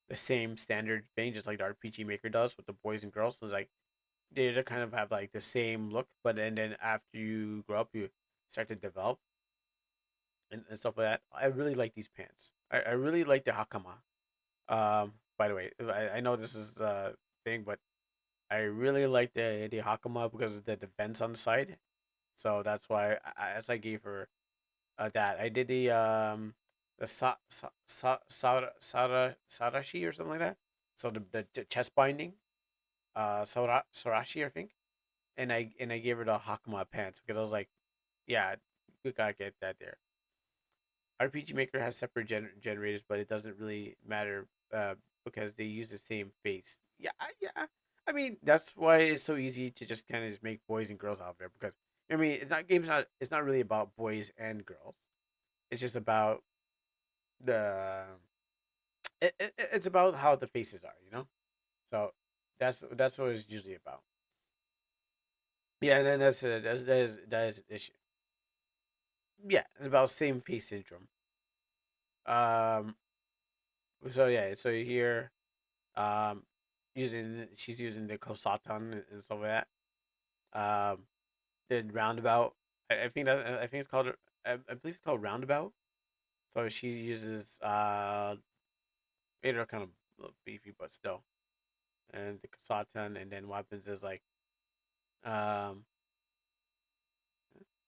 the same standard thing, just like the RPG Maker does with the boys and girls. So it's like they kind of have like the same look, but then after you grow up, you start to develop and stuff like that. I really like these pants. I really like the hakama. By the way, I know this is a thing, but I really like the hakama because of the vents on the side. So that's why as I gave her that I did the sarashi or something like that. So the chest binding, sarashi I think, and I gave her the hakama pants because I was like, yeah, you gotta get that there. RPG Maker has separate generators, but it doesn't really matter because they use the same face. Yeah, yeah. I mean, that's why it's so easy to just kind of just make boys and girls out there because I mean, it's not really about boys and girls. It's just about the it's about how the faces are, you know. So that's what it's usually about. Yeah, and then that is an issue. Yeah, it's about same face syndrome. Um. So yeah, so here, um, she's using the Kosatan and stuff like that. The roundabout. I think it's called. I believe it's called roundabout. So she uses they're kind of beefy, but still. And the Kasatan, and then weapons is like, um,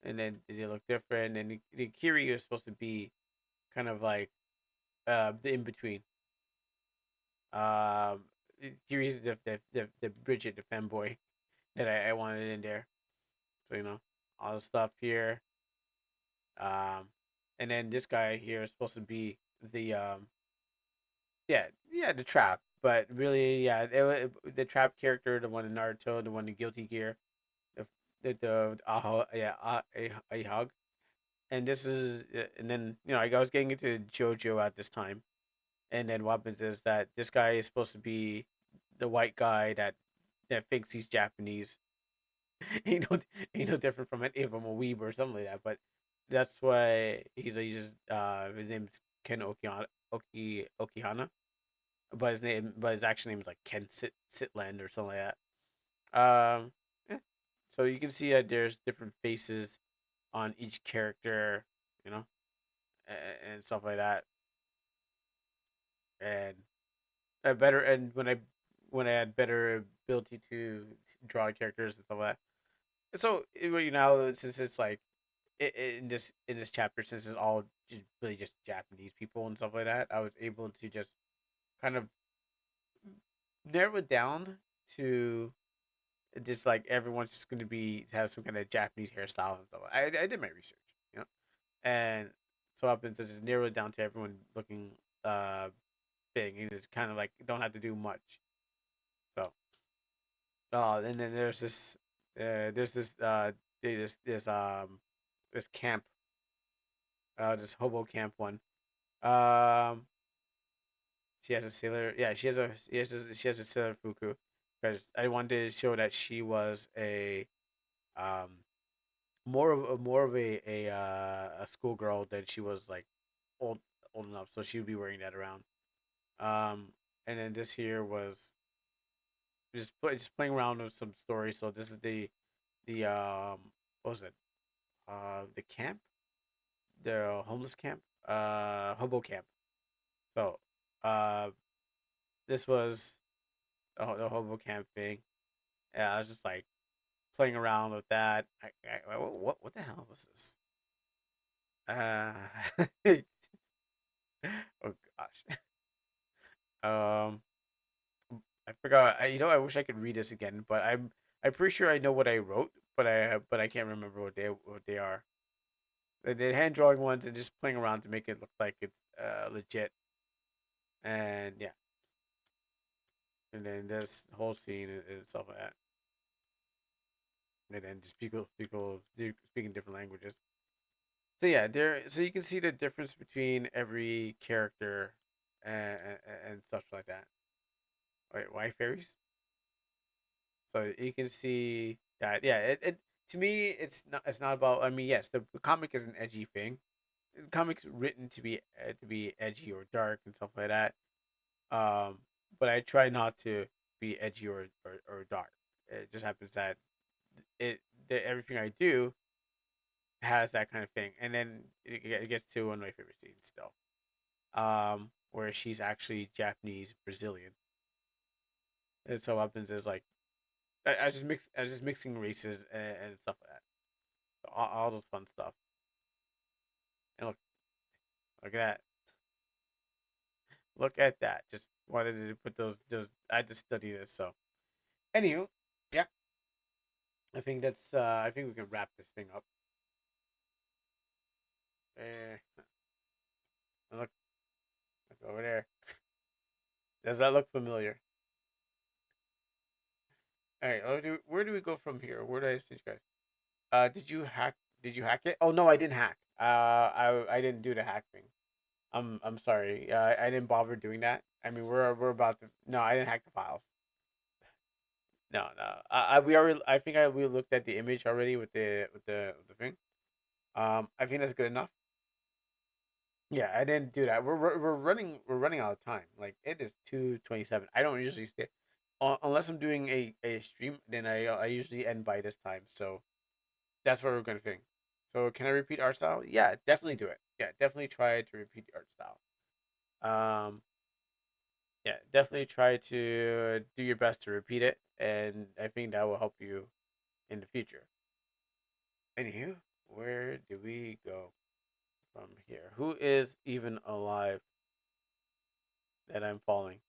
and then they look different. And the Kiryu is supposed to be kind of like the in between. Um, here's the Bridget, the femboy that I wanted in there. So all the stuff here. And then this guy here is supposed to be the yeah, the trap. But really, yeah, the trap character, the one in Naruto, the one in Guilty Gear, the yeah, a hug. And this is, and then I was getting into JoJo at this time, and then what happens is that this guy is supposed to be the white guy that thinks he's Japanese. ain't no different from any of them, a weeb or something like that. But that's why he's just his name is Ken Okihana, but his actual name is like Ken Sitland or something like that. Yeah. So you can see that there's different faces on each character, you know, and stuff like that. And when I had better ability to draw characters and stuff like that. And so since it's like in this chapter, since it's all just really just Japanese people and stuff like that, I was able to just kind of narrow it down to just like everyone's just going to have some kind of Japanese hairstyle and stuff. I did my research, you know, and so I've been to just narrow it down to everyone looking big, and it's kind of like you don't have to do much. So, and then there's this camp, this hobo camp one. Um, she has a sailor. Yeah, she has a sailor fuku because I wanted to show that she was um more of a schoolgirl than she was like old old enough, so she would be wearing that around. And then this here was just playing around with some stories. So this is the what was it? The camp, the homeless camp, hobo camp. So uh, this was the hobo camp thing. Yeah, I was just like playing around with that. What the hell is this? Oh gosh. Um, I forgot. I wish I could read this again, but I'm pretty sure I know what I wrote, but I can't remember what they are. The hand drawing ones and just playing around to make it look like it's legit. And yeah, and then this whole scene and stuff like that, and then just people speaking different languages. So yeah, so you can see the difference between every character and and stuff like that. Wait, why fairies? So you can see that. Yeah, it to me it's not about. I mean, yes, the comic is an edgy thing. The comic's written to be edgy or dark and stuff like that. Um, but I try not to be edgy or dark. It just happens that everything I do has that kind of thing, and then it gets to one of my favorite scenes still, where she's actually Japanese Brazilian, and so what happens is like I was just mixing races and stuff like that, so all those fun stuff. And look at that, look at that. Just wanted to put those. I had to study this, so anywho, yeah, I think we can wrap this thing up. Eh, look, look over there. Does that look familiar? All right, where do we go from here? Where do I send you guys? Did you hack? Did you hack it? Oh no, I didn't hack. I didn't do the hack thing. I'm sorry. I didn't bother doing that. I mean, we're about to. No, I didn't hack the files. No, no. We already. I think we looked at the image already with the thing. I think that's good enough. Yeah, I didn't do that. We're running out of time. Like it is 2:27. I don't usually stay unless I'm doing a stream. Then I usually end by this time. So that's what we're gonna think. So can I repeat art style? Yeah, definitely do it. Yeah, definitely try to repeat the art style. Um, yeah, definitely try to do your best to repeat it, and I think that will help you in the future. Anywho, where do we go from here. Who is even alive that I'm following?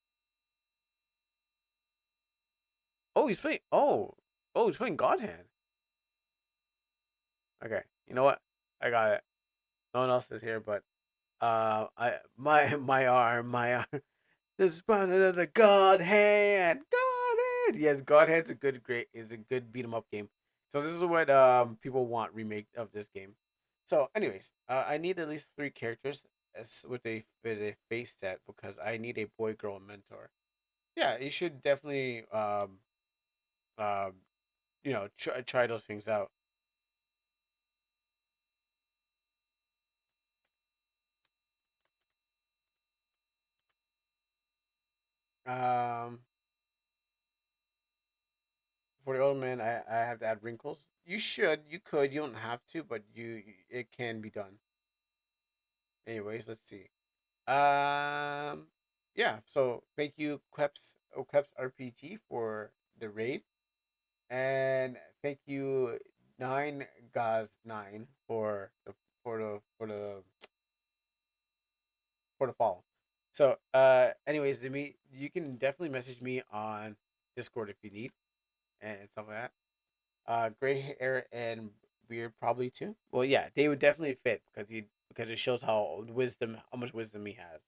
Oh, he's playing. Oh, he's playing God Hand. Okay, you know what? I got it. No one else is here, but my arm. The spawn of the God Hand. God Hand. Yes, God Hand's a good beat 'em up game. So this is what people want remake of this game. So, anyways, I need at least 3 characters with a face set because I need a boy girl mentor. Yeah, you should definitely um try those things out. Um, for the old man, I have to add wrinkles. You could, you don't have to, but it can be done. Anyways, let's see. Yeah. So thank you, Queps RPG for the raid, and thank you, 9Gaz9 for the follow. So, anyways, you can definitely message me on Discord if you need and stuff like that. Gray hair and beard probably too. Well, yeah, they would definitely fit because it shows how much wisdom he has.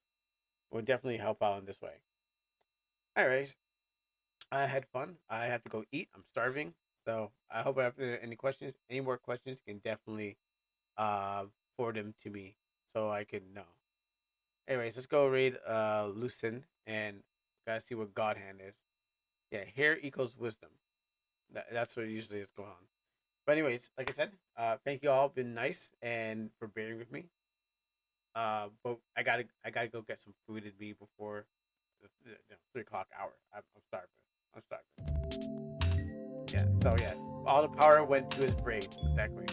It would definitely help out in this way. Anyways, I had fun. I have to go eat. I'm starving. So I hope I have any questions. Any more questions? You can definitely uh forward them to me so I can know. Anyways, let's go raid Lucin and gotta see what God Hand is. Yeah, hair equals wisdom. That's what usually is going on. But anyways, like I said, thank you all. Been nice and for bearing with me. But I gotta go get some food in me before the 3 o'clock hour. I'm starving. I'm starving. Yeah. So yeah, all the power went to his brain. Exactly.